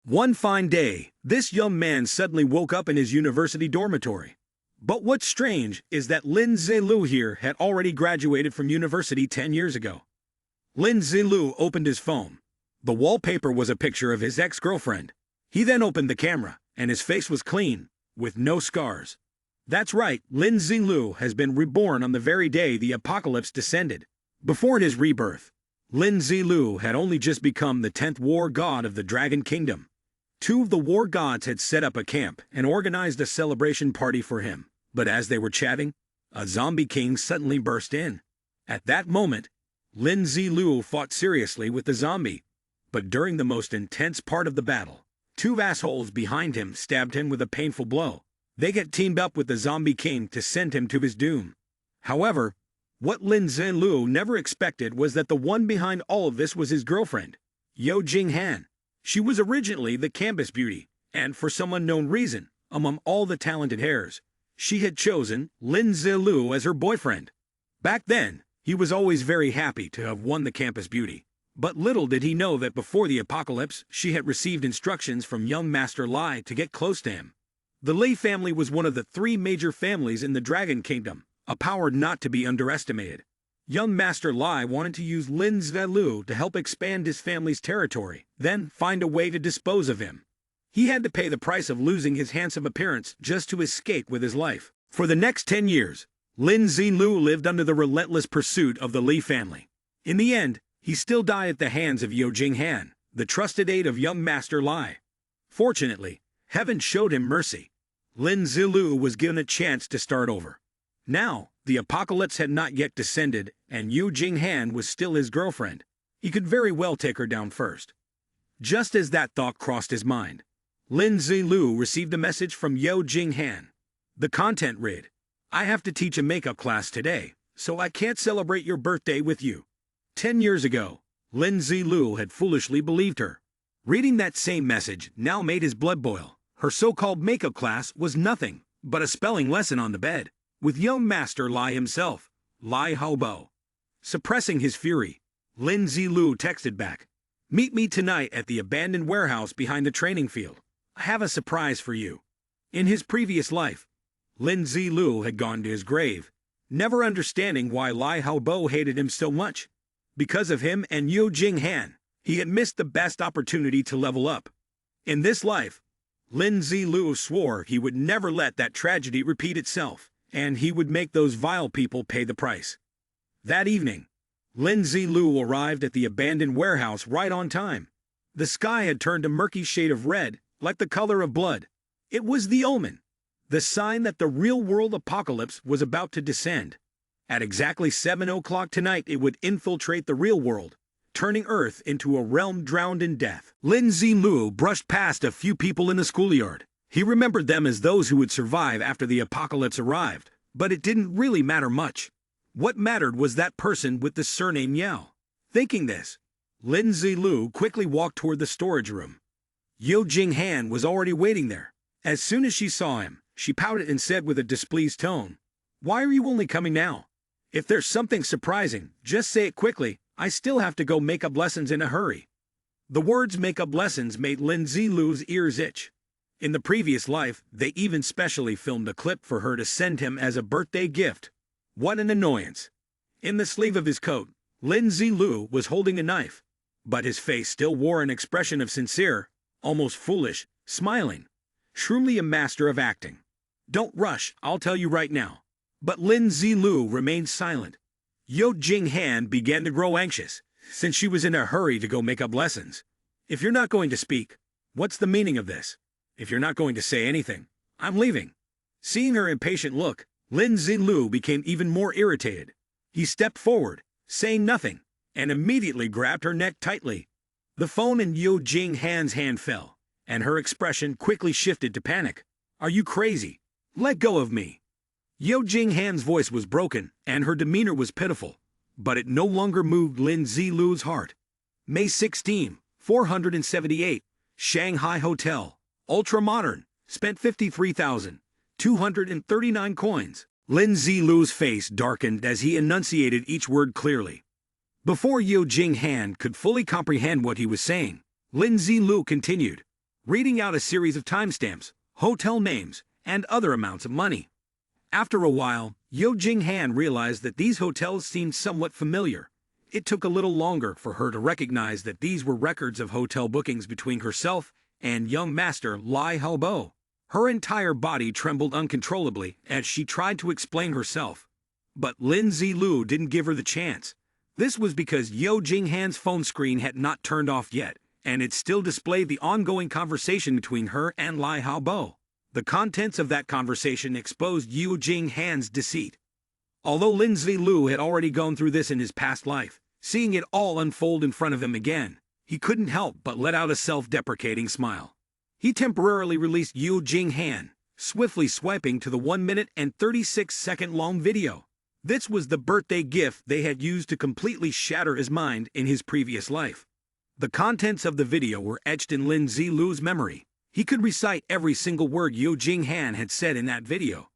One fine day, this young man suddenly woke up in his university dormitory. But what's strange is that Lin Zilu here had already graduated from university 10 years ago. Lin Zilu opened his phone. The wallpaper was a picture of his ex-girlfriend. He then opened the camera, and his face was clean, with no scars. That's right, Lin Zilu has been reborn on the very day the apocalypse descended. Before his rebirth, Lin Zilu had only just become the 10th war god of the Dragon Kingdom. Two of the war gods had set up a camp and organized a celebration party for him. But as they were chatting, a zombie king suddenly burst in. At that moment, Lin Zilu fought seriously with the zombie. But during the most intense part of the battle, two assholes behind him stabbed him with a painful blow. They get teamed up with the zombie king to send him to his doom. However, what Lin Zilu never expected was that the one behind all of this was his girlfriend, Yo Jing-han. She was originally the campus beauty, and for some unknown reason, among all the talented heirs, she had chosen Lin Zilu as her boyfriend. Back then, he was always very happy to have won the campus beauty. But little did he know that before the apocalypse, she had received instructions from young Master Lai to get close to him. The Lee family was one of the three major families in the Dragon Kingdom, a power not to be underestimated. Young Master Lai wanted to use Lin Zilu to help expand his family's territory, then find a way to dispose of him. He had to pay the price of losing his handsome appearance just to escape with his life. For the next 10 years, Lin Zilu lived under the relentless pursuit of the Lee family. In the end, he still died at the hands of Yo Jing-han, the trusted aide of young Master Lai. Fortunately, heaven showed him mercy. Lin Zilu was given a chance to start over. Now, the apocalypse had not yet descended, and Yo Jing-han was still his girlfriend. He could very well take her down first. Just as that thought crossed his mind, Lin Zilu received a message from Yo Jing-han. The content read, "I have to teach a makeup class today, so I can't celebrate your birthday with you." 10 years ago, Lin Zilu had foolishly believed her. Reading that same message now made his blood boil. Her so-called makeup class was nothing but a spelling lesson on the bed, with young Master Lai himself, Lai Haobo. Suppressing his fury, Lin Zilu texted back, "Meet me tonight at the abandoned warehouse behind the training field. I have a surprise for you." In his previous life, Lin Zilu had gone to his grave, never understanding why Lai Haobo hated him so much. Because of him and Yo Jing-han, he had missed the best opportunity to level up. In this life, Lin Zilu swore he would never let that tragedy repeat itself, and he would make those vile people pay the price. That evening, Lin Zilu arrived at the abandoned warehouse right on time. The sky had turned a murky shade of red, like the color of blood. It was the omen, the sign that the real-world apocalypse was about to descend. At exactly 7 o'clock tonight, it would infiltrate the real world, turning Earth into a realm drowned in death. Lin Zilu brushed past a few people in the schoolyard. He remembered them as those who would survive after the apocalypse arrived, but it didn't really matter much. What mattered was that person with the surname Yao. Thinking this, Lin Zilu quickly walked toward the storage room. Yo Jing-han was already waiting there. As soon as she saw him, she pouted and said with a displeased tone, "Why are you only coming now? If there's something surprising, just say it quickly. I still have to go makeup lessons in a hurry." The words makeup lessons made Lin Zilu's ears itch. In the previous life, they even specially filmed a clip for her to send him as a birthday gift. What an annoyance. In the sleeve of his coat, Lin Zilu was holding a knife, but his face still wore an expression of sincere, almost foolish, smiling. Truly a master of acting. "Don't rush, I'll tell you right now." But Lin Zilu remained silent. Yo Jing-han began to grow anxious, since she was in a hurry to go make up lessons. "If you're not going to speak, what's the meaning of this? If you're not going to say anything, I'm leaving." Seeing her impatient look, Lin Zilu became even more irritated. He stepped forward, saying nothing, and immediately grabbed her neck tightly. The phone in Yo Jing-han's hand fell, and her expression quickly shifted to panic. "Are you crazy? Let go of me." Yo Jing-han's voice was broken, and her demeanor was pitiful, but it no longer moved Lin Zilu's heart. May 16, 478, Shanghai Hotel. Ultra-modern, spent 53,239 coins. Lin Zilu's face darkened as he enunciated each word clearly. Before Yo Jing-han could fully comprehend what he was saying, Lin Zilu continued, reading out a series of timestamps, hotel names, and other amounts of money. After a while, Yo Jing Han realized that these hotels seemed somewhat familiar. It took a little longer for her to recognize that these were records of hotel bookings between herself and young master Lai Haobo. Her entire body trembled uncontrollably as she tried to explain herself. But Lin Zilu didn't give her the chance. This was because Yo Jing Han's phone screen had not turned off yet, and it still displayed the ongoing conversation between her and Lai Haobo. The contents of that conversation exposed Yo Jing Han's deceit. Although Lin Zilu had already gone through this in his past life, seeing it all unfold in front of him again, he couldn't help but let out a self-deprecating smile. He temporarily released Yo Jing Han, swiftly swiping to the 1-minute and 36-second long video. This was the birthday gift they had used to completely shatter his mind in his previous life. The contents of the video were etched in Lin Zilu's memory. He could recite every single word Yo Jing Han had said in that video.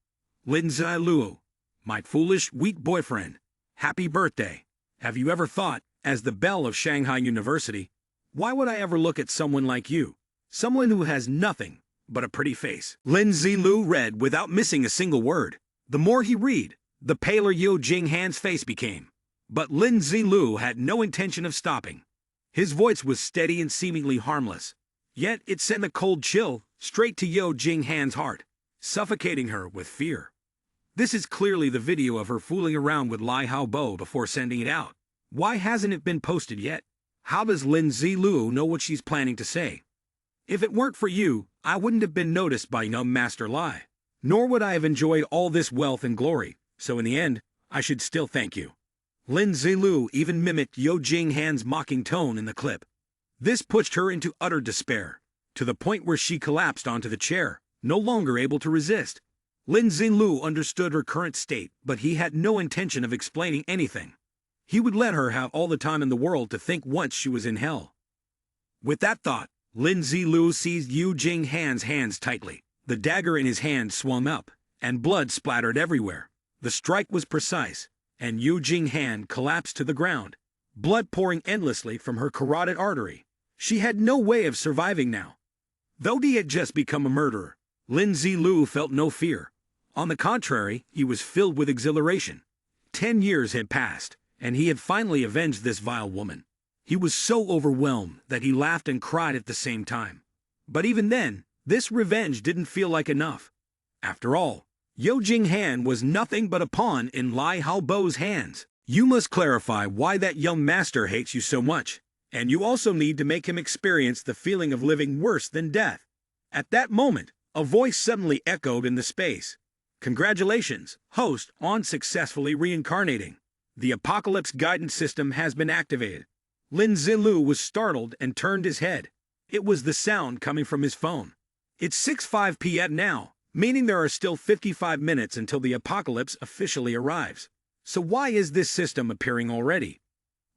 Lin Zilu, my foolish, weak boyfriend. Happy birthday. Have you ever thought, as the belle of Shanghai University, why would I ever look at someone like you? Someone who has nothing but a pretty face. Lin Zilu read without missing a single word. The more he read, the paler Yo Jing Han's face became. But Lin Zilu had no intention of stopping. His voice was steady and seemingly harmless. Yet it sent a cold chill straight to Yo Jing Han's heart, suffocating her with fear. This is clearly the video of her fooling around with Lai Haobo before sending it out. Why hasn't it been posted yet? How does Lin Zilu know what she's planning to say? If it weren't for you, I wouldn't have been noticed by young Master Lai. Nor would I have enjoyed all this wealth and glory, so in the end, I should still thank you. Lin Zilu even mimicked Yo Jing Han's mocking tone in the clip. This pushed her into utter despair, to the point where she collapsed onto the chair, no longer able to resist. Lin Zilu understood her current state, but he had no intention of explaining anything. He would let her have all the time in the world to think once she was in hell. With that thought, Lin Zilu seized Yo Jing Han's hands tightly. The dagger in his hand swung up, and blood splattered everywhere. The strike was precise, and Yo Jing Han collapsed to the ground, blood pouring endlessly from her carotid artery. She had no way of surviving now. Though he had just become a murderer, Lin Zilu felt no fear. On the contrary, he was filled with exhilaration. 10 years had passed, and he had finally avenged this vile woman. He was so overwhelmed that he laughed and cried at the same time. But even then, this revenge didn't feel like enough. After all, Yo Jing Han was nothing but a pawn in Lai Haobo's hands. You must clarify why that young master hates you so much, and you also need to make him experience the feeling of living worse than death. At that moment, a voice suddenly echoed in the space. Congratulations, host, on successfully reincarnating. The Apocalypse guidance system has been activated. Lin Zilu was startled and turned his head. It was the sound coming from his phone. It's 6:05 p.m. now, meaning there are still 55 minutes until the apocalypse officially arrives. So why is this system appearing already?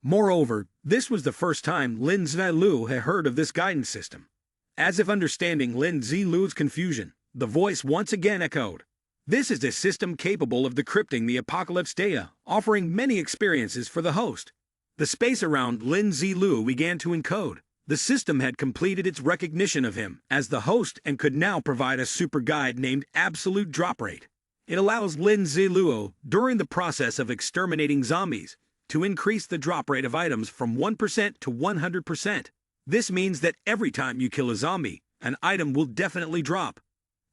Moreover, this was the first time Lin Zilu had heard of this guidance system. As if understanding Lin Zilu's confusion, the voice once again echoed. This is a system capable of decrypting the apocalypse data, offering many experiences for the host. The space around Lin Zilu began to encode. The system had completed its recognition of him as the host and could now provide a super guide named Absolute Drop Rate. It allows Lin Zilu, during the process of exterminating zombies, to increase the drop rate of items from 1% to 100%. This means that every time you kill a zombie, an item will definitely drop.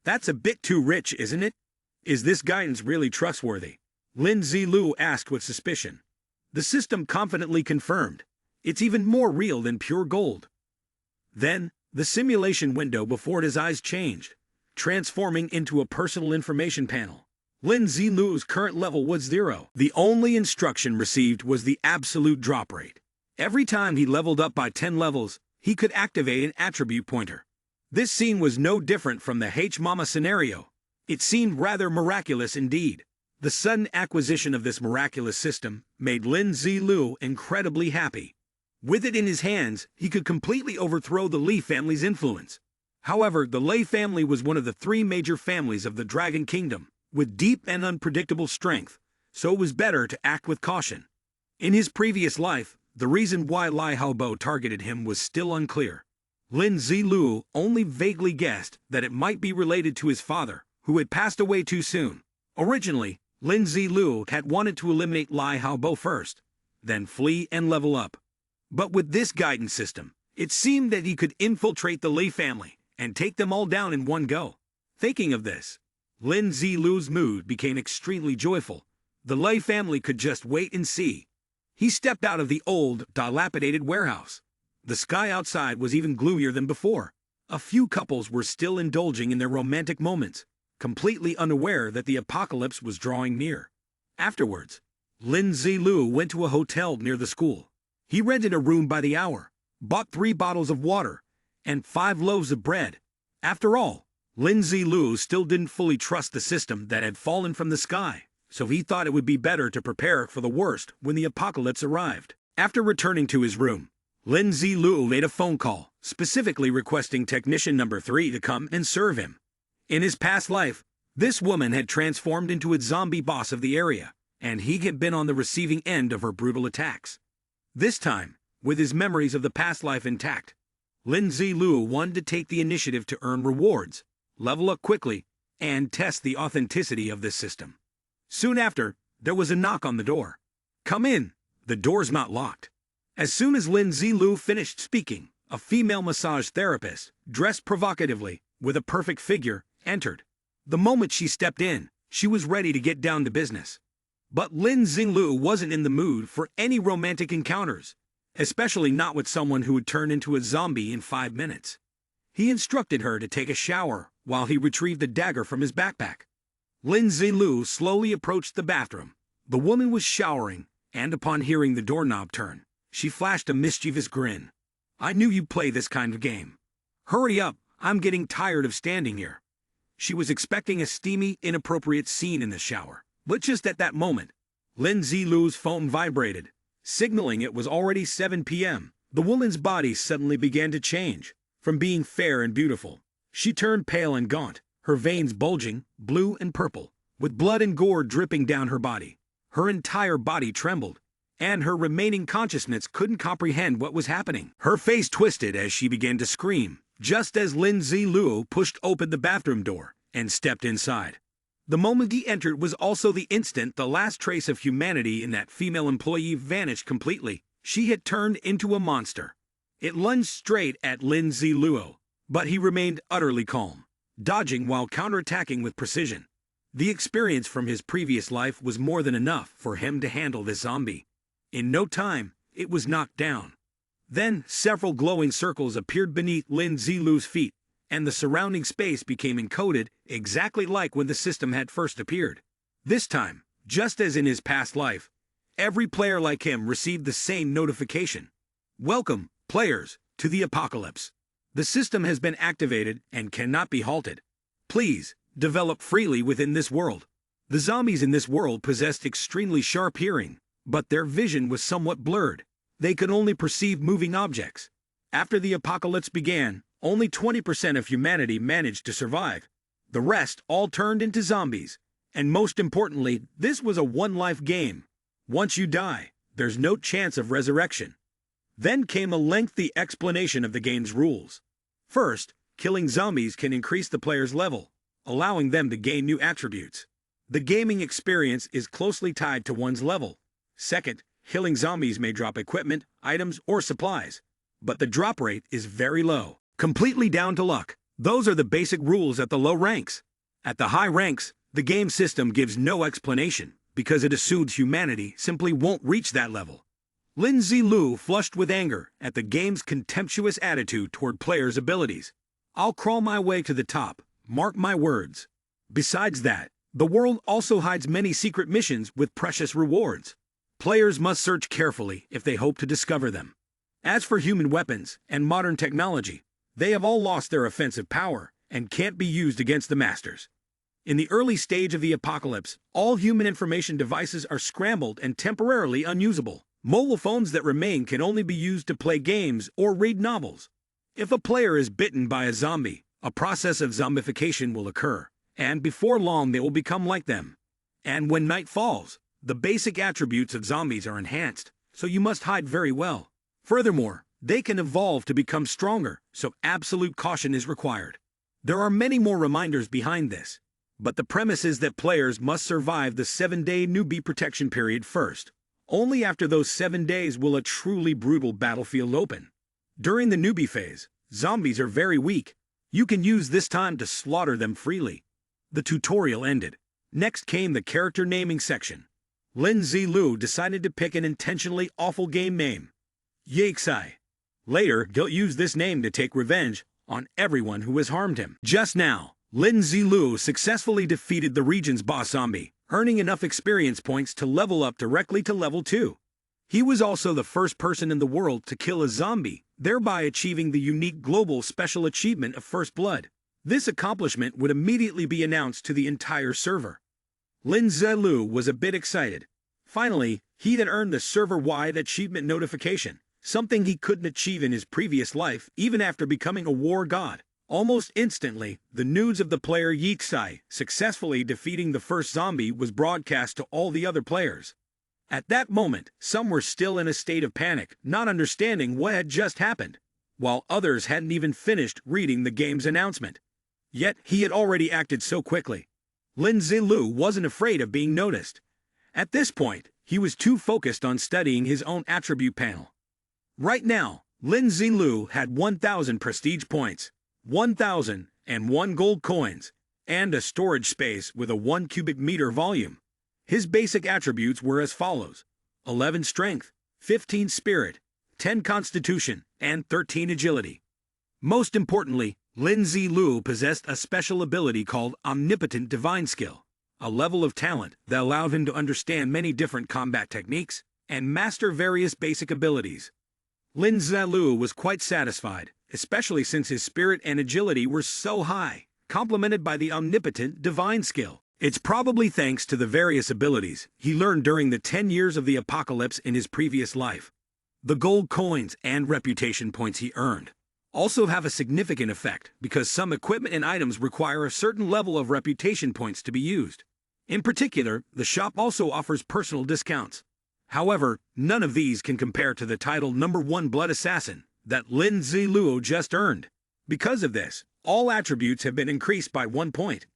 That's a bit too rich, isn't it? Is this guidance really trustworthy? Lin Zilu asked with suspicion. The system confidently confirmed. It's even more real than pure gold. Then, the simulation window before his eyes changed, transforming into a personal information panel. Lin Zilu's current level was 0. The only instruction received was the absolute drop rate. Every time he leveled up by 10 levels, he could activate an attribute pointer. This scene was no different from the H-Mama scenario. It seemed rather miraculous indeed. The sudden acquisition of this miraculous system made Lin Zilu incredibly happy. With it in his hands, he could completely overthrow the Lee family's influence. However, the Lee family was one of the 3 major families of the Dragon Kingdom, with deep and unpredictable strength, so it was better to act with caution. In his previous life, the reason why Lai Haobo targeted him was still unclear. Lin Zilu only vaguely guessed that it might be related to his father, who had passed away too soon. Originally, Lin Zilu had wanted to eliminate Lai Haobo first, then flee and level up. But with this guidance system, it seemed that he could infiltrate the Lee family and take them all down in one go. Thinking of this, Lin Zilu's mood became extremely joyful. The Lei family could just wait and see. He stepped out of the old, dilapidated warehouse. The sky outside was even gloomier than before. A few couples were still indulging in their romantic moments, completely unaware that the apocalypse was drawing near. Afterwards, Lin Zilu went to a hotel near the school. He rented a room by the hour, bought 3 bottles of water, and 5 loaves of bread. After all, Lin Zilu still didn't fully trust the system that had fallen from the sky, so he thought it would be better to prepare for the worst when the apocalypse arrived. After returning to his room, Lin Zilu made a phone call, specifically requesting technician number 3 to come and serve him. In his past life, this woman had transformed into a zombie boss of the area, and he had been on the receiving end of her brutal attacks. This time, with his memories of the past life intact, Lin Zilu wanted to take the initiative to earn rewards, level up quickly, and test the authenticity of this system. Soon after, there was a knock on the door. "Come in, the door's not locked." As soon as Lin Zilu finished speaking, a female massage therapist, dressed provocatively, with a perfect figure, entered. The moment she stepped in, she was ready to get down to business. But Lin Zilu wasn't in the mood for any romantic encounters, especially not with someone who would turn into a zombie in 5 minutes. He instructed her to take a shower while he retrieved a dagger from his backpack. Lin Zilu slowly approached the bathroom. The woman was showering, and upon hearing the doorknob turn, she flashed a mischievous grin. "I knew you'd play this kind of game. Hurry up, I'm getting tired of standing here." She was expecting a steamy, inappropriate scene in the shower. But just at that moment, Lin Zilu's phone vibrated, signaling it was already 7 p.m. The woman's body suddenly began to change. From being fair and beautiful, she turned pale and gaunt, her veins bulging, blue and purple, with blood and gore dripping down her body. Her entire body trembled, and her remaining consciousness couldn't comprehend what was happening. Her face twisted as she began to scream, just as Lin Zilu pushed open the bathroom door and stepped inside. The moment he entered was also the instant the last trace of humanity in that female employee vanished completely. She had turned into a monster. It lunged straight at Lin Zilu, but he remained utterly calm, dodging while counterattacking with precision. The experience from his previous life was more than enough for him to handle this zombie. In no time, it was knocked down. Then several glowing circles appeared beneath Lin Zilu's feet, and the surrounding space became encoded exactly like when the system had first appeared. This time, just as in his past life, every player like him received the same notification. "Welcome, players, to the apocalypse. The system has been activated and cannot be halted. Please, develop freely within this world." The zombies in this world possessed extremely sharp hearing, but their vision was somewhat blurred. They could only perceive moving objects. After the apocalypse began, only 20% of humanity managed to survive. The rest all turned into zombies. And most importantly, this was a one-life game. Once you die, there's no chance of resurrection. Then came a lengthy explanation of the game's rules. First, killing zombies can increase the player's level, allowing them to gain new attributes. The gaming experience is closely tied to one's level. Second, killing zombies may drop equipment, items, or supplies, but the drop rate is very low, completely down to luck. Those are the basic rules at the low ranks. At the high ranks, the game system gives no explanation, because it assumes humanity simply won't reach that level. Lin Zilu flushed with anger at the game's contemptuous attitude toward players' abilities. "I'll crawl my way to the top, mark my words." Besides that, the world also hides many secret missions with precious rewards. Players must search carefully if they hope to discover them. As for human weapons and modern technology, they have all lost their offensive power and can't be used against the masters. In the early stage of the apocalypse, all human information devices are scrambled and temporarily unusable. Mobile phones that remain can only be used to play games or read novels. If a player is bitten by a zombie, a process of zombification will occur, and before long they will become like them. And when night falls, the basic attributes of zombies are enhanced, so you must hide very well. Furthermore, They can evolve to become stronger, so absolute caution is required. There are many more reminders behind this, but the premise is that players must survive the 7-day newbie protection period first. Only after those 7 days will a truly brutal battlefield open. During the newbie phase, zombies are very weak. You can use this time to slaughter them freely. The tutorial ended. Next came the character naming section. Lin Zilu decided to pick an intentionally awful game name, Yaksai. Later, he'll use this name to take revenge on everyone who has harmed him. Just now, Lin Zilu successfully defeated the region's boss zombie, earning enough experience points to level up directly to level 2. He was also the first person in the world to kill a zombie, thereby achieving the unique global special achievement of First Blood. This accomplishment would immediately be announced to the entire server. Lin Zilu was a bit excited. Finally, he had earned the server-wide achievement notification, something he couldn't achieve in his previous life even after becoming a war god. Almost instantly, the news of the player Yaksai successfully defeating the first zombie was broadcast to all the other players. At that moment, some were still in a state of panic, not understanding what had just happened, while others hadn't even finished reading the game's announcement. Yet, he had already acted so quickly. Lin Zilu wasn't afraid of being noticed. At this point, he was too focused on studying his own attribute panel. Right now, Lin Zilu had 1,000 prestige points, 1,001 gold coins, and a storage space with a 1 cubic meter volume. His basic attributes were as follows: 11 strength, 15 spirit, 10 constitution, and 13 agility. Most importantly, Lin Zilu possessed a special ability called Omnipotent Divine Skill, a level of talent that allowed him to understand many different combat techniques and master various basic abilities. Lin Zilu was quite satisfied, especially since his spirit and agility were so high, complemented by the Omnipotent Divine Skill. It's probably thanks to the various abilities he learned during the 10 years of the apocalypse in his previous life. The gold coins and reputation points he earned also have a significant effect because some equipment and items require a certain level of reputation points to be used. In particular, the shop also offers personal discounts. However, none of these can compare to the title #1 Blood Assassin that Lin Zilu just earned. Because of this, all attributes have been increased by 1 point.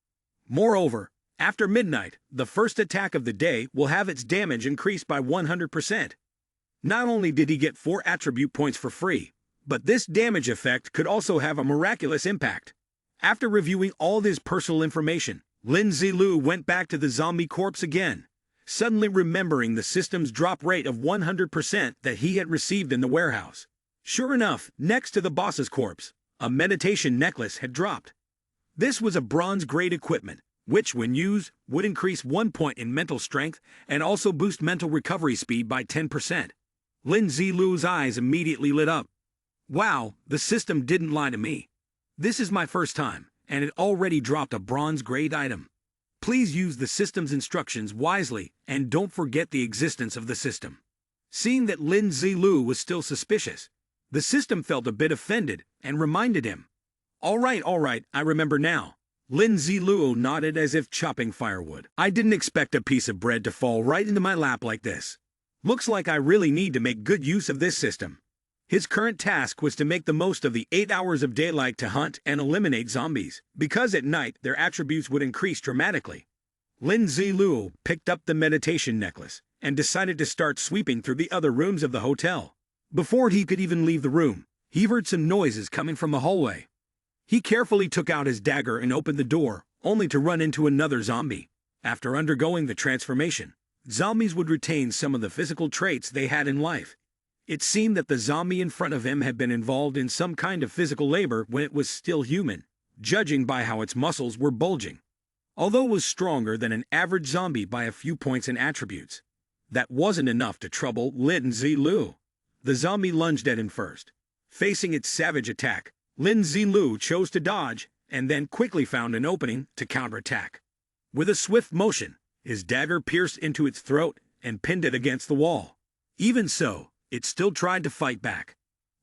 Moreover, after midnight, the first attack of the day will have its damage increased by 100%. Not only did he get 4 attribute points for free, but this damage effect could also have a miraculous impact. After reviewing all his personal information, Lin Zilu went back to the zombie corpse again, suddenly remembering the system's drop rate of 100% that he had received in the warehouse. Sure enough, next to the boss's corpse, a meditation necklace had dropped. This was a bronze-grade equipment, which, when used, would increase 1 point in mental strength and also boost mental recovery speed by 10%. Lin Zilu's eyes immediately lit up. Wow, the system didn't lie to me. This is my first time, and it already dropped a bronze-grade item. Please use the system's instructions wisely and don't forget the existence of the system. Seeing that Lin Zilu was still suspicious, the system felt a bit offended and reminded him. All right, I remember now. Lin Zilu nodded as if chopping firewood. I didn't expect a piece of bread to fall right into my lap like this. Looks like I really need to make good use of this system. His current task was to make the most of the 8 hours of daylight to hunt and eliminate zombies, because at night their attributes would increase dramatically. Lin Zilu picked up the meditation necklace and decided to start sweeping through the other rooms of the hotel. Before he could even leave the room, he heard some noises coming from the hallway. He carefully took out his dagger and opened the door, only to run into another zombie. After undergoing the transformation, zombies would retain some of the physical traits they had in life. It seemed that the zombie in front of him had been involved in some kind of physical labor when it was still human, judging by how its muscles were bulging. Although it was stronger than an average zombie by a few points in attributes, that wasn't enough to trouble Lin Zilu. The zombie lunged at him first. Facing its savage attack, Lin Zilu chose to dodge and then quickly found an opening to counterattack. With a swift motion, his dagger pierced into its throat and pinned it against the wall. Even so, it still tried to fight back.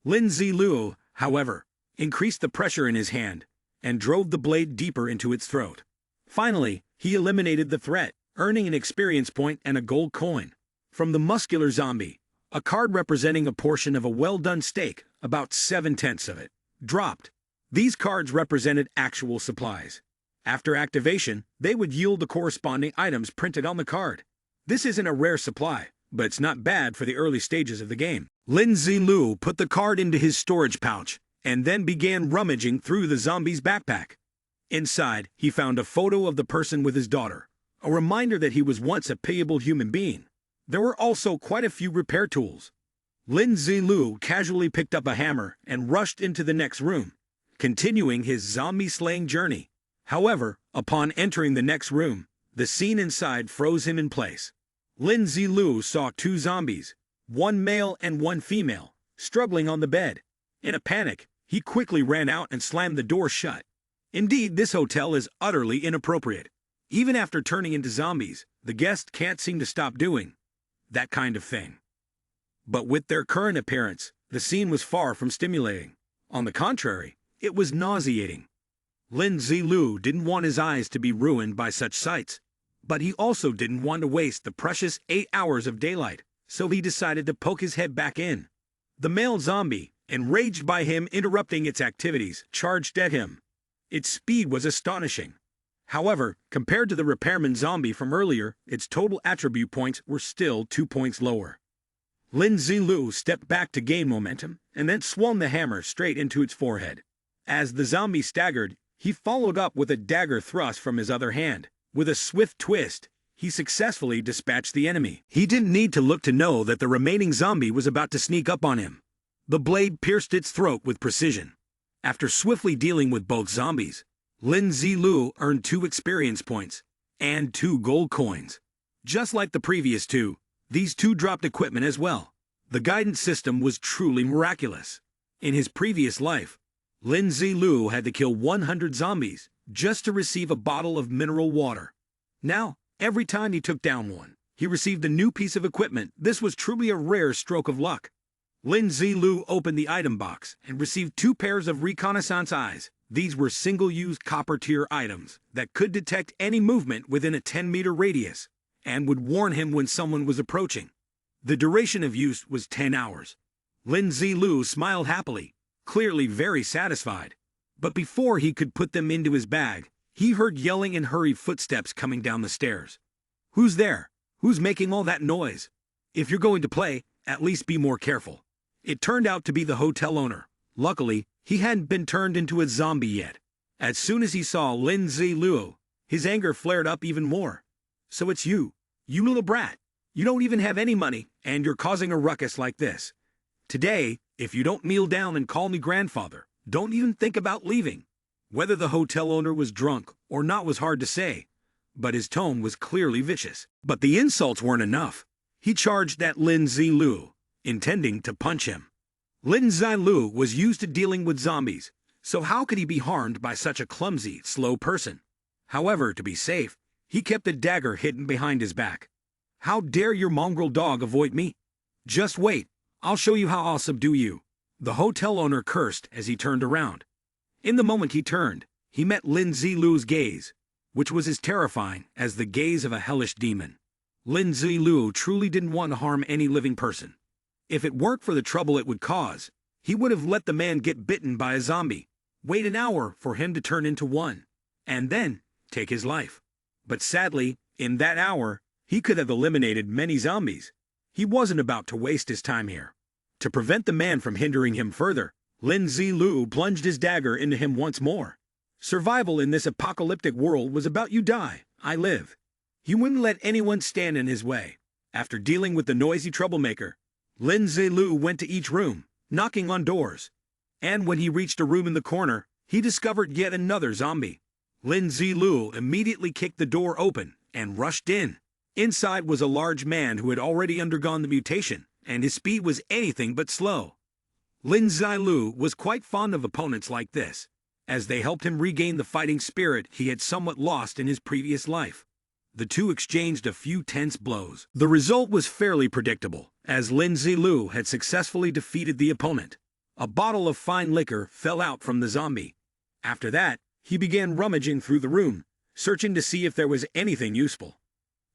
Lin Zilu, however, increased the pressure in his hand and drove the blade deeper into its throat. Finally, he eliminated the threat, earning an experience point and a gold coin. From the muscular zombie, a card representing a portion of a well-done steak about 7/10 of it, dropped. These cards represented actual supplies. After activation, they would yield the corresponding items printed on the card. This isn't a rare supply, but it's not bad for the early stages of the game. Lin Zilu put the card into his storage pouch and then began rummaging through the zombie's backpack. Inside, he found a photo of the person with his daughter, a reminder that he was once a pitiable human being. There were also quite a few repair tools. Lin Zilu casually picked up a hammer and rushed into the next room, continuing his zombie-slaying journey. However, upon entering the next room, the scene inside froze him in place. Lin Zilu saw two zombies, one male and one female, struggling on the bed. In a panic, he quickly ran out and slammed the door shut. Indeed, this hotel is utterly inappropriate. Even after turning into zombies, the guests can't seem to stop doing that kind of thing. But with their current appearance, the scene was far from stimulating. On the contrary, it was nauseating. Lin Zilu didn't want his eyes to be ruined by such sights, but he also didn't want to waste the precious 8 hours of daylight, so he decided to poke his head back in. The male zombie, enraged by him interrupting its activities, charged at him. Its speed was astonishing. However, compared to the repairman zombie from earlier, its total attribute points were still 2 points lower. Lin Zilu stepped back to gain momentum, and then swung the hammer straight into its forehead. As the zombie staggered, he followed up with a dagger thrust from his other hand. With a swift twist, he successfully dispatched the enemy. He didn't need to look to know that the remaining zombie was about to sneak up on him. The blade pierced its throat with precision. After swiftly dealing with both zombies, Lin Zilu earned 2 experience points and 2 gold coins. Just like the previous two, these two dropped equipment as well. The guidance system was truly miraculous. In his previous life, Lin Zilu had to kill 100 zombies just to receive a bottle of mineral water. Now, every time he took down one, he received a new piece of equipment. This was truly a rare stroke of luck. Lin Zilu opened the item box and received 2 pairs of reconnaissance eyes. These were single-use copper-tier items that could detect any movement within a 10-meter radius and would warn him when someone was approaching. The duration of use was 10 hours. Lin Zilu smiled happily, clearly very satisfied. But before he could put them into his bag, he heard yelling and hurried footsteps coming down the stairs. Who's there? Who's making all that noise? If you're going to play, at least be more careful. It turned out to be the hotel owner. Luckily, he hadn't been turned into a zombie yet. As soon as he saw Lin Zilu, his anger flared up even more. So it's you little brat. You don't even have any money, and you're causing a ruckus like this. Today, if you don't kneel down and call me grandfather, don't even think about leaving. Whether the hotel owner was drunk or not was hard to say, but his tone was clearly vicious. But the insults weren't enough. He charged at Lin Zilu, intending to punch him. Lin Zilu was used to dealing with zombies, so how could he be harmed by such a clumsy, slow person? However, to be safe, he kept the dagger hidden behind his back. How dare your mongrel dog avoid me? Just wait, I'll show you how I'll subdue you. The hotel owner cursed as he turned around. In the moment he turned, he met Lin Zilu's gaze, which was as terrifying as the gaze of a hellish demon. Lin Zilu truly didn't want to harm any living person. If it weren't for the trouble it would cause, he would have let the man get bitten by a zombie, wait an hour for him to turn into one, and then take his life. But sadly, in that hour, he could have eliminated many zombies. He wasn't about to waste his time here. To prevent the man from hindering him further, Lin Zilu plunged his dagger into him once more. Survival in this apocalyptic world was about you die, I live. He wouldn't let anyone stand in his way. After dealing with the noisy troublemaker, Lin Zilu went to each room, knocking on doors. And when he reached a room in the corner, he discovered yet another zombie. Lin Zilu immediately kicked the door open and rushed in. Inside was a large man who had already undergone the mutation, and his speed was anything but slow. Lin Zilu was quite fond of opponents like this, as they helped him regain the fighting spirit he had somewhat lost in his previous life. The two exchanged a few tense blows. The result was fairly predictable, as Lin Zilu had successfully defeated the opponent. A bottle of fine liquor fell out from the zombie. After that, he began rummaging through the room, searching to see if there was anything useful.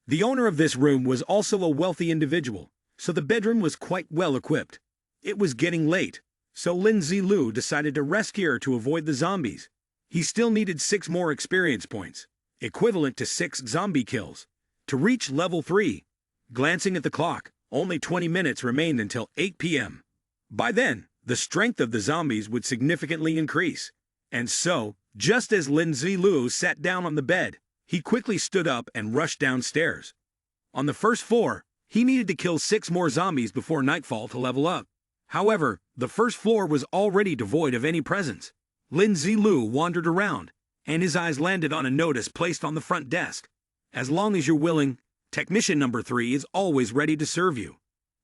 The owner of this room was also a wealthy individual, so the bedroom was quite well equipped. It was getting late, So Lin Zilu decided to rest here to avoid the zombies. He still needed 6 more experience points, equivalent to 6 zombie kills, to reach level 3. Glancing at the clock, only 20 minutes remained until 8 p.m. By then, the strength of the zombies would significantly increase. And so, just as Lin Zilu sat down on the bed, he quickly stood up and rushed downstairs. On the first floor, he needed to kill 6 more zombies before nightfall to level up. However, the first floor was already devoid of any presence. Lin Zilu wandered around, and his eyes landed on a notice placed on the front desk. As long as you're willing, Technician number 3 is always ready to serve you.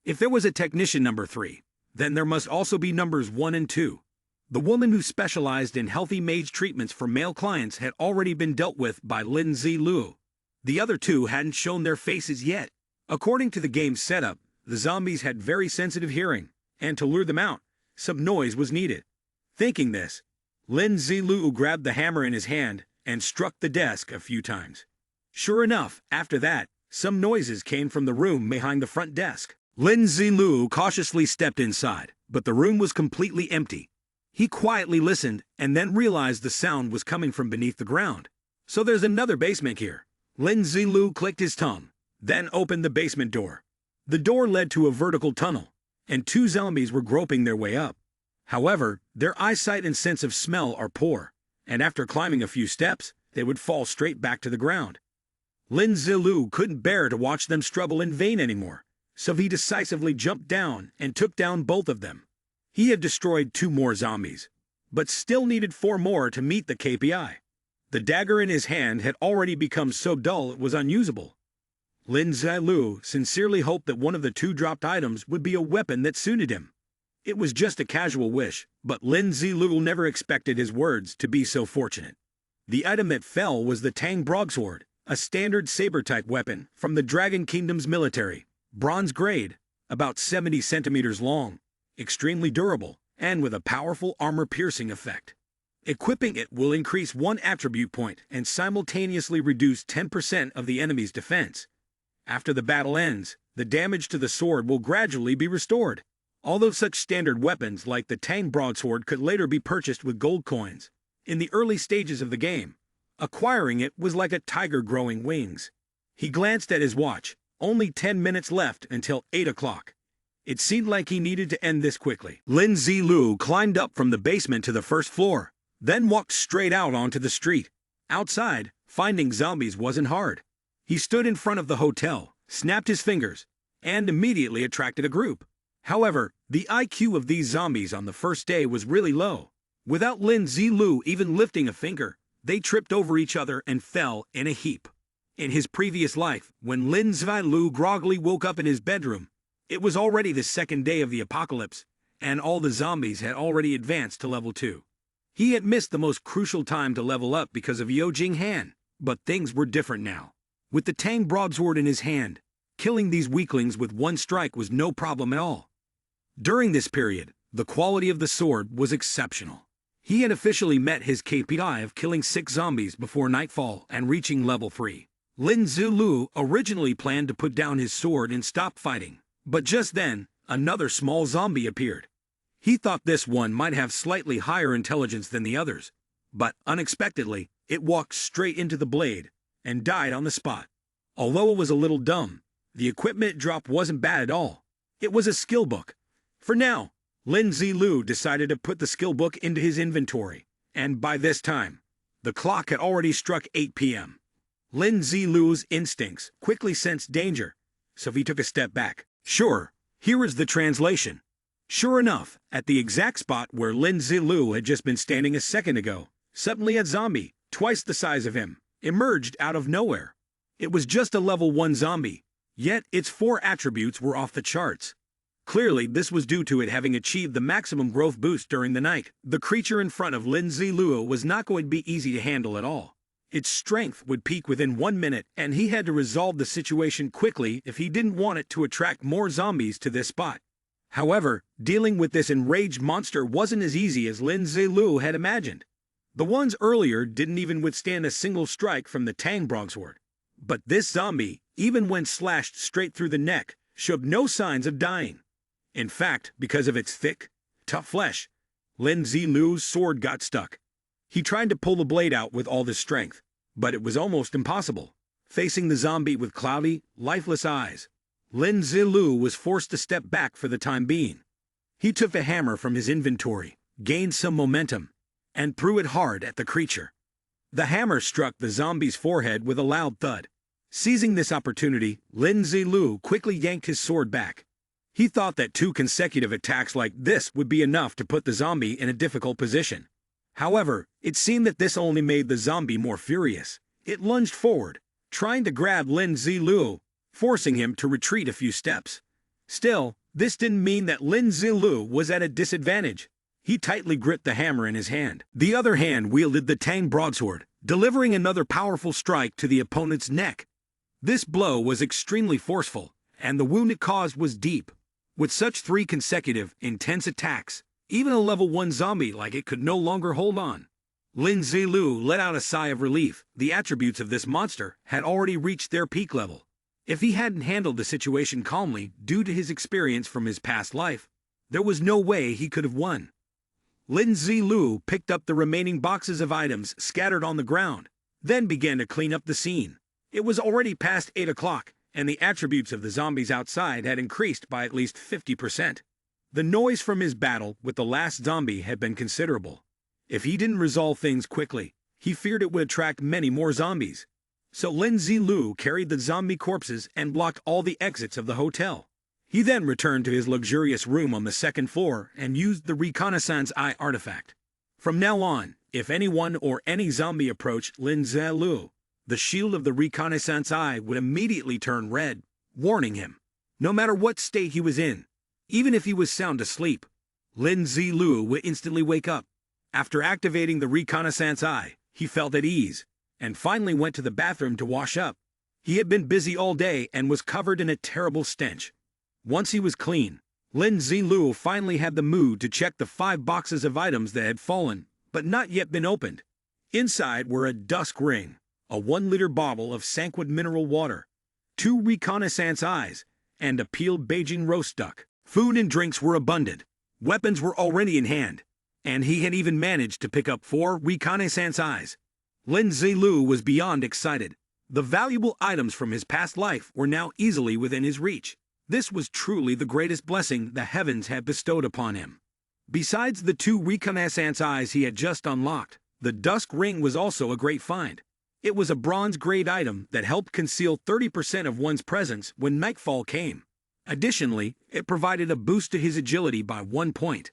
If there was a Technician number 3, then there must also be numbers 1 and 2. The woman who specialized in healthy mage treatments for male clients had already been dealt with by Lin Zilu. The other 2 hadn't shown their faces yet. According to the game's setup, the zombies had very sensitive hearing, and to lure them out, some noise was needed. Thinking this, Lin Zilu grabbed the hammer in his hand and struck the desk a few times. Sure enough, after that, some noises came from the room behind the front desk. Lin Zilu cautiously stepped inside, but the room was completely empty. He quietly listened and then realized the sound was coming from beneath the ground. So there's another basement here. Lin Zilu clicked his tongue, then opened the basement door. The door led to a vertical tunnel, and 2 zombies were groping their way up. However, their eyesight and sense of smell are poor, and after climbing a few steps, they would fall straight back to the ground. Lin Zilu couldn't bear to watch them struggle in vain anymore, so he decisively jumped down and took down both of them. He had destroyed 2 more zombies, but still needed 4 more to meet the KPI. The dagger in his hand had already become so dull it was unusable. Lin Zilu sincerely hoped that one of the 2 dropped items would be a weapon that suited him. It was just a casual wish, but Lin Zilu never expected his words to be so fortunate. The item that fell was the Tang Broadsword, a standard saber-type weapon from the Dragon Kingdom's military, bronze grade, about 70 centimeters long, extremely durable, and with a powerful armor-piercing effect. Equipping it will increase 1 attribute point and simultaneously reduce 10% of the enemy's defense. After the battle ends, the damage to the sword will gradually be restored. Although such standard weapons like the Tang Broadsword could later be purchased with gold coins, in the early stages of the game, acquiring it was like a tiger growing wings. He glanced at his watch, only 10 minutes left until 8 o'clock. It seemed like he needed to end this quickly. Lin Zilu climbed up from the basement to the first floor, then walked straight out onto the street. Outside, finding zombies wasn't hard. He stood in front of the hotel, snapped his fingers, and immediately attracted a group. However, the IQ of these zombies on the first day was really low. Without Lin Zilu even lifting a finger, they tripped over each other and fell in a heap. In his previous life, when Lin Zilu groggily woke up in his bedroom, it was already the 2nd day of the apocalypse, and all the zombies had already advanced to level 2. He had missed the most crucial time to level up because of Yo Jing Han, but things were different now. With the Tang Broadsword in his hand, killing these weaklings with 1 strike was no problem at all. During this period, the quality of the sword was exceptional. He had officially met his KPI of killing 6 zombies before nightfall and reaching level 3. Lin Zilu originally planned to put down his sword and stop fighting, but just then, another small zombie appeared. He thought this one might have slightly higher intelligence than the others, but unexpectedly, it walked straight into the blade and died on the spot. Although it was a little dumb, the equipment it dropped wasn't bad at all. It was a skill book. For now, Lin Zilu decided to put the skill book into his inventory, and by this time, the clock had already struck 8 p.m. Lin Zilu's instincts quickly sensed danger, so he took a step back. Sure, here is the translation. Sure enough, at the exact spot where Lin Zilu had just been standing a second ago, suddenly a zombie, twice the size of him, emerged out of nowhere. It was just a level 1 zombie, yet its 4 attributes were off the charts. Clearly, this was due to it having achieved the maximum growth boost during the night. The creature in front of Lin Zilu was not going to be easy to handle at all. Its strength would peak within 1 minute, and he had to resolve the situation quickly if he didn't want it to attract more zombies to this spot. However, dealing with this enraged monster wasn't as easy as Lin Zilu had imagined. The ones earlier didn't even withstand a single strike from the Tang Broadsword. But this zombie, even when slashed straight through the neck, showed no signs of dying. In fact, because of its thick, tough flesh. Lin Zilu's sword got stuck. He tried to pull the blade out with all his strength, but it was almost impossible. Facing the zombie with cloudy, lifeless eyes, Lin Zilu was forced to step back for the time being. He took the hammer from his inventory, gained some momentum, and threw it hard at the creature. The hammer struck the zombie's forehead with a loud thud. Seizing this opportunity, Lin Zilu quickly yanked his sword back. He thought that 2 consecutive attacks like this would be enough to put the zombie in a difficult position. However, it seemed that this only made the zombie more furious. It lunged forward, trying to grab Lin Zilu, forcing him to retreat a few steps. Still, this didn't mean that Lin Zilu was at a disadvantage. He tightly gripped the hammer in his hand. The other hand wielded the Tang broadsword, delivering another powerful strike to the opponent's neck. This blow was extremely forceful, and the wound it caused was deep. With such 3 consecutive, intense attacks, even a level 1 zombie like it could no longer hold on. Lin Zilu let out a sigh of relief. The attributes of this monster had already reached their peak level. If he hadn't handled the situation calmly due to his experience from his past life, there was no way he could have won. Lin Zilu picked up the remaining boxes of items scattered on the ground, then began to clean up the scene. It was already past 8 o'clock, and the attributes of the zombies outside had increased by at least 50%. The noise from his battle with the last zombie had been considerable. If he didn't resolve things quickly, he feared it would attract many more zombies. So Lin Zilu carried the zombie corpses and blocked all the exits of the hotel. He then returned to his luxurious room on the 2nd floor and used the reconnaissance eye artifact. From now on, if anyone or any zombie approached Lin Zilu, the shield of the reconnaissance eye would immediately turn red, warning him. No matter what state he was in, even if he was sound asleep, Lin Zilu would instantly wake up. After activating the reconnaissance eye, he felt at ease, and finally went to the bathroom to wash up. He had been busy all day and was covered in a terrible stench. Once he was clean, Lin Zilu finally had the mood to check the 5 boxes of items that had fallen, but not yet been opened. Inside were a dusk ring, a 1-liter bottle of Sanquid mineral water, 2 reconnaissance eyes, and a peeled Beijing roast duck. Food and drinks were abundant, weapons were already in hand, and he had even managed to pick up 4 reconnaissance eyes. Lin Zilu was beyond excited. The valuable items from his past life were now easily within his reach. This was truly the greatest blessing the heavens had bestowed upon him. Besides the 2 reconnaissance eyes he had just unlocked, the dusk ring was also a great find. It was a bronze-grade item that helped conceal 30% of one's presence when nightfall came. Additionally, it provided a boost to his agility by 1 point.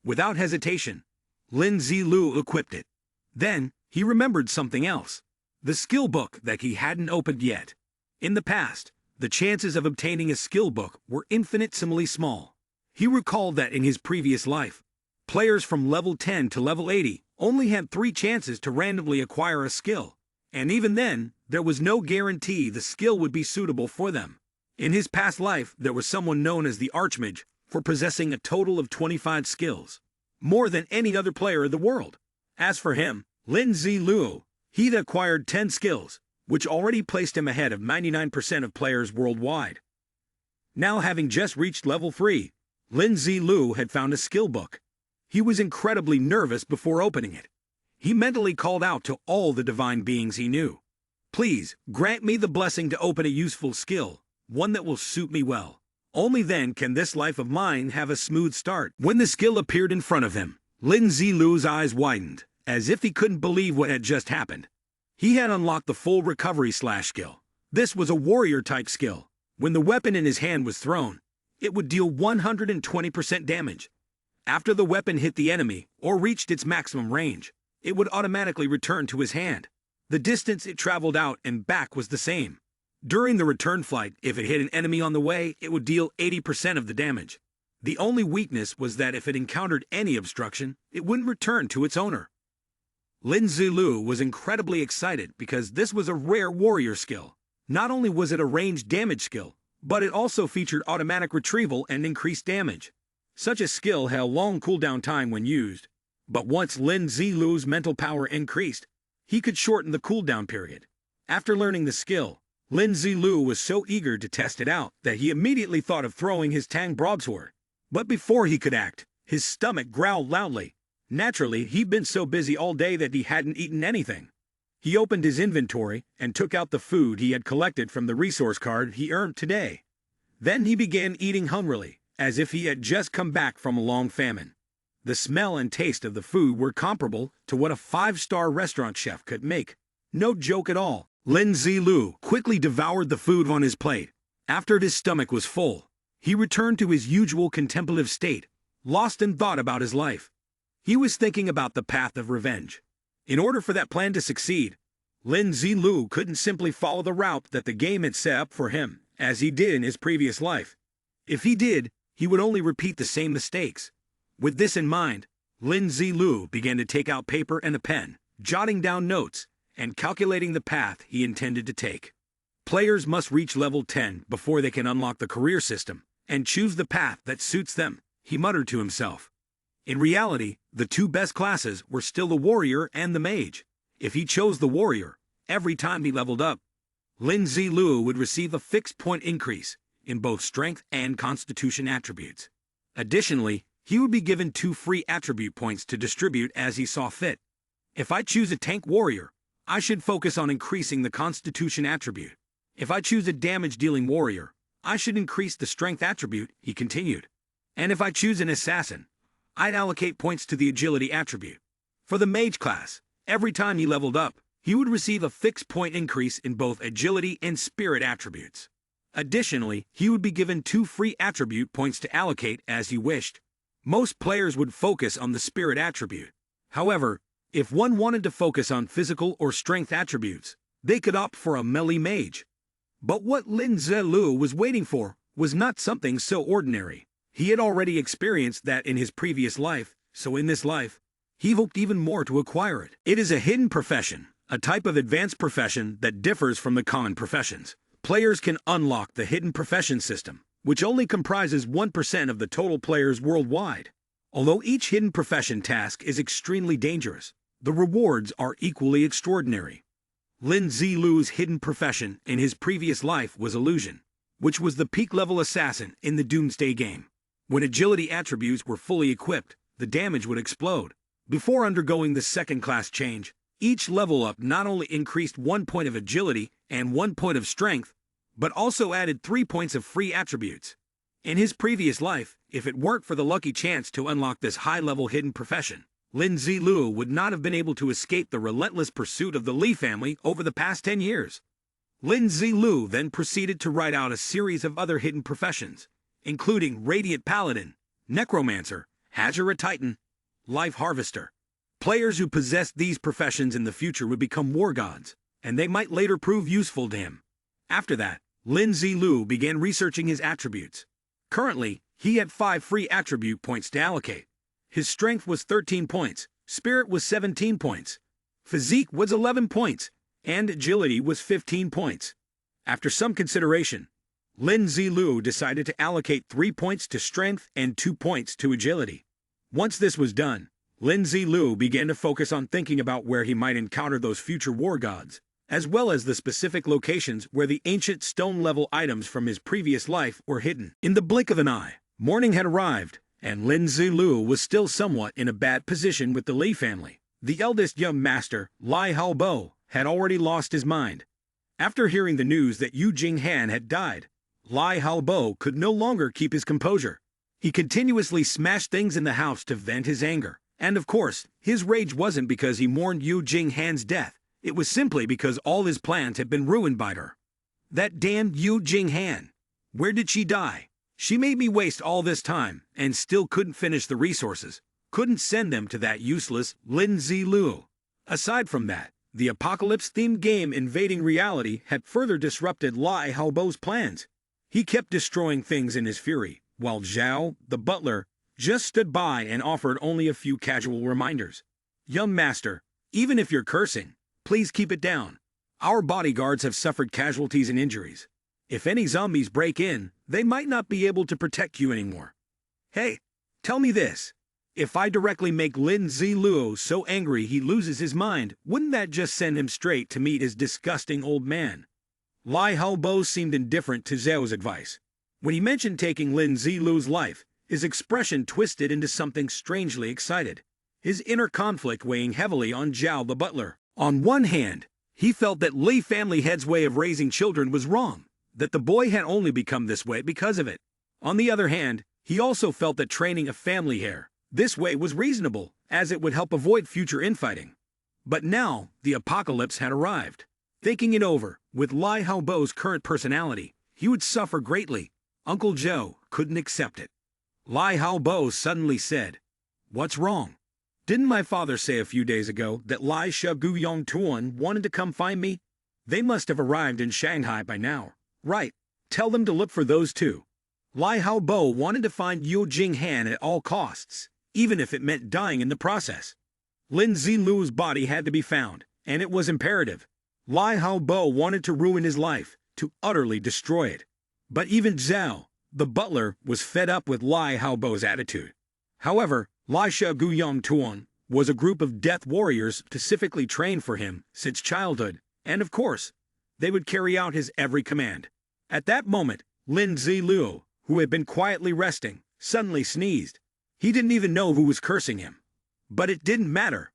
Without hesitation, Lin Zilu equipped it. Then, he remembered something else. The skill book that he hadn't opened yet. In the past, the chances of obtaining a skill book were infinitesimally small. He recalled that in his previous life, players from level 10 to level 80 only had 3 chances to randomly acquire a skill, and even then, there was no guarantee the skill would be suitable for them. In his past life, there was someone known as the Archmage for possessing a total of 25 skills, more than any other player in the world. As for him, Lin Zilu, he'd acquired 10 skills, which already placed him ahead of 99% of players worldwide. Now having just reached level 3, Lin Zilu had found a skill book. He was incredibly nervous before opening it. He mentally called out to all the divine beings he knew. Please, grant me the blessing to open a useful skill, one that will suit me well. Only then can this life of mine have a smooth start. When the skill appeared in front of him, Lin Zilu's eyes widened, as if he couldn't believe what had just happened. He had unlocked the full recovery slash skill. This was a warrior-type skill. When the weapon in his hand was thrown, it would deal 120% damage. After the weapon hit the enemy or reached its maximum range, it would automatically return to his hand. The distance it traveled out and back was the same. During the return flight, if it hit an enemy on the way, it would deal 80% of the damage. The only weakness was that if it encountered any obstruction, it wouldn't return to its owner. Lin Zilu was incredibly excited because this was a rare warrior skill. Not only was it a ranged damage skill, but it also featured automatic retrieval and increased damage. Such a skill had a long cooldown time when used, but once Lin Zilu's mental power increased, he could shorten the cooldown period. After learning the skill, Lin Zilu was so eager to test it out that he immediately thought of throwing his Tang broadsword. But before he could act, His stomach growled loudly. Naturally, he'd been so busy all day that he hadn't eaten anything. He opened his inventory and took out the food he had collected from the resource card he earned today. Then he began eating hungrily, as if he had just come back from a long famine. The smell and taste of the food were comparable to what a five-star restaurant chef could make. No joke at all. Lin Zilu quickly devoured the food on his plate. After his stomach was full, he returned to his usual contemplative state, lost in thought about his life. He was thinking about the path of revenge. In order for that plan to succeed, Lin Zilu couldn't simply follow the route that the game had set up for him, as he did in his previous life. If he did, he would only repeat the same mistakes. With this in mind, Lin Zilu began to take out paper and a pen, jotting down notes, and calculating the path he intended to take. Players must reach level 10 before they can unlock the career system, and choose the path that suits them, he muttered to himself. In reality, the two best classes were still the warrior and the mage. If he chose the warrior, every time he leveled up, Lin Zilu would receive a fixed point increase in both strength and constitution attributes. Additionally, he would be given 2 free attribute points to distribute as he saw fit. If I choose a tank warrior, I should focus on increasing the constitution attribute. If I choose a damage-dealing warrior, I should increase the strength attribute, he continued. And if I choose an assassin, I'd allocate points to the agility attribute. For the mage class, every time he leveled up, he would receive a fixed point increase in both agility and spirit attributes. Additionally, he would be given 2 free attribute points to allocate as he wished. Most players would focus on the spirit attribute. However, if one wanted to focus on physical or strength attributes, they could opt for a melee mage. But what Lin Zilu was waiting for was not something so ordinary. He had already experienced that in his previous life, so in this life, he hoped even more to acquire it. It is a hidden profession, a type of advanced profession that differs from the common professions. Players can unlock the hidden profession system, which only comprises 1% of the total players worldwide. Although each hidden profession task is extremely dangerous, the rewards are equally extraordinary. Lin Zilu's hidden profession in his previous life was illusion, which was the peak-level assassin in the Doomsday game. When agility attributes were fully equipped, the damage would explode. Before undergoing the second-class change, each level up not only increased 1 point of agility and 1 point of strength, but also added 3 points of free attributes. In his previous life, if it weren't for the lucky chance to unlock this high-level hidden profession, Lin Zilu would not have been able to escape the relentless pursuit of the Lee family over the past 10 years. Lin Zilu then proceeded to write out a series of other hidden professions, including Radiant Paladin, Necromancer, Azure Titan, Life Harvester. Players who possessed these professions in the future would become war gods, and they might later prove useful to him. After that, Lin Zilu began researching his attributes. Currently, he had 5 free attribute points to allocate. His strength was 13 points, spirit was 17 points, physique was 11 points, and agility was 15 points. After some consideration, Lin Zilu decided to allocate 3 points to strength and 2 points to agility. Once this was done, Lin Zilu began to focus on thinking about where he might encounter those future war gods, as well as the specific locations where the ancient stone-level items from his previous life were hidden. In the blink of an eye, morning had arrived, and Lin Zilu was still somewhat in a bad position with the Lee family. The eldest young master, Lai Halbo, had already lost his mind. After hearing the news that Yu Jinghan had died, Lai Halbo could no longer keep his composure. He continuously smashed things in the house to vent his anger. And of course, his rage wasn't because he mourned Yu Jinghan's death. It was simply because all his plans had been ruined by her. That damned Yu Jinghan. Where did she die? She made me waste all this time and still couldn't finish the resources. Couldn't send them to that useless Lin Zilu. Aside from that, the apocalypse-themed game Invading Reality had further disrupted Lai Halbo's plans. He kept destroying things in his fury, while Zhao, the butler, just stood by and offered only a few casual reminders. Young master, even if you're cursing, please keep it down. Our bodyguards have suffered casualties and injuries. If any zombies break in, they might not be able to protect you anymore. Hey, tell me this. If I directly make Lin Zilu so angry he loses his mind, wouldn't that just send him straight to meet his disgusting old man? Lai Halbo seemed indifferent to Zhao's advice. When he mentioned taking Lin Zilu's life, his expression twisted into something strangely excited, his inner conflict weighing heavily on Zhao the butler. On one hand, he felt that Li family head's way of raising children was wrong, that the boy had only become this way because of it. On the other hand, he also felt that training a family heir this way was reasonable, as it would help avoid future infighting. But now, the apocalypse had arrived. Thinking it over, with Lai Haobo's current personality, he would suffer greatly. Uncle Zhou couldn't accept it. Lai Haobo suddenly said, "What's wrong? Didn't my father say a few days ago that Lai Shaguyong Tuan wanted to come find me? They must have arrived in Shanghai by now. Right, tell them to look for those two." Lai Haobo wanted to find Yu Jinghan at all costs, even if it meant dying in the process. Lin Zilu's body had to be found, and it was imperative. Lai Haobo wanted to ruin his life, to utterly destroy it. But even Zhao, the butler, was fed up with Lai Haobo's attitude. However, Lai Shaguyong Tuan was a group of death warriors specifically trained for him since childhood, and of course, they would carry out his every command. At that moment, Lin Zilu, who had been quietly resting, suddenly sneezed. He didn't even know who was cursing him. But it didn't matter.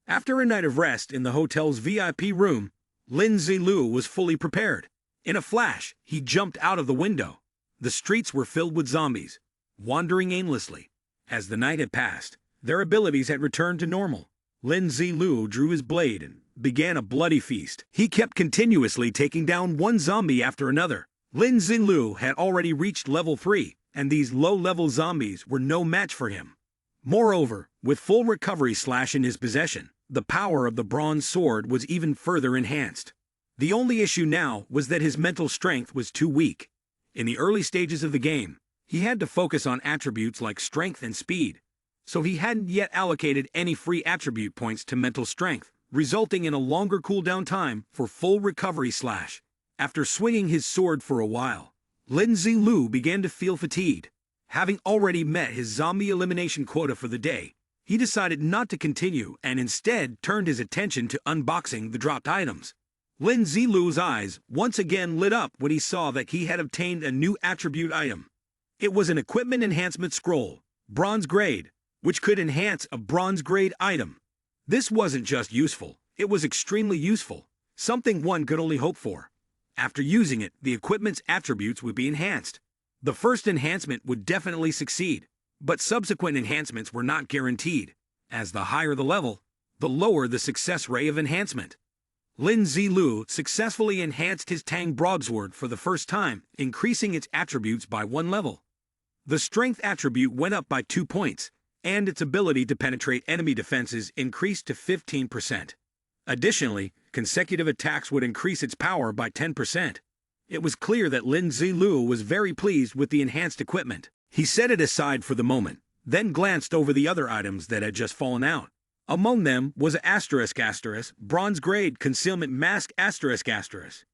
After a night of rest in the hotel's VIP room, Lin Zilu was fully prepared. In a flash, he jumped out of the window. The streets were filled with zombies, wandering aimlessly. As the night had passed, their abilities had returned to normal. Lin Zilu drew his blade and began a bloody feast. He kept continuously taking down one zombie after another. Lin Zilu had already reached level 3, and these low-level zombies were no match for him. Moreover, with full recovery slash in his possession, the power of the bronze sword was even further enhanced. The only issue now was that his mental strength was too weak. In the early stages of the game, he had to focus on attributes like strength and speed, so he hadn't yet allocated any free attribute points to mental strength, resulting in a longer cooldown time for full recovery slash. After swinging his sword for a while, Lin Zilu began to feel fatigued. Having already met his zombie elimination quota for the day, he decided not to continue and instead turned his attention to unboxing the dropped items. Lin Zilu's eyes once again lit up when he saw that he had obtained a new attribute item. It was an equipment enhancement scroll, bronze grade, which could enhance a bronze grade item. This wasn't just useful, it was extremely useful, something one could only hope for. After using it, the equipment's attributes would be enhanced. The first enhancement would definitely succeed, but subsequent enhancements were not guaranteed. As the higher the level, the lower the success rate of enhancement. Lin Zilu successfully enhanced his Tang broadsword for the first time, increasing its attributes by 1 level. The strength attribute went up by 2 points, and its ability to penetrate enemy defenses increased to 15%. Additionally, consecutive attacks would increase its power by 10%. It was clear that Lin Zilu was very pleased with the enhanced equipment. He set it aside for the moment, then glanced over the other items that had just fallen out. Among them was a ***, bronze grade concealment mask ***.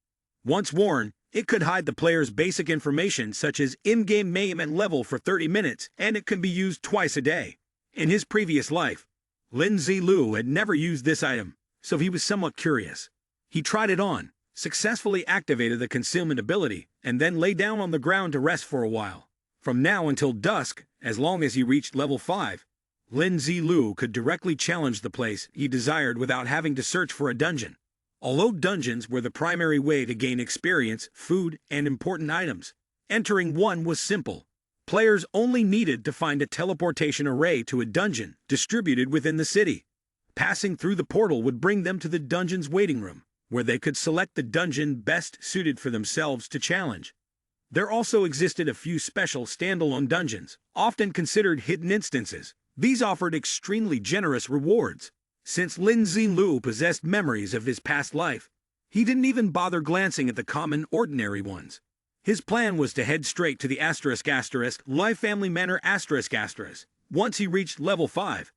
Once worn, it could hide the player's basic information such as in-game name and level for 30 minutes, and it could be used twice a day. In his previous life, Lin Zilu had never used this item, so he was somewhat curious. He tried it on, successfully activated the concealment ability, and then lay down on the ground to rest for a while. From now until dusk, as long as he reached level 5, Lin Zilu could directly challenge the place he desired without having to search for a dungeon. Although dungeons were the primary way to gain experience, food, and important items, entering one was simple. Players only needed to find a teleportation array to a dungeon distributed within the city. Passing through the portal would bring them to the dungeon's waiting room, where they could select the dungeon best suited for themselves to challenge. There also existed a few special standalone dungeons, often considered hidden instances. These offered extremely generous rewards. Since Lin Zilu possessed memories of his past life, he didn't even bother glancing at the common, ordinary ones. His plan was to head straight to the *** Lai Family Manor ***. Once he reached level 5.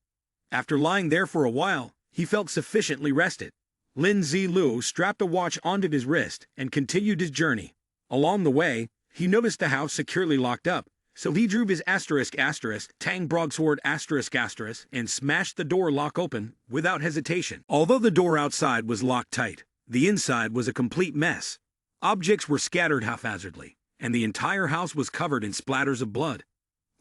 After lying there for a while, he felt sufficiently rested. Lin Zilu strapped a watch onto his wrist and continued his journey. Along the way, he noticed the house securely locked up, so he drew his *** Tang broadsword *** and smashed the door lock open without hesitation. Although the door outside was locked tight, the inside was a complete mess. Objects were scattered haphazardly, and the entire house was covered in splatters of blood.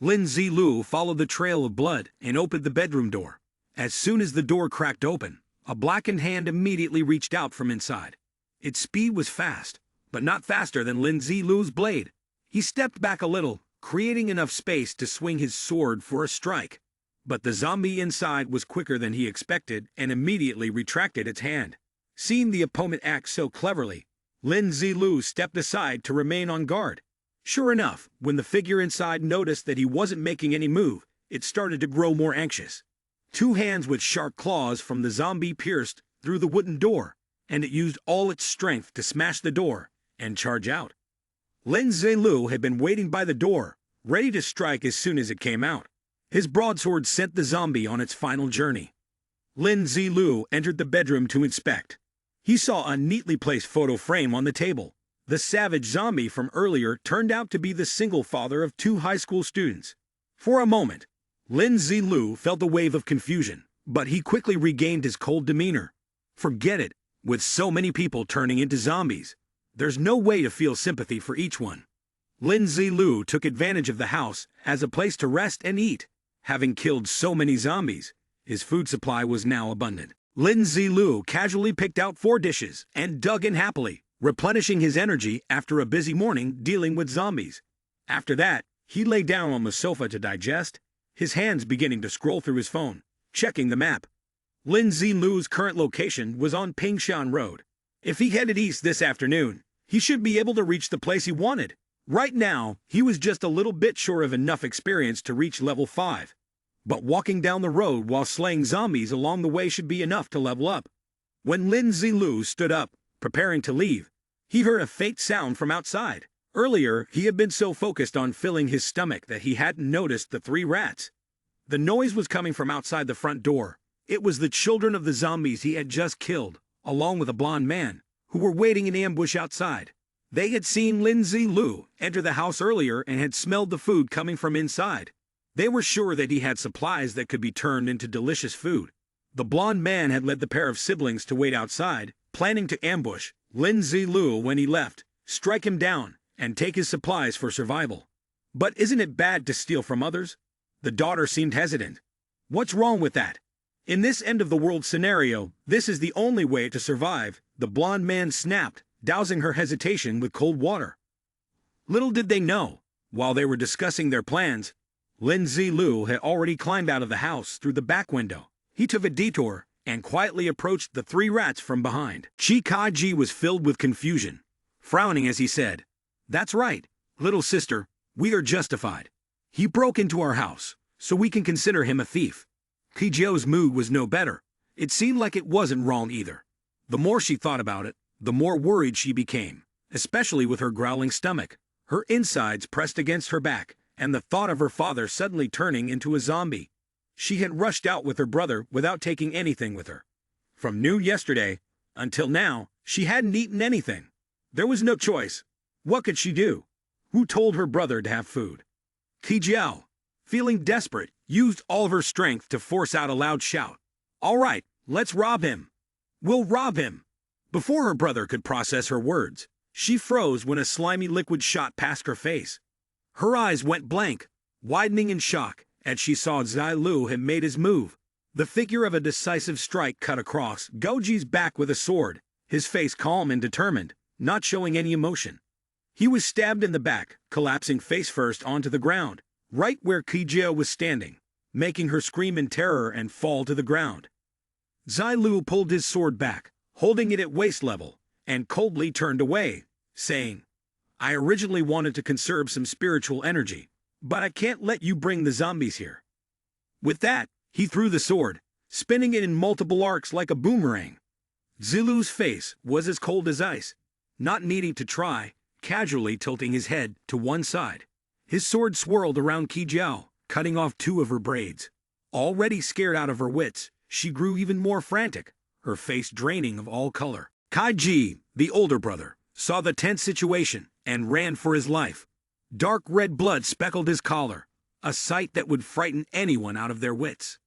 Lin Zilu followed the trail of blood and opened the bedroom door. As soon as the door cracked open, a blackened hand immediately reached out from inside. Its speed was fast, but not faster than Lin Zilu's blade. He stepped back a little, creating enough space to swing his sword for a strike. But the zombie inside was quicker than he expected and immediately retracted its hand. Seeing the opponent act so cleverly, Lin Zilu stepped aside to remain on guard. Sure enough, when the figure inside noticed that he wasn't making any move, it started to grow more anxious. Two hands with sharp claws from the zombie pierced through the wooden door, and it used all its strength to smash the door and charge out. Lin Zilu had been waiting by the door, ready to strike as soon as it came out. His broadsword sent the zombie on its final journey. Lin Zilu entered the bedroom to inspect. He saw a neatly placed photo frame on the table. The savage zombie from earlier turned out to be the single father of two high school students. For a moment, Lin Zilu felt a wave of confusion, but he quickly regained his cold demeanor. Forget it, with so many people turning into zombies, there's no way to feel sympathy for each one. Lin Zilu took advantage of the house as a place to rest and eat. Having killed so many zombies, his food supply was now abundant. Lin Zilu casually picked out 4 dishes and dug in happily, replenishing his energy after a busy morning dealing with zombies. After that, he lay down on the sofa to digest, his hands beginning to scroll through his phone, checking the map. Lin Zilu's current location was on Pingshan Road. If he headed east this afternoon, he should be able to reach the place he wanted. Right now, he was just a little bit short of enough experience to reach level 5. But walking down the road while slaying zombies along the way should be enough to level up. When Lin Zilu stood up, preparing to leave, he heard a faint sound from outside. Earlier, he had been so focused on filling his stomach that he hadn't noticed the 3 rats. The noise was coming from outside the front door. It was the children of the zombies he had just killed, along with a blonde man, who were waiting in ambush outside. They had seen Lin Zilu enter the house earlier and had smelled the food coming from inside. They were sure that he had supplies that could be turned into delicious food. The blonde man had led the pair of siblings to wait outside, planning to ambush Lin Zilu when he left, strike him down, and take his supplies for survival. But isn't it bad to steal from others? The daughter seemed hesitant. What's wrong with that? In this end-of-the-world scenario, this is the only way to survive, the blonde man snapped, dousing her hesitation with cold water. Little did they know, while they were discussing their plans, Lin Zilu had already climbed out of the house through the back window. He took a detour and quietly approached the 3 rats from behind. Kaiji was filled with confusion, frowning as he said, "That's right, little sister, we are justified. He broke into our house, so we can consider him a thief." Kijio's mood was no better. It seemed like it wasn't wrong either. The more she thought about it, the more worried she became, especially with her growling stomach, her insides pressed against her back, and the thought of her father suddenly turning into a zombie. She had rushed out with her brother without taking anything with her. From noon yesterday until now, she hadn't eaten anything. There was no choice. What could she do? Who told her brother to have food? Kijio, feeling desperate, used all of her strength to force out a loud shout. "All right, let's rob him. We'll rob him." Before her brother could process her words, she froze when a slimy liquid shot past her face. Her eyes went blank, widening in shock, as she saw Zilu had made his move. The figure of a decisive strike cut across Goji's back with a sword, his face calm and determined, not showing any emotion. He was stabbed in the back, collapsing face first onto the ground, right where Kijio was standing, making her scream in terror and fall to the ground. Zilu pulled his sword back, holding it at waist level, and coldly turned away, saying, "I originally wanted to conserve some spiritual energy, but I can't let you bring the zombies here." With that, he threw the sword, spinning it in multiple arcs like a boomerang. Zilu's face was as cold as ice, not needing to try, casually tilting his head to one side. His sword swirled around Kijio, cutting off 2 of her braids. Already scared out of her wits, she grew even more frantic, her face draining of all color. Kaiji, the older brother, saw the tense situation and ran for his life. Dark red blood speckled his collar, a sight that would frighten anyone out of their wits.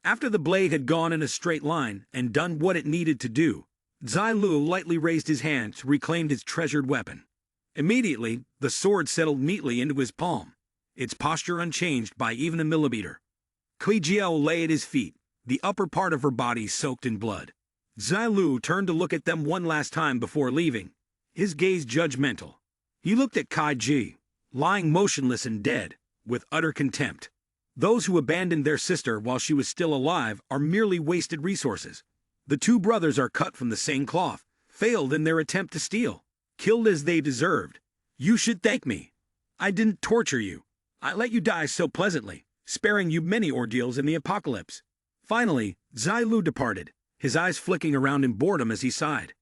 After the blade had gone in a straight line and done what it needed to do, Zilu lightly raised his hand to reclaim his treasured weapon. Immediately, the sword settled neatly into his palm. its posture unchanged by even a millimeter. Kui Jiao lay at his feet, the upper part of her body soaked in blood. Zilu turned to look at them one last time before leaving, his gaze judgmental. He looked at Kai Ji, lying motionless and dead, with utter contempt. Those who abandoned their sister while she was still alive are merely wasted resources. The two brothers are cut from the same cloth, failed in their attempt to steal, killed as they deserved. You should thank me. I didn't torture you. I let you die so pleasantly, sparing you many ordeals in the apocalypse. Finally, Zilu departed, his eyes flicking around in boredom as he sighed.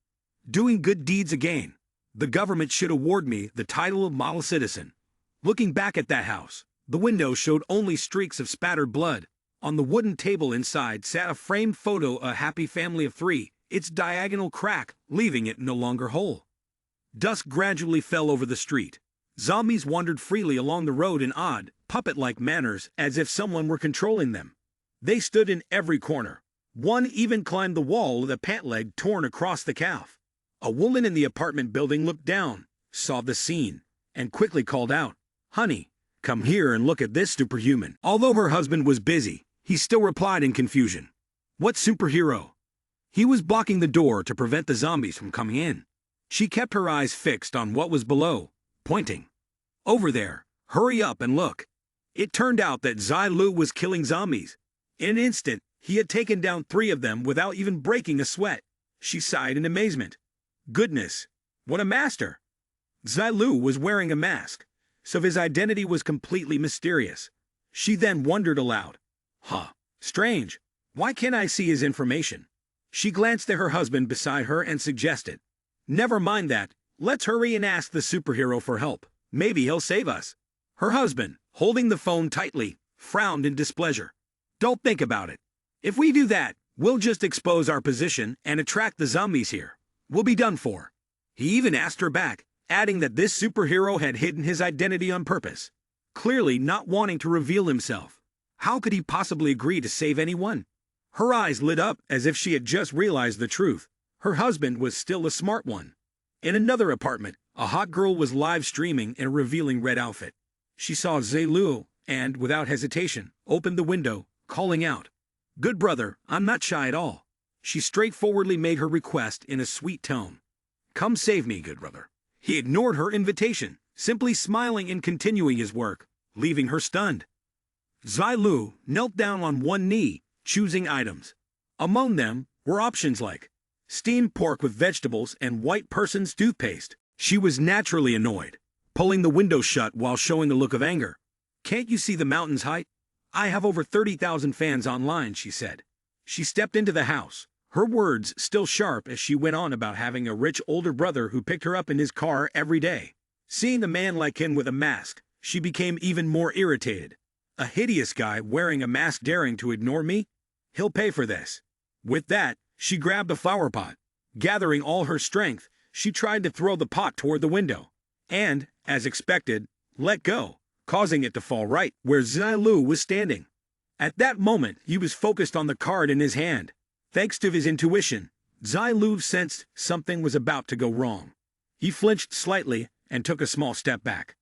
Doing good deeds again. The government should award me the title of model citizen. Looking back at that house, the window showed only streaks of spattered blood. On the wooden table inside sat a framed photo of a happy family of three, its diagonal crack leaving it no longer whole. Dusk gradually fell over the street. Zombies wandered freely along the road in odd, puppet-like manners as if someone were controlling them. They stood in every corner. One even climbed the wall with a pant leg torn across the calf. A woman in the apartment building looked down, saw the scene, and quickly called out, "Honey, come here and look at this superhuman." Although her husband was busy, he still replied in confusion. What superhero? He was blocking the door to prevent the zombies from coming in. She kept her eyes fixed on what was below, pointing. Over there, hurry up and look. It turned out that Zilu was killing zombies. In an instant, he had taken down 3 of them without even breaking a sweat. She sighed in amazement. Goodness, what a master! Zilu was wearing a mask, so his identity was completely mysterious. She then wondered aloud. Strange. Why can't I see his information? She glanced at her husband beside her and suggested, "Never mind that. Let's hurry and ask the superhero for help. Maybe he'll save us." Her husband, holding the phone tightly, frowned in displeasure. "Don't think about it. If we do that, we'll just expose our position and attract the zombies here. We'll be done for." He even asked her back, adding that this superhero had hidden his identity on purpose, clearly not wanting to reveal himself. How could he possibly agree to save anyone? Her eyes lit up as if she had just realized the truth. Her husband was still a smart one. In another apartment, a hot girl was live streaming in a revealing red outfit. She saw Zilu and, without hesitation, opened the window, calling out, "Good brother, I'm not shy at all." She straightforwardly made her request in a sweet tone. "Come save me, good brother." He ignored her invitation, simply smiling and continuing his work, leaving her stunned. Zilu knelt down on one knee, choosing items. Among them were options like steamed pork with vegetables and white person's toothpaste. She was naturally annoyed, pulling the window shut while showing a look of anger. "Can't you see the mountain's height? I have over 30,000 fans online," she said. She stepped into the house, her words still sharp as she went on about having a rich older brother who picked her up in his car every day. Seeing a man like him with a mask, she became even more irritated. A hideous guy wearing a mask daring to ignore me? He'll pay for this. With that, she grabbed a flower pot. Gathering all her strength, she tried to throw the pot toward the window, and, as expected, let go, causing it to fall right where Zilu was standing. At that moment, he was focused on the card in his hand. Thanks to his intuition, Zilu sensed something was about to go wrong. He flinched slightly and took a small step back.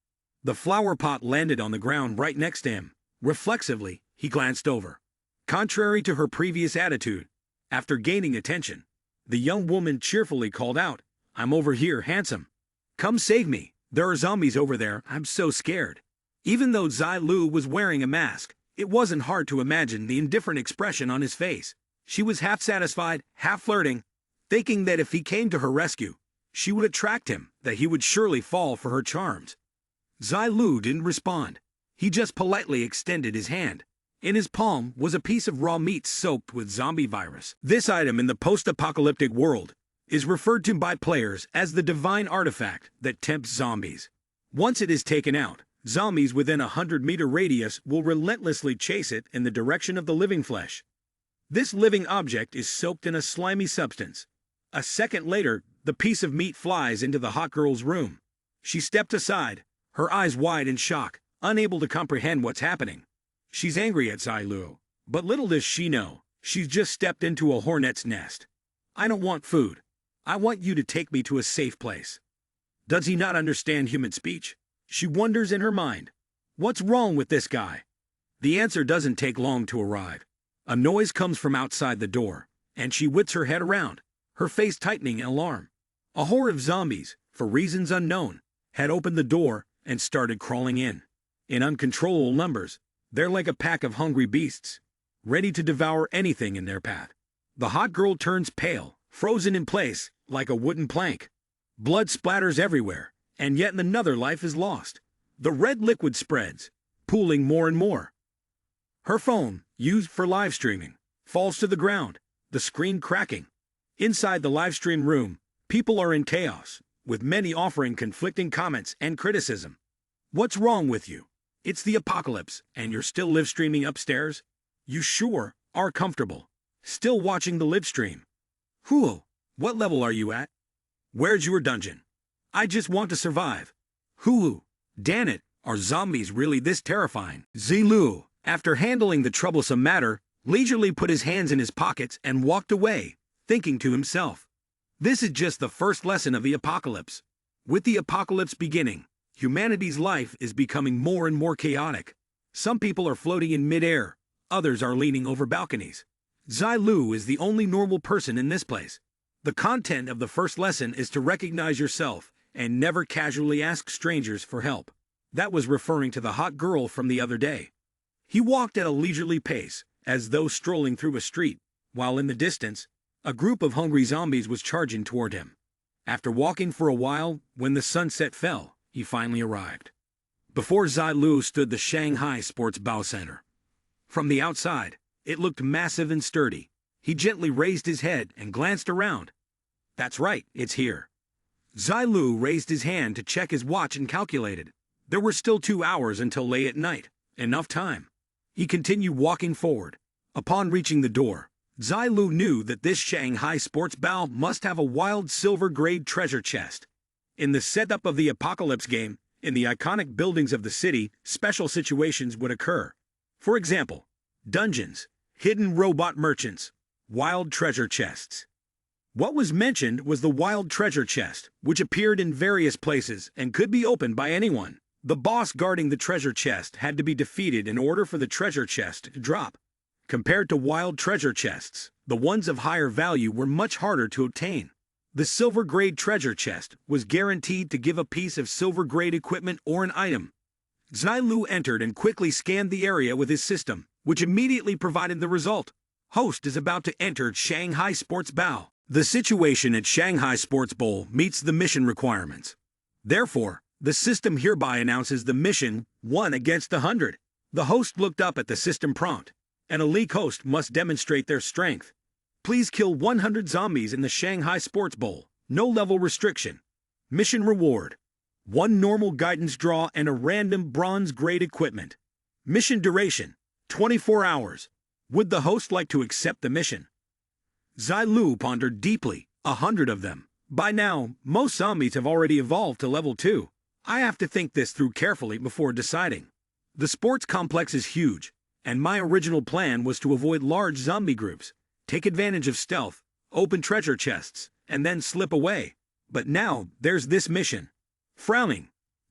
The flower pot landed on the ground right next to him. Reflexively, he glanced over. Contrary to her previous attitude, after gaining attention, the young woman cheerfully called out, "I'm over here, handsome. Come save me. There are zombies over there. I'm so scared." Even though Zilu was wearing a mask, it wasn't hard to imagine the indifferent expression on his face. She was half satisfied, half flirting, thinking that if he came to her rescue, she would attract him, that he would surely fall for her charms. Zilu didn't respond. He just politely extended his hand. In his palm was a piece of raw meat soaked with zombie virus. This item in the post-apocalyptic world is referred to by players as the divine artifact that tempts zombies. Once it is taken out, zombies within a 100-meter radius will relentlessly chase it in the direction of the living flesh. This living object is soaked in a slimy substance. A second later, the piece of meat flies into the hot girl's room. She stepped aside, her eyes wide in shock, unable to comprehend what's happening. She's angry at Zilu, but little does she know, she's just stepped into a hornet's nest. "I don't want food. I want you to take me to a safe place." Does he not understand human speech? She wonders in her mind. What's wrong with this guy? The answer doesn't take long to arrive. A noise comes from outside the door, and she whips her head around, her face tightening in alarm. A horde of zombies, for reasons unknown, had opened the door and started crawling in. In uncontrollable numbers, they're like a pack of hungry beasts, ready to devour anything in their path. The hot girl turns pale, frozen in place, like a wooden plank. Blood splatters everywhere, and yet another life is lost. The red liquid spreads, pooling more and more. Her phone, used for live streaming, falls to the ground, the screen cracking. Inside the live stream room, people are in chaos, with many offering conflicting comments and criticism. What's wrong with you? It's the apocalypse, and you're still live streaming upstairs? You sure are comfortable. Still watching the live stream. Whew, what level are you at? Where's your dungeon? I just want to survive. Hoo, damn it, are zombies really this terrifying? Zilu, after handling the troublesome matter, leisurely put his hands in his pockets and walked away, thinking to himself. This is just the first lesson of the apocalypse. With the apocalypse beginning, humanity's life is becoming more and more chaotic. Some people are floating in midair, others are leaning over balconies. Zilu is the only normal person in this place. The content of the first lesson is to recognize yourself and never casually ask strangers for help. That was referring to the hot girl from the other day. He walked at a leisurely pace, as though strolling through a street, while in the distance, a group of hungry zombies was charging toward him. After walking for a while, when the sunset fell, he finally arrived. Before Zilu stood the Shanghai Sports Bow Center. From the outside, it looked massive and sturdy. He gently raised his head and glanced around. That's right, it's here. Zilu raised his hand to check his watch and calculated. There were still 2 hours until late at night. Enough time. He continued walking forward. Upon reaching the door, Zilu knew that this Shanghai Sports Bow must have a wild silver-grade treasure chest. In the setup of the Apocalypse game, in the iconic buildings of the city, special situations would occur. For example, dungeons, hidden robot merchants, wild treasure chests. What was mentioned was the wild treasure chest, which appeared in various places and could be opened by anyone. The boss guarding the treasure chest had to be defeated in order for the treasure chest to drop. Compared to wild treasure chests, the ones of higher value were much harder to obtain. The silver-grade treasure chest was guaranteed to give a piece of silver-grade equipment or an item. Zilu entered and quickly scanned the area with his system, which immediately provided the result. Host is about to enter Shanghai Sports Bow. The situation at Shanghai Sports Bowl meets the mission requirements. Therefore, the system hereby announces the mission 1 against 100. The host looked up at the system prompt. An elite host must demonstrate their strength. Please kill 100 zombies in the Shanghai Sports Bowl. No level restriction. Mission reward: 1 normal guidance draw and a random bronze-grade equipment. Mission duration: 24 hours. Would the host like to accept the mission? Zilu pondered deeply. 100 of them. By now, most zombies have already evolved to level 2. I have to think this through carefully before deciding. The sports complex is huge, and my original plan was to avoid large zombie groups, take advantage of stealth, open treasure chests, and then slip away. But now, there's this mission. Frowning,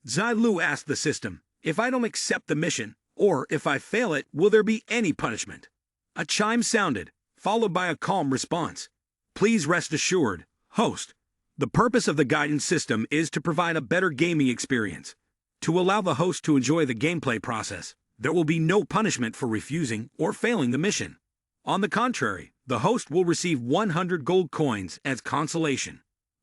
Zilu asked the system, if I don't accept the mission, or if I fail it, will there be any punishment? A chime sounded, followed by a calm response. Please rest assured, host. The purpose of the guidance system is to provide a better gaming experience. To allow the host to enjoy the gameplay process, there will be no punishment for refusing or failing the mission. On the contrary, the host will receive 100 gold coins as consolation.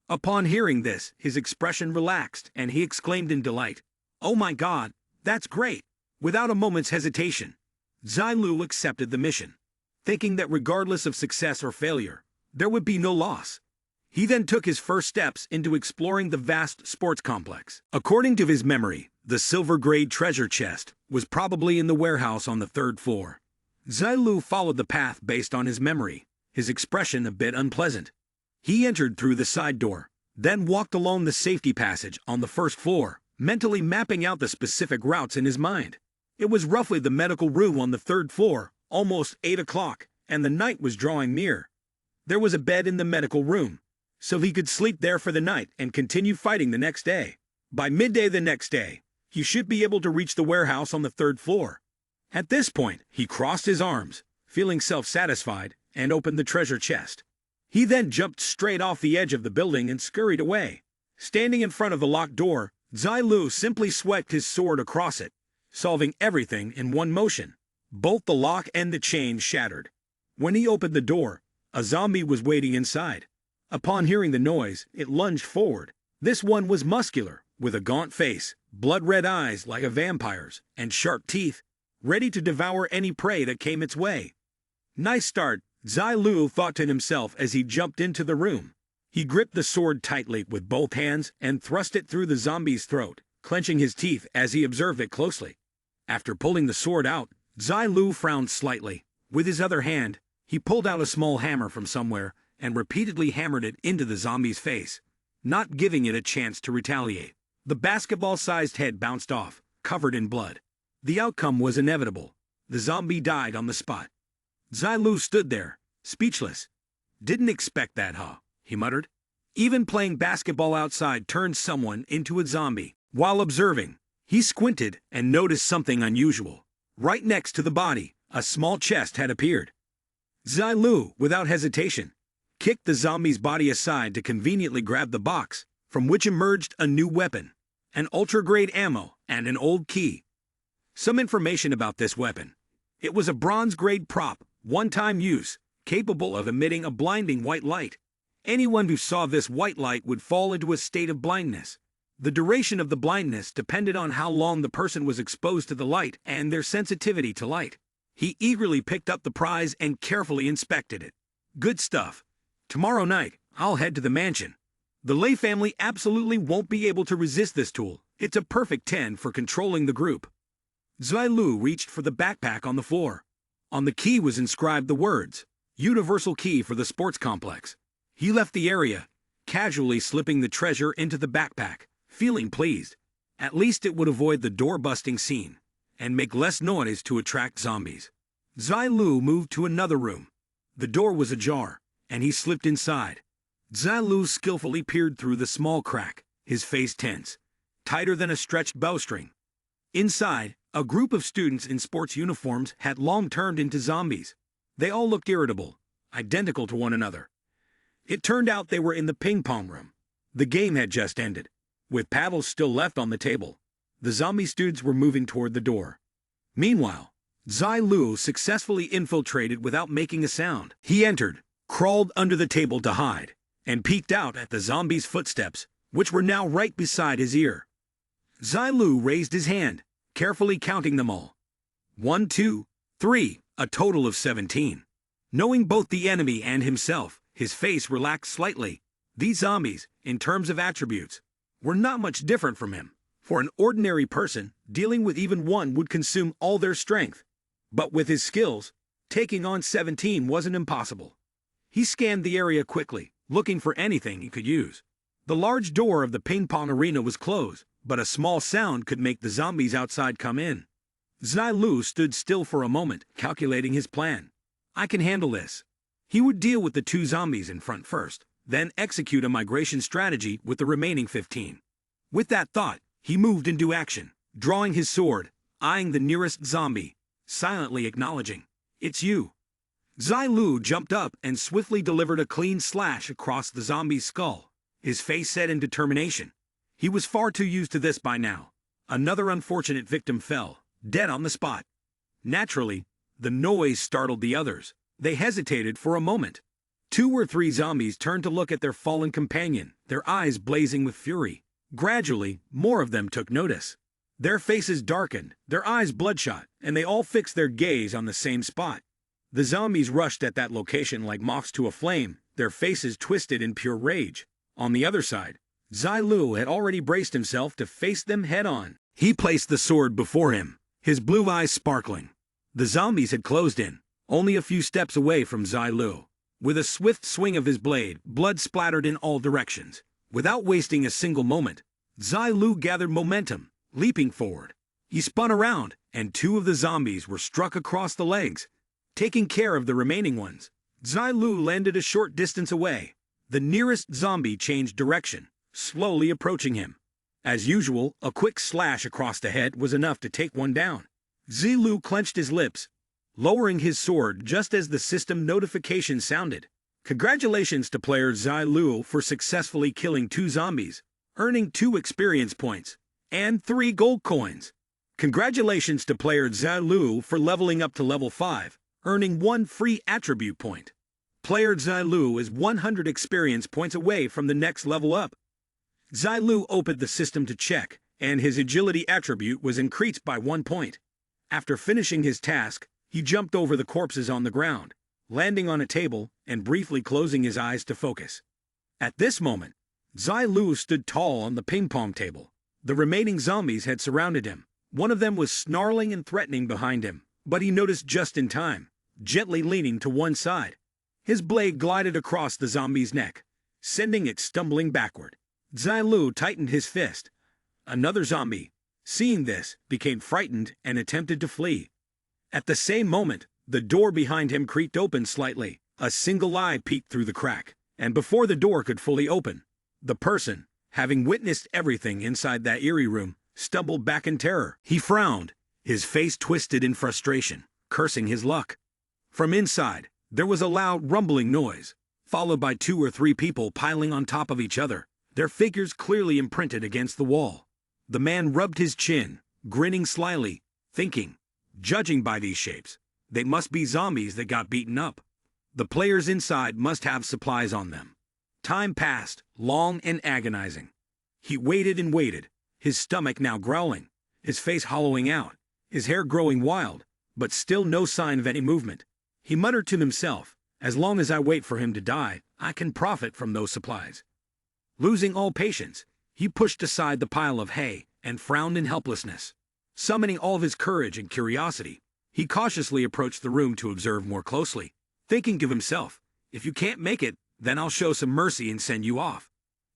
Upon hearing this, his expression relaxed and he exclaimed in delight, "Oh my God, that's great!" Without a moment's hesitation, Zilu accepted the mission, thinking that regardless of success or failure, there would be no loss. He then took his first steps into exploring the vast sports complex. According to his memory, the silver-grade treasure chest was probably in the warehouse on the 3rd floor. Zilu followed the path based on his memory, his expression a bit unpleasant. He entered through the side door, then walked along the safety passage on the 1st floor, mentally mapping out the specific routes in his mind. It was roughly the medical room on the 3rd floor, almost 8 o'clock, and the night was drawing near. There was a bed in the medical room, so he could sleep there for the night and continue fighting the next day. By midday the next day, You should be able to reach the warehouse on the 3rd floor. At this point, he crossed his arms, feeling self-satisfied, and opened the treasure chest. He then jumped straight off the edge of the building and scurried away. Standing in front of the locked door, Zilu simply swept his sword across it, solving everything in one motion. Both the lock and the chain shattered. When he opened the door, a zombie was waiting inside. Upon hearing the noise, it lunged forward. This one was muscular, with a gaunt face, blood-red eyes like a vampire's, and sharp teeth, ready to devour any prey that came its way. Nice start, Zilu thought to himself as he jumped into the room. He gripped the sword tightly with both hands and thrust it through the zombie's throat, clenching his teeth as he observed it closely. After pulling the sword out, Zilu frowned slightly. With his other hand, he pulled out a small hammer from somewhere and repeatedly hammered it into the zombie's face, not giving it a chance to retaliate. The basketball-sized head bounced off, covered in blood. The outcome was inevitable. The zombie died on the spot. Zilu stood there, speechless. "Didn't expect that, huh?" he muttered. Even playing basketball outside turned someone into a zombie. While observing, he squinted and noticed something unusual. Right next to the body, a small chest had appeared. Zilu, without hesitation, kicked the zombie's body aside to conveniently grab the box, from which emerged a new weapon, an ultra-grade ammo and an old key. Some information about this weapon. It was a bronze-grade prop, one-time use, capable of emitting a blinding white light. Anyone who saw this white light would fall into a state of blindness. The duration of the blindness depended on how long the person was exposed to the light and their sensitivity to light. He eagerly picked up the prize and carefully inspected it. Good stuff. Tomorrow night, I'll head to the mansion. The Lee family absolutely won't be able to resist this tool. It's a perfect 10 for controlling the group. Zilu reached for the backpack on the floor. On the key was inscribed the words, "Universal key for the sports complex." He left the area, casually slipping the treasure into the backpack, feeling pleased. At least it would avoid the door-busting scene and make less noise to attract zombies. Zilu moved to another room. The door was ajar, and he slipped inside. Zilu skillfully peered through the small crack, his face tense, tighter than a stretched bowstring. Inside, a group of students in sports uniforms had long turned into zombies. They all looked irritable, identical to one another. It turned out they were in the ping-pong room. The game had just ended, with paddles still left on the table. The zombie students were moving toward the door. Meanwhile, Zilu successfully infiltrated without making a sound. He entered, crawled under the table to hide, and peeked out at the zombies' footsteps, which were now right beside his ear. Zilu raised his hand, carefully counting them all. 1, 2, 3, a total of 17. Knowing both the enemy and himself, his face relaxed slightly. These zombies, in terms of attributes, were not much different from him. For an ordinary person, dealing with even one would consume all their strength. But with his skills, taking on 17 wasn't impossible. He scanned the area quickly, looking for anything he could use. The large door of the ping-pong arena was closed, but a small sound could make the zombies outside come in. Zilu stood still for a moment, calculating his plan. I can handle this. He would deal with the 2 zombies in front first, then execute a migration strategy with the remaining 15. With that thought, he moved into action, drawing his sword, eyeing the nearest zombie, silently acknowledging, "It's you." Zilu jumped up and swiftly delivered a clean slash across the zombie's skull, his face set in determination. He was far too used to this by now. Another unfortunate victim fell, dead on the spot. Naturally, the noise startled the others. They hesitated for a moment. 2 or 3 zombies turned to look at their fallen companion, their eyes blazing with fury. Gradually, more of them took notice. Their faces darkened, their eyes bloodshot, and they all fixed their gaze on the same spot. The zombies rushed at that location like moths to a flame, their faces twisted in pure rage. On the other side, Zilu had already braced himself to face them head-on. He placed the sword before him, his blue eyes sparkling. The zombies had closed in, only a few steps away from Zilu. With a swift swing of his blade, blood splattered in all directions. Without wasting a single moment, Zilu gathered momentum, leaping forward. He spun around, and 2 of the zombies were struck across the legs. Taking care of the remaining ones, Zilu landed a short distance away. The nearest zombie changed direction, slowly approaching him. As usual, a quick slash across the head was enough to take one down. Zilu clenched his lips, lowering his sword just as the system notification sounded. Congratulations to player Zilu for successfully killing 2 zombies, earning 2 experience points, and 3 gold coins. Congratulations to player Zilu for leveling up to level 5, earning 1 free attribute point. Player Zilu is 100 experience points away from the next level up. Zilu opened the system to check, and his agility attribute was increased by 1 point. After finishing his task, he jumped over the corpses on the ground, landing on a table and briefly closing his eyes to focus. At this moment, Zilu stood tall on the ping-pong table. The remaining zombies had surrounded him. One of them was snarling and threatening behind him, but he noticed just in time, gently leaning to one side. His blade glided across the zombie's neck, sending it stumbling backward. Zilu tightened his fist. Another zombie, seeing this, became frightened and attempted to flee. At the same moment, the door behind him creaked open slightly. A single eye peeked through the crack, and before the door could fully open, the person, having witnessed everything inside that eerie room, stumbled back in terror. He frowned, his face twisted in frustration, cursing his luck. From inside, there was a loud rumbling noise, followed by 2 or 3 people piling on top of each other, their figures clearly imprinted against the wall. The man rubbed his chin, grinning slyly, thinking, judging by these shapes, they must be zombies that got beaten up. The players inside must have supplies on them. Time passed, long and agonizing. He waited and waited, his stomach now growling, his face hollowing out, his hair growing wild, but still no sign of any movement. He muttered to himself, as long as I wait for him to die, I can profit from those supplies. Losing all patience, he pushed aside the pile of hay and frowned in helplessness. Summoning all of his courage and curiosity, he cautiously approached the room to observe more closely, thinking to himself, if you can't make it, then I'll show some mercy and send you off.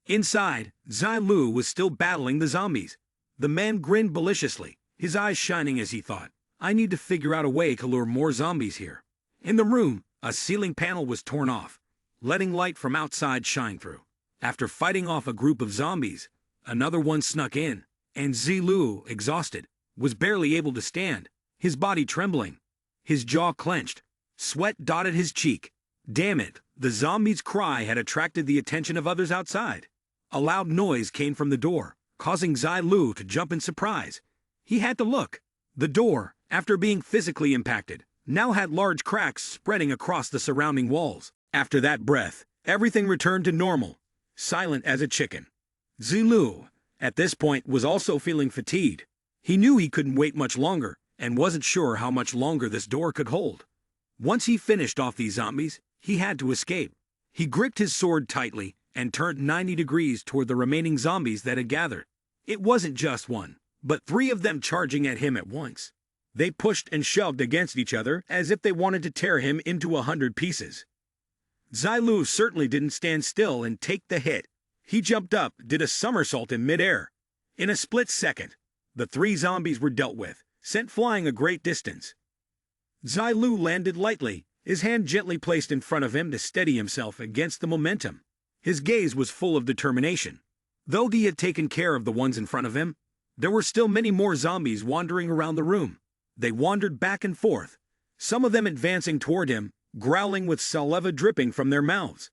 Inside, Zilu was still battling the zombies. The man grinned maliciously, his eyes shining as he thought, I need to figure out a way to lure more zombies here. In the room, a ceiling panel was torn off, letting light from outside shine through. After fighting off a group of zombies, another one snuck in, and Zilu, exhausted, was barely able to stand, his body trembling, his jaw clenched, sweat dotted his cheek. Damn it, the zombie's cry had attracted the attention of others outside. A loud noise came from the door, causing Zilu to jump in surprise. He had to look. The door, after being physically impacted, now had large cracks spreading across the surrounding walls. After that breath, everything returned to normal, silent as a chicken. Zilu, at this point, was also feeling fatigued. He knew he couldn't wait much longer, and wasn't sure how much longer this door could hold. Once he finished off these zombies, he had to escape. He gripped his sword tightly and turned 90 degrees toward the remaining zombies that had gathered. It wasn't just one, but 3 of them charging at him at once. They pushed and shoved against each other as if they wanted to tear him into 100 pieces. Zilu certainly didn't stand still and take the hit. He jumped up, did a somersault in midair. In a split second, the 3 zombies were dealt with, sent flying a great distance. Zilu landed lightly, his hand gently placed in front of him to steady himself against the momentum. His gaze was full of determination. Though he had taken care of the ones in front of him, there were still many more zombies wandering around the room. They wandered back and forth, some of them advancing toward him, growling with saliva dripping from their mouths.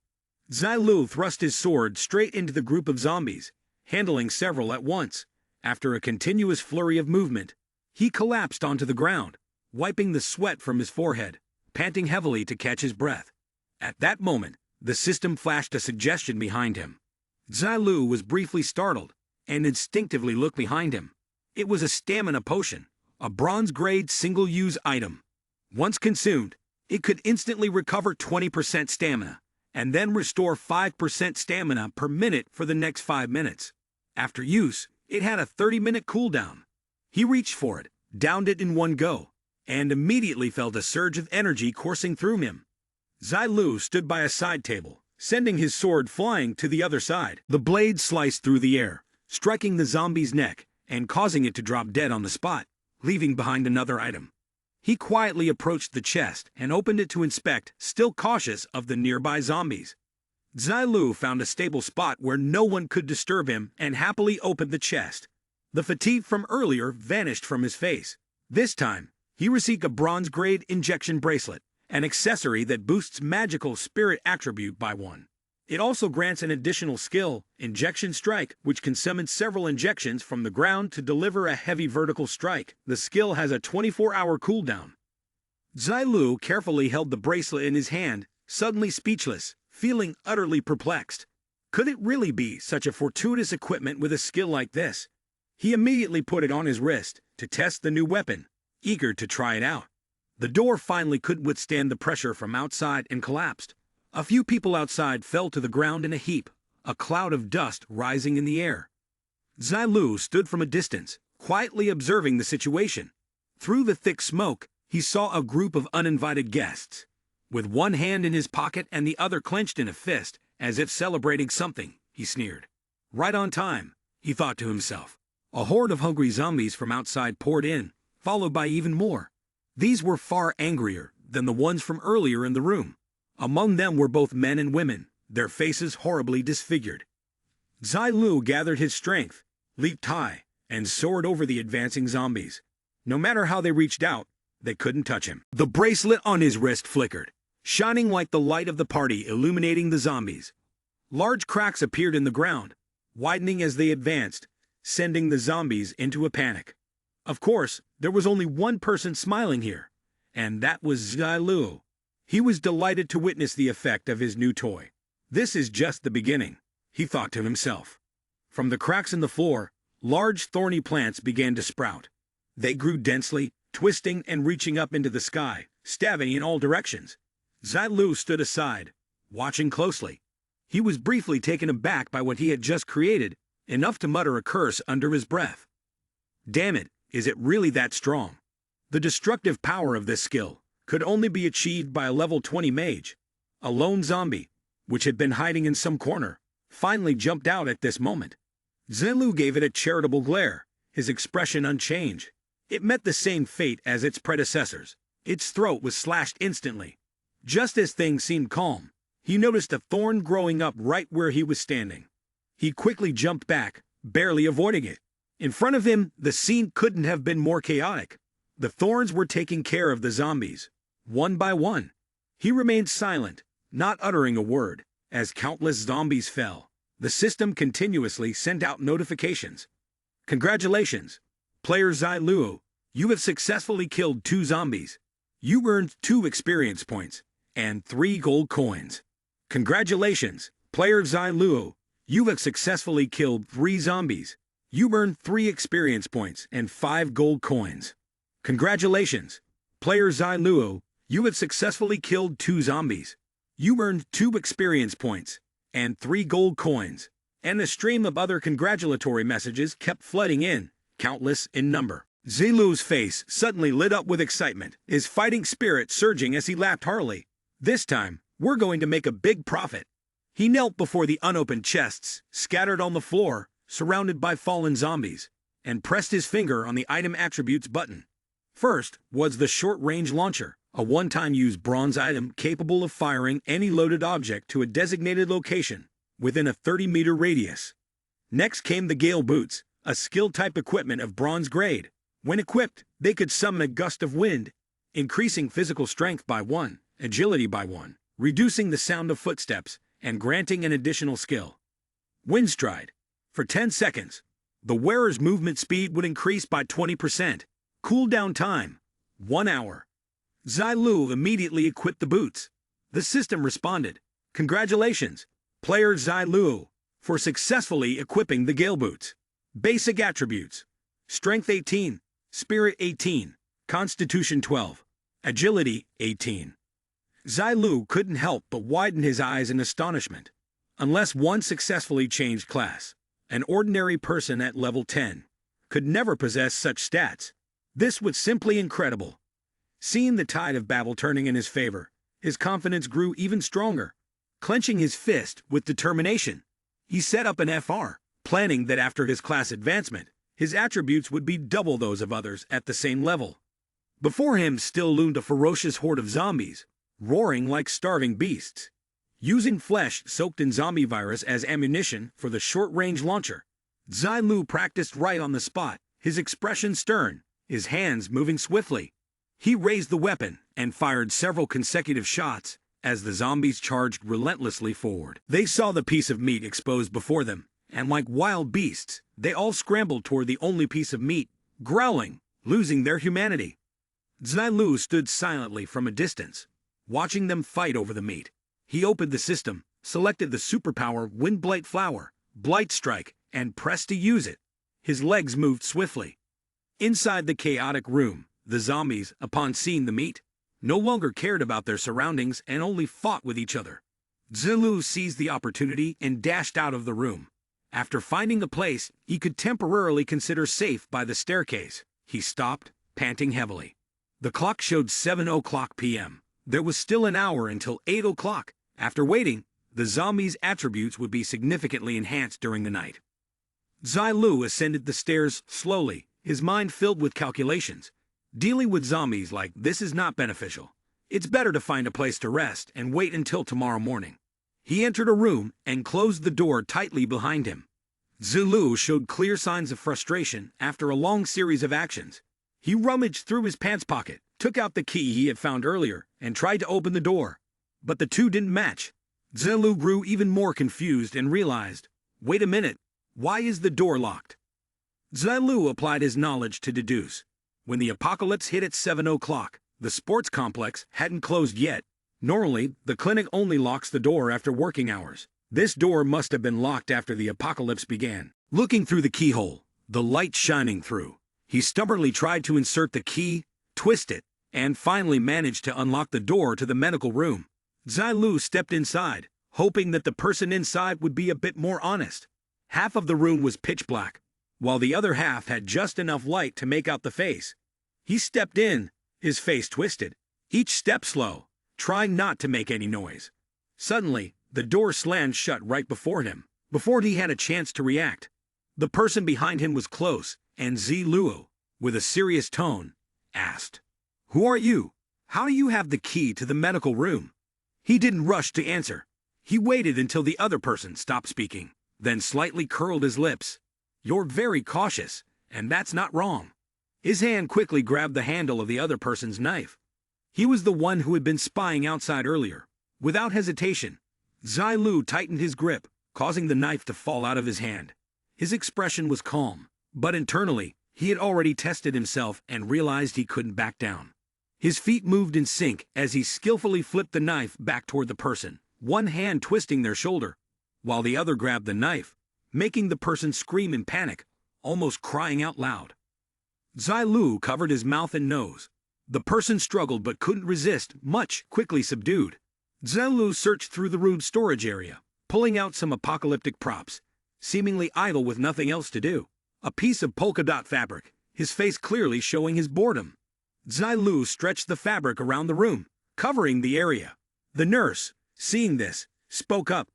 Zilu thrust his sword straight into the group of zombies, handling several at once. After a continuous flurry of movement, he collapsed onto the ground, wiping the sweat from his forehead, panting heavily to catch his breath. At that moment, the system flashed a suggestion behind him. Zilu was briefly startled, and instinctively looked behind him. It was a stamina potion, a bronze-grade single-use item. Once consumed, it could instantly recover 20% stamina, and then restore 5% stamina per minute for the next 5 minutes. After use, it had a 30-minute cooldown. He reached for it, downed it in one go, and immediately felt a surge of energy coursing through him. Zilu stood by a side table, sending his sword flying to the other side. The blade sliced through the air, striking the zombie's neck and causing it to drop dead on the spot, leaving behind another item. He quietly approached the chest and opened it to inspect, still cautious of the nearby zombies. Zilu found a stable spot where no one could disturb him and happily opened the chest. The fatigue from earlier vanished from his face. This time, he received a bronze-grade injection bracelet, an accessory that boosts magical spirit attribute by 1. It also grants an additional skill, Injection Strike, which can summon several injections from the ground to deliver a heavy vertical strike. The skill has a 24-hour cooldown. Zilu carefully held the bracelet in his hand, suddenly speechless, feeling utterly perplexed. Could it really be such a fortuitous equipment with a skill like this? He immediately put it on his wrist to test the new weapon, eager to try it out. The door finally couldn't withstand the pressure from outside and collapsed. A few people outside fell to the ground in a heap, a cloud of dust rising in the air. Zilu stood from a distance, quietly observing the situation. Through the thick smoke, he saw a group of uninvited guests. With one hand in his pocket and the other clenched in a fist, as if celebrating something, he sneered. Right on time, he thought to himself. A horde of hungry zombies from outside poured in, followed by even more. These were far angrier than the ones from earlier in the room. Among them were both men and women, their faces horribly disfigured. Zilu gathered his strength, leaped high, and soared over the advancing zombies. No matter how they reached out, they couldn't touch him. The bracelet on his wrist flickered, shining like the light of the party illuminating the zombies. Large cracks appeared in the ground, widening as they advanced, sending the zombies into a panic. Of course, there was only one person smiling here, and that was Zilu. He was delighted to witness the effect of his new toy. This is just the beginning, he thought to himself. From the cracks in the floor, large thorny plants began to sprout. They grew densely, twisting and reaching up into the sky, stabbing in all directions. Zilu stood aside, watching closely. He was briefly taken aback by what he had just created, enough to mutter a curse under his breath. Damn it, is it really that strong? The destructive power of this skill could only be achieved by a level 20 mage. A lone zombie, which had been hiding in some corner, finally jumped out at this moment. Zilu gave it a charitable glare, his expression unchanged. It met the same fate as its predecessors. Its throat was slashed instantly. Just as things seemed calm, he noticed a thorn growing up right where he was standing. He quickly jumped back, barely avoiding it. In front of him, the scene couldn't have been more chaotic. The thorns were taking care of the zombies, one by one. He remained silent, not uttering a word, as countless zombies fell. The system continuously sent out notifications. Congratulations, player Zilu, you have successfully killed 2 zombies. You earned 2 experience points and 3 gold coins. Congratulations, player Zilu, you have successfully killed 3 zombies. You earned 3 experience points and 5 gold coins. Congratulations, player Zilu, you have successfully killed 2 zombies. You earned 2 experience points and 3 gold coins. And a stream of other congratulatory messages kept flooding in, countless in number. Zilu's face suddenly lit up with excitement, his fighting spirit surging as he laughed heartily. This time, we're going to make a big profit. He knelt before the unopened chests, scattered on the floor, surrounded by fallen zombies, and pressed his finger on the item attributes button. First was the short-range launcher, a one-time use bronze item capable of firing any loaded object to a designated location within a 30-meter radius. Next came the Gale Boots, a skill-type equipment of bronze grade. When equipped, they could summon a gust of wind, increasing physical strength by 1, agility by 1, reducing the sound of footsteps, and granting an additional skill. Wind Stride. For 10 seconds, the wearer's movement speed would increase by 20%. Cooldown time, 1 hour. Zilu immediately equipped the boots. The system responded, "Congratulations, player Zilu, for successfully equipping the Gale Boots. Basic attributes: Strength 18, Spirit 18, Constitution 12, Agility 18. Zilu couldn't help but widen his eyes in astonishment. Unless one successfully changed class, an ordinary person at level 10 could never possess such stats. This was simply incredible. Seeing the tide of battle turning in his favor, his confidence grew even stronger. Clenching his fist with determination, he set up an FR, planning that after his class advancement, his attributes would be double those of others at the same level. Before him still loomed a ferocious horde of zombies, roaring like starving beasts. Using flesh soaked in zombie virus as ammunition for the short-range launcher, Zilu practiced right on the spot, his expression stern, his hands moving swiftly. He raised the weapon and fired several consecutive shots as the zombies charged relentlessly forward. They saw the piece of meat exposed before them, and like wild beasts, they all scrambled toward the only piece of meat, growling, losing their humanity. Zilu stood silently from a distance, watching them fight over the meat. He opened the system, selected the superpower Windblight Flower, Blight Strike, and pressed to use it. His legs moved swiftly. Inside the chaotic room, the zombies, upon seeing the meat, no longer cared about their surroundings and only fought with each other. Zilu seized the opportunity and dashed out of the room. After finding a place he could temporarily consider safe by the staircase, he stopped, panting heavily. The clock showed 7:00 p.m. There was still an hour until 8:00. After waiting, the zombies' attributes would be significantly enhanced during the night. Zilu ascended the stairs slowly, his mind filled with calculations. Dealing with zombies like this is not beneficial. It's better to find a place to rest and wait until tomorrow morning. He entered a room and closed the door tightly behind him. Zilu showed clear signs of frustration after a long series of actions. He rummaged through his pants pocket, took out the key he had found earlier, and tried to open the door. But the two didn't match. Zilu grew even more confused and realized, wait a minute, why is the door locked? Zilu applied his knowledge to deduce. When the apocalypse hit at 7:00, the sports complex hadn't closed yet. Normally, the clinic only locks the door after working hours. This door must have been locked after the apocalypse began. Looking through the keyhole, the light shining through, he stubbornly tried to insert the key, twist it, and finally managed to unlock the door to the medical room. Zilu stepped inside, hoping that the person inside would be a bit more honest. Half of the room was pitch black, while the other half had just enough light to make out the face. He stepped in, his face twisted, each step slow, trying not to make any noise. Suddenly, the door slammed shut right before him, before he had a chance to react. The person behind him was close, and Zilu, with a serious tone, asked, "Who are you? How do you have the key to the medical room?" He didn't rush to answer. He waited until the other person stopped speaking, then slightly curled his lips. "You're very cautious, and that's not wrong." His hand quickly grabbed the handle of the other person's knife. He was the one who had been spying outside earlier. Without hesitation, Zilu tightened his grip, causing the knife to fall out of his hand. His expression was calm, but internally, he had already tested himself and realized he couldn't back down. His feet moved in sync as he skillfully flipped the knife back toward the person, one hand twisting their shoulder, while the other grabbed the knife, making the person scream in panic, almost crying out loud. Zilu covered his mouth and nose. The person struggled but couldn't resist, much quickly subdued. Zilu searched through the room's storage area, pulling out some apocalyptic props, seemingly idle with nothing else to do. A piece of polka dot fabric, his face clearly showing his boredom. Zilu stretched the fabric around the room, covering the area. The nurse, seeing this, spoke up.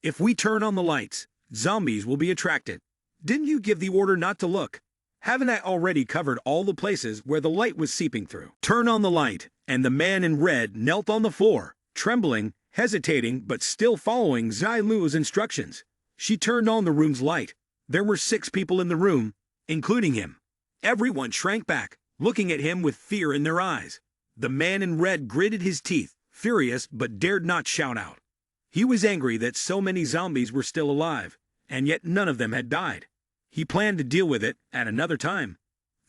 "If we turn on the lights, zombies will be attracted. Didn't you give the order not to look? Haven't I already covered all the places where the light was seeping through?" Turn on the light, and the man in red knelt on the floor, trembling, hesitating, but still following Zilu's instructions. She turned on the room's light. There were 6 people in the room, including him. Everyone shrank back, looking at him with fear in their eyes. The man in red gritted his teeth, furious but dared not shout out. He was angry that so many zombies were still alive, and yet none of them had died. He planned to deal with it at another time.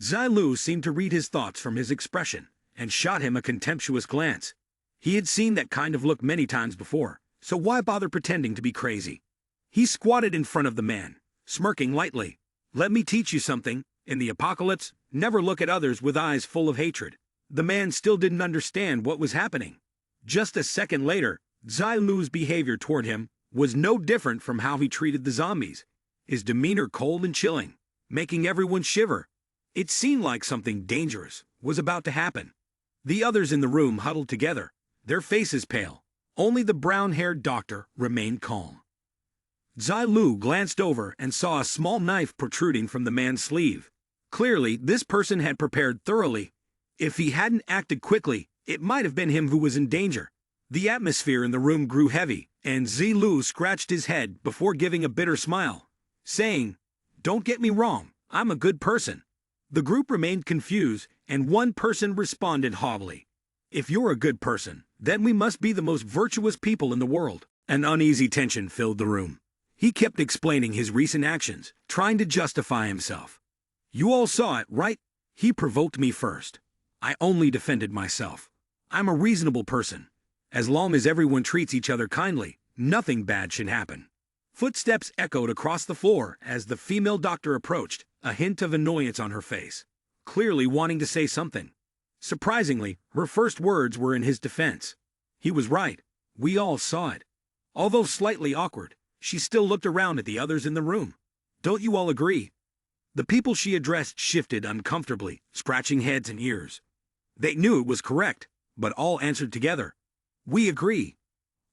Zilu seemed to read his thoughts from his expression, and shot him a contemptuous glance. He had seen that kind of look many times before, so why bother pretending to be crazy? He squatted in front of the man, smirking lightly. "Let me teach you something. In the apocalypse, never look at others with eyes full of hatred." The man still didn't understand what was happening. Just a second later, Zilu's behavior toward him was no different from how he treated the zombies. His demeanor cold and chilling, making everyone shiver. It seemed like something dangerous was about to happen. The others in the room huddled together, their faces pale. Only the brown-haired doctor remained calm. Zilu glanced over and saw a small knife protruding from the man's sleeve. Clearly, this person had prepared thoroughly. If he hadn't acted quickly, it might have been him who was in danger. The atmosphere in the room grew heavy, And Zilu scratched his head before giving a bitter smile, saying, "Don't get me wrong, I'm a good person." The group remained confused, and one person responded haughtily, "If you're a good person, then we must be the most virtuous people in the world." An uneasy tension filled the room. He kept explaining his recent actions, trying to justify himself. "You all saw it, right? He provoked me first. I only defended myself. I'm a reasonable person. As long as everyone treats each other kindly, nothing bad should happen." Footsteps echoed across the floor as the female doctor approached, a hint of annoyance on her face, clearly wanting to say something. Surprisingly, her first words were in his defense. He was right. We all saw it. Although slightly awkward, she still looked around at the others in the room. "Don't you all agree?" The people she addressed shifted uncomfortably, scratching heads and ears. They knew it was correct, but all answered together, "We agree."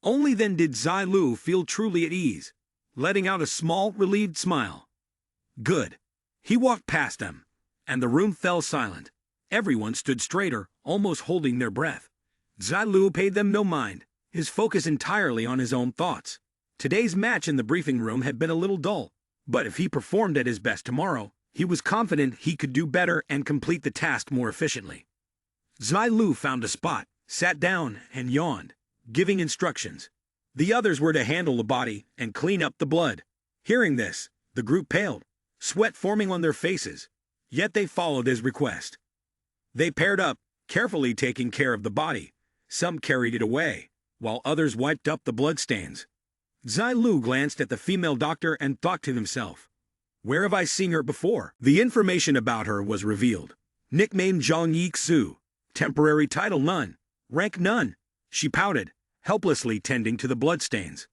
Only then did Zilu feel truly at ease, letting out a small, relieved smile. "Good." He walked past them, and the room fell silent. Everyone stood straighter, almost holding their breath. Zilu paid them no mind, his focus entirely on his own thoughts. Today's match in the briefing room had been a little dull, but if he performed at his best tomorrow, he was confident he could do better and complete the task more efficiently. Zilu found a spot, sat down, and yawned, giving instructions. The others were to handle the body and clean up the blood. Hearing this, the group paled, sweat forming on their faces, yet they followed his request. They paired up, carefully taking care of the body. Some carried it away, while others wiped up the bloodstains. Zilu glanced at the female doctor and thought to himself, "Where have I seen her before?" The information about her was revealed. Nickname Zhang Yixu, temporary title none, rank none. She pouted, helplessly tending to the bloodstains.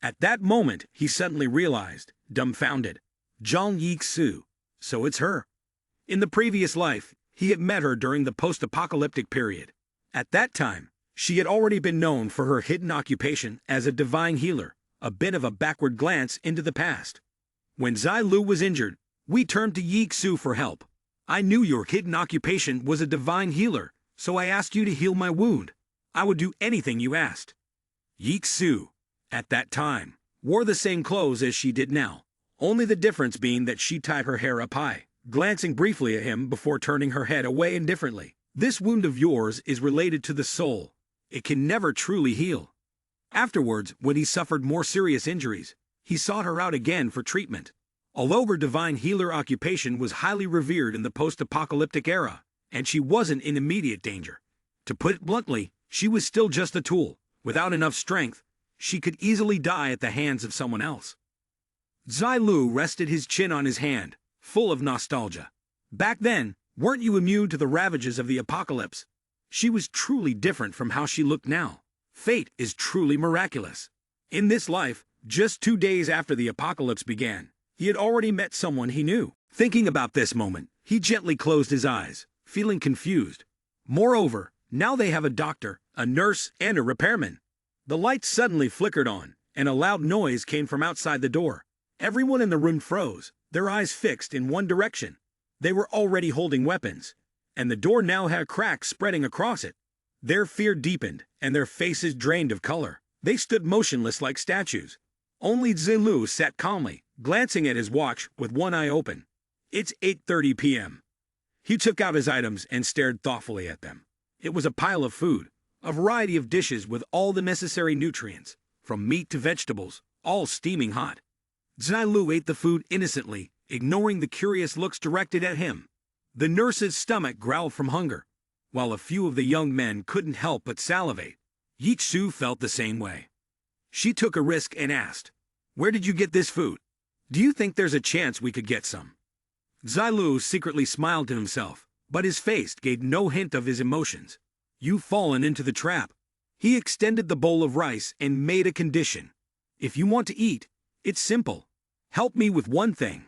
At that moment, he suddenly realized, dumbfounded, Zhang Yixu, so it's her. In the previous life, he had met her during the post-apocalyptic period. At that time, she had already been known for her hidden occupation as a divine healer, a bit of a backward glance into the past. When Zilu was injured, we turned to Yixu for help. I knew your hidden occupation was a divine healer, so I asked you to heal my wound. I would do anything you asked. Yixu, at that time, wore the same clothes as she did now, only the difference being that she tied her hair up high, glancing briefly at him before turning her head away indifferently. "This wound of yours is related to the soul. It can never truly heal." Afterwards, when he suffered more serious injuries, he sought her out again for treatment. Although her divine healer occupation was highly revered in the post-apocalyptic era, and she wasn't in immediate danger. To put it bluntly, she was still just a tool. Without enough strength, she could easily die at the hands of someone else. Zilu rested his chin on his hand, full of nostalgia. Back then, weren't you immune to the ravages of the apocalypse? She was truly different from how she looked now. Fate is truly miraculous. In this life, just 2 days after the apocalypse began, he had already met someone he knew. Thinking about this moment, he gently closed his eyes, feeling confused. Moreover, now they have a doctor, a nurse, and a repairman. The lights suddenly flickered on, and a loud noise came from outside the door. Everyone in the room froze, their eyes fixed in one direction. They were already holding weapons, and the door now had cracks spreading across it. Their fear deepened, and their faces drained of color. They stood motionless like statues. Only Zilu sat calmly, glancing at his watch with one eye open. It's 8:30 p.m. He took out his items and stared thoughtfully at them. It was a pile of food, a variety of dishes with all the necessary nutrients, from meat to vegetables, all steaming hot. Zilu ate the food innocently, ignoring the curious looks directed at him. The nurse's stomach growled from hunger, while a few of the young men couldn't help but salivate. Yixu felt the same way. She took a risk and asked, "Where did you get this food? Do you think there's a chance we could get some?" Zilu secretly smiled to himself, but his face gave no hint of his emotions. "You've fallen into the trap." He extended the bowl of rice and made a condition. "If you want to eat, it's simple. Help me with one thing."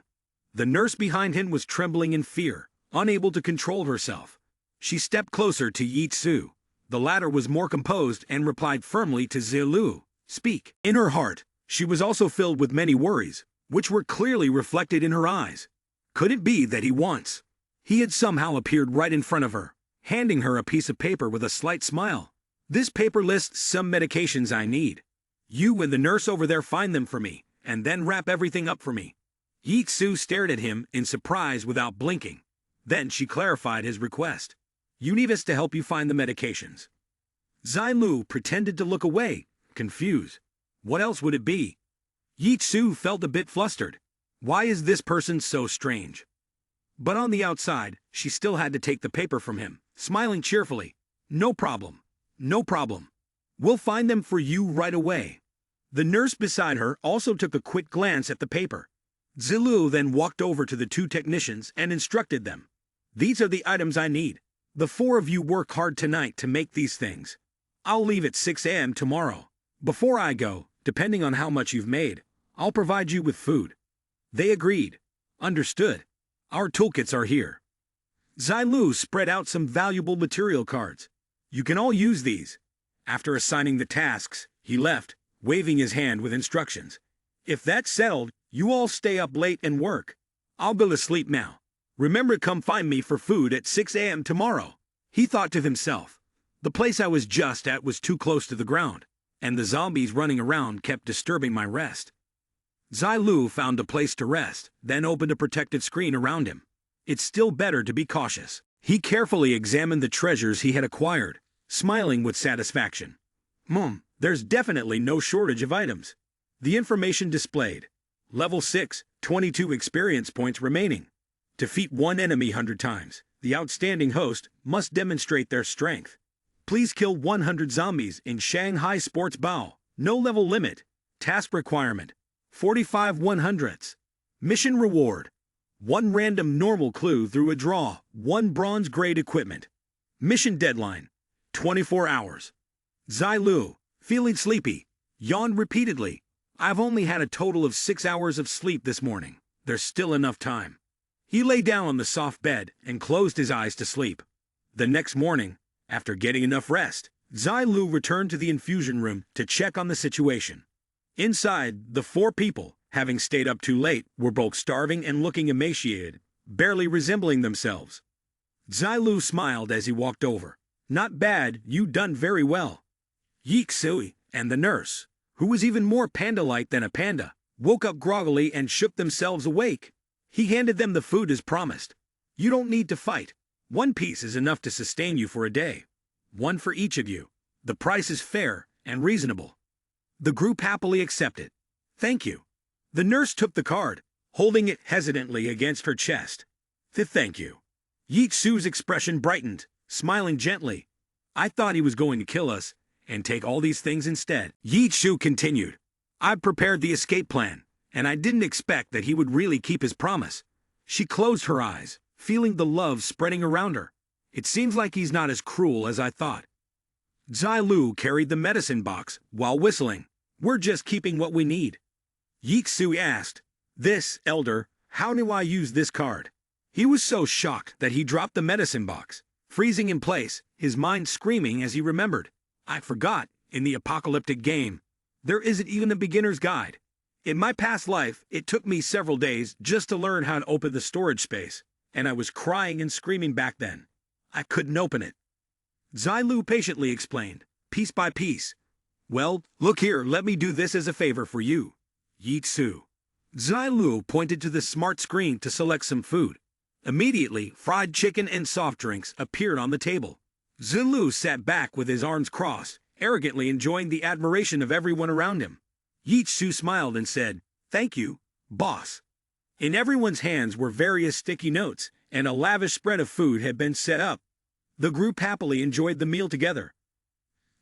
The nurse behind him was trembling in fear, unable to control herself. She stepped closer to Yixu. The latter was more composed and replied firmly to Zilu, "Speak." In her heart, she was also filled with many worries, which were clearly reflected in her eyes. Could it be that he had somehow appeared right in front of her, handing her a piece of paper with a slight smile? "This paper lists some medications I need. You and the nurse over there find them for me, and then wrap everything up for me. Su stared at him in surprise without blinking. Then she clarified his request. You need us to help you find the medications. Zilu pretended to look away, confused. What else would it be? Su felt a bit flustered. Why is this person so strange? But on the outside, she still had to take the paper from him, smiling cheerfully. No problem. No problem. We'll find them for you right away. The nurse beside her also took a quick glance at the paper. Zilu then walked over to the two technicians and instructed them. These are the items I need. The four of you work hard tonight to make these things. I'll leave at 6 a.m. tomorrow. Before I go, depending on how much you've made, I'll provide you with food. They agreed. Understood. Our toolkits are here. Zilu spread out some valuable material cards. You can all use these. After assigning the tasks, he left, waving his hand with instructions. If that's settled, you all stay up late and work. I'll go to sleep now. Remember to come find me for food at 6 a.m. tomorrow. He thought to himself. The place I was just at was too close to the ground, and the zombies running around kept disturbing my rest. Zilu found a place to rest, then opened a protective screen around him. It's still better to be cautious. He carefully examined the treasures he had acquired, smiling with satisfaction. There's definitely no shortage of items. The information displayed. Level 6, 22 experience points remaining. Defeat one enemy 100 times. The outstanding host must demonstrate their strength. Please kill 100 zombies in Shanghai Sports Bao. No level limit. Task requirement. 45 100ths. Mission reward. 1 random normal clue through a draw. 1 bronze grade equipment. Mission deadline. 24 hours. Zilu, feeling sleepy, yawned repeatedly. I've only had a total of 6 hours of sleep this morning. There's still enough time. He lay down on the soft bed and closed his eyes to sleep. The next morning, after getting enough rest, Zilu returned to the infusion room to check on the situation. Inside, the 4 people, having stayed up too late, were both starving and looking emaciated, barely resembling themselves. Zilu smiled as he walked over. Not bad, you done very well. Sui and the nurse, who was even more panda-like than a panda, woke up groggily and shook themselves awake. He handed them the food as promised. You don't need to fight. 1 piece is enough to sustain you for a day. 1 for each of you. The price is fair and reasonable. The group happily accepted. Thank you. The nurse took the card, holding it hesitantly against her chest. Thank you. Su's expression brightened, smiling gently. I thought he was going to kill us and take all these things instead. Su continued. I've prepared the escape plan, and I didn't expect that he would really keep his promise. She closed her eyes, feeling the love spreading around her. It seems like he's not as cruel as I thought. Zilu carried the medicine box while whistling. We're just keeping what we need. Su asked, This, elder, how do I use this card? He was so shocked that he dropped the medicine box, freezing in place, his mind screaming as he remembered. I forgot, in the apocalyptic game, there isn't even a beginner's guide. In my past life, it took me several days just to learn how to open the storage space, and I was crying and screaming back then. I couldn't open it. Zilu patiently explained, piece by piece. Well, look here, let me do this as a favor for you. Su. Zilu pointed to the smart screen to select some food. Immediately, fried chicken and soft drinks appeared on the table. Zilu sat back with his arms crossed, arrogantly enjoying the admiration of everyone around him. Su smiled and said, Thank you, boss. In everyone's hands were various sticky notes, and a lavish spread of food had been set up. The group happily enjoyed the meal together.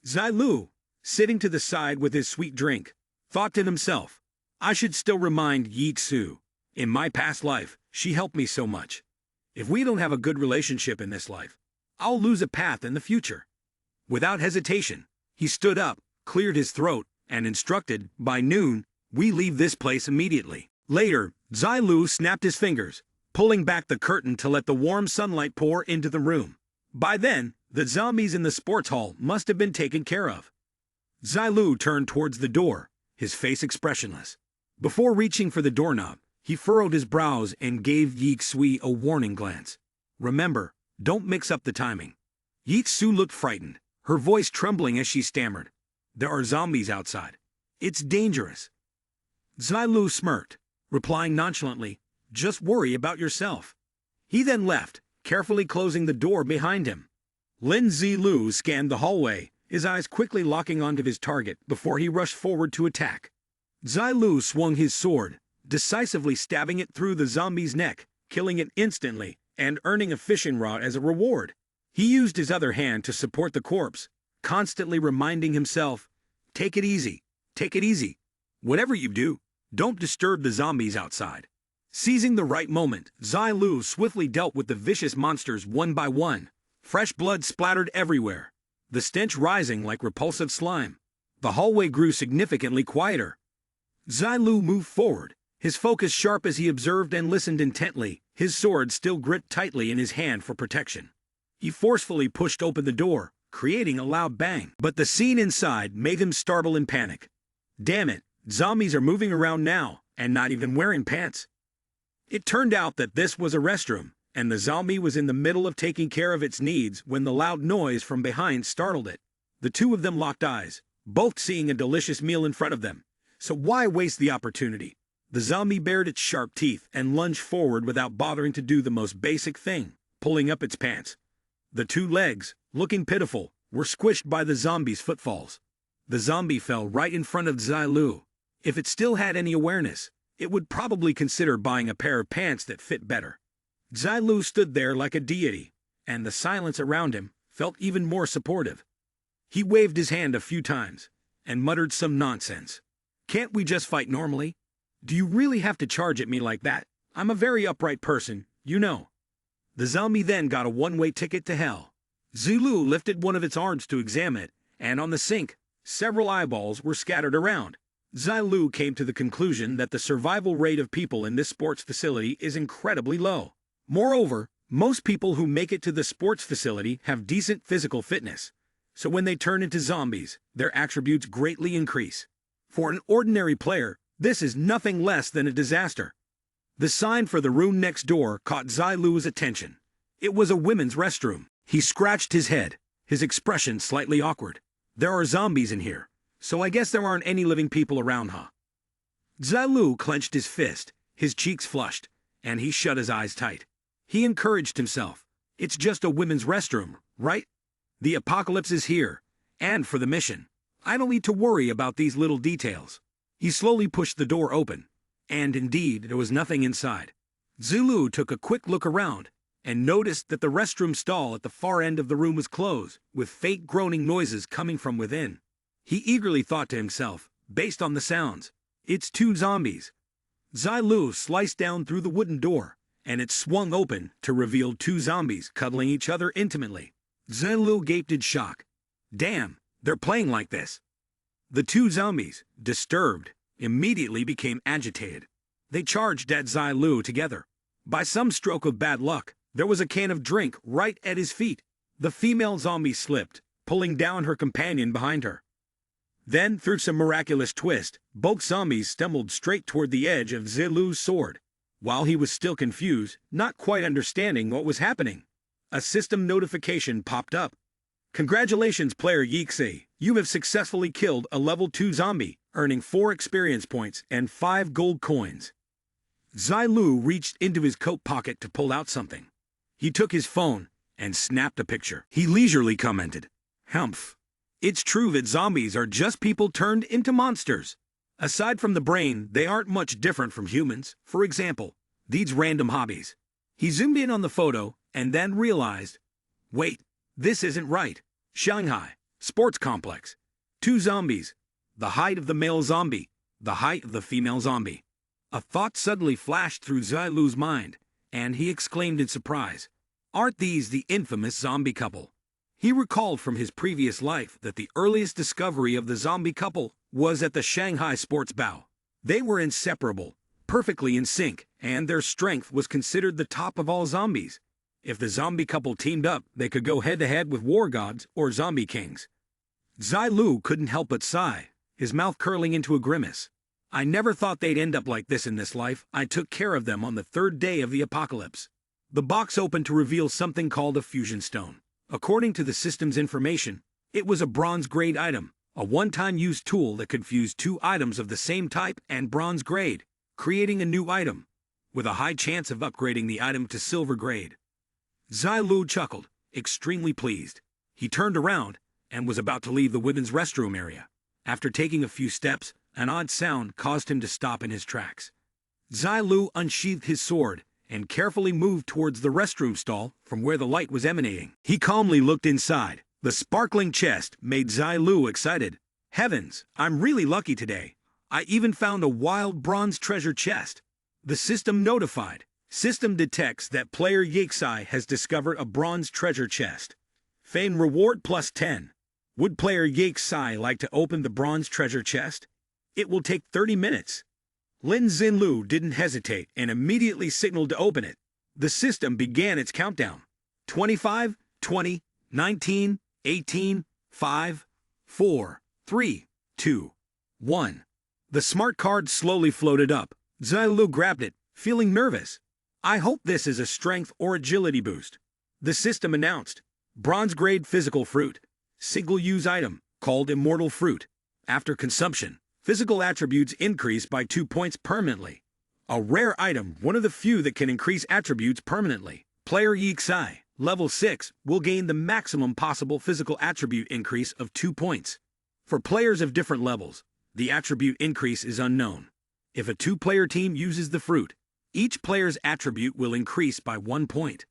Zilu, sitting to the side with his sweet drink, thought to himself, I should still remind Su. In my past life, she helped me so much. If we don't have a good relationship in this life, I'll lose a path in the future. Without hesitation, he stood up, cleared his throat, and instructed, by noon, we leave this place immediately. Later, Zilu snapped his fingers, pulling back the curtain to let the warm sunlight pour into the room. By then, the zombies in the sports hall must have been taken care of. Zilu turned towards the door, his face expressionless. Before reaching for the doorknob, he furrowed his brows and gave Sui a warning glance. Remember, don't mix up the timing. Su looked frightened, her voice trembling as she stammered. There are zombies outside. It's dangerous. Zilu smirked, replying nonchalantly, "Just worry about yourself." He then left, carefully closing the door behind him. Lin Zilu scanned the hallway, his eyes quickly locking onto his target before he rushed forward to attack. Zilu swung his sword, decisively stabbing it through the zombie's neck, killing it instantly and earning a fishing rod as a reward. He used his other hand to support the corpse, constantly reminding himself, "Take it easy, take it easy. Whatever you do, don't disturb the zombies outside." Seizing the right moment, Zilu swiftly dealt with the vicious monsters one by one. Fresh blood splattered everywhere, the stench rising like repulsive slime. The hallway grew significantly quieter. Zilu moved forward, his focus sharp as he observed and listened intently, his sword still gripped tightly in his hand for protection. He forcefully pushed open the door, creating a loud bang. But the scene inside made him startle in panic. Damn it, zombies are moving around now, and not even wearing pants. It turned out that this was a restroom, and the zombie was in the middle of taking care of its needs when the loud noise from behind startled it. The two of them locked eyes, both seeing a delicious meal in front of them. So why waste the opportunity? The zombie bared its sharp teeth and lunged forward without bothering to do the most basic thing, pulling up its pants. The two legs, looking pitiful, were squished by the zombie's footfalls. The zombie fell right in front of Zilu. If it still had any awareness, it would probably consider buying a pair of pants that fit better. Zilu stood there like a deity, and the silence around him felt even more supportive. He waved his hand a few times and muttered some nonsense. "Can't we just fight normally? Do you really have to charge at me like that? I'm a very upright person, you know." The zombie then got a one-way ticket to hell. Zilu lifted one of its arms to examine it, and on the sink, several eyeballs were scattered around. Zilu came to the conclusion that the survival rate of people in this sports facility is incredibly low. Moreover, most people who make it to the sports facility have decent physical fitness, so when they turn into zombies, their attributes greatly increase. For an ordinary player, this is nothing less than a disaster. The sign for the room next door caught Zilu's attention. It was a women's restroom. He scratched his head, his expression slightly awkward. "There are zombies in here, so I guess there aren't any living people around, huh?" Zilu clenched his fist, his cheeks flushed, and he shut his eyes tight. He encouraged himself. It's just a women's restroom, right? The apocalypse is here, and for the mission. I don't need to worry about these little details. He slowly pushed the door open, and indeed there was nothing inside. Zilu took a quick look around and noticed that the restroom stall at the far end of the room was closed, with faint groaning noises coming from within. He eagerly thought to himself, based on the sounds, "It's two zombies." Zilu sliced down through the wooden door, and it swung open to reveal two zombies cuddling each other intimately. Zilu gaped in shock. Damn, they're playing like this. The two zombies, disturbed, immediately became agitated. They charged at Zilu together. By some stroke of bad luck, there was a can of drink right at his feet. The female zombie slipped, pulling down her companion behind her. Then, through some miraculous twist, both zombies stumbled straight toward the edge of Zilu's sword. While he was still confused, not quite understanding what was happening, a system notification popped up. "Congratulations, player Yixi. You have successfully killed a level 2 zombie, earning 4 experience points and 5 gold coins." Zilu reached into his coat pocket to pull out something. He took his phone and snapped a picture. He leisurely commented, "Humph. It's true that zombies are just people turned into monsters. Aside from the brain, they aren't much different from humans. For example, these random hobbies." He zoomed in on the photo and then realized, wait, this isn't right. Shanghai, sports complex. 2 zombies. The height of the male zombie, the height of the female zombie. A thought suddenly flashed through Zilu's mind, and he exclaimed in surprise, "Aren't these the infamous zombie couple?" He recalled from his previous life that the earliest discovery of the zombie couple was at the Shanghai Sports Bow. They were inseparable, perfectly in sync, and their strength was considered the top of all zombies. If the zombie couple teamed up, they could go head-to-head with war gods or zombie kings. Zilu couldn't help but sigh, his mouth curling into a grimace. "I never thought they'd end up like this in this life. I took care of them on the 3rd day of the apocalypse." The box opened to reveal something called a fusion stone. According to the system's information, it was a bronze-grade item, a one-time use tool that could fuse two items of the same type and bronze grade, creating a new item, with a high chance of upgrading the item to silver grade. Zilu chuckled, extremely pleased. He turned around and was about to leave the women's restroom area. After taking a few steps, an odd sound caused him to stop in his tracks. Zilu unsheathed his sword and carefully moved towards the restroom stall from where the light was emanating. He calmly looked inside. The sparkling chest made Zilu excited. Heavens, I'm really lucky today. I even found a wild bronze treasure chest. The system notified. System detects that player Yexai has discovered a bronze treasure chest. Fame reward plus 10. Would player Yexai like to open the bronze treasure chest? It will take 30 minutes. Lin Zilu didn't hesitate and immediately signaled to open it. The system began its countdown. 25, 20, 19, 18, 5, 4, 3, 2, 1. The smart card slowly floated up. Zilu grabbed it, feeling nervous. I hope this is a strength or agility boost. The system announced. Bronze grade physical fruit. Single-use item, called immortal fruit. After consumption, physical attributes increase by 2 points permanently. A rare item, one of the few that can increase attributes permanently. Player Yexai, level 6, will gain the maximum possible physical attribute increase of 2 points. For players of different levels, the attribute increase is unknown. If a 2-player team uses the fruit, each player's attribute will increase by 1 point.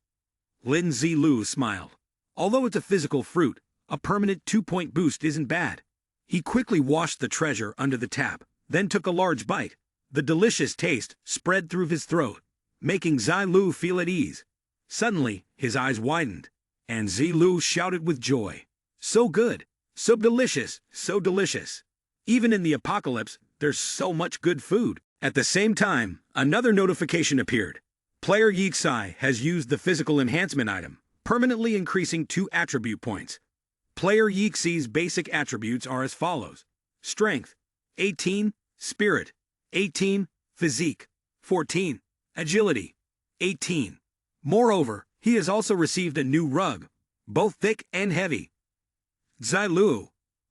Lin Zilu smiled. Although it's a physical fruit, a permanent 2-point boost isn't bad. He quickly washed the treasure under the tap, then took a large bite. The delicious taste spread through his throat, making Zilu feel at ease. Suddenly, his eyes widened, and Zilu shouted with joy. So good, so delicious, so delicious. Even in the apocalypse, there's so much good food. At the same time, another notification appeared. Player Yexai has used the physical enhancement item, permanently increasing 2 attribute points. Player Yexai's basic attributes are as follows. Strength, 18, Spirit, 18, Physique, 14, Agility, 18. Moreover, he has also received a new rug, both thick and heavy. Zilu,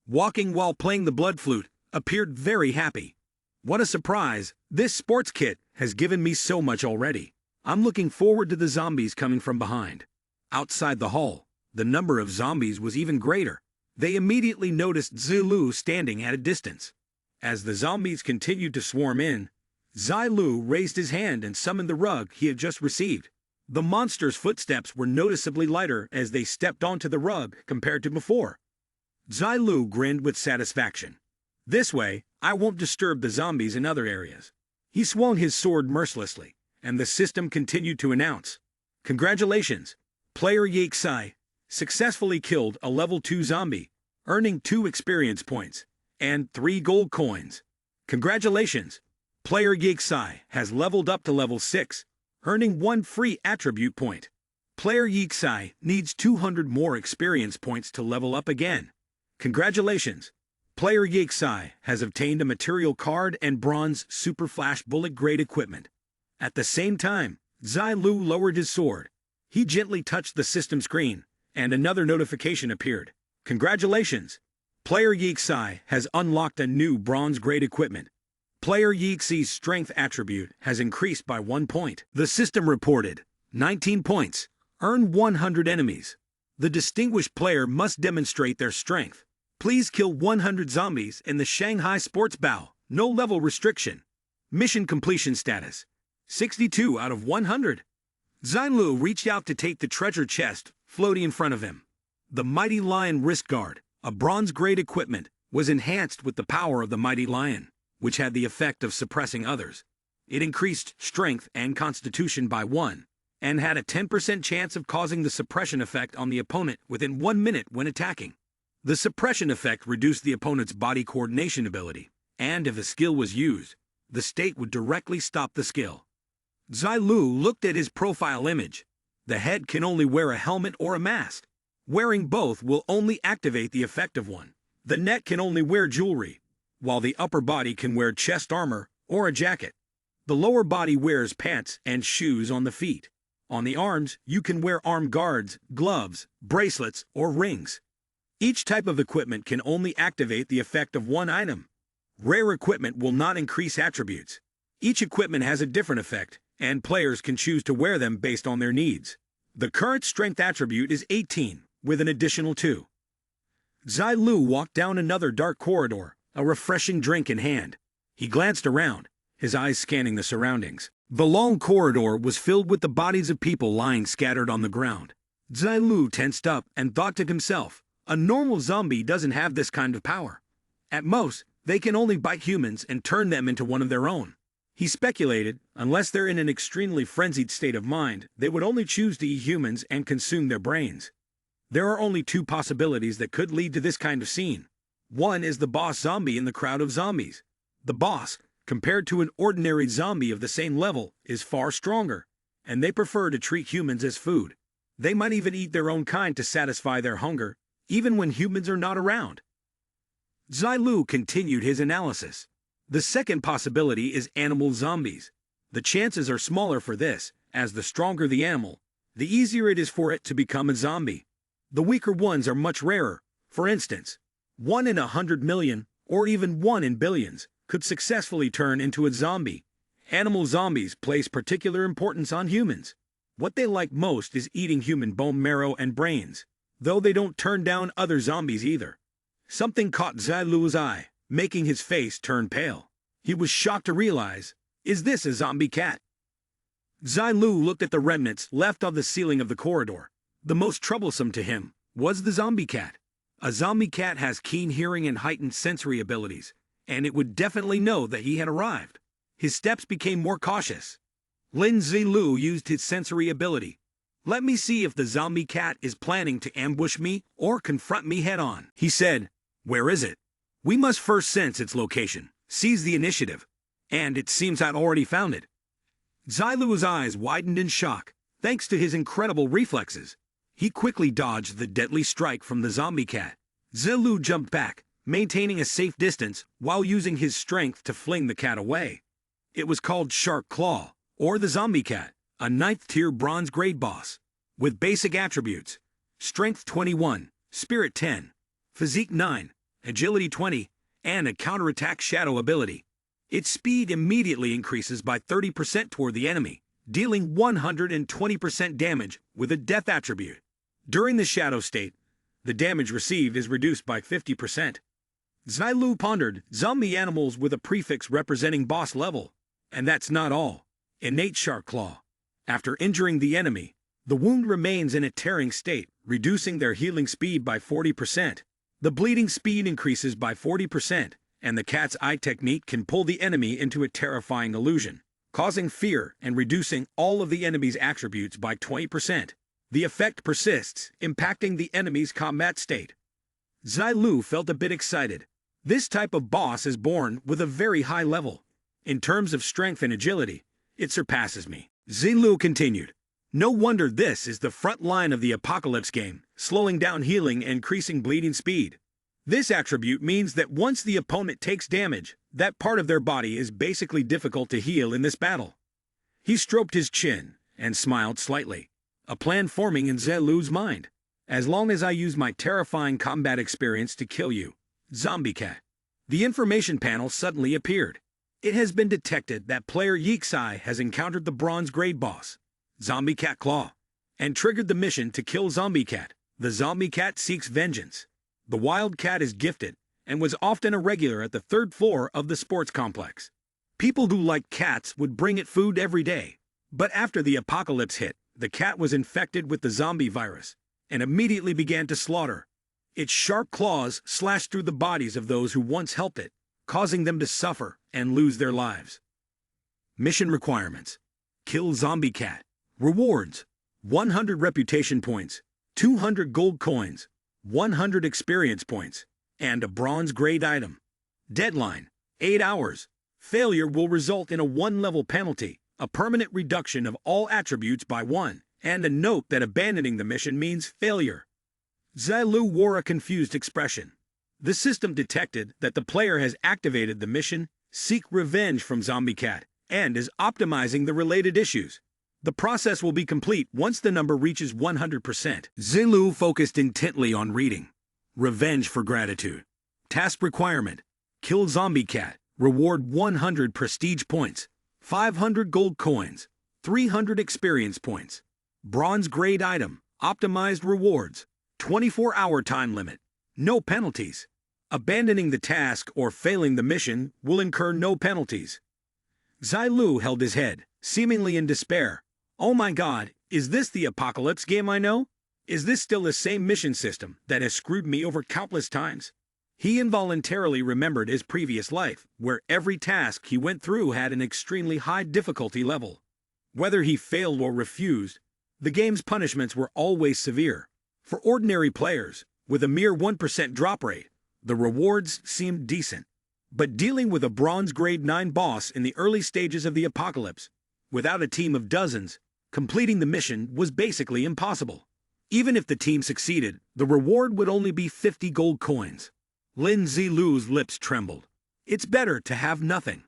walking while playing the blood flute, appeared very happy. What a surprise! This sports kit has given me so much already. I'm looking forward to the zombies coming from behind. Outside the hall, the number of zombies was even greater. They immediately noticed Zilu standing at a distance. As the zombies continued to swarm in, Zilu raised his hand and summoned the rug he had just received. The monster's footsteps were noticeably lighter as they stepped onto the rug compared to before. Zilu grinned with satisfaction. This way, I won't disturb the zombies in other areas. He swung his sword mercilessly, and the system continued to announce. Congratulations! Player Yexai successfully killed a level 2 zombie, earning 2 experience points and 3 gold coins. Congratulations! Player Yexai has leveled up to level 6, earning 1 free attribute point. Player Yexai needs 200 more experience points to level up again. Congratulations! Player Yexai has obtained a material card and bronze super flash bullet grade equipment. At the same time, Zilu lowered his sword. He gently touched the system screen, and another notification appeared. Congratulations! Player Yexai has unlocked a new bronze grade equipment. Player Yexai's strength attribute has increased by 1 point. The system reported 19 points. Earn 100 enemies. The distinguished player must demonstrate their strength. Please kill 100 zombies in the Shanghai Sports Bow. No level restriction. Mission completion status. 62 out of 100. Zilu reached out to take the treasure chest floating in front of him. The Mighty Lion wrist guard, a bronze grade equipment, was enhanced with the power of the Mighty Lion, which had the effect of suppressing others. It increased strength and constitution by 1, and had a 10% chance of causing the suppression effect on the opponent within 1 minute when attacking. The suppression effect reduced the opponent's body coordination ability, and if a skill was used, the state would directly stop the skill. Zilu looked at his profile image. The head can only wear a helmet or a mask. Wearing both will only activate the effect of one. The neck can only wear jewelry, while the upper body can wear chest armor or a jacket. The lower body wears pants and shoes on the feet. On the arms, you can wear arm guards, gloves, bracelets, or rings. Each type of equipment can only activate the effect of one item. Rare equipment will not increase attributes. Each equipment has a different effect, and players can choose to wear them based on their needs. The current strength attribute is 18, with an additional 2. Zilu walked down another dark corridor, a refreshing drink in hand. He glanced around, his eyes scanning the surroundings. The long corridor was filled with the bodies of people lying scattered on the ground. Zilu tensed up and thought to himself, a normal zombie doesn't have this kind of power. At most, they can only bite humans and turn them into one of their own. He speculated, unless they're in an extremely frenzied state of mind, they would only choose to eat humans and consume their brains. There are only 2 possibilities that could lead to this kind of scene. One is the boss zombie in the crowd of zombies. The boss, compared to an ordinary zombie of the same level, is far stronger, and they prefer to treat humans as food. They might even eat their own kind to satisfy their hunger, even when humans are not around. Zilu continued his analysis. The second possibility is animal zombies. The chances are smaller for this, as the stronger the animal, the easier it is for it to become a zombie. The weaker ones are much rarer. For instance, 1 in 100 million, or even 1 in billions, could successfully turn into a zombie. Animal zombies place particular importance on humans. What they like most is eating human bone marrow and brains, though they don't turn down other zombies either. Something caught Zilu's eye, making his face turn pale. He was shocked to realize, is this a zombie cat? Zilu looked at the remnants left of the ceiling of the corridor. The most troublesome to him was the zombie cat. A zombie cat has keen hearing and heightened sensory abilities, and it would definitely know that he had arrived. His steps became more cautious. Lin Zilu used his sensory ability. Let me see if the zombie cat is planning to ambush me or confront me head-on, he said. Where is it? We must first sense its location, seize the initiative. And it seems I'd already found it. Zilu's eyes widened in shock, thanks to his incredible reflexes. He quickly dodged the deadly strike from the zombie cat. Zilu jumped back, maintaining a safe distance while using his strength to fling the cat away. It was called Shark Claw, or the zombie cat, a 9th-tier bronze grade boss, with basic attributes: Strength 21, Spirit 10, Physique 9, Agility 20, and a counterattack shadow ability. Its speed immediately increases by 30% toward the enemy, dealing 120% damage with a death attribute. During the shadow state, the damage received is reduced by 50%. Zilu pondered zombie animals with a prefix representing boss level. And that's not all. Innate Shark Claw. After injuring the enemy, the wound remains in a tearing state, reducing their healing speed by 40%. The bleeding speed increases by 40%, and the cat's eye technique can pull the enemy into a terrifying illusion, causing fear and reducing all of the enemy's attributes by 20%. The effect persists, impacting the enemy's combat state. Zilu felt a bit excited. This type of boss is born with a very high level. In terms of strength and agility, it surpasses me. Zilu continued. No wonder this is the front line of the apocalypse game, slowing down healing and increasing bleeding speed. This attribute means that once the opponent takes damage, that part of their body is basically difficult to heal in this battle. He stroked his chin and smiled slightly, a plan forming in Zilu's mind. As long as I use my terrifying combat experience to kill you, zombie cat. The information panel suddenly appeared. It has been detected that player Yixai has encountered the bronze grade boss, Zombie Cat Claw, and triggered the mission to kill Zombie Cat. The zombie cat seeks vengeance. The wild cat is gifted and was often a regular at the 3rd floor of the sports complex. People who liked cats would bring it food every day. But after the apocalypse hit, the cat was infected with the zombie virus and immediately began to slaughter. Its sharp claws slashed through the bodies of those who once helped it, causing them to suffer and lose their lives. Mission requirements: kill zombie cat. Rewards: 100 reputation points, 200 gold coins, 100 experience points, and a bronze grade item. Deadline: 8 hours. Failure will result in a 1-level penalty, a permanent reduction of all attributes by 1, and a note that abandoning the mission means failure. Zilu wore a confused expression. The system detected that the player has activated the mission Seek Revenge from Zombie Cat and is optimizing the related issues. The process will be complete once the number reaches 100%. Zilu focused intently on reading. Revenge for gratitude. Task requirement. Kill zombie cat. Reward 100 prestige points, 500 gold coins, 300 experience points. Bronze grade item. Optimized rewards. 24-hour time limit. No penalties. Abandoning the task or failing the mission will incur no penalties. Zilu held his head, seemingly in despair. Oh my god, is this the apocalypse game I know? Is this still the same mission system that has screwed me over countless times? He involuntarily remembered his previous life, where every task he went through had an extremely high difficulty level. Whether he failed or refused, the game's punishments were always severe. For ordinary players, with a mere 1% drop rate, the rewards seemed decent. But dealing with a bronze grade 9 boss in the early stages of the apocalypse, without a team of dozens, completing the mission was basically impossible. Even if the team succeeded, the reward would only be 50 gold coins. Lin Zilu's lips trembled. It's better to have nothing.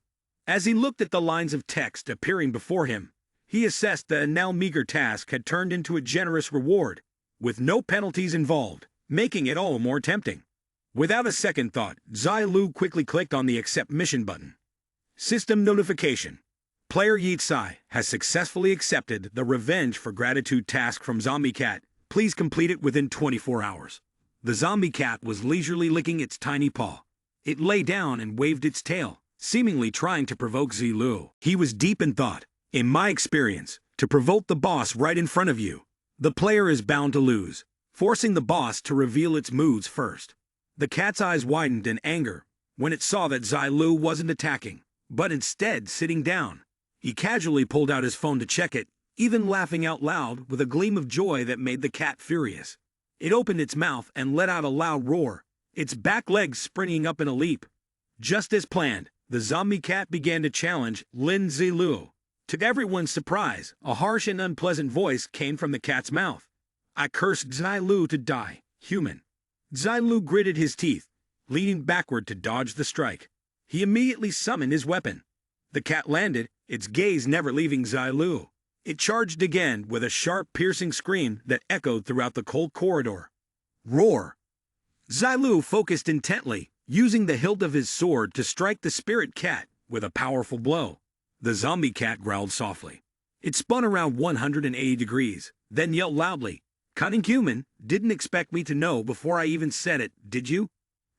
As he looked at the lines of text appearing before him, he assessed that a now meager task had turned into a generous reward, with no penalties involved, making it all more tempting. Without a second thought, Zilu quickly clicked on the Accept Mission button. System notification. Player Yitsai has successfully accepted the Revenge for Gratitude task from Zombie Cat. Please complete it within 24 hours. The zombie cat was leisurely licking its tiny paw. It lay down and waved its tail, seemingly trying to provoke Zilu. He was deep in thought. In my experience, to provoke the boss right in front of you, the player is bound to lose, forcing the boss to reveal its moods first. The cat's eyes widened in anger when it saw that Zilu wasn't attacking, but instead sitting down. He casually pulled out his phone to check it, even laughing out loud with a gleam of joy that made the cat furious. It opened its mouth and let out a loud roar, its back legs springing up in a leap. Just as planned, the zombie cat began to challenge Lin Zilu. To everyone's surprise, a harsh and unpleasant voice came from the cat's mouth. I cursed Zilu to die, human. Zilu gritted his teeth, leaning backward to dodge the strike. He immediately summoned his weapon. The cat landed, its gaze never leaving Zilu. It charged again with a sharp, piercing scream that echoed throughout the cold corridor. Roar! Zilu focused intently, using the hilt of his sword to strike the spirit cat with a powerful blow. The zombie cat growled softly. It spun around 180 degrees, then yelled loudly. Cunning human, didn't expect me to know before I even said it, did you?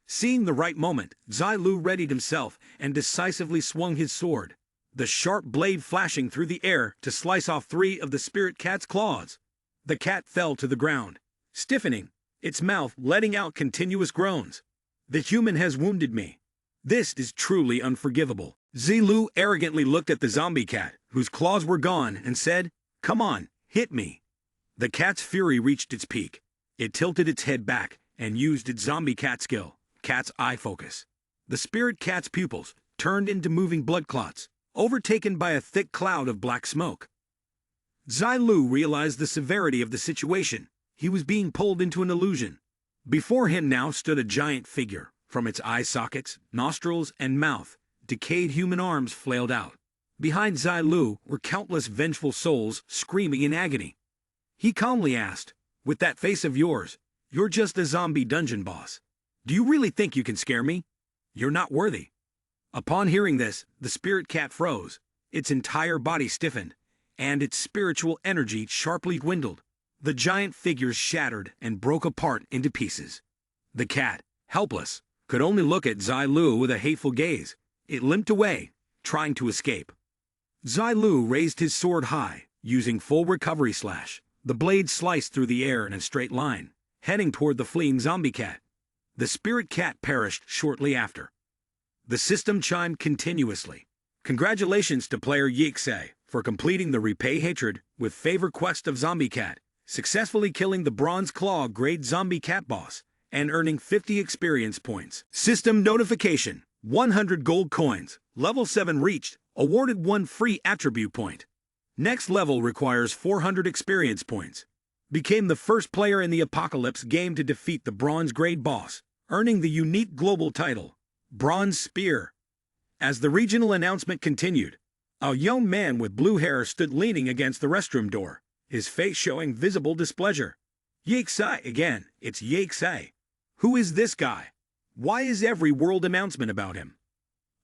Seeing the right moment, Zilu readied himself and decisively swung his sword, the sharp blade flashing through the air to slice off 3 of the spirit cat's claws. The cat fell to the ground, stiffening, its mouth letting out continuous groans. The human has wounded me. This is truly unforgivable. Zilu arrogantly looked at the zombie cat, whose claws were gone, and said, Come on, hit me. The cat's fury reached its peak. It tilted its head back and used its zombie cat skill, cat's eye focus. The spirit cat's pupils turned into moving blood clots, overtaken by a thick cloud of black smoke. Zilu realized the severity of the situation. He was being pulled into an illusion. Before him now stood a giant figure. From its eye sockets, nostrils, and mouth, decayed human arms flailed out. Behind Zilu were countless vengeful souls screaming in agony. He calmly asked, With that face of yours, you're just a zombie dungeon boss. Do you really think you can scare me? You're not worthy. Upon hearing this, the spirit cat froze, its entire body stiffened, and its spiritual energy sharply dwindled. The giant figures shattered and broke apart into pieces. The cat, helpless, could only look at Zilu with a hateful gaze. It limped away, trying to escape. Zilu raised his sword high, using full recovery slash. The blade sliced through the air in a straight line, heading toward the fleeing zombie cat. The spirit cat perished shortly after. The system chimed continuously. Congratulations to player Yixei for completing the Repay Hatred with Favor quest of Zombie Cat, successfully killing the Bronze Claw grade zombie cat boss, and earning 50 experience points. System notification. 100 gold coins. Level 7 reached. Awarded 1 free attribute point. Next level requires 400 experience points. Became the first player in the Apocalypse game to defeat the Bronze grade boss, earning the unique global title, Bronze Spear. As the regional announcement continued, a young man with blue hair stood leaning against the restroom door, his face showing visible displeasure. Yixai again, it's Yixai. Who is this guy? Why is every world announcement about him?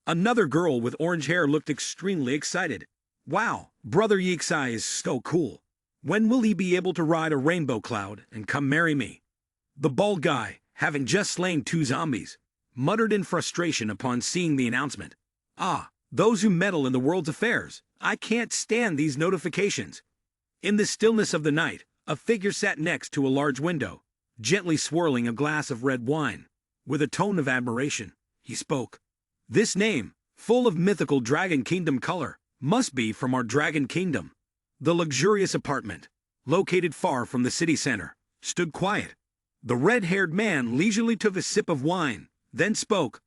Another girl with orange hair looked extremely excited. Wow, Brother Yixai is so cool. When will he be able to ride a rainbow cloud and come marry me? The bald guy, having just slain 2 zombies, muttered in frustration upon seeing the announcement. Ah, those who meddle in the world's affairs. I can't stand these notifications. In the stillness of the night, a figure sat next to a large window, gently swirling a glass of red wine. With a tone of admiration, he spoke. This name, full of mythical Dragon Kingdom color, must be from our Dragon Kingdom. The luxurious apartment, located far from the city center, stood quiet. The red-haired man leisurely took a sip of wine, then spoke.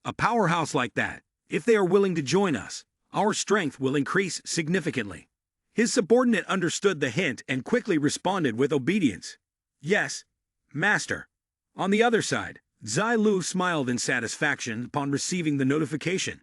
A powerhouse like that, if they are willing to join us, our strength will increase significantly. His subordinate understood the hint and quickly responded with obedience. Yes, master. On the other side, Zilu smiled in satisfaction upon receiving the notification.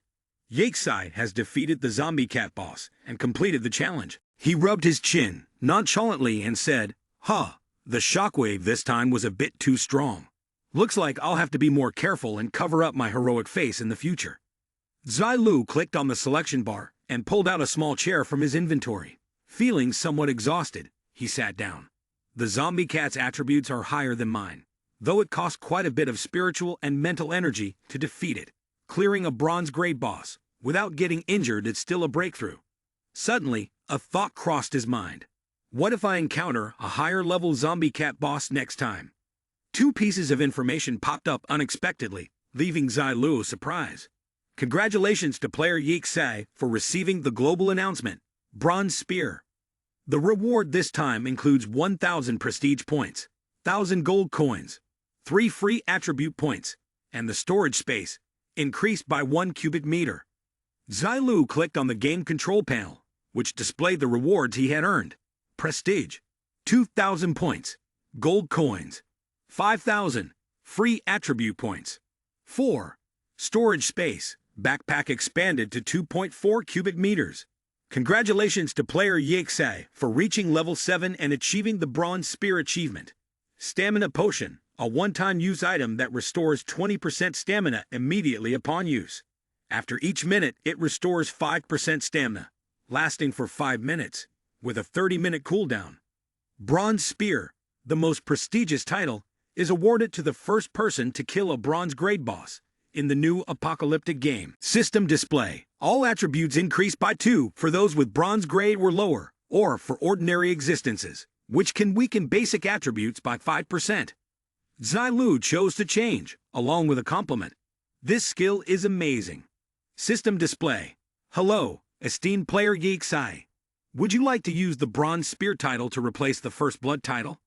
Yixai has defeated the zombie cat boss and completed the challenge. He rubbed his chin nonchalantly and said, the shockwave this time was a bit too strong. Looks like I'll have to be more careful and cover up my heroic face in the future. Zilu clicked on the selection bar and pulled out a small chair from his inventory. Feeling somewhat exhausted, he sat down. The zombie cat's attributes are higher than mine, though it costs quite a bit of spiritual and mental energy to defeat it. Clearing a bronze grade boss without getting injured is still a breakthrough. Suddenly, a thought crossed his mind. What if I encounter a higher level zombie cat boss next time? 2 pieces of information popped up unexpectedly, leaving Zilu surprised. Congratulations to player Yixai for receiving the global announcement, Bronze Spear. The reward this time includes 1,000 prestige points, 1,000 gold coins, 3 free attribute points, and the storage space increased by 1 cubic meter. Zilu clicked on the game control panel, which displayed the rewards he had earned. Prestige, 2,000 points, gold coins, 5,000, free attribute points. 4. Storage space, backpack expanded to 2.4 cubic meters. Congratulations to player Yixai for reaching level 7 and achieving the Bronze Spear achievement. Stamina Potion, a one-time use item that restores 20% stamina immediately upon use. After each minute, it restores 5% stamina, lasting for 5 minutes, with a 30-minute cooldown. Bronze Spear, the most prestigious title, is awarded to the first person to kill a bronze grade boss in the new apocalyptic game. System display. All attributes increase by 2 for those with bronze grade or lower, or for ordinary existences, which can weaken basic attributes by 5%. Zilu chose to change, along with a compliment. This skill is amazing. System display. Hello, esteemed player Yixai. Would you like to use the Bronze Spear title to replace the First Blood title?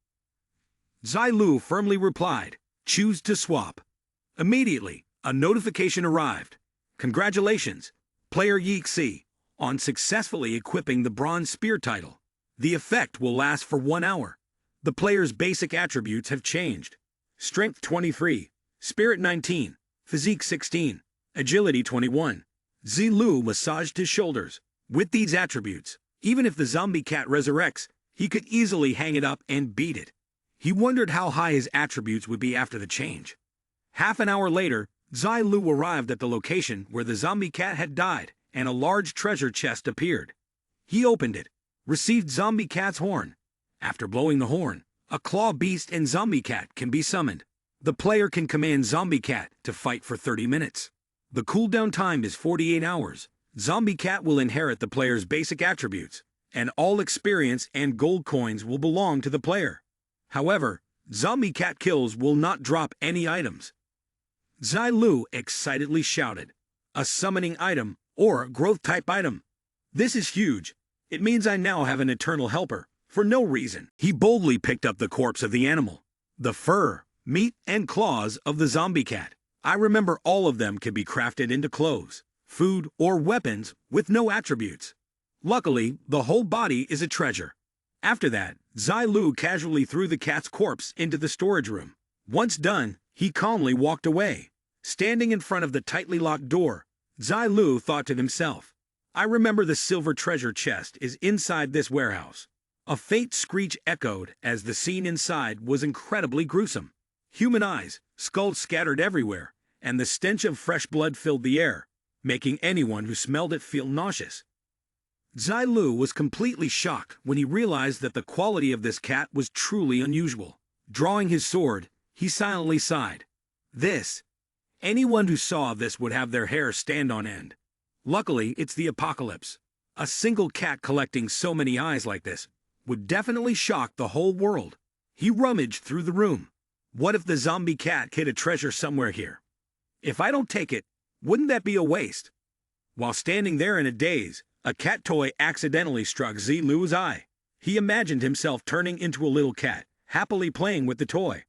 Zilu firmly replied, choose to swap. Immediately, a notification arrived. Congratulations, player Yixi, on successfully equipping the Bronze Spear title. The effect will last for 1 hour. The player's basic attributes have changed. Strength 23, Spirit 19, Physique 16, Agility 21. Zilu massaged his shoulders. With these attributes, even if the zombie cat resurrects, he could easily hang it up and beat it. He wondered how high his attributes would be after the change. Half an hour later, Zilu arrived at the location where the zombie cat had died, and a large treasure chest appeared. He opened it, received zombie cat's horn. After blowing the horn, a claw beast and zombie cat can be summoned. The player can command zombie cat to fight for 30 minutes. The cooldown time is 48 hours. Zombie cat will inherit the player's basic attributes, and all experience and gold coins will belong to the player. However, zombie cat kills will not drop any items. Zilu excitedly shouted, a summoning item, or growth type item. This is huge. It means I now have an eternal helper, for no reason. He boldly picked up the corpse of the animal. The fur, meat, and claws of the zombie cat. I remember all of them can be crafted into clothes, food, or weapons with no attributes. Luckily, the whole body is a treasure. After that, Zilu casually threw the cat's corpse into the storage room. Once done, he calmly walked away. Standing in front of the tightly locked door, Zilu thought to himself, I remember the silver treasure chest is inside this warehouse. A faint screech echoed as the scene inside was incredibly gruesome. Human eyes, skulls scattered everywhere, and the stench of fresh blood filled the air, making anyone who smelled it feel nauseous. Zilu was completely shocked when he realized that the quality of this cat was truly unusual. Drawing his sword, he silently sighed. Anyone who saw this would have their hair stand on end. Luckily, it's the apocalypse. A single cat collecting so many eyes like this would definitely shock the whole world. He rummaged through the room. What if the zombie cat hid a treasure somewhere here? If I don't take it, wouldn't that be a waste? While standing there in a daze, a cat toy accidentally struck Zilu's eye. He imagined himself turning into a little cat, happily playing with the toy.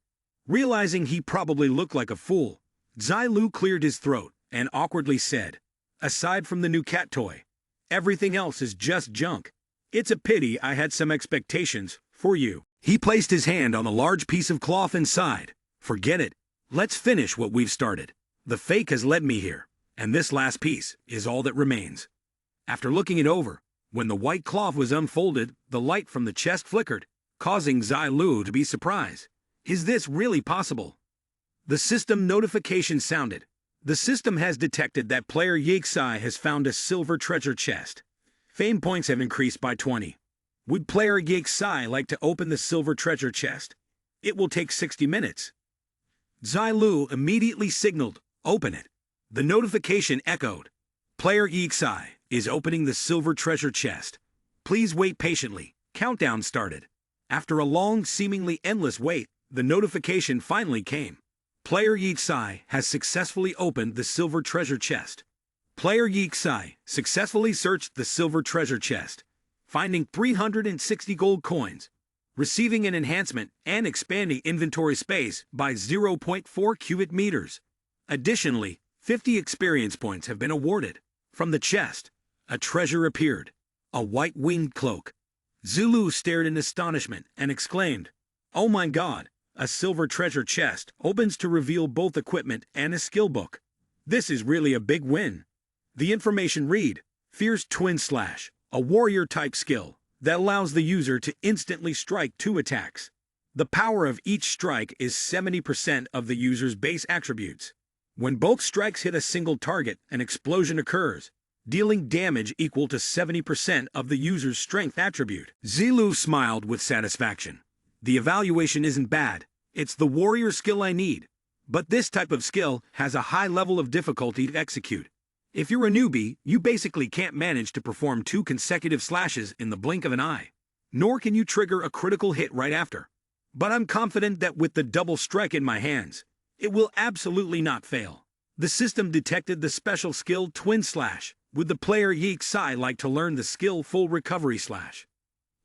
Realizing he probably looked like a fool, Zilu cleared his throat and awkwardly said, "Aside from the new cat toy, everything else is just junk. It's a pity I had some expectations for you." He placed his hand on a large piece of cloth inside. "Forget it. Let's finish what we've started. The fake has led me here, and this last piece is all that remains." After looking it over, when the white cloth was unfolded, the light from the chest flickered, causing Zilu to be surprised. Is this really possible? The system notification sounded. The system has detected that player Yixai has found a silver treasure chest. Fame points have increased by 20. Would player Yixai like to open the silver treasure chest? It will take 60 minutes. Zilu immediately signaled, "Open it." The notification echoed. Player Yixai is opening the silver treasure chest. Please wait patiently. Countdown started. After a long, seemingly endless wait, the notification finally came. Player Yixai has successfully opened the silver treasure chest. Player Yixai successfully searched the silver treasure chest, finding 360 gold coins, receiving an enhancement and expanding inventory space by 0.4 cubic meters. Additionally, 50 experience points have been awarded. From the chest, a treasure appeared, a white-winged cloak. Zulu stared in astonishment and exclaimed, "Oh my god, a silver treasure chest opens to reveal both equipment and a skill book. This is really a big win." The information read, "Fierce Twin Slash, a warrior-type skill that allows the user to instantly strike 2 attacks. The power of each strike is 70% of the user's base attributes. When both strikes hit a single target, an explosion occurs, dealing damage equal to 70% of the user's strength attribute." Zilu smiled with satisfaction. The evaluation isn't bad. It's the warrior skill I need. But this type of skill has a high level of difficulty to execute. If you're a newbie, you basically can't manage to perform 2 consecutive slashes in the blink of an eye. Nor can you trigger a critical hit right after. But I'm confident that with the double strike in my hands, it will absolutely not fail. The system detected the special skill Twin Slash. Would the player Yixai like to learn the skill Full Recovery Slash?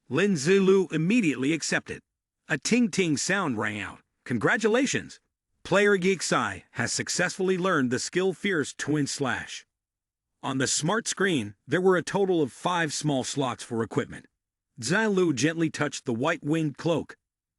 Lin Zilu immediately accepted. A ting-ting sound rang out. "Congratulations! Player Yixai has successfully learned the skill Fierce Twin Slash." On the smart screen, there were a total of 5 small slots for equipment. Zilu gently touched the white-winged cloak.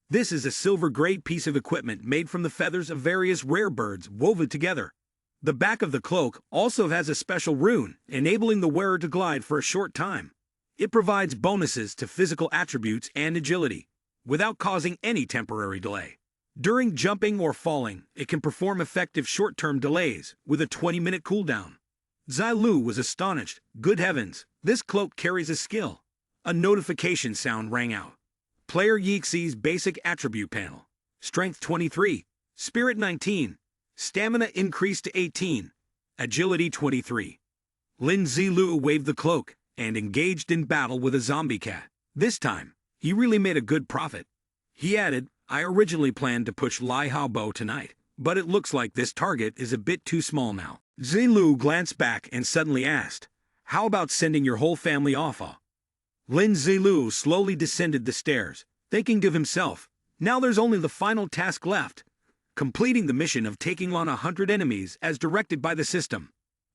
This is a silver-gray piece of equipment made from the feathers of various rare birds woven together. The back of the cloak also has a special rune, enabling the wearer to glide for a short time. It provides bonuses to physical attributes and agility, without causing any temporary delay. During jumping or falling, it can perform effective short-term delays with a 20-minute cooldown. Zilu was astonished. Good heavens, this cloak carries a skill. A notification sound rang out. Player Yixai's basic attribute panel. Strength 23, Spirit 19, Stamina increased to 18, Agility 23. Lin Zilu waved the cloak and engaged in battle with a zombie cat. This time, he really made a good profit. He added, "I originally planned to push Lai Haobo tonight, but it looks like this target is a bit too small now." Zilu glanced back and suddenly asked, "How about sending your whole family off?" Lin Zilu slowly descended the stairs, thinking to himself, now there's only the final task left, completing the mission of taking on 100 enemies as directed by the system.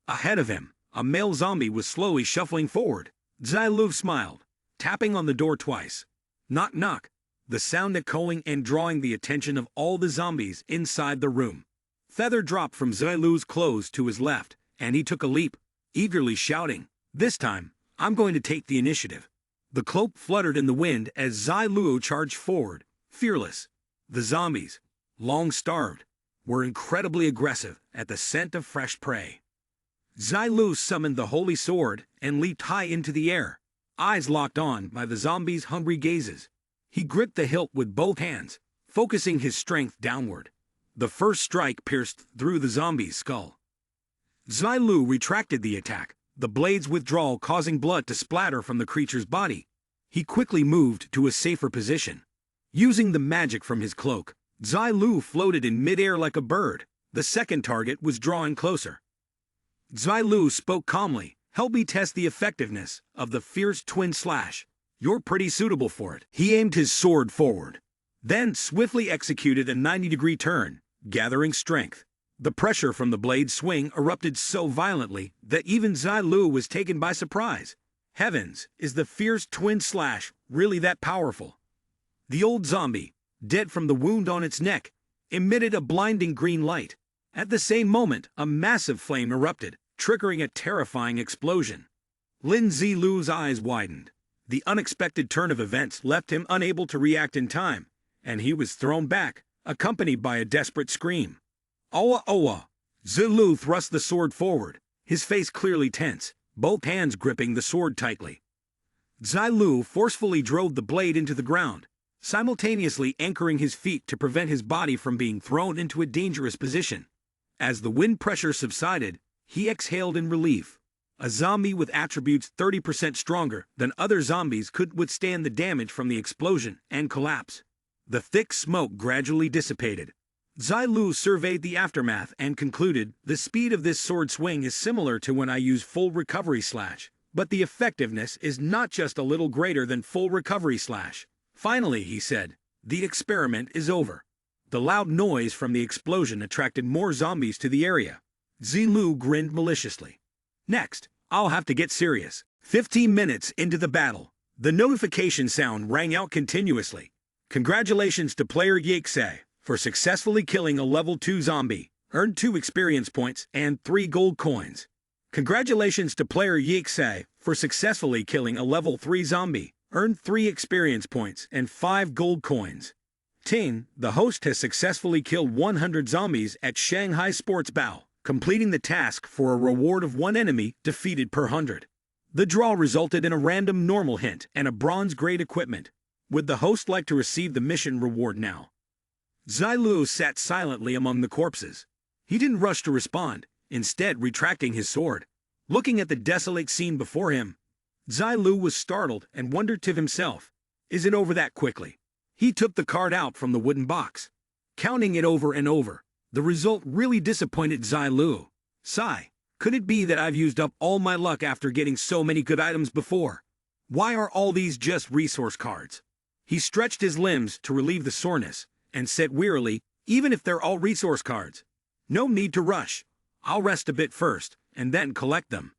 Ahead of him, a male zombie was slowly shuffling forward. Zilu smiled, tapping on the door twice. Knock knock, the sound echoing and drawing the attention of all the zombies inside the room. Feather dropped from Zilu's clothes to his left, and he took a leap, eagerly shouting, "This time, I'm going to take the initiative." The cloak fluttered in the wind as Zilu charged forward, fearless. The zombies, long-starved, were incredibly aggressive at the scent of fresh prey. Zilu summoned the holy sword and leaped high into the air, eyes locked on by the zombie's hungry gazes. He gripped the hilt with both hands, focusing his strength downward. The first strike pierced through the zombie's skull. Zilu retracted the attack, the blade's withdrawal causing blood to splatter from the creature's body. He quickly moved to a safer position. Using the magic from his cloak, Zilu floated in midair like a bird. The second target was drawing closer. Zilu spoke calmly, "Help me test the effectiveness of the fierce twin slash. You're pretty suitable for it." He aimed his sword forward, then swiftly executed a 90-degree turn, gathering strength. The pressure from the blade's swing erupted so violently that even Zilu was taken by surprise. Heavens, is the fierce twin slash really that powerful? The old zombie, dead from the wound on its neck, emitted a blinding green light. At the same moment, a massive flame erupted, triggering a terrifying explosion. Lin Zilu's eyes widened. The unexpected turn of events left him unable to react in time, and he was thrown back, accompanied by a desperate scream. "Owa owa!" Zilu thrust the sword forward, his face clearly tense, both hands gripping the sword tightly. Zilu forcefully drove the blade into the ground, simultaneously anchoring his feet to prevent his body from being thrown into a dangerous position. As the wind pressure subsided, he exhaled in relief. A zombie with attributes 30% stronger than other zombies could withstand the damage from the explosion and collapse. The thick smoke gradually dissipated. Zilu surveyed the aftermath and concluded, "The speed of this sword swing is similar to when I use full recovery slash, but the effectiveness is not just a little greater than full recovery slash." Finally, he said, "The experiment is over." The loud noise from the explosion attracted more zombies to the area. Zilu grinned maliciously. "Next, I'll have to get serious." 15 minutes into the battle, the notification sound rang out continuously. "Congratulations to player Yekse for successfully killing a level 2 zombie. Earned 2 experience points and 3 gold coins. Congratulations to player Yekse for successfully killing a level 3 zombie. Earned 3 experience points and 5 gold coins. Ting, the host has successfully killed 100 zombies at Shanghai Sports Bao, completing the task for a reward of 1 enemy defeated per 100. The draw resulted in a random normal hint and a bronze-grade equipment. Would the host like to receive the mission reward now?" Zilu sat silently among the corpses. He didn't rush to respond, instead retracting his sword. Looking at the desolate scene before him, Zilu was startled and wondered to himself, "Is it over that quickly?" He took the card out from the wooden box, counting it over and over. The result really disappointed Zilu. Sigh, could it be that I've used up all my luck after getting so many good items before? Why are all these just resource cards? He stretched his limbs to relieve the soreness, and said wearily, "Even if they're all resource cards, no need to rush. I'll rest a bit first, and then collect them."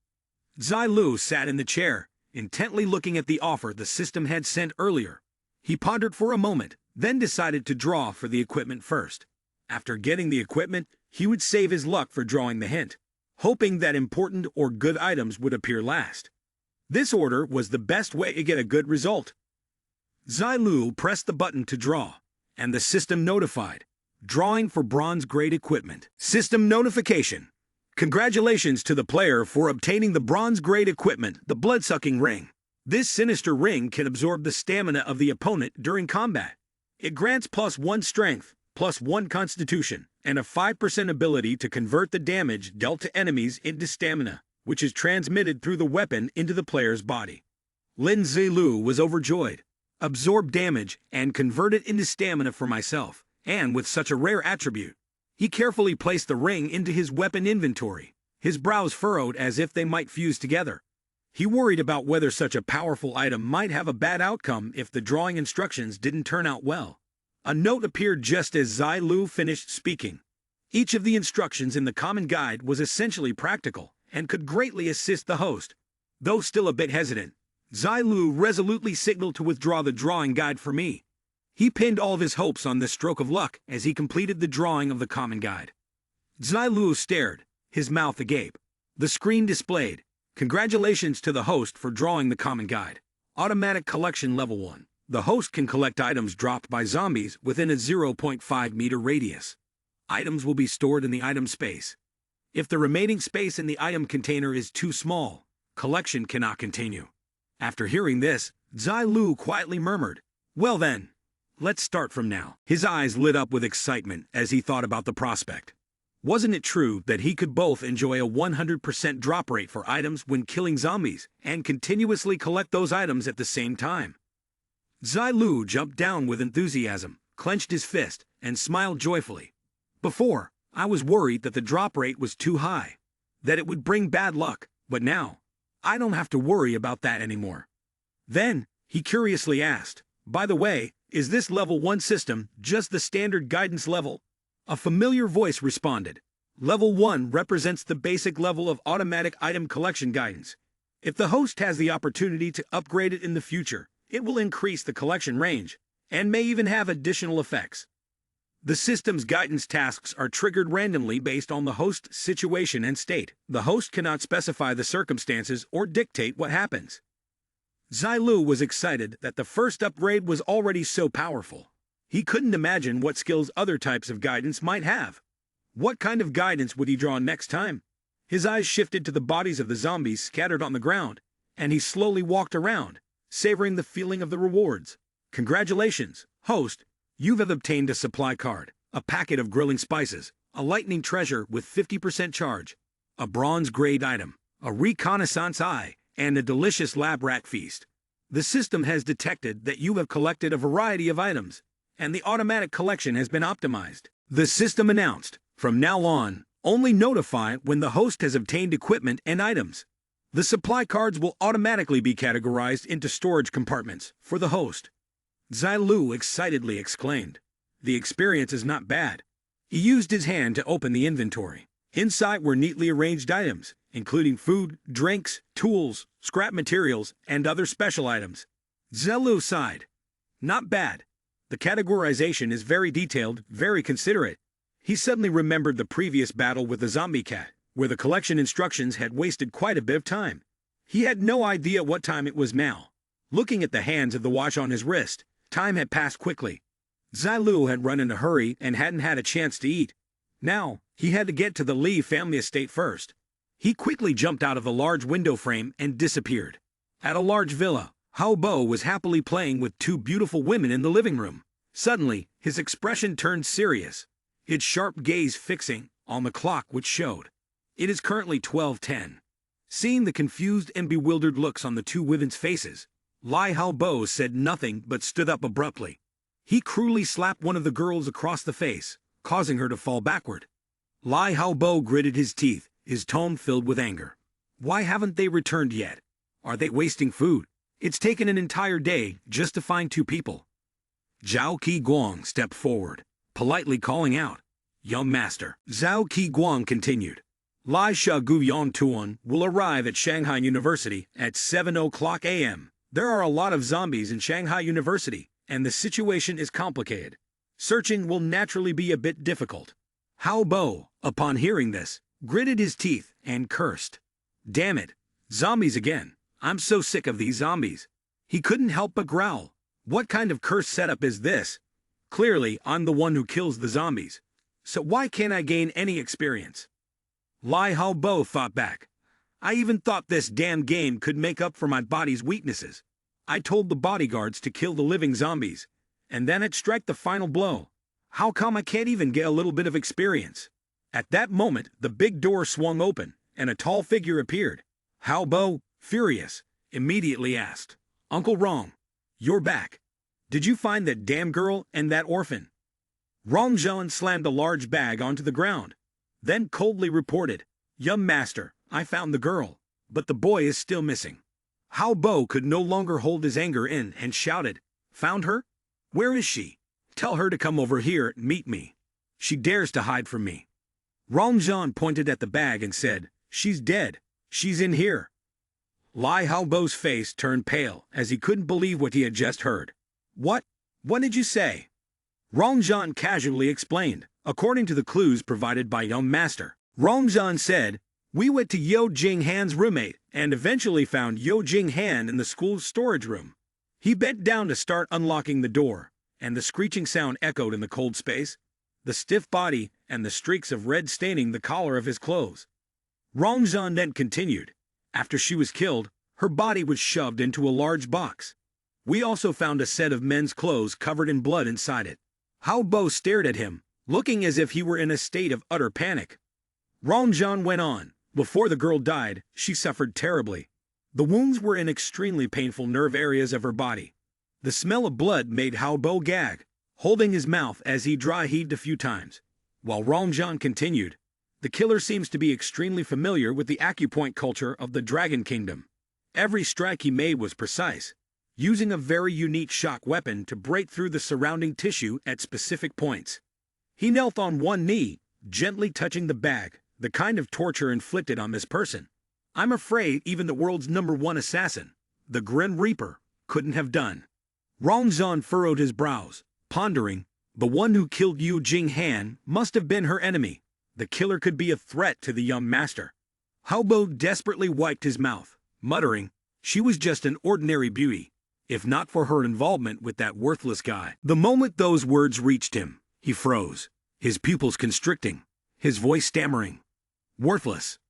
Zilu sat in the chair, intently looking at the offer the system had sent earlier. He pondered for a moment, then decided to draw for the equipment first. After getting the equipment, he would save his luck for drawing the hint, hoping that important or good items would appear last. This order was the best way to get a good result. Zilu pressed the button to draw, and the system notified, "Drawing for bronze-grade equipment." System notification. Congratulations to the player for obtaining the bronze-grade equipment, the blood-sucking ring. This sinister ring can absorb the stamina of the opponent during combat. It grants +1 strength, +1 constitution, and a 5% ability to convert the damage dealt to enemies into stamina, which is transmitted through the weapon into the player's body. Lin Zilu was overjoyed. Absorb damage and convert it into stamina for myself, and with such a rare attribute. He carefully placed the ring into his weapon inventory, his brows furrowed as if they might fuse together. He worried about whether such a powerful item might have a bad outcome if the drawing instructions didn't turn out well. A note appeared just as Zilu finished speaking. Each of the instructions in the common guide was essentially practical and could greatly assist the host. Though still a bit hesitant, Zilu resolutely signaled to withdraw the drawing guide for me. He pinned all of his hopes on this stroke of luck as he completed the drawing of the common guide. Zilu stared, his mouth agape. The screen displayed, "Congratulations to the host for drawing the common guide. Automatic collection level 1. The host can collect items dropped by zombies within a 0.5-meter radius. Items will be stored in the item space. If the remaining space in the item container is too small, collection cannot continue. After hearing this, Zilu quietly murmured, "Well then, let's start from now." His eyes lit up with excitement as he thought about the prospect. Wasn't it true that he could both enjoy a 100% drop rate for items when killing zombies and continuously collect those items at the same time? Zilu jumped down with enthusiasm, clenched his fist, and smiled joyfully. Before, I was worried that the drop rate was too high, that it would bring bad luck, but now, I don't have to worry about that anymore. Then, he curiously asked, "By the way, is this level 1 system just the standard guidance level?" A familiar voice responded, "Level 1 represents the basic level of automatic item collection guidance. If the host has the opportunity to upgrade it in the future, it will increase the collection range, and may even have additional effects. The system's guidance tasks are triggered randomly based on the host's situation and state. The host cannot specify the circumstances or dictate what happens." Zilu was excited that the first upgrade was already so powerful. He couldn't imagine what skills other types of guidance might have. What kind of guidance would he draw next time? His eyes shifted to the bodies of the zombies scattered on the ground, and he slowly walked around, savoring the feeling of the rewards. "Congratulations, host! You have obtained a supply card, a packet of grilling spices, a lightning treasure with 50% charge, a bronze-grade item, a reconnaissance eye, and a delicious lab rat feast. The system has detected that you have collected a variety of items, and the automatic collection has been optimized." The system announced, "From now on, only notify when the host has obtained equipment and items. The supply cards will automatically be categorized into storage compartments for the host." Zilu excitedly exclaimed. The experience is not bad. He used his hand to open the inventory. Inside were neatly arranged items, including food, drinks, tools, scrap materials, and other special items. Zilu sighed. "Not bad. The categorization is very detailed, very considerate." He suddenly remembered the previous battle with the zombie cat, where the collection instructions had wasted quite a bit of time. He had no idea what time it was now. Looking at the hands of the watch on his wrist, time had passed quickly. Zilu had run in a hurry and hadn't had a chance to eat. Now, he had to get to the Lee family estate first. He quickly jumped out of the large window frame and disappeared. At a large villa, Hao Bo was happily playing with 2 beautiful women in the living room. Suddenly, his expression turned serious, its sharp gaze fixing on the clock which showed, "It is currently 12:10. Seeing the confused and bewildered looks on the 2 women's faces, Hao Bo said nothing but stood up abruptly. He cruelly slapped one of the girls across the face, causing her to fall backward. Hao Bo gritted his teeth, his tone filled with anger. "Why haven't they returned yet? Are they wasting food? It's taken an entire day just to find 2 people." Zhao Qiguang stepped forward, politely calling out, "Young master." Zhao Qiguang continued, "Lai Sha Guyan Tuan will arrive at Shanghai University at 7:00 a.m. There are a lot of zombies in Shanghai University, and the situation is complicated. Searching will naturally be a bit difficult." Hao Bo, upon hearing this, gritted his teeth and cursed. "Damn it, zombies again. I'm so sick of these zombies." He couldn't help but growl. What kind of cursed setup is this? Clearly, I'm the one who kills the zombies. So why can't I gain any experience? Hao Bo thought back. I even thought this damn game could make up for my body's weaknesses. I told the bodyguards to kill the living zombies, and then I'd strike the final blow. How come I can't even get a little bit of experience? At that moment, the big door swung open, and a tall figure appeared. Hao Bo, furious, immediately asked, "Uncle Rong, you're back. Did you find that damn girl and that orphan?" Rong Zhen slammed a large bag onto the ground, then coldly reported, "Young master, I found the girl, but the boy is still missing." Hao Bo could no longer hold his anger in and shouted, "Found her? Where is she? Tell her to come over here and meet me. She dares to hide from me." Rong Zhen pointed at the bag and said, "She's dead. She's in here." Hao Bo's face turned pale as he couldn't believe what he had just heard. What? What did you say?" Rong Zhen casually explained, according to the clues provided by young master. Rong Zhen said, "We went to Yo Jing Han's roommate and eventually found Yo Jing Han in the school's storage room. He bent down to start unlocking the door, and the screeching sound echoed in the cold space, the stiff body and the streaks of red staining the collar of his clothes. Rongzhan then continued. After she was killed, her body was shoved into a large box. We also found a set of men's clothes covered in blood inside it. Hao Bo stared at him, looking as if he were in a state of utter panic. Rongzhan went on. Before the girl died, she suffered terribly. The wounds were in extremely painful nerve areas of her body. The smell of blood made Hao Bo gag, holding his mouth as he dry heaved a few times. While Rongzhan continued, the killer seems to be extremely familiar with the acupoint culture of the Dragon Kingdom. Every strike he made was precise, using a very unique shock weapon to break through the surrounding tissue at specific points. He knelt on one knee, gently touching the bag, the kind of torture inflicted on this person. I'm afraid even the world's #1 assassin, the Grim Reaper, couldn't have done. Rongzhan furrowed his brows, pondering. The one who killed Yu Jinghan must have been her enemy. The killer could be a threat to the young master. Hao Bo desperately wiped his mouth, muttering, she was just an ordinary beauty, if not for her involvement with that worthless guy. The moment those words reached him, he froze, his pupils constricting, his voice stammering. Worthless.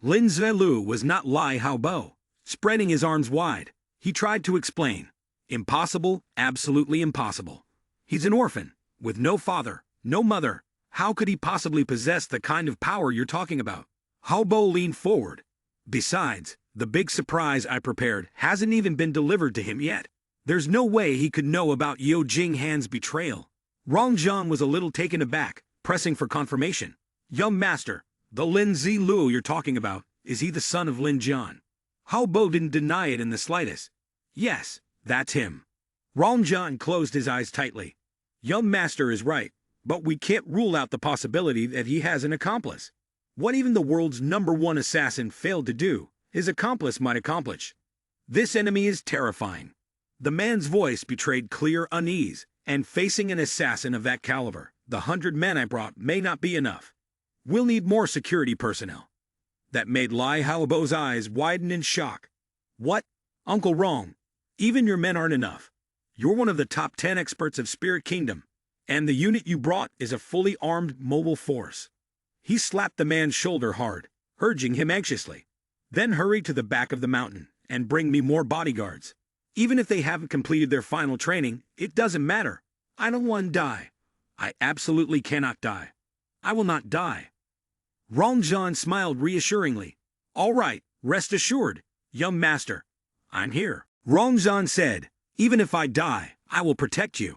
Lin Zilu was not Lai Hao Bo. Spreading his arms wide, he tried to explain. Impossible, absolutely impossible. He's an orphan, with no father, no mother. How could he possibly possess the kind of power you're talking about? Hao Bo leaned forward. Besides, the big surprise I prepared hasn't even been delivered to him yet. There's no way he could know about Yu Jinghan's betrayal. Rongzhan was a little taken aback, pressing for confirmation. Young master, the Lin Zilu you're talking about, is he the son of Lin Jian? Hao Bo didn't deny it in the slightest. Yes, that's him. Rongzhan closed his eyes tightly. Young master is right, but we can't rule out the possibility that he has an accomplice. What even the world's #1 assassin failed to do, his accomplice might accomplish. This enemy is terrifying. The man's voice betrayed clear unease, and facing an assassin of that caliber, the 100 men I brought may not be enough. We'll need more security personnel. That made Lai Hao Bo's eyes widen in shock. What? Uncle Rong, even your men aren't enough. You're one of the top 10 experts of Spirit Kingdom, and the unit you brought is a fully armed mobile force. He slapped the man's shoulder hard, urging him anxiously. Then hurry to the back of the mountain and bring me more bodyguards. Even if they haven't completed their final training, it doesn't matter. I don't want to die. I absolutely cannot die. I will not die. Rongzhan smiled reassuringly. All right, rest assured, young master. I'm here. Rongzhan said, even if I die, I will protect you.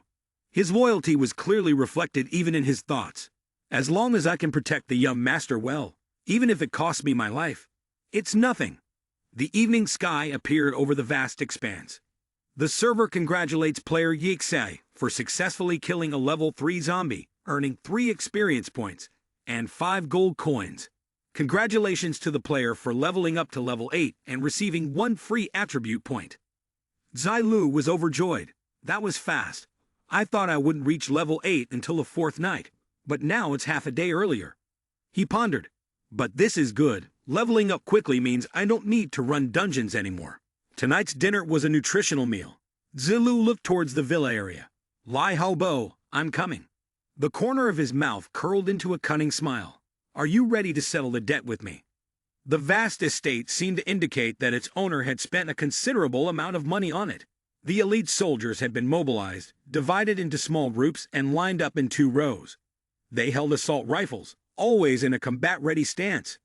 His loyalty was clearly reflected even in his thoughts. As long as I can protect the young master well, even if it costs me my life, it's nothing. The evening sky appeared over the vast expanse. The server congratulates player Yixai for successfully killing a level 3 zombie, earning 3 experience points and 5 gold coins. Congratulations to the player for leveling up to level 8 and receiving 1 free attribute point. Zilu was overjoyed. That was fast. I thought I wouldn't reach level 8 until the 4th night, but now it's half a day earlier. He pondered. But this is good. Leveling up quickly means I don't need to run dungeons anymore. Tonight's dinner was a nutritional meal. Zilu looked towards the villa area. Lai Hao Bo, I'm coming. The corner of his mouth curled into a cunning smile. Are you ready to settle the debt with me? The vast estate seemed to indicate that its owner had spent a considerable amount of money on it. The elite soldiers had been mobilized, divided into small groups, and lined up in 2 rows. They held assault rifles, always in a combat-ready stance.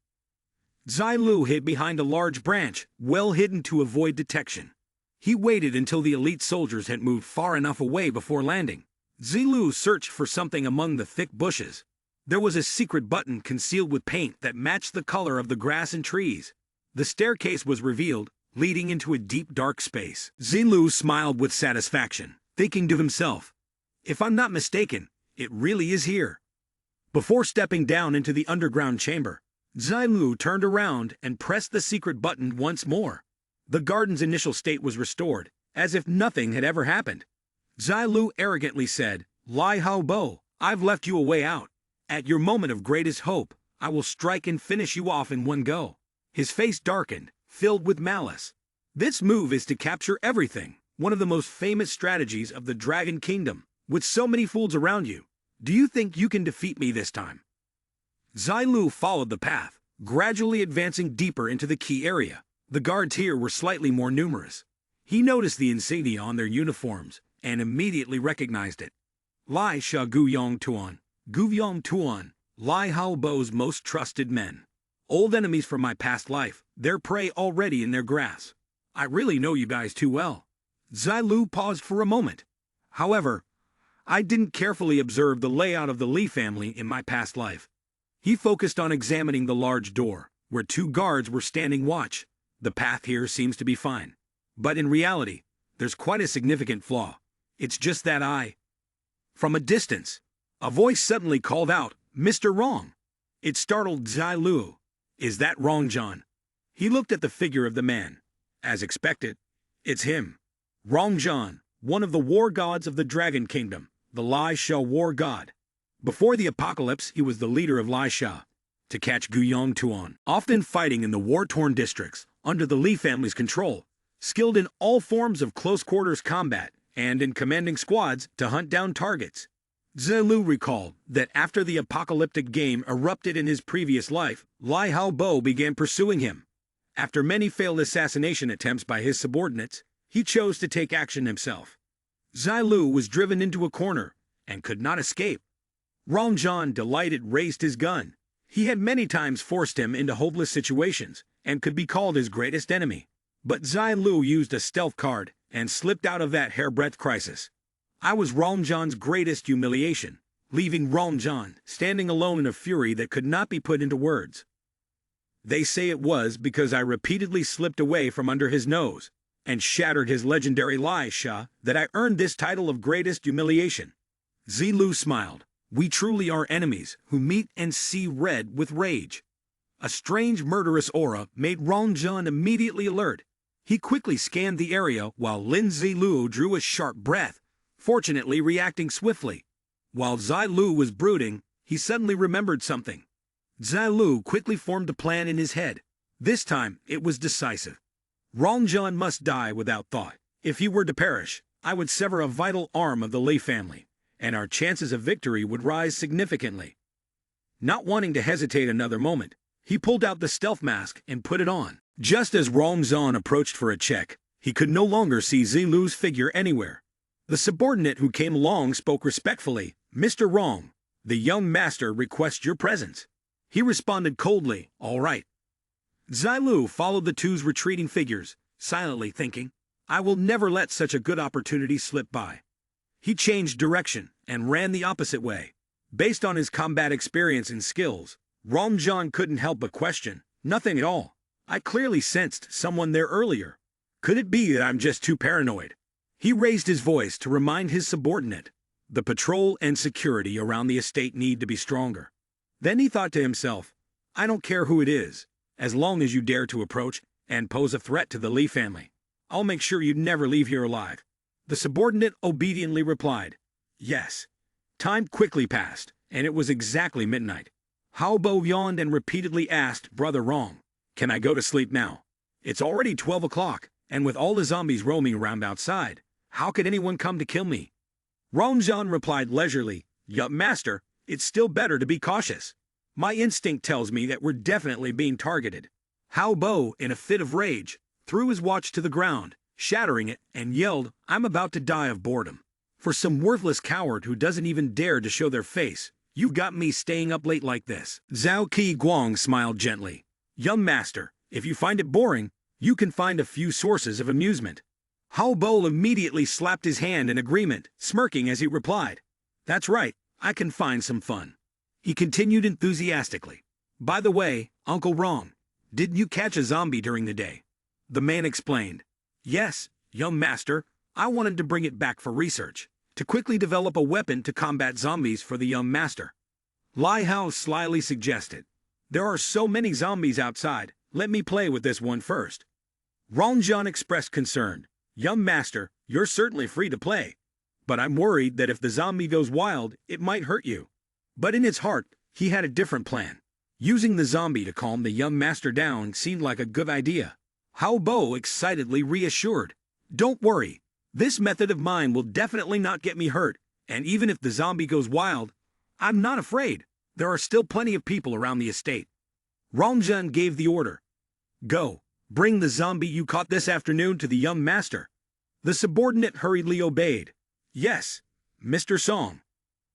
Zilu hid behind a large branch, well hidden to avoid detection. He waited until the elite soldiers had moved far enough away before landing. Zilu searched for something among the thick bushes. There was a secret button concealed with paint that matched the color of the grass and trees. The staircase was revealed, leading into a deep dark space. Zilu smiled with satisfaction, thinking to himself, if I'm not mistaken, it really is here. Before stepping down into the underground chamber, Zilu turned around and pressed the secret button once more. The garden's initial state was restored, as if nothing had ever happened. Zilu arrogantly said, Lai Hao Bo, I've left you a way out. At your moment of greatest hope, I will strike and finish you off in one go. His face darkened, filled with malice. This move is to capture everything, one of the most famous strategies of the Dragon Kingdom. With so many fools around you, do you think you can defeat me this time? Zilu followed the path, gradually advancing deeper into the key area. The guards here were slightly more numerous. He noticed the insignia on their uniforms and immediately recognized it. Lai Sha Guyong Tuan, Lai Hao Bo's most trusted men. Old enemies from my past life, their prey already in their grasp. I really know you guys too well. Zilu paused for a moment. However, I didn't carefully observe the layout of the Lee family in my past life. He focused on examining the large door, where 2 guards were standing watch. The path here seems to be fine. But in reality, there's quite a significant flaw. It's just that From a distance, a voice suddenly called out, "Mr. Wrong." It startled Zilu. "Is that Wrong John?" He looked at the figure of the man. As expected, it's him. Wrong John, one of the war gods of the Dragon Kingdom, the Lai Sha war god. Before the apocalypse, he was the leader of Lai Sha, to catch Guyong Tuan, often fighting in the war-torn districts, under the Lee family's control, skilled in all forms of close-quarters combat, and in commanding squads to hunt down targets. Zilu recalled that after the apocalyptic game erupted in his previous life, Lai Hao Bo began pursuing him. After many failed assassination attempts by his subordinates, he chose to take action himself. Zilu was driven into a corner and could not escape. Wrong John, delighted, raised his gun. He had many times forced him into hopeless situations and could be called his greatest enemy. But Zilu used a stealth card and slipped out of that hairbreadth crisis. I was Wrong John's greatest humiliation, leaving Wrong John standing alone in a fury that could not be put into words. They say it was because I repeatedly slipped away from under his nose and shattered his legendary Lai Sha that I earned this title of greatest humiliation. Zilu smiled. We truly are enemies who meet and see red with rage. A strange murderous aura made Wrong John immediately alert. He quickly scanned the area while Lin Zilu drew a sharp breath, fortunately reacting swiftly. While Zilu was brooding, he suddenly remembered something. Zilu quickly formed a plan in his head. This time, it was decisive. Wrong John must die without thought. If he were to perish, I would sever a vital arm of the Lee family, and our chances of victory would rise significantly. Not wanting to hesitate another moment, he pulled out the stealth mask and put it on. Just as Wrong John approached for a check, he could no longer see Zilu's figure anywhere. The subordinate who came along spoke respectfully. "Mr. Wrong, the young master requests your presence." He responded coldly, "All right." Zilu followed the 2's retreating figures, silently thinking, I will never let such a good opportunity slip by. He changed direction and ran the opposite way. Based on his combat experience and skills, Wrong John couldn't help but question, "Nothing at all. I clearly sensed someone there earlier. Could it be that I'm just too paranoid?" He raised his voice to remind his subordinate, "The patrol and security around the estate need to be stronger." Then he thought to himself, "I don't care who it is, as long as you dare to approach and pose a threat to the Lee family. I'll make sure you never leave here alive." The subordinate obediently replied, "Yes." Time quickly passed, and it was exactly midnight. Hao Bo yawned and repeatedly asked Brother Wrong, "Can I go to sleep now? It's already 12 o'clock, and with all the zombies roaming around outside, how could anyone come to kill me?" Wrong John replied leisurely, "Yup, master, it's still better to be cautious. My instinct tells me that we're definitely being targeted." Hao Bo, in a fit of rage, threw his watch to the ground, shattering it, and yelled, "I'm about to die of boredom. For some worthless coward who doesn't even dare to show their face, you got me staying up late like this." Zhao Qi Guang smiled gently. "Young master, if you find it boring, you can find a few sources of amusement." Hao Bo immediately slapped his hand in agreement, smirking as he replied, "That's right, I can find some fun." He continued enthusiastically, "By the way, Uncle Wrong, didn't you catch a zombie during the day?" The man explained, "Yes, young master, I wanted to bring it back for research, to quickly develop a weapon to combat zombies for the young master." Lai Hao slyly suggested, "There are so many zombies outside, let me play with this one first." Wrong John expressed concern, "Young master, you're certainly free to play, but I'm worried that if the zombie goes wild, it might hurt you." But in his heart, he had a different plan. Using the zombie to calm the young master down seemed like a good idea. Hao Bo excitedly reassured, "Don't worry, This method of mine will definitely not get me hurt, and even if the zombie goes wild, I'm not afraid. There are still plenty of people around the estate. Rangjun gave the order. Go, bring the zombie you caught this afternoon to the young master. The subordinate hurriedly obeyed. Yes, Mr. Song.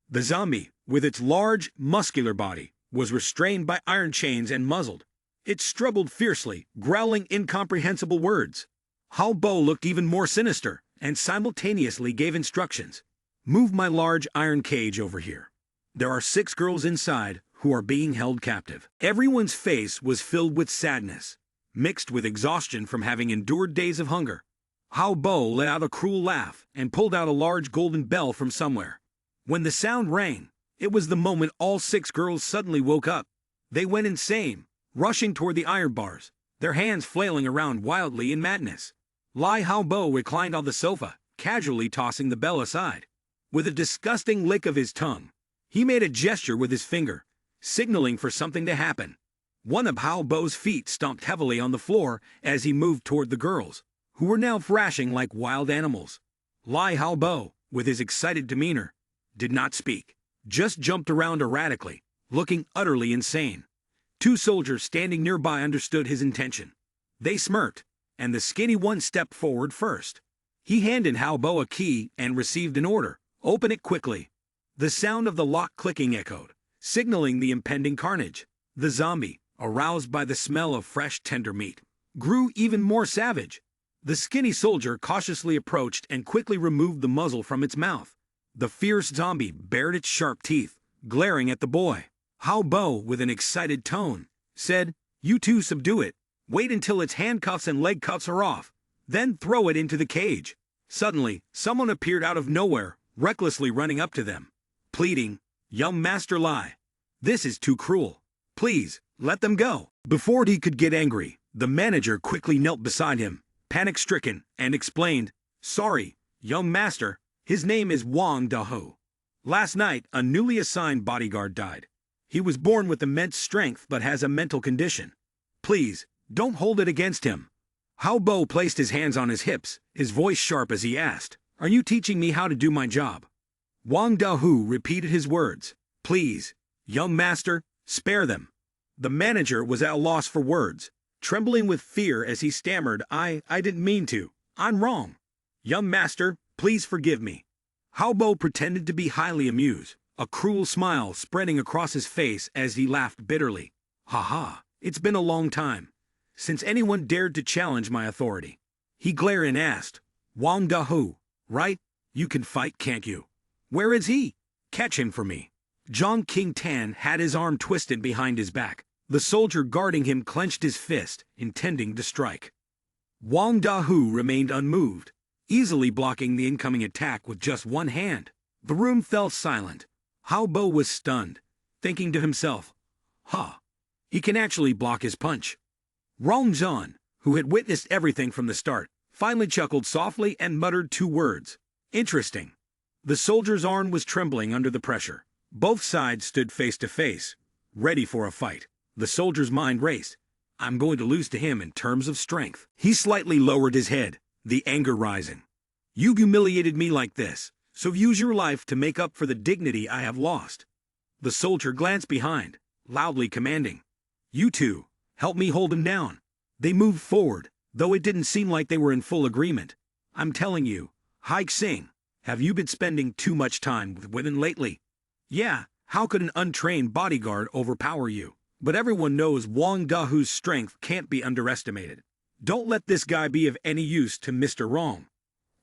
The zombie, with its large, muscular body, was restrained by iron chains and muzzled. It struggled fiercely, growling incomprehensible words. Hao Bo looked even more sinister, and simultaneously gave instructions. Move my large iron cage over here. There are 6 girls inside who are being held captive. Everyone's face was filled with sadness, mixed with exhaustion from having endured days of hunger. Hao Bo let out a cruel laugh and pulled out a large golden bell from somewhere. When the sound rang, it was the moment all 6 girls suddenly woke up. They went insane, rushing toward the iron bars, their hands flailing around wildly in madness. Lai Hao Bo reclined on the sofa, casually tossing the bell aside. With a disgusting lick of his tongue, he made a gesture with his finger, signaling for something to happen. One of Hao Bo's feet stomped heavily on the floor as he moved toward the girls, who were now thrashing like wild animals. Lai Hao Bo, with his excited demeanor, did not speak, just jumped around erratically, looking utterly insane. 2 soldiers standing nearby understood his intention. They smirked, and the skinny one stepped forward first. He handed Hao Bo a key and received an order. Open it quickly. The sound of the lock clicking echoed, signaling the impending carnage. The zombie, aroused by the smell of fresh tender meat, grew even more savage. The skinny soldier cautiously approached and quickly removed the muzzle from its mouth. The fierce zombie bared its sharp teeth, glaring at the boy. Hao Bo, with an excited tone, said, "You two subdue it. Wait until its handcuffs and leg cuffs are off. Then throw it into the cage." Suddenly, someone appeared out of nowhere, recklessly running up to them, pleading, "Young Master Lai, this is too cruel. Please, let them go." Before he could get angry, the manager quickly knelt beside him, panic-stricken, and explained, "Sorry, young master, his name is Wang Dahu. Last night, a newly assigned bodyguard died. He was born with immense strength but has a mental condition. Please, don't hold it against him." Hao Bo placed his hands on his hips, his voice sharp as he asked, "Are you teaching me how to do my job?" Wang Dahu repeated his words, "Please, young master, spare them." The manager was at a loss for words, trembling with fear as he stammered, I didn't mean to. I'm wrong. Young master, please forgive me." Hao Bo pretended to be highly amused, a cruel smile spreading across his face as he laughed bitterly. "Ha ha, it's been a long time since anyone dared to challenge my authority." He glared and asked, "Wang Dahu, right? You can fight, can't you? Where is he? Catch him for me." Zhang King Tan had his arm twisted behind his back. The soldier guarding him clenched his fist, intending to strike. Wang Dahu remained unmoved, easily blocking the incoming attack with just one hand. The room fell silent. Hao Bo was stunned, thinking to himself, he can actually block his punch. Rangjun, who had witnessed everything from the start, finally chuckled softly and muttered 2 words. Interesting. The soldier's arm was trembling under the pressure. Both sides stood face to face, ready for a fight. The soldier's mind raced. I'm going to lose to him in terms of strength. He slightly lowered his head, the anger rising. You humiliated me like this, so use your life to make up for the dignity I have lost. The soldier glanced behind, loudly commanding. You two, help me hold him down. They moved forward, though it didn't seem like they were in full agreement. I'm telling you, Hai Xing, have you been spending too much time with women lately? Yeah, how could an untrained bodyguard overpower you? But everyone knows Wang Dahu's strength can't be underestimated. Don't let this guy be of any use to Mr. Wrong.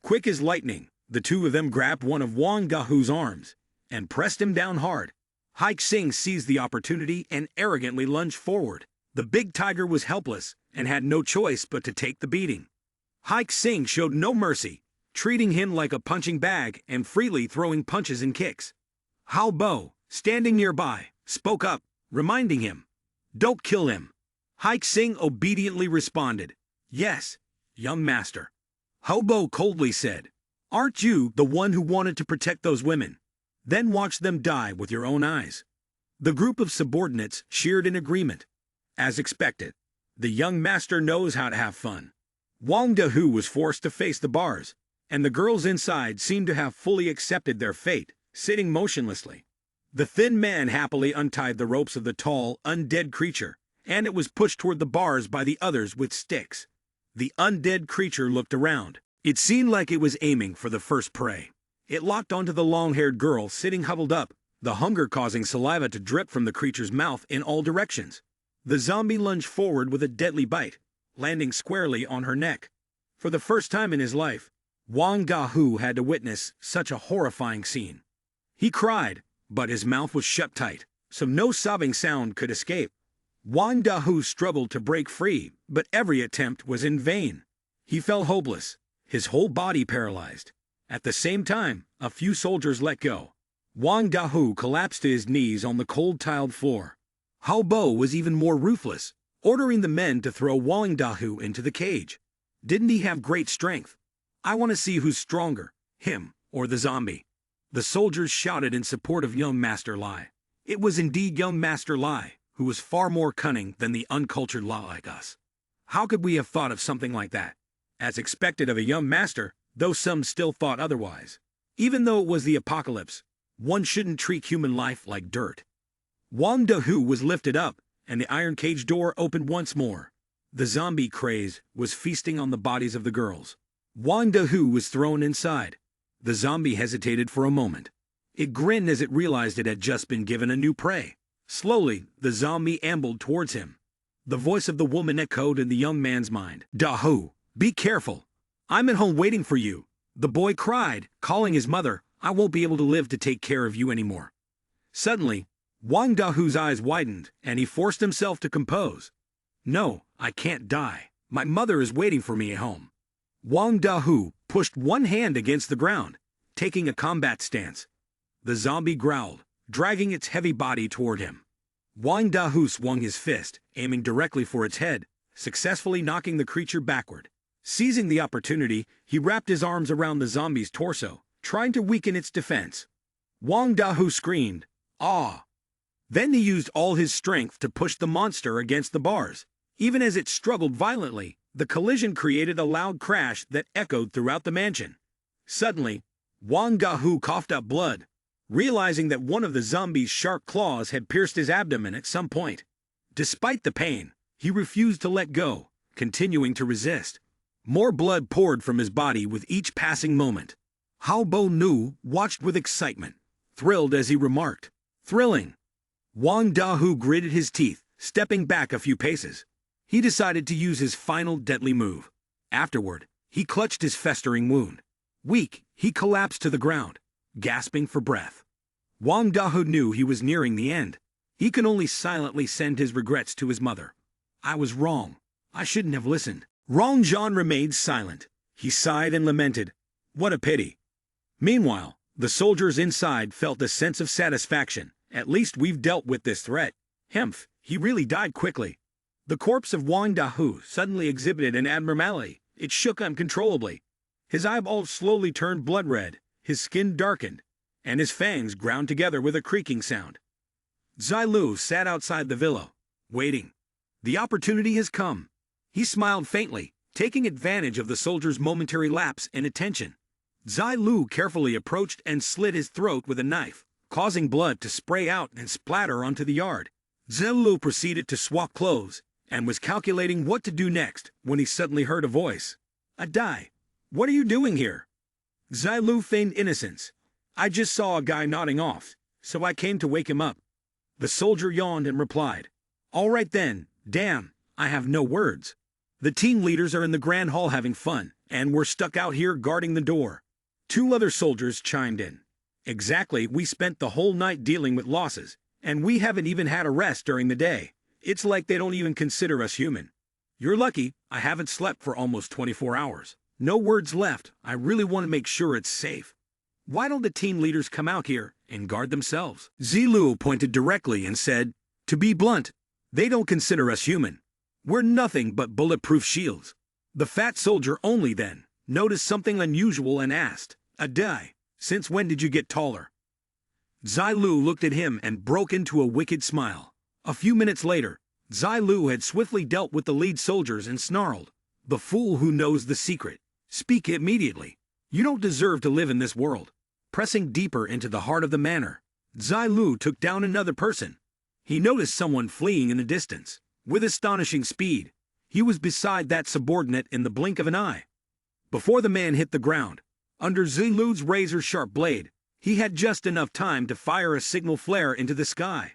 Quick as lightning, the 2 of them grabbed one of Wang Dahu's arms and pressed him down hard. Hai Xing seized the opportunity and arrogantly lunged forward. The big tiger was helpless and had no choice but to take the beating. Hai Xing showed no mercy, treating him like a punching bag and freely throwing punches and kicks. Hao Bo, standing nearby, spoke up, reminding him, "Don't kill him." Hai Xing obediently responded, "Yes, young master." Hao Bo coldly said, "Aren't you the one who wanted to protect those women? Then watch them die with your own eyes." The group of subordinates cheered in agreement. As expected, the young master knows how to have fun. Wang Dahu was forced to face the bars, and the girls inside seemed to have fully accepted their fate, sitting motionlessly. The thin man happily untied the ropes of the tall, undead creature, and it was pushed toward the bars by the others with sticks. The undead creature looked around. It seemed like it was aiming for the first prey. It locked onto the long-haired girl sitting huddled up, the hunger causing saliva to drip from the creature's mouth in all directions. The zombie lunged forward with a deadly bite, landing squarely on her neck. For the first time in his life, Wang Dahu had to witness such a horrifying scene. He cried, but his mouth was shut tight, so no sobbing sound could escape. Wang Dahu struggled to break free, but every attempt was in vain. He felt hopeless, his whole body paralyzed. At the same time, a few soldiers let go. Wang Dahu collapsed to his knees on the cold tiled floor. Hao Bo was even more ruthless, ordering the men to throw Wang Dahu into the cage. Didn't he have great strength? I want to see who's stronger, him or the zombie. The soldiers shouted in support of young Master Lai. It was indeed young Master Lai, who was far more cunning than the uncultured Lai like us. How could we have thought of something like that? As expected of a young master, though some still thought otherwise. Even though it was the apocalypse, one shouldn't treat human life like dirt. Wang Dahu was lifted up, and the iron cage door opened once more. The zombie craze was feasting on the bodies of the girls. Wang Dahu was thrown inside. The zombie hesitated for a moment. It grinned as it realized it had just been given a new prey. Slowly, the zombie ambled towards him. The voice of the woman echoed in the young man's mind. Dahu, be careful. I'm at home waiting for you. The boy cried, calling his mother. I won't be able to live to take care of you anymore. Suddenly, Wang Dahu's eyes widened, and he forced himself to compose. No, I can't die. My mother is waiting for me at home. Wang Dahu pushed one hand against the ground, taking a combat stance. The zombie growled, dragging its heavy body toward him. Wang Dahu swung his fist, aiming directly for its head, successfully knocking the creature backward. Seizing the opportunity, he wrapped his arms around the zombie's torso, trying to weaken its defense. Wang Dahu screamed, "Ah!" Then he used all his strength to push the monster against the bars. Even as it struggled violently, the collision created a loud crash that echoed throughout the mansion. Suddenly, Wang Dahu coughed up blood, realizing that one of the zombie's sharp claws had pierced his abdomen at some point. Despite the pain, he refused to let go, continuing to resist. More blood poured from his body with each passing moment. Hao Bo Nu watched with excitement, thrilled as he remarked, "Thrilling." Wang Dahu gritted his teeth, stepping back a few paces. He decided to use his final deadly move. Afterward, he clutched his festering wound. Weak, he collapsed to the ground, gasping for breath. Wang Dahu knew he was nearing the end. He could only silently send his regrets to his mother. I was wrong. I shouldn't have listened. Rong Zhan remained silent. He sighed and lamented. What a pity. Meanwhile, the soldiers inside felt a sense of satisfaction. At least we've dealt with this threat. Hemph, he really died quickly. The corpse of Wang Dahu suddenly exhibited an abnormality. It shook uncontrollably. His eyeballs slowly turned blood red, his skin darkened, and his fangs ground together with a creaking sound. Zilu sat outside the villa, waiting. The opportunity has come. He smiled faintly, taking advantage of the soldier's momentary lapse in attention. Zilu carefully approached and slit his throat with a knife, causing blood to spray out and splatter onto the yard. Zilu proceeded to swap clothes, and was calculating what to do next when he suddenly heard a voice. Adai, what are you doing here? Zilu feigned innocence. I just saw a guy nodding off, so I came to wake him up. The soldier yawned and replied, All right then, damn, I have no words. The team leaders are in the grand hall having fun, and we're stuck out here guarding the door. Two other soldiers chimed in. Exactly, we spent the whole night dealing with losses, and we haven't even had a rest during the day. It's like they don't even consider us human. You're lucky, I haven't slept for almost 24 hours. No words left, I really want to make sure it's safe. Why don't the team leaders come out here and guard themselves? Zilu pointed directly and said, To be blunt, they don't consider us human. We're nothing but bulletproof shields. The fat soldier only then noticed something unusual and asked, Adai, since when did you get taller? Zilu looked at him and broke into a wicked smile. A few minutes later, Zilu had swiftly dealt with the lead soldiers and snarled, The fool who knows the secret. Speak immediately. You don't deserve to live in this world. Pressing deeper into the heart of the manor, Zilu took down another person. He noticed someone fleeing in the distance. With astonishing speed, he was beside that subordinate in the blink of an eye. Before the man hit the ground, under Zilu's razor-sharp blade, he had just enough time to fire a signal flare into the sky.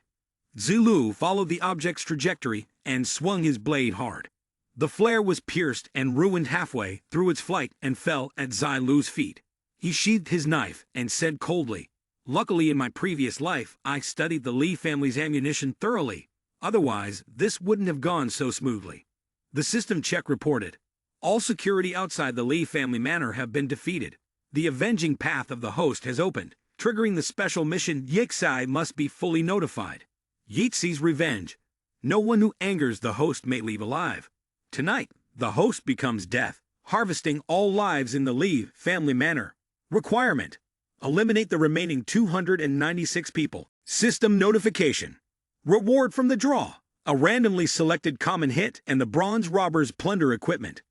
Zilu followed the object's trajectory and swung his blade hard. The flare was pierced and ruined halfway through its flight and fell at Zilu's feet. He sheathed his knife and said coldly, "Luckily in my previous life I studied the Lee family's ammunition thoroughly. Otherwise, this wouldn't have gone so smoothly." The system check reported, "All security outside the Lee family manor have been defeated. The avenging path of the host has opened, triggering the special mission Yixai must be fully notified. Yixi's revenge. No one who angers the host may leave alive. Tonight, the host becomes death, harvesting all lives in the Lee family manor. Requirement: eliminate the remaining 296 people. System notification. Reward from the draw: a randomly selected common hit and the bronze robbers plunder equipment.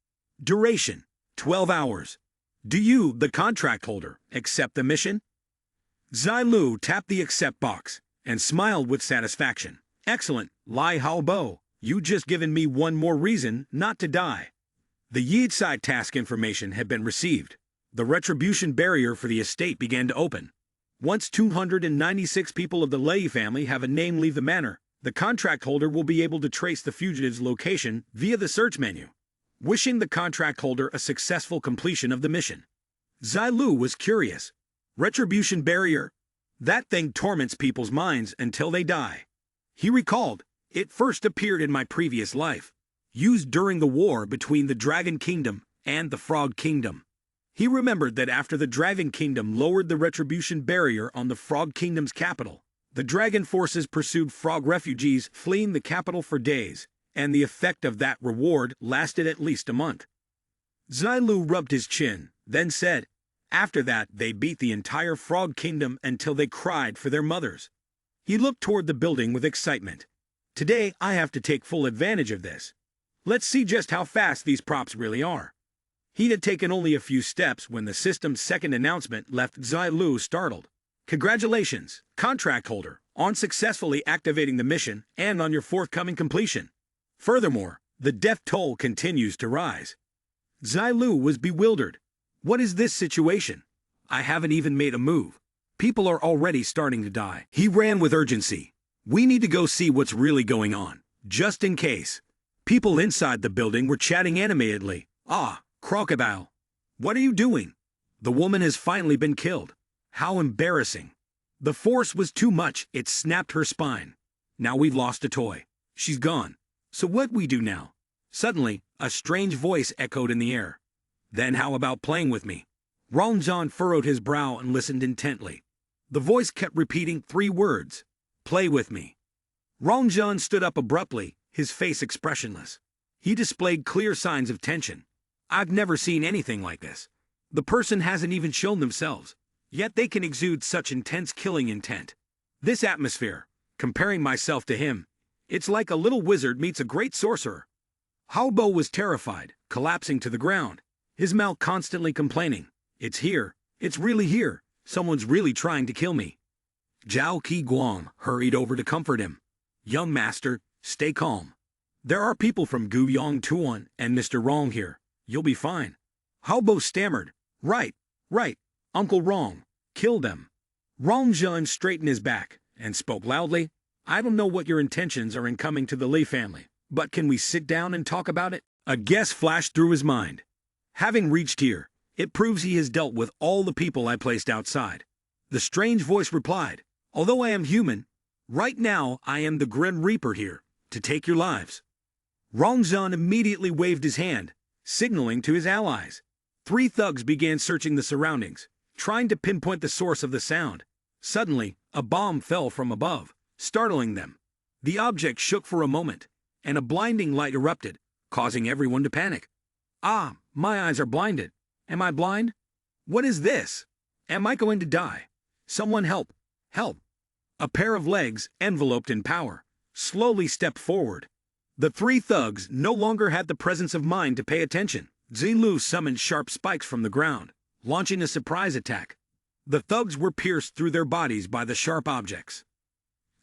Duration: 12 hours. Do you, the contract holder, accept the mission?" Zilu tapped the accept box and smiled with satisfaction. "Excellent, Lai Haobo. You just given me one more reason not to die." The Yixai task information had been received. The retribution barrier for the estate began to open. Once 296 people of the Lei family have a name leave the manor, the contract holder will be able to trace the fugitive's location via the search menu. Wishing the contract holder a successful completion of the mission. Zilu was curious. Retribution barrier? That thing torments people's minds until they die. He recalled, it first appeared in my previous life, used during the war between the Dragon Kingdom and the Frog Kingdom. He remembered that after the Dragon Kingdom lowered the retribution barrier on the Frog Kingdom's capital, the Dragon forces pursued Frog refugees fleeing the capital for days, and the effect of that reward lasted at least a month. Zilu rubbed his chin, then said, "After that they beat the entire Frog Kingdom until they cried for their mothers." He looked toward the building with excitement. "Today I have to take full advantage of this. Let's see just how fast these props really are." He had taken only a few steps when the system's second announcement left Zilu startled. "Congratulations, contract holder, on successfully activating the mission and on your forthcoming completion. Furthermore, the death toll continues to rise." Zilu was bewildered. "What is this situation? I haven't even made a move. People are already starting to die." He ran with urgency. "We need to go see what's really going on, just in case." People inside the building were chatting animatedly. "Ah, Crocodile. What are you doing? The woman has finally been killed. How embarrassing. The force was too much, it snapped her spine. Now we've lost a toy. She's gone. So what we do now?" Suddenly, a strange voice echoed in the air. "Then how about playing with me?" Rongzhan furrowed his brow and listened intently. The voice kept repeating 3 words. "Play with me." Rongzhan stood up abruptly, his face expressionless. He displayed clear signs of tension. "I've never seen anything like this. The person hasn't even shown themselves, yet they can exude such intense killing intent. This atmosphere, comparing myself to him, it's like a little wizard meets a great sorcerer." Haobo was terrified, collapsing to the ground, his mouth constantly complaining, "It's here, it's really here, someone's really trying to kill me." Zhao Qiguang hurried over to comfort him. "Young master, stay calm. There are people from Guyong Tuan and Mr. Rong here. You'll be fine." Haobo stammered, Right, Uncle Rong, kill them." Rongzhan straightened his back and spoke loudly, "I don't know what your intentions are in coming to the Lee family, but can we sit down and talk about it?" A guess flashed through his mind. "Having reached here, it proves he has dealt with all the people I placed outside." The strange voice replied, "Although I am human, right now I am the Grim Reaper here, to take your lives." Rongzhan immediately waved his hand, signaling to his allies. 3 thugs began searching the surroundings, trying to pinpoint the source of the sound. Suddenly, a bomb fell from above, startling them. The object shook for a moment, and a blinding light erupted, causing everyone to panic. "Ah, my eyes are blinded. Am I blind? What is this? Am I going to die? Someone help! Help!" A pair of legs, enveloped in powder, slowly stepped forward. The 3 thugs no longer had the presence of mind to pay attention. Zilu summoned sharp spikes from the ground, launching a surprise attack. The thugs were pierced through their bodies by the sharp objects.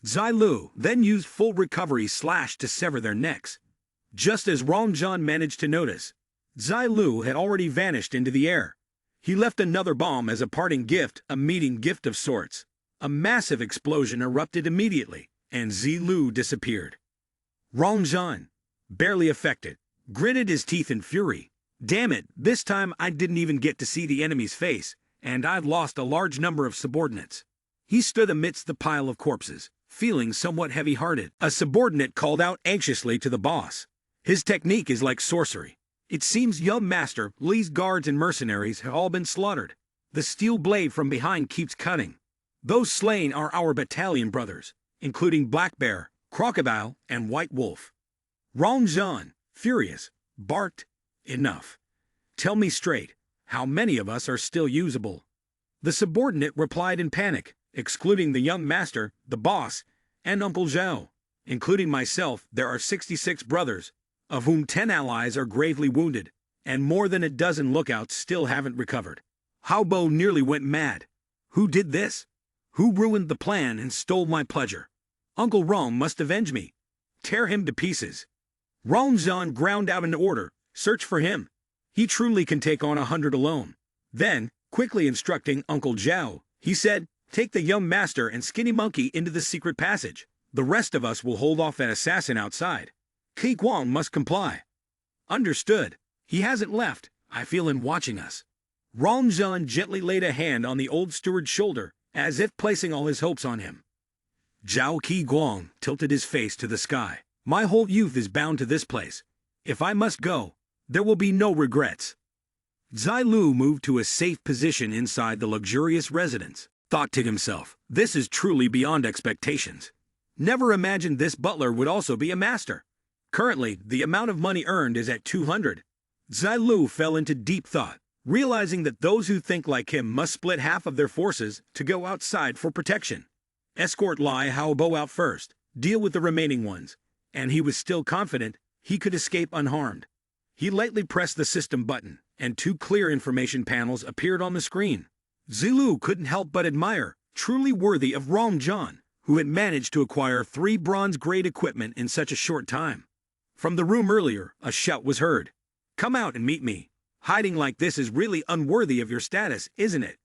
Zilu then used full recovery slash to sever their necks. Just as Rongzhan managed to notice, Zilu had already vanished into the air. He left another bomb as a parting gift, a meeting gift of sorts. A massive explosion erupted immediately, and Zilu disappeared. Rongzhan, barely affected, gritted his teeth in fury. Damn it, this time I didn't even get to see the enemy's face, and I'd lost a large number of subordinates. He stood amidst the pile of corpses, feeling somewhat heavy-hearted. A subordinate called out anxiously to the boss. His technique is like sorcery. It seems young Master Lee's guards and mercenaries have all been slaughtered. The steel blade from behind keeps cutting. Those slain are our battalion brothers, including Black Bear, Crocodile, and White Wolf. Rongzhan, furious, barked, "Enough. Tell me straight, how many of us are still usable?" The subordinate replied in panic, excluding the young master, the boss, and Uncle Zhao. Including myself, there are 66 brothers, of whom 10 allies are gravely wounded, and more than a dozen lookouts still haven't recovered. Haobo nearly went mad. Who did this? Who ruined the plan and stole my pleasure? Uncle Rong must avenge me. Tear him to pieces. Rongzhan ground out an order, search for him. He truly can take on 100 alone. Then, quickly instructing Uncle Zhao, he said, take the young master and Skinny Monkey into the secret passage. The rest of us will hold off that assassin outside. Qi Guang must comply. Understood. He hasn't left. I feel him watching us. Rongzhan gently laid a hand on the old steward's shoulder, as if placing all his hopes on him. Zhao Qi Guang tilted his face to the sky. My whole youth is bound to this place. If I must go, there will be no regrets. Zilu moved to a safe position inside the luxurious residence, thought to himself, this is truly beyond expectations. Never imagined this butler would also be a master. Currently, the amount of money earned is at 200. Zilu fell into deep thought, realizing that those who think like him must split half of their forces to go outside for protection. Escort Lai Haobo out first, deal with the remaining ones, and he was still confident he could escape unharmed. He lightly pressed the system button, and 2 clear information panels appeared on the screen. Zilu couldn't help but admire, truly worthy of Rongzhan, who had managed to acquire 3 bronze-grade equipment in such a short time. From the room earlier, a shout was heard. Come out and meet me. Hiding like this is really unworthy of your status, isn't it?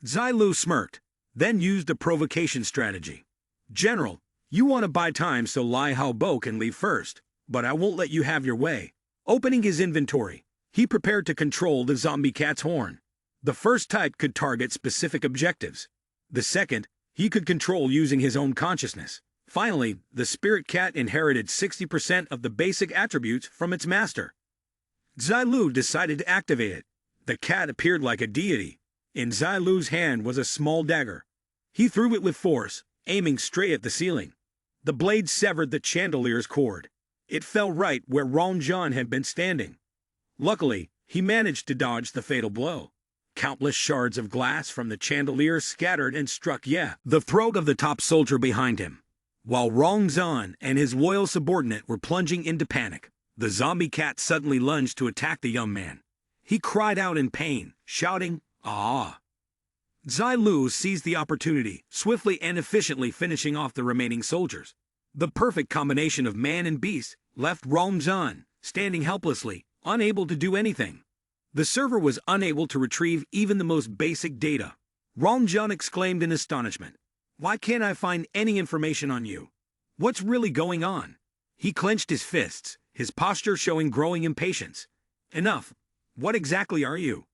Zilu smirked, then used a provocation strategy. General, you want to buy time so Lai Haobo can leave first, but I won't let you have your way. Opening his inventory, he prepared to control the zombie cat's horn. The first type could target specific objectives. The second, he could control using his own consciousness. Finally, the spirit cat inherited 60% of the basic attributes from its master. Zilu decided to activate it. The cat appeared like a deity. In Zilu's hand was a small dagger. He threw it with force, aiming straight at the ceiling. The blade severed the chandelier's cord. It fell right where Rongzhan had been standing. Luckily, he managed to dodge the fatal blow. Countless shards of glass from the chandelier scattered and struck the throat of the top soldier behind him. While Rongzhan and his loyal subordinate were plunging into panic, the zombie cat suddenly lunged to attack the young man. He cried out in pain, shouting, "Ah!" Zilu seized the opportunity, swiftly and efficiently finishing off the remaining soldiers. The perfect combination of man and beast left Rongzhan standing helplessly, unable to do anything. The server was unable to retrieve even the most basic data. Rongzhan exclaimed in astonishment, "Why can't I find any information on you? What's really going on?" He clenched his fists, his posture showing growing impatience. "Enough. What exactly are you?"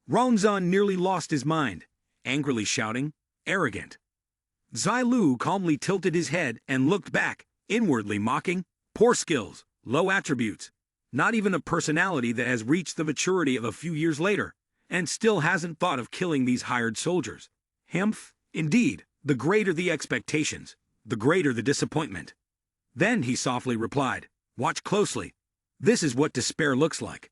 Rongzhan nearly lost his mind, angrily shouting, "Arrogant." Zilu calmly tilted his head and looked back, inwardly mocking, "Poor skills, low attributes. Not even a personality that has reached the maturity of a few years later, and still hasn't thought of killing these hired soldiers. Humph, indeed, the greater the expectations, the greater the disappointment." Then he softly replied, "Watch closely. This is what despair looks like."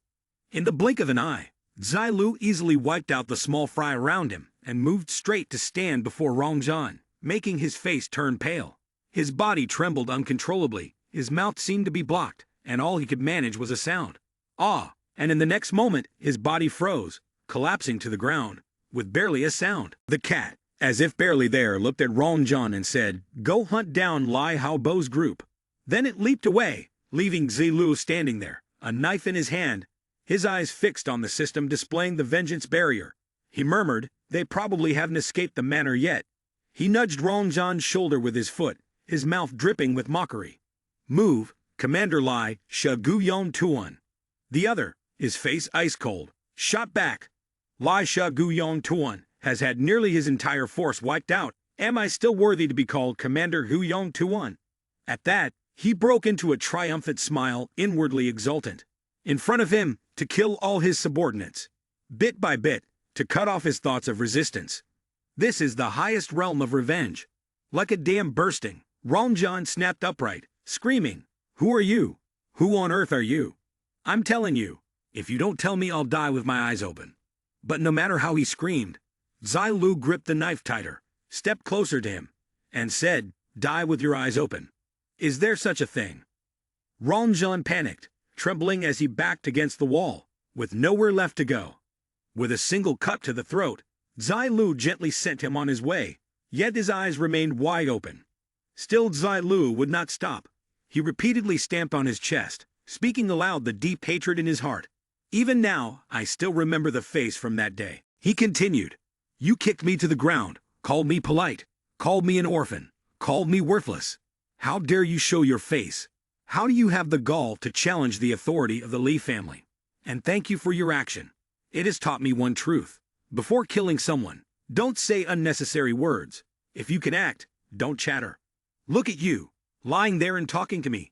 In the blink of an eye, Zilu easily wiped out the small fry around him and moved straight to stand before Rongzhan, making his face turn pale. His body trembled uncontrollably, his mouth seemed to be blocked, and all he could manage was a sound. "Ah!" And in the next moment, his body froze, collapsing to the ground, with barely a sound. The cat, as if barely there, looked at Rongjong and said, "Go hunt down Lai Haobo's group." Then it leaped away, leaving Zilu standing there, a knife in his hand, his eyes fixed on the system displaying the vengeance barrier. He murmured, "They probably haven't escaped the manor yet." He nudged Rongjong's shoulder with his foot, his mouth dripping with mockery. "Move, Commander Lai Shaguyong Tuan." The other, his face ice-cold, shot back. "Lai Shaguyong Tuan has had nearly his entire force wiped out. Am I still worthy to be called Commander Huyong Tuan?" At that, he broke into a triumphant smile, inwardly exultant. In front of him, to kill all his subordinates. Bit by bit, to cut off his thoughts of resistance. This is the highest realm of revenge. Like a dam bursting, Rongjong snapped upright, screaming, "Who are you? Who on earth are you? I'm telling you, if you don't tell me, I'll die with my eyes open." But no matter how he screamed, Zilu gripped the knife tighter, stepped closer to him, and said, "Die with your eyes open. Is there such a thing?" Rongjong panicked, trembling as he backed against the wall, with nowhere left to go. With a single cut to the throat, Zilu gently sent him on his way, yet his eyes remained wide open. Still Zilu would not stop. He repeatedly stamped on his chest, speaking aloud the deep hatred in his heart. "Even now, I still remember the face from that day." He continued, "You kicked me to the ground, called me polite, called me an orphan, called me worthless. How dare you show your face? How do you have the gall to challenge the authority of the Lee family? And thank you for your action. It has taught me one truth. Before killing someone, don't say unnecessary words. If you can act, don't chatter. Look at you, lying there and talking to me.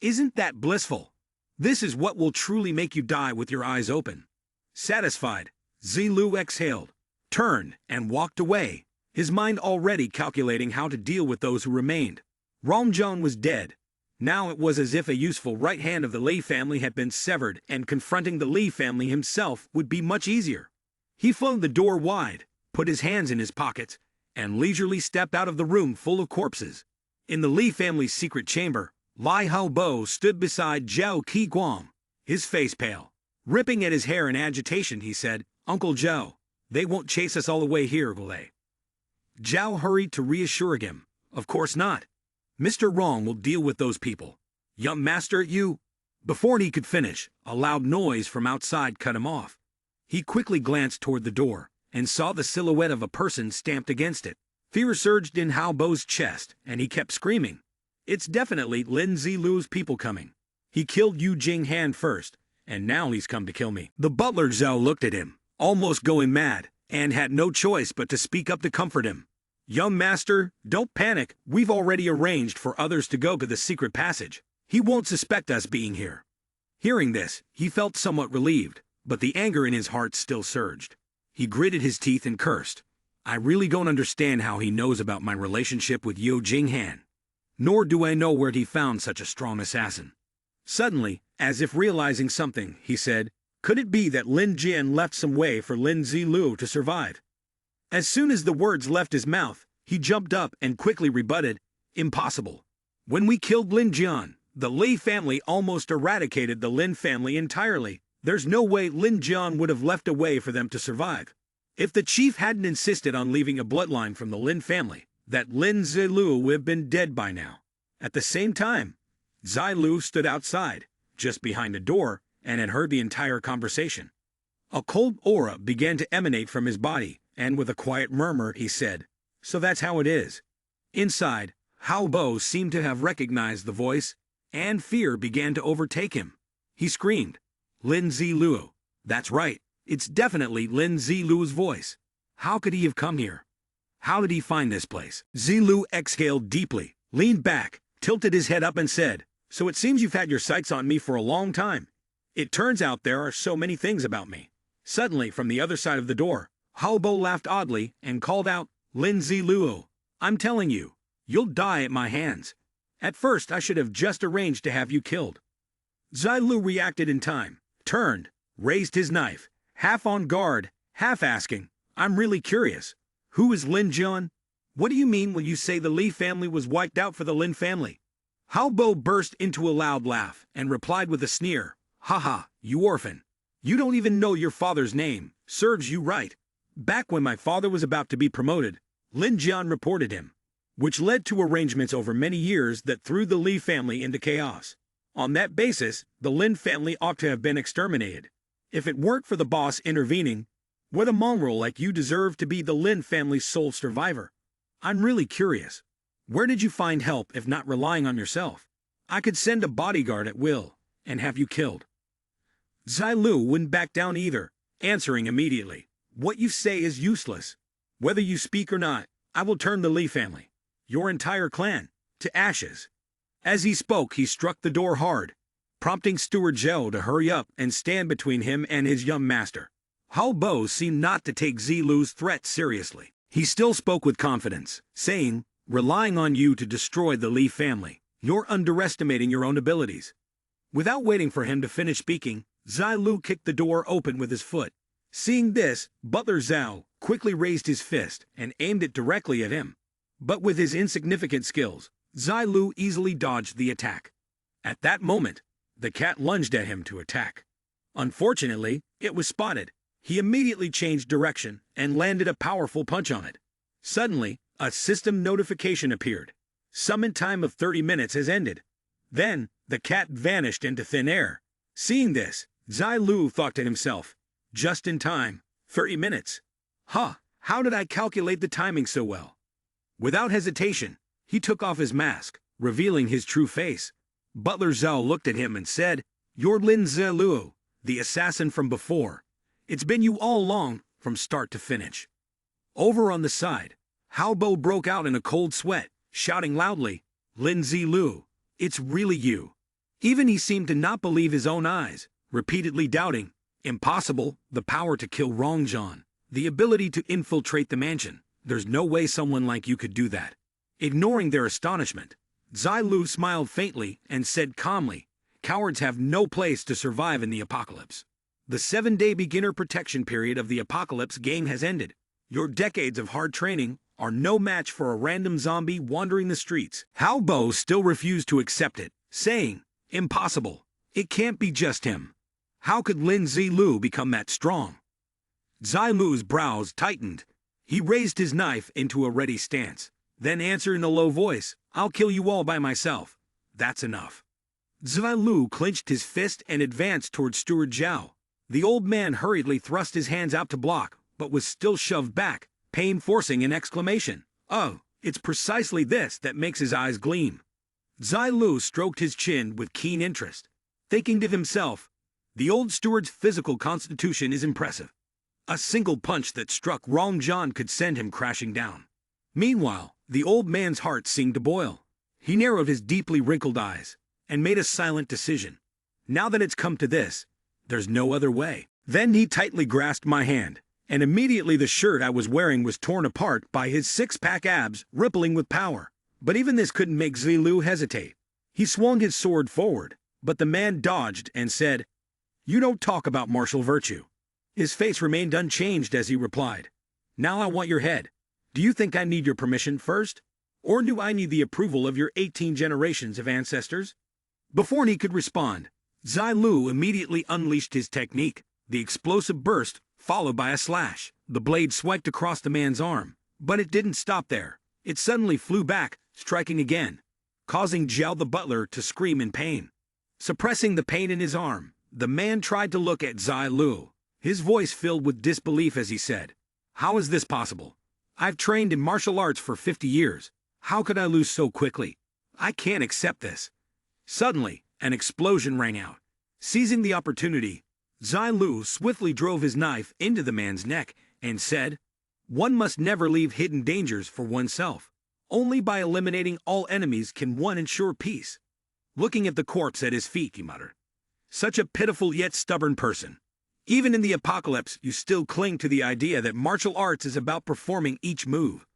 Isn't that blissful? This is what will truly make you die with your eyes open." Satisfied, Zilu exhaled, turned, and walked away, his mind already calculating how to deal with those who remained. Rongjong was dead. Now it was as if a useful right hand of the Lee family had been severed, and confronting the Lee family himself would be much easier. He flung the door wide, put his hands in his pockets, and leisurely stepped out of the room full of corpses. In the Lee family's secret chamber, Lai Haobo stood beside Zhao Qiguang, his face pale. Ripping at his hair in agitation, he said, "Uncle Zhao, they won't chase us all the way here, will they?" Zhao hurried to reassure him, "Of course not. Mr. Rong will deal with those people. Young master, you—" Before he could finish, a loud noise from outside cut him off. He quickly glanced toward the door, and saw the silhouette of a person stamped against it. Fear surged in Haobo's chest, and he kept screaming, "It's definitely Lin Zilu's people coming. He killed Yu Jinghan first, and now he's come to kill me." The butler Zhao looked at him, almost going mad, and had no choice but to speak up to comfort him. "Young master, don't panic. We've already arranged for others to go to the secret passage. He won't suspect us being here." Hearing this, he felt somewhat relieved, but the anger in his heart still surged. He gritted his teeth and cursed. "I really don't understand how he knows about my relationship with Yu Jinghan. Nor do I know where he found such a strong assassin." Suddenly, as if realizing something, he said, "Could it be that Lin Jian left some way for Lin Zilu to survive?" As soon as the words left his mouth, he jumped up and quickly rebutted, "Impossible. When we killed Lin Jian, the Lee family almost eradicated the Lin family entirely. There's no way Lin Jian would have left a way for them to survive. If the chief hadn't insisted on leaving a bloodline from the Lin family, that Lin Zilu would have been dead by now." At the same time, Zilu stood outside, just behind the door, and had heard the entire conversation. A cold aura began to emanate from his body, and with a quiet murmur he said, "So that's how it is." Inside, Haobo seemed to have recognized the voice, and fear began to overtake him. He screamed, "Lin Zilu! That's right, it's definitely Lin Zilu's voice. How could he have come here? How did he find this place?" Zilu exhaled deeply, leaned back, tilted his head up and said, "So it seems you've had your sights on me for a long time. It turns out there are so many things about me." Suddenly, from the other side of the door, Haobo laughed oddly and called out, "Lin Zilu, I'm telling you, you'll die at my hands. At first I should have just arranged to have you killed." Zilu reacted in time, turned, raised his knife, half on guard, half asking, "I'm really curious. Who is Lin Jian? What do you mean when you say the Lee family was wiped out for the Lin family?" Haobo burst into a loud laugh and replied with a sneer, "Ha ha, you orphan. You don't even know your father's name. Serves you right. Back when my father was about to be promoted, Lin Jian reported him, which led to arrangements over many years that threw the Lee family into chaos. On that basis, the Lin family ought to have been exterminated. If it weren't for the boss intervening, what a mongrel like you deserve to be the Lin family's sole survivor. I'm really curious. Where did you find help if not relying on yourself? I could send a bodyguard at will and have you killed. Zilu wouldn't back down either, answering immediately. What you say is useless. Whether you speak or not, I will turn the Lee family, your entire clan, to ashes. As he spoke, he struck the door hard, prompting Steward Zhou to hurry up and stand between him and his young master. Hao Bo seemed not to take Zilu's threat seriously. He still spoke with confidence, saying, relying on you to destroy the Lee family. You're underestimating your own abilities. Without waiting for him to finish speaking, Zilu kicked the door open with his foot. Seeing this, Butler Zhao quickly raised his fist and aimed it directly at him. But with his insignificant skills, Zilu easily dodged the attack. At that moment, the cat lunged at him to attack. Unfortunately, it was spotted. He immediately changed direction and landed a powerful punch on it. Suddenly, a system notification appeared. Summon time of 30 minutes has ended. Then, the cat vanished into thin air. Seeing this, Zilu thought to himself, just in time, 30 minutes. How did I calculate the timing so well? Without hesitation, he took off his mask, revealing his true face. Butler Zhao looked at him and said, You're Lin Zilu, the assassin from before. It's been you all along, from start to finish. Over on the side, Hao Bo broke out in a cold sweat, shouting loudly, Lin Zilu, it's really you. Even he seemed to not believe his own eyes, repeatedly doubting, impossible, the power to kill Rongjian, the ability to infiltrate the mansion. There's no way someone like you could do that. Ignoring their astonishment, Zilu smiled faintly and said calmly, cowards have no place to survive in the apocalypse. The 7-day beginner protection period of the apocalypse game has ended. Your decades of hard training are no match for a random zombie wandering the streets. Hao Bo still refused to accept it, saying, impossible. It can't be just him. How could Lin Zilu become that strong? Zilu's brows tightened. He raised his knife into a ready stance, then answered in a low voice, I'll kill you all by myself. That's enough. Zilu clenched his fist and advanced toward Steward Zhao. The old man hurriedly thrust his hands out to block, but was still shoved back, pain forcing an exclamation. Oh, it's precisely this that makes his eyes gleam. Zilu stroked his chin with keen interest, thinking to himself, the old steward's physical constitution is impressive. A single punch that struck Rongjian could send him crashing down. Meanwhile, the old man's heart seemed to boil. He narrowed his deeply wrinkled eyes and made a silent decision. Now that it's come to this, there's no other way. Then he tightly grasped my hand, and immediately the shirt I was wearing was torn apart by his six-pack abs rippling with power. But even this couldn't make Zilu hesitate. He swung his sword forward, but the man dodged and said, You don't talk about martial virtue. His face remained unchanged as he replied, Now I want your head. Do you think I need your permission first? Or do I need the approval of your 18 generations of ancestors? Before he could respond, Zilu immediately unleashed his technique, the explosive burst followed by a slash. The blade swiped across the man's arm, but it didn't stop there. It suddenly flew back, striking again, causing Zhao the butler to scream in pain. Suppressing the pain in his arm, the man tried to look at Zilu, his voice filled with disbelief as he said, How is this possible? I've trained in martial arts for 50 years. How could I lose so quickly? I can't accept this. Suddenly, an explosion rang out. Seizing the opportunity, Zilu swiftly drove his knife into the man's neck and said, One must never leave hidden dangers for oneself. Only by eliminating all enemies can one ensure peace. Looking at the corpse at his feet, he muttered, Such a pitiful yet stubborn person. Even in the apocalypse, you still cling to the idea that martial arts is about performing each move.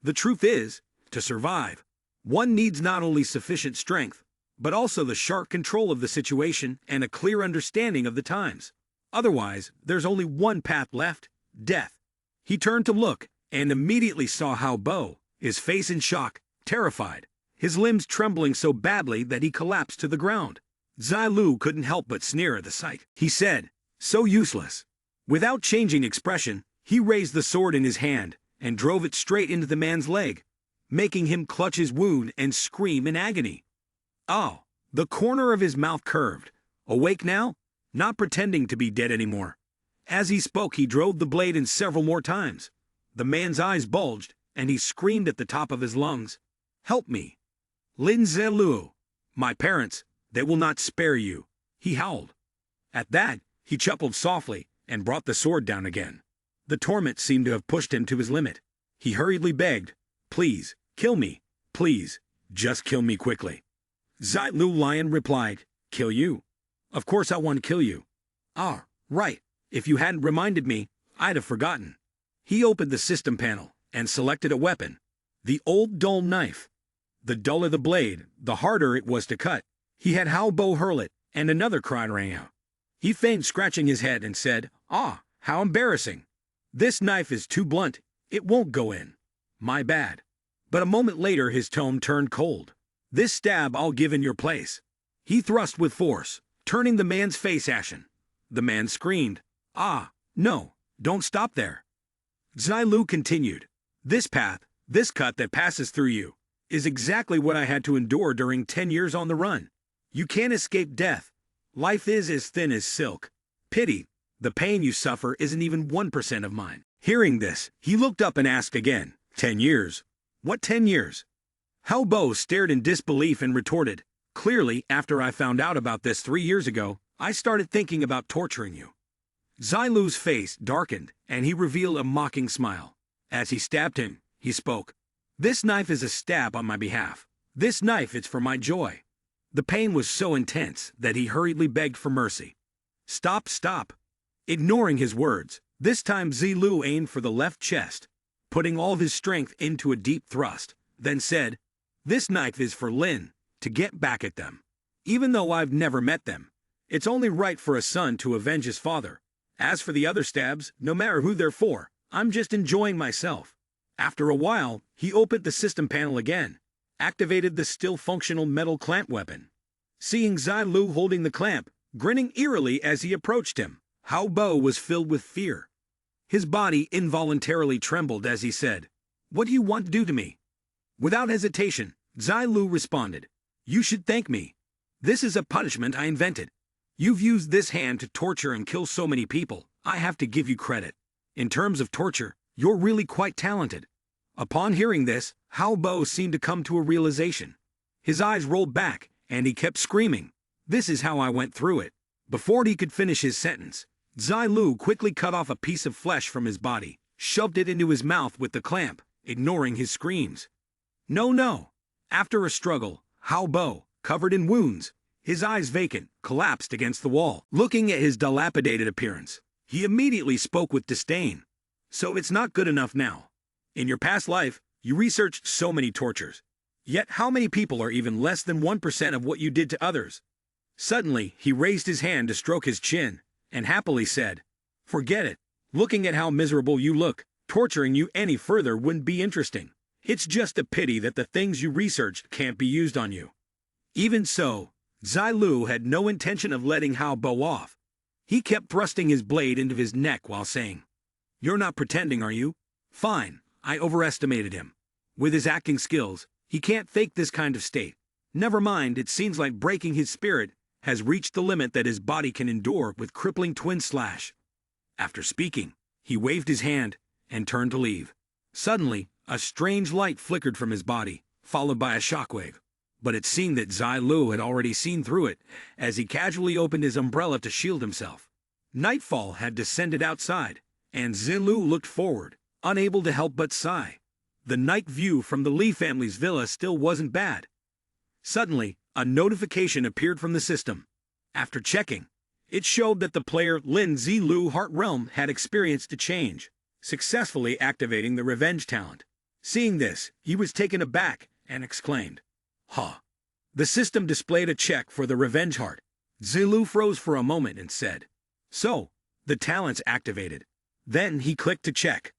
The truth is, to survive, one needs not only sufficient strength, but also the sharp control of the situation and a clear understanding of the times. Otherwise, there's only one path left, death. He turned to look, and immediately saw Hao Bo, his face in shock, terrified, his limbs trembling so badly that he collapsed to the ground. Zilu couldn't help but sneer at the sight. He said, So useless. Without changing expression, he raised the sword in his hand and drove it straight into the man's leg, making him clutch his wound and scream in agony. Oh, the corner of his mouth curved. Awake now? Not pretending to be dead anymore. As he spoke, he drove the blade in several more times. The man's eyes bulged, and he screamed at the top of his lungs, "Help me! Lin Zilu! My parents, they will not spare you!" he howled. At that, he chuckled softly and brought the sword down again. The torment seemed to have pushed him to his limit. He hurriedly begged, "Please, kill me. Please, just kill me quickly." Zilu Lion replied, "Kill you? Of course I want to kill you." "Ah, right. If you hadn't reminded me, I'd have forgotten." He opened the system panel and selected a weapon. The old dull knife. The duller the blade, the harder it was to cut. He had Hao Bo hurl it, and another cry rang out. He feigned scratching his head and said, "Ah, how embarrassing. This knife is too blunt. It won't go in. My bad." But a moment later his tone turned cold. "This stab I'll give in your place." He thrust with force, turning the man's face ashen. The man screamed, "Ah, no, don't stop there." Zilu continued, "This path, this cut that passes through you, is exactly what I had to endure during 10 years on the run. You can't escape death. Life is as thin as silk. Pity, the pain you suffer isn't even 1% of mine." Hearing this, he looked up and asked again, 10 years? What 10 years? Hao Bo stared in disbelief and retorted, "Clearly, after I found out about this 3 years ago, I started thinking about torturing you." Zilu's face darkened, and he revealed a mocking smile. As he stabbed him, he spoke, "This knife is a stab on my behalf. This knife is for my joy." The pain was so intense that he hurriedly begged for mercy. "Stop, stop." Ignoring his words, this time Zilu aimed for the left chest, putting all of his strength into a deep thrust, then said, "This knife is for Lin, to get back at them. Even though I've never met them, it's only right for a son to avenge his father. As for the other stabs, no matter who they're for, I'm just enjoying myself." After a while, he opened the system panel again, activated the still functional metal clamp weapon. Seeing Zilu holding the clamp, grinning eerily as he approached him, Hao Bo was filled with fear. His body involuntarily trembled as he said, "What do you want to do to me?" Without hesitation, Zilu responded, "You should thank me. This is a punishment I invented. You've used this hand to torture and kill so many people, I have to give you credit. In terms of torture, you're really quite talented." Upon hearing this, Hao Bo seemed to come to a realization. His eyes rolled back, and he kept screaming, "This is how I went through it." Before he could finish his sentence, Zilu quickly cut off a piece of flesh from his body, shoved it into his mouth with the clamp, ignoring his screams. "No, no." After a struggle, Hao Bo, covered in wounds, his eyes vacant, collapsed against the wall. Looking at his dilapidated appearance, he immediately spoke with disdain. "So it's not good enough now. In your past life, you researched so many tortures. Yet how many people are even less than 1% of what you did to others?" Suddenly, he raised his hand to stroke his chin, and happily said, "Forget it. Looking at how miserable you look, torturing you any further wouldn't be interesting. It's just a pity that the things you researched can't be used on you." Even so, Zilu had no intention of letting Hao Bo off. He kept thrusting his blade into his neck while saying, "You're not pretending, are you? Fine, I overestimated him. With his acting skills, he can't fake this kind of state. Never mind, it seems like breaking his spirit has reached the limit that his body can endure with crippling twin slash." After speaking, he waved his hand and turned to leave. Suddenly, a strange light flickered from his body, followed by a shockwave. But it seemed that Zilu had already seen through it, as he casually opened his umbrella to shield himself. Nightfall had descended outside, and Zilu looked forward, unable to help but sigh. The night view from the Lee family's villa still wasn't bad. Suddenly, a notification appeared from the system. After checking, it showed that the player Lin Zilu Heart Realm had experienced a change, successfully activating the revenge talent. Seeing this, he was taken aback and exclaimed, "Huh." The system displayed a check for the revenge heart. Zilu froze for a moment and said, "So, the talent's activated." Then he clicked to check.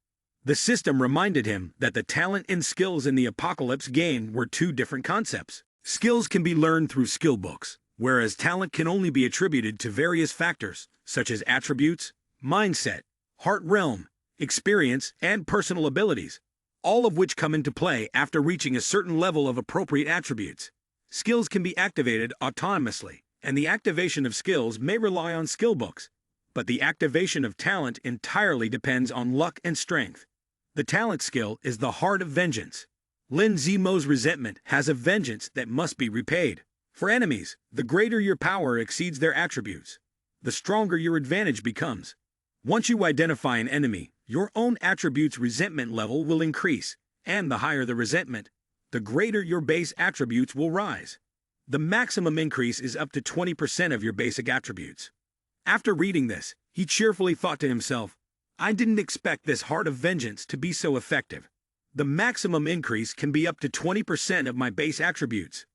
The system reminded him that the talent and skills in the Apocalypse game were two different concepts. Skills can be learned through skill books, whereas talent can only be attributed to various factors, such as attributes, mindset, heart realm, experience, and personal abilities, all of which come into play after reaching a certain level of appropriate attributes. Skills can be activated autonomously, and the activation of skills may rely on skill books, but the activation of talent entirely depends on luck and strength. The talent skill is the heart of vengeance. Lin Zilu's resentment has a vengeance that must be repaid. For enemies, the greater your power exceeds their attributes, the stronger your advantage becomes. Once you identify an enemy, your own attribute's resentment level will increase, and the higher the resentment, the greater your base attributes will rise. The maximum increase is up to 20% of your basic attributes. After reading this, he cheerfully thought to himself, I didn't expect this heart of vengeance to be so effective. The maximum increase can be up to 20% of my base attributes.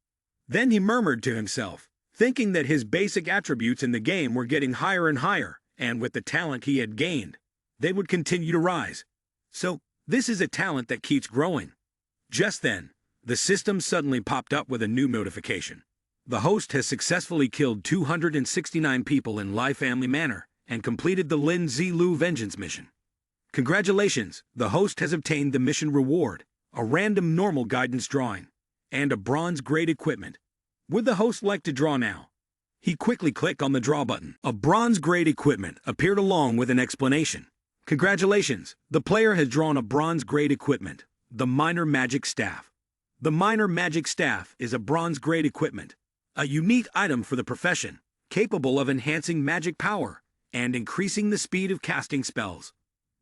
Then he murmured to himself, thinking that his basic attributes in the game were getting higher and higher, and with the talent he had gained, they would continue to rise. So, this is a talent that keeps growing. Just then, the system suddenly popped up with a new notification. The host has successfully killed 269 people in Lai Family Manor and completed the Lin Zilu vengeance mission. Congratulations, the host has obtained the mission reward, a random normal guidance drawing, and a bronze-grade equipment. Would the host like to draw now? He quickly clicked on the draw button. A bronze-grade equipment appeared along with an explanation. Congratulations, the player has drawn a bronze-grade equipment, the Minor Magic Staff. The Minor Magic Staff is a bronze-grade equipment, a unique item for the profession, capable of enhancing magic power and increasing the speed of casting spells.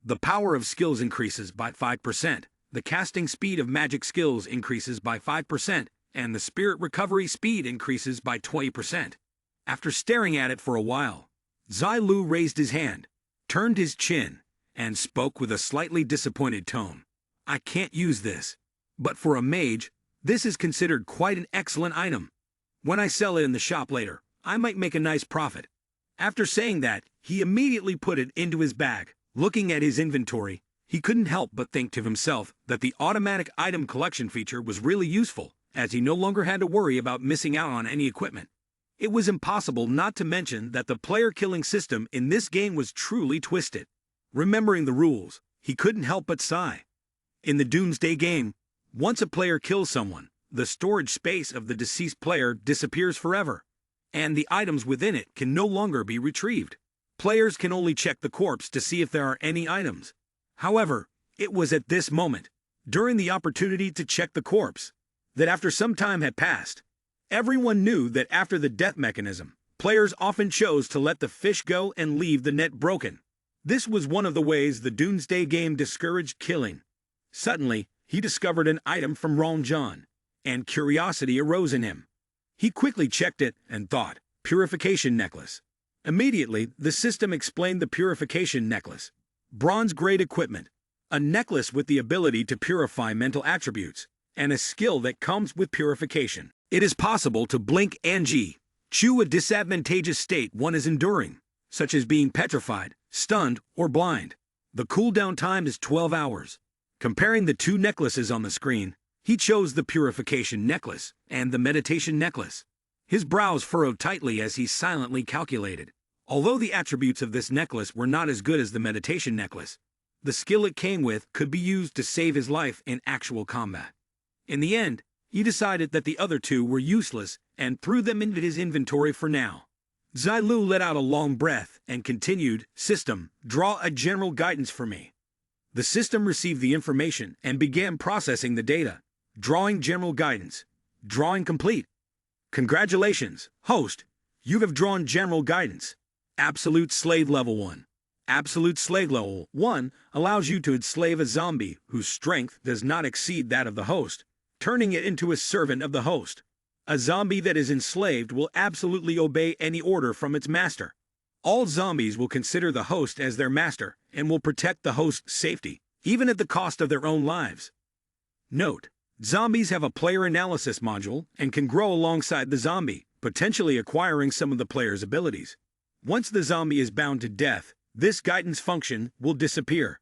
The power of skills increases by 5%, the casting speed of magic skills increases by 5%, and the spirit recovery speed increases by 20%. After staring at it for a while, Zilu raised his hand, turned his chin, and spoke with a slightly disappointed tone. I can't use this, but for a mage, this is considered quite an excellent item. When I sell it in the shop later, I might make a nice profit. After saying that, he immediately put it into his bag. Looking at his inventory, he couldn't help but think to himself that the automatic item collection feature was really useful, as he no longer had to worry about missing out on any equipment. It was impossible not to mention that the player-killing system in this game was truly twisted. Remembering the rules, he couldn't help but sigh. In the Doomsday game, once a player kills someone, the storage space of the deceased player disappears forever, and the items within it can no longer be retrieved. Players can only check the corpse to see if there are any items. However, it was at this moment, during the opportunity to check the corpse, that after some time had passed, everyone knew that after the death mechanism, players often chose to let the fish go and leave the net broken. This was one of the ways the Doomsday game discouraged killing. Suddenly, he discovered an item from Ron John, and curiosity arose in him. He quickly checked it and thought, Purification Necklace. Immediately, the system explained the Purification Necklace. Bronze-grade equipment, a necklace with the ability to purify mental attributes, and a skill that comes with purification. It is possible to blink and chew a disadvantageous state one is enduring, such as being petrified, stunned, or blind. The cooldown time is 12 hours. Comparing the two necklaces on the screen, he chose the Purification Necklace and the Meditation Necklace. His brows furrowed tightly as he silently calculated. Although the attributes of this necklace were not as good as the Meditation Necklace, the skill it came with could be used to save his life in actual combat. In the end, he decided that the other two were useless and threw them into his inventory for now. Zilu let out a long breath and continued, System, draw a general guidance for me. The system received the information and began processing the data. Drawing general guidance. Drawing complete. Congratulations, host. You have drawn general guidance. Absolute Slave Level 1. Absolute Slave Level 1 allows you to enslave a zombie whose strength does not exceed that of the host, turning it into a servant of the host. A zombie that is enslaved will absolutely obey any order from its master. All zombies will consider the host as their master and will protect the host's safety, even at the cost of their own lives. Note: zombies have a player analysis module and can grow alongside the zombie, potentially acquiring some of the player's abilities. Once the zombie is bound to death, this guidance function will disappear.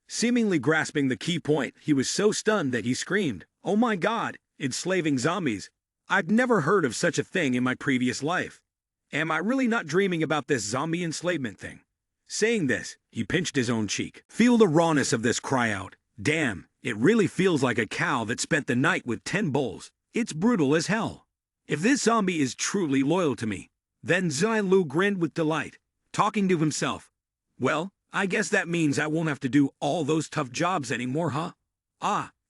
Seemingly grasping the key point, he was so stunned that he screamed, "Oh my God, enslaving zombies! I've never heard of such a thing in my previous life." Am I really not dreaming about this zombie enslavement thing? Saying this, he pinched his own cheek. Feel the rawness of this cry out. Damn, it really feels like a cow that spent the night with 10 bulls. It's brutal as hell. If this zombie is truly loyal to me, then Zilu grinned with delight, talking to himself. Well, I guess that means I won't have to do all those tough jobs anymore, huh?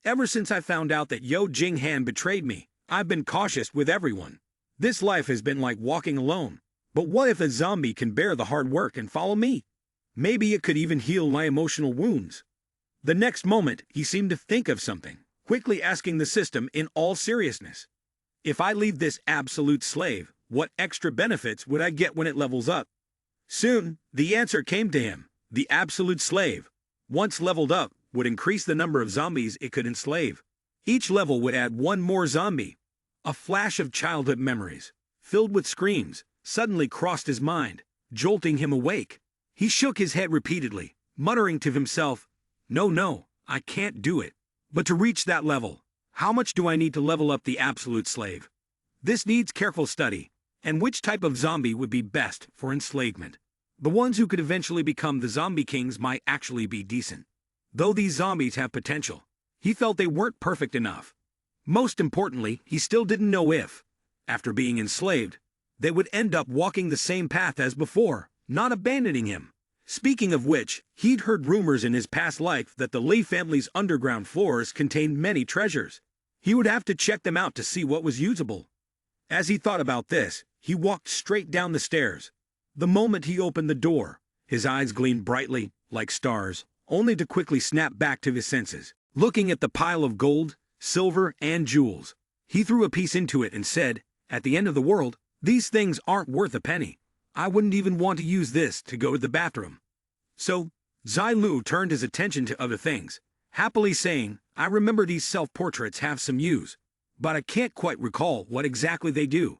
Ever since I found out that Yo Jing Han betrayed me, I've been cautious with everyone. This life has been like walking alone. But what if a zombie can bear the hard work and follow me? Maybe it could even heal my emotional wounds. The next moment, he seemed to think of something, quickly asking the system in all seriousness. If I leave this absolute slave, what extra benefits would I get when it levels up? Soon, the answer came to him. The absolute slave, once leveled up, would increase the number of zombies it could enslave. Each level would add one more zombie. A flash of childhood memories, filled with screams, suddenly crossed his mind, jolting him awake. He shook his head repeatedly, muttering to himself, No, I can't do it. But to reach that level, how much do I need to level up the absolute slave? This needs careful study, and which type of zombie would be best for enslavement? The ones who could eventually become the zombie kings might actually be decent. Though these zombies have potential, he felt they weren't perfect enough. Most importantly, he still didn't know if, after being enslaved, they would end up walking the same path as before, not abandoning him. Speaking of which, he'd heard rumors in his past life that the Lee family's underground floors contained many treasures. He would have to check them out to see what was usable. As he thought about this, he walked straight down the stairs. The moment he opened the door, his eyes gleamed brightly, like stars, only to quickly snap back to his senses. Looking at the pile of gold, silver, and jewels, he threw a piece into it and said, At the end of the world, these things aren't worth a penny. I wouldn't even want to use this to go to the bathroom. So, Zilu turned his attention to other things, happily saying, I remember these self-portraits have some use, but I can't quite recall what exactly they do.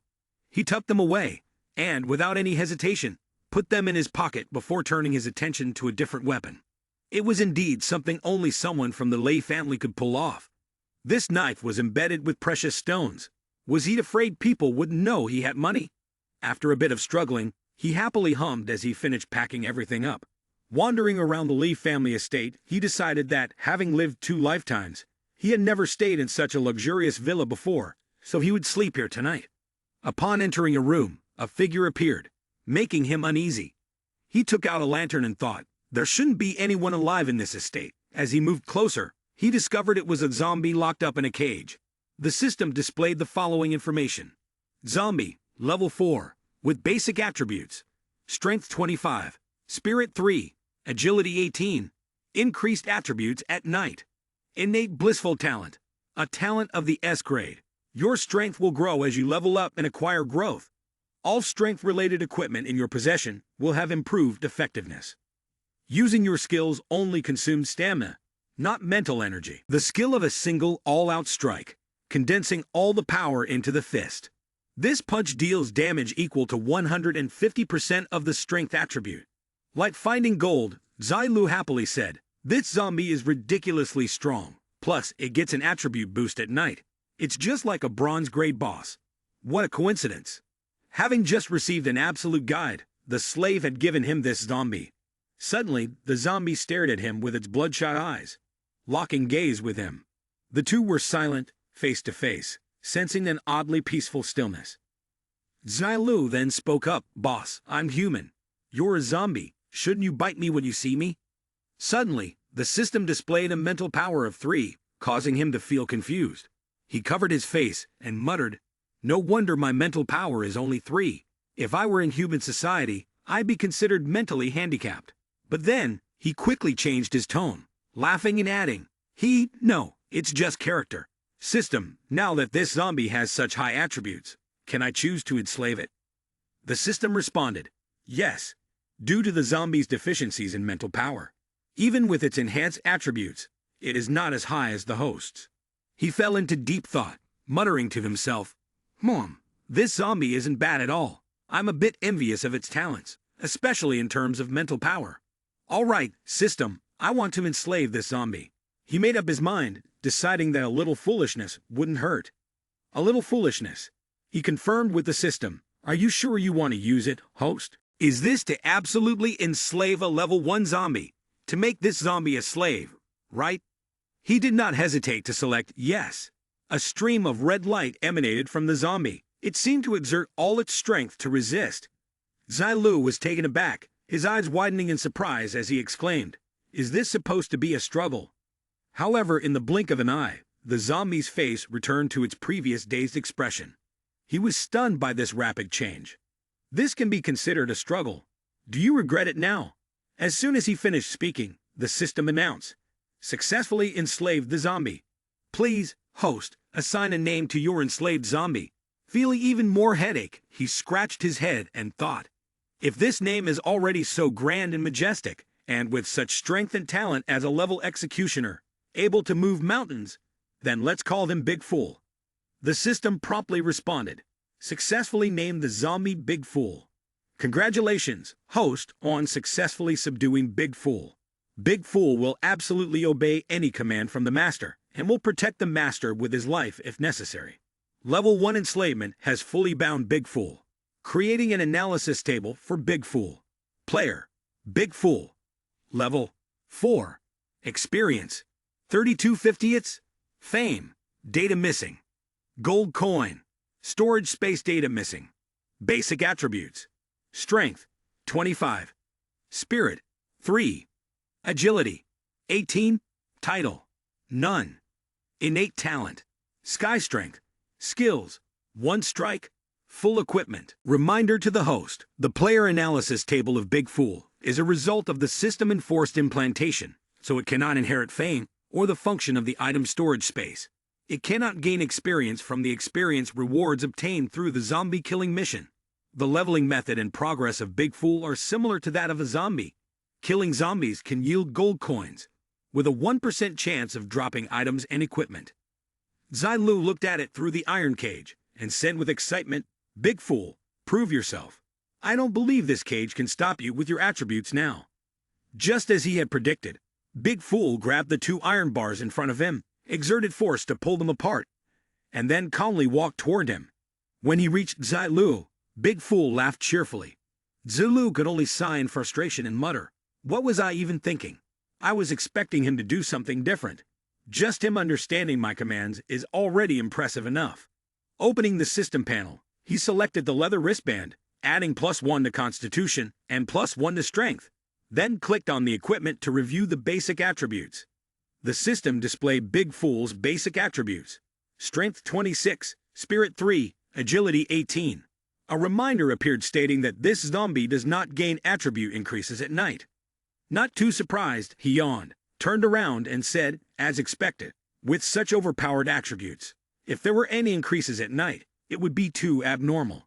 He tucked them away, and, without any hesitation, put them in his pocket before turning his attention to a different weapon. It was indeed something only someone from the Lei family could pull off. This knife was embedded with precious stones. Was he afraid people wouldn't know he had money? After a bit of struggling, he happily hummed as he finished packing everything up. Wandering around the Lee family estate, he decided that, having lived 2 lifetimes, he had never stayed in such a luxurious villa before, so he would sleep here tonight. Upon entering a room, a figure appeared, making him uneasy. He took out a lantern and thought, there shouldn't be anyone alive in this estate. As he moved closer, he discovered it was a zombie locked up in a cage. The system displayed the following information. Zombie, level 4, with basic attributes. Strength 25, Spirit 3, Agility 18, increased attributes at night. Innate blissful talent, a talent of the S grade. Your strength will grow as you level up and acquire growth. All strength-related equipment in your possession will have improved effectiveness. Using your skills only consumes stamina, not mental energy. The skill of a single all-out strike, condensing all the power into the fist. This punch deals damage equal to 150% of the strength attribute. Like finding gold, Zilu happily said, this zombie is ridiculously strong, plus it gets an attribute boost at night. It's just like a bronze-grade boss. What a coincidence. Having just received an absolute guide, the slave had given him this zombie. Suddenly, the zombie stared at him with its bloodshot eyes, locking gaze with him. The two were silent, face to face, sensing an oddly peaceful stillness. Zilu then spoke up, Boss, I'm human. You're a zombie. Shouldn't you bite me when you see me? Suddenly, the system displayed a mental power of 3, causing him to feel confused. He covered his face and muttered, No wonder my mental power is only 3. If I were in human society, I'd be considered mentally handicapped. But then, he quickly changed his tone, laughing and adding, No, it's just character. System, now that this zombie has such high attributes, can I choose to enslave it? The system responded, Yes, due to the zombie's deficiencies in mental power. Even with its enhanced attributes, it is not as high as the host's. He fell into deep thought, muttering to himself, this zombie isn't bad at all. I'm a bit envious of its talents, especially in terms of mental power. All right, system, I want to enslave this zombie. He made up his mind, deciding that a little foolishness wouldn't hurt. A little foolishness. He confirmed with the system, Are you sure you want to use it, host? Is this to absolutely enslave a level 1 zombie? To make this zombie a slave, right? He did not hesitate to select yes. A stream of red light emanated from the zombie. It seemed to exert all its strength to resist. Zilu was taken aback, his eyes widening in surprise as he exclaimed, "Is this supposed to be a struggle?" However, in the blink of an eye, the zombie's face returned to its previous dazed expression. He was stunned by this rapid change. This can be considered a struggle. Do you regret it now? As soon as he finished speaking, the system announced, "Successfully enslaved the zombie. Please, host, assign a name to your enslaved zombie." Feeling even more headache, he scratched his head and thought, if this name is already so grand and majestic, and with such strength and talent as a level executioner, able to move mountains, then let's call him Big Fool. The system promptly responded, "Successfully named the zombie Big Fool. Congratulations, host, on successfully subduing Big Fool. Big Fool will absolutely obey any command from the master, and will protect the master with his life if necessary. Level 1 enslavement has fully bound Big Fool. Creating an analysis table for Big Fool. Player, Big Fool. Level 4. Experience, 32/50ths. Fame, data missing. Gold coin, storage space data missing. Basic attributes, strength, 25. Spirit, 3. Agility, 18. Title, none. Innate talent, sky strength. Skills, 1 strike, full equipment. Reminder to the host, the player analysis table of Big Fool is a result of the system-enforced implantation, so it cannot inherit fame or the function of the item storage space. It cannot gain experience from the experience rewards obtained through the zombie-killing mission. The leveling method and progress of Big Fool are similar to that of a zombie. Killing zombies can yield gold coins, with a 1% chance of dropping items and equipment. Zilu looked at it through the iron cage and said with excitement, "Big Fool, prove yourself. I don't believe this cage can stop you with your attributes now." Just as he had predicted, Big Fool grabbed the 2 iron bars in front of him, exerted force to pull them apart, and then calmly walked toward him. When he reached Zilu, Big Fool laughed cheerfully. Zilu could only sigh in frustration and mutter, "What was I even thinking? I was expecting him to do something different. Just him understanding my commands is already impressive enough." Opening the system panel, he selected the leather wristband, adding +1 to Constitution and +1 to Strength, then clicked on the equipment to review the basic attributes. The system displayed Big Fool's basic attributes: Strength 26, Spirit 3, Agility 18. A reminder appeared stating that this zombie does not gain attribute increases at night. Not too surprised, he yawned, turned around and said, as expected, "With such overpowered attributes, if there were any increases at night, it would be too abnormal."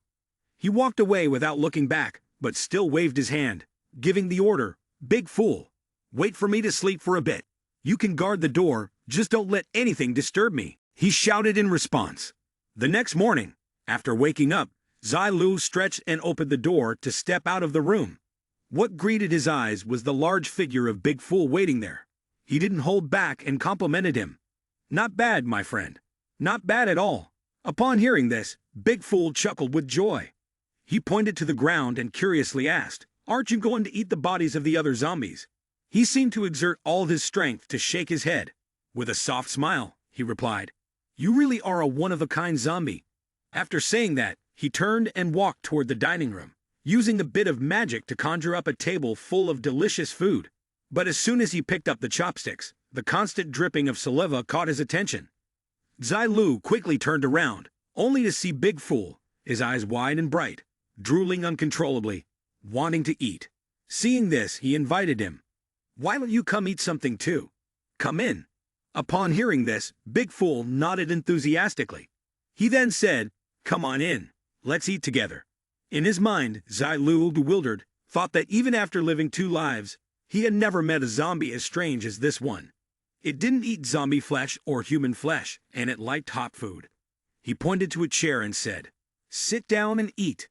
He walked away without looking back, but still waved his hand, giving the order, "Big Fool, wait for me to sleep for a bit. You can guard the door, just don't let anything disturb me," he shouted in response. The next morning, after waking up, Zilu stretched and opened the door to step out of the room. What greeted his eyes was the large figure of Big Fool waiting there. He didn't hold back and complimented him. "Not bad, my friend. Not bad at all." Upon hearing this, Big Fool chuckled with joy. He pointed to the ground and curiously asked, "Aren't you going to eat the bodies of the other zombies?" He seemed to exert all his strength to shake his head. With a soft smile, he replied, "You really are a one-of-a-kind zombie." After saying that, he turned and walked toward the dining room, using a bit of magic to conjure up a table full of delicious food. But as soon as he picked up the chopsticks, the constant dripping of saliva caught his attention. Zilu quickly turned around, only to see Big Fool, his eyes wide and bright, drooling uncontrollably, wanting to eat. Seeing this, he invited him. "Why don't you come eat something too? Come in." Upon hearing this, Big Fool nodded enthusiastically. He then said, "Come on in, let's eat together." In his mind, Zilu, bewildered, thought that even after living 2 lives, he had never met a zombie as strange as this one. It didn't eat zombie flesh or human flesh, and it liked hot food. He pointed to a chair and said, "Sit down and eat."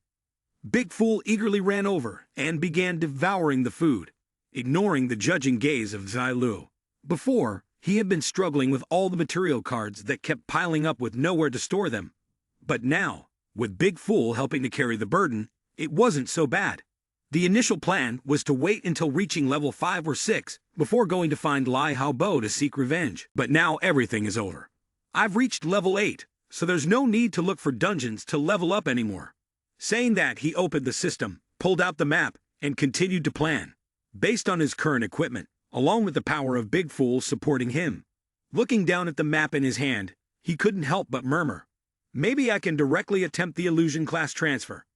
Big Fool eagerly ran over and began devouring the food, ignoring the judging gaze of Zilu. Before, he had been struggling with all the material cards that kept piling up with nowhere to store them. But now, With Big Fool helping to carry the burden, it wasn't so bad. The initial plan was to wait until reaching level 5 or 6 before going to find Lai Haobo to seek revenge. But now everything is over. I've reached level 8, so there's no need to look for dungeons to level up anymore. Saying that, he opened the system, pulled out the map, and continued to plan, based on his current equipment, along with the power of Big Fool supporting him. Looking down at the map in his hand, he couldn't help but murmur, "Maybe I can directly attempt the illusion class transfer."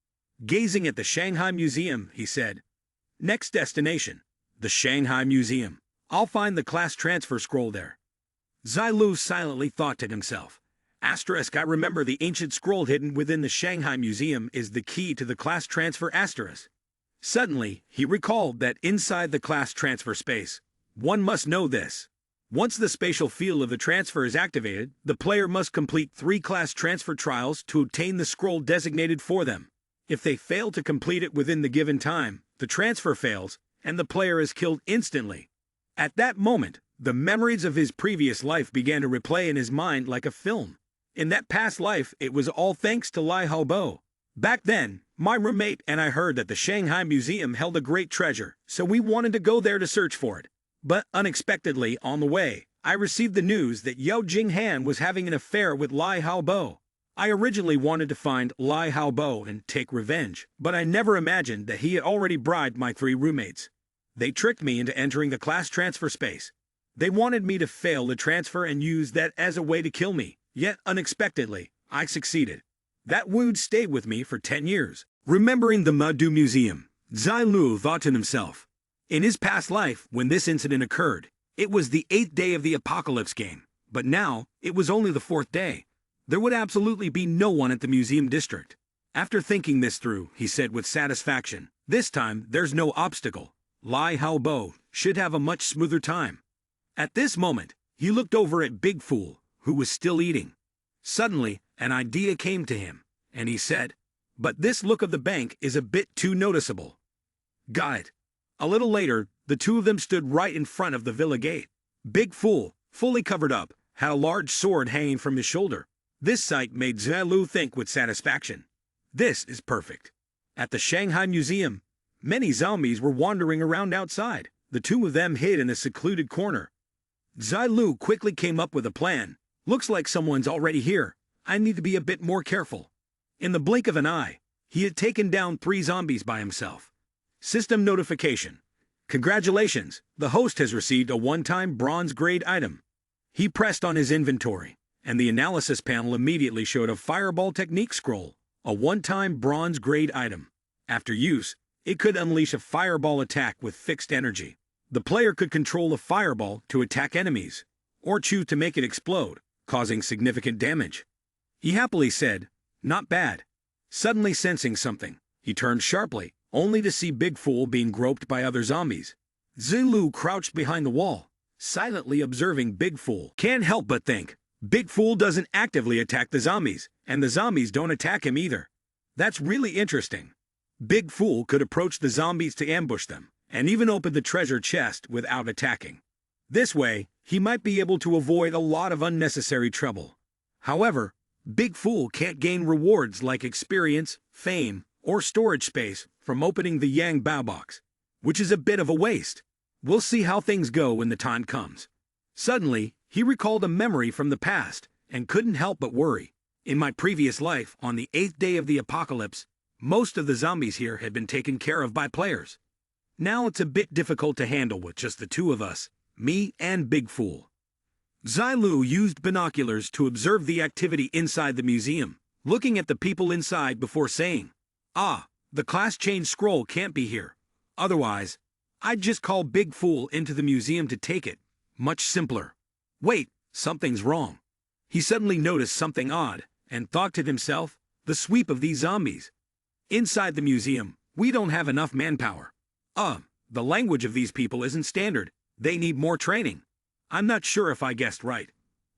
Gazing at the Shanghai Museum, he said, "Next destination, the Shanghai Museum. I'll find the class transfer scroll there." Zilu silently thought to himself, "Asterisk, I remember the ancient scroll hidden within the Shanghai Museum is the key to the class transfer asterisk." Suddenly, he recalled that inside the class transfer space, one must know this. Once the spatial field of the transfer is activated, the player must complete 3 class transfer trials to obtain the scroll designated for them. If they fail to complete it within the given time, the transfer fails, and the player is killed instantly. At that moment, the memories of his previous life began to replay in his mind like a film. In that past life, it was all thanks to Lai Haobo. Back then, my roommate and I heard that the Shanghai Museum held a great treasure, so we wanted to go there to search for it. But unexpectedly, on the way, I received the news that Yao Jinghan was having an affair with Lai Haobo. I originally wanted to find Lai Haobo and take revenge, but I never imagined that he had already bribed my 3 roommates. They tricked me into entering the class transfer space. They wanted me to fail the transfer and use that as a way to kill me, yet unexpectedly, I succeeded. That wound stayed with me for 10 years. Remembering the Madu Museum, Zilu thought to himself, in his past life, when this incident occurred, it was the 8th day of the apocalypse game, but now it was only the 4th day. There would absolutely be no one at the museum district. After thinking this through, he said with satisfaction, "This time, there's no obstacle. Lai Haobo should have a much smoother time." At this moment, he looked over at Big Fool, who was still eating. Suddenly, an idea came to him, and he said, "But this look of the bank is a bit too noticeable." Got it. A little later, the 2 of them stood right in front of the villa gate. Big Fool, fully covered up, had a large sword hanging from his shoulder. This sight made Zilu think with satisfaction. This is perfect. At the Shanghai Museum, many zombies were wandering around outside. The 2 of them hid in a secluded corner. Zilu quickly came up with a plan. "Looks like someone's already here. I need to be a bit more careful." In the blink of an eye, he had taken down 3 zombies by himself. System notification. Congratulations, the host has received a one-time bronze-grade item. He pressed on his inventory, and the analysis panel immediately showed a fireball technique scroll, a one-time bronze-grade item. After use, it could unleash a fireball attack with fixed energy. The player could control a fireball to attack enemies, or choose to make it explode, causing significant damage. He happily said, "Not bad." Suddenly sensing something, he turned sharply, only to see Big Fool being groped by other zombies. Zilu crouched behind the wall, silently observing Big Fool. Can't help but think, Big Fool doesn't actively attack the zombies, and the zombies don't attack him either. That's really interesting. Big Fool could approach the zombies to ambush them, and even open the treasure chest without attacking. This way, he might be able to avoid a lot of unnecessary trouble. However, Big Fool can't gain rewards like experience, fame, or storage space from opening the Yang Bao box, which is a bit of a waste. We'll see how things go when the time comes. Suddenly, he recalled a memory from the past and couldn't help but worry. In my previous life, on the 8th day of the apocalypse, most of the zombies here had been taken care of by players. Now it's a bit difficult to handle with just the 2 of us, me and Big Fool. Zilu used binoculars to observe the activity inside the museum, looking at the people inside before saying, "Ah, the class change scroll can't be here. Otherwise, I'd just call Big Fool into the museum to take it. Much simpler." Wait, something's wrong. He suddenly noticed something odd, and thought to himself, the sweep of these zombies. Inside the museum, we don't have enough manpower. The language of these people isn't standard. They need more training. I'm not sure if I guessed right,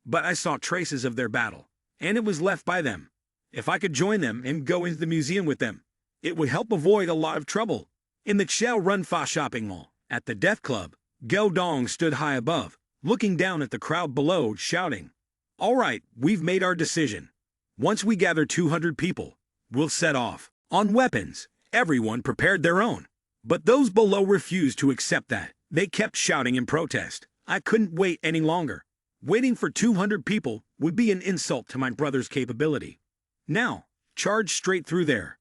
but I saw traces of their battle, and it was left by them. If I could join them and go into the museum with them, it would help avoid a lot of trouble. In the Xiao Runfa shopping mall, at the Death Club, Gao Dong stood high above, looking down at the crowd below, shouting, "All right, we've made our decision. Once we gather 200 people, We'll set off. On weapons, everyone prepared their own. But those below refused to accept that. They kept shouting in protest. I couldn't wait any longer. Waiting for 200 people would be an insult to my brother's capability. Now, charge straight through there.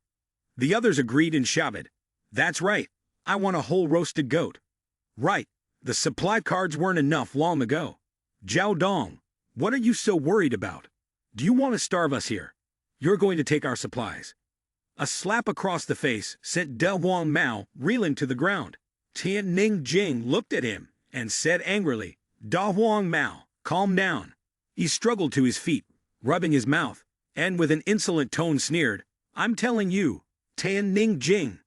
The others agreed and shouted, "That's right. I want a whole roasted goat." Right. The supply cards weren't enough long ago. Jiao Dong, what are you so worried about? Do you want to starve us here? You're going to take our supplies. A slap across the face sent De Huang Mao reeling to the ground. Tian Ning Jing looked at him and said angrily, "Da Huang Mao, calm down." He struggled to his feet, rubbing his mouth, and with an insolent tone sneered, "I'm telling you, Tian Ning Jing,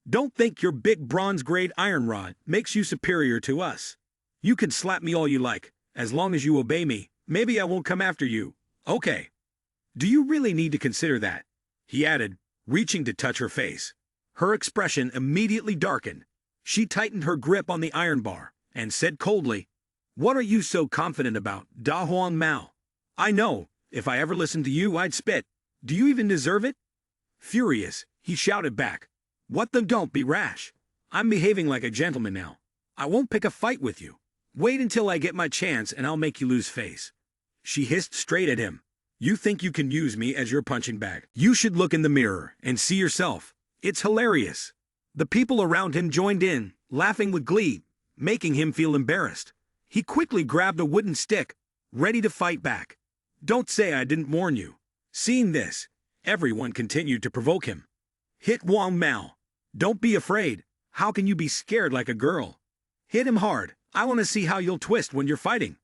don't think your big bronze-grade iron rod makes you superior to us. You can slap me all you like, as long as you obey me. Maybe I won't come after you. Okay. Do you really need to consider that?" he added, reaching to touch her face. Her expression immediately darkened. She tightened her grip on the iron bar and said coldly, "What are you so confident about, Da Huang Mao? I know, if I ever listened to you, I'd spit. Do you even deserve it?" Furious, he shouted back, "What the? Don't be rash. I'm behaving like a gentleman now. I won't pick a fight with you. Wait until I get my chance and I'll make you lose face." She hissed straight at him. "You think you can use me as your punching bag? You should look in the mirror and see yourself. It's hilarious." The people around him joined in, laughing with glee, making him feel embarrassed. He quickly grabbed a wooden stick, ready to fight back. "Don't say I didn't warn you." Seeing this, everyone continued to provoke him. "Hit Wang Mao. Don't be afraid. How can you be scared like a girl? Hit him hard. I want to see how you'll twist when you're fighting."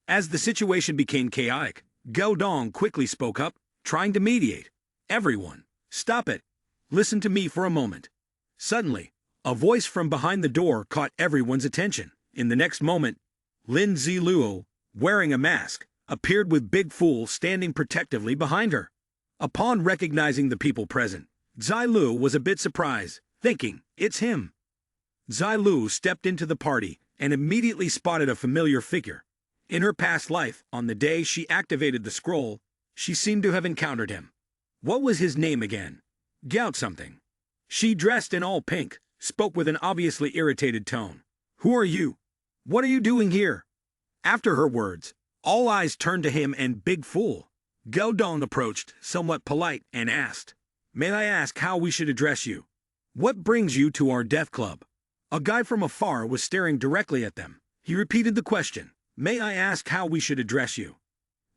As the situation became chaotic, Gao Dong quickly spoke up, trying to mediate. "Everyone, stop it. Listen to me for a moment." Suddenly, a voice from behind the door caught everyone's attention. In the next moment, Lin Zilu, wearing a mask, appeared with Big Fool standing protectively behind her. Upon recognizing the people present, Zilu was a bit surprised, thinking, "It's him." Zilu stepped into the party and immediately spotted a familiar figure. In her past life, on the day she activated the scroll, she seemed to have encountered him. What was his name again? Gout something. She, dressed in all pink, spoke with an obviously irritated tone. "Who are you? What are you doing here?" After her words, all eyes turned to him and Big Fool. Gao Dong approached, somewhat polite, and asked, "May I ask how we should address you? What brings you to our death club?" A guy from afar was staring directly at them. He repeated the question, "May I ask how we should address you?"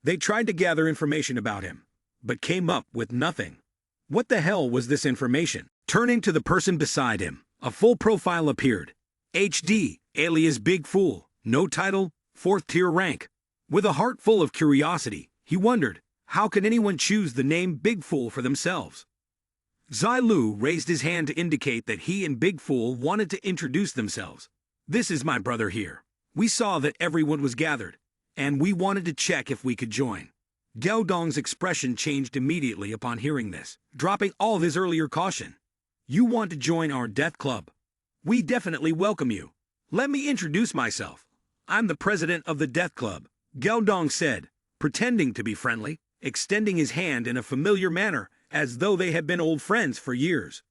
They tried to gather information about him, but came up with nothing. What the hell was this information? Turning to the person beside him, a full profile appeared. HD, alias Big Fool, no title, 4th tier rank. With a heart full of curiosity, he wondered, how could anyone choose the name Big Fool for themselves? Zilu raised his hand to indicate that he and Big Fool wanted to introduce themselves. "This is my brother here. We saw that everyone was gathered, and we wanted to check if we could join." Gao Dong's expression changed immediately upon hearing this, dropping all of his earlier caution. "You want to join our death club? We definitely welcome you. Let me introduce myself. I'm the president of the death club," Gao Dong said, pretending to be friendly, extending his hand in a familiar manner as though they had been old friends for years.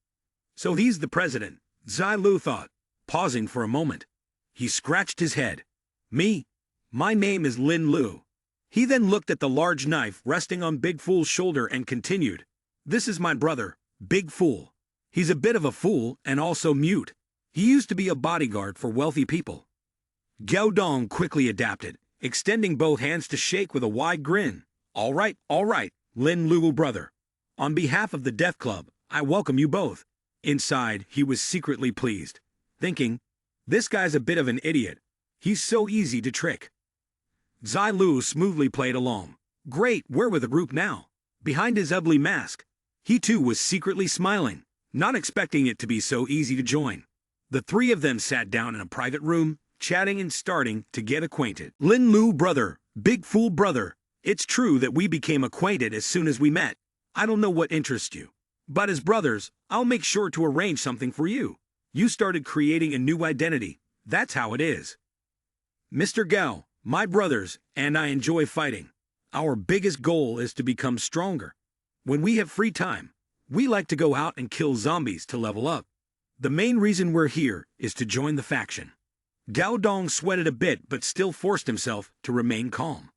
"So he's the president," Zilu thought, pausing for a moment. He scratched his head. "Me? My name is Lin Lu." He then looked at the large knife resting on Big Fool's shoulder and continued, "This is my brother, Big Fool. He's a bit of a fool and also mute. He used to be a bodyguard for wealthy people." Gao Dong quickly adapted, extending both hands to shake with a wide grin. All right, Lin Lu brother. On behalf of the Death Club, I welcome you both." Inside, he was secretly pleased, thinking, "This guy's a bit of an idiot. He's so easy to trick." Zilu smoothly played along. Great, we're with the group now. Behind his ugly mask, he too was secretly smiling, not expecting it to be so easy to join. The three of them sat down in a private room, chatting and starting to get acquainted. "Lin Lu brother, Big Fool brother, it's true that we became acquainted as soon as we met. I don't know what interests you, but as brothers, I'll make sure to arrange something for you. You started creating a new identity. That's how it is. Mr. Gao, my brothers, and I enjoy fighting. Our biggest goal is to become stronger. When we have free time, We like to go out and kill zombies to level up. The main reason we're here is to join the faction. Gao Dong sweated a bit but still forced himself to remain calm.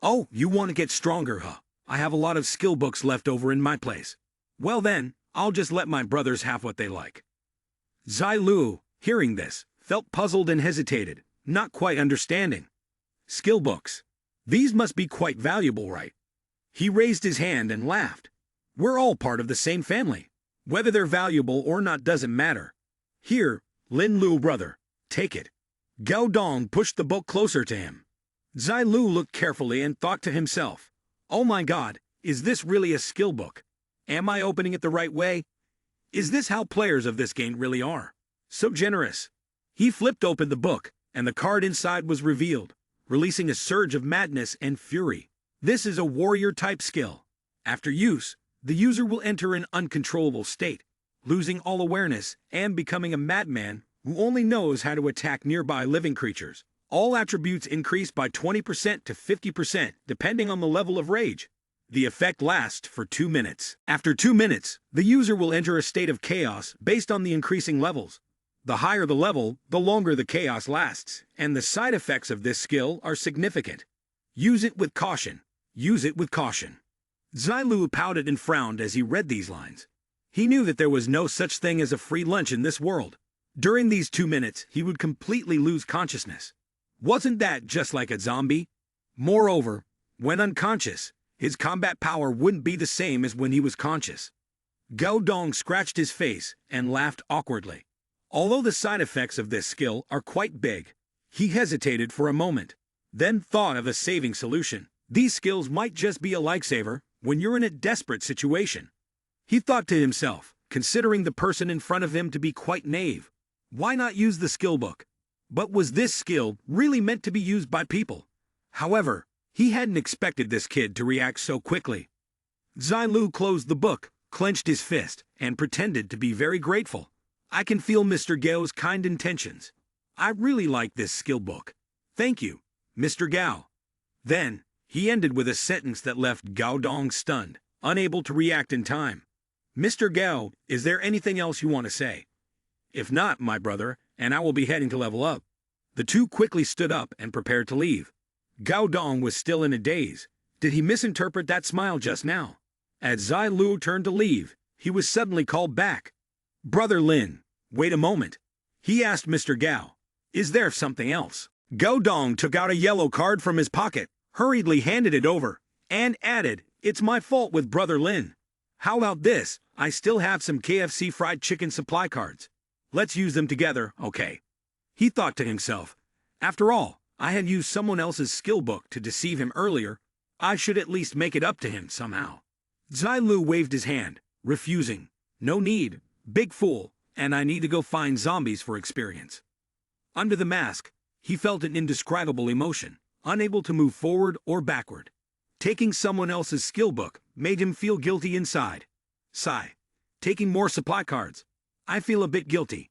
Oh, you want to get stronger, huh? I have a lot of skill books left over in my place. Well then, I'll just let my brothers have what they like. Zilu, hearing this, felt puzzled and hesitated, not quite understanding. Skill books. These must be quite valuable, right? He raised his hand and laughed. We're all part of the same family. Whether they're valuable or not doesn't matter. Here, Lin Lu brother, take it. Gao Dong pushed the book closer to him. Zilu looked carefully and thought to himself, oh my god, is this really a skill book? Am I opening it the right way? Is this how players of this game really are? So generous. He flipped open the book, and the card inside was revealed, releasing a surge of madness and fury. This is a warrior-type skill. After use, the user will enter an uncontrollable state, losing all awareness and becoming a madman who only knows how to attack nearby living creatures. All attributes increase by 20% to 50% depending on the level of rage. The effect lasts for 2 minutes. After 2 minutes, the user will enter a state of chaos based on the increasing levels. The higher the level, the longer the chaos lasts, and the side effects of this skill are significant. Use it with caution. Use it with caution. Zilu pouted and frowned as he read these lines. He knew that there was no such thing as a free lunch in this world. During these 2 minutes, he would completely lose consciousness. Wasn't that just like a zombie? Moreover, when unconscious, his combat power wouldn't be the same as when he was conscious. Gao Dong scratched his face and laughed awkwardly. Although the side effects of this skill are quite big, he hesitated for a moment, then thought of a saving solution. These skills might just be a lifesaver when you're in a desperate situation. He thought to himself, considering the person in front of him to be quite naive. Why not use the skill book? But was this skill really meant to be used by people? However, he hadn't expected this kid to react so quickly. Zilu closed the book, clenched his fist, and pretended to be very grateful. I can feel Mr. Gao's kind intentions. I really like this skill book. Thank you, Mr. Gao. Then, he ended with a sentence that left Gao Dong stunned, unable to react in time. Mr. Gao, is there anything else you want to say? If not, my brother, and I will be heading to level up. The two quickly stood up and prepared to leave. Gao Dong was still in a daze. Did he misinterpret that smile just now? As Zilu turned to leave, he was suddenly called back. Brother Lin, wait a moment. He asked Mr. Gao. Is there something else? Gao Dong took out a yellow card from his pocket, hurriedly handed it over, and added, it's my fault with Brother Lin. How about this? I still have some KFC fried chicken supply cards. Let's use them together, okay? He thought to himself, after all, I had used someone else's skill book to deceive him earlier. I should at least make it up to him somehow. Zilu waved his hand, refusing. No need, big fool, and I need to go find zombies for experience. Under the mask, he felt an indescribable emotion, unable to move forward or backward. Taking someone else's skill book made him feel guilty inside. Sigh. Taking more supply cards. I feel a bit guilty.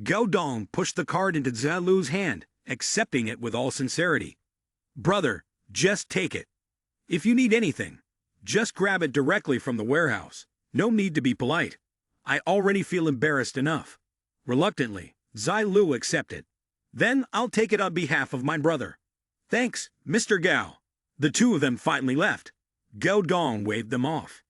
Gao Dong pushed the card into Zilu's hand, accepting it with all sincerity. Brother, just take it. If you need anything, just grab it directly from the warehouse. No need to be polite. I already feel embarrassed enough. Reluctantly, Zilu accepted. Then I'll take it on behalf of my brother. Thanks, Mr. Gao. The two of them finally left. Gao Dong waved them off.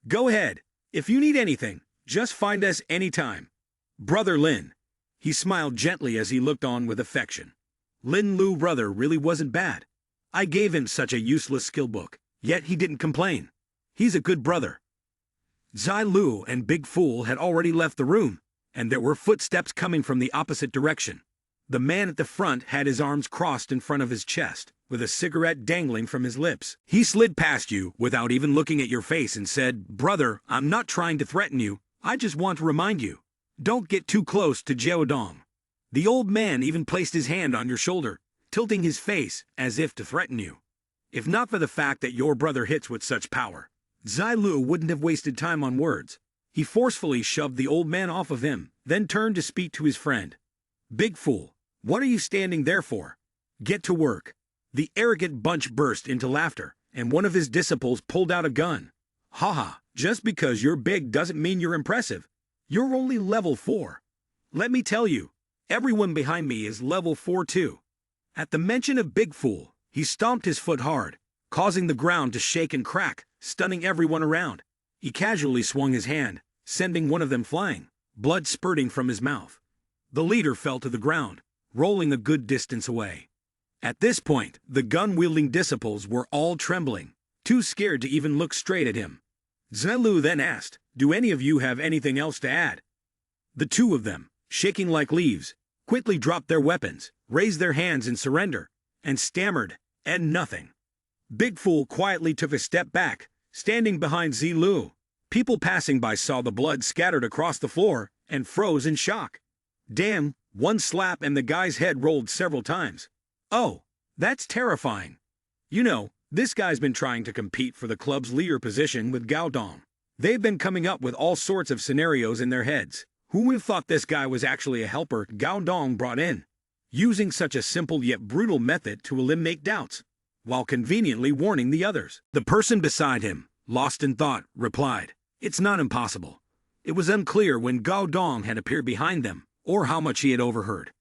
Go ahead. If you need anything, just find us anytime. Brother Lin. He smiled gently as he looked on with affection. Lin Lu brother really wasn't bad. I gave him such a useless skill book, yet he didn't complain. He's a good brother. Zilu and Big Fool had already left the room, and there were footsteps coming from the opposite direction. The man at the front had his arms crossed in front of his chest, with a cigarette dangling from his lips. He slid past you without even looking at your face and said, Brother, I'm not trying to threaten you. I just want to remind you. Don't get too close to Jiaodong. The old man even placed his hand on your shoulder, tilting his face as if to threaten you. If not for the fact that your brother hits with such power, Zilu wouldn't have wasted time on words. He forcefully shoved the old man off of him, then turned to speak to his friend. Big Fool, what are you standing there for? Get to work. The arrogant bunch burst into laughter, and one of his disciples pulled out a gun. Haha, Just because you're big doesn't mean you're impressive. You're only level 4. Let me tell you, everyone behind me is level 4 too. At the mention of Big Fool, he stomped his foot hard, causing the ground to shake and crack, stunning everyone around. He casually swung his hand, sending one of them flying, blood spurting from his mouth. The leader fell to the ground, rolling a good distance away. At this point, the gun-wielding disciples were all trembling, too scared to even look straight at him. Zilu then asked, "Do any of you have anything else to add?" The two of them, shaking like leaves, quickly dropped their weapons, raised their hands in surrender, and stammered, "And nothing." Big Fool quietly took a step back, standing behind Zilu. People passing by saw the blood scattered across the floor and froze in shock. Damn, one slap and the guy's head rolled several times. Oh, that's terrifying. You know, this guy's been trying to compete for the club's leader position with Gao Dong. They've been coming up with all sorts of scenarios in their heads. Who would have thought this guy was actually a helper Gao Dong brought in, using such a simple yet brutal method to eliminate doubts, while conveniently warning the others? The person beside him, lost in thought, replied, "It's not impossible." It was unclear when Gao Dong had appeared behind them, or how much he had overheard.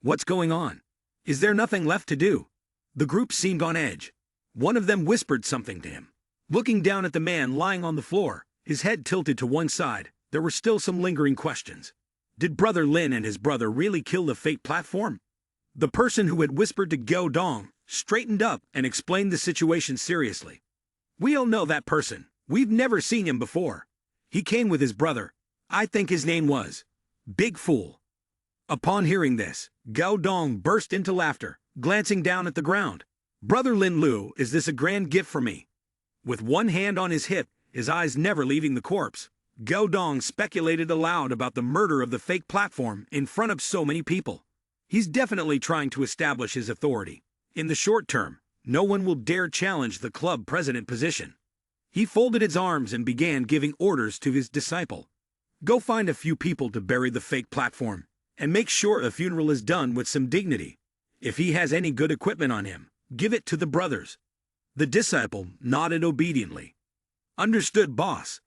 What's going on? Is there nothing left to do? The group seemed on edge. One of them whispered something to him. Looking down at the man lying on the floor, his head tilted to one side, there were still some lingering questions. Did Brother Lin and his brother really kill the fake platform? The person who had whispered to Gao Dong straightened up and explained the situation seriously. "We all know that person. We've never seen him before. He came with his brother. I think his name was Big Fool." Upon hearing this, Gao Dong burst into laughter, glancing down at the ground. "Brother Lin Lu, is this a grand gift for me?" With one hand on his hip, his eyes never leaving the corpse, Gao Dong speculated aloud about the murder of the fake platform in front of so many people. He's definitely trying to establish his authority. In the short term, no one will dare challenge the club president position. He folded his arms and began giving orders to his disciple. "Go find a few people to bury the fake platform, and make sure a funeral is done with some dignity. If he has any good equipment on him, give it to the brothers." The disciple nodded obediently. "Understood, boss."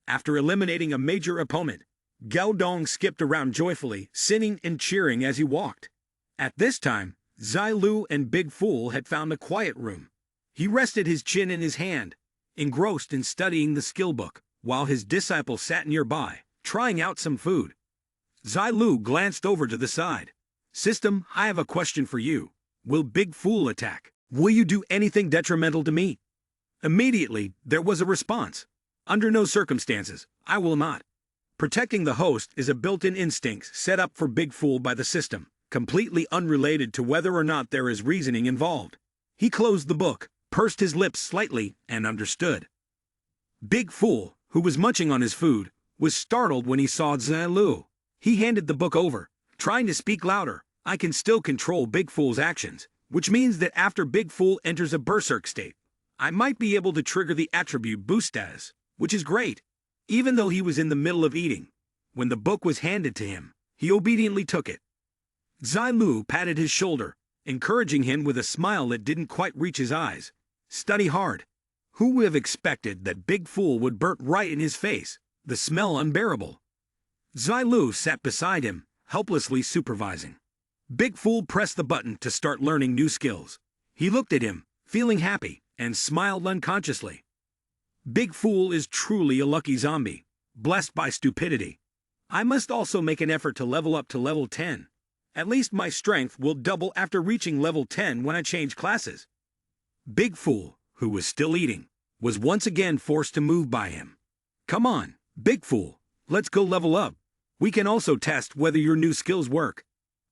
After eliminating a major opponent, Gao Dong skipped around joyfully, singing and cheering as he walked. At this time, Zilu and Big Fool had found a quiet room. He rested his chin in his hand, engrossed in studying the skill book, while his disciple sat nearby, trying out some food. Zilu glanced over to the side. "System, I have a question for you. Will Big Fool attack? Will you do anything detrimental to me?" Immediately, there was a response. "Under no circumstances, I will not." Protecting the host is a built-in instinct set up for Big Fool by the system, completely unrelated to whether or not there is reasoning involved. He closed the book, pursed his lips slightly, and understood. Big Fool, who was munching on his food, was startled when he saw Zilu. He handed the book over, trying to speak louder. "I can still control Big Fool's actions, which means that after Big Fool enters a berserk state, I might be able to trigger the attribute boost status, which is great." Even though he was in the middle of eating, when the book was handed to him, he obediently took it. Zilu patted his shoulder, encouraging him with a smile that didn't quite reach his eyes. "Study hard." Who would have expected that Big Fool would burn right in his face, the smell unbearable? Zilu sat beside him, helplessly supervising. Big Fool pressed the button to start learning new skills. He looked at him, feeling happy, and smiled unconsciously. Big Fool is truly a lucky zombie, blessed by stupidity. I must also make an effort to level up to level 10. At least my strength will double after reaching level 10 when I change classes. Big Fool, who was still eating, was once again forced to move by him. "Come on, Big Fool, let's go level up. We can also test whether your new skills work.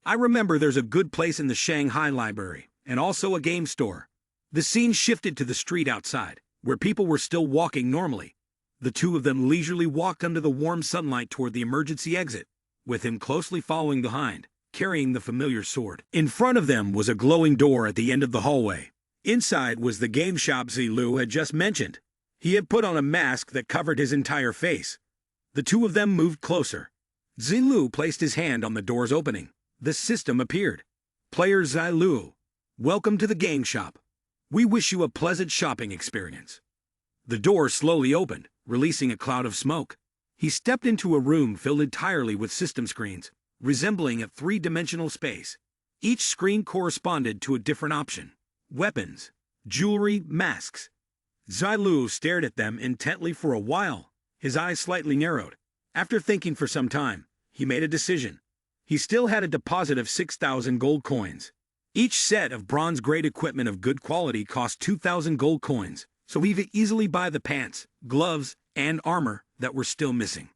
I remember there's a good place in the Shanghai library, and also a game store." The scene shifted to the street outside, where people were still walking normally. The two of them leisurely walked under the warm sunlight toward the emergency exit, with him closely following behind, carrying the familiar sword. In front of them was a glowing door at the end of the hallway. Inside was the game shop Zilu had just mentioned. He had put on a mask that covered his entire face. The two of them moved closer. Zilu placed his hand on the door's opening. The system appeared. "Player Zilu, welcome to the game shop. We wish you a pleasant shopping experience." The door slowly opened, releasing a cloud of smoke. He stepped into a room filled entirely with system screens, resembling a three-dimensional space. Each screen corresponded to a different option: weapons, jewelry, masks. Zilu stared at them intently for a while, his eyes slightly narrowed. After thinking for some time, he made a decision. He still had a deposit of 6,000 gold coins. Each set of bronze-grade equipment of good quality cost 2,000 gold coins, so he could easily buy the pants, gloves, and armor that were still missing.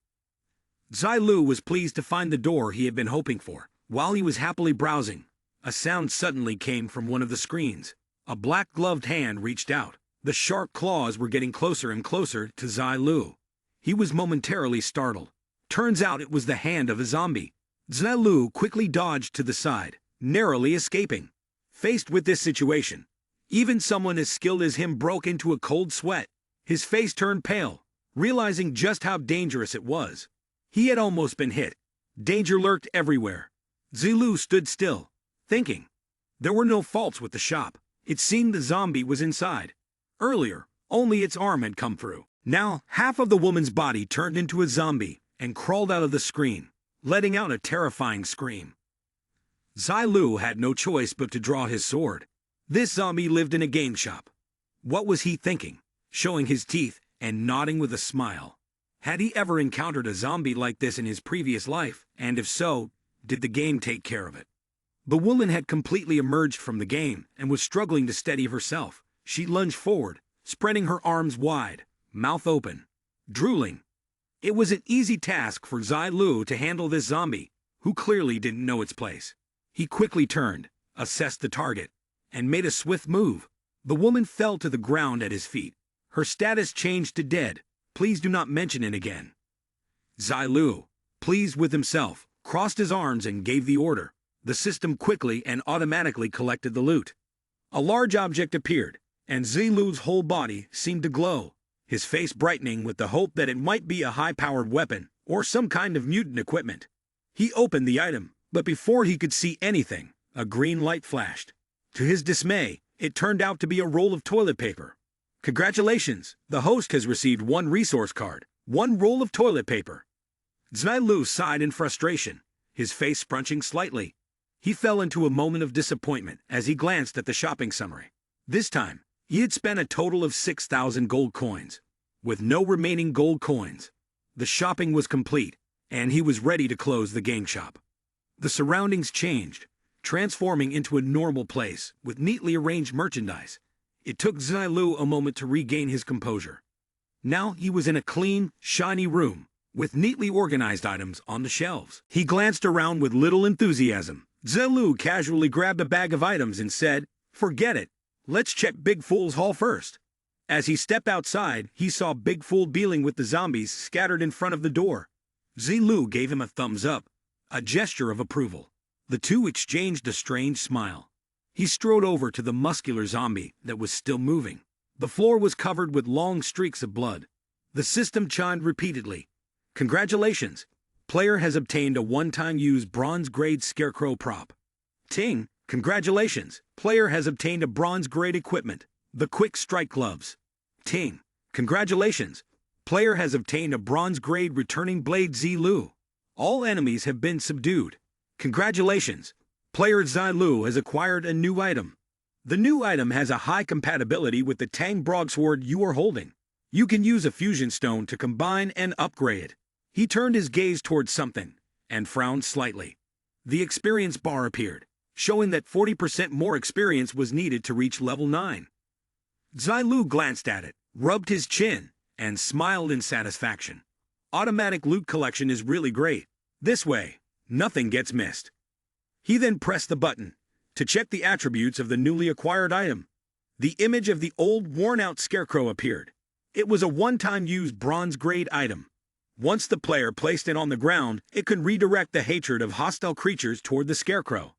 Zilu was pleased to find the door he had been hoping for. While he was happily browsing, a sound suddenly came from one of the screens. A black-gloved hand reached out. The sharp claws were getting closer and closer to Zilu. He was momentarily startled. Turns out it was the hand of a zombie. Zilu quickly dodged to the side, narrowly escaping. Faced with this situation, even someone as skilled as him broke into a cold sweat. His face turned pale, realizing just how dangerous it was. He had almost been hit. Danger lurked everywhere. Zilu stood still, thinking. There were no faults with the shop. It seemed the zombie was inside. Earlier, only its arm had come through. Now, half of the woman's body turned into a zombie and crawled out of the screen, letting out a terrifying scream. Zilu had no choice but to draw his sword. This zombie lived in a game shop. What was he thinking? Showing his teeth and nodding with a smile. Had he ever encountered a zombie like this in his previous life, and if so, did the game take care of it? The woman had completely emerged from the game and was struggling to steady herself. She lunged forward, spreading her arms wide, mouth open, drooling. It was an easy task for Zilu to handle this zombie, who clearly didn't know its place. He quickly turned, assessed the target, and made a swift move. The woman fell to the ground at his feet. Her status changed to dead. Please do not mention it again. Zilu, pleased with himself, crossed his arms and gave the order. The system quickly and automatically collected the loot. A large object appeared, and Zilu's whole body seemed to glow, his face brightening with the hope that it might be a high-powered weapon or some kind of mutant equipment. He opened the item, but before he could see anything, a green light flashed. To his dismay, it turned out to be a roll of toilet paper. Congratulations, the host has received one resource card, one roll of toilet paper. Zilu sighed in frustration, his face scrunching slightly. He fell into a moment of disappointment as he glanced at the shopping summary. This time, he had spent a total of 6,000 gold coins. With no remaining gold coins, the shopping was complete, and he was ready to close the game shop. The surroundings changed, transforming into a normal place with neatly arranged merchandise. It took Zilu a moment to regain his composure. Now he was in a clean, shiny room, with neatly organized items on the shelves. He glanced around with little enthusiasm. Zilu casually grabbed a bag of items and said, "Forget it. Let's check Big Fool's haul first." As he stepped outside, he saw Big Fool dealing with the zombies scattered in front of the door. Zilu gave him a thumbs up, a gesture of approval. The two exchanged a strange smile. He strode over to the muscular zombie that was still moving. The floor was covered with long streaks of blood. The system chimed repeatedly. "Congratulations. Player has obtained a one-time use bronze-grade scarecrow prop." "Ting, congratulations. Player has obtained a bronze-grade equipment, the quick strike gloves." "Ting, congratulations. Player has obtained a bronze-grade returning blade Zilu." "All enemies have been subdued. Congratulations. Player Zilu has acquired a new item. The new item has a high compatibility with the Tang broadsword you are holding. You can use a fusion stone to combine and upgrade it." He turned his gaze towards something and frowned slightly. The experience bar appeared, showing that 40% more experience was needed to reach level 9. Zilu glanced at it, rubbed his chin, and smiled in satisfaction. Automatic loot collection is really great. This way, nothing gets missed. He then pressed the button to check the attributes of the newly acquired item. The image of the old worn-out scarecrow appeared. It was a one-time use bronze-grade item. Once the player placed it on the ground, it could redirect the hatred of hostile creatures toward the scarecrow.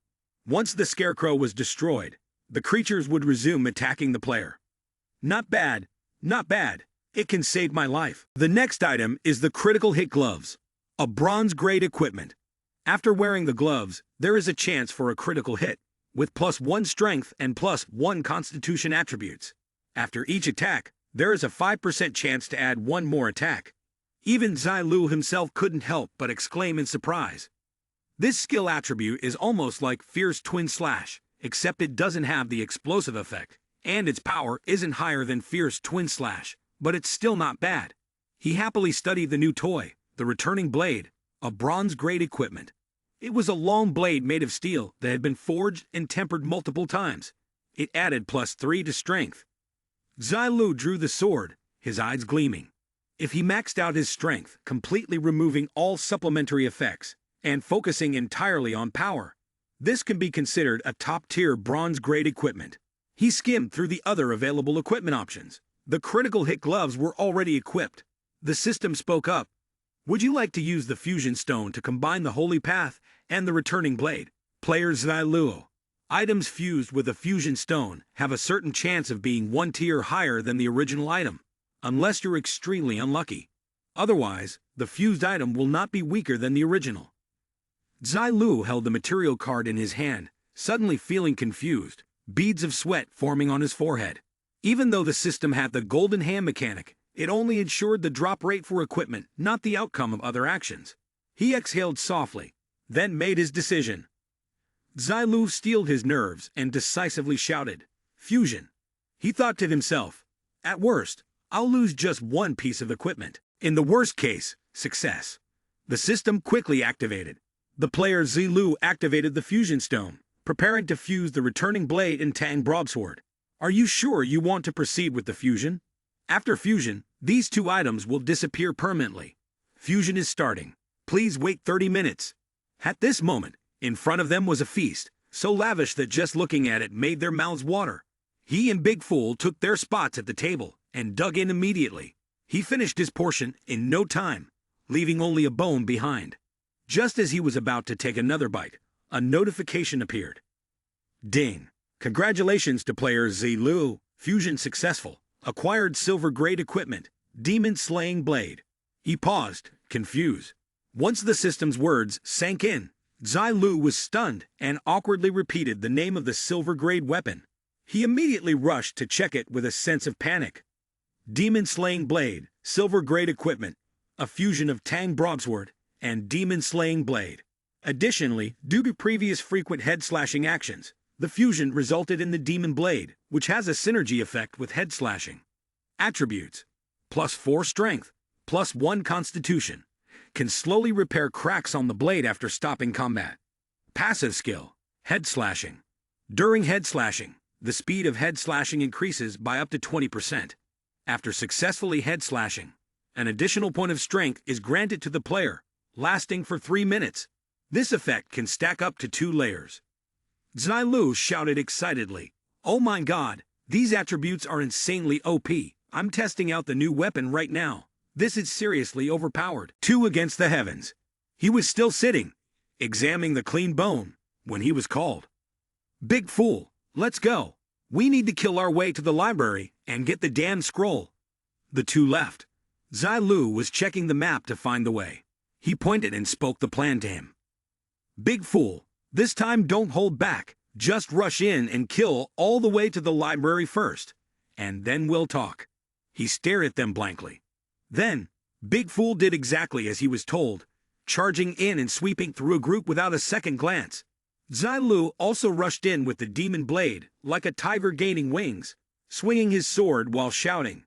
Once the scarecrow was destroyed, the creatures would resume attacking the player. Not bad, not bad. It can save my life. The next item is the critical hit gloves, a bronze-grade equipment. After wearing the gloves, there is a chance for a critical hit, with +1 strength and +1 constitution attributes. After each attack, there is a 5% chance to add one more attack. Even Zilu himself couldn't help but exclaim in surprise. This skill attribute is almost like Fierce Twin Slash, except it doesn't have the explosive effect, and its power isn't higher than Fierce Twin Slash, but it's still not bad. He happily studied the new toy, the returning blade, a bronze-grade equipment. It was a long blade made of steel that had been forged and tempered multiple times. It added +3 to strength. Zilu drew the sword, his eyes gleaming. If he maxed out his strength, completely removing all supplementary effects, and focusing entirely on power, this can be considered a top-tier bronze-grade equipment. He skimmed through the other available equipment options. The critical hit gloves were already equipped. The system spoke up. Would you like to use the fusion stone to combine the holy path and the returning blade? Player Zilu. Items fused with a fusion stone have a certain chance of being one tier higher than the original item, unless you're extremely unlucky. Otherwise, the fused item will not be weaker than the original. Zilu held the material card in his hand, suddenly feeling confused, beads of sweat forming on his forehead. Even though the system had the golden hand mechanic, it only ensured the drop rate for equipment, not the outcome of other actions. He exhaled softly, then made his decision. Zilu steeled his nerves and decisively shouted, "Fusion!" He thought to himself, "At worst, I'll lose just one piece of equipment. In the worst case, success." The system quickly activated. The player Zilu activated the fusion stone, preparing to fuse the returning blade and Tang broadsword. Are you sure you want to proceed with the fusion? After fusion, these two items will disappear permanently. Fusion is starting. Please wait 30 minutes. At this moment, in front of them was a feast, so lavish that just looking at it made their mouths water. He and Big Fool took their spots at the table and dug in immediately. He finished his portion in no time, leaving only a bone behind. Just as he was about to take another bite, a notification appeared. Ding! Congratulations to player Zilu, fusion successful. Acquired silver-grade equipment, demon-slaying blade. He paused, confused. Once the system's words sank in, Zilu was stunned and awkwardly repeated the name of the silver-grade weapon. He immediately rushed to check it with a sense of panic. Demon-slaying blade, silver-grade equipment, a fusion of Tang broadsword, and demon-slaying blade. Additionally, due to previous frequent head-slashing actions, the fusion resulted in the demon blade, which has a synergy effect with head slashing. Attributes: +4 strength, +1 constitution. Can slowly repair cracks on the blade after stopping combat. Passive skill: head slashing. During head slashing, the speed of head slashing increases by up to 20%. After successfully head slashing, an additional point of strength is granted to the player, lasting for 3 minutes. This effect can stack up to 2 layers. Zilu shouted excitedly, "Oh my god, these attributes are insanely OP. I'm testing out the new weapon right now. This is seriously overpowered." 2 against the heavens. He was still sitting, examining the clean bone, when he was called. "Big Fool, let's go. We need to kill our way to the library and get the damn scroll." The 2 left. Zilu was checking the map to find the way. He pointed and spoke the plan to him. "Big Fool, this time don't hold back. Just rush in and kill all the way to the library first, and then we'll talk." He stared at them blankly. Then, Big Fool did exactly as he was told, charging in and sweeping through a group without a second glance. Zilu also rushed in with the demon blade, like a tiger gaining wings, swinging his sword while shouting,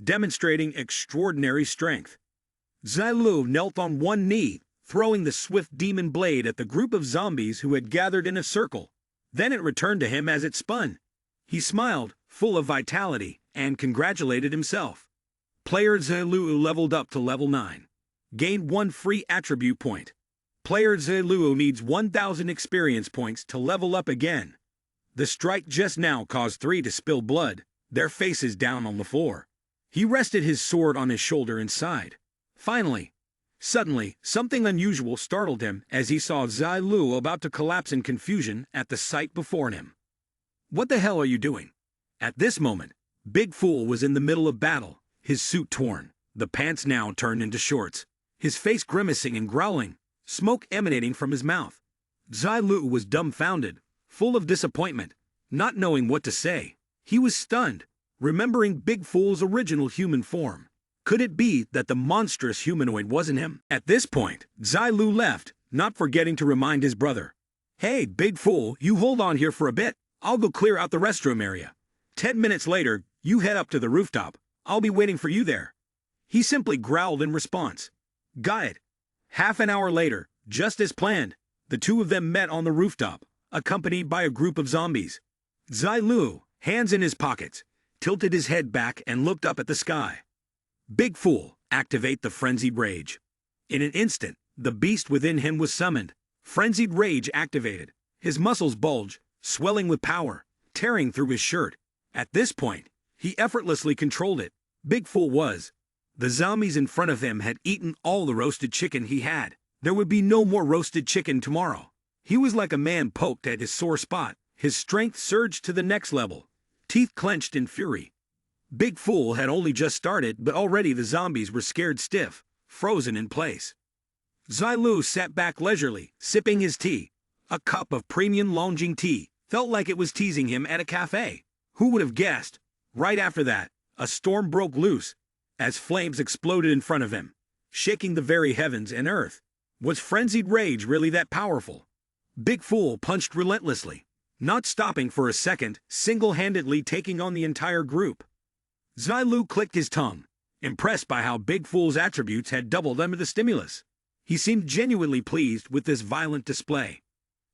demonstrating extraordinary strength. Zilu knelt on one knee, throwing the swift demon blade at the group of zombies who had gathered in a circle. Then it returned to him as it spun. He smiled, full of vitality, and congratulated himself. Player Zilu leveled up to level 9. Gained 1 free attribute point. Player Zilu needs 1,000 experience points to level up again. The strike just now caused 3 to spill blood, their faces down on the floor. He rested his sword on his shoulder and sighed. Suddenly, something unusual startled him as he saw Zilu about to collapse in confusion at the sight before him. "What the hell are you doing?" At this moment, Big Fool was in the middle of battle, his suit torn, the pants now turned into shorts, his face grimacing and growling, smoke emanating from his mouth. Zilu was dumbfounded, full of disappointment, not knowing what to say. He was stunned. remembering Big Fool's original human form. Could it be that the monstrous humanoid wasn't him? At this point, Zilu left, not forgetting to remind his brother. "Hey, Big Fool, you hold on here for a bit. I'll go clear out the restroom area. 10 minutes later, you head up to the rooftop. I'll be waiting for you there." He simply growled in response. "Got it." Half an hour later, just as planned, the two of them met on the rooftop, accompanied by a group of zombies. Zilu, hands in his pockets, tilted his head back and looked up at the sky. "Big Fool, activate the frenzied rage." In an instant, the beast within him was summoned. Frenzied rage activated. His muscles bulged, swelling with power, tearing through his shirt. At this point, he effortlessly controlled it. Big Fool was. The zombies in front of him had eaten all the roasted chicken he had. There would be no more roasted chicken tomorrow. He was like a man poked at his sore spot. His strength surged to the next level, teeth clenched in fury. Big Fool had only just started, but already the zombies were scared stiff, frozen in place. Zilu sat back leisurely, sipping his tea. A cup of premium lounging tea felt like it was teasing him at a cafe. Who would have guessed? Right after that, a storm broke loose, as flames exploded in front of him, shaking the very heavens and earth. Was frenzied rage really that powerful? Big Fool punched relentlessly, not stopping for a second, single-handedly taking on the entire group. Zilu clicked his tongue, impressed by how Big Fool's attributes had doubled under the stimulus. He seemed genuinely pleased with this violent display.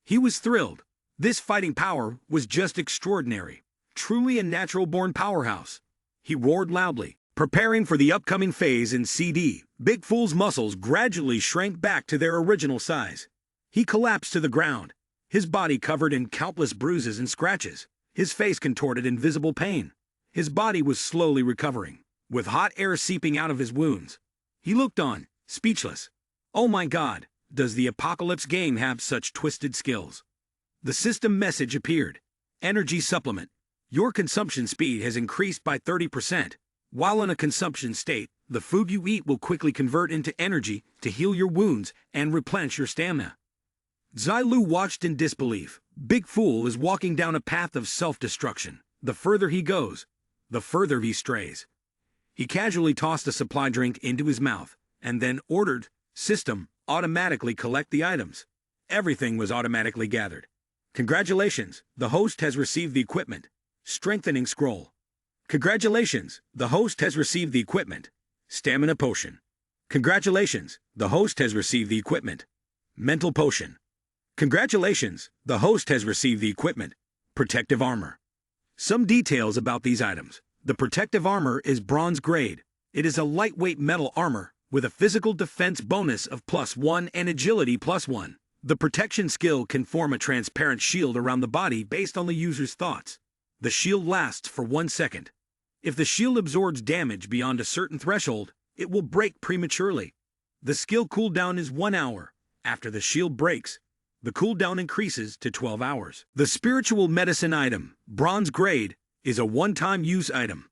He was thrilled. This fighting power was just extraordinary, truly a natural-born powerhouse. He roared loudly, preparing for the upcoming phase in CD. Big Fool's muscles gradually shrank back to their original size. He collapsed to the ground, his body covered in countless bruises and scratches, his face contorted in visible pain. His body was slowly recovering, with hot air seeping out of his wounds. He looked on, speechless. Oh my God, does the Apocalypse game have such twisted skills? The system message appeared. Energy supplement. Your consumption speed has increased by 30%. While in a consumption state, the food you eat will quickly convert into energy to heal your wounds and replenish your stamina. Zilu watched in disbelief. Big Fool is walking down a path of self-destruction. The further he goes, the further he strays. He casually tossed a supply drink into his mouth, and then ordered, "System, automatically collect the items." Everything was automatically gathered. "Congratulations, the host has received the equipment." Strengthening scroll. "Congratulations, the host has received the equipment." Stamina potion. "Congratulations, the host has received the equipment." Mental potion. "Congratulations, the host has received the equipment." Protective armor. Some details about these items. The protective armor is bronze grade. It is a lightweight metal armor with a physical defense bonus of +1 and agility +1. The protection skill can form a transparent shield around the body based on the user's thoughts. The shield lasts for 1 second. If the shield absorbs damage beyond a certain threshold, it will break prematurely. The skill cooldown is 1 hour. After the shield breaks, the cooldown increases to 12 hours. The spiritual medicine item, bronze grade, is a one-time use item.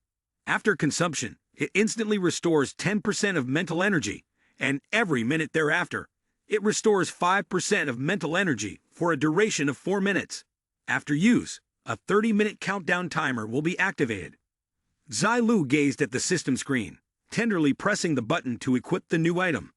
After consumption, it instantly restores 10% of mental energy, and every minute thereafter, it restores 5% of mental energy for a duration of 4 minutes. After use, a 30-minute countdown timer will be activated. Zilu gazed at the system screen, tenderly pressing the button to equip the new item.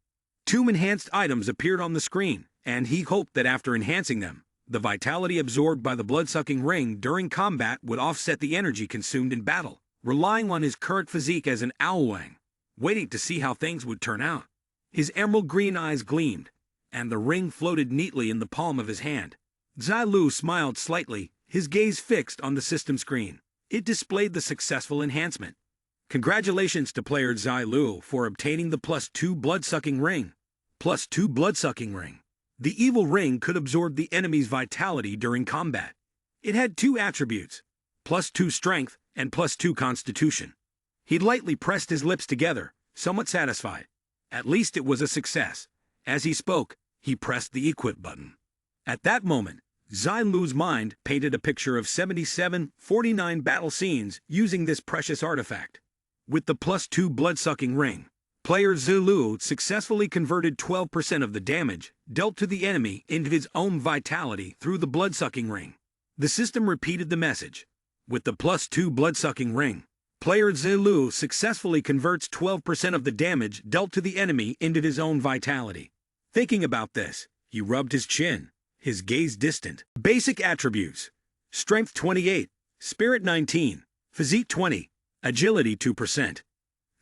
2 enhanced items appeared on the screen, and he hoped that after enhancing them, the vitality absorbed by the blood-sucking ring during combat would offset the energy consumed in battle. Relying on his current physique as an Owlwang, waiting to see how things would turn out. His emerald green eyes gleamed, and the ring floated neatly in the palm of his hand. Zilu smiled slightly, his gaze fixed on the system screen. It displayed the successful enhancement. Congratulations to player Zilu for obtaining the +2 blood-sucking ring. +2 blood-sucking ring. The evil ring could absorb the enemy's vitality during combat. It had 2 attributes, +2 strength and +2 constitution. He lightly pressed his lips together, somewhat satisfied. At least it was a success. As he spoke, he pressed the equip button. At that moment, Zilu's mind painted a picture of 77-49 battle scenes using this precious artifact. With the +2 blood-sucking ring, player Zilu successfully converted 12% of the damage dealt to the enemy into his own vitality through the blood-sucking ring. The system repeated the message. With the +2 blood-sucking ring, Player Zilu successfully converts 12% of the damage dealt to the enemy into his own vitality. Thinking about this, he rubbed his chin, his gaze distant. Basic attributes: Strength 28, Spirit 19, Physique 20, Agility 2%.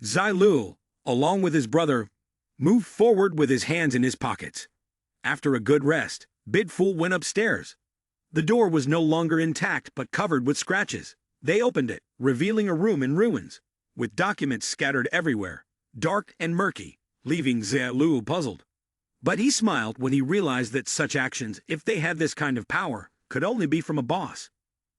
Zilu, along with his brother, moved forward with his hands in his pockets. After a good rest, Big Fool went upstairs. The door was no longer intact but covered with scratches. They opened it, revealing a room in ruins, with documents scattered everywhere, dark and murky, leaving Zilu puzzled. But he smiled when he realized that such actions, if they had this kind of power, could only be from a boss.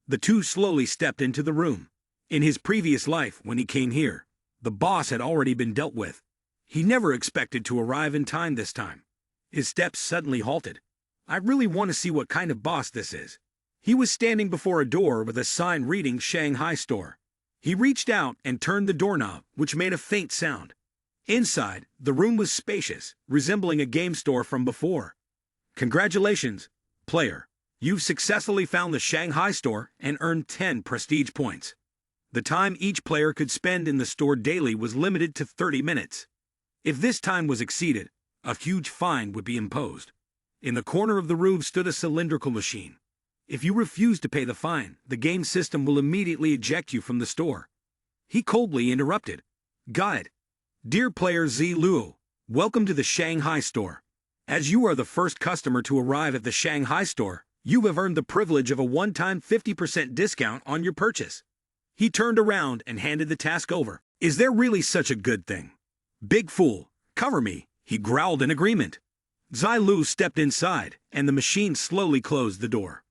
The two slowly stepped into the room. In his previous life, when he came here, the boss had already been dealt with. He never expected to arrive in time this time. His steps suddenly halted. I really want to see what kind of boss this is. He was standing before a door with a sign reading Shanghai Store. He reached out and turned the doorknob, which made a faint sound. Inside, the room was spacious, resembling a game store from before. Congratulations, player. You've successfully found the Shanghai Store and earned 10 prestige points. The time each player could spend in the store daily was limited to 30 minutes. If this time was exceeded, a huge fine would be imposed. In the corner of the room stood a cylindrical machine. If you refuse to pay the fine, the game system will immediately eject you from the store. He coldly interrupted. Got it. Dear player Zilu, welcome to the Shanghai Store. As you are the first customer to arrive at the Shanghai Store, you have earned the privilege of a one-time 50% discount on your purchase. He turned around and handed the task over. Is there really such a good thing? Big Fool, cover me, he growled in agreement. Zilu stepped inside, and the machine slowly closed the door.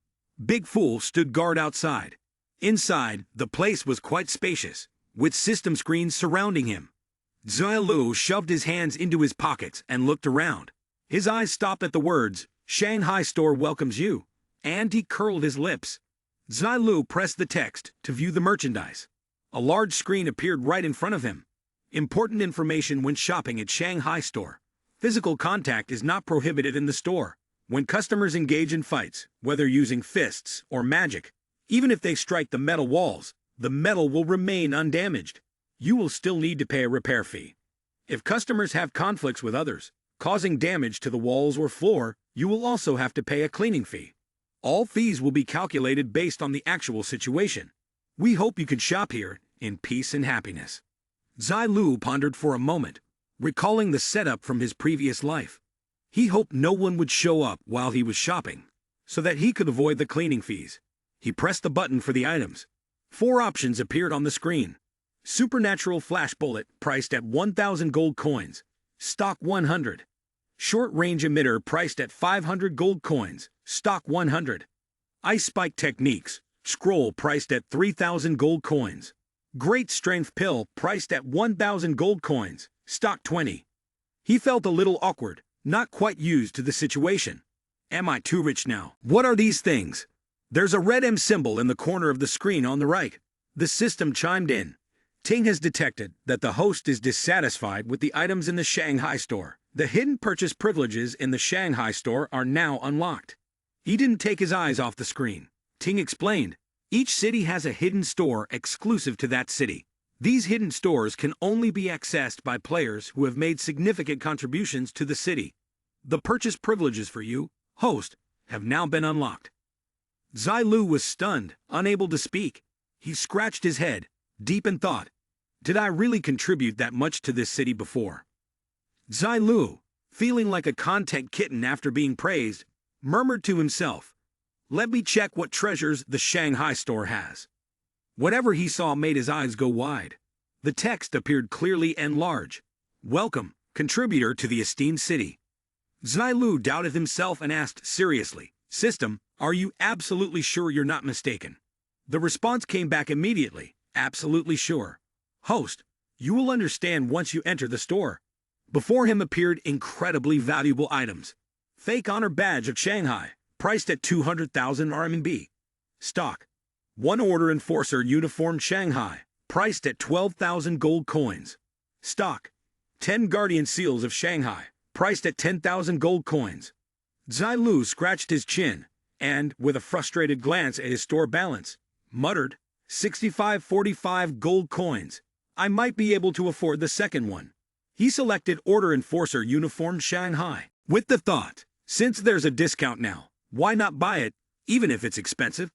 Big Fool stood guard outside. Inside, the place was quite spacious, with system screens surrounding him. Zilu shoved his hands into his pockets and looked around. His eyes stopped at the words, Shanghai Store welcomes you, and he curled his lips. Zilu pressed the text to view the merchandise. A large screen appeared right in front of him. Important information when shopping at Shanghai Store. Physical contact is not prohibited in the store. When customers engage in fights, whether using fists or magic, even if they strike the metal walls, the metal will remain undamaged. You will still need to pay a repair fee. If customers have conflicts with others, causing damage to the walls or floor, you will also have to pay a cleaning fee. All fees will be calculated based on the actual situation. We hope you can shop here in peace and happiness. Zilu pondered for a moment, recalling the setup from his previous life. He hoped no one would show up while he was shopping, so that he could avoid the cleaning fees. He pressed the button for the items. 4 options appeared on the screen. Supernatural Flash Bullet, priced at 1,000 gold coins. Stock 100. Short Range Emitter, priced at 500 gold coins. Stock 100. Ice Spike Techniques. Scroll, priced at 3,000 gold coins. Great Strength Pill, priced at 1,000 gold coins. Stock 20. He felt a little awkward, not quite used to the situation. Am I too rich now? What are these things? There's a red M symbol in the corner of the screen on the right. The system chimed in. Ting has detected that the host is dissatisfied with the items in the Shanghai Store. The hidden purchase privileges in the Shanghai Store are now unlocked. He didn't take his eyes off the screen. Ting explained. Each city has a hidden store exclusive to that city. These hidden stores can only be accessed by players who have made significant contributions to the city. The purchase privileges for you, host, have now been unlocked. Zilu was stunned, unable to speak. He scratched his head, deep in thought. Did I really contribute that much to this city before? Zilu, feeling like a content kitten after being praised, murmured to himself, let me check what treasures the Shanghai Store has. Whatever he saw made his eyes go wide. The text appeared clearly and large. Welcome, contributor to the esteemed city. Zilu doubted himself and asked seriously, System, are you absolutely sure you're not mistaken? The response came back immediately, absolutely sure. Host, you will understand once you enter the store. Before him appeared incredibly valuable items. Fake Honor Badge of Shanghai, priced at 200,000 RMB. Stock. 1 Order Enforcer Uniform Shanghai, priced at 12,000 gold coins. Stock. 10 Guardian Seals of Shanghai, priced at 10,000 gold coins. Zilu scratched his chin, and, with a frustrated glance at his store balance, muttered, 6545 gold coins. I might be able to afford the second one. He selected Order Enforcer Uniform Shanghai, with the thought, since there's a discount now, why not buy it, even if it's expensive?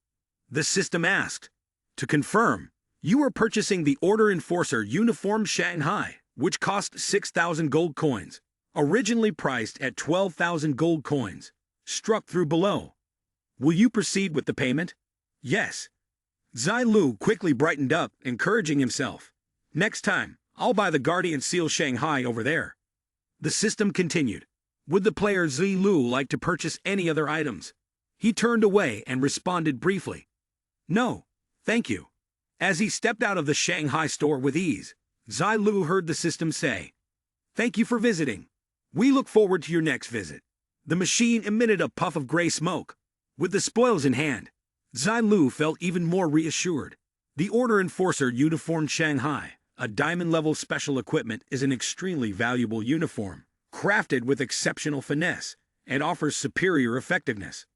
The system asked. To confirm, you are purchasing the Order Enforcer Uniform Shanghai, which cost 6,000 gold coins, originally priced at 12,000 gold coins, struck through below. Will you proceed with the payment? Yes. Zilu quickly brightened up, encouraging himself. Next time, I'll buy the Guardian Seal Shanghai over there. The system continued. Would the player Zilu like to purchase any other items? He turned away and responded briefly. No, thank you. As he stepped out of the Shanghai store with ease, Zilu heard the system say, Thank you for visiting. We look forward to your next visit. The machine emitted a puff of gray smoke. With the spoils in hand, Zilu felt even more reassured. The Order Enforcer Uniform Shanghai, a diamond-level special equipment, is an extremely valuable uniform, crafted with exceptional finesse, and offers superior effectiveness.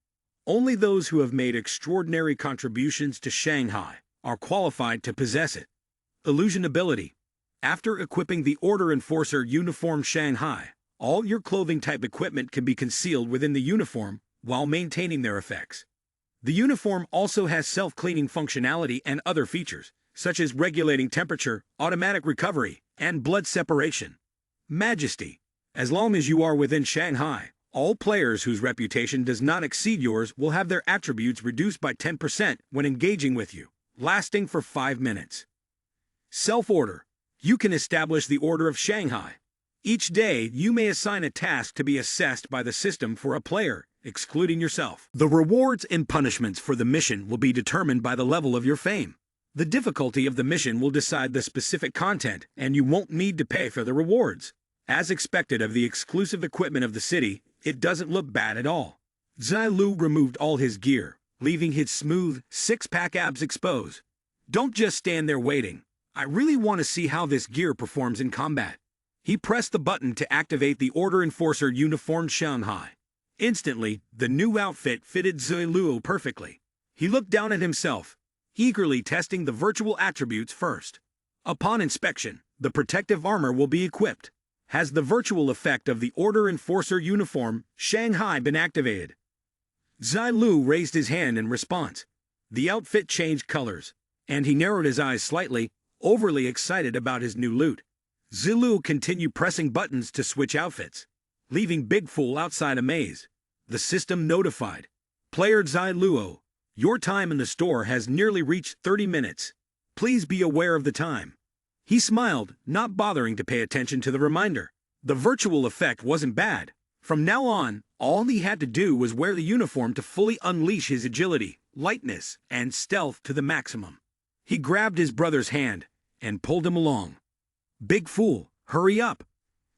Only those who have made extraordinary contributions to Shanghai are qualified to possess it. Illusion ability. After equipping the Order Enforcer Uniform Shanghai, all your clothing-type equipment can be concealed within the uniform while maintaining their effects. The uniform also has self-cleaning functionality and other features, such as regulating temperature, automatic recovery, and blood separation. Majesty. As long as you are within Shanghai, all players whose reputation does not exceed yours will have their attributes reduced by 10% when engaging with you, lasting for 5 minutes. Self-order. You can establish the Order of Shanghai. Each day, you may assign a task to be assessed by the system for a player, excluding yourself. The rewards and punishments for the mission will be determined by the level of your fame. The difficulty of the mission will decide the specific content, and you won't need to pay for the rewards. As expected of the exclusive equipment of the city, it doesn't look bad at all. Zilu removed all his gear, leaving his smooth, six-pack abs exposed. Don't just stand there waiting. I really want to see how this gear performs in combat. He pressed the button to activate the Order Enforcer Uniform Shanghai. Instantly, the new outfit fitted Zilu perfectly. He looked down at himself, eagerly testing the virtual attributes first. Upon inspection, the protective armor will be equipped. Has the virtual effect of the Order Enforcer Uniform Shanghai been activated? Zilu raised his hand in response. The outfit changed colors, and he narrowed his eyes slightly, overly excited about his new loot. Zilu continued pressing buttons to switch outfits, leaving Big Fool outside a maze. The system notified. Player Zilu, your time in the store has nearly reached 30 minutes. Please be aware of the time. He smiled, not bothering to pay attention to the reminder. The virtual effect wasn't bad. From now on, all he had to do was wear the uniform to fully unleash his agility, lightness, and stealth to the maximum. He grabbed his brother's hand and pulled him along. Big Fool, hurry up.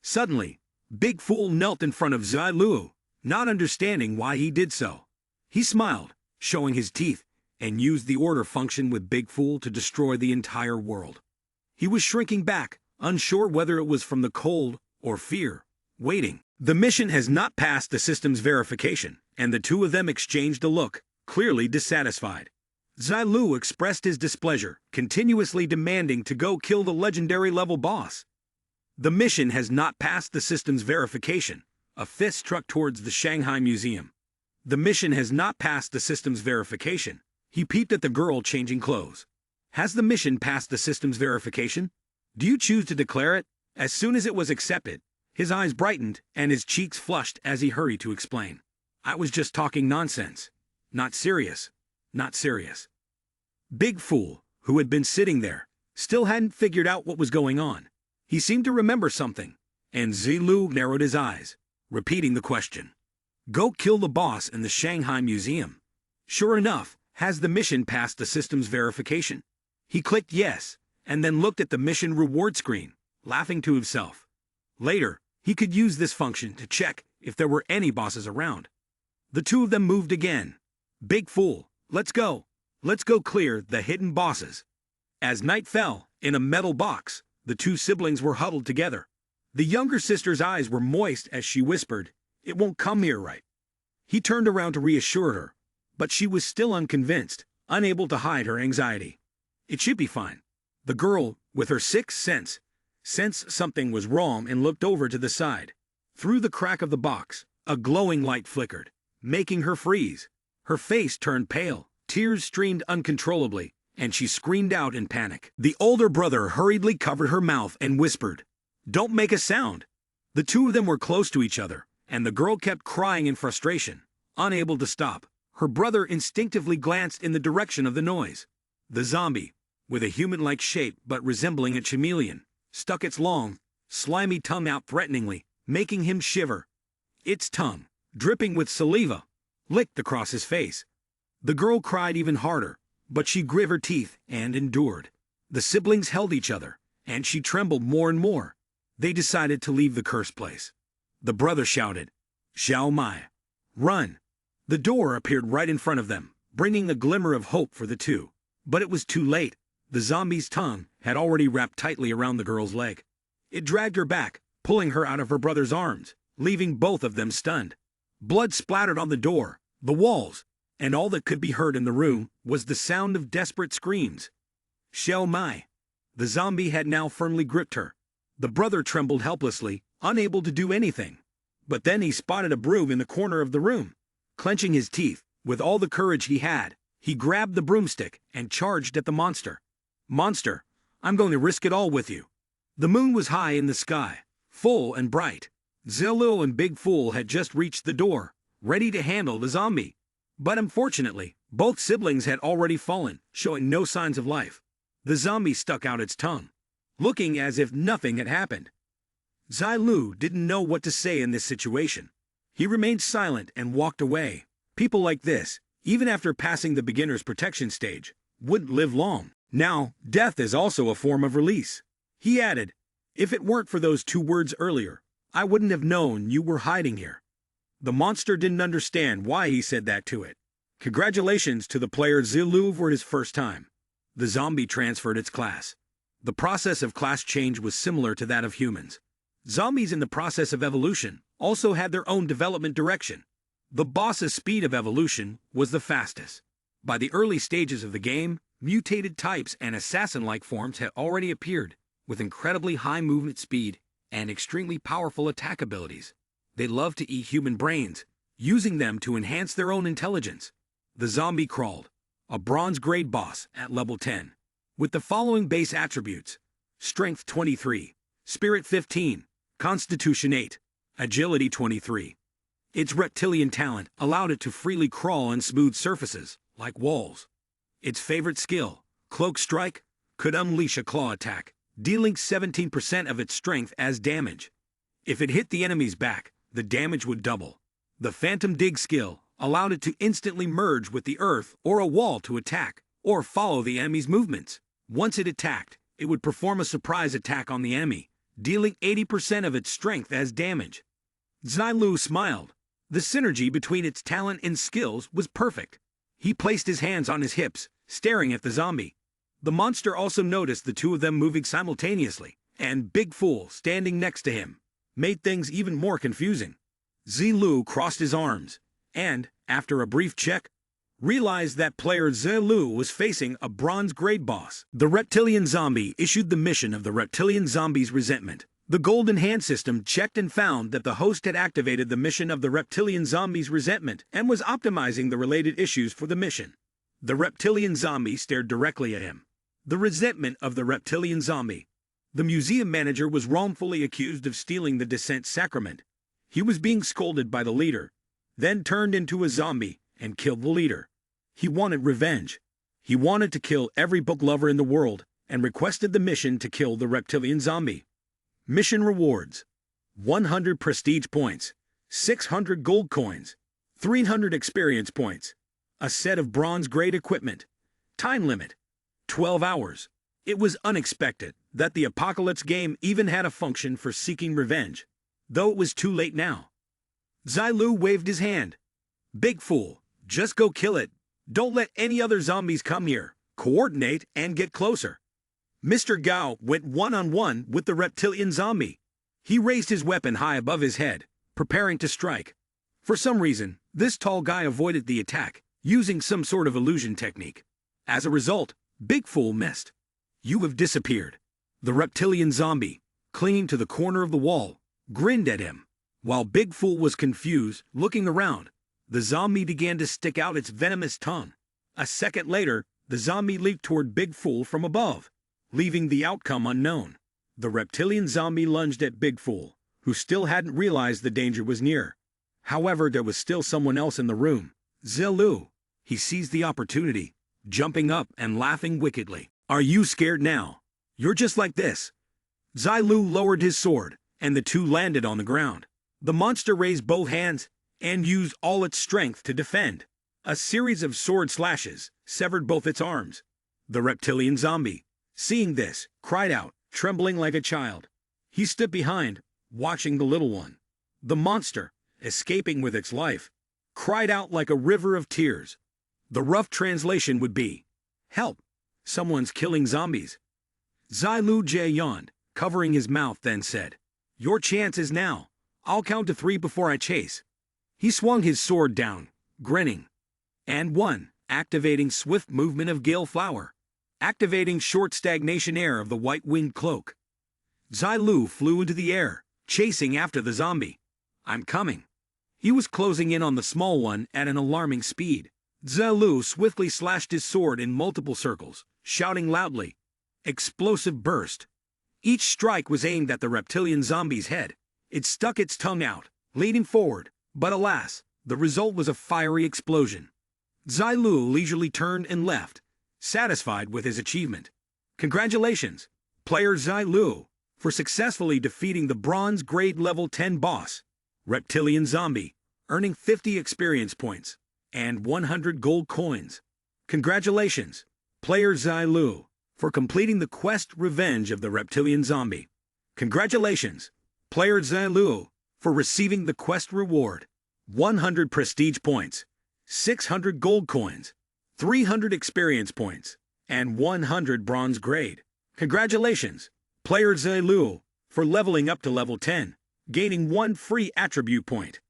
Suddenly, Big Fool knelt in front of Zilu, not understanding why he did so. He smiled, showing his teeth, and used the order function with Big Fool to destroy the entire world. He was shrinking back, unsure whether it was from the cold or fear, waiting. The mission has not passed the system's verification, and the two of them exchanged a look, clearly dissatisfied. Zilu expressed his displeasure, continuously demanding to go kill the legendary level boss. The mission has not passed the system's verification. A fist struck towards the Shanghai Museum. The mission has not passed the system's verification. He peeped at the girl changing clothes. Has the mission passed the system's verification? Do you choose to declare it? As soon as it was accepted, his eyes brightened and his cheeks flushed as he hurried to explain. I was just talking nonsense. Not serious. Not serious. Big Fool, who had been sitting there, still hadn't figured out what was going on. He seemed to remember something, and Zilu narrowed his eyes, repeating the question. Go kill the boss in the Shanghai Museum. Sure enough, has the mission passed the system's verification? He clicked yes, and then looked at the mission reward screen, laughing to himself. Later, he could use this function to check if there were any bosses around. The two of them moved again. Big Fool, let's go. Let's go clear the hidden bosses. As night fell, in a metal box, the two siblings were huddled together. The younger sister's eyes were moist as she whispered, It won't come here right. He turned around to reassure her, but she was still unconvinced, unable to hide her anxiety. It should be fine. The girl, with her sixth sense, sensed something was wrong and looked over to the side. Through the crack of the box, a glowing light flickered, making her freeze. Her face turned pale, tears streamed uncontrollably, and she screamed out in panic. The older brother hurriedly covered her mouth and whispered, "Don't make a sound." The two of them were close to each other, and the girl kept crying in frustration, unable to stop. Her brother instinctively glanced in the direction of the noise. The zombie, with a human-like shape but resembling a chameleon, stuck its long, slimy tongue out threateningly, making him shiver. Its tongue, dripping with saliva, licked across his face. The girl cried even harder, but she grit her teeth and endured. The siblings held each other, and she trembled more and more. They decided to leave the cursed place. The brother shouted, "Xiao Mai, run!" The door appeared right in front of them, bringing a glimmer of hope for the two. But it was too late. The zombie's tongue had already wrapped tightly around the girl's leg. It dragged her back, pulling her out of her brother's arms, leaving both of them stunned. Blood splattered on the door, the walls, and all that could be heard in the room was the sound of desperate screams. Xiao Mai. The zombie had now firmly gripped her. The brother trembled helplessly, unable to do anything. But then he spotted a broom in the corner of the room. Clenching his teeth, with all the courage he had, he grabbed the broomstick and charged at the monster. "Monster, I'm going to risk it all with you." The moon was high in the sky, full and bright. Zilu and Big Fool had just reached the door, ready to handle the zombie. But unfortunately, both siblings had already fallen, showing no signs of life. The zombie stuck out its tongue, looking as if nothing had happened. Zilu didn't know what to say in this situation. He remained silent and walked away. People like this, even after passing the beginner's protection stage, wouldn't live long. Now, death is also a form of release. He added, "If it weren't for those 2 words earlier, I wouldn't have known you were hiding here." The monster didn't understand why he said that to it. Congratulations to the player Zilu for his first time. The zombie transferred its class. The process of class change was similar to that of humans. Zombies in the process of evolution also had their own development direction. The boss's speed of evolution was the fastest. By the early stages of the game, mutated types and assassin-like forms had already appeared, with incredibly high movement speed and extremely powerful attack abilities. They loved to eat human brains, using them to enhance their own intelligence. The zombie crawled, a bronze-grade boss at level 10, with the following base attributes: Strength 23, Spirit 15, Constitution 8, Agility 23. Its reptilian talent allowed it to freely crawl on smooth surfaces, like walls. Its favorite skill, Cloak Strike, could unleash a claw attack, dealing 17% of its strength as damage. If it hit the enemy's back, the damage would double. The Phantom Dig skill allowed it to instantly merge with the earth or a wall to attack, or follow the enemy's movements. Once it attacked, it would perform a surprise attack on the enemy, dealing 80% of its strength as damage. Zilu smiled. The synergy between its talent and skills was perfect. He placed his hands on his hips, staring at the zombie. The monster also noticed the two of them moving simultaneously, and Big Fool standing next to him made things even more confusing. Zilu crossed his arms, and, after a brief check, realized that player Zilu was facing a bronze-grade boss. The reptilian zombie issued the mission of the reptilian zombie's resentment. The golden hand system checked and found that the host had activated the mission of the reptilian zombie's resentment and was optimizing the related issues for the mission. The reptilian zombie stared directly at him. The resentment of the reptilian zombie. The museum manager was wrongfully accused of stealing the descent sacrament. He was being scolded by the leader, then turned into a zombie and killed the leader. He wanted revenge. He wanted to kill every book lover in the world and requested the mission to kill the reptilian zombie. Mission rewards: 100 prestige points, 600 gold coins, 300 experience points, a set of bronze-grade equipment. Time limit: 12 hours. It was unexpected that the Apocalypse game even had a function for seeking revenge, though it was too late now. Zilu waved his hand. "Big Fool, just go kill it. Don't let any other zombies come here. Coordinate and get closer." Mr. Gao went one-on-one with the reptilian zombie. He raised his weapon high above his head, preparing to strike. For some reason, this tall guy avoided the attack, using some sort of illusion technique. As a result, Big Fool missed. You have disappeared. The reptilian zombie, clinging to the corner of the wall, grinned at him. While Big Fool was confused, looking around, the zombie began to stick out its venomous tongue. A second later, the zombie leaped toward Big Fool from above, leaving the outcome unknown. The reptilian zombie lunged at Big Fool, who still hadn't realized the danger was near. However, there was still someone else in the room, Zilu. He seized the opportunity, jumping up and laughing wickedly. Are you scared now? You're just like this. Zilu lowered his sword, and the two landed on the ground. The monster raised both hands and used all its strength to defend. A series of sword slashes severed both its arms. The reptilian zombie, seeing this, cried out, trembling like a child. He stood behind, watching the little one. The monster, escaping with its life, cried out like a river of tears. The rough translation would be, "Help! Someone's killing zombies." Zilu yawned, covering his mouth, then said, "Your chance is now. I'll count to 3 before I chase." He swung his sword down, grinning. And 1, activating swift movement of gale flower, activating short stagnation air of the white-winged cloak. Zilu flew into the air, chasing after the zombie. "I'm coming." He was closing in on the small one at an alarming speed. Zilu swiftly slashed his sword in multiple circles, shouting loudly, "Explosive burst." Each strike was aimed at the reptilian zombie's head. It stuck its tongue out, leading forward, but alas, the result was a fiery explosion. Zilu leisurely turned and left, satisfied with his achievement. Congratulations, player Zilu, for successfully defeating the bronze grade level 10 boss, Reptilian Zombie, earning 50 experience points and 100 gold coins. Congratulations, player Zilu, for completing the quest Revenge of the Reptilian Zombie. Congratulations, player Zilu, for receiving the quest reward, 100 prestige points, 600 gold coins, 300 experience points, and 100 bronze grade. Congratulations, player Zilu, for leveling up to level 10, gaining 1 free attribute point.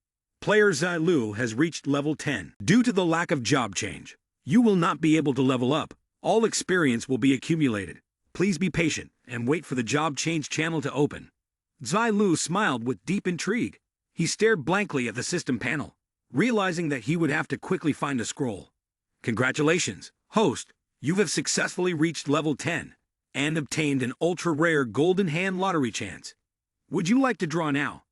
Player Zilu has reached level 10. Due to the lack of job change, you will not be able to level up. All experience will be accumulated. Please be patient and wait for the job change channel to open. Zilu smiled with deep intrigue. He stared blankly at the system panel, realizing that he would have to quickly find a scroll. Congratulations, host, you have successfully reached level 10 and obtained an ultra-rare golden hand lottery chance. Would you like to draw now?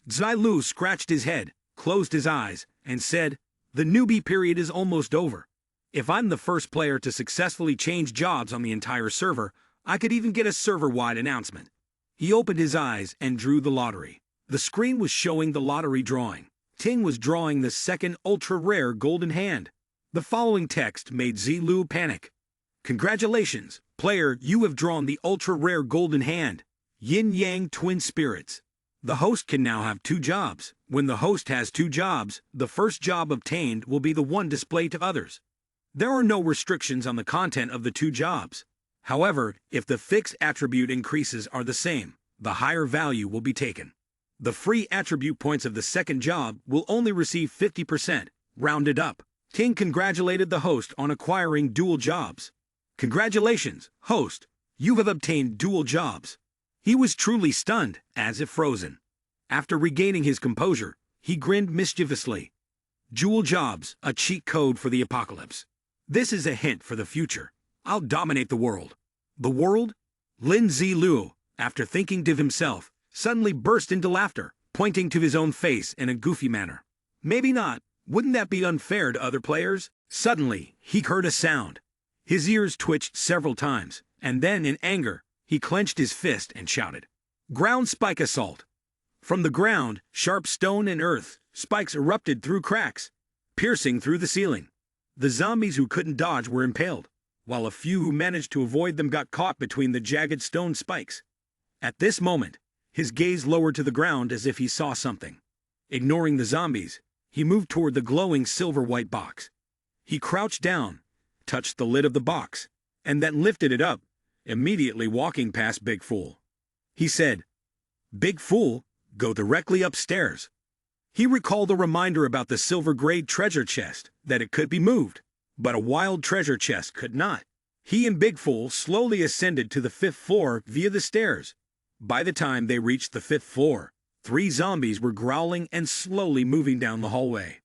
Zilu scratched his head, closed his eyes, and said, "The newbie period is almost over. If I'm the first player to successfully change jobs on the entire server, I could even get a server-wide announcement." He opened his eyes and drew the lottery. The screen was showing the lottery drawing. Ting was drawing the second ultra-rare golden hand. The following text made Zilu panic. Congratulations, player, you have drawn the ultra-rare golden hand, Yin-Yang Twin Spirits. The host can now have 2 jobs. When the host has 2 jobs, the first job obtained will be the one displayed to others. There are no restrictions on the content of the 2 jobs. However, if the fixed attribute increases are the same, the higher value will be taken. The free attribute points of the second job will only receive 50%, rounded up. Ting congratulated the host on acquiring dual jobs. Congratulations, host, you have obtained dual jobs. He was truly stunned, as if frozen. After regaining his composure, he grinned mischievously. Dual jobs, a cheat code for the apocalypse. This is a hint for the future. I'll dominate the world. The world? Lin Zilu, after thinking to himself, suddenly burst into laughter, pointing to his own face in a goofy manner. Maybe not. Wouldn't that be unfair to other players? Suddenly, he heard a sound. His ears twitched several times, and then, in anger, he clenched his fist and shouted, "Ground spike assault!" From the ground, sharp stone and earth, spikes erupted through cracks, piercing through the ceiling. The zombies who couldn't dodge were impaled, while a few who managed to avoid them got caught between the jagged stone spikes. At this moment, his gaze lowered to the ground as if he saw something. Ignoring the zombies, he moved toward the glowing silver-white box. He crouched down, touched the lid of the box, and then lifted it up, immediately walking past Big Fool. He said, "Big Fool, go directly upstairs." He recalled a reminder about the silver-grade treasure chest, that it could be moved, but a wild treasure chest could not. He and Big Fool slowly ascended to the 5th floor via the stairs. By the time they reached the 5th floor, 3 zombies were growling and slowly moving down the hallway.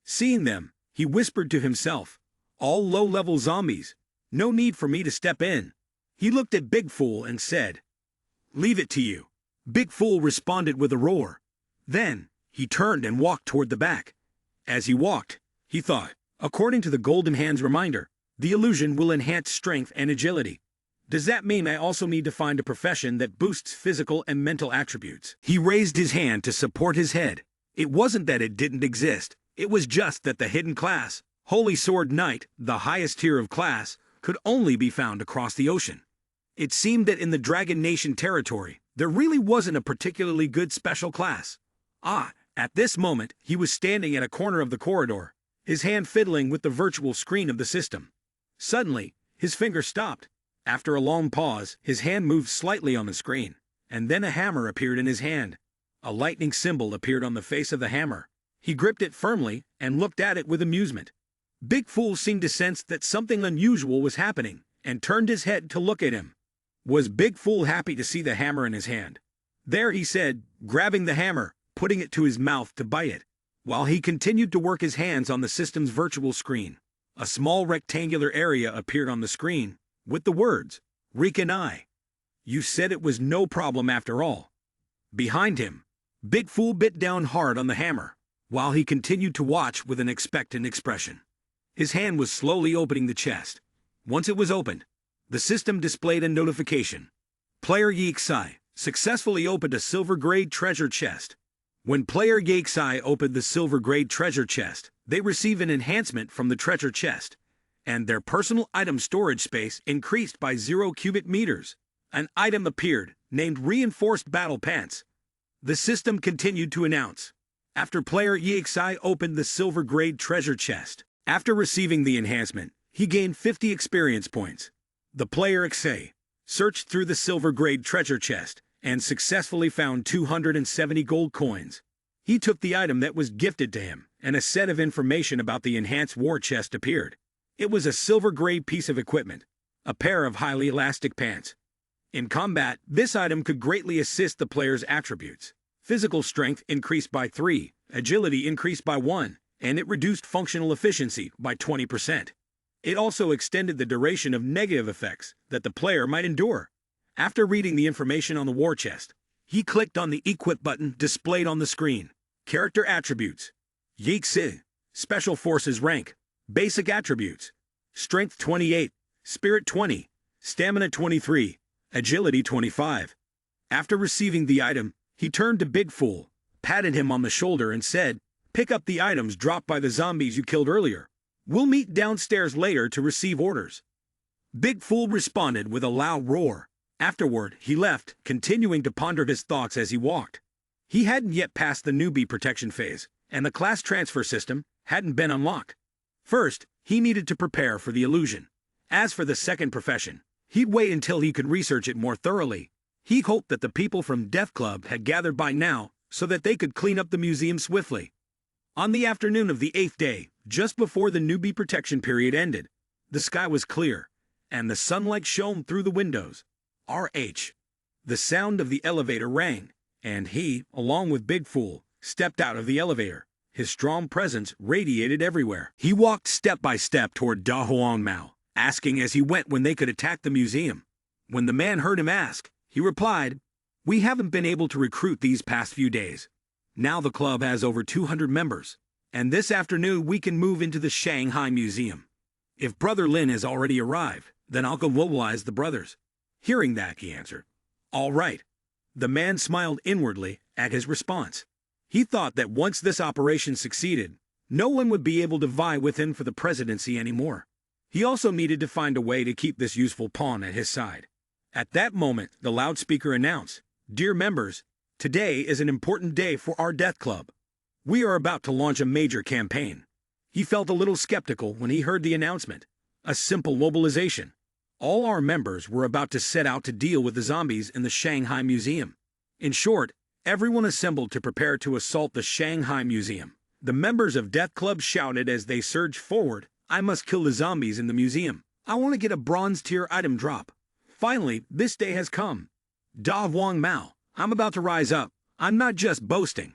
Seeing them, he whispered to himself, "All low-level zombies. No need for me to step in." He looked at Big Fool and said, "Leave it to you." Big Fool responded with a roar. Then, he turned and walked toward the back. As he walked, he thought, according to the Golden Hand's reminder, the illusion will enhance strength and agility. Does that mean I also need to find a profession that boosts physical and mental attributes? He raised his hand to support his head. It wasn't that it didn't exist. It was just that the hidden class, Holy Sword Knight, the highest tier of class, could only be found across the ocean. It seemed that in the Dragon Nation territory, there really wasn't a particularly good special class. At this moment, he was standing at a corner of the corridor, his hand fiddling with the virtual screen of the system. Suddenly, his finger stopped. After a long pause, his hand moved slightly on the screen, and then a hammer appeared in his hand. A lightning symbol appeared on the face of the hammer. He gripped it firmly and looked at it with amusement. Big Fool seemed to sense that something unusual was happening, and turned his head to look at him. Was Big Fool happy to see the hammer in his hand? "There," he said, grabbing the hammer, putting it to his mouth to bite it, while he continued to work his hands on the system's virtual screen. A small rectangular area appeared on the screen, with the words, "Recon. You said it was no problem after all." Behind him, Big Fool bit down hard on the hammer, while he continued to watch with an expectant expression. His hand was slowly opening the chest. Once it was opened, the system displayed a notification. Player Yixai successfully opened a silver-grade treasure chest. When player Yixai opened the silver-grade treasure chest, they receive an enhancement from the treasure chest, and their personal item storage space increased by 0 cubic meters. An item appeared, named Reinforced Battle Pants. The system continued to announce. After player Yixai opened the silver-grade treasure chest, after receiving the enhancement, he gained 50 experience points. The player Yixai searched through the silver-grade treasure chest and successfully found 270 gold coins. He took the item that was gifted to him, and a set of information about the enhanced war chest appeared. It was a silver-gray piece of equipment, a pair of highly elastic pants. In combat, this item could greatly assist the player's attributes. Physical strength increased by 3, agility increased by 1, and it reduced functional efficiency by 20%. It also extended the duration of negative effects that the player might endure. After reading the information on the war chest, he clicked on the Equip button displayed on the screen. Character attributes. Yixi. Special Forces rank. Basic attributes. Strength 28, Spirit 20, Stamina 23, Agility 25. After receiving the item, he turned to Big Fool, patted him on the shoulder and said, "Pick up the items dropped by the zombies you killed earlier. We'll meet downstairs later to receive orders." Big Fool responded with a loud roar. Afterward, he left, continuing to ponder his thoughts as he walked. He hadn't yet passed the newbie protection phase, and the class transfer system hadn't been unlocked. First, he needed to prepare for the illusion. As for the second profession, he'd wait until he could research it more thoroughly. He hoped that the people from Death Club had gathered by now so that they could clean up the museum swiftly. On the afternoon of the 8th day, just before the newbie protection period ended, the sky was clear, and the sunlight shone through the windows. RH. The sound of the elevator rang, and he, along with Big Fool, stepped out of the elevator. His strong presence radiated everywhere. He walked step by step toward Da Huang Mao, asking as he went when they could attack the museum. When the man heard him ask, he replied, "We haven't been able to recruit these past few days. Now the club has over 200 members, and this afternoon we can move into the Shanghai Museum. If Brother Lin has already arrived, then I'll go mobilize the brothers." Hearing that, he answered, "All right." The man smiled inwardly at his response. He thought that once this operation succeeded, no one would be able to vie with him for the presidency anymore. He also needed to find a way to keep this useful pawn at his side. At that moment, the loudspeaker announced, "Dear members, today is an important day for our Death Club. We are about to launch a major campaign." He felt a little skeptical when he heard the announcement. A simple mobilization. All our members were about to set out to deal with the zombies in the Shanghai Museum. In short, everyone assembled to prepare to assault the Shanghai Museum. The members of Death Club shouted as they surged forward, "I must kill the zombies in the museum. I want to get a bronze tier item drop. Finally, this day has come. Da Wang Mao, I'm about to rise up. I'm not just boasting.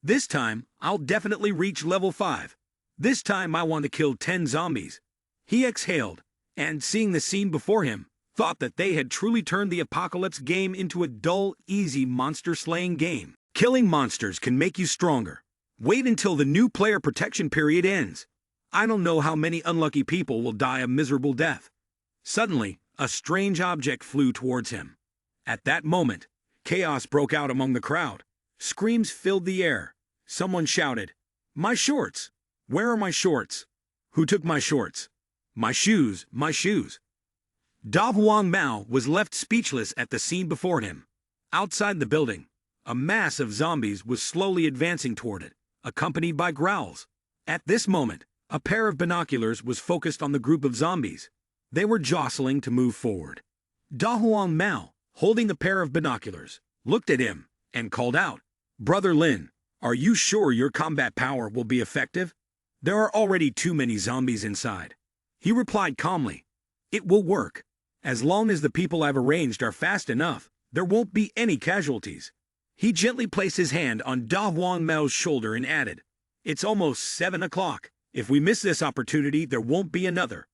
This time, I'll definitely reach level 5. This time I want to kill 10 zombies. He exhaled, and seeing the scene before him, thought that they had truly turned the apocalypse game into a dull, easy monster-slaying game. Killing monsters can make you stronger. Wait until the new player protection period ends. I don't know how many unlucky people will die a miserable death. Suddenly, a strange object flew towards him. At that moment, chaos broke out among the crowd. Screams filled the air. Someone shouted, "My shorts! Where are my shorts? Who took my shorts? My shoes, my shoes!" Da Wang Mao was left speechless at the scene before him. Outside the building, a mass of zombies was slowly advancing toward it, accompanied by growls. At this moment, a pair of binoculars was focused on the group of zombies. They were jostling to move forward. Da Wang Mao, holding the pair of binoculars, looked at him and called out, "Brother Lin, are you sure your combat power will be effective? There are already too many zombies inside." He replied calmly, "It will work. As long as the people I've arranged are fast enough, there won't be any casualties." He gently placed his hand on Da Wang Mao's shoulder and added, "It's almost 7 o'clock. If we miss this opportunity, there won't be another.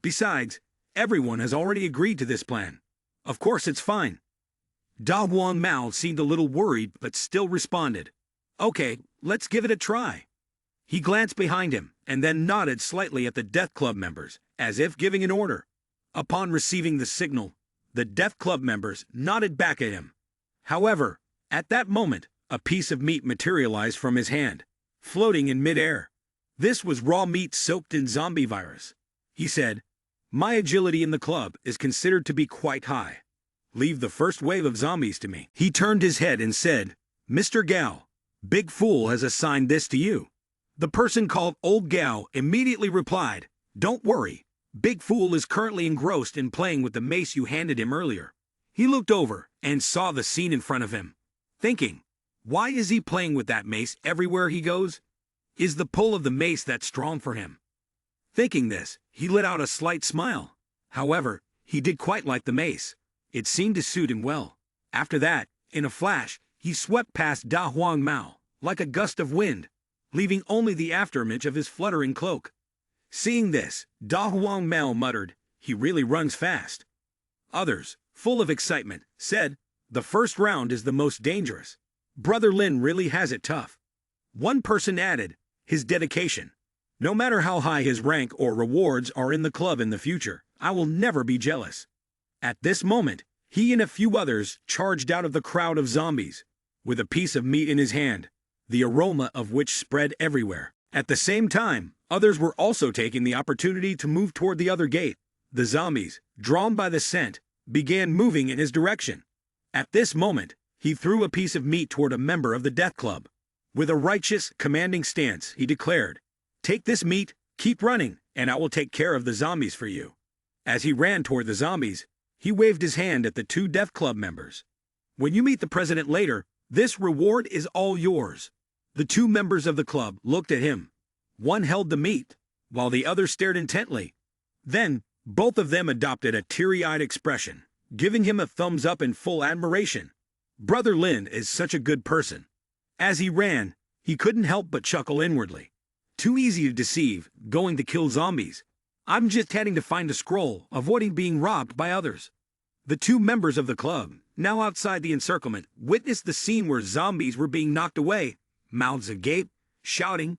Besides, everyone has already agreed to this plan. Of course it's fine." Da Wang Mao seemed a little worried but still responded, "Okay, let's give it a try." He glanced behind him and then nodded slightly at the Death Club members, as if giving an order. Upon receiving the signal, the Death Club members nodded back at him. However, at that moment, a piece of meat materialized from his hand, floating in midair. This was raw meat soaked in zombie virus. He said, "My agility in the club is considered to be quite high. Leave the first wave of zombies to me." He turned his head and said, "Mr. Gao, Big Fool has assigned this to you." The person called Old Gao immediately replied, "Don't worry. Big Fool is currently engrossed in playing with the mace you handed him earlier." He looked over and saw the scene in front of him, thinking, why is he playing with that mace everywhere he goes? Is the pull of the mace that strong for him? Thinking this, he let out a slight smile. However, he did quite like the mace. It seemed to suit him well. After that, in a flash, he swept past Da Wang Mao, like a gust of wind, leaving only the afterimage of his fluttering cloak. Seeing this, Da Wang Mao muttered, "He really runs fast." Others, full of excitement, said, "The first round is the most dangerous. Brother Lin really has it tough." One person added, "His dedication. No matter how high his rank or rewards are in the club in the future, I will never be jealous." At this moment, he and a few others charged out of the crowd of zombies, with a piece of meat in his hand, the aroma of which spread everywhere. At the same time, others were also taking the opportunity to move toward the other gate. The zombies, drawn by the scent, began moving in his direction. At this moment, he threw a piece of meat toward a member of the Death Club. With a righteous, commanding stance, he declared, "Take this meat, keep running, and I will take care of the zombies for you." As he ran toward the zombies, he waved his hand at the 2 Death Club members. "When you meet the president later, this reward is all yours." The 2 members of the club looked at him. One held the meat, while the other stared intently. Then, both of them adopted a teary-eyed expression, giving him a thumbs up in full admiration. Brother Lin is such a good person. As he ran, he couldn't help but chuckle inwardly. Too easy to deceive, going to kill zombies. I'm just heading to find a scroll, avoiding being robbed by others. The 2 members of the club, now outside the encirclement, witnessed the scene where zombies were being knocked away, mouths agape, shouting,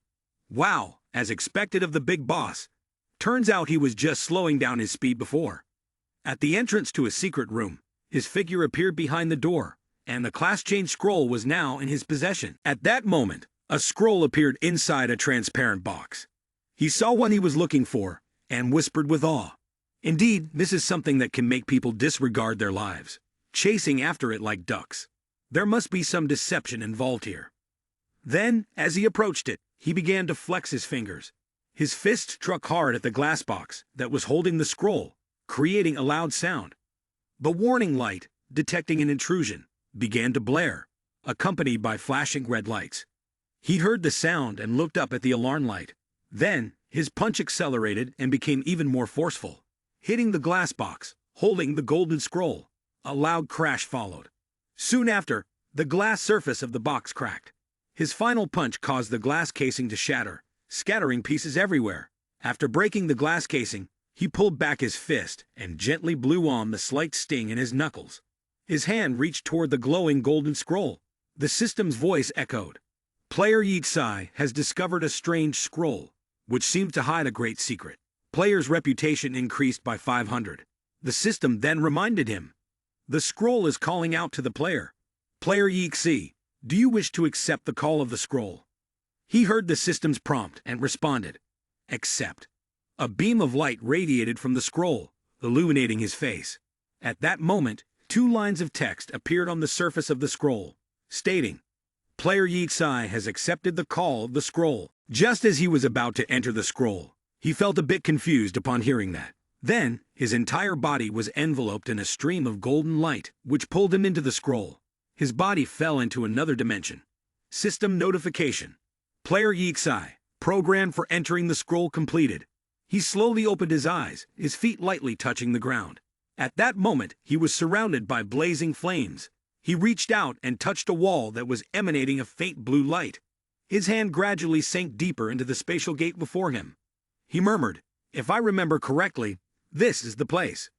"Wow," as expected of the big boss. Turns out he was just slowing down his speed before. At the entrance to a secret room, his figure appeared behind the door, and the class change scroll was now in his possession. At that moment, a scroll appeared inside a transparent box. He saw what he was looking for, and whispered with awe. Indeed, this is something that can make people disregard their lives, chasing after it like ducks. There must be some deception involved here. Then, as he approached it, he began to flex his fingers. His fist struck hard at the glass box that was holding the scroll, creating a loud sound. The warning light, detecting an intrusion, began to blare, accompanied by flashing red lights. He heard the sound and looked up at the alarm light. Then, his punch accelerated and became even more forceful. hitting the glass box, holding the golden scroll. A loud crash followed. Soon after, the glass surface of the box cracked. His final punch caused the glass casing to shatter, scattering pieces everywhere. After breaking the glass casing, he pulled back his fist and gently blew on the slight sting in his knuckles. His hand reached toward the glowing golden scroll. The system's voice echoed. Player Yixai has discovered a strange scroll, which seems to hide a great secret. Player's reputation increased by 500. The system then reminded him. The scroll is calling out to the player. Player Yixi, do you wish to accept the call of the scroll? He heard the system's prompt and responded. Accept. A beam of light radiated from the scroll, illuminating his face. At that moment, 2 lines of text appeared on the surface of the scroll, stating, Player Yixai has accepted the call of the scroll. Just as he was about to enter the scroll, he felt a bit confused upon hearing that. Then, his entire body was enveloped in a stream of golden light, which pulled him into the scroll. His body fell into another dimension. System notification. Player Yixai, program for entering the scroll completed. He slowly opened his eyes, his feet lightly touching the ground. At that moment, he was surrounded by blazing flames. He reached out and touched a wall that was emanating a faint blue light. His hand gradually sank deeper into the spatial gate before him. He murmured, If I remember correctly, this is the place.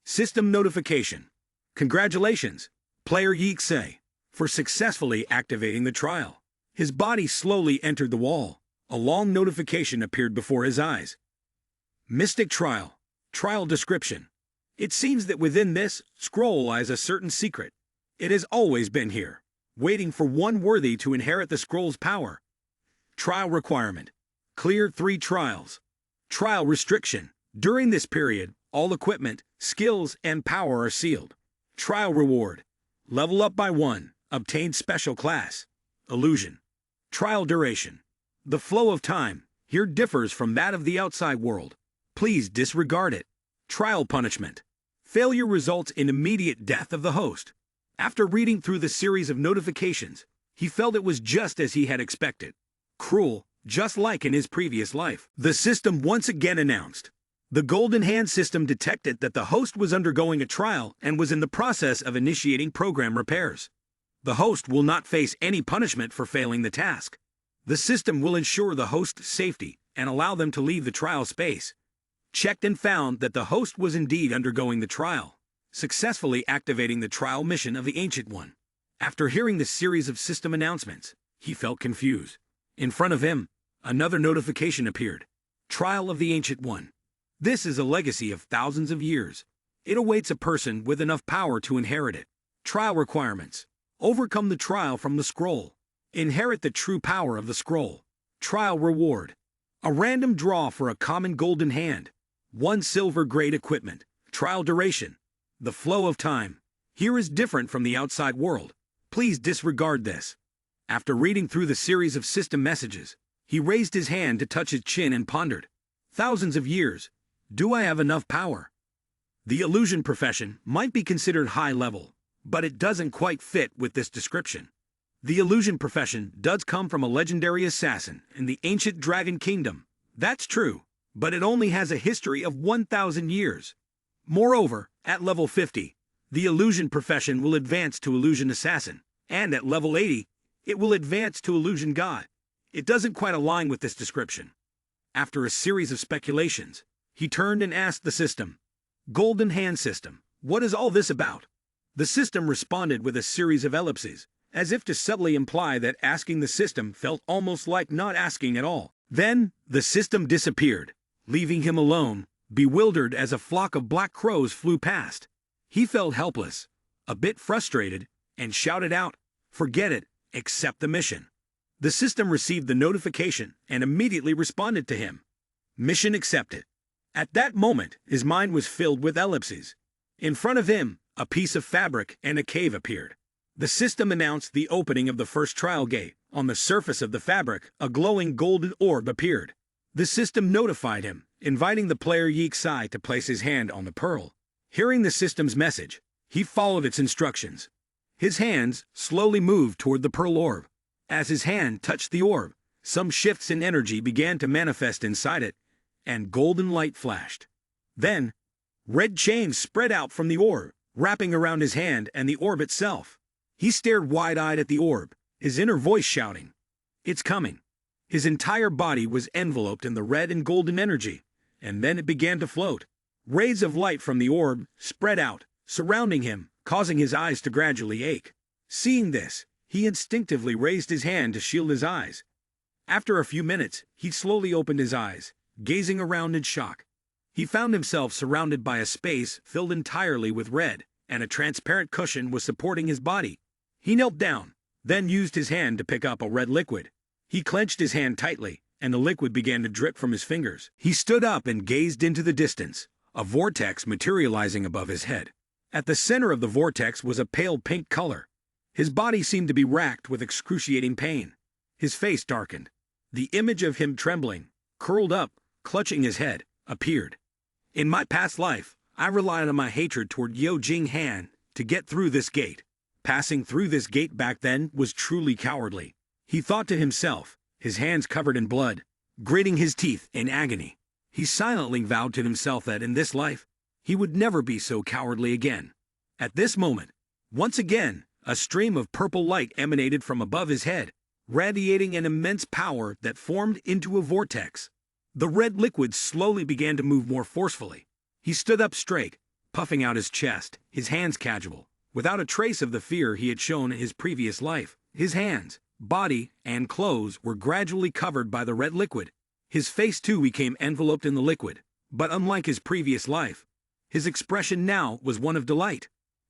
System notification. Congratulations, Player Yixai, for successfully activating the trial. His body slowly entered the wall. A long notification appeared before his eyes. Mystic Trial. Trial description. It seems that within this scroll lies a certain secret. It has always been here, waiting for one worthy to inherit the scroll's power. Trial requirement. Clear 3 trials. Trial restriction. During this period, all equipment, skills, and power are sealed. Trial reward. Level up by 1. Obtain special class. Illusion. Trial duration. The flow of time here differs from that of the outside world. Please disregard it. Trial punishment. Failure results in immediate death of the host. After reading through the series of notifications, he felt it was just as he had expected. Cruel, just like in his previous life. The system once again announced. The Golden Hand system detected that the host was undergoing a trial and was in the process of initiating program repairs. The host will not face any punishment for failing the task. The system will ensure the host's safety and allow them to leave the trial space. Checked and found that the host was indeed undergoing the trial, successfully activating the trial mission of the Ancient One. After hearing the series of system announcements, he felt confused. In front of him, another notification appeared. Trial of the Ancient One. This is a legacy of thousands of years. It awaits a person with enough power to inherit it. Trial requirements. Overcome the trial from the scroll. Inherit the true power of the scroll. Trial reward. A random draw for a common golden hand. 1 silver grade equipment. Trial duration. The flow of time. Here is different from the outside world. Please disregard this. After reading through the series of system messages, he raised his hand to touch his chin and pondered. Thousands of years. Do I have enough power? The illusion profession might be considered high level, but it doesn't quite fit with this description. The illusion profession does come from a legendary assassin in the ancient dragon kingdom. That's true, but it only has a history of 1,000 years. Moreover, at level 50, the illusion profession will advance to illusion assassin, and at level 80, it will advance to illusion god. It doesn't quite align with this description. After a series of speculations, he turned and asked the system, Golden Hand System, what is all this about? The system responded with a series of ellipses, as if to subtly imply that asking the system felt almost like not asking at all. Then, the system disappeared, leaving him alone, bewildered as a flock of black crows flew past. He felt helpless, a bit frustrated, and shouted out, Forget it, accept the mission. The system received the notification and immediately responded to him. Mission accepted. At that moment, his mind was filled with ellipses. In front of him, a piece of fabric and a cave appeared. The system announced the opening of the first trial gate. On the surface of the fabric, a glowing golden orb appeared. The system notified him, inviting the player Yixai to place his hand on the pearl. Hearing the system's message, he followed its instructions. His hands slowly moved toward the pearl orb. As his hand touched the orb, some shifts in energy began to manifest inside it, and golden light flashed. Then, Red chains spread out from the orb, wrapping around his hand and the orb itself. He stared wide-eyed at the orb, his inner voice shouting, "It's coming." His entire body was enveloped in the red and golden energy, and then it began to float. Rays of light from the orb spread out, surrounding him, causing his eyes to gradually ache. Seeing this, he instinctively raised his hand to shield his eyes. After a few minutes, he slowly opened his eyes, gazing around in shock. He found himself surrounded by a space filled entirely with red, and a transparent cushion was supporting his body. He knelt down, then used his hand to pick up a red liquid. He clenched his hand tightly, and the liquid began to drip from his fingers. He stood up and gazed into the distance, a vortex materializing above his head. At the center of the vortex was a pale pink color. His body seemed to be racked with excruciating pain. His face darkened. The image of him trembling, curled up, clutching his head, appeared. In my past life, I relied on my hatred toward Yo Jing Han to get through this gate. Passing through this gate back then was truly cowardly. He thought to himself, his hands covered in blood, gritting his teeth in agony. He silently vowed to himself that in this life, he would never be so cowardly again. At this moment, once again, a stream of purple light emanated from above his head, radiating an immense power that formed into a vortex. The red liquid slowly began to move more forcefully. He stood up straight, puffing out his chest, his hands casual, without a trace of the fear he had shown in his previous life. His hands, body, and clothes were gradually covered by the red liquid. His face too became enveloped in the liquid, but unlike his previous life, his expression now was one of delight.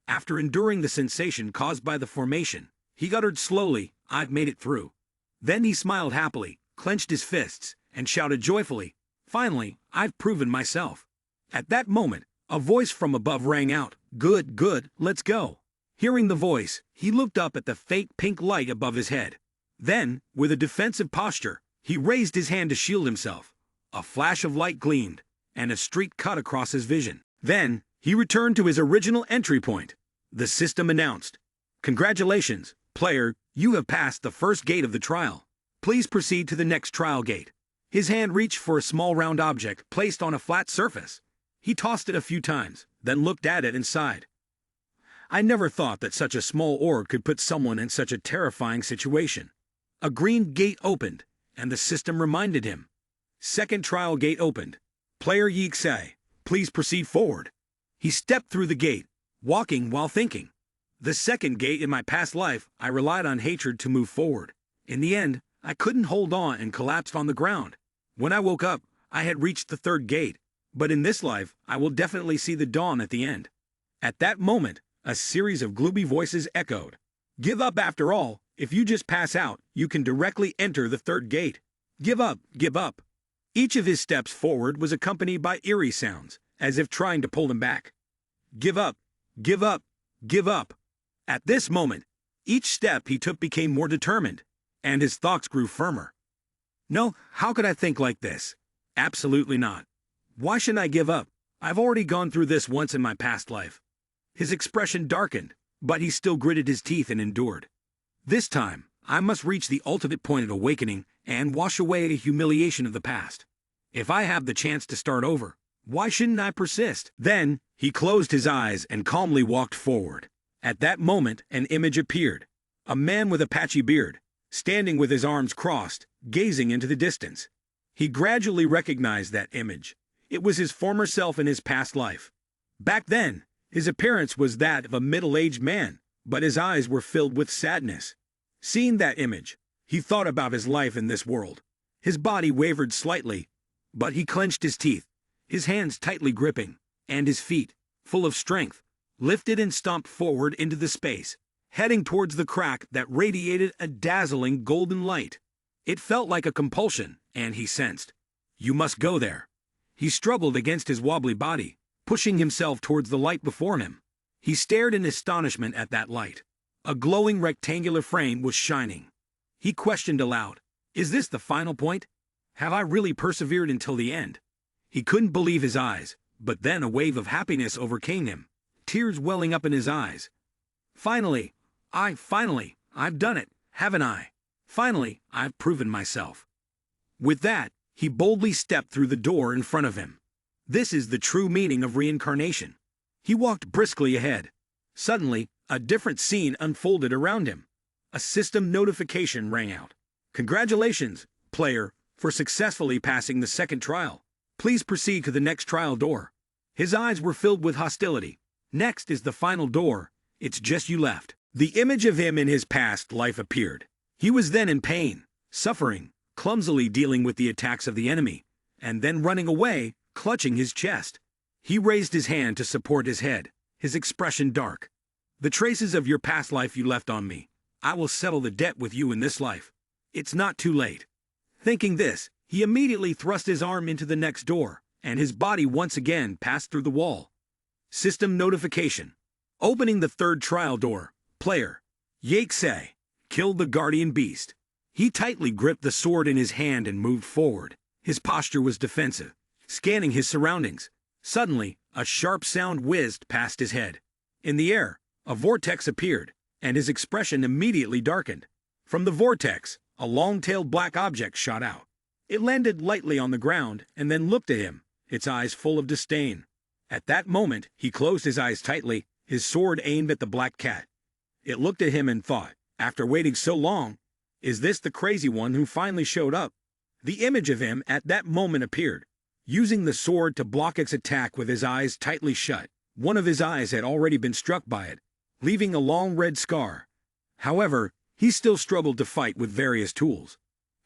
After enduring the sensation caused by the formation, he uttered slowly, "I've made it through." Then he smiled happily, clenched his fists, and shouted joyfully, "Finally, I've proven myself." At that moment, a voice from above rang out, "Good, good, let's go." Hearing the voice, he looked up at the faint pink light above his head. Then, with a defensive posture, he raised his hand to shield himself. A flash of light gleamed, and a streak cut across his vision. Then, he returned to his original entry point. The system announced, "Congratulations, player, you have passed the first gate of the trial. Please proceed to the next trial gate." His hand reached for a small round object placed on a flat surface. He tossed it a few times, then looked at it and sighed. I never thought that such a small orb could put someone in such a terrifying situation. A green gate opened, and the system reminded him. Second trial gate opened. Player Yixai, please proceed forward. He stepped through the gate, walking while thinking. The second gate in my past life, I relied on hatred to move forward. In the end, I couldn't hold on and collapsed on the ground. When I woke up, I had reached the third gate, but in this life, I will definitely see the dawn at the end. At that moment, a series of gloomy voices echoed. Give up after all. If you just pass out, you can directly enter the third gate. Give up, give up. Each of his steps forward was accompanied by eerie sounds, as if trying to pull him back. Give up, give up, give up. At this moment, each step he took became more determined, and his thoughts grew firmer. No, how could I think like this? Absolutely not. Why shouldn't I give up? I've already gone through this once in my past life. His expression darkened, but he still gritted his teeth and endured. This time, I must reach the ultimate point of awakening and wash away the humiliation of the past. If I have the chance to start over, why shouldn't I persist? Then, he closed his eyes and calmly walked forward. At that moment, an image appeared. A man with a patchy beard, standing with his arms crossed, gazing into the distance. He gradually recognized that image. It was his former self in his past life. Back then, his appearance was that of a middle-aged man, but his eyes were filled with sadness. Seeing that image, he thought about his life in this world. His body wavered slightly, but he clenched his teeth, his hands tightly gripping, and his feet, full of strength, lifted and stomped forward into the space, heading towards the crack that radiated a dazzling golden light. It felt like a compulsion, and he sensed, "You must go there." He struggled against his wobbly body, pushing himself towards the light before him. He stared in astonishment at that light. A glowing rectangular frame was shining. He questioned aloud, "Is this the final point? Have I really persevered until the end?" He couldn't believe his eyes, but then a wave of happiness overcame him, tears welling up in his eyes. Finally, I've done it, haven't I? Finally, I've proven myself." With that, he boldly stepped through the door in front of him. This is the true meaning of reincarnation. He walked briskly ahead. Suddenly, a different scene unfolded around him. A system notification rang out. Congratulations, player, for successfully passing the second trial. Please proceed to the next trial door. His eyes were filled with hostility. Next is the final door. It's just you left. The image of him in his past life appeared. He was then in pain, suffering, clumsily dealing with the attacks of the enemy, and then running away, clutching his chest. He raised his hand to support his head, his expression dark. The traces of your past life you left on me. I will settle the debt with you in this life. It's not too late. Thinking this, he immediately thrust his arm into the next door, and his body once again passed through the wall. System notification. Opening the third trial door, player Yakse killed the guardian beast. He tightly gripped the sword in his hand and moved forward. His posture was defensive, scanning his surroundings. Suddenly, a sharp sound whizzed past his head. In the air, a vortex appeared, and his expression immediately darkened. From the vortex, a long-tailed black object shot out. It landed lightly on the ground and then looked at him, its eyes full of disdain. At that moment, he closed his eyes tightly, his sword aimed at the black cat. It looked at him and thought, after waiting so long, is this the crazy one who finally showed up? The image of him at that moment appeared, using the sword to block its attack with his eyes tightly shut. One of his eyes had already been struck by it, leaving a long red scar. However, he still struggled to fight with various tools.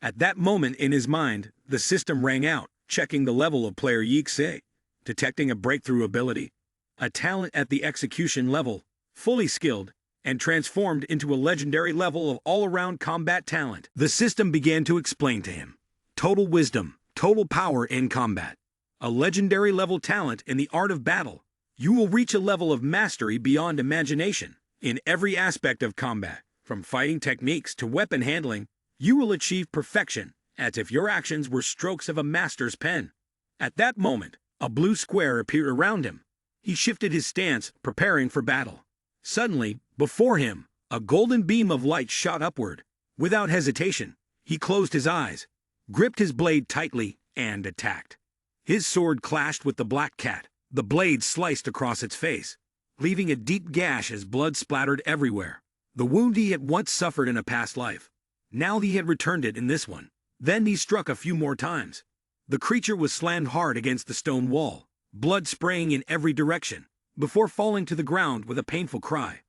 At that moment in his mind, the system rang out, checking the level of player Yakse, detecting a breakthrough ability, a talent at the execution level, fully skilled, and transformed into a legendary level of all-around combat talent. The system began to explain to him. Total wisdom, total power in combat. A legendary level talent in the art of battle. You will reach a level of mastery beyond imagination. In every aspect of combat, from fighting techniques to weapon handling, you will achieve perfection, as if your actions were strokes of a master's pen. At that moment, a blue square appeared around him. He shifted his stance, preparing for battle. Suddenly, before him, a golden beam of light shot upward. Without hesitation, he closed his eyes, gripped his blade tightly, and attacked. His sword clashed with the black cat. The blade sliced across its face, leaving a deep gash as blood splattered everywhere. The wound he had once suffered in a past life. Now he had returned it in this one. Then he struck a few more times. The creature was slammed hard against the stone wall, blood spraying in every direction, before falling to the ground with a painful cry.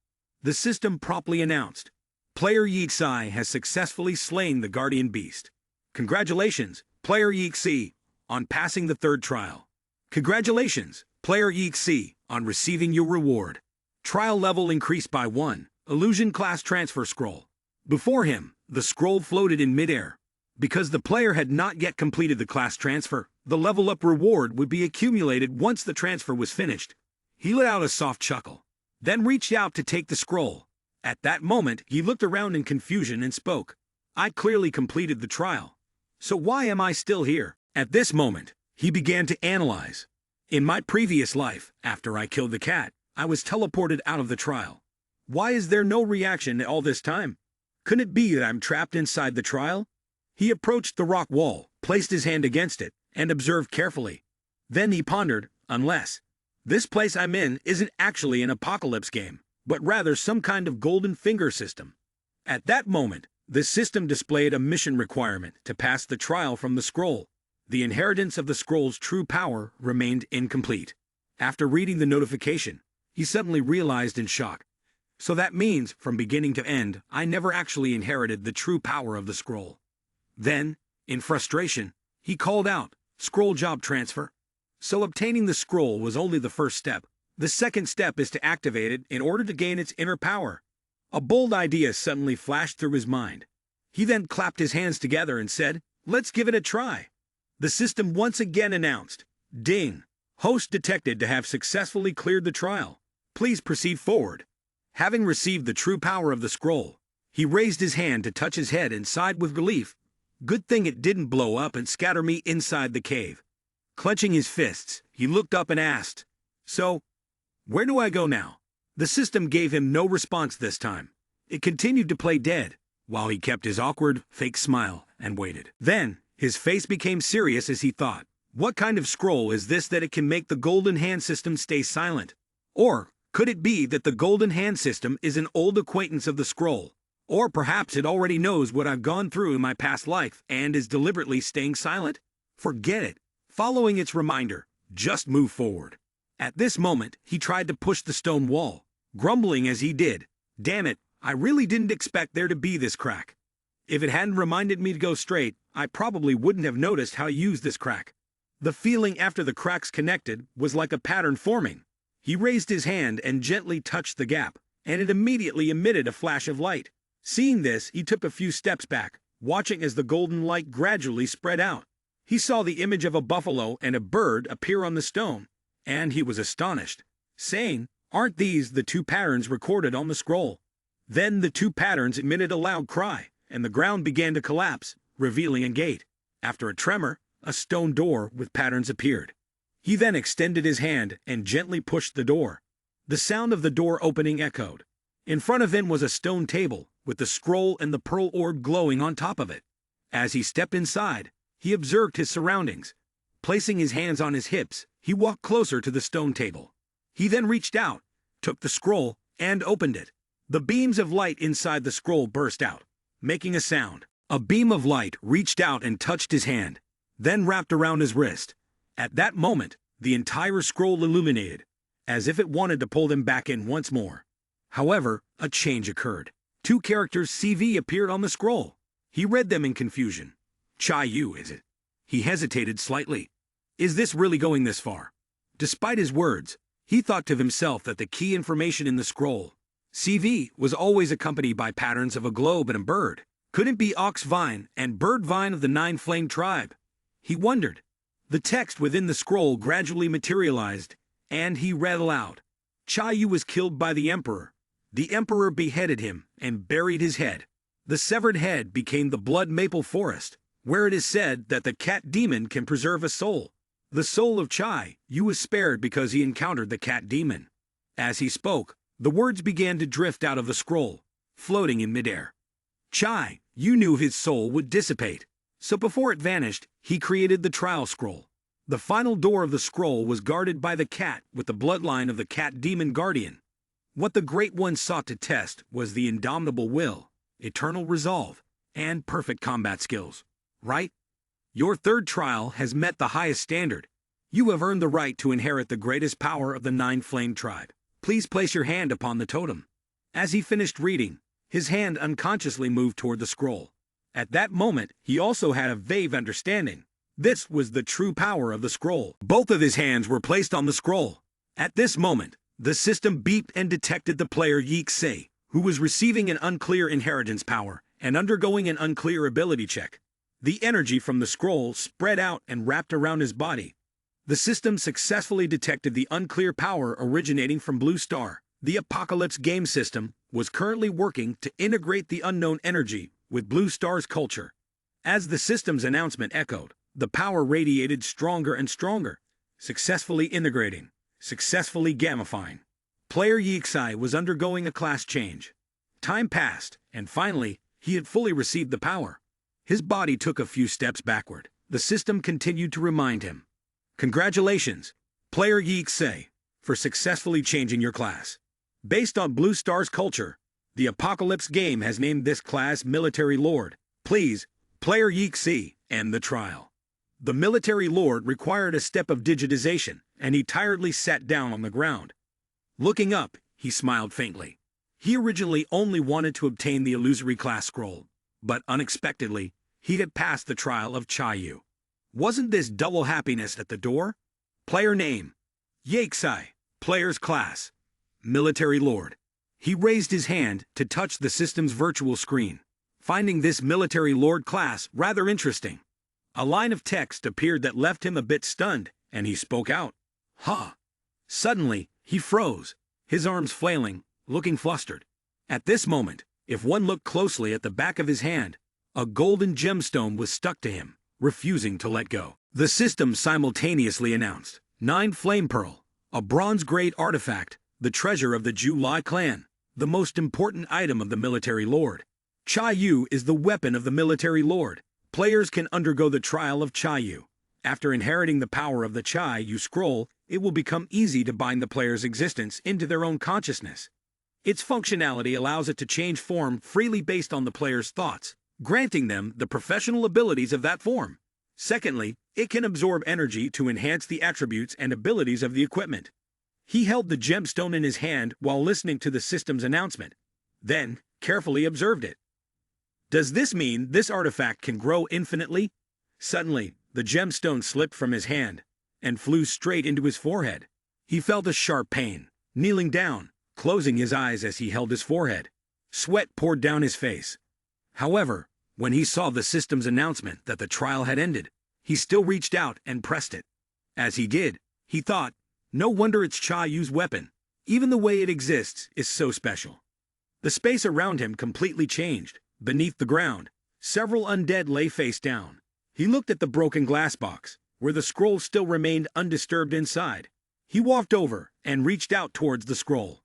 The system promptly announced, player Yakse has successfully slain the guardian beast. Congratulations, player Yakse, on passing the third trial. Congratulations, player Yakse, on receiving your reward. Trial level increased by 1, illusion class transfer scroll. Before him, the scroll floated in midair. Because the player had not yet completed the class transfer, the level up reward would be accumulated once the transfer was finished. He let out a soft chuckle, then reached out to take the scroll. At that moment, he looked around in confusion and spoke. I clearly completed the trial. So why am I still here? At this moment, he began to analyze. In my previous life, after I killed the cat, I was teleported out of the trial. Why is there no reaction all this time? Could it be that I'm trapped inside the trial? He approached the rock wall, placed his hand against it, and observed carefully. Then he pondered, unless this place I'm in isn't actually an apocalypse game, but rather some kind of golden finger system. At that moment, the system displayed a mission requirement to pass the trial from the scroll. The inheritance of the scroll's true power remained incomplete. After reading the notification, he suddenly realized in shock. So that means, from beginning to end, I never actually inherited the true power of the scroll. Then, in frustration, he called out, "Scroll job transfer." So obtaining the scroll was only the first step. The second step is to activate it in order to gain its inner power. A bold idea suddenly flashed through his mind. He then clapped his hands together and said, "Let's give it a try." The system once again announced, "Ding! Host detected to have successfully cleared the trial. Please proceed forward." Having received the true power of the scroll, he raised his hand to touch his head and sighed with relief. Good thing it didn't blow up and scatter me inside the cave. Clenching his fists, he looked up and asked, "So, where do I go now?" The system gave him no response this time. It continued to play dead, while he kept his awkward, fake smile and waited. Then, his face became serious as he thought, What kind of scroll is this that it can make the golden hand system stay silent? Or could it be that the golden hand system is an old acquaintance of the scroll? Or perhaps it already knows what I've gone through in my past life and is deliberately staying silent? Forget it. Following its reminder, just move forward. At this moment, he tried to push the stone wall, grumbling as he did. Damn it, I really didn't expect there to be this crack. If it hadn't reminded me to go straight, I probably wouldn't have noticed how I used this crack. The feeling after the cracks connected was like a pattern forming. He raised his hand and gently touched the gap, and it immediately emitted a flash of light. Seeing this, he took a few steps back, watching as the golden light gradually spread out. He saw the image of a buffalo and a bird appear on the stone, and he was astonished, saying, "Aren't these the two patterns recorded on the scroll?" Then the two patterns emitted a loud cry, and the ground began to collapse, revealing a gate. After a tremor, a stone door with patterns appeared. He then extended his hand and gently pushed the door. The sound of the door opening echoed. In front of him was a stone table, with the scroll and the pearl orb glowing on top of it. As he stepped inside, he observed his surroundings. Placing his hands on his hips, he walked closer to the stone table. He then reached out, took the scroll, and opened it. The beams of light inside the scroll burst out, making a sound. A beam of light reached out and touched his hand, then wrapped around his wrist. At that moment, the entire scroll illuminated, as if it wanted to pull them back in once more. However, a change occurred. Two characters CV appeared on the scroll. He read them in confusion. Cha-Yu, is it? He hesitated slightly. Is this really going this far? Despite his words, he thought to himself that the key information in the scroll, CV, was always accompanied by patterns of a globe and a bird. Could it be ox vine and bird vine of the nine flame tribe? He wondered. The text within the scroll gradually materialized, and he read aloud. Cha-Yu was killed by the Emperor. The Emperor beheaded him and buried his head. The severed head became the blood maple forest, where it is said that the cat demon can preserve a soul. The soul of Cha-Yu was spared because he encountered the cat demon. As he spoke, the words began to drift out of the scroll, floating in midair. Cha-Yu knew his soul would dissipate, so before it vanished, he created the trial scroll. The final door of the scroll was guarded by the cat with the bloodline of the cat demon guardian. What the Great One sought to test was the indomitable will, eternal resolve, and perfect combat skills. Right? Your third trial has met the highest standard. You have earned the right to inherit the greatest power of the Nine Flame Tribe. Please place your hand upon the totem. As he finished reading, his hand unconsciously moved toward the scroll. At that moment, he also had a vague understanding. This was the true power of the scroll. Both of his hands were placed on the scroll. At this moment, the system beeped and detected the player Yixi, who was receiving an unclear inheritance power and undergoing an unclear ability check. The energy from the scroll spread out and wrapped around his body. The system successfully detected the unclear power originating from Blue Star. The Apocalypse game system was currently working to integrate the unknown energy with Blue Star's culture. As the system's announcement echoed, the power radiated stronger and stronger, successfully integrating, successfully gamifying. Player Yixi was undergoing a class change. Time passed, and finally, he had fully received the power. His body took a few steps backward. The system continued to remind him. Congratulations, Player Yixi, for successfully changing your class. Based on Blue Star's culture, the Apocalypse game has named this class Military Lord. Please, Player Yixi, end the trial. The Military Lord required a step of digitization, and he tiredly sat down on the ground. Looking up, he smiled faintly. He originally only wanted to obtain the illusory class scroll, but unexpectedly, he had passed the trial of Cha-Yu. Wasn't this double happiness at the door? Player name: Yixi. Player's class: Military Lord. He raised his hand to touch the system's virtual screen, finding this Military Lord class rather interesting. A line of text appeared that left him a bit stunned, and he spoke out. Huh. Suddenly, he froze, his arms flailing, looking flustered. At this moment, if one looked closely at the back of his hand, a golden gemstone was stuck to him, refusing to let go. The system simultaneously announced, 9 Flame Pearl, a bronze-grade artifact, the treasure of the July clan, the most important item of the Military Lord. Cha-Yu is the weapon of the Military Lord. Players can undergo the trial of Cha-Yu. After inheriting the power of the chai you scroll, it will become easy to bind the player's existence into their own consciousness. Its functionality allows it to change form freely based on the player's thoughts, granting them the professional abilities of that form. Secondly, it can absorb energy to enhance the attributes and abilities of the equipment. He held the gemstone in his hand while listening to the system's announcement, then carefully observed it. Does this mean this artifact can grow infinitely? Suddenly, the gemstone slipped from his hand and flew straight into his forehead. He felt a sharp pain, kneeling down, closing his eyes as he held his forehead. Sweat poured down his face. However, when he saw the system's announcement that the trial had ended, he still reached out and pressed it. As he did, he thought, no wonder it's Cha-Yu's weapon. Even the way it exists is so special. The space around him completely changed. Beneath the ground, several undead lay face down. He looked at the broken glass box, where the scroll still remained undisturbed inside. He walked over and reached out towards the scroll.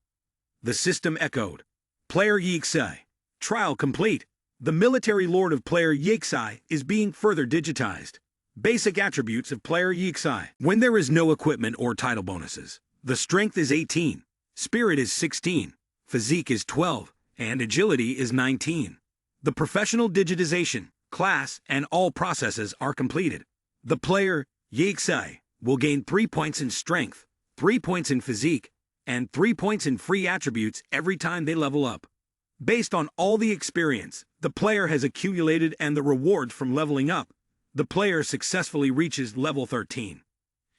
The system echoed. Player Yixai. Trial complete. The military lord of player Yixai is being further digitized. Basic attributes of player Yixai. When there is no equipment or title bonuses, the strength is 18, spirit is 16, physique is 12, and agility is 19. The professional digitization, class, and all processes are completed. The player, Yixai, will gain 3 points in strength, 3 points in physique, and 3 points in free attributes every time they level up. Based on all the experience the player has accumulated and the rewards from leveling up, the player successfully reaches level 13.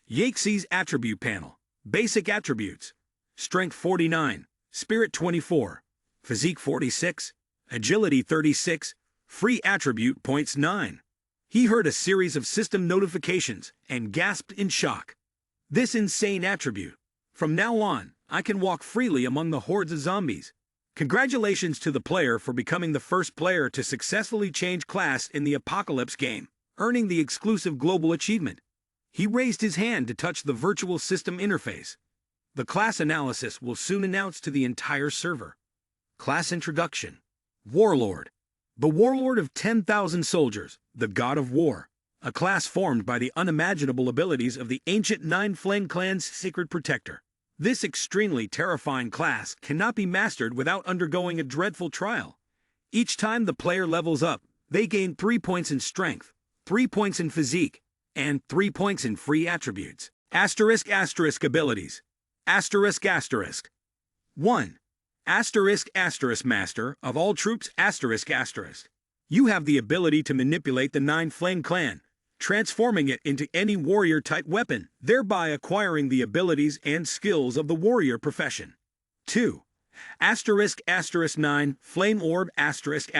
Yixai's attribute panel. Basic attributes. Strength 49, spirit 24, physique 46, agility 36, free attribute points 9. He heard a series of system notifications and gasped in shock. This insane attribute. From now on, I can walk freely among the hordes of zombies. Congratulations to the player for becoming the first player to successfully change class in the Apocalypse game, earning the exclusive global achievement. He raised his hand to touch the virtual system interface. The class analysis will soon announce to the entire server. Class introduction. Warlord. The warlord of 10,000 soldiers, the god of war, a class formed by the unimaginable abilities of the ancient Nine Flame Clan's sacred protector. This extremely terrifying class cannot be mastered without undergoing a dreadful trial. Each time the player levels up, they gain 3 points in strength, 3 points in physique, and 3 points in free attributes. Asterisk abilities. Asterisk. 1. Asterisk master of all troops asterisk. You have the ability to manipulate the Nine Flame Clan, transforming it into any warrior-type weapon, thereby acquiring the abilities and skills of the warrior profession. 2. Asterisk 9 Flame Orb asterisk.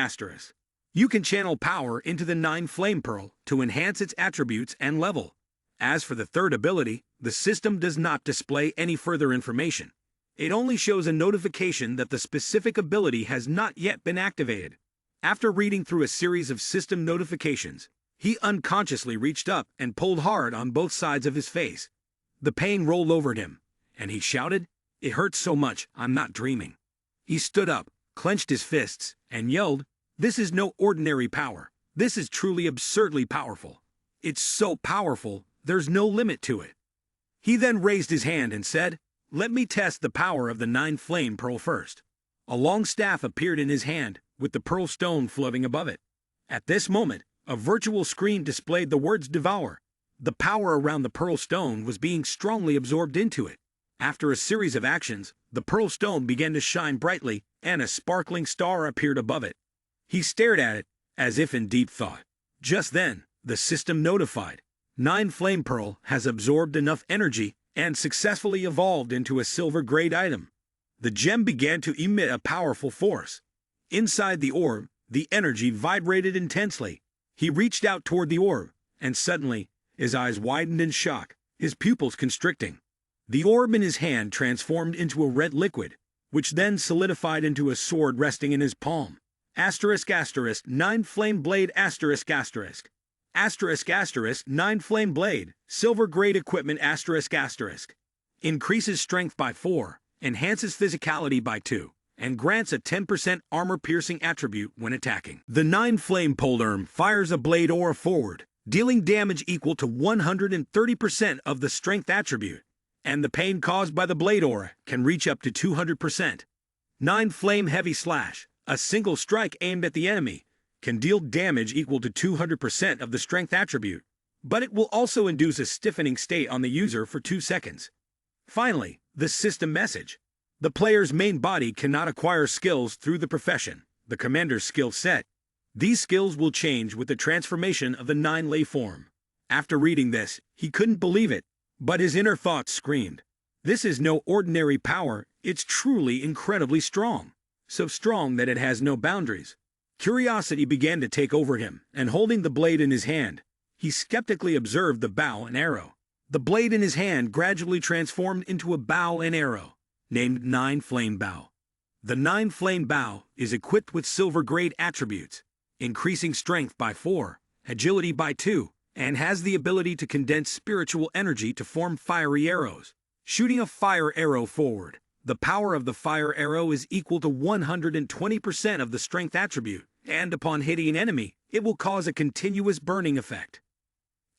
You can channel power into the 9 Flame Pearl to enhance its attributes and level. As for the third ability, the system does not display any further information. It only shows a notification that the specific ability has not yet been activated. After reading through a series of system notifications, he unconsciously reached up and pulled hard on both sides of his face. The pain rolled over him, and he shouted, "It hurts so much, I'm not dreaming." He stood up, clenched his fists, and yelled, "This is no ordinary power. This is truly absurdly powerful. It's so powerful, there's no limit to it." He then raised his hand and said, "Let me test the power of the 9 Flame Pearl first." A long staff appeared in his hand, with the pearl stone floating above it. At this moment, a virtual screen displayed the words "Devour." The power around the pearl stone was being strongly absorbed into it. After a series of actions, the pearl stone began to shine brightly, and a sparkling star appeared above it. He stared at it, as if in deep thought. Just then, the system notified, 9 Flame Pearl has absorbed enough energy and successfully evolved into a silver-grade item. The gem began to emit a powerful force. Inside the orb, the energy vibrated intensely. He reached out toward the orb, and suddenly, his eyes widened in shock, his pupils constricting. The orb in his hand transformed into a red liquid, which then solidified into a sword resting in his palm. Asterisk 9 Flame Blade asterisk. Asterisk 9 Flame Blade, silver grade equipment asterisk. Increases strength by 4, enhances physicality by 2, and grants a 10% armor-piercing attribute when attacking. The 9 Flame Polearm fires a blade aura forward, dealing damage equal to 130% of the strength attribute, and the pain caused by the blade aura can reach up to 200%. 9 Flame Heavy Slash, a single strike aimed at the enemy, can deal damage equal to 200% of the strength attribute, but it will also induce a stiffening state on the user for 2 seconds. Finally, the system message. The player's main body cannot acquire skills through the profession, the commander's skill set. These skills will change with the transformation of the 9 lay form. After reading this, he couldn't believe it, but his inner thoughts screamed. This is no ordinary power, it's truly incredibly strong. So strong that it has no boundaries. Curiosity began to take over him, and holding the blade in his hand, he skeptically observed the bow and arrow. The blade in his hand gradually transformed into a bow and arrow, named 9 Flame Bow. The 9 Flame Bow is equipped with silver grade attributes, increasing strength by 4, agility by 2, and has the ability to condense spiritual energy to form fiery arrows. Shooting a fire arrow forward, the power of the fire arrow is equal to 120% of the strength attribute, and upon hitting an enemy, it will cause a continuous burning effect.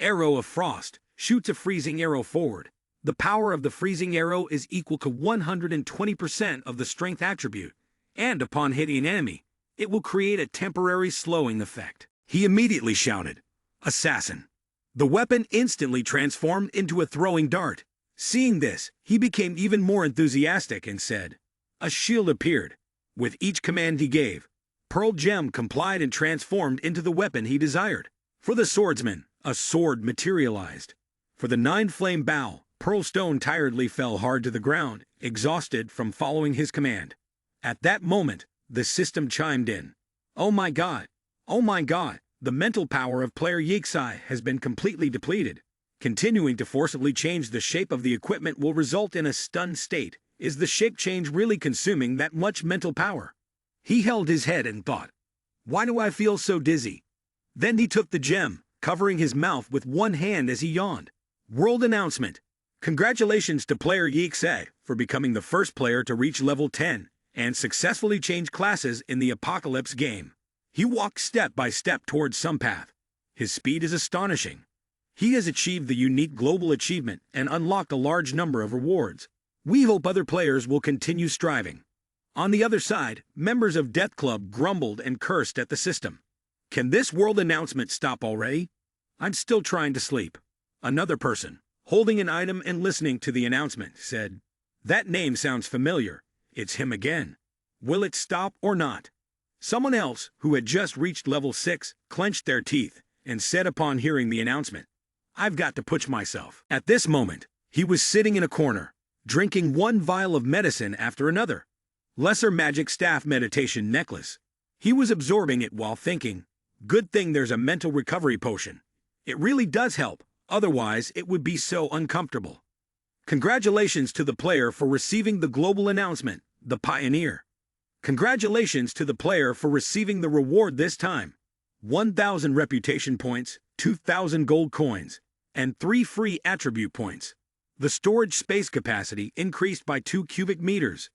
Arrow of Frost shoots a freezing arrow forward. The power of the freezing arrow is equal to 120% of the strength attribute, and upon hitting an enemy, it will create a temporary slowing effect. He immediately shouted, "Assassin!" The weapon instantly transformed into a throwing dart. Seeing this, he became even more enthusiastic and said, "A shield appeared." With each command he gave, Pearl Gem complied and transformed into the weapon he desired. For the swordsman, a sword materialized. For the 9 Flame Bow, Pearl Stone tiredly fell hard to the ground, exhausted from following his command. At that moment, the system chimed in. Oh my god! Oh my god! The mental power of player Yixai has been completely depleted. Continuing to forcibly change the shape of the equipment will result in a stunned state. Is the shape change really consuming that much mental power? He held his head and thought, why do I feel so dizzy? Then he took the gem, covering his mouth with one hand as he yawned. World announcement. Congratulations to player Yixai for becoming the first player to reach level 10 and successfully change classes in the Apocalypse game. He walked step by step towards some path. His speed is astonishing. He has achieved the unique global achievement and unlocked a large number of rewards. We hope other players will continue striving. On the other side, members of Death Club grumbled and cursed at the system. Can this world announcement stop already? I'm still trying to sleep. Another person, holding an item and listening to the announcement, said, that name sounds familiar. It's him again. Will it stop or not? Someone else, who had just reached level 6, clenched their teeth and said upon hearing the announcement, I've got to push myself. At this moment, he was sitting in a corner, drinking one vial of medicine after another. Lesser Magic Staff Meditation Necklace. He was absorbing it while thinking, good thing there's a mental recovery potion. It really does help, otherwise it would be so uncomfortable. Congratulations to the player for receiving the global announcement, the Pioneer. Congratulations to the player for receiving the reward this time. 1,000 reputation points, 2,000 gold coins, and 3 free attribute points. The storage space capacity increased by 2 cubic meters.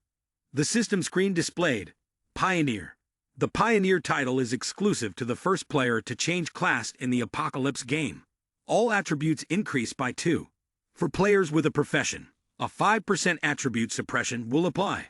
The system screen displayed, Pioneer. The Pioneer title is exclusive to the first player to change class in the Apocalypse game. All attributes increase by 2. For players with a profession, a 5% attribute suppression will apply.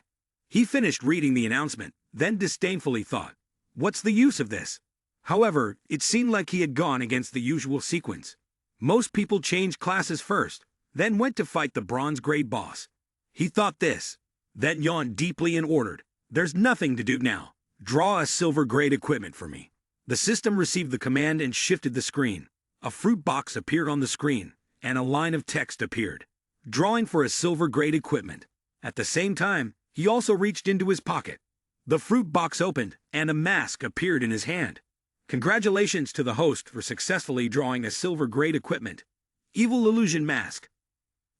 He finished reading the announcement, then disdainfully thought, what's the use of this? However, it seemed like he had gone against the usual sequence. Most people changed classes first, then went to fight the bronze grade boss. He thought this, then yawned deeply and ordered, there's nothing to do now. Draw a silver grade equipment for me. The system received the command and shifted the screen. A fruit box appeared on the screen, and a line of text appeared, drawing for a silver grade equipment. At the same time, he also reached into his pocket. The fruit box opened, and a mask appeared in his hand. Congratulations to the host for successfully drawing a silver grade equipment. Evil Illusion Mask.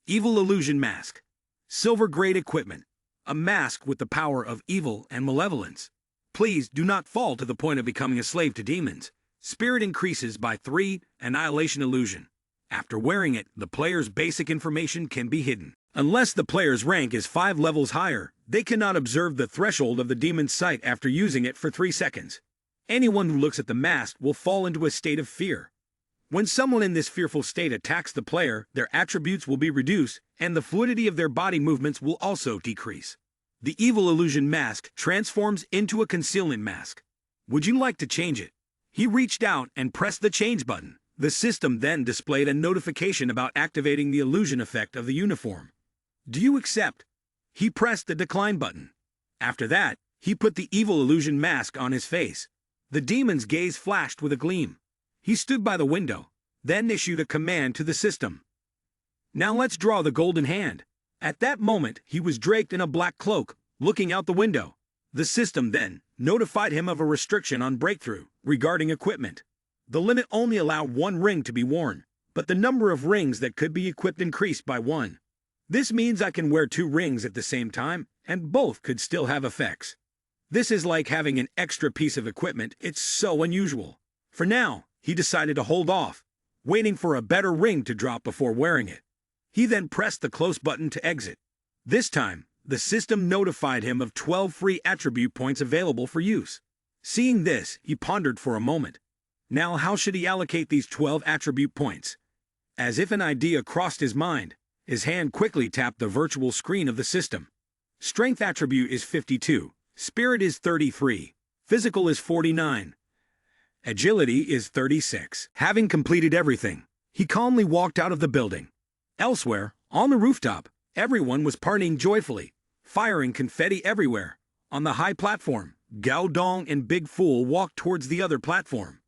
Evil Illusion Mask. Silver grade equipment. A mask with the power of evil and malevolence. Please do not fall to the point of becoming a slave to demons. Spirit increases by 3, Annihilation Illusion. After wearing it, the player's basic information can be hidden. Unless the player's rank is 5 levels higher, they cannot observe the threshold of the demon's sight after using it for 3 seconds. Anyone who looks at the mask will fall into a state of fear. When someone in this fearful state attacks the player, their attributes will be reduced, and the fluidity of their body movements will also decrease. The evil illusion mask transforms into a concealment mask. Would you like to change it? He reached out and pressed the change button. The system then displayed a notification about activating the illusion effect of the uniform. Do you accept? He pressed the decline button. After that, he put the evil illusion mask on his face. The demon's gaze flashed with a gleam. He stood by the window, then issued a command to the system. Now let's draw the golden hand. At that moment, he was draped in a black cloak, looking out the window. The system then notified him of a restriction on breakthrough regarding equipment. The limit only allowed one ring to be worn, but the number of rings that could be equipped increased by one. This means I can wear 2 rings at the same time, and both could still have effects. This is like having an extra piece of equipment. It's so unusual. For now, he decided to hold off, waiting for a better ring to drop before wearing it. He then pressed the close button to exit. This time, the system notified him of 12 free attribute points available for use. Seeing this, he pondered for a moment. Now how should he allocate these 12 attribute points? As if an idea crossed his mind, his hand quickly tapped the virtual screen of the system. Strength attribute is 52, Spirit is 33, Physical is 49, Agility is 36. Having completed everything, he calmly walked out of the building. Elsewhere, on the rooftop, everyone was partying joyfully, firing confetti everywhere. On the high platform, Gao Dong and Big Fool walked towards the other platform.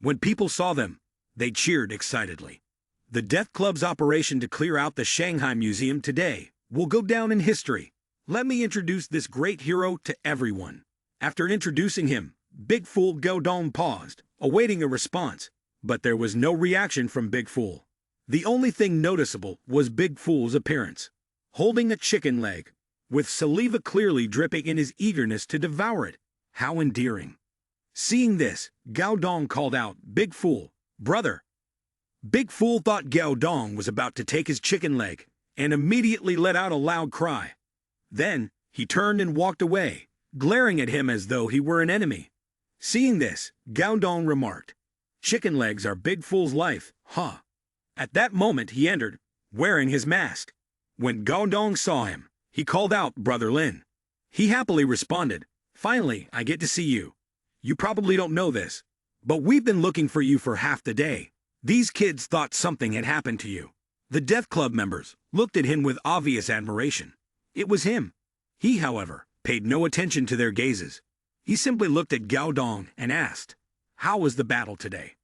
When people saw them, they cheered excitedly. The Death Club's operation to clear out the Shanghai Museum today will go down in history. Let me introduce this great hero to everyone. After introducing him, Big Fool Gao Dong paused, awaiting a response, but there was no reaction from Big Fool. The only thing noticeable was Big Fool's appearance, holding a chicken leg, with saliva clearly dripping in his eagerness to devour it. How endearing. Seeing this, Gao Dong called out, "Big Fool, brother." Big Fool thought Gao Dong was about to take his chicken leg, and immediately let out a loud cry. Then, he turned and walked away, glaring at him as though he were an enemy. Seeing this, Gao Dong remarked, "Chicken legs are Big Fool's life, huh?" At that moment he entered, wearing his mask. When Gao Dong saw him, he called out, "Brother Lin." He happily responded, "Finally, I get to see you. You probably don't know this, but we've been looking for you for half the day. These kids thought something had happened to you." The Death Club members looked at him with obvious admiration. It was him. He, however, paid no attention to their gazes. He simply looked at Gao Dong and asked, "How was the battle today?"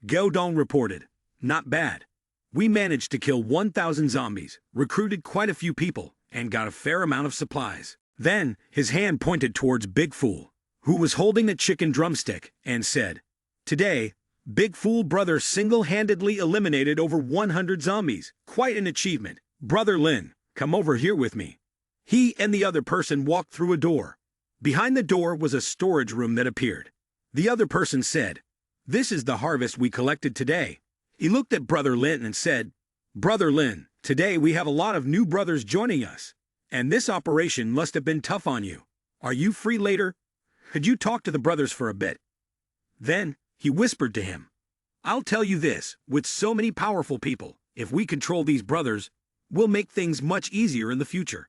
Gao Dong reported, "Not bad. We managed to kill 1,000 zombies, recruited quite a few people, and got a fair amount of supplies." Then, his hand pointed towards Big Fool, who was holding a chicken drumstick, and said, "Today, Big Fool brother single-handedly eliminated over 100 zombies. Quite an achievement. Brother Lin, come over here with me." He and the other person walked through a door. Behind the door was a storage room that appeared. The other person said, "This is the harvest we collected today." He looked at Brother Lin and said, "Brother Lin, today we have a lot of new brothers joining us, and this operation must have been tough on you. Are you free later? Could you talk to the brothers for a bit?" Then, he whispered to him, "I'll tell you this, with so many powerful people, if we control these brothers, we'll make things much easier in the future."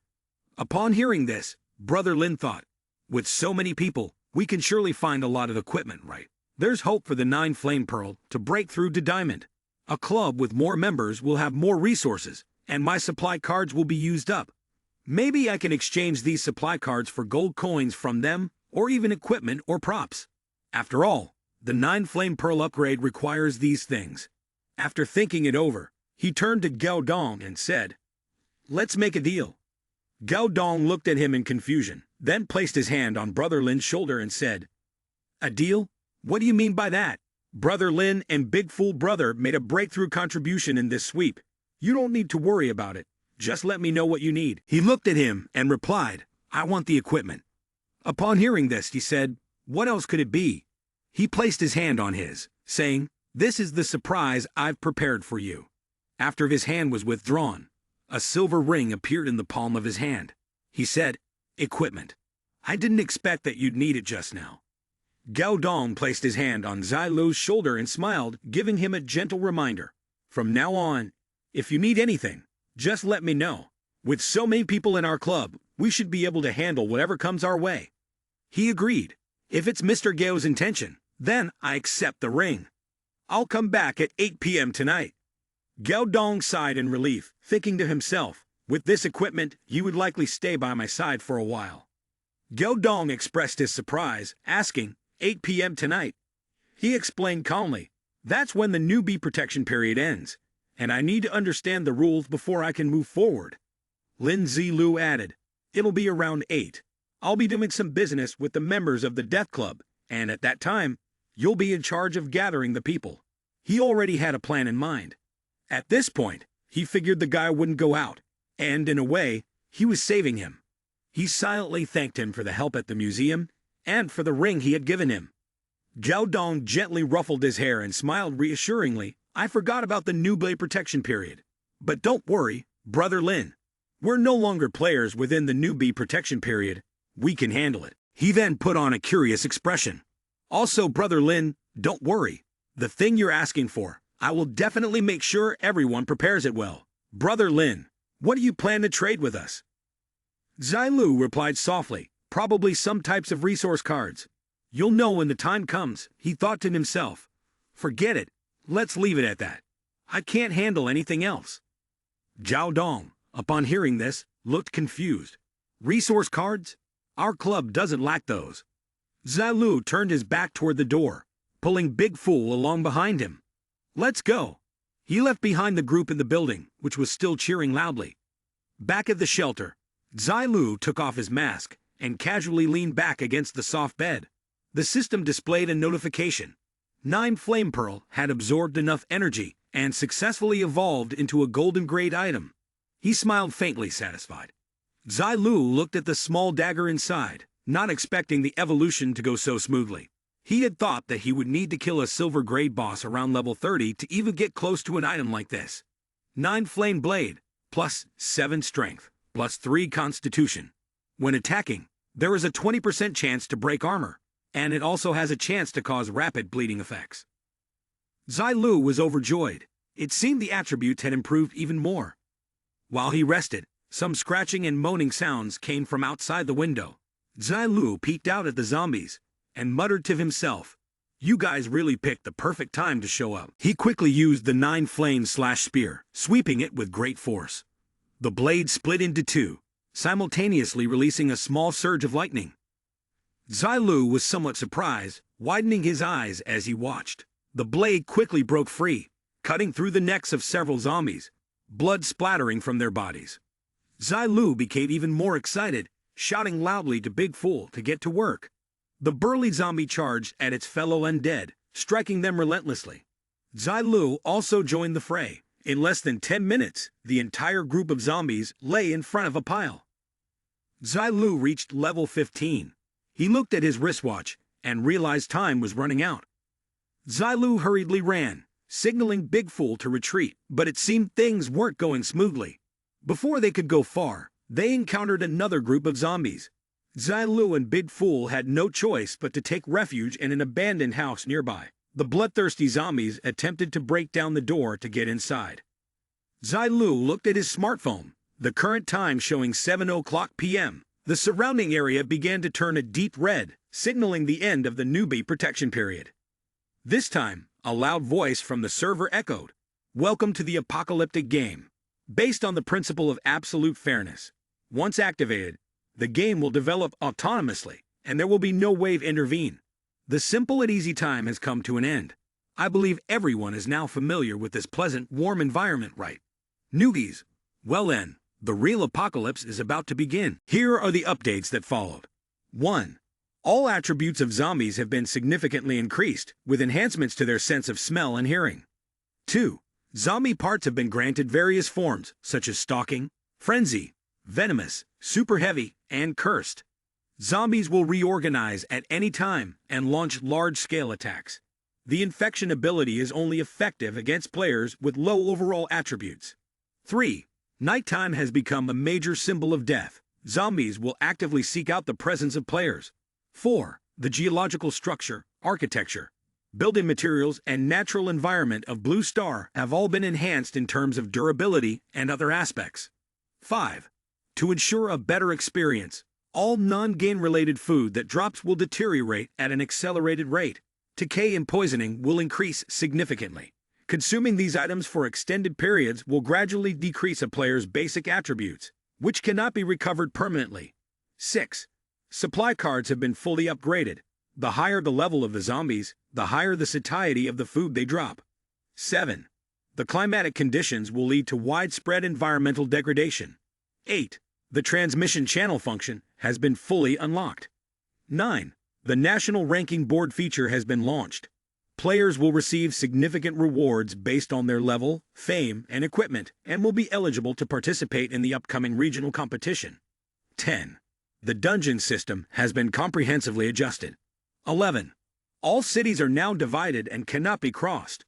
Upon hearing this, Brother Lin thought, with so many people, we can surely find a lot of equipment, right? There's hope for the 9 Flame Pearl to break through to Diamond. A club with more members will have more resources, and my supply cards will be used up. Maybe I can exchange these supply cards for gold coins from them, or even equipment or props. After all, the 9 Flame Pearl upgrade requires these things. After thinking it over, he turned to Gao Dong and said, "Let's make a deal." Gao Dong looked at him in confusion, then placed his hand on Brother Lin's shoulder and said, "A deal? What do you mean by that? Brother Lin and Big Fool brother made a breakthrough contribution in this sweep. You don't need to worry about it. Just let me know what you need." He looked at him and replied, "I want the equipment." Upon hearing this, he said, "What else could it be?" He placed his hand on his, saying, "This is the surprise I've prepared for you." After his hand was withdrawn, a silver ring appeared in the palm of his hand. He said, "Equipment. I didn't expect that you'd need it just now." Gao Dong placed his hand on Zilu's shoulder and smiled, giving him a gentle reminder. From now on, if you need anything, just let me know. With so many people in our club, we should be able to handle whatever comes our way. He agreed. If it's Mr. Gao's intention, then I accept the ring. I'll come back at 8 p.m. tonight. Gao Dong sighed in relief, thinking to himself, with this equipment, he would likely stay by my side for a while. Gao Dong expressed his surprise, asking, 8 p.m. tonight. He explained calmly, that's when the newbie protection period ends, and I need to understand the rules before I can move forward. Lin Zilu added, it'll be around 8. I'll be doing some business with the members of the Death Club, and at that time, you'll be in charge of gathering the people. He already had a plan in mind. At this point, he figured the guy wouldn't go out, and in a way, he was saving him. He silently thanked him for the help at the museum and for the ring he had given him. Gao Dong gently ruffled his hair and smiled reassuringly. I forgot about the newbie protection period. But don't worry, Brother Lin. We're no longer players within the newbie protection period. We can handle it. He then put on a curious expression. Also, Brother Lin, don't worry. The thing you're asking for, I will definitely make sure everyone prepares it well. Brother Lin, what do you plan to trade with us? Zilu replied softly, probably some types of resource cards. You'll know when the time comes, he thought to himself. Forget it. Let's leave it at that. I can't handle anything else. Gao Dong, upon hearing this, looked confused. Resource cards? Our club doesn't lack those. Zilu turned his back toward the door, pulling Big Fool along behind him. Let's go. He left behind the group in the building, which was still cheering loudly. Back at the shelter, Zilu took off his mask and casually leaned back against the soft bed. The system displayed a notification. 9 Flame Pearl had absorbed enough energy and successfully evolved into a golden grade item. He smiled faintly satisfied. Zilu looked at the small dagger inside, not expecting the evolution to go so smoothly. He had thought that he would need to kill a silver grade boss around level 30 to even get close to an item like this. 9 Flame Blade, plus 7 Strength, plus 3 Constitution. When attacking, there is a 20% chance to break armor, and it also has a chance to cause rapid bleeding effects. Zilu was overjoyed. It seemed the attributes had improved even more. While he rested, some scratching and moaning sounds came from outside the window. Zilu peeked out at the zombies and muttered to himself, you guys really picked the perfect time to show up. He quickly used the 9 Flame/Spear, sweeping it with great force. The blade split into 2, simultaneously releasing a small surge of lightning. Zilu was somewhat surprised, widening his eyes as he watched. The blade quickly broke free, cutting through the necks of several zombies, blood splattering from their bodies. Zilu became even more excited, shouting loudly to Big Fool to get to work. The burly zombie charged at its fellow undead, striking them relentlessly. Zilu also joined the fray. In less than 10 minutes, the entire group of zombies lay in front of a pile. Zilu reached level 15. He looked at his wristwatch and realized time was running out. Zilu hurriedly ran, signaling Big Fool to retreat, but it seemed things weren't going smoothly. Before they could go far, they encountered another group of zombies. Zilu and Big Fool had no choice but to take refuge in an abandoned house nearby. The bloodthirsty zombies attempted to break down the door to get inside. Zilu looked at his smartphone, the current time showing 7:00 p.m. The surrounding area began to turn a deep red, signaling the end of the newbie protection period. This time, a loud voice from the server echoed, "Welcome to the apocalyptic game. Based on the principle of absolute fairness, once activated, the game will develop autonomously, and there will be no wave intervene. The simple and easy time has come to an end. I believe everyone is now familiar with this pleasant, warm environment, right? Newbies, well then, the real apocalypse is about to begin." Here are the updates that followed. 1. All attributes of zombies have been significantly increased, with enhancements to their sense of smell and hearing. 2. Zombie parts have been granted various forms, such as stalking, frenzy, venomous, super heavy, and cursed. Zombies will reorganize at any time and launch large-scale attacks. The infection ability is only effective against players with low overall attributes. 3. Nighttime has become a major symbol of death. Zombies will actively seek out the presence of players. 4. The geological structure, architecture, building materials, and natural environment of Blue Star have all been enhanced in terms of durability and other aspects. 5. To ensure a better experience, all non-gain-related food that drops will deteriorate at an accelerated rate. Decay and poisoning will increase significantly. Consuming these items for extended periods will gradually decrease a player's basic attributes, which cannot be recovered permanently. 6. Supply cards have been fully upgraded. The higher the level of the zombies, the higher the satiety of the food they drop. 7. The climatic conditions will lead to widespread environmental degradation. 8. The transmission channel function has been fully unlocked. 9. The National Ranking Board feature has been launched. Players will receive significant rewards based on their level, fame, and equipment, and will be eligible to participate in the upcoming regional competition. 10. The dungeon system has been comprehensively adjusted. 11. All cities are now divided and cannot be crossed.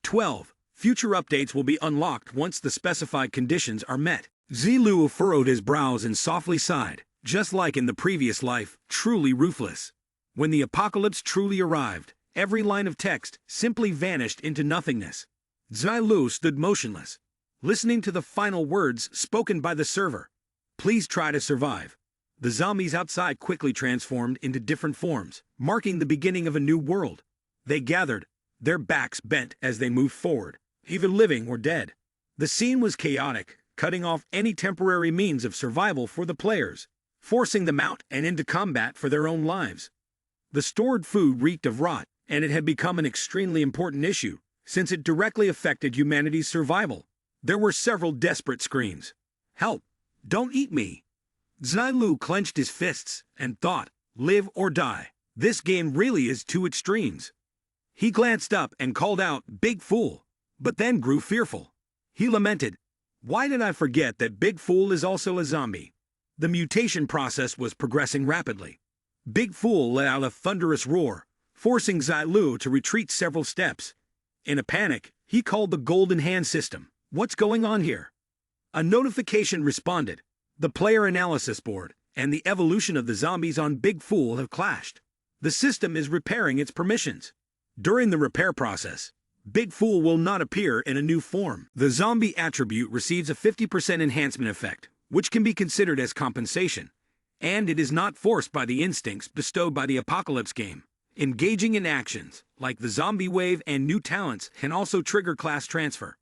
12. Future updates will be unlocked once the specified conditions are met. Zilu furrowed his brows and softly sighed, just like in the previous life, truly ruthless. When the apocalypse truly arrived, every line of text simply vanished into nothingness. Zilu stood motionless, listening to the final words spoken by the server. Please try to survive. The zombies outside quickly transformed into different forms, marking the beginning of a new world. They gathered, their backs bent as they moved forward, either living or dead. The scene was chaotic, cutting off any temporary means of survival for the players, forcing them out and into combat for their own lives. The stored food reeked of rot, and it had become an extremely important issue, since it directly affected humanity's survival. There were several desperate screams. Help! Don't eat me! Zilu clenched his fists and thought, live or die. This game really is two extremes. He glanced up and called out, Big Fool, but then grew fearful. He lamented, why did I forget that Big Fool is also a zombie? The mutation process was progressing rapidly. Big Fool let out a thunderous roar, forcing Zilu to retreat several steps. In a panic, he called the Golden Hand system. What's going on here? A notification responded. The player analysis board and the evolution of the zombies on Big Fool have clashed. The system is repairing its permissions. During the repair process, Big Fool will not appear in a new form. The zombie attribute receives a 50% enhancement effect, which can be considered as compensation, and it is not forced by the instincts bestowed by the Apocalypse game. Engaging in actions, like the zombie wave and new talents, can also trigger class transfer.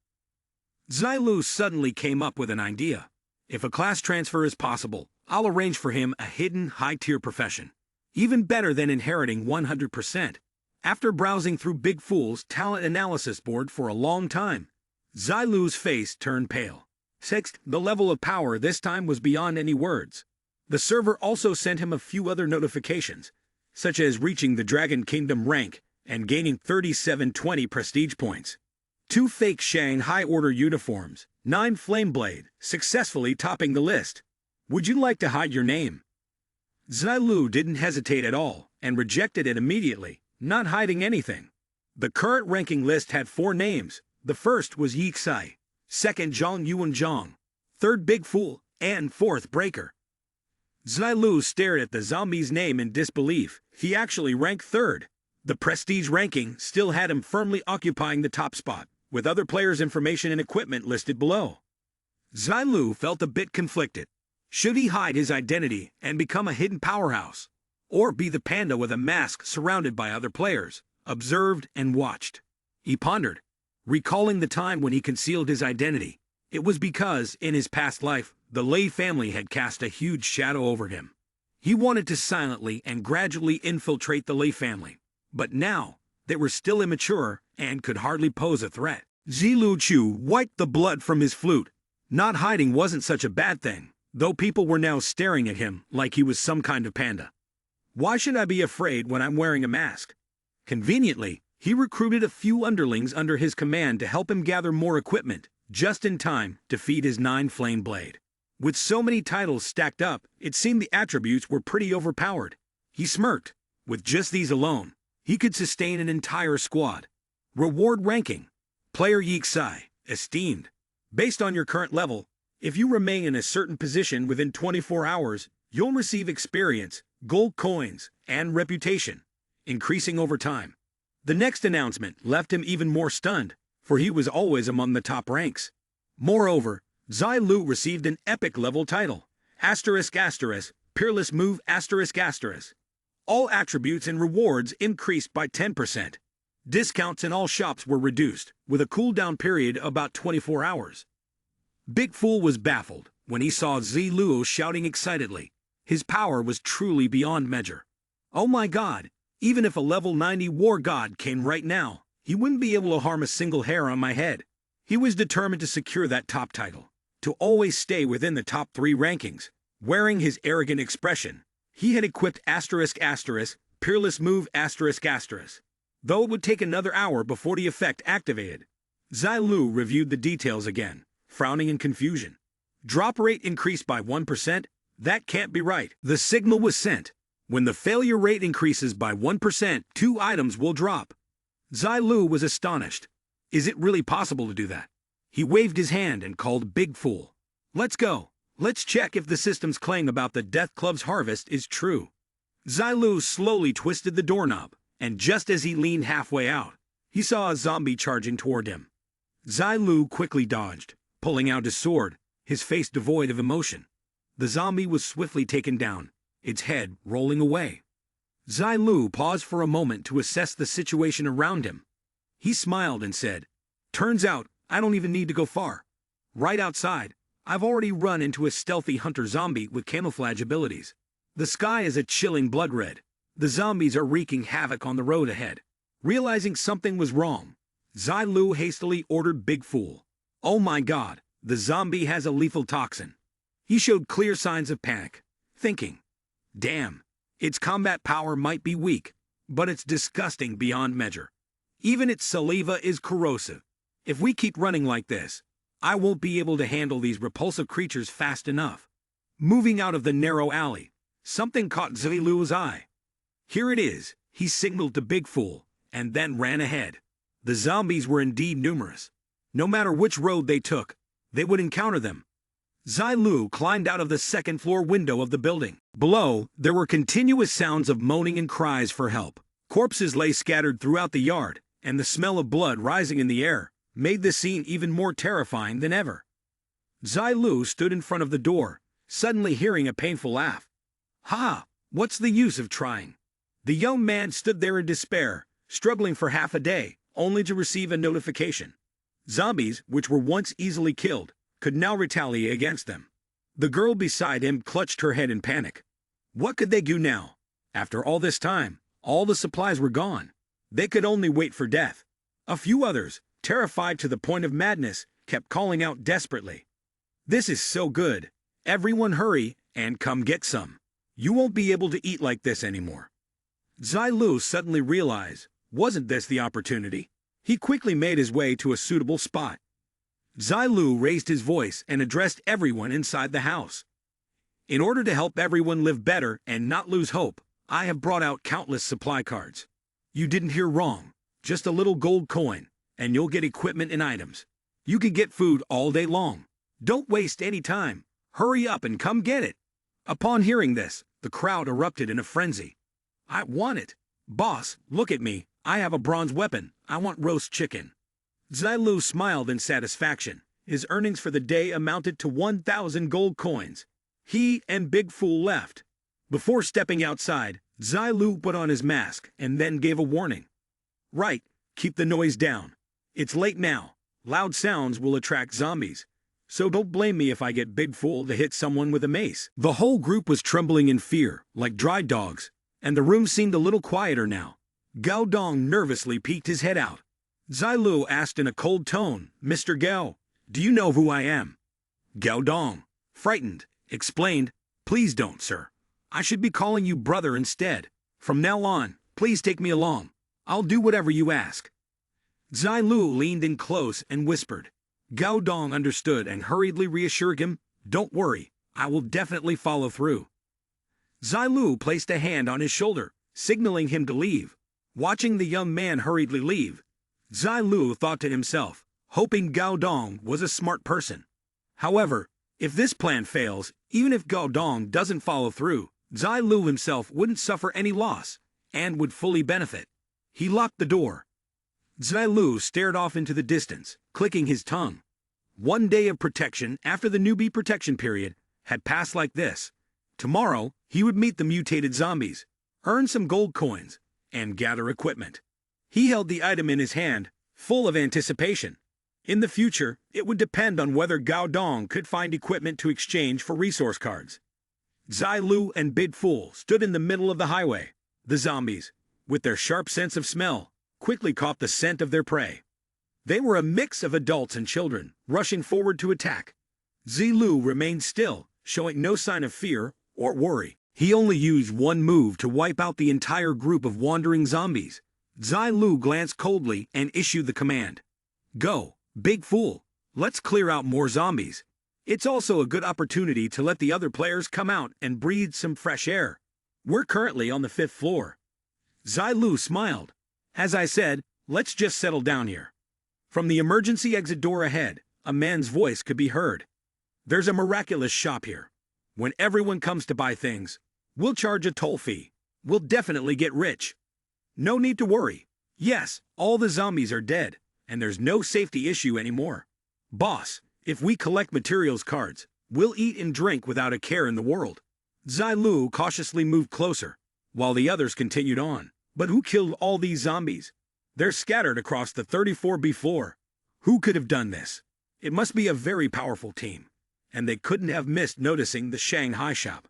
Zilu suddenly came up with an idea. If a class transfer is possible, I'll arrange for him a hidden high-tier profession. Even better than inheriting 100%. After browsing through Big Fool's talent analysis board for a long time, Zilu's face turned pale. Sixth, the level of power this time was beyond any words. The server also sent him a few other notifications, such as reaching the Dragon Kingdom rank and gaining 3720 prestige points. 2 fake Shanghai Order uniforms, 9 Flameblade, successfully topping the list. Would you like to hide your name? Zilu didn't hesitate at all and rejected it immediately, not hiding anything. The current ranking list had 4 names. The first was Yi Xi, second Zhang Yuan Zhang, third Big Fool, and fourth Breaker. Zilu stared at the zombie's name in disbelief. He actually ranked third. The prestige ranking still had him firmly occupying the top spot, with other players' information and equipment listed below. Zilu felt a bit conflicted. Should he hide his identity and become a hidden powerhouse, or be the panda with a mask surrounded by other players, observed and watched? He pondered, recalling the time when he concealed his identity. It was because, in his past life, the Lee family had cast a huge shadow over him. He wanted to silently and gradually infiltrate the Lee family, but now they were still immature and could hardly pose a threat. Zilu Chu wiped the blood from his flute. Not hiding wasn't such a bad thing, though people were now staring at him like he was some kind of panda. Why should I be afraid when I'm wearing a mask? Conveniently, he recruited a few underlings under his command to help him gather more equipment, just in time to feed his 9 flame blade. With so many titles stacked up, it seemed the attributes were pretty overpowered. He smirked. With just these alone, he could sustain an entire squad. Reward ranking. Player Yi Xi, esteemed. Based on your current level, if you remain in a certain position within 24 hours, you'll receive experience, gold coins, and reputation, increasing over time. The next announcement left him even more stunned, for he was always among the top ranks. Moreover, Zilu received an epic-level title, ***, peerless move ***. All attributes and rewards increased by 10%. Discounts in all shops were reduced, with a cooldown period of about 24 hours. Big Fool was baffled when he saw Zilu shouting excitedly. His power was truly beyond measure. Oh my god, even if a level 90 war god came right now, he wouldn't be able to harm a single hair on my head. He was determined to secure that top title, to always stay within the top 3 rankings. Wearing his arrogant expression, he had equipped ***, peerless move ***. Though it would take another hour before the effect activated. Zilu reviewed the details again, frowning in confusion. Drop rate increased by 1%? That can't be right. The signal was sent. When the failure rate increases by 1%, 2 items will drop. Zilu was astonished. Is it really possible to do that? He waved his hand and called Big Fool. Let's go. Let's check if the system's claim about the Death Club's harvest is true. Zilu slowly twisted the doorknob, and just as he leaned halfway out, he saw a zombie charging toward him. Zilu quickly dodged, pulling out his sword, his face devoid of emotion. The zombie was swiftly taken down, its head rolling away. Zilu paused for a moment to assess the situation around him. He smiled and said, "Turns out, I don't even need to go far. Right outside, I've already run into a stealthy hunter zombie with camouflage abilities. The sky is a chilling blood red. The zombies are wreaking havoc on the road ahead." Realizing something was wrong, Zilu hastily ordered Big Fool. Oh my god, the zombie has a lethal toxin. He showed clear signs of panic, thinking, damn, its combat power might be weak, but it's disgusting beyond measure. Even its saliva is corrosive. If we keep running like this, I won't be able to handle these repulsive creatures fast enough. Moving out of the narrow alley, something caught Zilu's eye. Here it is, he signaled to Big Fool, and then ran ahead. The zombies were indeed numerous. No matter which road they took, they would encounter them. Zilu climbed out of the second-floor window of the building. Below, there were continuous sounds of moaning and cries for help. Corpses lay scattered throughout the yard, and the smell of blood rising in the air made the scene even more terrifying than ever. Zilu stood in front of the door, suddenly hearing a painful laugh. Ha! What's the use of trying? The young man stood there in despair, struggling for half a day, only to receive a notification. Zombies, which were once easily killed, could now retaliate against them. The girl beside him clutched her head in panic. What could they do now? After all this time, all the supplies were gone. They could only wait for death. A few others, terrified to the point of madness, kept calling out desperately. This is so good. Everyone hurry and come get some. You won't be able to eat like this anymore. Zilu suddenly realized, wasn't this the opportunity? He quickly made his way to a suitable spot. Zilu raised his voice and addressed everyone inside the house. In order to help everyone live better and not lose hope, I have brought out countless supply cards. You didn't hear wrong. Just a little gold coin, and you'll get equipment and items. You can get food all day long. Don't waste any time. Hurry up and come get it. Upon hearing this, the crowd erupted in a frenzy. I want it. Boss, look at me. I have a bronze weapon. I want roast chicken. Zilu smiled in satisfaction. His earnings for the day amounted to 1,000 gold coins. He and Big Fool left. Before stepping outside, Zilu put on his mask and then gave a warning. Right, keep the noise down. It's late now. Loud sounds will attract zombies. So don't blame me if I get Big Fool to hit someone with a mace. The whole group was trembling in fear, like dry dogs, and the room seemed a little quieter now. Gao Dong nervously peeked his head out. Zilu asked in a cold tone, Mr. Gao, do you know who I am? Gao Dong, frightened, explained, Please don't, sir. I should be calling you brother instead. From now on, please take me along. I'll do whatever you ask. Zilu leaned in close and whispered. Gao Dong understood and hurriedly reassured him, Don't worry, I will definitely follow through. Zilu placed a hand on his shoulder, signaling him to leave. Watching the young man hurriedly leave, Zilu thought to himself, hoping Gao Dong was a smart person. However, if this plan fails, even if Gao Dong doesn't follow through, Zilu himself wouldn't suffer any loss, and would fully benefit. He locked the door. Zilu stared off into the distance, clicking his tongue. One day of protection after the newbie protection period had passed like this. Tomorrow, he would meet the mutated zombies, earn some gold coins, and gather equipment. He held the item in his hand, full of anticipation. In the future, it would depend on whether Gao Dong could find equipment to exchange for resource cards. Zilu and Big Fool stood in the middle of the highway. The zombies, with their sharp sense of smell, quickly caught the scent of their prey. They were a mix of adults and children, rushing forward to attack. Zilu remained still, showing no sign of fear or worry. He only used one move to wipe out the entire group of wandering zombies. Zilu glanced coldly and issued the command. Go, Big Fool, let's clear out more zombies. It's also a good opportunity to let the other players come out and breathe some fresh air. We're currently on the 5th floor. Zilu smiled. As I said, let's just settle down here. From the emergency exit door ahead, a man's voice could be heard. There's a miraculous shop here. When everyone comes to buy things, we'll charge a toll fee. We'll definitely get rich. No need to worry. Yes, all the zombies are dead, and there's no safety issue anymore. Boss, if we collect materials cards, we'll eat and drink without a care in the world. Zilu cautiously moved closer, while the others continued on. But who killed all these zombies? They're scattered across the 34B floor. Who could have done this? It must be a very powerful team, and they couldn't have missed noticing the Shanghai shop.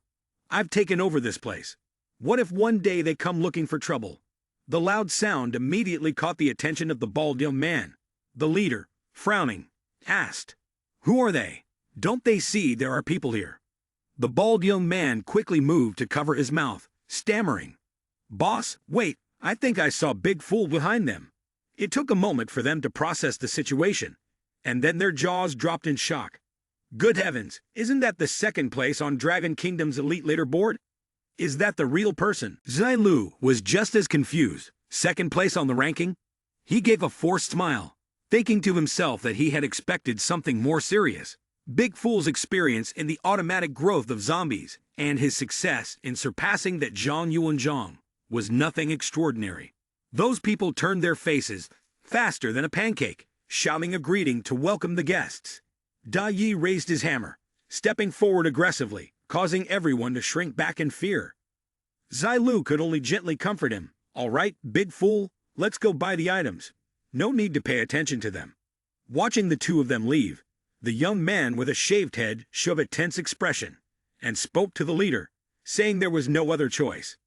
I've taken over this place. What if one day they come looking for trouble? The loud sound immediately caught the attention of the bald young man. The leader, frowning, asked, "Who are they? Don't they see there are people here?" The bald young man quickly moved to cover his mouth, stammering, "Boss, wait, I think I saw Big Fool behind them." It took a moment for them to process the situation, and then their jaws dropped in shock. Good heavens, isn't that the second place on Dragon Kingdom's elite leaderboard? Is that the real person? Zilu was just as confused. Second place on the ranking? He gave a forced smile, thinking to himself that he had expected something more serious. Big Fool's experience in the automatic growth of zombies and his success in surpassing that Zhang Yuanzhang was nothing extraordinary. Those people turned their faces faster than a pancake, shouting a greeting to welcome the guests. Da Yi raised his hammer, stepping forward aggressively, causing everyone to shrink back in fear. Zilu could only gently comfort him. "All right, Big Fool, let's go buy the items. No need to pay attention to them." Watching the two of them leave, the young man with a shaved head showed a tense expression and spoke to the leader, saying there was no other choice.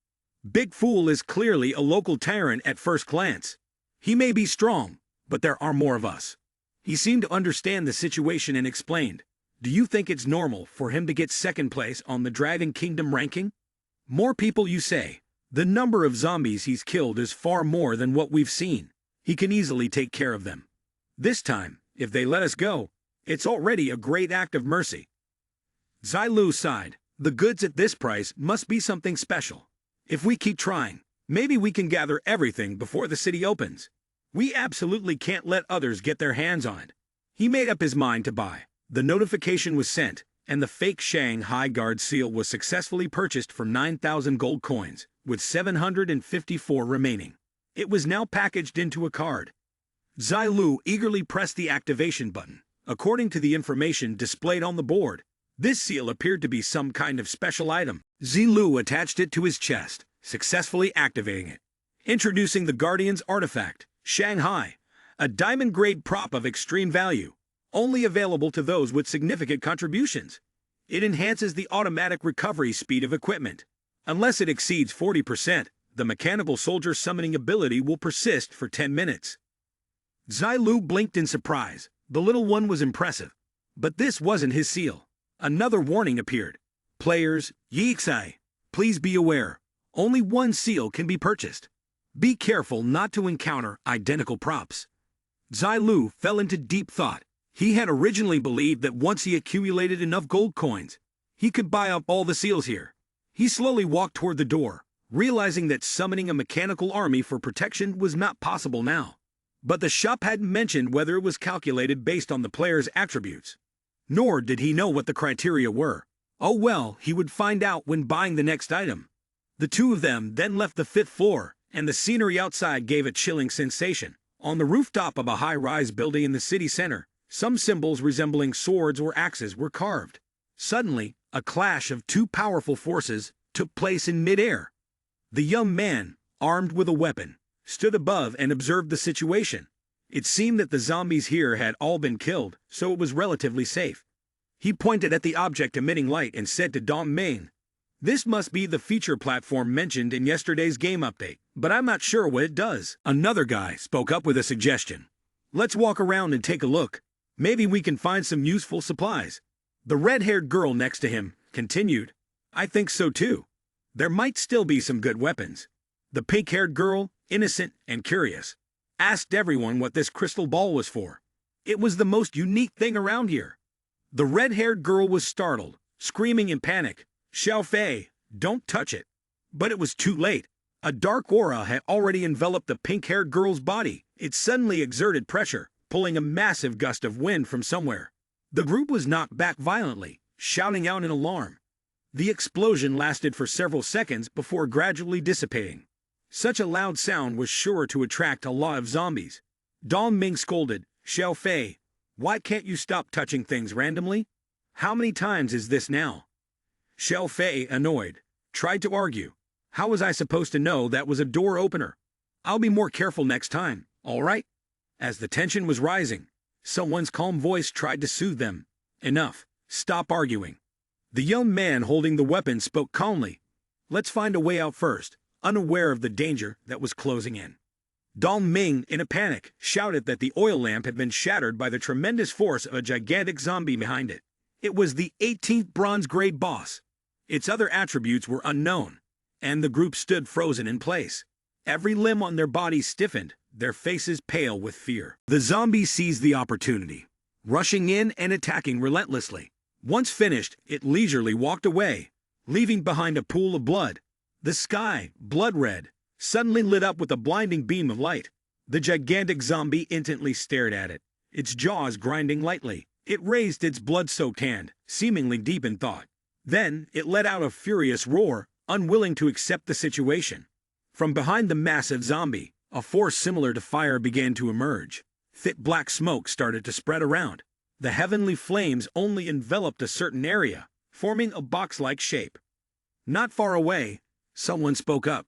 Big Fool is clearly a local tyrant at first glance. He may be strong, but there are more of us. He seemed to understand the situation and explained, "Do you think it's normal for him to get second place on the Dragon Kingdom ranking? More people, you say? The number of zombies he's killed is far more than what we've seen. He can easily take care of them. This time, if they let us go, it's already a great act of mercy." Zilu sighed. The goods at this price must be something special. If we keep trying, maybe we can gather everything before the city opens. We absolutely can't let others get their hands on it. He made up his mind to buy. The notification was sent, and the fake Shanghai Guard seal was successfully purchased for 9,000 gold coins, with 754 remaining. It was now packaged into a card. Zilu eagerly pressed the activation button. According to the information displayed on the board, this seal appeared to be some kind of special item. Zilu attached it to his chest, successfully activating it. Introducing the Guardian's artifact, Shanghai, a diamond-grade prop of extreme value, only available to those with significant contributions. It enhances the automatic recovery speed of equipment. Unless it exceeds 40%, the mechanical soldier summoning ability will persist for 10 minutes. Zilu blinked in surprise. The little one was impressive. But this wasn't his seal. Another warning appeared. "Players, Yixai, please be aware. Only one seal can be purchased. Be careful not to encounter identical props." Zilu fell into deep thought. He had originally believed that once he accumulated enough gold coins, he could buy up all the seals here. He slowly walked toward the door, realizing that summoning a mechanical army for protection was not possible now. But the shop hadn't mentioned whether it was calculated based on the player's attributes. Nor did he know what the criteria were. Oh well, he would find out when buying the next item. The two of them then left the 5th floor, and the scenery outside gave a chilling sensation. On the rooftop of a high-rise building in the city center, some symbols resembling swords or axes were carved. Suddenly, a clash of two powerful forces took place in mid-air. The young man, armed with a weapon, stood above and observed the situation. It seemed that the zombies here had all been killed, so it was relatively safe. He pointed at the object emitting light and said to Dom Main, "This must be the feature platform mentioned in yesterday's game update, but I'm not sure what it does." Another guy spoke up with a suggestion. "Let's walk around and take a look. Maybe we can find some useful supplies." The red-haired girl next to him continued, "I think so too. There might still be some good weapons." The pink-haired girl, innocent and curious, asked everyone what this crystal ball was for. It was the most unique thing around here. The red-haired girl was startled, screaming in panic, "Xiao Fei, don't touch it." But it was too late. A dark aura had already enveloped the pink-haired girl's body. It suddenly exerted pressure, pulling a massive gust of wind from somewhere. The group was knocked back violently, shouting out in alarm. The explosion lasted for several seconds before gradually dissipating. Such a loud sound was sure to attract a lot of zombies. Dong Ming scolded, "Xiao Fei, why can't you stop touching things randomly? How many times is this now?" Xiao Fei, annoyed, tried to argue. "How was I supposed to know that was a door opener? I'll be more careful next time, all right?" As the tension was rising, someone's calm voice tried to soothe them. "Enough, stop arguing." The young man holding the weapon spoke calmly. "Let's find a way out first," unaware of the danger that was closing in. Dong Ming, in a panic, shouted that the oil lamp had been shattered by the tremendous force of a gigantic zombie behind it. It was the 18th bronze-grade boss. Its other attributes were unknown, and the group stood frozen in place. Every limb on their bodies stiffened, their faces pale with fear. The zombie seized the opportunity, rushing in and attacking relentlessly. Once finished, it leisurely walked away, leaving behind a pool of blood. The sky, blood-red, suddenly lit up with a blinding beam of light. The gigantic zombie instantly stared at it, its jaws grinding lightly. It raised its blood-soaked hand, seemingly deep in thought. Then, it let out a furious roar, unwilling to accept the situation. From behind the massive zombie, a force similar to fire began to emerge. Thick black smoke started to spread around. The heavenly flames only enveloped a certain area, forming a box-like shape. Not far away, someone spoke up.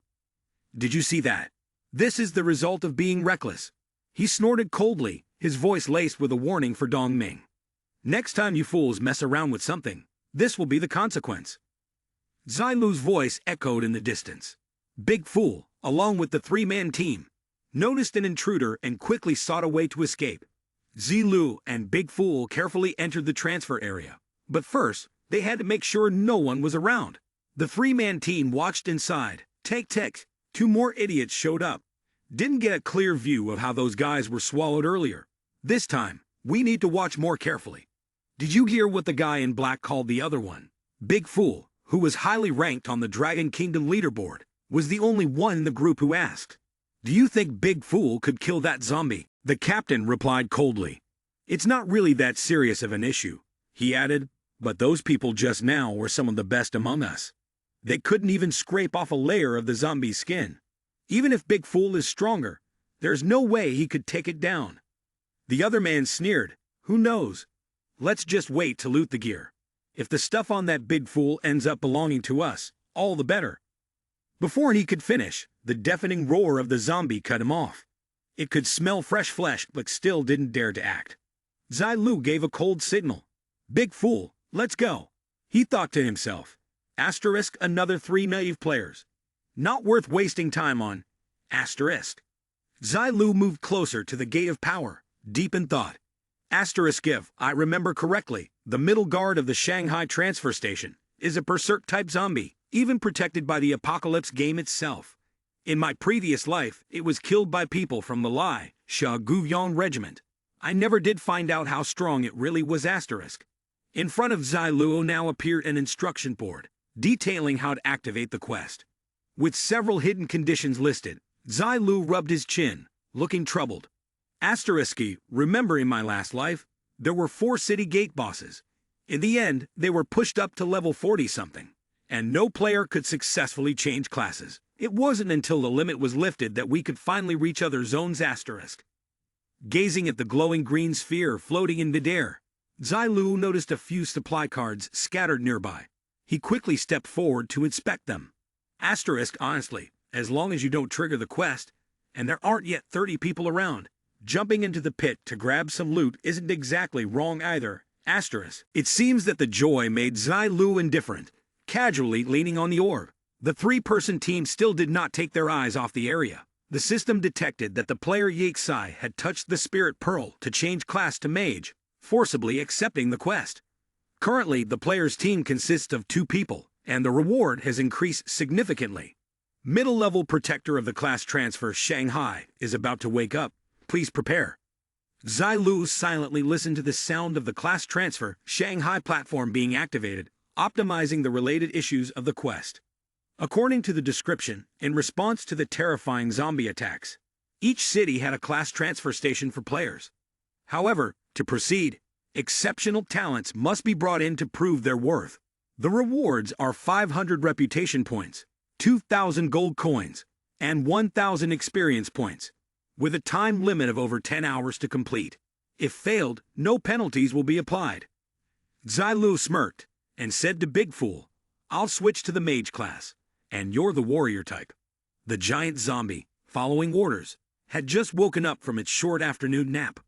"Did you see that? This is the result of being reckless." He snorted coldly, his voice laced with a warning for Dong Ming. "Next time you fools mess around with something, this will be the consequence." Zilu's voice echoed in the distance. Big Fool, along with the three-man team, noticed an intruder and quickly sought a way to escape. Zilu and Big Fool carefully entered the transfer area, but first, they had to make sure no one was around. The three-man team watched inside. Take, two more idiots showed up. Didn't get a clear view of how those guys were swallowed earlier. This time, we need to watch more carefully. Did you hear what the guy in black called the other one? Big Fool, who was highly ranked on the Dragon Kingdom leaderboard, was the only one in the group who asked, "Do you think Big Fool could kill that zombie?" The captain replied coldly, "It's not really that serious of an issue," he added, "but those people just now were some of the best among us. They couldn't even scrape off a layer of the zombie's skin. Even if Big Fool is stronger, there's no way he could take it down." The other man sneered, "Who knows? Let's just wait to loot the gear. If the stuff on that Big Fool ends up belonging to us, all the better." Before he could finish, the deafening roar of the zombie cut him off. It could smell fresh flesh but still didn't dare to act. Zilu gave a cold signal. "Big Fool, let's go." He thought to himself, another 3 naive players. Not worth wasting time on. Zilu moved closer to the Gate of Power, deep in thought. If I remember correctly, the middle guard of the Shanghai transfer station is a berserk-type zombie, even protected by the Apocalypse game itself. In my previous life, it was killed by people from the Lai Sha Guyong regiment. I never did find out how strong it really was. In front of Zilu now appeared an instruction board, detailing how to activate the quest. With several hidden conditions listed, Zilu rubbed his chin, looking troubled. Remember in my last life, there were 4 city gate bosses. In the end, they were pushed up to level 40-something, and no player could successfully change classes. It wasn't until the limit was lifted that we could finally reach other zones. Gazing at the glowing green sphere floating in midair, Zilu noticed a few supply cards scattered nearby. He quickly stepped forward to inspect them. Honestly, as long as you don't trigger the quest, and there aren't yet 30 people around, jumping into the pit to grab some loot isn't exactly wrong either. It seems that the joy made Zilu indifferent, casually leaning on the orb. The three-person team still did not take their eyes off the area. The system detected that the player Yixai had touched the spirit pearl to change class to mage, forcibly accepting the quest. Currently, the player's team consists of 2 people, and the reward has increased significantly. Middle-level protector of the class transfer Shanghai is about to wake up. Please prepare. Zilu silently listened to the sound of the class transfer Shanghai platform being activated, optimizing the related issues of the quest. According to the description, in response to the terrifying zombie attacks, each city had a class transfer station for players. However, to proceed, exceptional talents must be brought in to prove their worth. The rewards are 500 reputation points, 2,000 gold coins, and 1,000 experience points, with a time limit of over 10 hours to complete. If failed, no penalties will be applied. Zilu smirked and said to Big Fool, "I'll switch to the mage class, and you're the warrior type." The giant zombie, following orders, had just woken up from its short afternoon nap.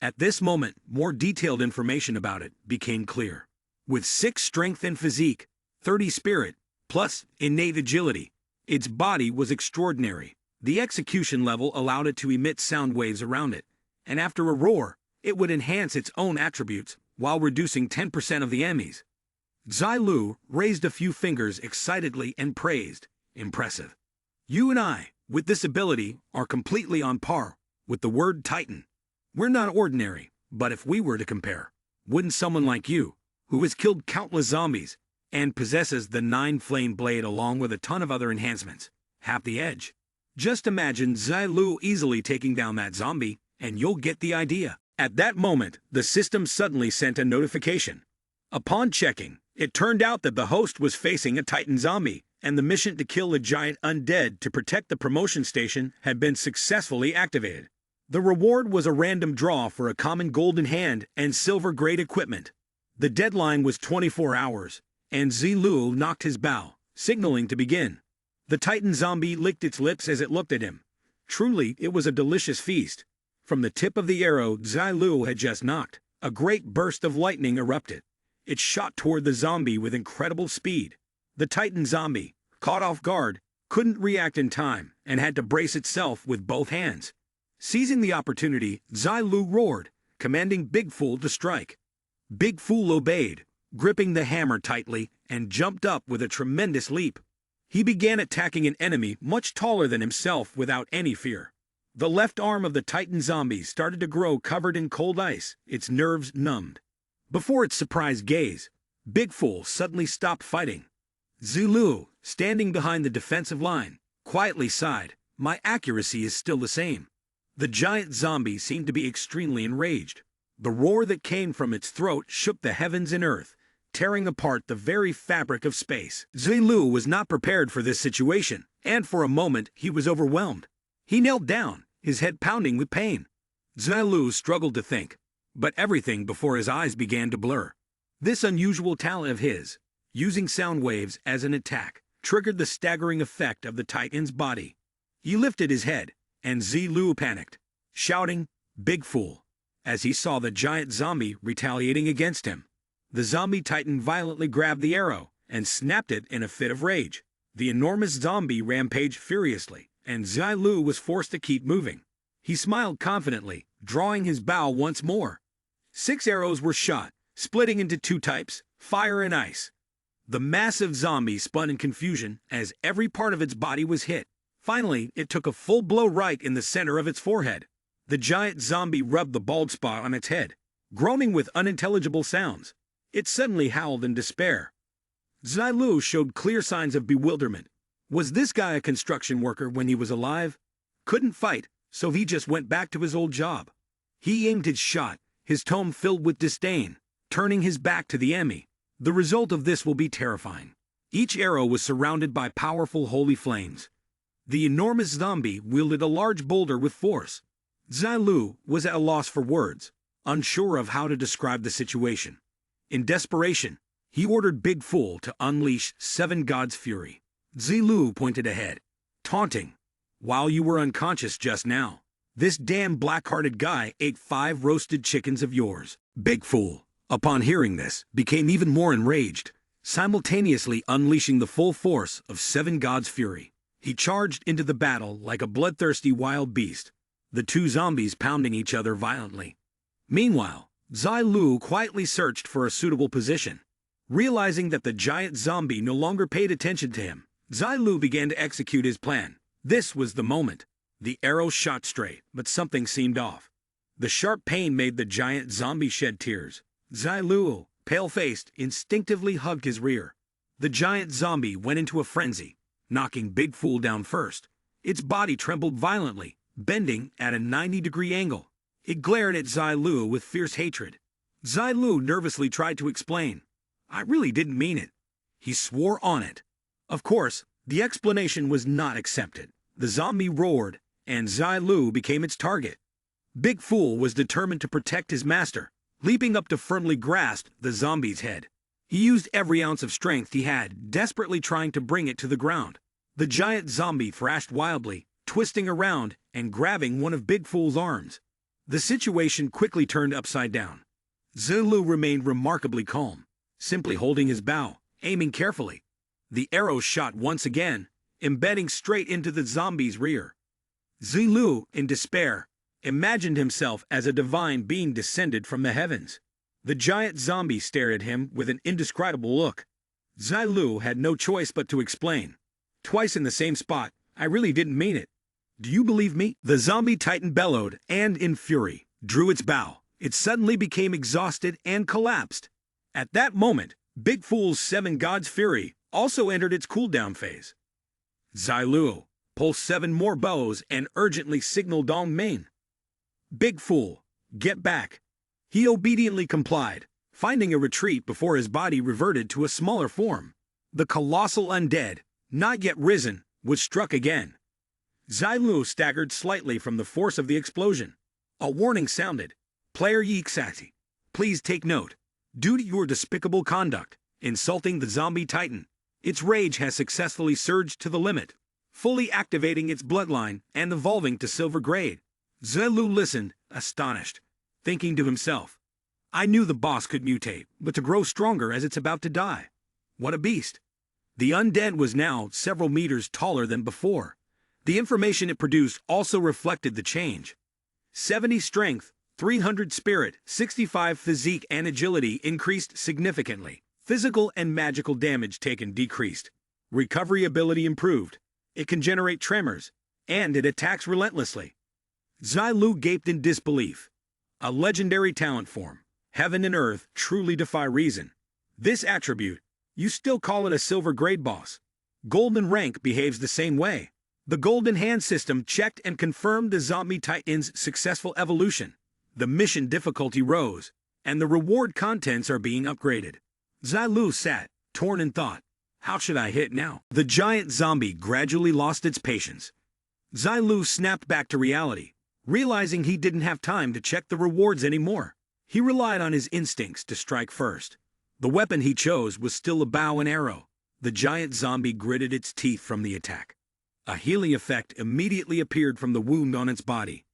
At this moment, more detailed information about it became clear. With 6 strength and physique, 30 spirit, plus innate agility, its body was extraordinary. The execution level allowed it to emit sound waves around it, and after a roar, it would enhance its own attributes while reducing 10% of the enemies. Zilu raised a few fingers excitedly and praised, "Impressive. You and I, with this ability, are completely on par with the word Titan. We're not ordinary, but if we were to compare, wouldn't someone like you, who has killed countless zombies and possesses the 9-flame blade along with a ton of other enhancements, have the edge?" Just imagine Zilu easily taking down that zombie, and you'll get the idea. At that moment, the system suddenly sent a notification. Upon checking, it turned out that the host was facing a Titan zombie, and the mission to kill a giant undead to protect the promotion station had been successfully activated. The reward was a random draw for a common golden hand and silver-grade equipment. The deadline was 24 hours, and Zilu knocked his bow, signaling to begin. The Titan zombie licked its lips as it looked at him. Truly, it was a delicious feast. From the tip of the arrow Zilu had just knocked, a great burst of lightning erupted. It shot toward the zombie with incredible speed. The Titan zombie, caught off guard, couldn't react in time and had to brace itself with both hands. Seizing the opportunity, Zilu roared, commanding Big Fool to strike. Big Fool obeyed, gripping the hammer tightly, and jumped up with a tremendous leap. He began attacking an enemy much taller than himself without any fear. The left arm of the Titan zombie started to grow covered in cold ice, its nerves numbed. Before its surprised gaze, Big Fool suddenly stopped fighting. Zilu, standing behind the defensive line, quietly sighed, "My accuracy is still the same." The giant zombie seemed to be extremely enraged. The roar that came from its throat shook the heavens and earth, tearing apart the very fabric of space. Zilu was not prepared for this situation, and for a moment he was overwhelmed. He knelt down, his head pounding with pain. Zilu struggled to think, but everything before his eyes began to blur. This unusual talent of his, using sound waves as an attack, triggered the staggering effect of the Titan's body. He lifted his head, and Zilu panicked, shouting, "Big Fool," as he saw the giant zombie retaliating against him. The zombie Titan violently grabbed the arrow and snapped it in a fit of rage. The enormous zombie rampaged furiously, and Zilu was forced to keep moving. He smiled confidently, drawing his bow once more. 6 arrows were shot, splitting into 2 types, fire and ice. The massive zombie spun in confusion as every part of its body was hit. Finally, it took a full blow right in the center of its forehead. The giant zombie rubbed the bald spot on its head, groaning with unintelligible sounds. It suddenly howled in despair. Zilu showed clear signs of bewilderment. Was this guy a construction worker when he was alive? Couldn't fight, so he just went back to his old job. He aimed his shot, his tone filled with disdain, turning his back to the enemy. The result of this will be terrifying. Each arrow was surrounded by powerful holy flames. The enormous zombie wielded a large boulder with force. Zilu was at a loss for words, unsure of how to describe the situation. In desperation, he ordered Big Fool to unleash 7 gods' fury. Zilu pointed ahead, taunting, "While you were unconscious just now, this damn black-hearted guy ate 5 roasted chickens of yours." Big Fool, upon hearing this, became even more enraged, simultaneously unleashing the full force of 7 gods' fury. He charged into the battle like a bloodthirsty wild beast, the 2 zombies pounding each other violently. Meanwhile, Zilu quietly searched for a suitable position. Realizing that the giant zombie no longer paid attention to him, Zilu began to execute his plan. This was the moment. The arrow shot straight, but something seemed off. The sharp pain made the giant zombie shed tears. Zilu, pale-faced, instinctively hugged his rear. The giant zombie went into a frenzy, knocking Big Fool down first. Its body trembled violently, bending at a 90-degree angle. It glared at Zilu with fierce hatred. Zilu nervously tried to explain. "I really didn't mean it." He swore on it. Of course, the explanation was not accepted. The zombie roared, and Zilu became its target. Big Fool was determined to protect his master. Leaping up to firmly grasp the zombie's head, he used every ounce of strength he had, desperately trying to bring it to the ground. The giant zombie thrashed wildly, twisting around and grabbing one of Big Fool's arms. The situation quickly turned upside down. Zilu remained remarkably calm, simply holding his bow, aiming carefully. The arrow shot once again, embedding straight into the zombie's rear. Zilu, in despair, imagined himself as a divine being descended from the heavens. The giant zombie stared at him with an indescribable look. Zilu had no choice but to explain. "Twice in the same spot, I really didn't mean it. Do you believe me?" The zombie titan bellowed and, in fury, drew its bow. It suddenly became exhausted and collapsed. At that moment, Big Fool's 7 gods' fury also entered its cooldown phase. Zilu pulsed 7 more bows and urgently signaled Dong Ming. "Big Fool, get back." He obediently complied, finding a retreat before his body reverted to a smaller form. The colossal undead, not yet risen, was struck again. Zilu staggered slightly from the force of the explosion. A warning sounded. "Player Yixati, please take note. Due to your despicable conduct, insulting the zombie titan, its rage has successfully surged to the limit, fully activating its bloodline and evolving to silver grade." Zilu listened, astonished, thinking to himself, "I knew the boss could mutate, but to grow stronger as it's about to die. What a beast." The undead was now several meters taller than before. The information it produced also reflected the change. 70 strength, 300 spirit, 65 physique and agility increased significantly. Physical and magical damage taken decreased. Recovery ability improved. It can generate tremors, and it attacks relentlessly. Zilu gaped in disbelief. A legendary talent form. Heaven and earth truly defy reason. This attribute, you still call it a silver grade boss. Golden rank behaves the same way. The Golden Hand system checked and confirmed the zombie titan's successful evolution. The mission difficulty rose, and the reward contents are being upgraded. Zilu sat, torn in thought. How should I hit now? The giant zombie gradually lost its patience. Zilu snapped back to reality, realizing he didn't have time to check the rewards anymore. He relied on his instincts to strike first. The weapon he chose was still a bow and arrow. The giant zombie gritted its teeth from the attack. A healing effect immediately appeared from the wound on its body.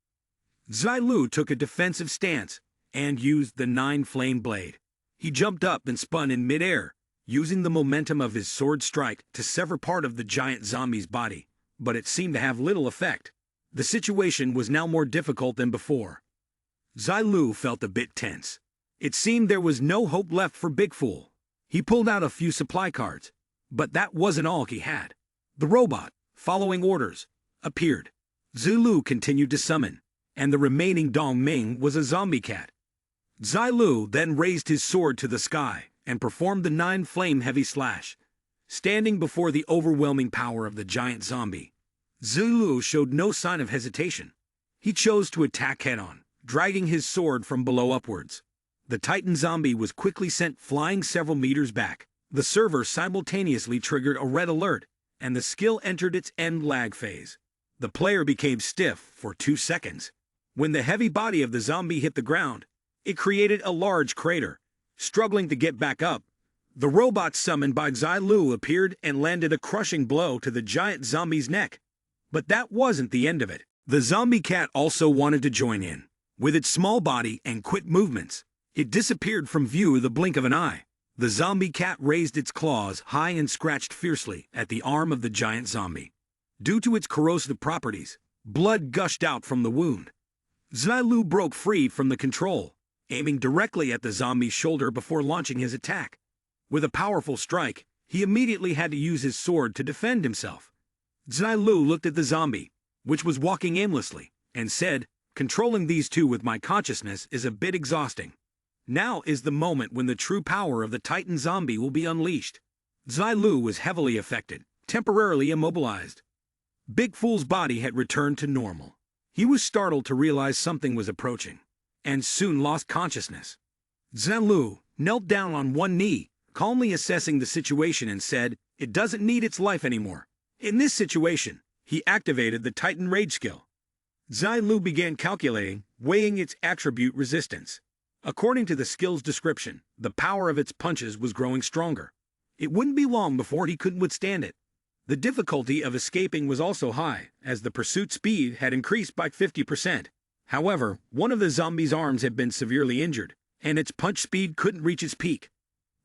Zilu took a defensive stance and used the 9-flame blade. He jumped up and spun in midair, using the momentum of his sword strike to sever part of the giant zombie's body, but it seemed to have little effect. The situation was now more difficult than before. Zilu felt a bit tense. It seemed there was no hope left for Big Fool. He pulled out a few supply cards, but that wasn't all he had. The robot, following orders, appeared. Zilu continued to summon, and the remaining Dong Ming was a zombie cat. Zilu then raised his sword to the sky and performed the 9-flame heavy slash. Standing before the overwhelming power of the giant zombie, Zilu showed no sign of hesitation. He chose to attack head-on, dragging his sword from below upwards. The Titan zombie was quickly sent flying several meters back. The server simultaneously triggered a red alert, and the skill entered its end lag phase. The player became stiff for 2 seconds. When the heavy body of the zombie hit the ground, it created a large crater. Struggling to get back up, the robot summoned by Zilu appeared and landed a crushing blow to the giant zombie's neck. But that wasn't the end of it. The zombie cat also wanted to join in. With its small body and quick movements, it disappeared from view in the blink of an eye. The zombie cat raised its claws high and scratched fiercely at the arm of the giant zombie. Due to its corrosive properties, blood gushed out from the wound. Zilu broke free from the control, aiming directly at the zombie's shoulder before launching his attack. With a powerful strike, he immediately had to use his sword to defend himself. Zilu looked at the zombie, which was walking aimlessly, and said, "Controlling these two with my consciousness is a bit exhausting. Now is the moment when the true power of the Titan zombie will be unleashed." Zilu was heavily affected, temporarily immobilized. Big Fool's body had returned to normal. He was startled to realize something was approaching, and soon lost consciousness. Zilu knelt down on one knee, calmly assessing the situation and said, "It doesn't need its life anymore." In this situation, he activated the Titan Rage skill. Zilu began calculating, weighing its attribute resistance. According to the skill's description, the power of its punches was growing stronger. It wouldn't be long before he couldn't withstand it. The difficulty of escaping was also high, as the pursuit speed had increased by 50%. However, one of the zombie's arms had been severely injured, and its punch speed couldn't reach its peak.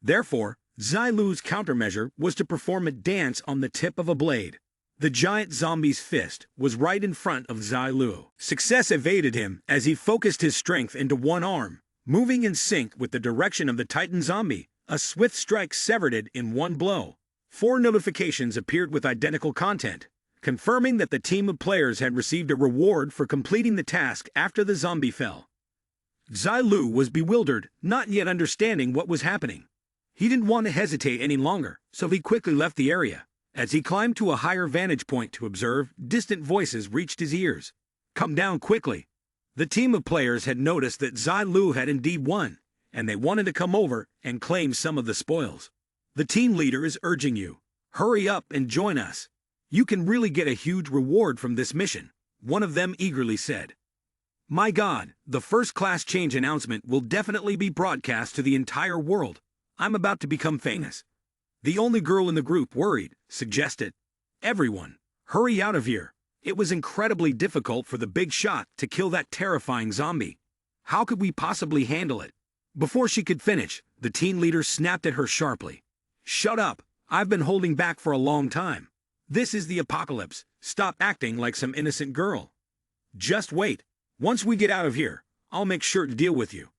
Therefore, Zilu's countermeasure was to perform a dance on the tip of a blade. The giant zombie's fist was right in front of Zilu. Success evaded him as he focused his strength into one arm, moving in sync with the direction of the Titan zombie. A swift strike severed it in one blow. 4 notifications appeared with identical content, confirming that the team of players had received a reward for completing the task after the zombie fell. Zilu was bewildered, not yet understanding what was happening. He didn't want to hesitate any longer, so he quickly left the area. As he climbed to a higher vantage point to observe, distant voices reached his ears. "Come down quickly." The team of players had noticed that Zilu had indeed won, and they wanted to come over and claim some of the spoils. "The team leader is urging you. Hurry up and join us. You can really get a huge reward from this mission," one of them eagerly said. "My God, the first-class change announcement will definitely be broadcast to the entire world. I'm about to become famous." The only girl in the group worried, suggested, "Everyone, hurry out of here. It was incredibly difficult for the big shot to kill that terrifying zombie. How could we possibly handle it?" Before she could finish, the team leader snapped at her sharply. "Shut up. I've been holding back for a long time. This is the apocalypse. Stop acting like some innocent girl. Just wait. Once we get out of here, I'll make sure to deal with you."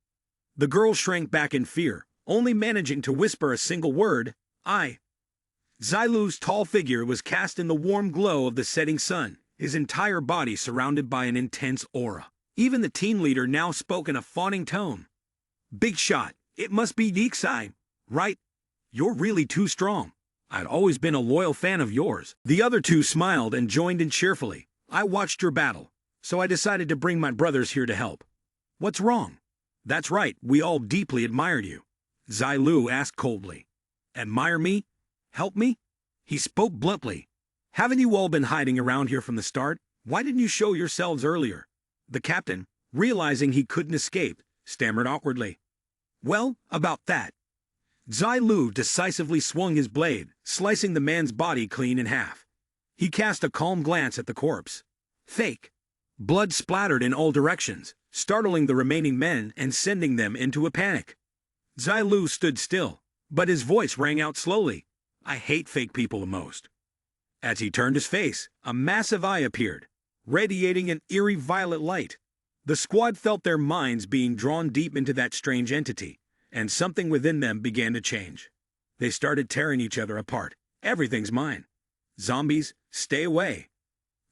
The girl shrank back in fear, only managing to whisper a single word, "I." Zilu's tall figure was cast in the warm glow of the setting sun, his entire body surrounded by an intense aura. Even the team leader now spoke in a fawning tone. "Big shot, it must be Deeksai, right? You're really too strong. I'd always been a loyal fan of yours." The other two smiled and joined in cheerfully. "I watched your battle, so I decided to bring my brothers here to help." "What's wrong?" "That's right, we all deeply admired you." Zilu asked coldly. "Admire me? Help me?" He spoke bluntly. "Haven't you all been hiding around here from the start? Why didn't you show yourselves earlier?" The captain, realizing he couldn't escape, stammered awkwardly. "Well, about that." Zilu decisively swung his blade, slicing the man's body clean in half. He cast a calm glance at the corpse. Fake. Blood splattered in all directions, startling the remaining men and sending them into a panic. Zilu stood still, but his voice rang out slowly. "I hate fake people the most." As he turned his face, a massive eye appeared, radiating an eerie violet light. The squad felt their minds being drawn deep into that strange entity, and something within them began to change. They started tearing each other apart. "Everything's mine. Zombies, stay away."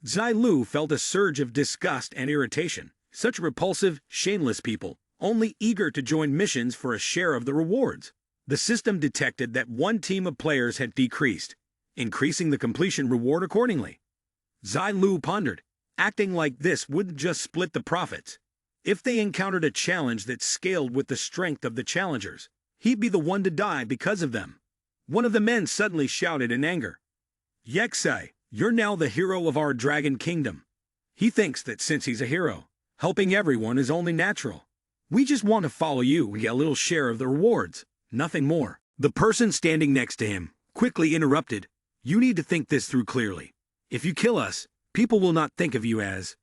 Zilu felt a surge of disgust and irritation. Such repulsive, shameless people, only eager to join missions for a share of the rewards. The system detected that one team of players had decreased, increasing the completion reward accordingly. Zilu pondered. Acting like this wouldn't just split the profits. If they encountered a challenge that scaled with the strength of the challengers, he'd be the one to die because of them. One of the men suddenly shouted in anger. Yexai, you're now the hero of our dragon kingdom. He thinks that since he's a hero, helping everyone is only natural. We just want to follow you and get a little share of the rewards, nothing more. The person standing next to him quickly interrupted. You need to think this through clearly. If you kill us, people will not think of you as...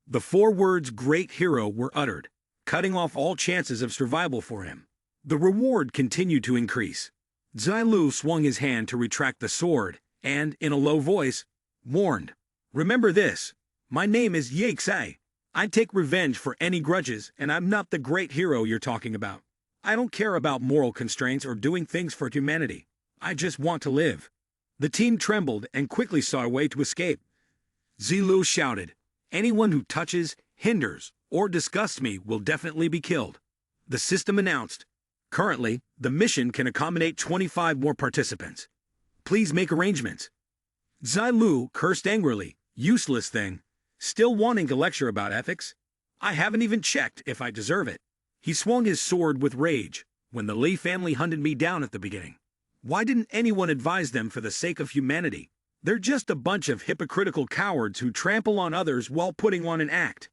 The 4 words great hero were uttered, cutting off all chances of survival for him. The reward continued to increase. Zilu swung his hand to retract the sword and, in a low voice, warned, remember this, my name is Yexai. I take revenge for any grudges, and I'm not the great hero you're talking about. I don't care about moral constraints or doing things for humanity. I just want to live. The team trembled and quickly sought a way to escape. Zilu shouted, anyone who touches, hinders, or disgusts me will definitely be killed. The system announced, currently, the mission can accommodate 25 more participants. Please make arrangements. Zilu cursed angrily, useless thing. Still wanting to lecture about ethics? I haven't even checked if I deserve it. He swung his sword with rage when the Lee family hunted me down at the beginning. Why didn't anyone advise them for the sake of humanity? They're just a bunch of hypocritical cowards who trample on others while putting on an act.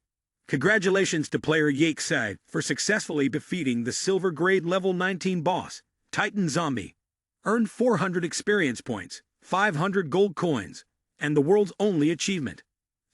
Congratulations to player Yexai for successfully defeating the silver grade level 19 boss, Titan Zombie. Earned 400 experience points, 500 gold coins, and the world's only achievement.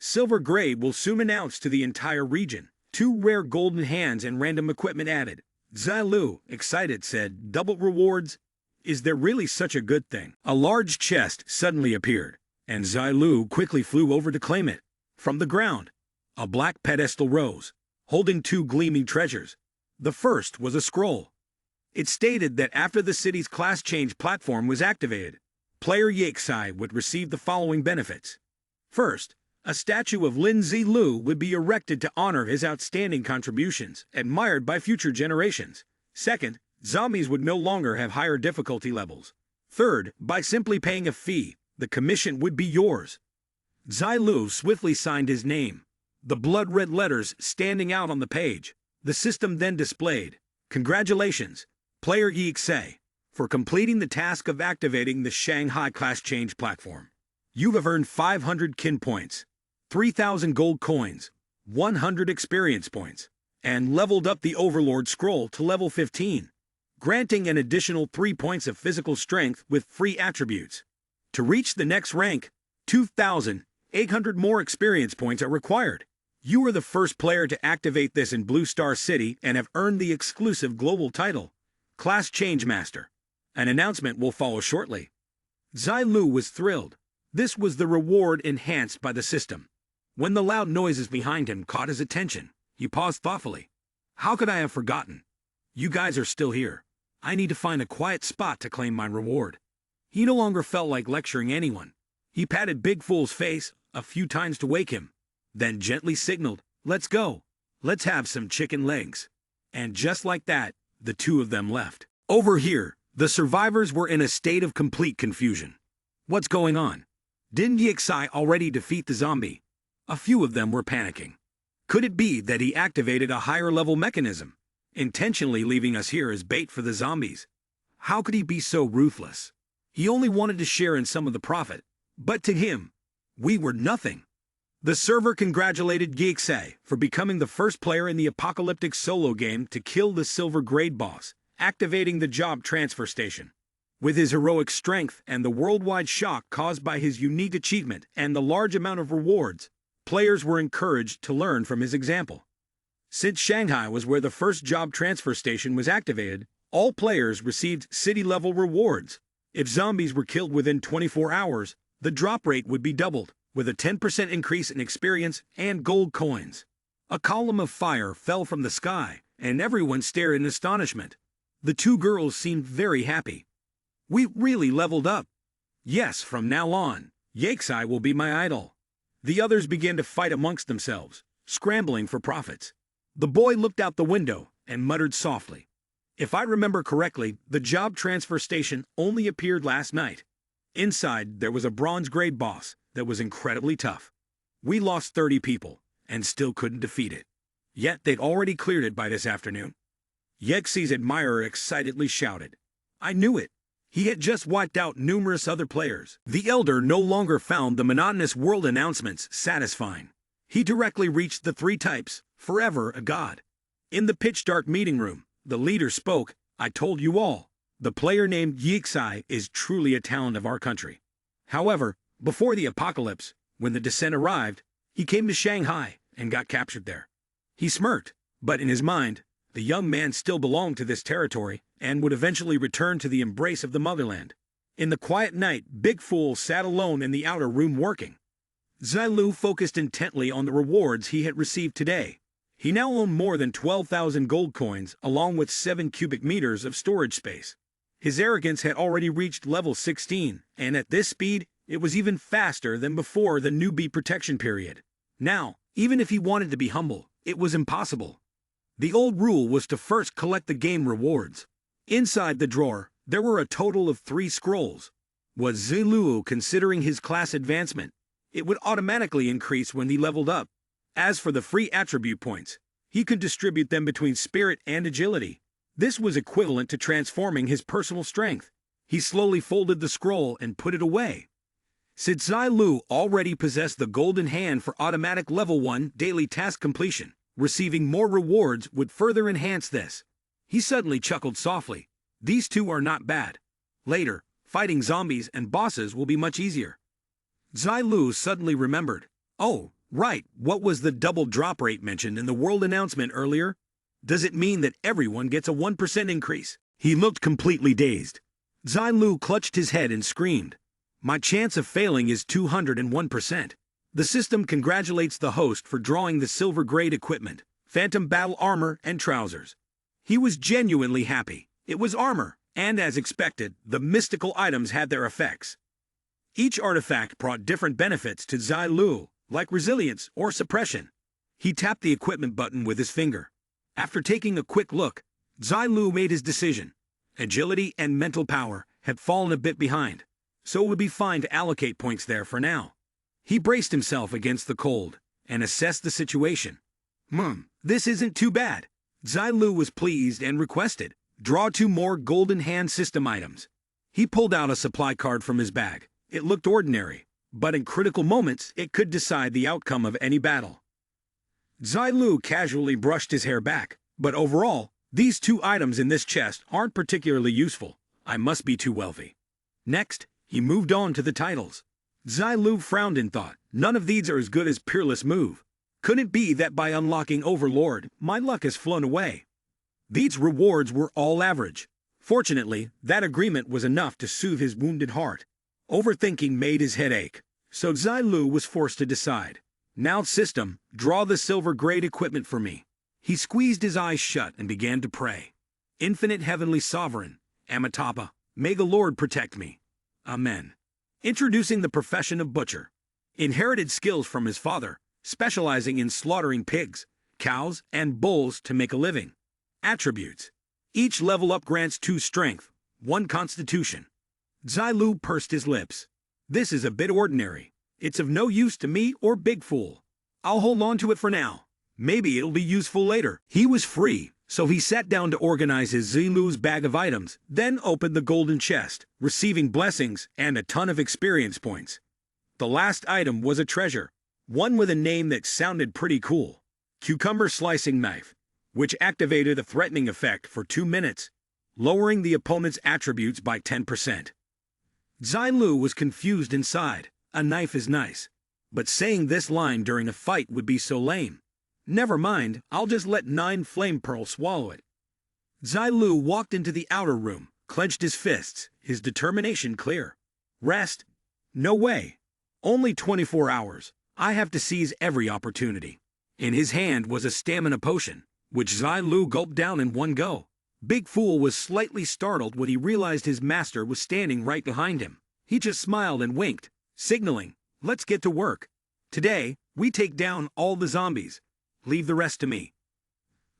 Silver grade will soon announce to the entire region. 2 rare golden hands and random equipment added. Zilu, excited, said, double rewards? Is there really such a good thing? A large chest suddenly appeared, and Zilu quickly flew over to claim it. From the ground, a black pedestal rose, holding 2 gleaming treasures. The first was a scroll. It stated that after the city's class change platform was activated, player Yexai would receive the following benefits. First, a statue of Lin Zilu would be erected to honor his outstanding contributions, admired by future generations. Second, zombies would no longer have higher difficulty levels. Third, by simply paying a fee, the commission would be yours. Zilu swiftly signed his name, the blood-red letters standing out on the page. The system then displayed, congratulations, player Yexai, for completing the task of activating the Shanghai class change platform. You have earned 500 kin points, 3,000 gold coins, 100 experience points, and leveled up the Overlord scroll to level 15, granting an additional 3 points of physical strength with free attributes. To reach the next rank, 2,800 more experience points are required. You are the first player to activate this in Blue Star City and have earned the exclusive global title, Class Change Master. An announcement will follow shortly. Zilu was thrilled. This was the reward enhanced by the system. When the loud noises behind him caught his attention, he paused thoughtfully. How could I have forgotten? You guys are still here. I need to find a quiet spot to claim my reward. He no longer felt like lecturing anyone. He patted Big Fool's face a few times to wake him, then gently signaled, let's go. Let's have some chicken legs. And just like that, the 2 of them left. Over here, the survivors were in a state of complete confusion. What's going on? Didn't Yexai already defeat the zombie? A few of them were panicking. Could it be that he activated a higher level mechanism, intentionally leaving us here as bait for the zombies? How could he be so ruthless? He only wanted to share in some of the profit, but to him, we were nothing. The server congratulated Yexai for becoming the first player in the apocalyptic solo game to kill the silver grade boss, activating the job transfer station. With his heroic strength and the worldwide shock caused by his unique achievement and the large amount of rewards, players were encouraged to learn from his example. Since Shanghai was where the first job transfer station was activated, all players received city-level rewards. If zombies were killed within 24 hours, the drop rate would be doubled, with a 10% increase in experience and gold coins. A column of fire fell from the sky, and everyone stared in astonishment. The 2 girls seemed very happy. We really leveled up. Yes, from now on, Yexai will be my idol. The others began to fight amongst themselves, scrambling for profits. The boy looked out the window and muttered softly. If I remember correctly, the job transfer station only appeared last night. Inside, there was a bronze-grade boss that was incredibly tough. We lost 30 people and still couldn't defeat it. Yet they'd already cleared it by this afternoon. Yexi's admirer excitedly shouted. I knew it. He had just wiped out numerous other players. The elder no longer found the monotonous world announcements satisfying. He directly reached the three types, forever a god. In the pitch-dark meeting room, the leader spoke. I told you all. The player named Yixi is truly a talent of our country. However, before the apocalypse, when the descent arrived, he came to Shanghai and got captured there. He smirked, but in his mind, the young man still belonged to this territory and would eventually return to the embrace of the motherland. In the quiet night, Big Fool sat alone in the outer room working. Zilu focused intently on the rewards he had received today. He now owned more than 12,000 gold coins along with 7 cubic meters of storage space. His arrogance had already reached level 16, and at this speed, it was even faster than before the newbie protection period. Now, even if he wanted to be humble, it was impossible. The old rule was to first collect the game rewards. Inside the drawer, there were a total of 3 scrolls. Was Zilu considering his class advancement? It would automatically increase when he leveled up. As for the free attribute points, he could distribute them between spirit and agility. This was equivalent to transforming his personal strength. He slowly folded the scroll and put it away. Since Zilu already possessed the golden hand for automatic level 1 daily task completion, receiving more rewards would further enhance this. He suddenly chuckled softly. These two are not bad. Later, fighting zombies and bosses will be much easier. Zilu suddenly remembered. Oh, right, what was the double drop rate mentioned in the world announcement earlier? Does it mean that everyone gets a 1% increase? He looked completely dazed. Zilu clutched his head and screamed. My chance of failing is 201%. The system congratulates the host for drawing the silver-grade equipment, phantom battle armor and trousers. He was genuinely happy. It was armor, and as expected, the mystical items had their effects. Each artifact brought different benefits to Zilu, like resilience or suppression. He tapped the equipment button with his finger. After taking a quick look, Zilu made his decision. Agility and mental power had fallen a bit behind, so it would be fine to allocate points there for now. He braced himself against the cold and assessed the situation. This isn't too bad. Zilu was pleased and requested, draw 2 more golden hand system items. He pulled out a supply card from his bag. It looked ordinary, but in critical moments it could decide the outcome of any battle. Zilu casually brushed his hair back, but overall, these 2 items in this chest aren't particularly useful. I must be too wealthy. Next, he moved on to the titles. Zilu frowned in thought. None of these are as good as Peerless Move. Could it be that by unlocking Overlord, my luck has flown away? These rewards were all average. Fortunately, that agreement was enough to soothe his wounded heart. Overthinking made his head ache, so Zilu was forced to decide. Now system, draw the silver-grade equipment for me. He squeezed his eyes shut and began to pray. Infinite Heavenly Sovereign, Amitabha, may the Lord protect me. Amen. Introducing the profession of butcher. Inherited skills from his father, specializing in slaughtering pigs, cows, and bulls to make a living. Attributes. Each level up grants 2 strength, 1 constitution. Zilu pursed his lips. This is a bit ordinary. It's of no use to me or Big Fool. I'll hold on to it for now. Maybe it'll be useful later. He was free, so he sat down to organize his Zilu's bag of items, then opened the golden chest, receiving blessings and a ton of experience points. The last item was a treasure, one with a name that sounded pretty cool. Cucumber Slicing Knife, which activated a threatening effect for 2 minutes, lowering the opponent's attributes by 10%. Zilu was confused inside. A knife is nice, but saying this line during a fight would be so lame. Never mind, I'll just let 9 flame pearls swallow it. Zilu walked into the outer room, clenched his fists, his determination clear. Rest? No way. Only 24 hours. I have to seize every opportunity. In his hand was a stamina potion, which Zilu gulped down in one go. Big Fool was slightly startled when he realized his master was standing right behind him. He just smiled and winked, signaling, let's get to work. Today, we take down all the zombies. Leave the rest to me.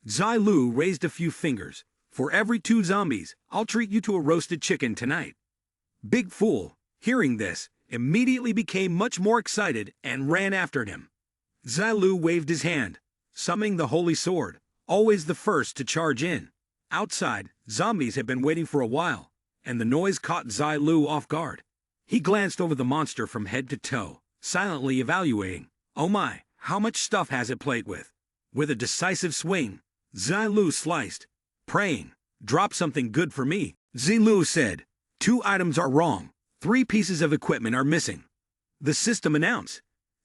Zilu raised a few fingers. For every 2 zombies, I'll treat you to a roasted chicken tonight. Big Fool, hearing this, immediately became much more excited and ran after him. Zilu waved his hand. summoning the holy sword, always the first to charge in. Outside, zombies had been waiting for a while, and the noise caught Zilu off guard. He glanced over the monster from head to toe, silently evaluating. Oh my, how much stuff has it played with? With a decisive swing, Zilu sliced, praying, "Drop something good for me." Zilu said, "2 items are wrong. 3 pieces of equipment are missing." The system announced.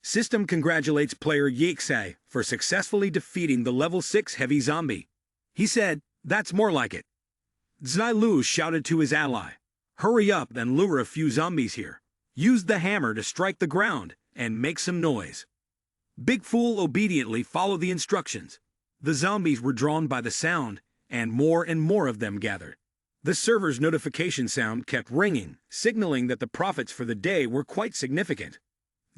System congratulates player Yixai for successfully defeating the level 6 heavy zombie. He said, "That's more like it." Zilu shouted to his ally, "Hurry up and lure a few zombies here. Use the hammer to strike the ground and make some noise." Big Fool obediently followed the instructions. The zombies were drawn by the sound, and more of them gathered. The server's notification sound kept ringing, signaling that the profits for the day were quite significant.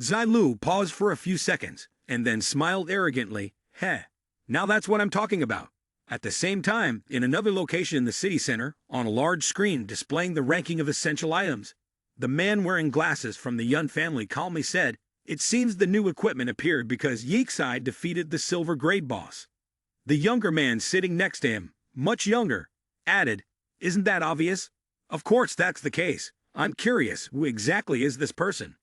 Zilu paused for a few seconds, and then smiled arrogantly. "Heh, now that's what I'm talking about." At the same time, in another location in the city center, on a large screen displaying the ranking of essential items, the man wearing glasses from the Yun family calmly said, "It seems the new equipment appeared because Yixai defeated the silver grade boss." The younger man sitting next to him, much younger, added, "Isn't that obvious? Of course that's the case. I'm curious, who exactly is this person?"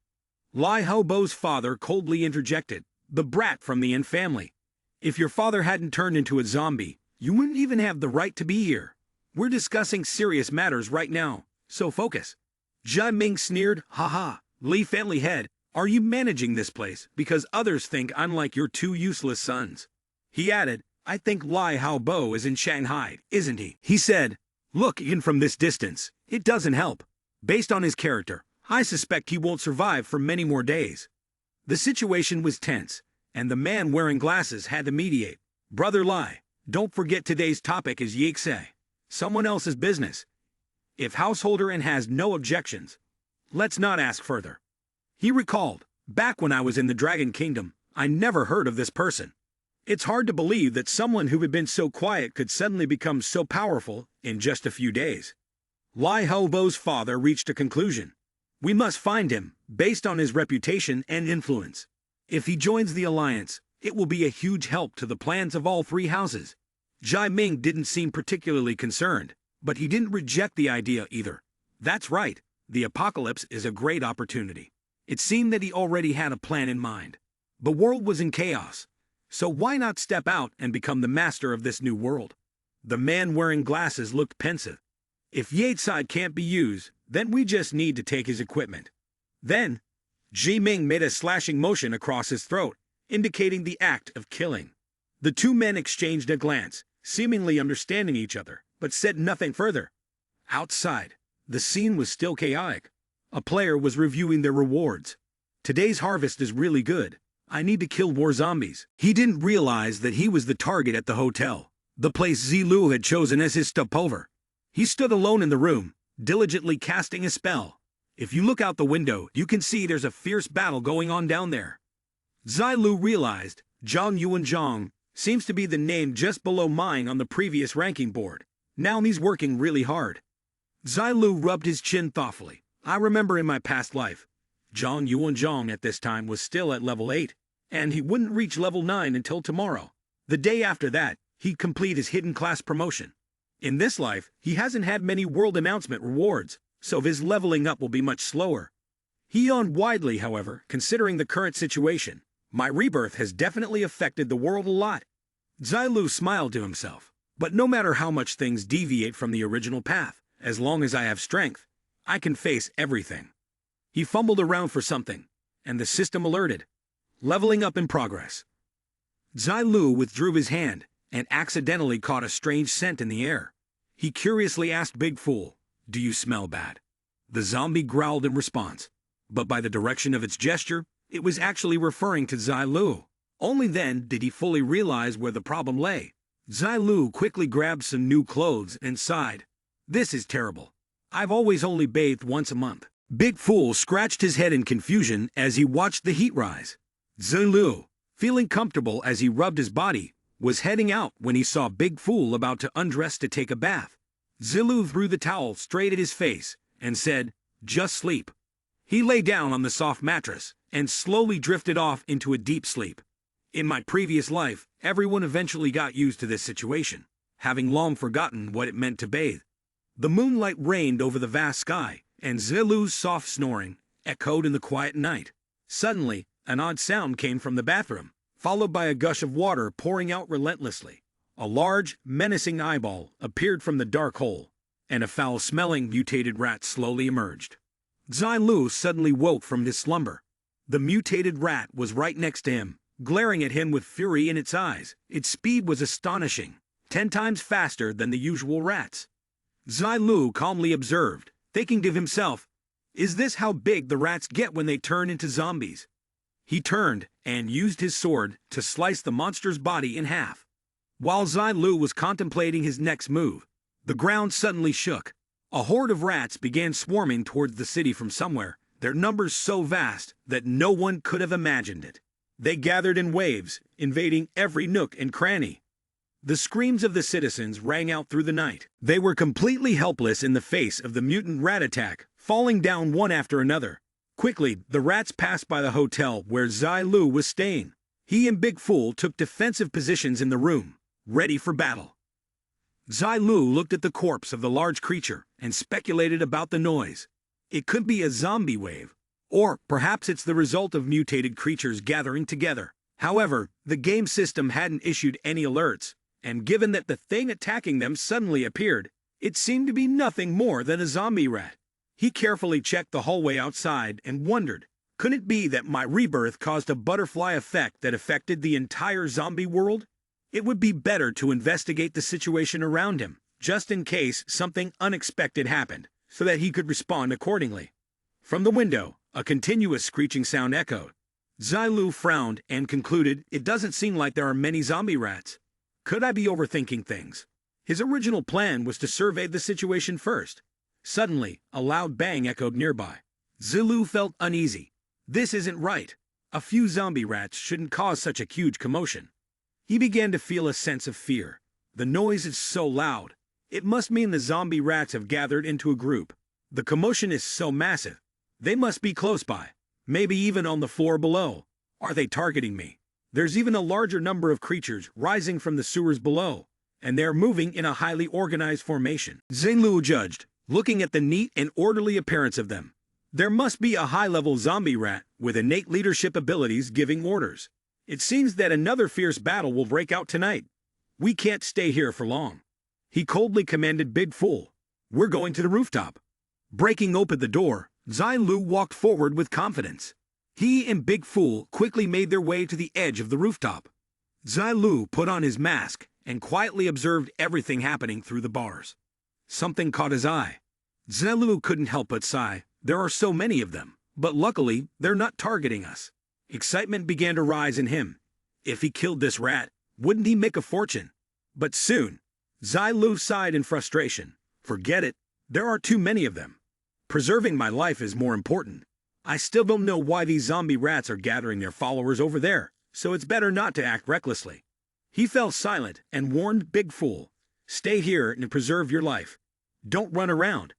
Lai Haobo's father coldly interjected, "The brat from the Yin family. If your father hadn't turned into a zombie, you wouldn't even have the right to be here. We're discussing serious matters right now, so focus." Jia Ming sneered, "Haha, Li family head, are you managing this place because others think I'm like your 2 useless sons?" He added, "I think Lai Haobo is in Shanghai, isn't he?" He said, "Look, even from this distance, it doesn't help. Based on his character, I suspect he won't survive for many more days." The situation was tense, and the man wearing glasses had to mediate. "Brother Lai, don't forget today's topic is Yixai, someone else's business. If householder and has no objections, let's not ask further." He recalled, "Back when I was in the Dragon Kingdom, I never heard of this person. It's hard to believe that someone who had been so quiet could suddenly become so powerful in just a few days." Lai Haobo's father reached a conclusion. "We must find him, based on his reputation and influence. If he joins the alliance, it will be a huge help to the plans of all 3 houses." Jia Ming didn't seem particularly concerned, but he didn't reject the idea either. That's right, the apocalypse is a great opportunity. It seemed that he already had a plan in mind. The world was in chaos, so why not step out and become the master of this new world? The man wearing glasses looked pensive. "If Yixai can't be used, then we just need to take his equipment." Then, Ji Ming made a slashing motion across his throat, indicating the act of killing. The 2 men exchanged a glance, seemingly understanding each other, but said nothing further. Outside, the scene was still chaotic. A player was reviewing their rewards. "Today's harvest is really good. I need to kill more zombies." He didn't realize that he was the target at the hotel, the place Zilu had chosen as his stopover. He stood alone in the room, diligently casting a spell. If you look out the window, you can see there's a fierce battle going on down there. Zilu realized Zhang Yuanzhang seems to be the name just below mine on the previous ranking board. Now he's working really hard. Zilu rubbed his chin thoughtfully. "I remember in my past life, Zhang Yuanzhang at this time was still at level 8, and he wouldn't reach level 9 until tomorrow. The day after that, he'd complete his hidden class promotion. In this life, he hasn't had many world announcement rewards, so his leveling up will be much slower." He yawned widely, however, considering the current situation. "My rebirth has definitely affected the world a lot." Zilu smiled to himself. "But no matter how much things deviate from the original path, as long as I have strength, I can face everything." He fumbled around for something, and the system alerted. "Leveling up in progress." Zilu withdrew his hand and accidentally caught a strange scent in the air. He curiously asked Big Fool, "Do you smell bad?" The zombie growled in response, but by the direction of its gesture, it was actually referring to Zilu. Only then did he fully realize where the problem lay. Zilu quickly grabbed some new clothes and sighed. "This is terrible. I've always only bathed once a month." Big Fool scratched his head in confusion as he watched the heat rise. Zilu, feeling comfortable as he rubbed his body, was heading out when he saw Big Fool about to undress to take a bath. Zilu threw the towel straight at his face and said, "Just sleep." He lay down on the soft mattress and slowly drifted off into a deep sleep. In my previous life, everyone eventually got used to this situation, having long forgotten what it meant to bathe. The moonlight reigned over the vast sky, and Zilu's soft snoring echoed in the quiet night. Suddenly, an odd sound came from the bathroom, followed by a gush of water pouring out relentlessly. A large, menacing eyeball appeared from the dark hole, and a foul-smelling, mutated rat slowly emerged. Zilu suddenly woke from his slumber. The mutated rat was right next to him, glaring at him with fury in its eyes. Its speed was astonishing, 10 times faster than the usual rats. Zilu calmly observed, thinking to himself, "Is this how big the rats get when they turn into zombies?" He turned and used his sword to slice the monster's body in half. While Zilu was contemplating his next move, the ground suddenly shook. A horde of rats began swarming towards the city from somewhere, their numbers so vast that no one could have imagined it. They gathered in waves, invading every nook and cranny. The screams of the citizens rang out through the night. They were completely helpless in the face of the mutant rat attack, falling down one after another. Quickly, the rats passed by the hotel where Zilu was staying. He and Big Fool took defensive positions in the room, ready for battle. Zilu looked at the corpse of the large creature and speculated about the noise. It could be a zombie wave, or perhaps it's the result of mutated creatures gathering together. However, the game system hadn't issued any alerts, and given that the thing attacking them suddenly appeared, it seemed to be nothing more than a zombie rat. He carefully checked the hallway outside and wondered, could it be that my rebirth caused a butterfly effect that affected the entire zombie world? It would be better to investigate the situation around him, just in case something unexpected happened, so that he could respond accordingly. From the window, a continuous screeching sound echoed. Zilu frowned and concluded it doesn't seem like there are many zombie rats. Could I be overthinking things? His original plan was to survey the situation first. Suddenly, a loud bang echoed nearby. Zilu felt uneasy. This isn't right. A few zombie rats shouldn't cause such a huge commotion. He began to feel a sense of fear. The noise is so loud. It must mean the zombie rats have gathered into a group. The commotion is so massive. They must be close by, maybe even on the floor below. Are they targeting me? There's even a larger number of creatures rising from the sewers below, and they're moving in a highly organized formation. Zilu judged, looking at the neat and orderly appearance of them. There must be a high-level zombie rat with innate leadership abilities giving orders. It seems that another fierce battle will break out tonight. We can't stay here for long. He coldly commanded Big Fool, "We're going to the rooftop." Breaking open the door, Zilu walked forward with confidence. He and Big Fool quickly made their way to the edge of the rooftop. Zilu put on his mask and quietly observed everything happening through the bars. Something caught his eye. Zilu couldn't help but sigh. There are so many of them, but luckily they're not targeting us. Excitement began to rise in him. If he killed this rat, wouldn't he make a fortune? But soon, Zilu sighed in frustration. Forget it, there are too many of them. Preserving my life is more important. I still don't know why these zombie rats are gathering their followers over there, so it's better not to act recklessly. He fell silent and warned Big Fool, "Stay here and preserve your life. Don't run around."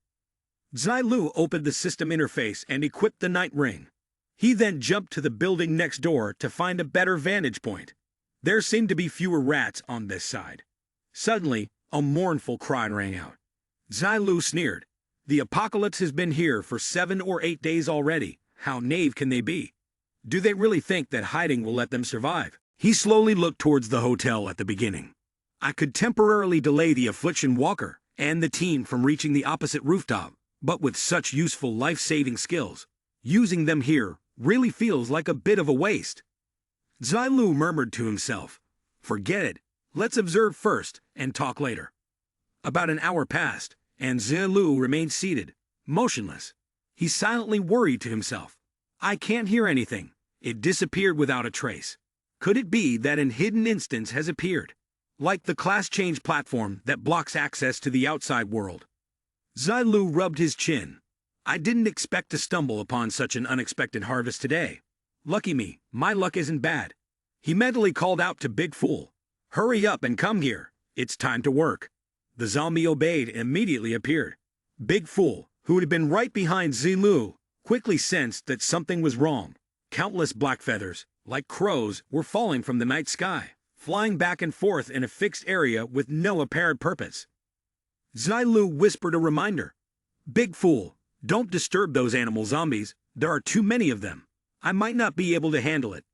Zilu opened the system interface and equipped the night ring. He then jumped to the building next door to find a better vantage point. There seemed to be fewer rats on this side. Suddenly, a mournful cry rang out. Zilu sneered. The apocalypse has been here for 7 or 8 days already. How naive can they be? Do they really think that hiding will let them survive? He slowly looked towards the hotel at the beginning. I could temporarily delay the affliction walker and the team from reaching the opposite rooftop, but with such useful life-saving skills, using them here really feels like a bit of a waste. Zilu murmured to himself, "Forget it. Let's observe first and talk later." About an hour passed, and Zilu remained seated, motionless. He silently worried to himself, "I can't hear anything." It disappeared without a trace. Could it be that an hidden instance has appeared, like the class change platform that blocks access to the outside world? Zilu rubbed his chin. I didn't expect to stumble upon such an unexpected harvest today. Lucky me, my luck isn't bad. He mentally called out to Big Fool, "Hurry up and come here. It's time to work." The zombie obeyed and immediately appeared. Big Fool, who had been right behind Zilu, quickly sensed that something was wrong. Countless black feathers, like crows, were falling from the night sky, flying back and forth in a fixed area with no apparent purpose. Zilu whispered a reminder. "Big fool, don't disturb those animal zombies, there are too many of them. I might not be able to handle it."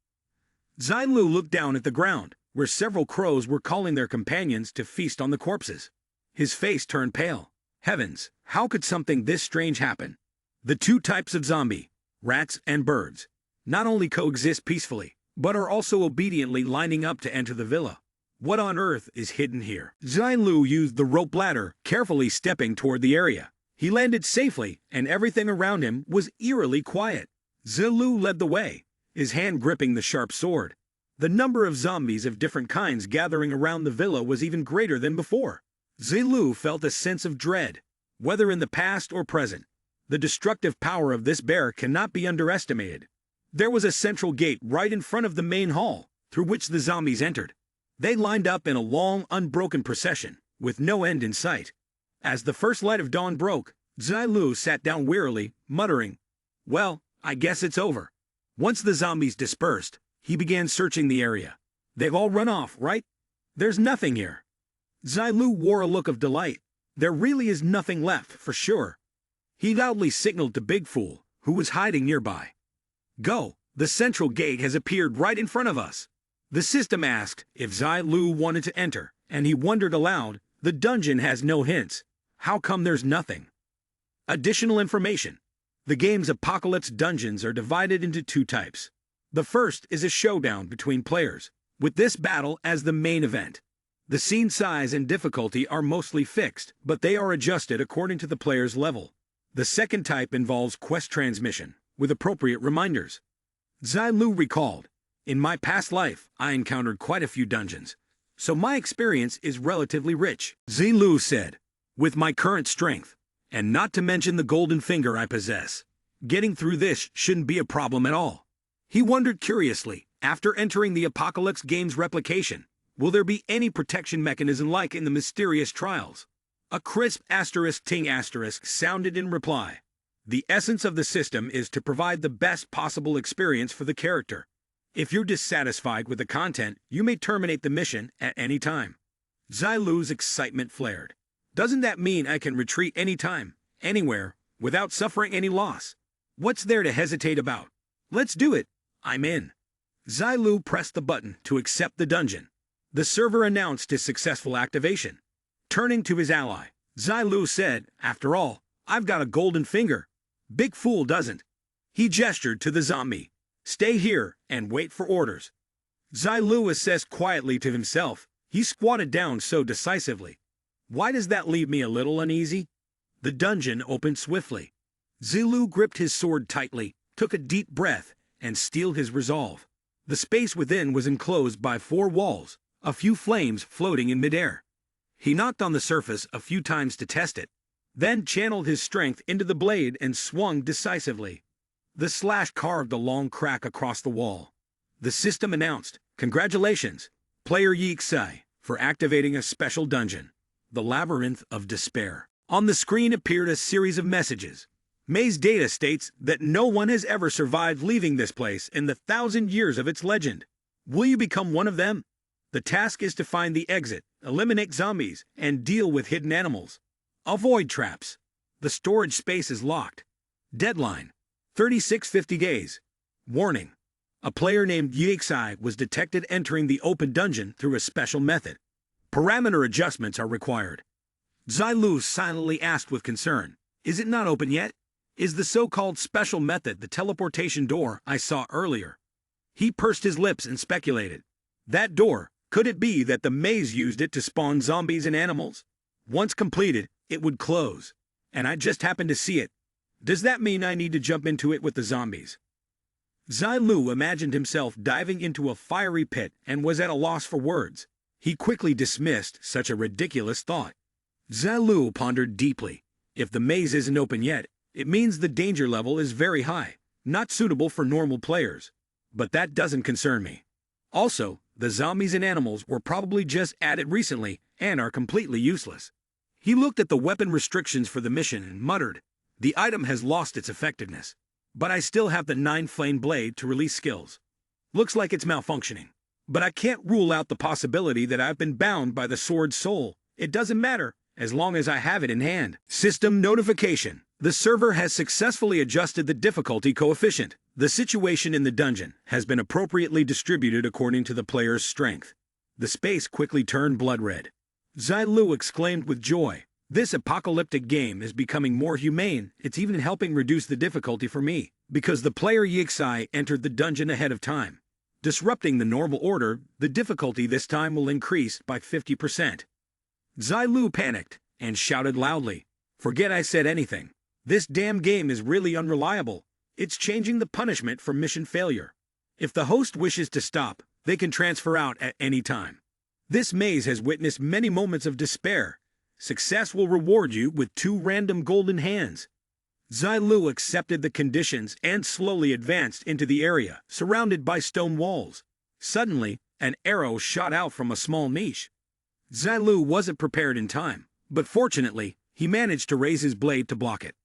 Zilu looked down at the ground, where several crows were calling their companions to feast on the corpses. His face turned pale. Heavens, how could something this strange happen? The two types of zombie, rats and birds, not only coexist peacefully, but are also obediently lining up to enter the villa. What on earth is hidden here? Zilu used the rope ladder, carefully stepping toward the area. He landed safely, and everything around him was eerily quiet. Zilu led the way, his hand gripping the sharp sword. The number of zombies of different kinds gathering around the villa was even greater than before. Zilu felt a sense of dread, whether in the past or present. The destructive power of this bear cannot be underestimated. There was a central gate right in front of the main hall, through which the zombies entered. They lined up in a long, unbroken procession, with no end in sight. As the first light of dawn broke, Zilu sat down wearily, muttering, "Well, I guess it's over." Once the zombies dispersed, he began searching the area. "They've all run off, right? There's nothing here." Zilu wore a look of delight. There really is nothing left, for sure. He loudly signaled to Big Fool, who was hiding nearby. "Go, the central gate has appeared right in front of us." The system asked if Zilu wanted to enter, and he wondered aloud, "The dungeon has no hints. How come there's nothing?" Additional information. The game's Apocalypse dungeons are divided into two types. The first is a showdown between players, with this battle as the main event. The scene size and difficulty are mostly fixed, but they are adjusted according to the player's level. The second type involves quest transmission, with appropriate reminders. Zilu recalled, "In my past life, I encountered quite a few dungeons, so my experience is relatively rich." Zilu said, "With my current strength, and not to mention the golden finger I possess, getting through this shouldn't be a problem at all." He wondered curiously, after entering the Apocalypse game's replication, will there be any protection mechanism like in the mysterious trials? A crisp **ting* sounded in reply. The essence of the system is to provide the best possible experience for the character. If you're dissatisfied with the content, you may terminate the mission at any time. Zilu's excitement flared. "Doesn't that mean I can retreat anytime, anywhere, without suffering any loss? What's there to hesitate about? Let's do it. I'm in." Zilu pressed the button to accept the dungeon. The server announced his successful activation. Turning to his ally, Zilu said, "After all, I've got a golden finger. Big Fool doesn't." He gestured to the zombie. "Stay here and wait for orders." Zilu assessed quietly to himself. He squatted down so decisively. "Why does that leave me a little uneasy?" The dungeon opened swiftly. Zilu gripped his sword tightly, took a deep breath, and steeled his resolve. The space within was enclosed by 4 walls, a few flames floating in midair. He knocked on the surface a few times to test it, then channeled his strength into the blade and swung decisively. The slash carved a long crack across the wall. The system announced, "Congratulations, player Yixai, for activating a special dungeon, the Labyrinth of Despair." On the screen appeared a series of messages. May's data states that no one has ever survived leaving this place in the 1,000 years of its legend. Will you become one of them? The task is to find the exit, eliminate zombies, and deal with hidden animals. Avoid traps. The storage space is locked. Deadline: 3650 days. Warning: a player named Yixai was detected entering the open dungeon through a special method. Parameter adjustments are required. Zilu silently asked with concern, "Is it not open yet? Is the so-called special method the teleportation door I saw earlier?" He pursed his lips and speculated. That door, could it be that the maze used it to spawn zombies and animals? Once completed, it would close, and I just happened to see it. Does that mean I need to jump into it with the zombies? Zilu imagined himself diving into a fiery pit and was at a loss for words. He quickly dismissed such a ridiculous thought. Zilu pondered deeply. If the maze isn't open yet, it means the danger level is very high, not suitable for normal players. But that doesn't concern me. Also, the zombies and animals were probably just added recently and are completely useless. He looked at the weapon restrictions for the mission and muttered, "The item has lost its effectiveness, but I still have the 9-flame blade to release skills." Looks like it's malfunctioning. But I can't rule out the possibility that I've been bound by the sword's soul. It doesn't matter, as long as I have it in hand. System notification. The server has successfully adjusted the difficulty coefficient. The situation in the dungeon has been appropriately distributed according to the player's strength. The space quickly turned blood red. Zilu exclaimed with joy. This apocalyptic game is becoming more humane. It's even helping reduce the difficulty for me, because the player Yixai entered the dungeon ahead of time. Disrupting the normal order, the difficulty this time will increase by 50%. Zilu panicked and shouted loudly, "Forget I said anything. This damn game is really unreliable. It's changing the punishment for mission failure. If the host wishes to stop, they can transfer out at any time. This maze has witnessed many moments of despair. Success will reward you with 2 random golden hands." Zilu accepted the conditions and slowly advanced into the area, surrounded by stone walls. Suddenly, an arrow shot out from a small niche. Zilu wasn't prepared in time, but fortunately, he managed to raise his blade to block it.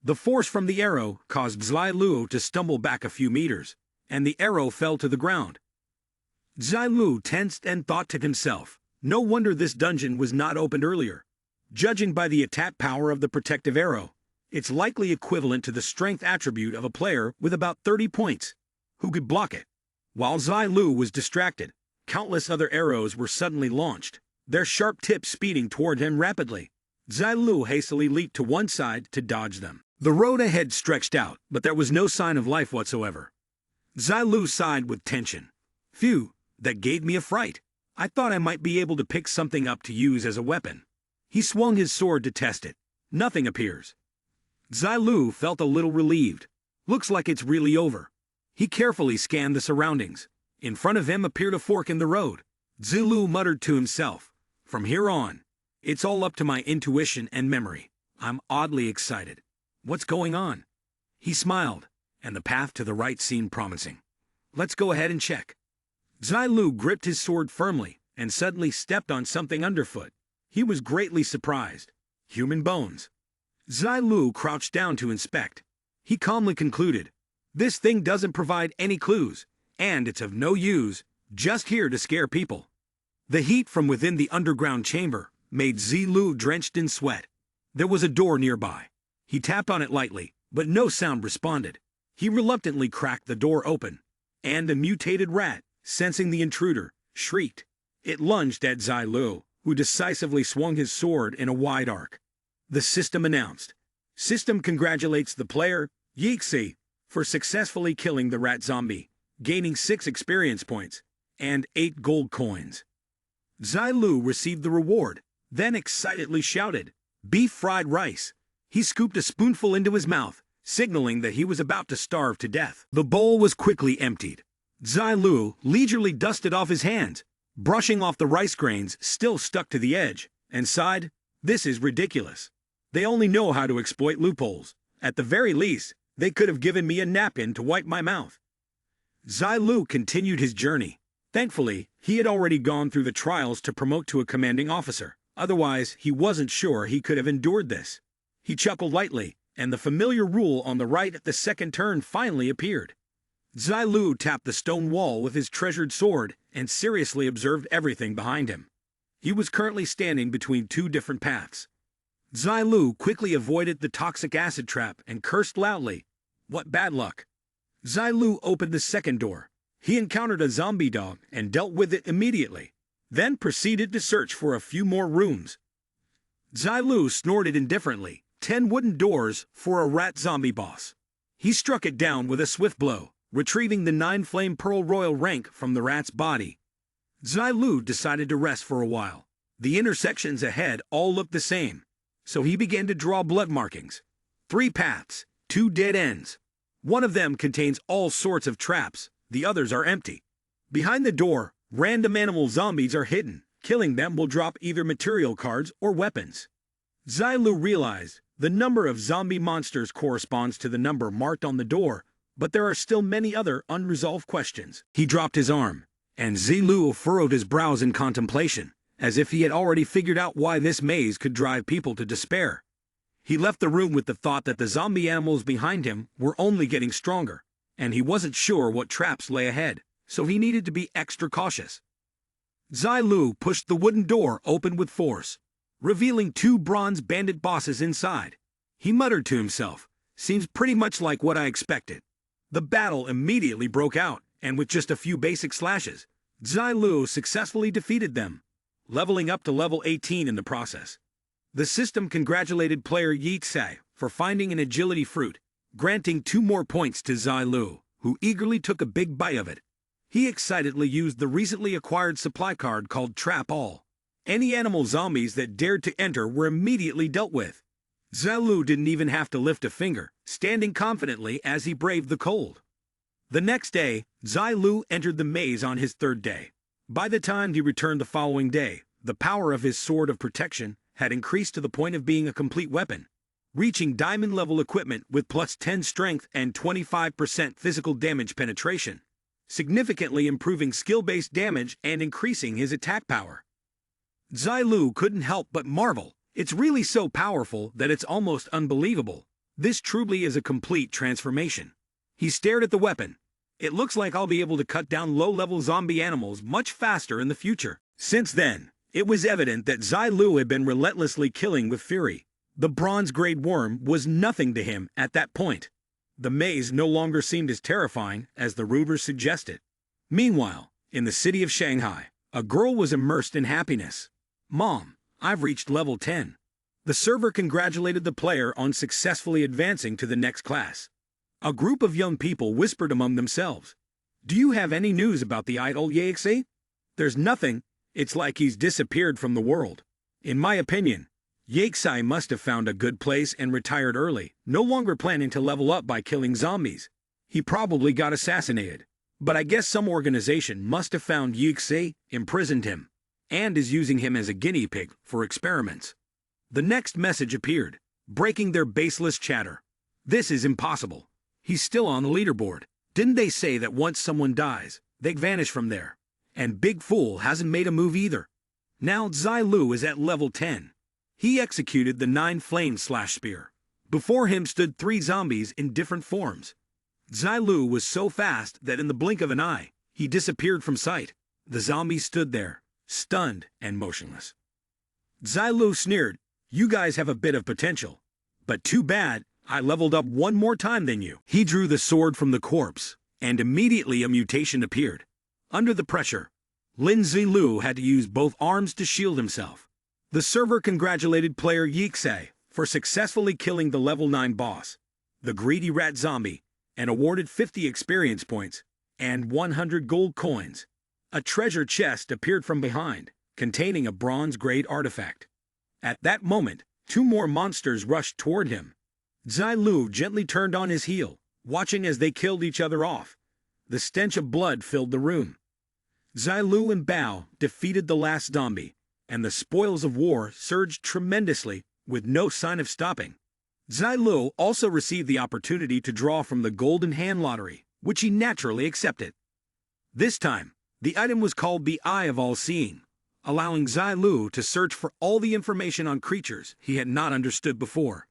The force from the arrow caused Zilu to stumble back a few meters, and the arrow fell to the ground. Zilu tensed and thought to himself, no wonder this dungeon was not opened earlier. Judging by the attack power of the protective arrow, it's likely equivalent to the strength attribute of a player with about 30 points, who could block it. While Zilu was distracted, countless other arrows were suddenly launched, their sharp tips speeding toward him rapidly. Zilu hastily leaped to one side to dodge them. The road ahead stretched out, but there was no sign of life whatsoever. Zilu sighed with tension. Phew, that gave me a fright. I thought I might be able to pick something up to use as a weapon. He swung his sword to test it. Nothing appears. Zilu felt a little relieved. Looks like it's really over. He carefully scanned the surroundings. In front of him appeared a fork in the road. Zilu muttered to himself, "From here on, it's all up to my intuition and memory. I'm oddly excited. What's going on?" He smiled, and the path to the right seemed promising. "Let's go ahead and check." Zilu gripped his sword firmly and suddenly stepped on something underfoot. He was greatly surprised. Human bones. Zilu crouched down to inspect. He calmly concluded, "This thing doesn't provide any clues, and it's of no use, just here to scare people." The heat from within the underground chamber made Zilu drenched in sweat. There was a door nearby. He tapped on it lightly, but no sound responded. He reluctantly cracked the door open, and a mutated rat, sensing the intruder, shrieked. It lunged at Zilu, who decisively swung his sword in a wide arc. The system announced. System congratulates the player, Yixi, for successfully killing the rat zombie, gaining 6 experience points and 8 gold coins. Zilu received the reward, then excitedly shouted, "Beef fried rice." He scooped a spoonful into his mouth, signaling that he was about to starve to death. The bowl was quickly emptied. Zilu leisurely dusted off his hands, brushing off the rice grains still stuck to the edge, and sighed, "This is ridiculous. They only know how to exploit loopholes. At the very least, they could have given me a napkin to wipe my mouth." Zilu continued his journey. Thankfully, he had already gone through the trials to promote to a commanding officer. Otherwise, he wasn't sure he could have endured this. He chuckled lightly, and the familiar rule on the right at the second turn finally appeared. Zilu tapped the stone wall with his treasured sword and seriously observed everything behind him. He was currently standing between 2 different paths. Zilu quickly avoided the toxic acid trap and cursed loudly. What bad luck. Zilu opened the second door. He encountered a zombie dog and dealt with it immediately, then proceeded to search for a few more rooms. Zilu snorted indifferently. 10 wooden doors for a rat zombie boss. He struck it down with a swift blow, retrieving the 9 flame pearl royal rank from the rat's body. Zilu decided to rest for a while. The intersections ahead all looked the same, so he began to draw blood markings. 3 paths, 2 dead ends. One of them contains all sorts of traps, the others are empty. Behind the door, random animal zombies are hidden. Killing them will drop either material cards or weapons. Zilu realized the number of zombie monsters corresponds to the number marked on the door, but there are still many other unresolved questions. He dropped his arm, and Zilu furrowed his brows in contemplation, as if he had already figured out why this maze could drive people to despair. He left the room with the thought that the zombie animals behind him were only getting stronger, and he wasn't sure what traps lay ahead. so he needed to be extra cautious. Zilu pushed the wooden door open with force, revealing two bronze bandit bosses inside. He muttered to himself, "Seems pretty much like what I expected." The battle immediately broke out, and with just a few basic slashes, Zilu successfully defeated them, leveling up to level 18 in the process. The system congratulated player Yixai for finding an agility fruit, granting 2 more points to Zilu, who eagerly took a big bite of it. He excitedly used the recently acquired supply card called Trap All. Any animal zombies that dared to enter were immediately dealt with. Zilu didn't even have to lift a finger, standing confidently as he braved the cold. The next day, Zilu entered the maze on his 3rd day. By the time he returned the following day, the power of his sword of protection had increased to the point of being a complete weapon, reaching diamond-level equipment with plus 10 strength and 25% physical damage penetration, significantly improving skill-based damage and increasing his attack power. Zilu couldn't help but marvel. It's really so powerful that it's almost unbelievable. This truly is a complete transformation. He stared at the weapon. It looks like I'll be able to cut down low-level zombie animals much faster in the future. Since then, it was evident that Zilu had been relentlessly killing with fury. The bronze-grade worm was nothing to him at that point. The maze no longer seemed as terrifying as the rumors suggested. Meanwhile, in the city of Shanghai, a girl was immersed in happiness. "Mom, I've reached level 10. The server congratulated the player on successfully advancing to the next class. A group of young people whispered among themselves, "Do you have any news about the idol Yaxi?" "There's nothing. It's like he's disappeared from the world." In my opinion, Yaxi must have found a good place and retired early, no longer planning to level up by killing zombies. He probably got assassinated. But I guess some organization must have found Yaxi, imprisoned him, and is using him as a guinea pig for experiments. The next message appeared, breaking their baseless chatter. "This is impossible. He's still on the leaderboard. Didn't they say that once someone dies, they'd vanish from there? And Big Fool hasn't made a move either." Now Zilu is at level 10. He executed the 9 flame slash spear. Before him stood 3 zombies in different forms. Zilu was so fast that in the blink of an eye, he disappeared from sight. The zombies stood there, stunned and motionless. Zilu sneered, "You guys have a bit of potential. But too bad, I leveled up 1 more time than you." He drew the sword from the corpse, and immediately a mutation appeared. Under the pressure, Lin Zilu had to use both arms to shield himself. The server congratulated player Yixai for successfully killing the level 9 boss, the greedy rat zombie, and awarded 50 experience points and 100 gold coins. A treasure chest appeared from behind, containing a bronze-grade artifact. At that moment, 2 more monsters rushed toward him. Zilu gently turned on his heel, watching as they killed each other off. The stench of blood filled the room. Zilu and Bao defeated the last zombie, and the spoils of war surged tremendously with no sign of stopping. Zilu also received the opportunity to draw from the Golden Hand Lottery, which he naturally accepted. This time, the item was called the Eye of All-Seeing, allowing Zilu to search for all the information on creatures he had not understood before.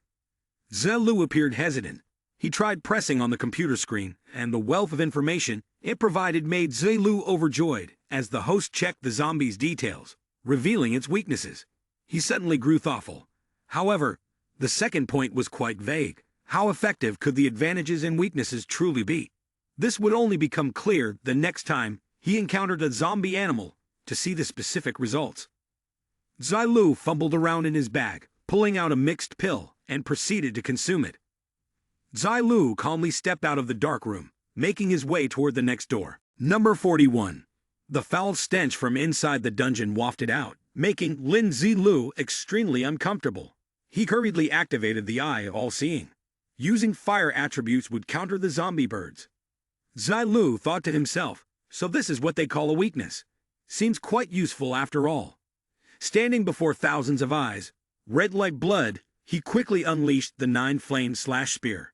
Zilu appeared hesitant. He tried pressing on the computer screen, and the wealth of information it provided made Zilu overjoyed as the host checked the zombie's details, revealing its weaknesses. He suddenly grew thoughtful. However, the second point was quite vague. How effective could the advantages and weaknesses truly be? This would only become clear the next time he encountered a zombie animal to see the specific results. Zilu fumbled around in his bag, pulling out a mixed pill, and proceeded to consume it. Zilu calmly stepped out of the dark room, making his way toward the next door. Number 41. The foul stench from inside the dungeon wafted out, making Lin Zilu extremely uncomfortable. He hurriedly activated the Eye of All-Seeing. Using fire attributes would counter the zombie birds. Zilu thought to himself, so this is what they call a weakness. Seems quite useful after all. Standing before thousands of eyes, red like blood, he quickly unleashed the 9 flame slash spear.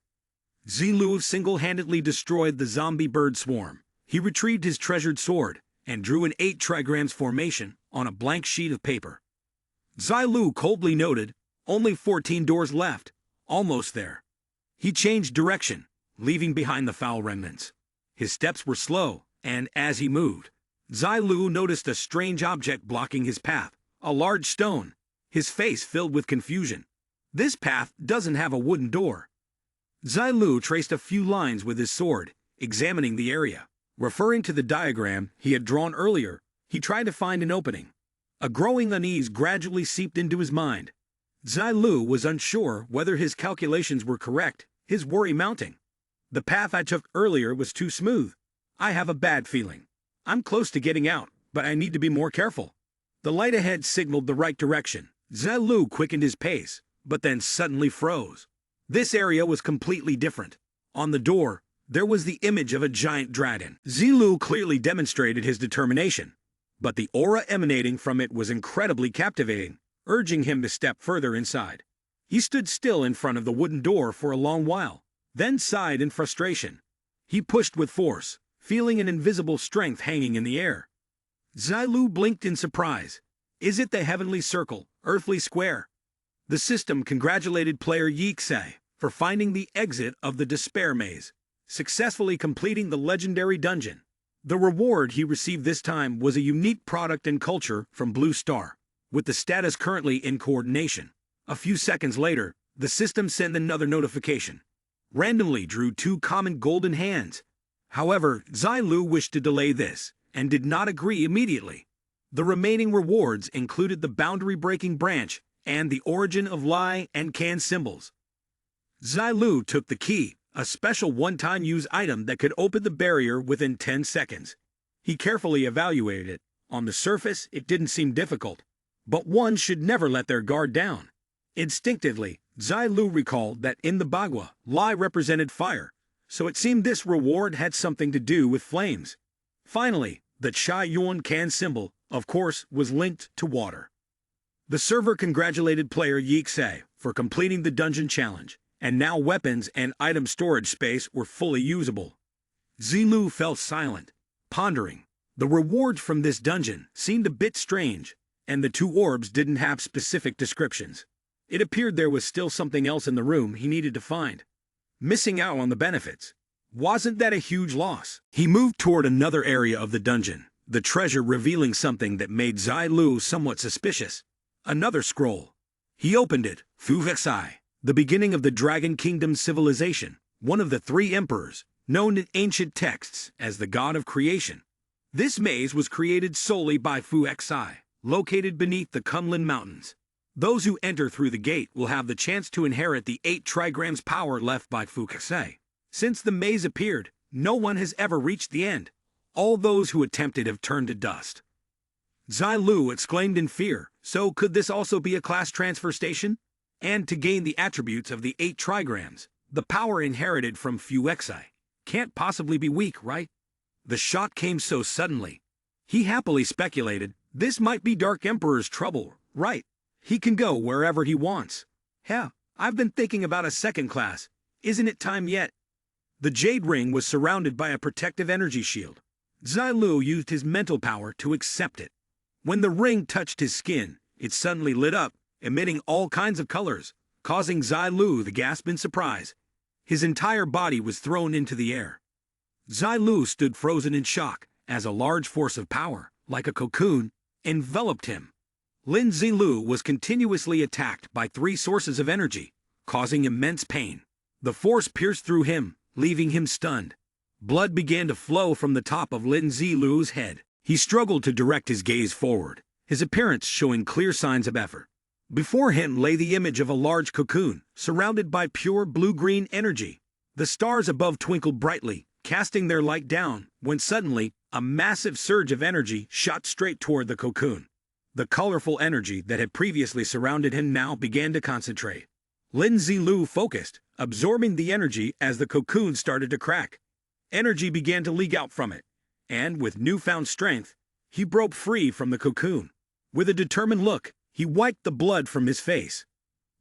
Zilu single-handedly destroyed the zombie bird swarm. He retrieved his treasured sword and drew an 8 trigrams formation on a blank sheet of paper. Zilu coldly noted, only 14 doors left, almost there. He changed direction, leaving behind the foul remnants. His steps were slow, and as he moved, Zilu noticed a strange object blocking his path, a large stone. His face filled with confusion. This path doesn't have a wooden door. Zilu traced a few lines with his sword, examining the area. Referring to the diagram he had drawn earlier, he tried to find an opening. A growing unease gradually seeped into his mind. Zilu was unsure whether his calculations were correct, his worry mounting. The path I took earlier was too smooth. I have a bad feeling. I'm close to getting out, but I need to be more careful. The light ahead signaled the right direction. Zilu quickened his pace, but then suddenly froze. This area was completely different. On the door, there was the image of a giant dragon. Zilu clearly demonstrated his determination, but the aura emanating from it was incredibly captivating, urging him to step further inside. He stood still in front of the wooden door for a long while, then sighed in frustration. He pushed with force, feeling an invisible strength hanging in the air. Zilu blinked in surprise. Is it the heavenly circle, earthly square? The system congratulated player Yixei for finding the exit of the despair maze, successfully completing the legendary dungeon. The reward he received this time was a unique product and culture from Blue Star, with the status currently in coordination. A few seconds later, the system sent another notification. Randomly drew 2 common golden hands. However, Zilu wished to delay this, and did not agree immediately. The remaining rewards included the boundary-breaking branch and the origin of Lai and Can symbols. Zilu took the key, a special one-time use item that could open the barrier within 10 seconds. He carefully evaluated it. On the surface, it didn't seem difficult, but one should never let their guard down. Instinctively, Zilu recalled that in the Bagua, Lai represented fire, so it seemed this reward had something to do with flames. Finally, the Chai Yuan Can symbol, of course, was linked to water. The server congratulated player Yixei for completing the dungeon challenge, and now weapons and item storage space were fully usable. Zilu fell silent, pondering. The rewards from this dungeon seemed a bit strange, and the 2 orbs didn't have specific descriptions. It appeared there was still something else in the room he needed to find. Missing out on the benefits. Wasn't that a huge loss? He moved toward another area of the dungeon, the treasure revealing something that made Zilu somewhat suspicious. Another scroll. He opened it. Fuexai, the beginning of the Dragon Kingdom civilization, one of the 3 emperors, known in ancient texts as the god of creation. This maze was created solely by Fuexai, located beneath the Kunlun Mountains. Those who enter through the gate will have the chance to inherit the 8 trigrams power left by Fuexai. Since the maze appeared, no one has ever reached the end. All those who attempted have turned to dust. Zilu exclaimed in fear, so could this also be a class transfer station? And to gain the attributes of the 8 trigrams, the power inherited from Fuexai can't possibly be weak, right? The shock came so suddenly. He happily speculated, this might be Dark Emperor's trouble, right? He can go wherever he wants. Hell, I've been thinking about a second class. Isn't it time yet? The jade ring was surrounded by a protective energy shield. Zilu used his mental power to accept it. When the ring touched his skin, it suddenly lit up, emitting all kinds of colors, causing Zilu to gasp in surprise. His entire body was thrown into the air. Zilu stood frozen in shock, as a large force of power, like a cocoon, enveloped him. Lin Zilu was continuously attacked by 3 sources of energy, causing immense pain. The force pierced through him, leaving him stunned. Blood began to flow from the top of Lin Zilu's head. He struggled to direct his gaze forward, his appearance showing clear signs of effort. Before him lay the image of a large cocoon, surrounded by pure blue-green energy. The stars above twinkled brightly, casting their light down, when suddenly, a massive surge of energy shot straight toward the cocoon. The colorful energy that had previously surrounded him now began to concentrate. Lin Zilu focused, absorbing the energy as the cocoon started to crack. Energy began to leak out from it, and with newfound strength, he broke free from the cocoon. With a determined look, he wiped the blood from his face.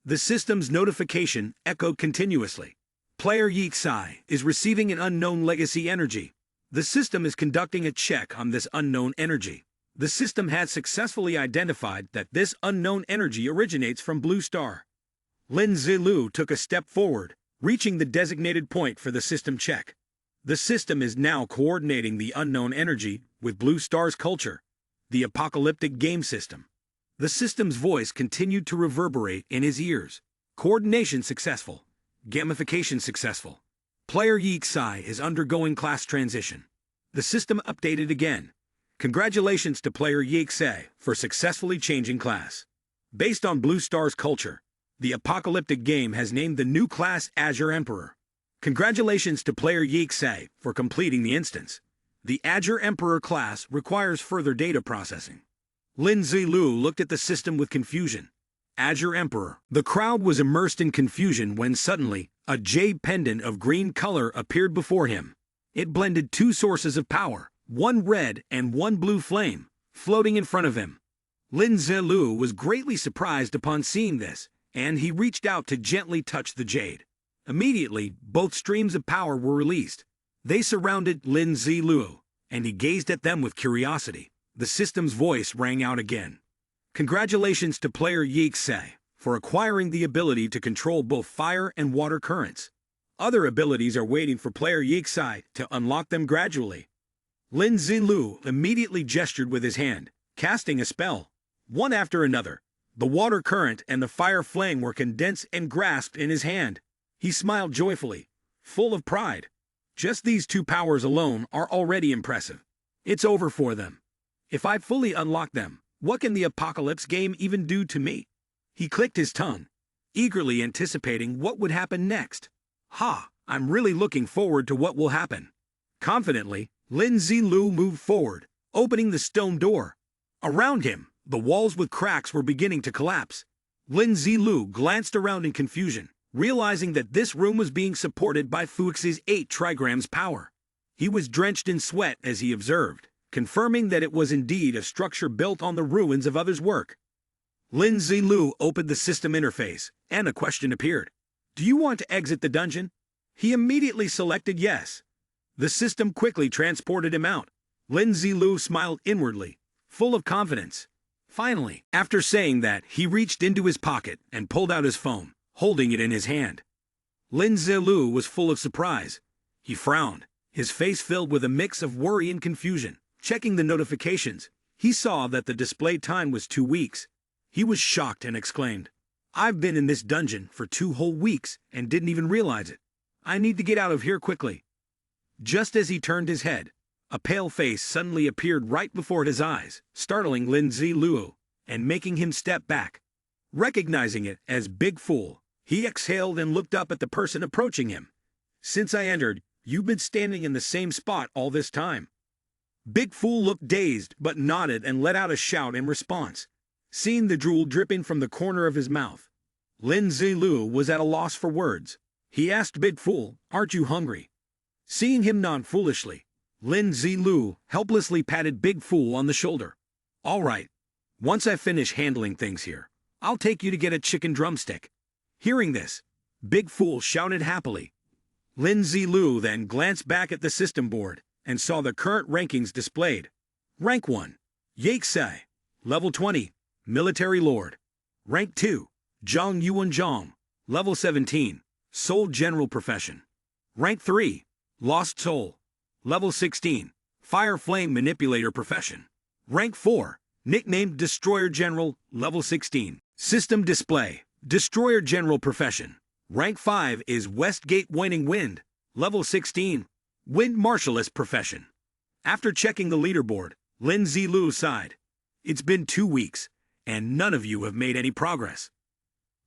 The system's notification echoed continuously. Player Yixai is receiving an unknown legacy energy. The system is conducting a check on this unknown energy. The system has successfully identified that this unknown energy originates from Blue Star. Lin Zilu took a step forward, reaching the designated point for the system check. The system is now coordinating the unknown energy with Blue Star's culture, the apocalyptic game system. The system's voice continued to reverberate in his ears. Coordination successful. Gamification successful. Player Yixai is undergoing class transition. The system updated again. Congratulations to player Yixai for successfully changing class. Based on Blue Star's culture, the apocalyptic game has named the new class Azure Emperor. Congratulations to player Yixai for completing the instance. The Azure Emperor class requires further data processing. Lin Zilu looked at the system with confusion. Azure Emperor. The crowd was immersed in confusion when suddenly, a jade pendant of green color appeared before him. It blended two sources of power, one red and one blue flame, floating in front of him. Lin Zilu was greatly surprised upon seeing this, and he reached out to gently touch the jade. Immediately, both streams of power were released. They surrounded Lin Zilu, and he gazed at them with curiosity. The system's voice rang out again. Congratulations to player Yixai for acquiring the ability to control both fire and water currents. Other abilities are waiting for player Yixai to unlock them gradually. Lin Zilu immediately gestured with his hand, casting a spell. One after another, the water current and the fire flame were condensed and grasped in his hand. He smiled joyfully, full of pride. Just these two powers alone are already impressive. It's over for them. If I fully unlock them, what can the apocalypse game even do to me? He clicked his tongue, eagerly anticipating what would happen next. I'm really looking forward to what will happen. Confidently, Lin Zilu moved forward, opening the stone door. Around him, the walls with cracks were beginning to collapse. Lin Zilu glanced around in confusion, realizing that this room was being supported by Fux's 8 trigrams power. He was drenched in sweat as he observed, confirming that it was indeed a structure built on the ruins of others' work. Lin Zilu opened the system interface, and a question appeared. Do you want to exit the dungeon? He immediately selected yes. The system quickly transported him out. Lin Zilu smiled inwardly, full of confidence. Finally, after saying that, he reached into his pocket and pulled out his phone, holding it in his hand. Lin Zilu was full of surprise. He frowned, his face filled with a mix of worry and confusion. Checking the notifications, he saw that the display time was 2 weeks. He was shocked and exclaimed, I've been in this dungeon for 2 whole weeks and didn't even realize it. I need to get out of here quickly. Just as he turned his head, a pale face suddenly appeared right before his eyes, startling Lin Zilu and making him step back. Recognizing it as Big Fool, he exhaled and looked up at the person approaching him. Since I entered, you've been standing in the same spot all this time. Big Fool looked dazed but nodded and let out a shout in response. Seeing the drool dripping from the corner of his mouth, Lin Zilu was at a loss for words. He asked Big Fool, aren't you hungry? Seeing him nod foolishly, Lin Zilu helplessly patted Big Fool on the shoulder. All right, once I finish handling things here, I'll take you to get a chicken drumstick. Hearing this, Big Fool shouted happily. Lin Zilu then glanced back at the system board and saw the current rankings displayed. Rank 1, Yixai. Level 20, Military Lord. Rank 2, Zhang Yuanzhang. Level 17, Soul General Profession. Rank 3, Lost Soul. Level 16, Fire Flame Manipulator Profession. Rank 4, nicknamed Destroyer General. Level 16. System Display, Destroyer General Profession. Rank 5 is Westgate Waning Wind. Level 16, Wind Martialist Profession. After checking the leaderboard, Lin Zilu sighed. It's been 2 weeks, and none of you have made any progress.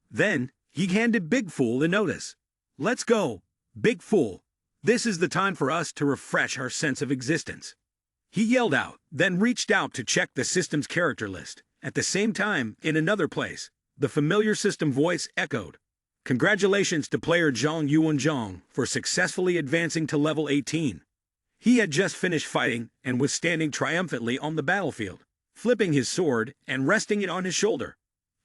Then, he handed Big Fool the notice. Let's go, Big Fool. This is the time for us to refresh our sense of existence. He yelled out, then reached out to check the system's character list. At the same time, in another place, the familiar system voice echoed. Congratulations to player Zhang Yuanzhang for successfully advancing to level 18. He had just finished fighting and was standing triumphantly on the battlefield, flipping his sword and resting it on his shoulder.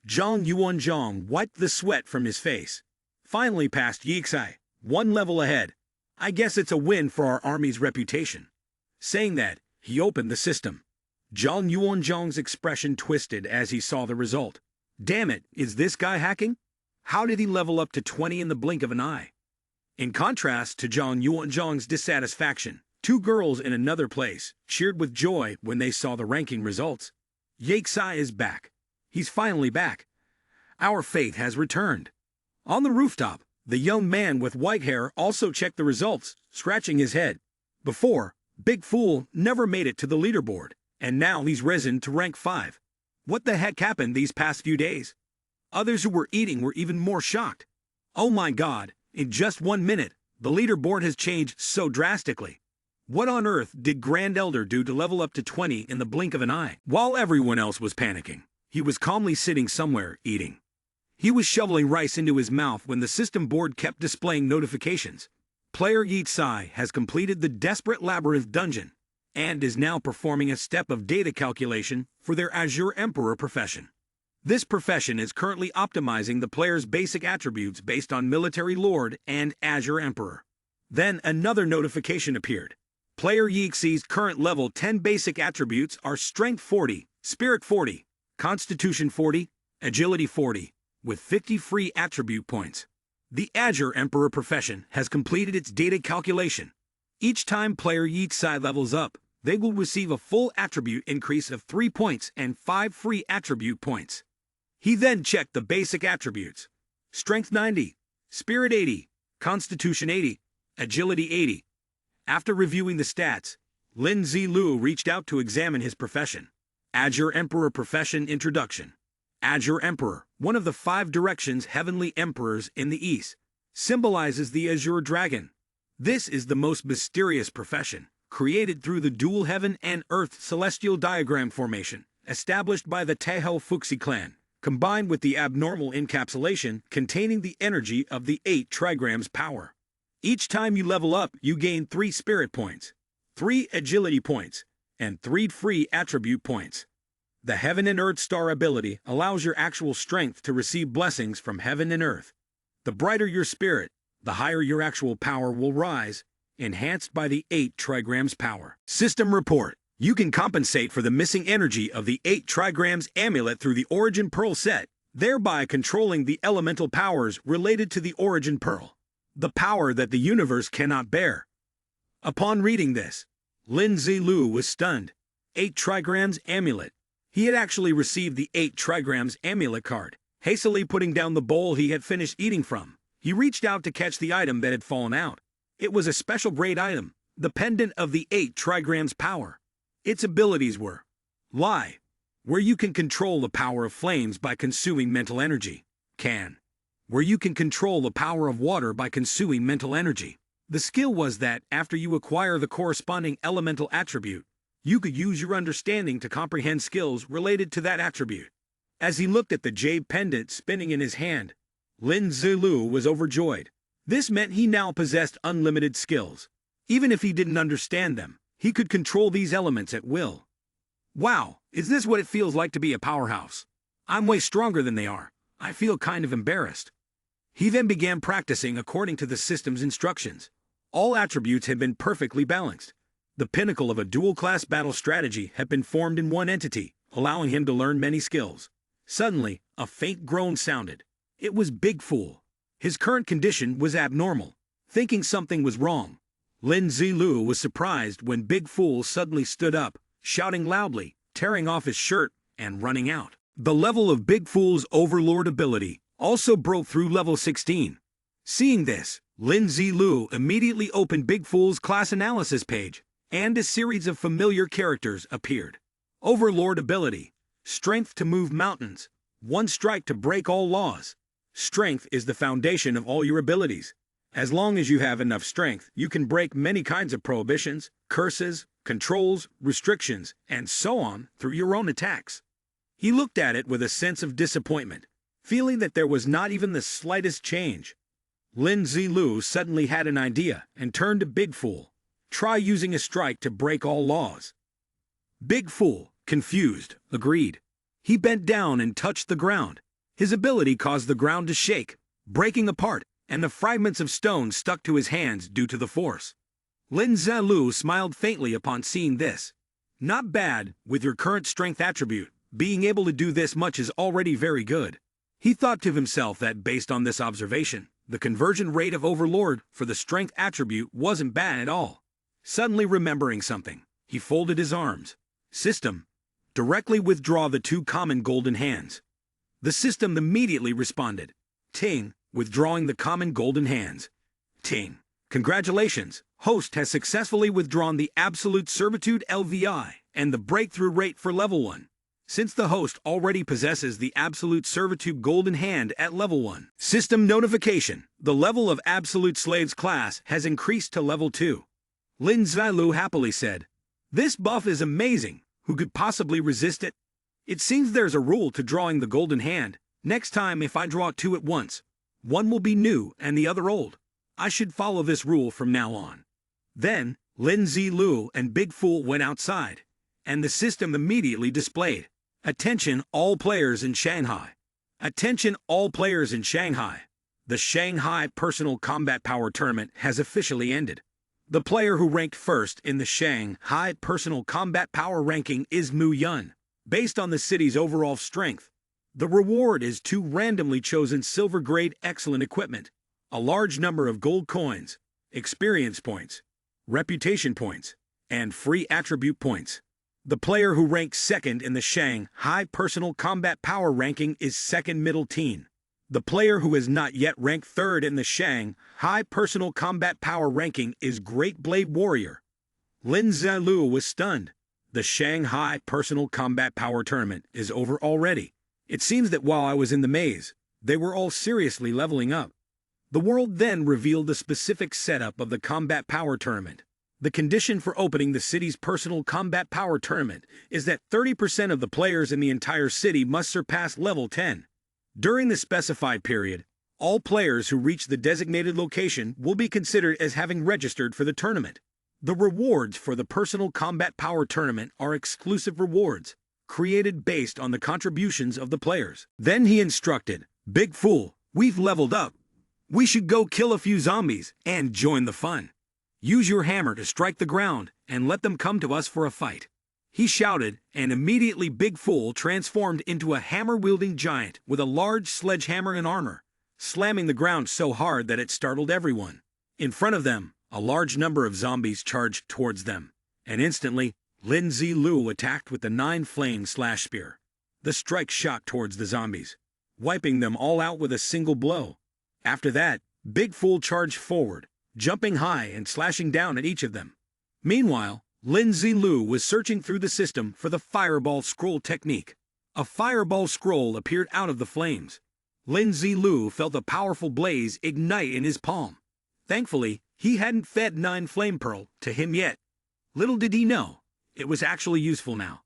Zhang Yuanzhang wiped the sweat from his face. Finally passed Yixai, 1 level ahead. I guess it's a win for our army's reputation. Saying that, he opened the system. Zhang Yuanzhang's expression twisted as he saw the result. Damn it, is this guy hacking? How did he level up to 20 in the blink of an eye? In contrast to Zhang Yuanzhang's dissatisfaction, two girls in another place cheered with joy when they saw the ranking results. Yaxai is back. He's finally back. Our faith has returned. On the rooftop, the young man with white hair also checked the results, scratching his head. Before, Big Fool never made it to the leaderboard, and now he's risen to rank 5. What the heck happened these past few days? Others who were eating were even more shocked. Oh my god, in just 1 minute, the leaderboard has changed so drastically. What on earth did Grand Elder do to level up to 20 in the blink of an eye? While everyone else was panicking, he was calmly sitting somewhere, eating. He was shoveling rice into his mouth when the system board kept displaying notifications. Player Yaxai has completed the Desperate Labyrinth dungeon, and is now performing a step of data calculation for their Azure Emperor profession. This profession is currently optimizing the player's basic attributes based on Military Lord and Azure Emperor. Then another notification appeared. Player Yaxai's current level 10 basic attributes are Strength 40, Spirit 40, Constitution 40, Agility 40, with 50 free attribute points. The Azure Emperor profession has completed its data calculation. Each time player Yaxai levels up, they will receive a full attribute increase of 3 points and 5 free attribute points. He then checked the basic attributes. Strength 90, Spirit 80, Constitution 80, Agility 80. After reviewing the stats, Lin Zilu reached out to examine his profession. Azure Emperor Profession Introduction. Azure Emperor, one of the 5 directions heavenly emperors in the East, symbolizes the Azure Dragon. This is the most mysterious profession, created through the dual heaven and earth celestial diagram formation, established by the Taihou Fuxi clan, combined with the abnormal encapsulation containing the energy of the 8 trigrams power. Each time you level up, you gain 3 spirit points, 3 agility points, and 3 free attribute points. The Heaven and Earth Star ability allows your actual strength to receive blessings from heaven and earth. The brighter your spirit, the higher your actual power will rise, enhanced by the 8 trigrams power. System report. You can compensate for the missing energy of the 8 trigrams amulet through the Origin Pearl set, thereby controlling the elemental powers related to the Origin Pearl, the power that the universe cannot bear. Upon reading this, Lin Zilu was stunned. 8 trigrams amulet. He had actually received the 8 trigrams amulet card. Hastily putting down the bowl he had finished eating from, he reached out to catch the item that had fallen out. It was a special grade item, the pendant of the 8 trigrams power. Its abilities were Lie, where you can control the power of flames by consuming mental energy. Can, where you can control the power of water by consuming mental energy. The skill was that, after you acquire the corresponding elemental attribute, you could use your understanding to comprehend skills related to that attribute. As he looked at the jade pendant spinning in his hand, Lin Zilu was overjoyed. This meant he now possessed unlimited skills. Even if he didn't understand them, he could control these elements at will. Wow, is this what it feels like to be a powerhouse? I'm way stronger than they are. I feel kind of embarrassed. He then began practicing according to the system's instructions. All attributes had been perfectly balanced. The pinnacle of a dual-class battle strategy had been formed in one entity, allowing him to learn many skills. Suddenly, a faint groan sounded. It was Big Fool. His current condition was abnormal. Thinking something was wrong, Lin Zilu was surprised when Big Fool suddenly stood up, shouting loudly, tearing off his shirt, and running out. The level of Big Fool's Overlord ability also broke through level 16. Seeing this, Lin Zilu immediately opened Big Fool's class analysis page, and a series of familiar characters appeared. Overlord ability. Strength to move mountains. 1 strike to break all laws. Strength is the foundation of all your abilities. As long as you have enough strength, you can break many kinds of prohibitions, curses, controls, restrictions, and so on through your own attacks. He looked at it with a sense of disappointment, feeling that there was not even the slightest change. Lin Zilu suddenly had an idea and turned to Big Fool. Try using a strike to break all laws. Big Fool, confused, agreed. He bent down and touched the ground. His ability caused the ground to shake, breaking apart, and the fragments of stone stuck to his hands due to the force. Lin Zilu smiled faintly upon seeing this. Not bad, with your current strength attribute. Being able to do this much is already very good. He thought to himself that based on this observation, The conversion rate of Overlord for the strength attribute wasn't bad at all. Suddenly remembering something, he folded his arms. System. Directly withdraw the 2 common golden hands. The system immediately responded. Ting, withdrawing the common golden hands. Ting. Congratulations, host has successfully withdrawn the absolute servitude LVI and the breakthrough rate for level 1. Since the host already possesses the absolute servitude golden hand at level 1. System notification. The level of absolute slaves class has increased to level 2. Lin Zilu happily said, "This buff is amazing. Who could possibly resist it? It seems there's a rule to drawing the golden hand. Next time if I draw 2 at once, one will be new and the other old. I should follow this rule from now on." Then, Lin Zilu and Big Fool went outside, and the system immediately displayed, "Attention all players in Shanghai. Attention all players in Shanghai. The Shanghai Personal Combat Power Tournament has officially ended. The player who ranked first in the Shanghai Personal Combat Power ranking is Mu Yun, based on the city's overall strength. The reward is 2 randomly chosen silver-grade excellent equipment, a large number of gold coins, experience points, reputation points, and free attribute points. The player who ranks second in the Shanghai Personal Combat Power ranking is second middle teen. The player who has not yet ranked third in the Shanghai Personal Combat Power ranking is Great Blade Warrior." Lin Zilu was stunned. The Shanghai Personal Combat Power Tournament is over already. It seems that while I was in the maze, they were all seriously leveling up. The world then revealed the specific setup of the Combat Power Tournament. The condition for opening the city's Personal Combat Power Tournament is that 30% of the players in the entire city must surpass level 10. During the specified period, all players who reach the designated location will be considered as having registered for the tournament. The rewards for the Personal Combat Power Tournament are exclusive rewards, created based on the contributions of the players. Then he instructed, "Big Fool, we've leveled up. We should go kill a few zombies and join the fun. Use your hammer to strike the ground and let them come to us for a fight." He shouted, and immediately Big Fool transformed into a hammer-wielding giant with a large sledgehammer and armor, slamming the ground so hard that it startled everyone. In front of them, a large number of zombies charged towards them, and instantly, Lin Zilu attacked with the 9-flame slash spear. The strike shot towards the zombies, wiping them all out with a single blow. After that, Big Fool charged forward, jumping high and slashing down at each of them. Meanwhile, Lin Zilu was searching through the system for the fireball scroll technique. A fireball scroll appeared out of the flames. Lin Zilu felt a powerful blaze ignite in his palm. Thankfully, he hadn't fed 9 flame pearl to him yet. Little did he know, it was actually useful now.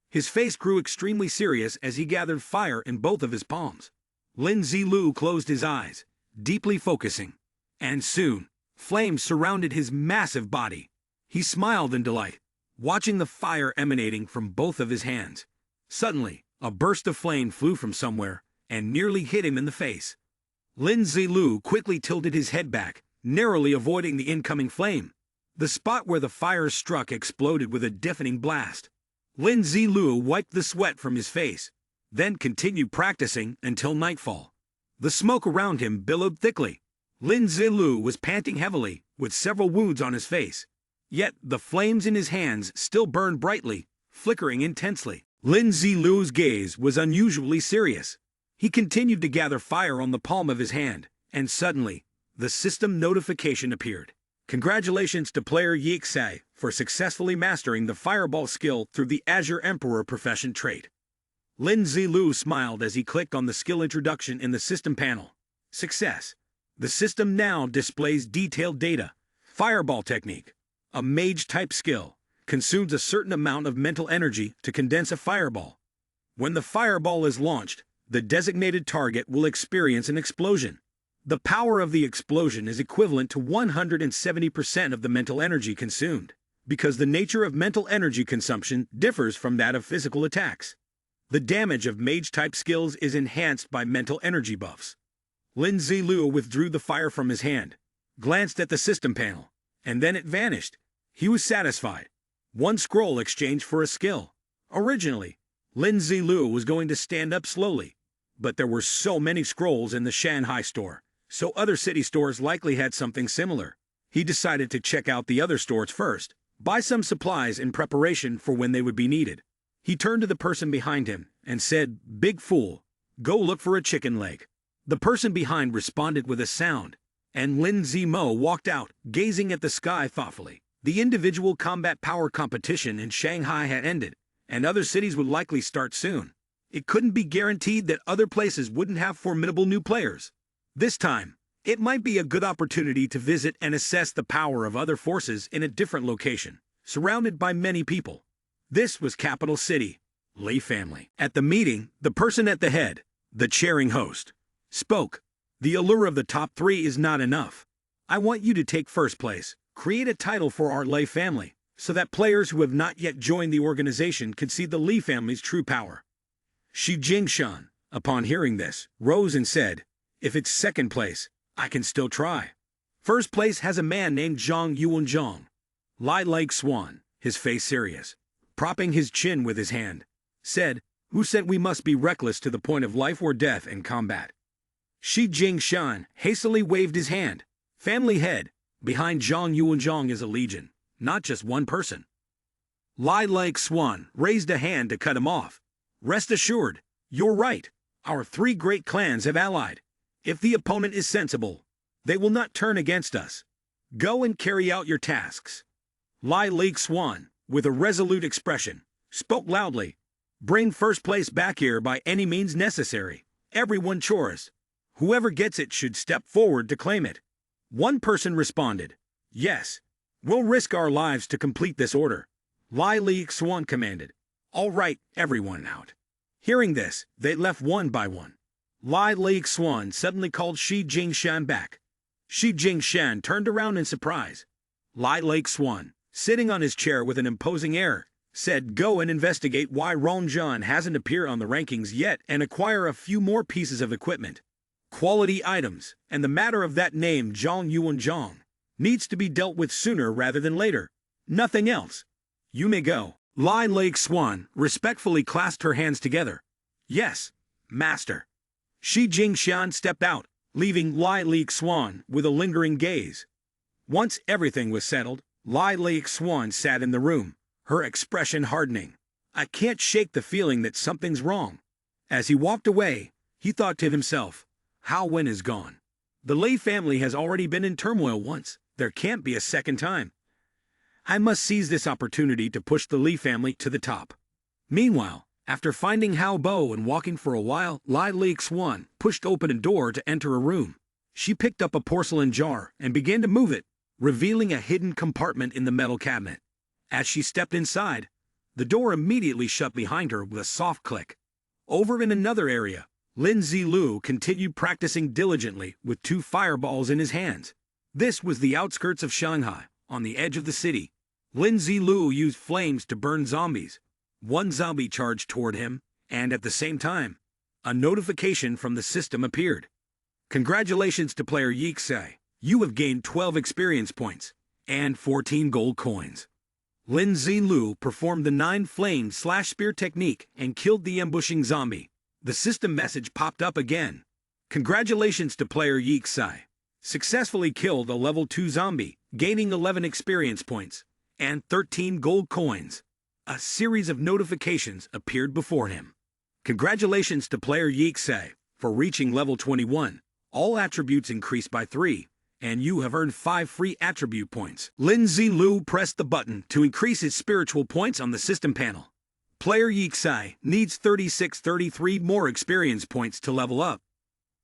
His face grew extremely serious as he gathered fire in both of his palms. Lin Zilu closed his eyes, deeply focusing, and soon, flames surrounded his massive body. He smiled in delight, watching the fire emanating from both of his hands. Suddenly, a burst of flame flew from somewhere and nearly hit him in the face. Lin Zilu quickly tilted his head back, narrowly avoiding the incoming flame. The spot where the fire struck exploded with a deafening blast. Lin Zilu wiped the sweat from his face, then continued practicing until nightfall. The smoke around him billowed thickly. Lin Zilu was panting heavily, with several wounds on his face. Yet the flames in his hands still burned brightly, flickering intensely. Lin Zilu's gaze was unusually serious. He continued to gather fire on the palm of his hand, and suddenly, the system notification appeared. Congratulations to player Yixai for successfully mastering the fireball skill through the Azure Emperor profession trait. Lin Zilu smiled as he clicked on the skill introduction in the system panel. Success. The system now displays detailed data. Fireball technique. A mage-type skill. Consumes a certain amount of mental energy to condense a fireball. When the fireball is launched, the designated target will experience an explosion. The power of the explosion is equivalent to 170% of the mental energy consumed, because the nature of mental energy consumption differs from that of physical attacks. The damage of mage-type skills is enhanced by mental energy buffs. Lin Zilu withdrew the fire from his hand, glanced at the system panel, and then it vanished. He was satisfied. 1 scroll exchanged for a skill. Originally, Lin Zilu was going to stand up slowly, but there were so many scrolls in the Shanghai store, so other city stores likely had something similar. He decided to check out the other stores first, buy some supplies in preparation for when they would be needed. He turned to the person behind him and said, "Big fool, go look for a chicken leg." The person behind responded with a sound, and Lin Zilu walked out, gazing at the sky thoughtfully. The individual combat power competition in Shanghai had ended, and other cities would likely start soon. It couldn't be guaranteed that other places wouldn't have formidable new players. This time, it might be a good opportunity to visit and assess the power of other forces in a different location, surrounded by many people. This was capital city, Lee family. At the meeting, the person at the head, the chairing host, spoke. "The allure of the top 3 is not enough. I want you to take first place. Create a title for our Lee family, so that players who have not yet joined the organization can see the Lee family's true power." Shi Jingshan, upon hearing this, rose and said, "If it's second place, I can still try." First place has a man named Zhang Yuanzhang. Lai Lake Swan, his face serious, propping his chin with his hand, said, "Who said we must be reckless to the point of life or death in combat?" Shi Jingshan hastily waved his hand. Family head, behind Zhang Yuanzhang is a legion, not just one person. Lai Lake Swan raised a hand to cut him off. "Rest assured, you're right. Our 3 great clans have allied. If the opponent is sensible, they will not turn against us. Go and carry out your tasks." Lai Lake Swan, with a resolute expression, spoke loudly. "Bring first place back here by any means necessary. Everyone chorus. Whoever gets it should step forward to claim it." One person responded, "Yes, we'll risk our lives to complete this order." Lai Lake Swan commanded, "All right, everyone out." Hearing this, they left one by one. Lai Lake Swan suddenly called Shi Jingshan back. Shi Jingshan turned around in surprise. Lai Lake Swan, sitting on his chair with an imposing air, said, "Go and investigate why Ronjan hasn't appeared on the rankings yet and acquire a few more pieces of equipment. Quality items, and the matter of that name Zhang Yuanzhang needs to be dealt with sooner rather than later. Nothing else. You may go." Lai Lake Swan respectfully clasped her hands together. "Yes, master." Shi Jingshan stepped out, leaving Lai Lake Swan with a lingering gaze. Once everything was settled, Lai Lake Swan sat in the room, her expression hardening. "I can't shake the feeling that something's wrong." As he walked away, he thought to himself, "How Wen is gone. The Lee family has already been in turmoil once. There can't be a second time. I must seize this opportunity to push the Lee family to the top." Meanwhile, after finding Hao Bo and walking for a while, Lai Lake Swan pushed open a door to enter a room. She picked up a porcelain jar and began to move it, revealing a hidden compartment in the metal cabinet. As she stepped inside, the door immediately shut behind her with a soft click. Over in another area, Lin Zilu continued practicing diligently with 2 fireballs in his hands. This was the outskirts of Shanghai, on the edge of the city. Lin Zilu used flames to burn zombies. One zombie charged toward him, and at the same time, a notification from the system appeared. "Congratulations to player Yixai. You have gained 12 experience points and 14 gold coins." Lin Zilu performed the 9 flame/spear technique and killed the ambushing zombie. The system message popped up again. "Congratulations to player Yixai. Successfully killed a level 2 zombie, gaining 11 experience points and 13 gold coins." A series of notifications appeared before him. "Congratulations to player Yixai for reaching level 21. All attributes increased by 3, and you have earned 5 free attribute points." Lin Zilu pressed the button to increase his spiritual points on the system panel. Player Yixai needs 33 more experience points to level up.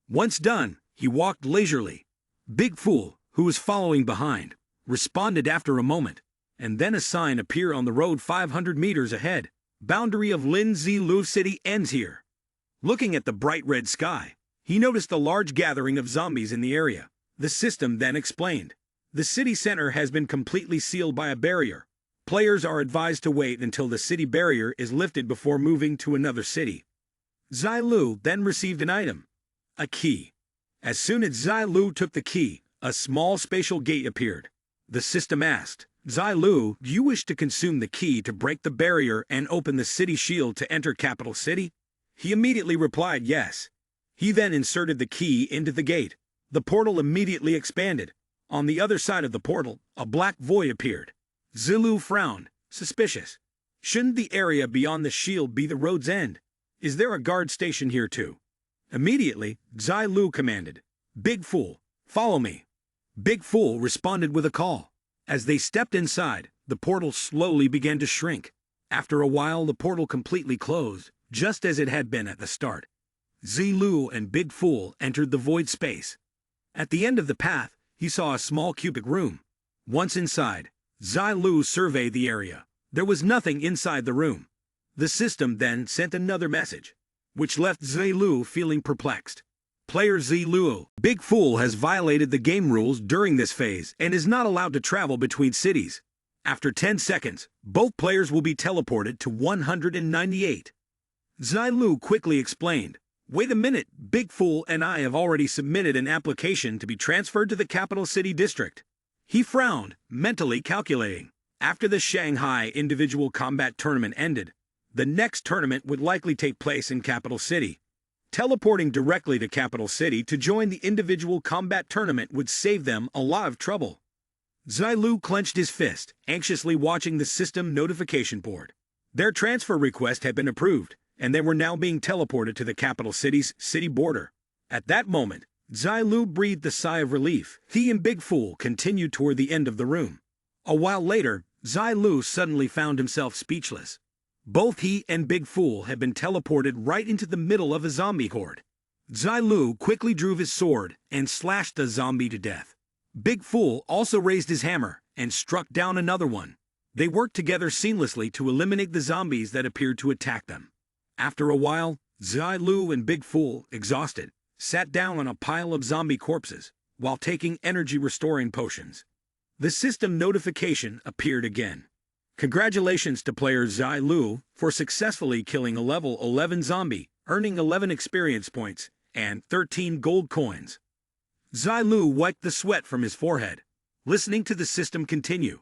Once done, he walked leisurely. Big Fool, who was following behind, responded after a moment, and then a sign appeared on the road 500 meters ahead. "Boundary of Lin Zilu City ends here." Looking at the bright red sky, he noticed a large gathering of zombies in the area. The system then explained, "The city center has been completely sealed by a barrier. Players are advised to wait until the city barrier is lifted before moving to another city." Zilu then received an item, a key. As soon as Zilu took the key, a small spatial gate appeared. The system asked, "Zilu, do you wish to consume the key to break the barrier and open the city shield to enter capital city?" He immediately replied yes. He then inserted the key into the gate. The portal immediately expanded. On the other side of the portal, a black void appeared. Zilu frowned, suspicious. Shouldn't the area beyond the shield be the road's end? Is there a guard station here too? Immediately, Zilu commanded, "Big Fool, follow me." Big Fool responded with a call. As they stepped inside, the portal slowly began to shrink. After a while, the portal completely closed, just as it had been at the start. Zilu and Big Fool entered the void space. At the end of the path, he saw a small cubic room. Once inside, Zilu surveyed the area. There was nothing inside the room. The system then sent another message, which left Zilu feeling perplexed. Player Zilu, Big Fool has violated the game rules during this phase and is not allowed to travel between cities. After 10 seconds, both players will be teleported to 198. Zilu quickly explained, "Wait a minute, Big Fool and I have already submitted an application to be transferred to the capital city district." He frowned, mentally calculating. After the Shanghai individual combat tournament ended, the next tournament would likely take place in capital city. Teleporting directly to capital city to join the individual combat tournament would save them a lot of trouble. Zilu clenched his fist, anxiously watching the system notification board. Their transfer request had been approved, and they were now being teleported to the capital city's city border. At that moment, Zilu breathed a sigh of relief. He and Big Fool continued toward the end of the room. A while later, Zilu suddenly found himself speechless. Both he and Big Fool had been teleported right into the middle of a zombie horde. Zilu quickly drew his sword and slashed the zombie to death. Big Fool also raised his hammer and struck down another one. They worked together seamlessly to eliminate the zombies that appeared to attack them. After a while, Zilu and Big Fool, exhausted, sat down on a pile of zombie corpses while taking energy-restoring potions. The system notification appeared again. Congratulations to player Zilu for successfully killing a level 11 zombie, earning 11 experience points and 13 gold coins. Zilu wiped the sweat from his forehead, listening to the system continue.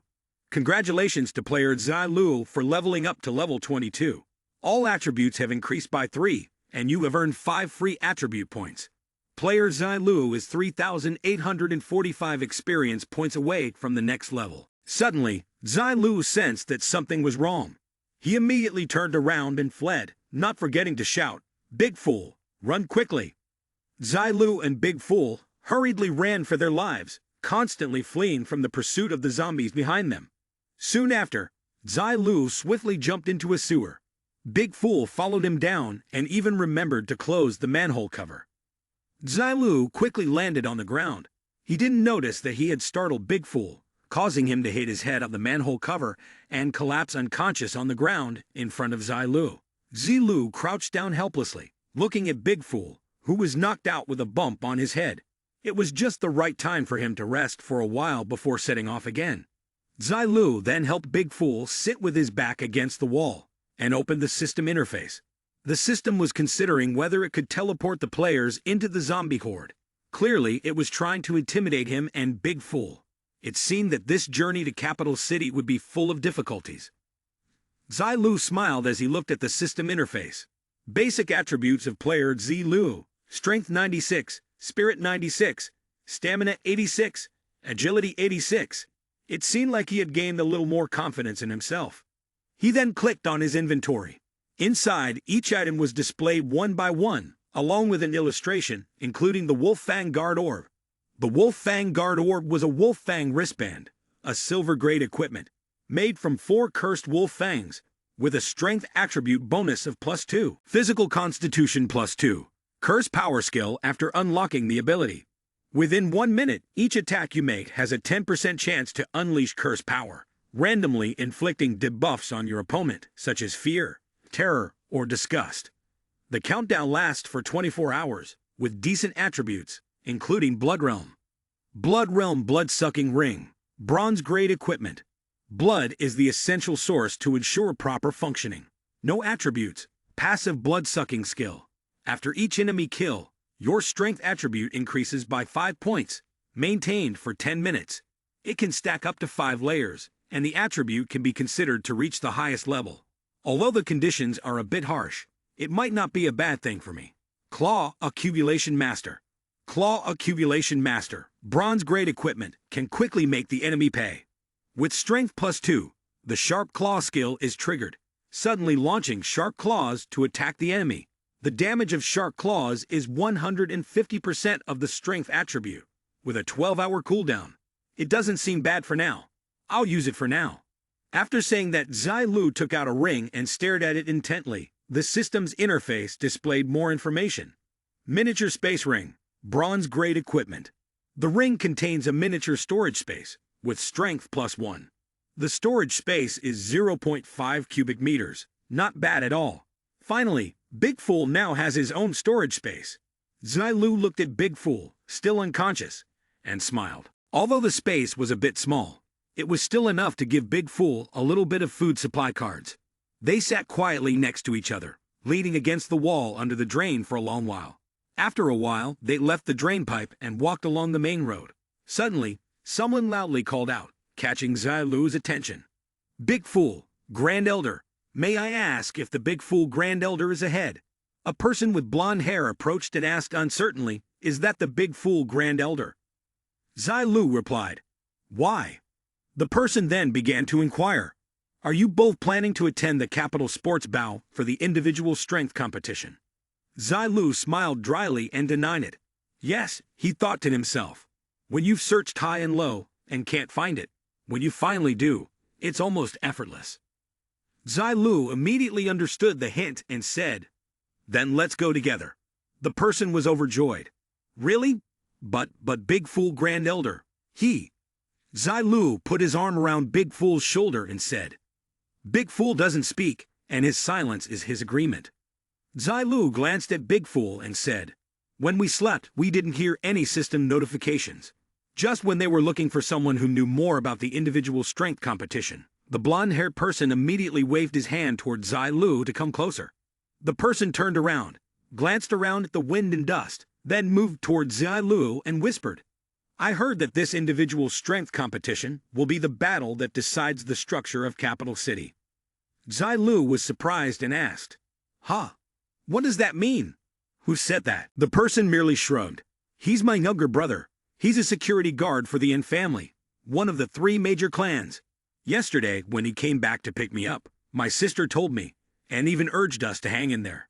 Congratulations to player Zilu for leveling up to level 22. All attributes have increased by 3, and you have earned 5 free attribute points. Player Zilu is 3,845 experience points away from the next level. Suddenly, Zilu sensed that something was wrong. He immediately turned around and fled, not forgetting to shout, "Big Fool, run quickly!" Zilu and Big Fool hurriedly ran for their lives, constantly fleeing from the pursuit of the zombies behind them. Soon after, Zilu swiftly jumped into a sewer. Big Fool followed him down and even remembered to close the manhole cover. Zilu quickly landed on the ground. He didn't notice that he had startled Big Fool, causing him to hit his head on the manhole cover and collapse unconscious on the ground in front of Zilu. Zilu crouched down helplessly, looking at Big Fool, who was knocked out with a bump on his head. It was just the right time for him to rest for a while before setting off again. Zilu then helped Big Fool sit with his back against the wall and opened the system interface. The system was considering whether it could teleport the players into the zombie horde. Clearly, it was trying to intimidate him and Big Fool. It seemed that this journey to capital city would be full of difficulties. Zilu smiled as he looked at the system interface. Basic attributes of player Zilu: Strength 96, Spirit 96, Stamina 86, Agility 86. It seemed like he had gained a little more confidence in himself. He then clicked on his inventory. Inside, each item was displayed one by one, along with an illustration, including the Wolf Fang Guard Orb. The Wolf Fang Guard Orb was a Wolf Fang wristband, a silver-grade equipment, made from 4 cursed wolf fangs, with a strength attribute bonus of +2, physical constitution +2, curse power skill after unlocking the ability. Within 1 minute, each attack you make has a 10% chance to unleash curse power, randomly inflicting debuffs on your opponent, such as fear, terror, or disgust. The countdown lasts for 24 hours, with decent attributes, including Blood Realm. Blood Realm Blood-Sucking Ring, bronze-grade equipment. Blood is the essential source to ensure proper functioning. No attributes, passive blood-sucking skill. After each enemy kill, your strength attribute increases by 5 points, maintained for 10 minutes. It can stack up to 5 layers, and the attribute can be considered to reach the highest level. Although the conditions are a bit harsh, it might not be a bad thing for me. Claw Accumulation Master. Claw Accumulation Master, bronze-grade equipment, can quickly make the enemy pay. With Strength +2, the Sharp Claw skill is triggered, suddenly launching sharp claws to attack the enemy. The damage of sharp claws is 150% of the Strength attribute, with a 12-hour cooldown. It doesn't seem bad for now. I'll use it for now. After saying that, Zilu took out a ring and stared at it intently. The system's interface displayed more information. Miniature Space Ring, bronze-grade equipment. The ring contains a miniature storage space, with Strength +1. The storage space is 0.5 cubic meters, not bad at all. Finally, Big Fool now has his own storage space. Zilu looked at Big Fool, still unconscious, and smiled. Although the space was a bit small, it was still enough to give Big Fool a little bit of food supply cards. They sat quietly next to each other, leaning against the wall under the drain for a long while. After a while, they left the drain pipe and walked along the main road. Suddenly, someone loudly called out, catching Zilu's attention. Big Fool, Grand Elder, may I ask if the Big Fool Grand Elder is ahead? A person with blonde hair approached and asked uncertainly, is that the Big Fool Grand Elder? Zilu replied, why? The person then began to inquire, are you both planning to attend the Capital Sports Bowl for the individual strength competition? Zilu smiled dryly and denied it. Yes, he thought to himself. When you've searched high and low and can't find it, when you finally do, it's almost effortless. Zilu immediately understood the hint and said, then let's go together. The person was overjoyed. Really? But Big Fool Grand Elder, Zilu put his arm around Big Fool's shoulder and said, Big Fool doesn't speak, and his silence is his agreement. Zilu glanced at Big Fool and said, when we slept, we didn't hear any system notifications. Just when they were looking for someone who knew more about the individual strength competition, the blonde-haired person immediately waved his hand toward Zilu to come closer. The person turned around, glanced around at the wind and dust, then moved toward Zilu and whispered, I heard that this individual strength competition will be the battle that decides the structure of Capital City. Zilu was surprised and asked, huh? What does that mean? Who said that? The person merely shrugged. He's my younger brother. He's a security guard for the Yin family, one of the 3 major clans. Yesterday, when he came back to pick me up, my sister told me, and even urged us to hang in there.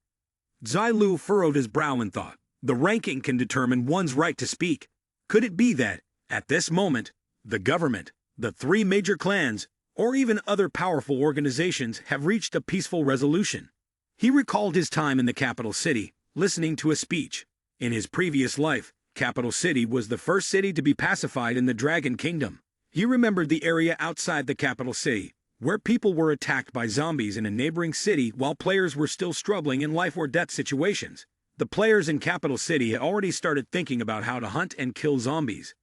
Zilu furrowed his brow and thought, the ranking can determine one's right to speak. Could it be that, at this moment, the government, the 3 major clans, or even other powerful organizations have reached a peaceful resolution? He recalled his time in the capital city, listening to a speech. In his previous life, Capital City was the first city to be pacified in the Dragon Kingdom. He remembered the area outside the capital city, where people were attacked by zombies in a neighboring city while players were still struggling in life-or-death situations. The players in Capital City had already started thinking about how to hunt and kill zombies.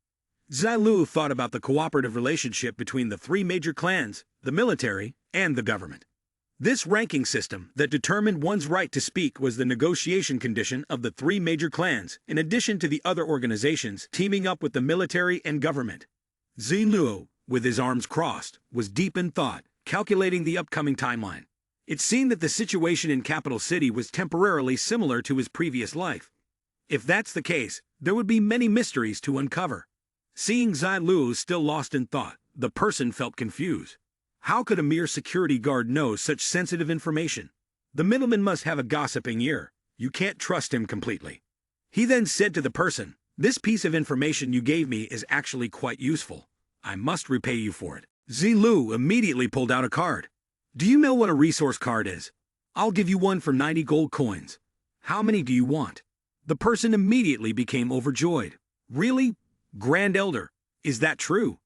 Zilu thought about the cooperative relationship between the 3 major clans, the military, and the government. This ranking system that determined one's right to speak was the negotiation condition of the 3 major clans, in addition to the other organizations teaming up with the military and government. Zilu, with his arms crossed, was deep in thought, calculating the upcoming timeline. It seemed that the situation in Capital City was temporarily similar to his previous life. If that's the case, there would be many mysteries to uncover. Seeing Zilu still lost in thought, the person felt confused. How could a mere security guard know such sensitive information? The middleman must have a gossiping ear. You can't trust him completely. He then said to the person, this piece of information you gave me is actually quite useful. I must repay you for it. Zilu immediately pulled out a card. Do you know what a resource card is? I'll give you one for 90 gold coins. How many do you want? The person immediately became overjoyed. Really? Grand Elder, is that true?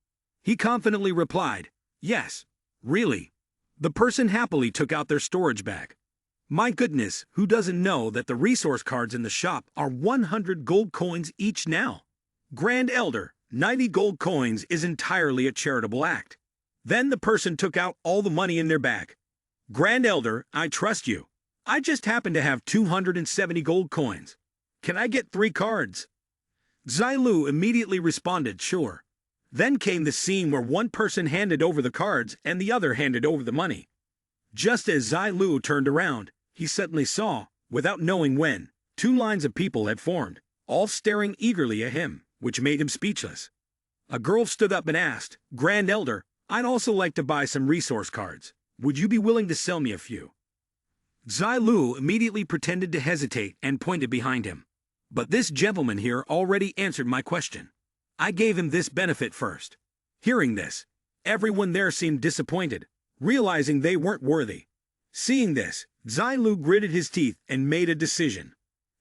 He confidently replied, yes. Really? The person happily took out their storage bag. My goodness, who doesn't know that the resource cards in the shop are 100 gold coins each now? Grand Elder, 90 gold coins is entirely a charitable act. Then the person took out all the money in their bag. Grand Elder, I trust you. I just happen to have 270 gold coins. Can I get 3 cards? Zilu immediately responded, sure. Then came the scene where one person handed over the cards and the other handed over the money. Just as Zilu turned around, he suddenly saw, without knowing when, 2 lines of people had formed, all staring eagerly at him, which made him speechless. A girl stood up and asked, "Grand Elder, I'd also like to buy some resource cards. Would you be willing to sell me a few?" Zilu immediately pretended to hesitate and pointed behind him. "But this gentleman here already answered my question. I gave him this benefit first." Hearing this, everyone there seemed disappointed, realizing they weren't worthy. Seeing this, Zilu gritted his teeth and made a decision.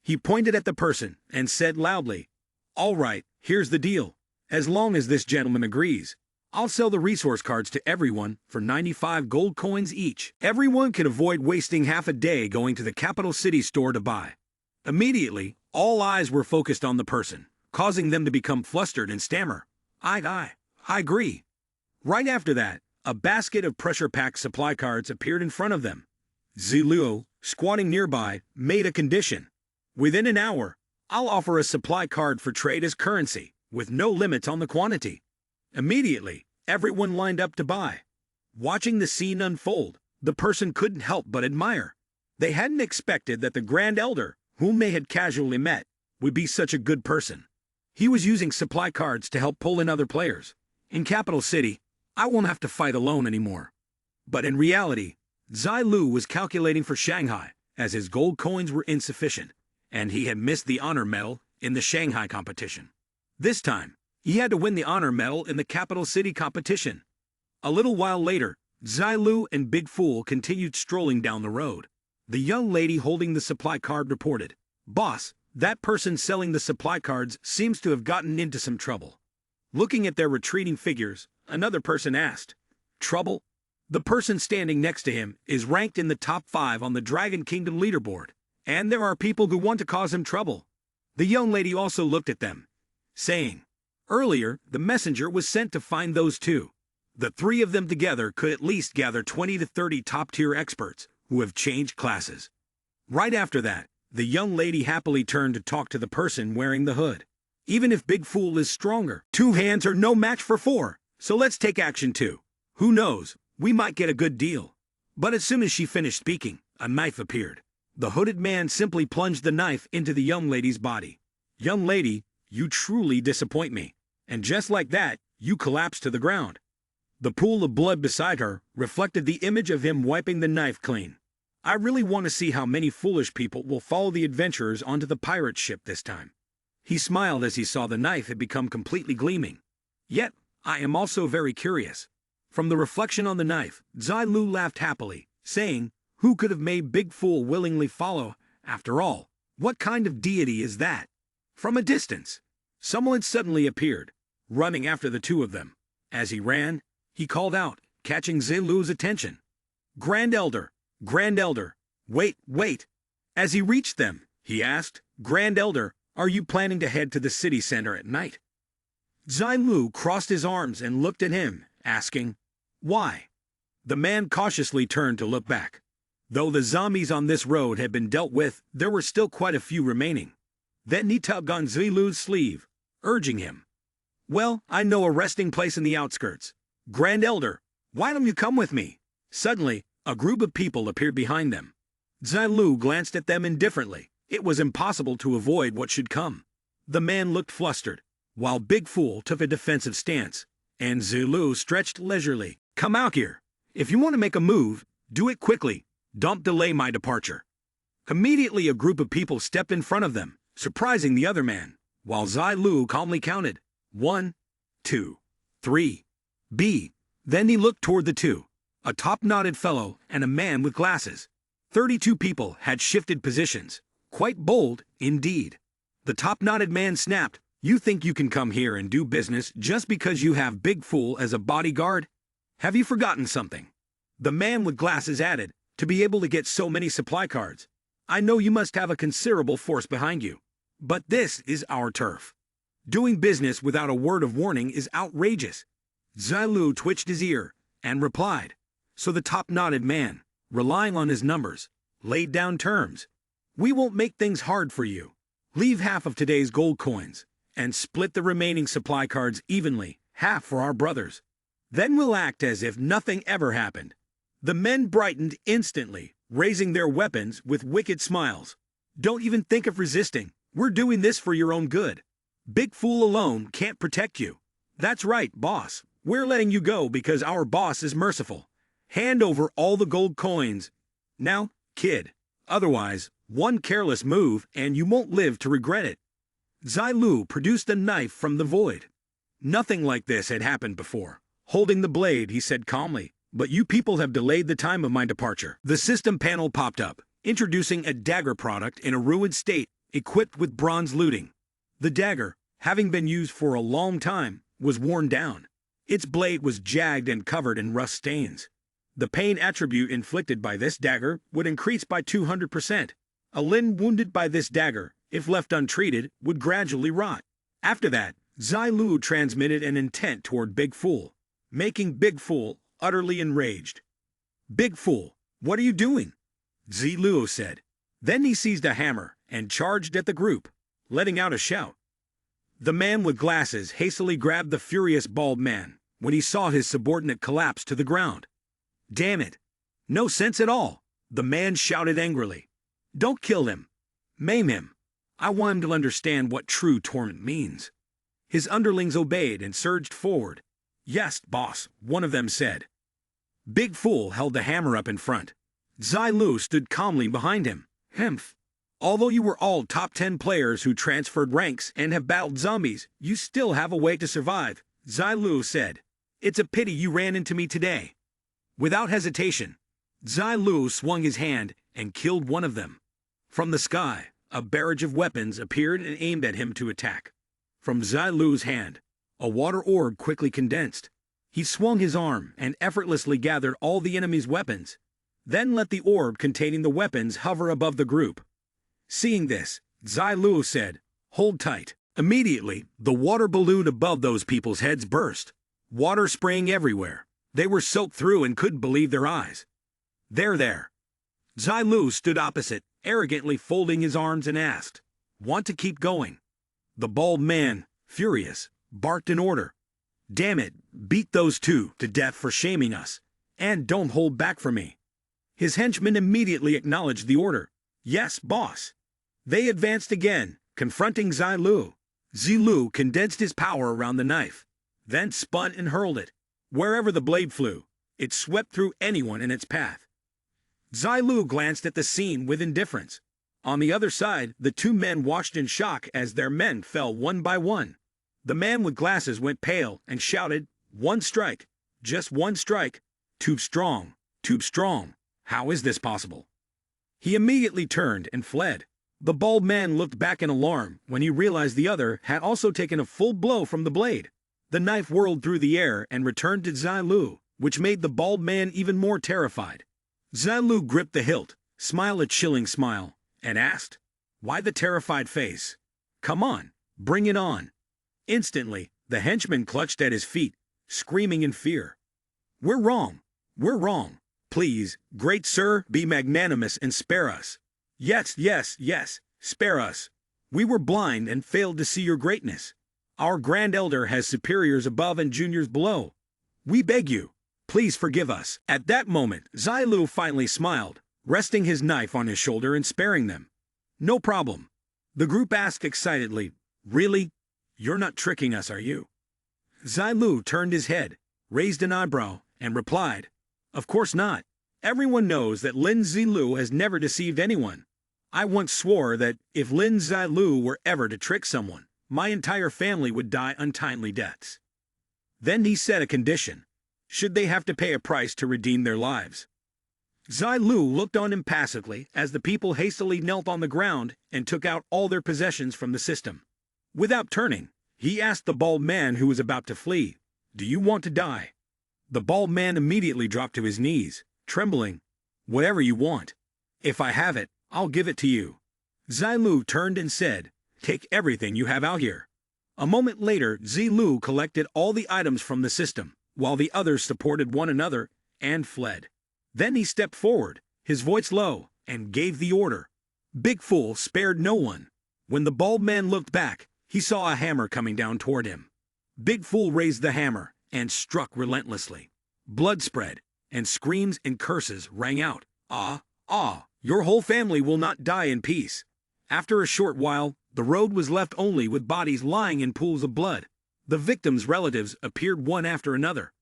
He pointed at the person and said loudly, "All right, here's the deal. As long as this gentleman agrees, I'll sell the resource cards to everyone for 95 gold coins each. Everyone can avoid wasting half a day going to the capital city store to buy." Immediately, all eyes were focused on the person, causing them to become flustered and stammer, I agree." Right after that, a basket of pressure-packed supply cards appeared in front of them. Zilu, squatting nearby, made a condition. "Within an hour, I'll offer a supply card for trade as currency, with no limits on the quantity." Immediately, everyone lined up to buy. Watching the scene unfold, the person couldn't help but admire. They hadn't expected that the Grand Elder, whom they had casually met, would be such a good person. He was using supply cards to help pull in other players. In Capital City, I won't have to fight alone anymore. But in reality, Zilu was calculating for Shanghai, as his gold coins were insufficient, and he had missed the honor medal in the Shanghai competition. This time, he had to win the honor medal in the Capital City competition. A little while later, Zilu and Big Fool continued strolling down the road. The young lady holding the supply card reported, "Boss, that person selling the supply cards seems to have gotten into some trouble." Looking at their retreating figures, another person asked, "Trouble?" The person standing next to him is ranked in the top 5 on the Dragon Kingdom leaderboard, and there are people who want to cause him trouble. The young lady also looked at them, saying, "Earlier, the messenger was sent to find those two. The 3 of them together could at least gather 20 to 30 top-tier experts who have changed classes." Right after that, the young lady happily turned to talk to the person wearing the hood. "Even if Big Fool is stronger, 2 hands are no match for 4, so let's take action too. Who knows, we might get a good deal." But as soon as she finished speaking, a knife appeared. The hooded man simply plunged the knife into the young lady's body. "Young lady, you truly disappoint me." And just like that, you collapsed to the ground. The pool of blood beside her reflected the image of him wiping the knife clean. "I really want to see how many foolish people will follow the adventurers onto the pirate ship this time." He smiled as he saw the knife had become completely gleaming. "Yet, I am also very curious." From the reflection on the knife, Zilu laughed happily, saying, "Who could have made Big Fool willingly follow? After all, what kind of deity is that?" From a distance, someone suddenly appeared, running after the 2 of them. As he ran, he called out, catching Zilu's attention, Grand Elder, wait." As he reached them, he asked, "Grand Elder, are you planning to head to the city center at night?" Zilu crossed his arms and looked at him, asking, "Why?" The man cautiously turned to look back. Though the zombies on this road had been dealt with, there were still quite a few remaining. Then he tugged on Zilu's sleeve, urging him, "Well, I know a resting place in the outskirts. Grand Elder, why don't you come with me?" Suddenly, a group of people appeared behind them. Zilu glanced at them indifferently. It was impossible to avoid what should come. The man looked flustered, while Big Fool took a defensive stance, and Zilu stretched leisurely. "Come out here. If you want to make a move, do it quickly. Don't delay my departure." Immediately a group of people stepped in front of them, surprising the other man, while Zilu calmly counted, 1, 2, 3, B. Then he looked toward the 2, a top-knotted fellow and a man with glasses. 32 people had shifted positions. Quite bold, indeed. The top-knotted man snapped, "You think you can come here and do business just because you have Big Fool as a bodyguard? Have you forgotten something?" The man with glasses added, "To be able to get so many supply cards, I know you must have a considerable force behind you. But this is our turf. Doing business without a word of warning is outrageous." Zilu twitched his ear and replied. So the top-knotted man, relying on his numbers, laid down terms. "We won't make things hard for you. Leave half of today's gold coins and split the remaining supply cards evenly, half for our brothers. Then we'll act as if nothing ever happened." The men brightened instantly, raising their weapons with wicked smiles. "Don't even think of resisting. We're doing this for your own good. Big Fool alone can't protect you. That's right, boss. We're letting you go because our boss is merciful. Hand over all the gold coins. Now, kid. Otherwise, one careless move and you won't live to regret it. Zilu produced a knife from the void. Nothing like this had happened before. Holding the blade, he said calmly, "But you people have delayed the time of my departure." The system panel popped up, introducing a dagger product in a ruined state, equipped with bronze looting. The dagger, having been used for a long time, was worn down. Its blade was jagged and covered in rust stains. The pain attribute inflicted by this dagger would increase by 200%. A Lin wounded by this dagger, if left untreated, would gradually rot. After that, Zilu transmitted an intent toward Big Fool, making Big Fool utterly enraged. "Big Fool, what are you doing?" Zilu said. Then he seized a hammer and charged at the group, letting out a shout. The man with glasses hastily grabbed the furious bald man when he saw his subordinate collapse to the ground. "Damn it! No sense at all!" the man shouted angrily. "Don't kill him. Maim him. I want him to understand what true torment means." His underlings obeyed and surged forward. "Yes, boss," one of them said. Big Fool held the hammer up in front. Zilu stood calmly behind him. "Hemph. Although you were all top 10 players who transferred ranks and have battled zombies, you still have a way to survive," Zilu said. "It's a pity you ran into me today." Without hesitation, Zilu swung his hand and killed one of them. From the sky, a barrage of weapons appeared and aimed at him to attack. From Zilu's hand, a water orb quickly condensed. He swung his arm and effortlessly gathered all the enemy's weapons, then let the orb containing the weapons hover above the group. Seeing this, Zilu said, "Hold tight." Immediately, the water balloon above those people's heads burst, water spraying everywhere. They were soaked through and couldn't believe their eyes. There. Zilu stood opposite, arrogantly folding his arms and asked, "Want to keep going?" The bald man, furious, barked an order. "Damn it, beat those two to death for shaming us, and don't hold back for me." His henchmen immediately acknowledged the order. "Yes, boss." They advanced again, confronting Zilu. Zilu condensed his power around the knife, then spun and hurled it. Wherever the blade flew, it swept through anyone in its path. Zilu glanced at the scene with indifference. On the other side, the two men watched in shock as their men fell one by one. The man with glasses went pale and shouted, "One strike, just one strike. Too strong, too strong. How is this possible?" He immediately turned and fled. The bald man looked back in alarm when he realized the other had also taken a full blow from the blade. The knife whirled through the air and returned to Zilu, which made the bald man even more terrified. Zilu gripped the hilt, smiled a chilling smile, and asked, "Why the terrified face? Come on, bring it on." Instantly, the henchman clutched at his feet, screaming in fear. We're wrong. Please, great sir, be magnanimous and spare us." Yes, spare us. We were blind and failed to see your greatness. Our Grand Elder has superiors above and juniors below. We beg you, please forgive us." At that moment, Zilu finally smiled, resting his knife on his shoulder and sparing them. "No problem." The group asked excitedly, "Really? You're not tricking us, are you?" Zilu turned his head, raised an eyebrow, and replied, "Of course not. Everyone knows that Lin Zilu has never deceived anyone. I once swore that if Lin Zilu were ever to trick someone, my entire family would die untimely deaths." Then he set a condition. Should they have to pay a price to redeem their lives? Zilu looked on impassively as the people hastily knelt on the ground and took out all their possessions from the system. Without turning, he asked the bald man who was about to flee, "Do you want to die?" The bald man immediately dropped to his knees, trembling. "Whatever you want. If I have it, I'll give it to you." Zilu turned and said, "Take everything you have out here." A moment later, Zilu collected all the items from the system, while the others supported one another and fled. Then he stepped forward, his voice low, and gave the order. Big Fool spared no one. When the bald man looked back, he saw a hammer coming down toward him. Big Fool raised the hammer and struck relentlessly. Blood spread, and screams and curses rang out. "Ah, your whole family will not die in peace." After a short while, The road was left only with bodies lying in pools of blood. The victims' relatives appeared one after another.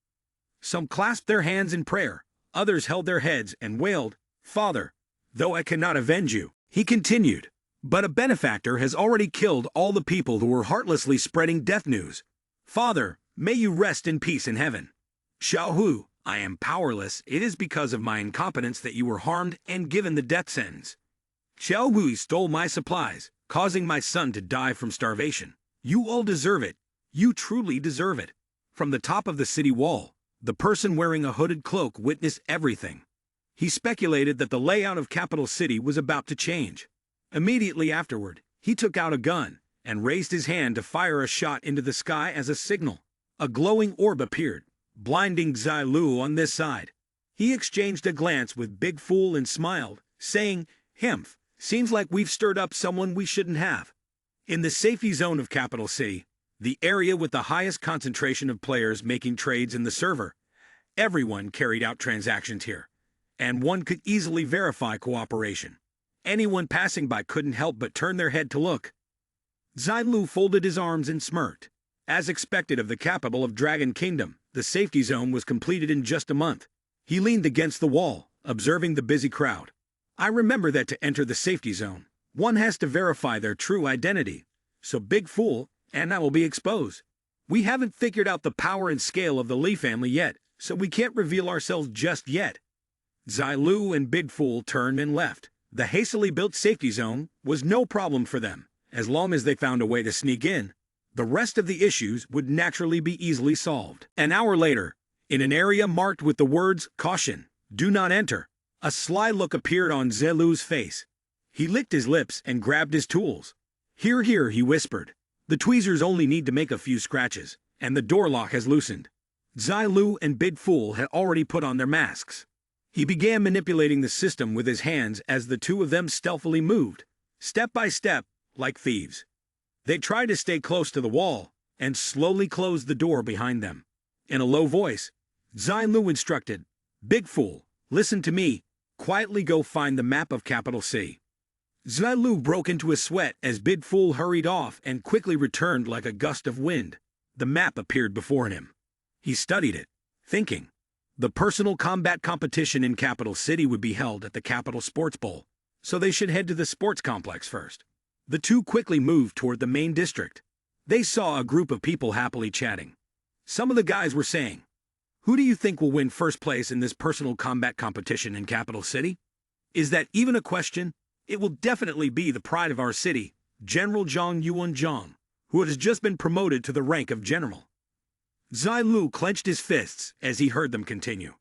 Some clasped their hands in prayer, others held their heads and wailed, "Father, though I cannot avenge you," he continued, "but a benefactor has already killed all the people who were heartlessly spreading death news. Father, may you rest in peace in heaven. Xiaohu, I am powerless. It is because of my incompetence that you were harmed and given the death sentence. Xiaohu stole my supplies, causing my son to die from starvation. You all deserve it. You truly deserve it." From the top of the city wall, the person wearing a hooded cloak witnessed everything. He speculated that the layout of Capital City was about to change. Immediately afterward, he took out a gun and raised his hand to fire a shot into the sky as a signal. A glowing orb appeared, blinding Zilu on this side. He exchanged a glance with Big Fool and smiled, saying, "Hemph, seems like we've stirred up someone we shouldn't have." In the safety zone of Capital City, the area with the highest concentration of players making trades in the server, everyone carried out transactions here, and one could easily verify cooperation. Anyone passing by couldn't help but turn their head to look. Zilu folded his arms and smirked. As expected of the capital of Dragon Kingdom, the safety zone was completed in just a month. He leaned against the wall, observing the busy crowd. "I remember that to enter the safety zone, one has to verify their true identity. So Big Fool, and I will be exposed. We haven't figured out the power and scale of the Lee family yet, so we can't reveal ourselves just yet." Zilu and Big Fool turned and left. The hastily built safety zone was no problem for them. As long as they found a way to sneak in, the rest of the issues would naturally be easily solved. An hour later, in an area marked with the words, "Caution, do not enter," a sly look appeared on Zilu's face. He licked his lips and grabbed his tools. "Here, here," he whispered. "The tweezers only need to make a few scratches, and the door lock has loosened." Zilu and Big Fool had already put on their masks. He began manipulating the system with his hands as the two of them stealthily moved, step by step, like thieves. They tried to stay close to the wall and slowly closed the door behind them. In a low voice, Zilu instructed, "Big Fool, listen to me. Quietly go find the map of Capital City." Zilu broke into a sweat as Big Fool hurried off and quickly returned like a gust of wind. The map appeared before him. He studied it, thinking. The personal combat competition in Capital City would be held at the Capital Sports Bowl, so they should head to the sports complex first. The two quickly moved toward the main district. They saw a group of people happily chatting. Some of the guys were saying, "Who do you think will win first place in this personal combat competition in Capital City? Is that even a question? It will definitely be the pride of our city, General Zhang Yuanzhang, who has just been promoted to the rank of general." Zilu clenched his fists as he heard them continue.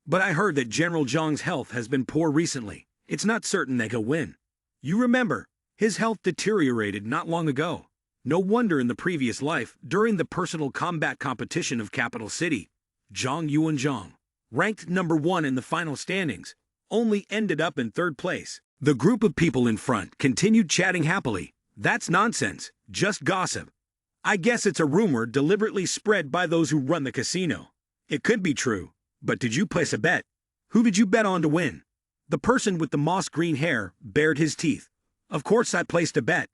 "But I heard that General Zhang's health has been poor recently. It's not certain that he'll win. You remember, his health deteriorated not long ago. No wonder in the previous life, during the personal combat competition of Capital City, Zhang Yuanzhang, ranked #1 in the final standings, only ended up in third place." The group of people in front continued chatting happily. "That's nonsense, just gossip. I guess it's a rumor deliberately spread by those who run the casino. It could be true, but did you place a bet? Who did you bet on to win?" The person with the moss green hair bared his teeth. "Of course I placed a bet.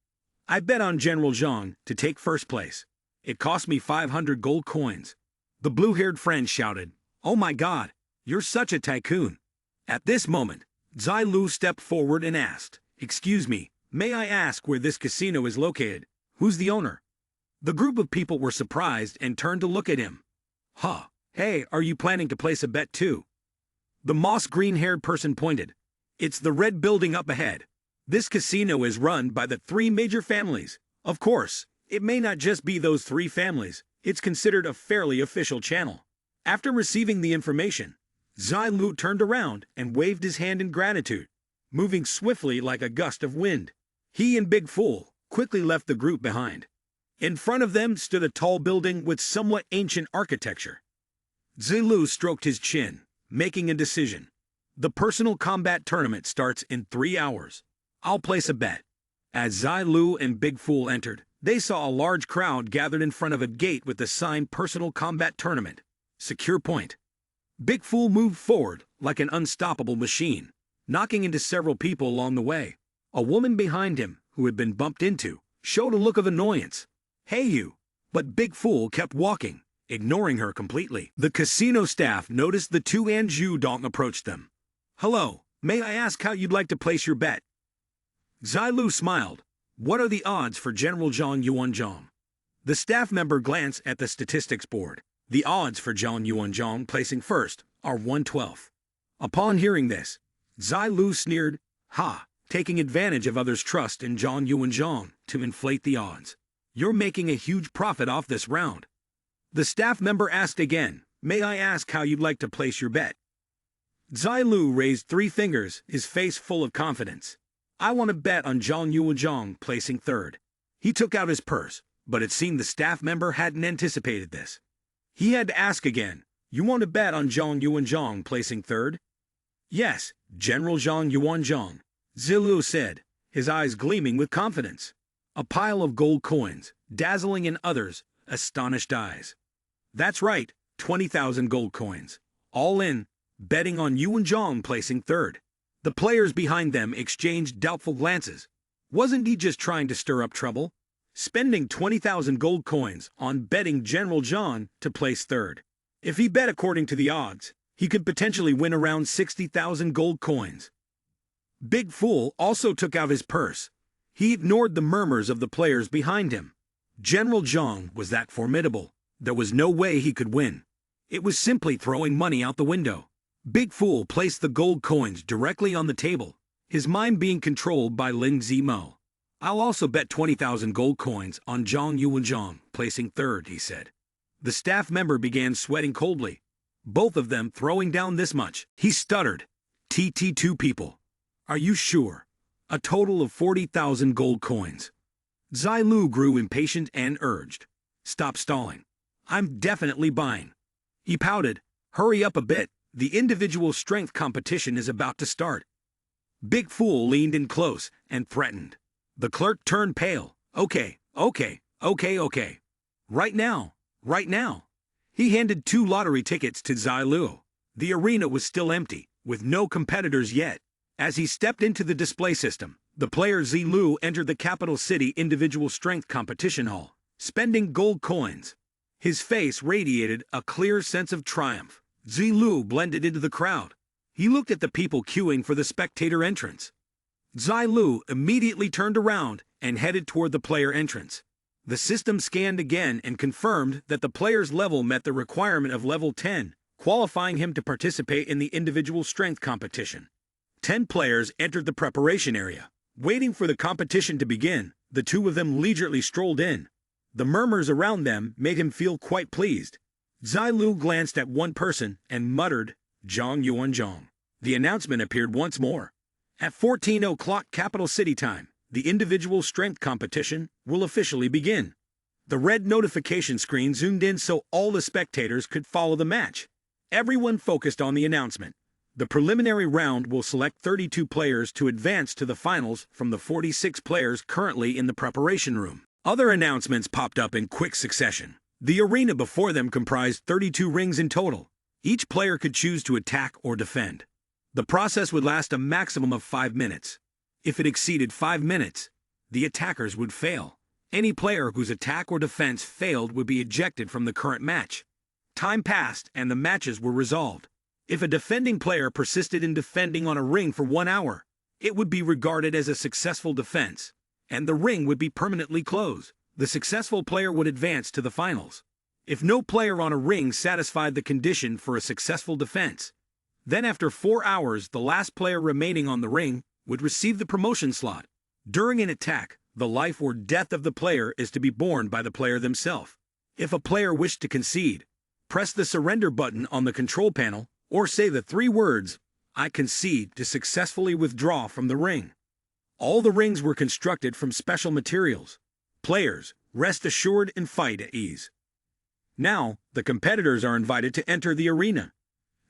I bet on General Zhang to take first place. It cost me 500 gold coins." The blue-haired friend shouted, "Oh my God, you're such a tycoon." At this moment, Zilu stepped forward and asked, "Excuse me, may I ask where this casino is located? Who's the owner?" The group of people were surprised and turned to look at him. "Huh, hey, are you planning to place a bet too?" The moss green-haired person pointed. "It's the red building up ahead. This casino is run by the 3 major families. Of course, it may not just be those 3 families. It's considered a fairly official channel." After receiving the information, Zilu turned around and waved his hand in gratitude, moving swiftly like a gust of wind. He and Big Fool quickly left the group behind. In front of them stood a tall building with somewhat ancient architecture. Zilu stroked his chin, making a decision. "The personal combat tournament starts in 3 hours. I'll place a bet." As Zilu and Big Fool entered, they saw a large crowd gathered in front of a gate with the sign "Personal Combat Tournament. Secure point." Big Fool moved forward like an unstoppable machine, knocking into several people along the way. A woman behind him, who had been bumped into, showed a look of annoyance. "Hey you!" But Big Fool kept walking, ignoring her completely. The casino staff noticed the two Anju approach them. "Hello, may I ask how you'd like to place your bet?" Zilu smiled. "What are the odds for General Zhang Yuanzhang?" The staff member glanced at the statistics board. The odds for Zhang Yuanzhang placing first are 1/12. Upon hearing this, Zilu sneered, "Ha, taking advantage of others' trust in Zhang Yuanzhang to inflate the odds. You're making a huge profit off this round." The staff member asked again, "May I ask how you'd like to place your bet?" Zilu raised 3 fingers, his face full of confidence. "I want to bet on Zhang Yuanzhang placing third." He took out his purse, but it seemed the staff member hadn't anticipated this. He had to ask again, "You want to bet on Zhang Yuanzhang placing third?" "Yes, General Zhang Yuanzhang," Zilu said, his eyes gleaming with confidence. A pile of gold coins, dazzling in others' astonished eyes. "That's right, 20,000 gold coins. All in, betting on Yuanzhang placing third." The players behind them exchanged doubtful glances. Wasn't he just trying to stir up trouble? Spending 20,000 gold coins on betting General Zhang to place third. If he bet according to the odds, he could potentially win around 60,000 gold coins. Big Fool also took out his purse. He ignored the murmurs of the players behind him. General Zhang was that formidable. There was no way he could win. It was simply throwing money out the window. Big Fool placed the gold coins directly on the table, his mind being controlled by Lin Zilu. "I'll also bet 20,000 gold coins on Zhang Yuanzhang placing third," he said. The staff member began sweating coldly, both of them throwing down this much. He stuttered, "TT2 people. Are you sure? A total of 40,000 gold coins." Zilu grew impatient and urged, "Stop stalling. I'm definitely buying." He pouted, "Hurry up a bit. The individual strength competition is about to start." Big Fool leaned in close and threatened. The clerk turned pale. Okay. Right now. He handed 2 lottery tickets to Zilu. The arena was still empty, with no competitors yet. As he stepped into the display system, the player Zilu entered the capital city individual strength competition hall, spending gold coins. His face radiated a clear sense of triumph. Zilu blended into the crowd. He looked at the people queuing for the spectator entrance. Zilu immediately turned around and headed toward the player entrance. The system scanned again and confirmed that the player's level met the requirement of level 10, qualifying him to participate in the individual strength competition. 10 players entered the preparation area. Waiting for the competition to begin, the 2 of them leisurely strolled in. The murmurs around them made him feel quite pleased. Zilu glanced at one person and muttered, "Zhang Yuanzhang." The announcement appeared once more. At 14 o'clock capital city time, the individual strength competition will officially begin. The red notification screen zoomed in so all the spectators could follow the match. Everyone focused on the announcement. The preliminary round will select 32 players to advance to the finals from the 46 players currently in the preparation room. Other announcements popped up in quick succession. The arena before them comprised 32 rings in total. Each player could choose to attack or defend. The process would last a maximum of 5 minutes. If it exceeded 5 minutes, the attackers would fail. Any player whose attack or defense failed would be ejected from the current match. Time passed and the matches were resolved. If a defending player persisted in defending on a ring for 1 hour, it would be regarded as a successful defense, and the ring would be permanently closed. The successful player would advance to the finals. If no player on a ring satisfied the condition for a successful defense, then after 4 hours the last player remaining on the ring would receive the promotion slot. During an attack, the life or death of the player is to be borne by the player themselves. If a player wished to concede, press the surrender button on the control panel, or say the 3 words, "I concede," to successfully withdraw from the ring. All the rings were constructed from special materials. Players, rest assured and fight at ease. Now, the competitors are invited to enter the arena.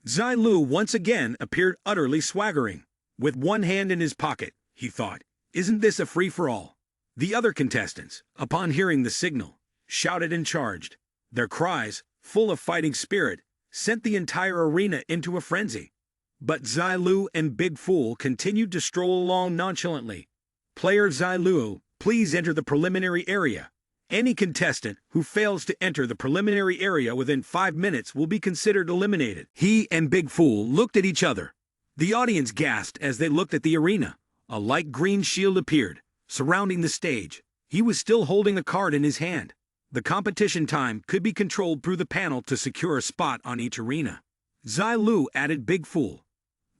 Zilu once again appeared utterly swaggering. With one hand in his pocket, he thought, "Isn't this a free-for-all?" The other contestants, upon hearing the signal, shouted and charged. Their cries, full of fighting spirit, sent the entire arena into a frenzy. But Zilu and Big Fool continued to stroll along nonchalantly. Player Zilu Please enter the preliminary area. Any contestant who fails to enter the preliminary area within 5 minutes will be considered eliminated. He and Big Fool looked at each other. The audience gasped as they looked at the arena. A light green shield appeared, surrounding the stage. He was still holding a card in his hand. The competition time could be controlled through the panel to secure a spot on each arena. Zilu added Big Fool.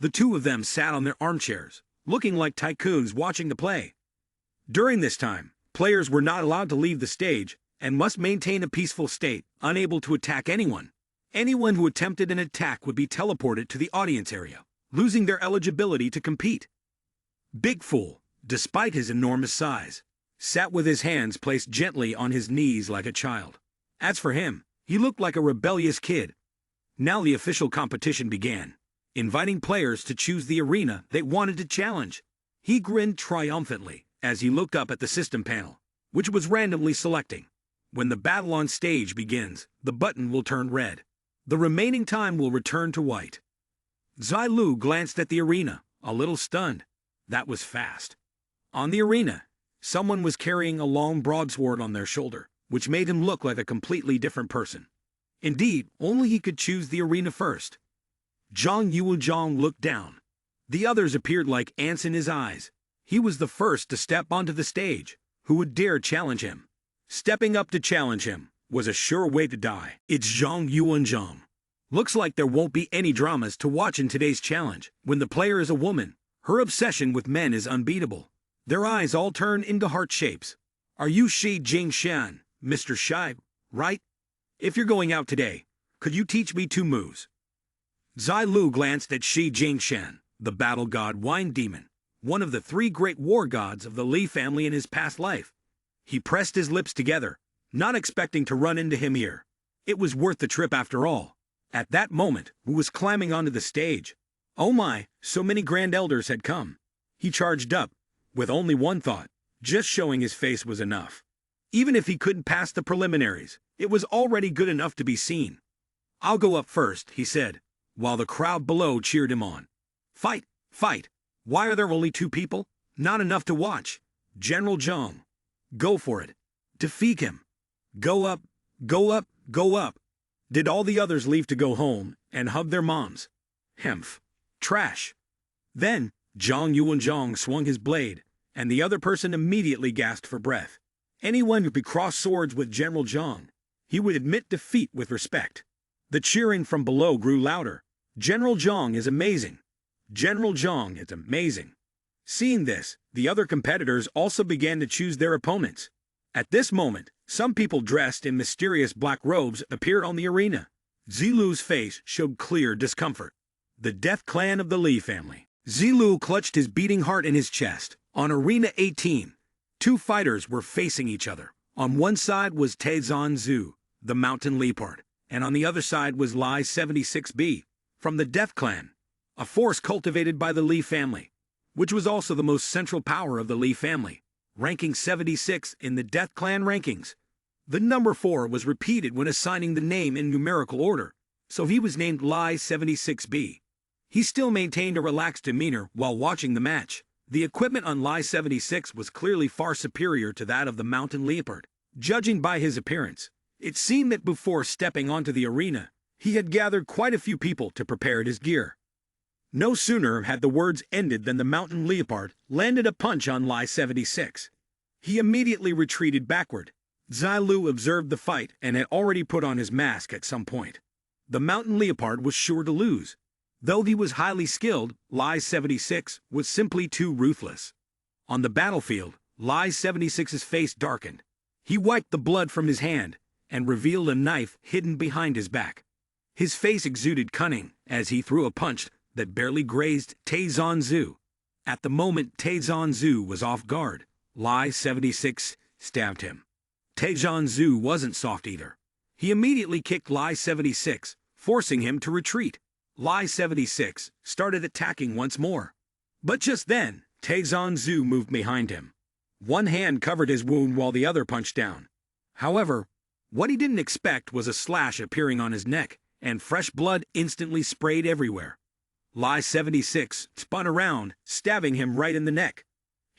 The two of them sat on their armchairs, looking like tycoons watching the play. During this time, players were not allowed to leave the stage and must maintain a peaceful state, unable to attack anyone. Anyone who attempted an attack would be teleported to the audience area, losing their eligibility to compete. Big Fool, despite his enormous size, sat with his hands placed gently on his knees like a child. As for him, he looked like a rebellious kid. Now the official competition began, inviting players to choose the arena they wanted to challenge. He grinned triumphantly as he looked up at the system panel, which was randomly selecting. When the battle on stage begins, the button will turn red. The remaining time will return to white. Zilu glanced at the arena, a little stunned. That was fast. On the arena, someone was carrying a long broadsword on their shoulder, which made him look like a completely different person. Indeed, only he could choose the arena first. Zhang Yuanzhang looked down. The others appeared like ants in his eyes. He was the first to step onto the stage. Who would dare challenge him? Stepping up to challenge him was a sure way to die. It's Zhang Yuanzhang. Looks like there won't be any dramas to watch in today's challenge. When the player is a woman, her obsession with men is unbeatable. Their eyes all turn into heart shapes. Are you Shi Jingshan, Mr. Shai, right? If you're going out today, could you teach me 2 moves? Zilu glanced at Shi Jingshan, the battle god Wine Demon, one of the 3 great war gods of the Lee family in his past life. He pressed his lips together, not expecting to run into him here. It was worth the trip after all. At that moment, who was climbing onto the stage? Oh my, so many grand elders had come. He charged up, with only one thought: just showing his face was enough. Even if he couldn't pass the preliminaries, it was already good enough to be seen. I'll go up first, he said, while the crowd below cheered him on. Fight, fight! Why are there only 2 people? Not enough to watch. General Zhang. Go for it. Defeat him. Go up, go up, go up. Did all the others leave to go home and hug their moms? Hemph. Trash. Then, Zhang Yuanzhang swung his blade, and the other person immediately gasped for breath. Anyone who could cross swords with General Zhang, he would admit defeat with respect. The cheering from below grew louder. General Zhang is amazing. General Zhang is amazing. Seeing this, the other competitors also began to choose their opponents. At this moment, some people dressed in mysterious black robes appeared on the arena. Zilu's face showed clear discomfort. The death clan of the Lee family. Zilu clutched his beating heart in his chest. On Arena 18, 2 fighters were facing each other. On one side was Taizan Zhu, the mountain leopard, and on the other side was Lai 76B, from the Death Clan, a force cultivated by the Lee family, which was also the most central power of the Lee family, ranking 76 in the Death Clan rankings. The number 4 was repeated when assigning the name in numerical order, so he was named Lai 76B. He still maintained a relaxed demeanor while watching the match. The equipment on Lai 76 was clearly far superior to that of the mountain leopard. Judging by his appearance, it seemed that before stepping onto the arena, he had gathered quite a few people to prepare his gear. No sooner had the words ended than the mountain leopard landed a punch on Lai 76. He immediately retreated backward. Zilu observed the fight and had already put on his mask at some point. The mountain leopard was sure to lose. Though he was highly skilled, Lai 76 was simply too ruthless. On the battlefield, Lai 76's face darkened. He wiped the blood from his hand and revealed a knife hidden behind his back. His face exuded cunning as he threw a punch that barely grazed Taizan Zhu. At the moment Taizan Zhu was off guard, Lai 76 stabbed him. Taizan Zhu wasn't soft either. He immediately kicked Lai 76, forcing him to retreat. Lai 76 started attacking once more. But just then, Taizan Zhu moved behind him. One hand covered his wound while the other punched down. However, what he didn't expect was a slash appearing on his neck, and fresh blood instantly sprayed everywhere. Lai 76 spun around, stabbing him right in the neck.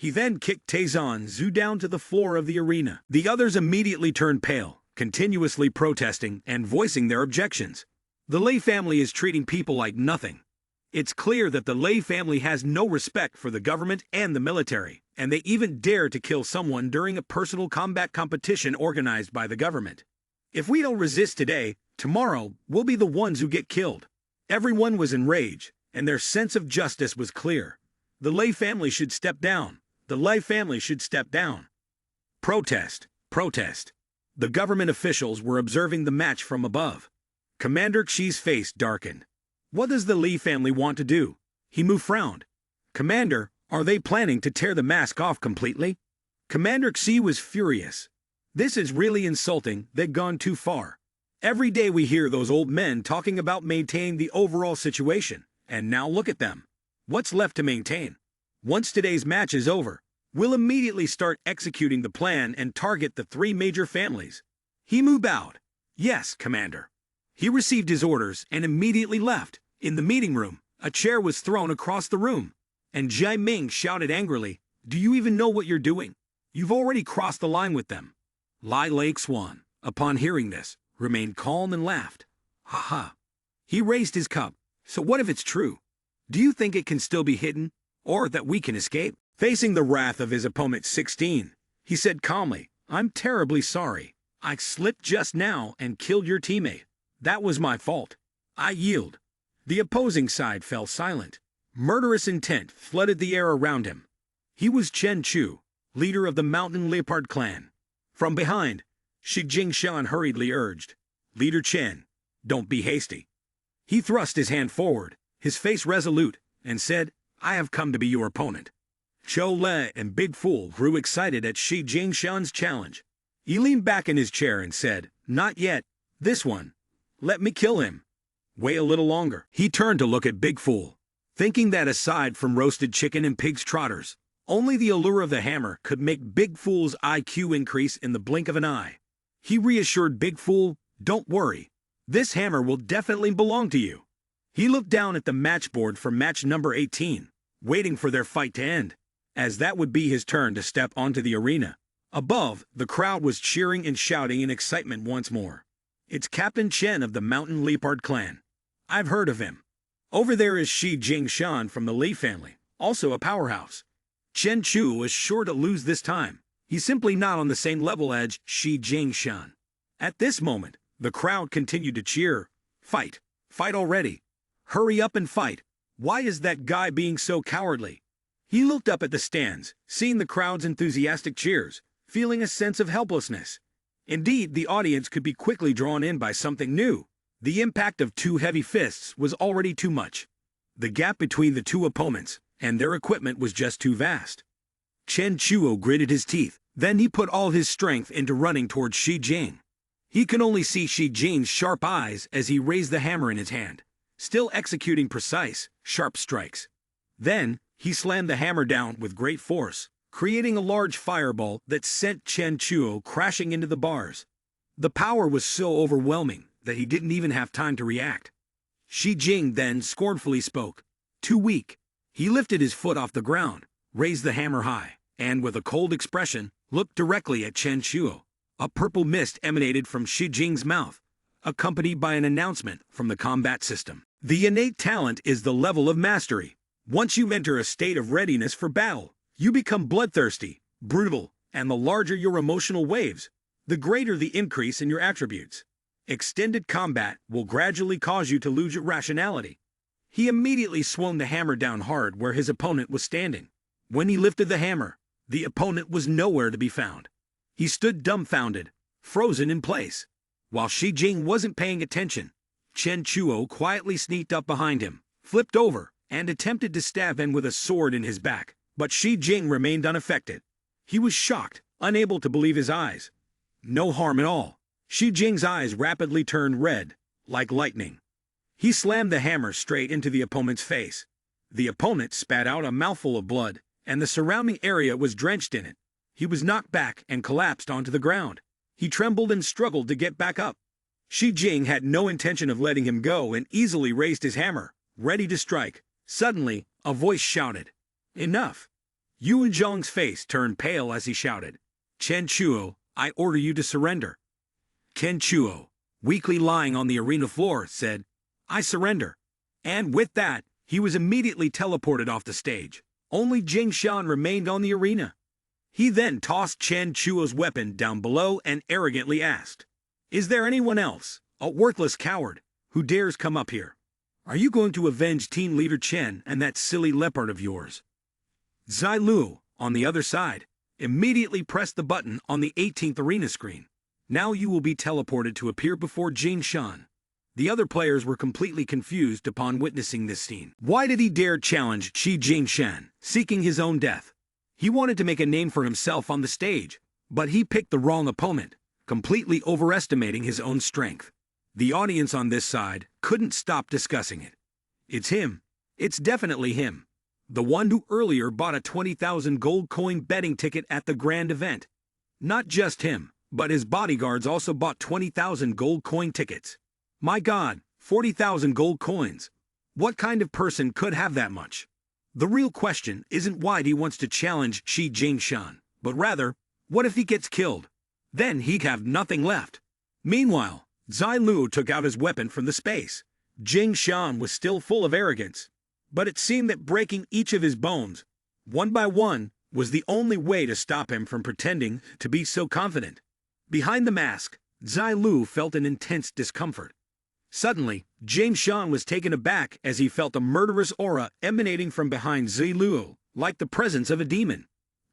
He then kicked Lin Zilu down to the floor of the arena. The others immediately turned pale, continuously protesting and voicing their objections. The Lee family is treating people like nothing. It's clear that the Lee family has no respect for the government and the military, and they even dare to kill someone during a personal combat competition organized by the government. If we don't resist today, tomorrow we'll be the ones who get killed. Everyone was enraged, and their sense of justice was clear. The Lee family should step down. The Lee family should step down. Protest, protest. The government officials were observing the match from above. Commander Xi's face darkened. What does the Lee family want to do? Himu frowned. Commander, are they planning to tear the mask off completely? Commander Xi was furious. This is really insulting. They've gone too far. Every day we hear those old men talking about maintaining the overall situation, and now look at them. What's left to maintain? Once today's match is over, we'll immediately start executing the plan and target the three major families. Himu bowed. Yes, Commander. He received his orders and immediately left. In the meeting room, a chair was thrown across the room, and Jai Ming shouted angrily, "Do you even know what you're doing? You've already crossed the line with them." Lai Lake Swan, upon hearing this, remained calm and laughed. Ha ha. He raised his cup. So what if it's true? Do you think it can still be hidden, or that we can escape? Facing the wrath of his opponent 16, he said calmly, "I'm terribly sorry. I slipped just now and killed your teammate. That was my fault. I yield." The opposing side fell silent. Murderous intent flooded the air around him. He was Chen Chu, leader of the Mountain Leopard clan. From behind, Shi Jingshan hurriedly urged, "Leader Chen, don't be hasty." He thrust his hand forward, his face resolute, and said, "I have come to be your opponent." Zhou Le and Big Fool grew excited at Shi Jingshan's challenge. He leaned back in his chair and said, "Not yet. This one. Let me kill him. Wait a little longer." He turned to look at Big Fool, thinking that aside from roasted chicken and pig's trotters, only the allure of the hammer could make Big Fool's IQ increase in the blink of an eye. He reassured Big Fool, "Don't worry. This hammer will definitely belong to you." He looked down at the match board for match number 18, waiting for their fight to end, as that would be his turn to step onto the arena. Above, the crowd was cheering and shouting in excitement once more. "It's Captain Chen of the Mountain Leopard clan. I've heard of him. Over there is Shi Jingshan from the Lee family, also a powerhouse. Chen Chu was sure to lose this time. He's simply not on the same level as Shi Jingshan." At this moment, the crowd continued to cheer. "Fight! Fight already! Hurry up and fight! Why is that guy being so cowardly?" He looked up at the stands, seeing the crowd's enthusiastic cheers, feeling a sense of helplessness. Indeed, the audience could be quickly drawn in by something new. The impact of two heavy fists was already too much. The gap between the two opponents and their equipment was just too vast. Chen Chuo gritted his teeth. Then he put all his strength into running towards Shi Jing. He could only see Shi Jing's sharp eyes as he raised the hammer in his hand, still executing precise, sharp strikes. Then, he slammed the hammer down with great force, creating a large fireball that sent Chen Chuo crashing into the bars. The power was so overwhelming that he didn't even have time to react. Shi Jing then scornfully spoke. "Too weak." He lifted his foot off the ground, raised the hammer high, and with a cold expression, looked directly at Chen Chuo. A purple mist emanated from Shi Jing's mouth, accompanied by an announcement from the combat system. The innate talent is the level of mastery. Once you enter a state of readiness for battle, you become bloodthirsty, brutal, and the larger your emotional waves, the greater the increase in your attributes. Extended combat will gradually cause you to lose your rationality. He immediately swung the hammer down hard where his opponent was standing. When he lifted the hammer, the opponent was nowhere to be found. He stood dumbfounded, frozen in place. While Shi Jing wasn't paying attention, Chen Chuo quietly sneaked up behind him, flipped over, and attempted to stab him with a sword in his back, but Shi Jing remained unaffected. He was shocked, unable to believe his eyes. No harm at all. Shi Jing's eyes rapidly turned red, like lightning. He slammed the hammer straight into the opponent's face. The opponent spat out a mouthful of blood, and the surrounding area was drenched in it. He was knocked back and collapsed onto the ground. He trembled and struggled to get back up. Shi Jing had no intention of letting him go and easily raised his hammer, ready to strike. Suddenly, a voice shouted, "Enough! Yuan Zhong's face turned pale as he shouted, "Chen Chuo, I order you to surrender." Chen Chuo, weakly lying on the arena floor, said, "I surrender." And with that, he was immediately teleported off the stage. Only Jing Shan remained on the arena. He then tossed Chen Chuo's weapon down below and arrogantly asked, "Is there anyone else, a worthless coward, who dares come up here? Are you going to avenge team leader Chen and that silly leopard of yours?" Zilu, on the other side, immediately pressed the button on the 18th arena screen. Now you will be teleported to appear before Jing Shan. The other players were completely confused upon witnessing this scene. Why did he dare challenge Shi Jing Shan, seeking his own death? He wanted to make a name for himself on the stage, but he picked the wrong opponent, completely overestimating his own strength. The audience on this side couldn't stop discussing it. It's him. It's definitely him. The one who earlier bought a 20,000 gold coin betting ticket at the grand event. Not just him, but his bodyguards also bought 20,000 gold coin tickets. My God, 40,000 gold coins. What kind of person could have that much? The real question isn't why he wants to challenge Shi Jingshan, but rather, what if he gets killed? Then he'd have nothing left. Meanwhile, Zilu took out his weapon from the space. Jingshan was still full of arrogance, but it seemed that breaking each of his bones, one by one, was the only way to stop him from pretending to be so confident. Behind the mask, Zilu felt an intense discomfort. Suddenly, Jingshan was taken aback as he felt a murderous aura emanating from behind Zilu, like the presence of a demon.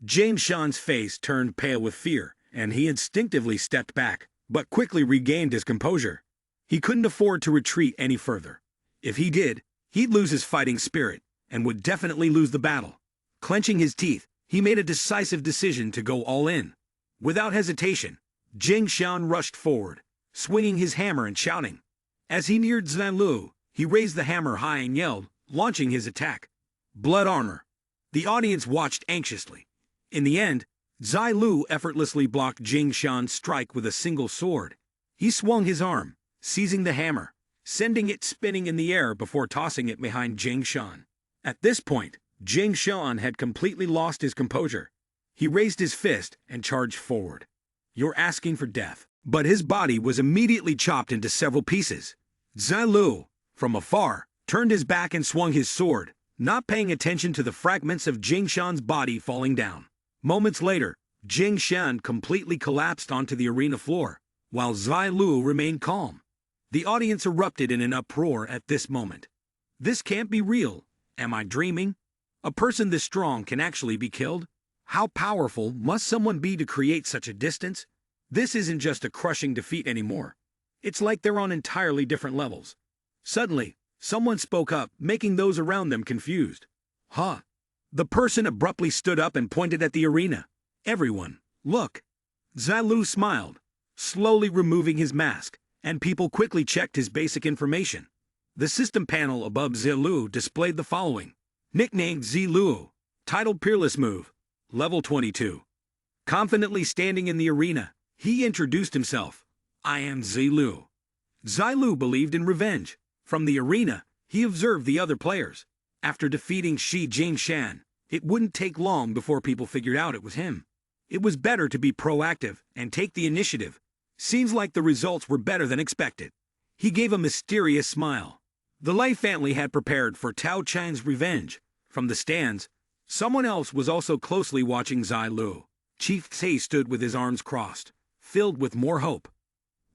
Jingshan's face turned pale with fear, and he instinctively stepped back, but quickly regained his composure. He couldn't afford to retreat any further. If he did, he'd lose his fighting spirit, and would definitely lose the battle. Clenching his teeth, he made a decisive decision to go all in. Without hesitation, Jingshan rushed forward, swinging his hammer and shouting. As he neared Zilu, he raised the hammer high and yelled, launching his attack. Blood armor. The audience watched anxiously. In the end, Zilu effortlessly blocked Jingshan's strike with a single sword. He swung his arm, seizing the hammer, sending it spinning in the air before tossing it behind Jingshan. At this point, Jingshan had completely lost his composure. He raised his fist and charged forward. You're asking for death. But his body was immediately chopped into several pieces. Zilu, from afar, turned his back and swung his sword, not paying attention to the fragments of Jingshan's body falling down. Moments later, Jingshan completely collapsed onto the arena floor, while Zilu remained calm. The audience erupted in an uproar at this moment. This can't be real. Am I dreaming? A person this strong can actually be killed? How powerful must someone be to create such a distance? This isn't just a crushing defeat anymore. It's like they're on entirely different levels. Suddenly, someone spoke up, making those around them confused. Huh? The person abruptly stood up and pointed at the arena. Everyone, look. Zilu smiled, slowly removing his mask, and people quickly checked his basic information. The system panel above Zilu displayed the following. Nicknamed Zilu. Titled Peerless Move. Level 22. Confidently standing in the arena, he introduced himself. I am Zilu. Zilu believed in revenge. From the arena, he observed the other players. After defeating Shi Jingshan, it wouldn't take long before people figured out it was him. It was better to be proactive and take the initiative. Seems like the results were better than expected. He gave a mysterious smile. The Lei family had prepared for Tao Chang's revenge. From the stands, someone else was also closely watching Zilu. Chief Tse stood with his arms crossed, filled with more hope.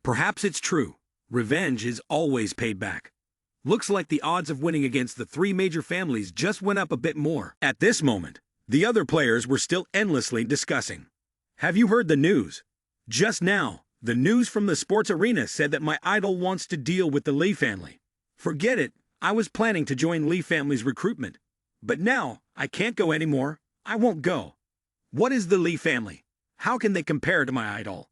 Perhaps it's true. Revenge is always paid back. Looks like the odds of winning against the three major families just went up a bit more. At this moment, the other players were still endlessly discussing. Have you heard the news? Just now, the news from the sports arena said that my idol wants to deal with the Lee family. Forget it, I was planning to join Lee family's recruitment. But now, I can't go anymore. I won't go. What is the Lee family? How can they compare to my idol?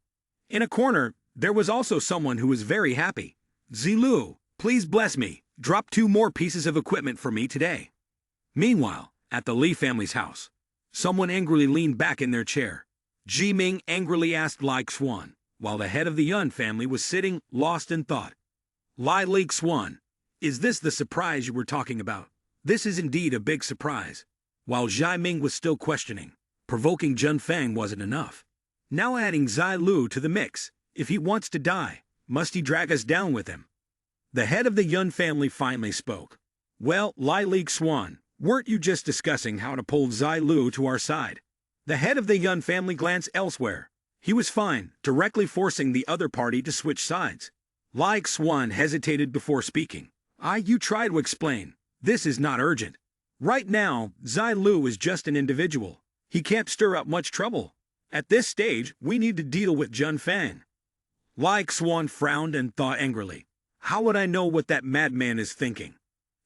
In a corner, there was also someone who was very happy. Zilu, please bless me. Drop 2 more pieces of equipment for me today. Meanwhile, at the Lee family's house, someone angrily leaned back in their chair. Ji Ming angrily asked Lai Xuan, while the head of the Yun family was sitting, lost in thought. Lai Xuan, is this the surprise you were talking about? This is indeed a big surprise. while Zai Ming was still questioning. Provoking Jun Fang wasn't enough. Now adding Zai Lu to the mix. If he wants to die, must he drag us down with him? The head of the Yun family finally spoke. Well, Lai Lik Swan, weren't you just discussing how to pull Zai Lu to our side? The head of the Yun family glanced elsewhere. He was fine, directly forcing the other party to switch sides. Lai Swan hesitated before speaking. You try to explain. This is not urgent. Right now, Zai Lu is just an individual. He can't stir up much trouble. At this stage, we need to deal with Jun Fang. Lai Swan frowned and thought angrily. How would I know what that madman is thinking?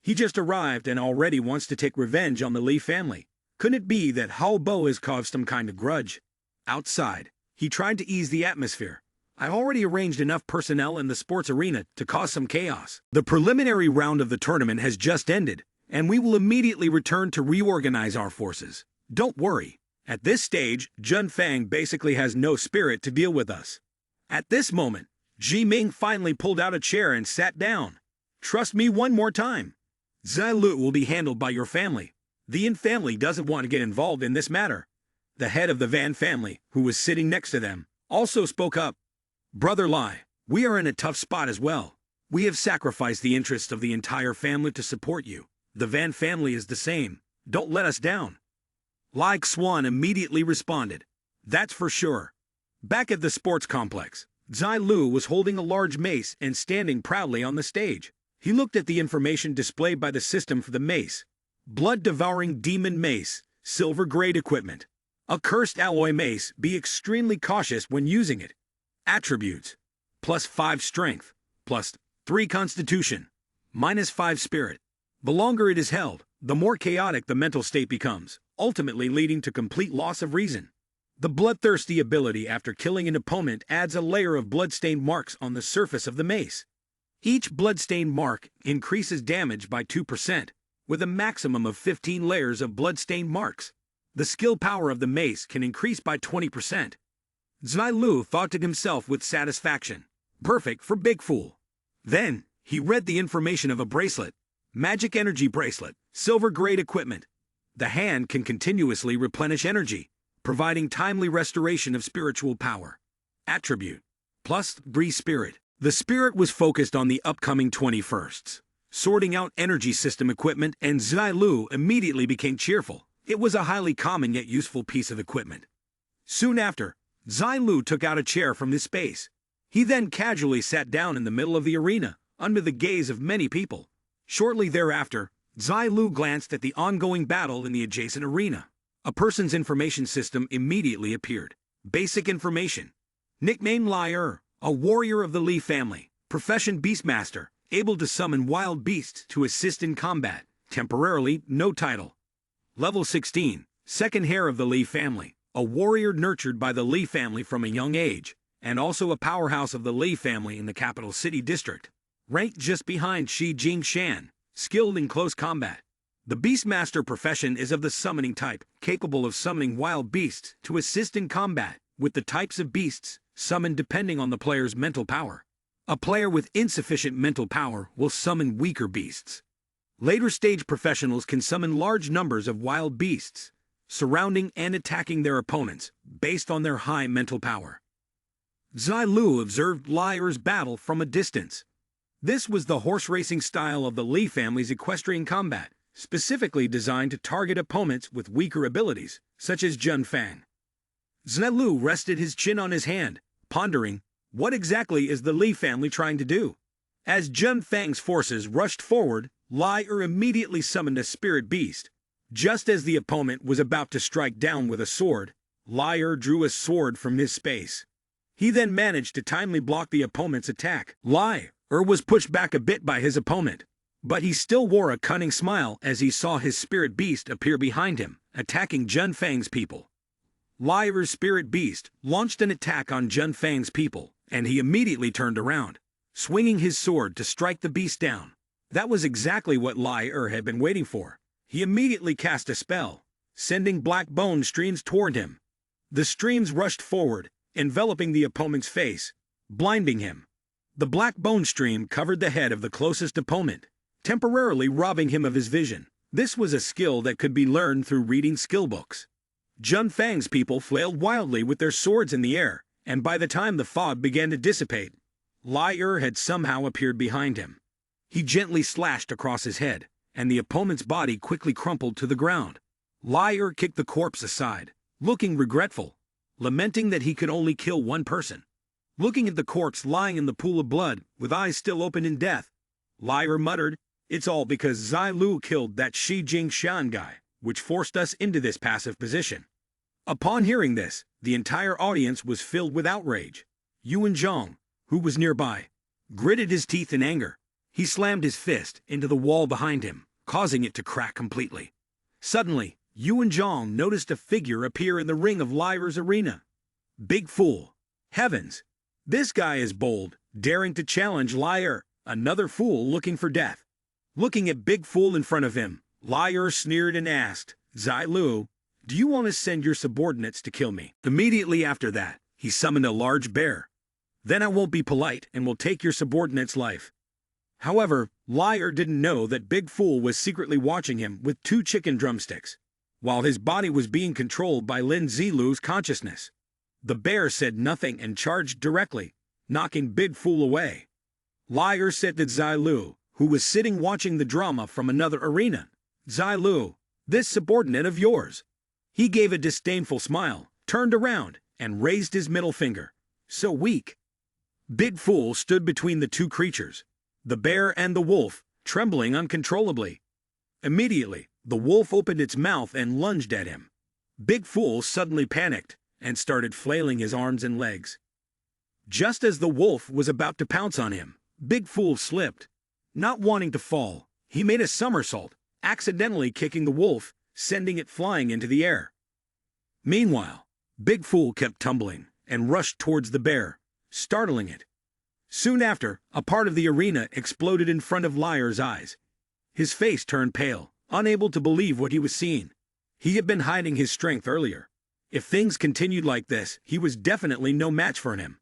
He just arrived and already wants to take revenge on the Lee family. Couldn't it be that Hao Bo has caused some kind of grudge? Outside, he tried to ease the atmosphere. I already arranged enough personnel in the sports arena to cause some chaos. The preliminary round of the tournament has just ended, and we will immediately return to reorganize our forces. Don't worry. At this stage, Jun Fang basically has no spirit to deal with us. At this moment, Ji Ming finally pulled out a chair and sat down. Trust me one more time. Zai Lu will be handled by your family. The Yin family doesn't want to get involved in this matter. The head of the Van family, who was sitting next to them, also spoke up. Brother Lai, we are in a tough spot as well. We have sacrificed the interests of the entire family to support you. The Van family is the same. Don't let us down. Lai Swan immediately responded. That's for sure. Back at the sports complex, Zai Lu was holding a large mace and standing proudly on the stage. He looked at the information displayed by the system for the mace. Blood-devouring demon mace, silver-grade equipment. A cursed alloy mace, be extremely cautious when using it. Attributes. +5 strength, +3 constitution, -5 spirit. The longer it is held, the more chaotic the mental state becomes, ultimately leading to complete loss of reason. The bloodthirsty ability after killing an opponent adds a layer of bloodstained marks on the surface of the mace. Each bloodstained mark increases damage by 2%, with a maximum of 15 layers of bloodstained marks. The skill power of the mace can increase by 20%. Zai Lu thought to himself with satisfaction. Perfect for Big Fool. Then, he read the information of a bracelet. Magic energy bracelet, silver-grade equipment. The hand can continuously replenish energy, providing timely restoration of spiritual power. Attribute. +3 spirit. The spirit was focused on the upcoming 21sts, sorting out energy system equipment, and Zai Lu immediately became cheerful. It was a highly common yet useful piece of equipment. Soon after, Zai Lu took out a chair from his space. He then casually sat down in the middle of the arena, under the gaze of many people. Shortly thereafter, Zai Lu glanced at the ongoing battle in the adjacent arena. A person's information system immediately appeared. Basic information. Nickname Liar, a warrior of the Lee family. Profession Beastmaster, able to summon wild beasts to assist in combat. Temporarily, no title. Level 16, second heir of the Lee family. A warrior nurtured by the Lee family from a young age, and also a powerhouse of the Lee family in the capital city district. Ranked just behind Shi Jing Shan, skilled in close combat. The Beastmaster profession is of the summoning type, capable of summoning wild beasts to assist in combat, with the types of beasts summoned depending on the player's mental power. A player with insufficient mental power will summon weaker beasts. Later stage professionals can summon large numbers of wild beasts, surrounding and attacking their opponents based on their high mental power. Zai Lu observed Liar's battle from a distance. This was the horse racing style of the Lee family's equestrian combat, specifically designed to target opponents with weaker abilities, such as Jun Fang. Zai Lu rested his chin on his hand, pondering, what exactly is the Lee family trying to do? As Jun Fang's forces rushed forward, Liar immediately summoned a spirit beast. Just as the opponent was about to strike down with a sword, Liar drew a sword from his space. He then managed to timely block the opponent's attack. Liar was pushed back a bit by his opponent, but he still wore a cunning smile as he saw his spirit beast appear behind him, attacking Jun Fang's people. Liar's spirit beast launched an attack on Jun Fang's people, and he immediately turned around, swinging his sword to strike the beast down. That was exactly what Liar had been waiting for. He immediately cast a spell, sending black bone streams toward him. The streams rushed forward, enveloping the opponent's face, blinding him. The black bone stream covered the head of the closest opponent, temporarily robbing him of his vision. This was a skill that could be learned through reading skill books. Jun Fang's people flailed wildly with their swords in the air, and by the time the fog began to dissipate, Lai had somehow appeared behind him. He gently slashed across his head, and the opponent's body quickly crumpled to the ground. Lai kicked the corpse aside, looking regretful, lamenting that he could only kill one person. Looking at the corpse lying in the pool of blood, with eyes still open in death, Lai muttered, "It's all because Zilu killed that Shi Jingshan guy, which forced us into this passive position." Upon hearing this, the entire audience was filled with outrage. Yuan Zhang, who was nearby, gritted his teeth in anger. He slammed his fist into the wall behind him, causing it to crack completely. Suddenly, Yuan Zhang noticed a figure appear in the ring of Lai's arena. Big fool. Heavens! This guy is bold, daring to challenge Lai, another fool looking for death. Looking at Big Fool in front of him, Lai sneered and asked, "Zilu, do you want to send your subordinates to kill me?" Immediately after that, he summoned a large bear. "Then I won't be polite and will take your subordinate's life." However, Lai didn't know that Big Fool was secretly watching him with 2 chicken drumsticks, while his body was being controlled by Lin Zilu's consciousness. The bear said nothing and charged directly, knocking Big Fool away. Lai said to Zilu, who was sitting watching the drama from another arena, "Zilu, this subordinate of yours." He gave a disdainful smile, turned around, and raised his middle finger. "So weak." Big Fool stood between the 2 creatures, the bear and the wolf, trembling uncontrollably. Immediately, the wolf opened its mouth and lunged at him. Big Fool suddenly panicked and started flailing his arms and legs. Just as the wolf was about to pounce on him, Big Fool slipped. Not wanting to fall, he made a somersault, accidentally kicking the wolf, sending it flying into the air. Meanwhile, Big Fool kept tumbling and rushed towards the bear, startling it. Soon after, a part of the arena exploded in front of Lai's eyes. His face turned pale, unable to believe what he was seeing. He had been hiding his strength earlier. If things continued like this, he was definitely no match for him.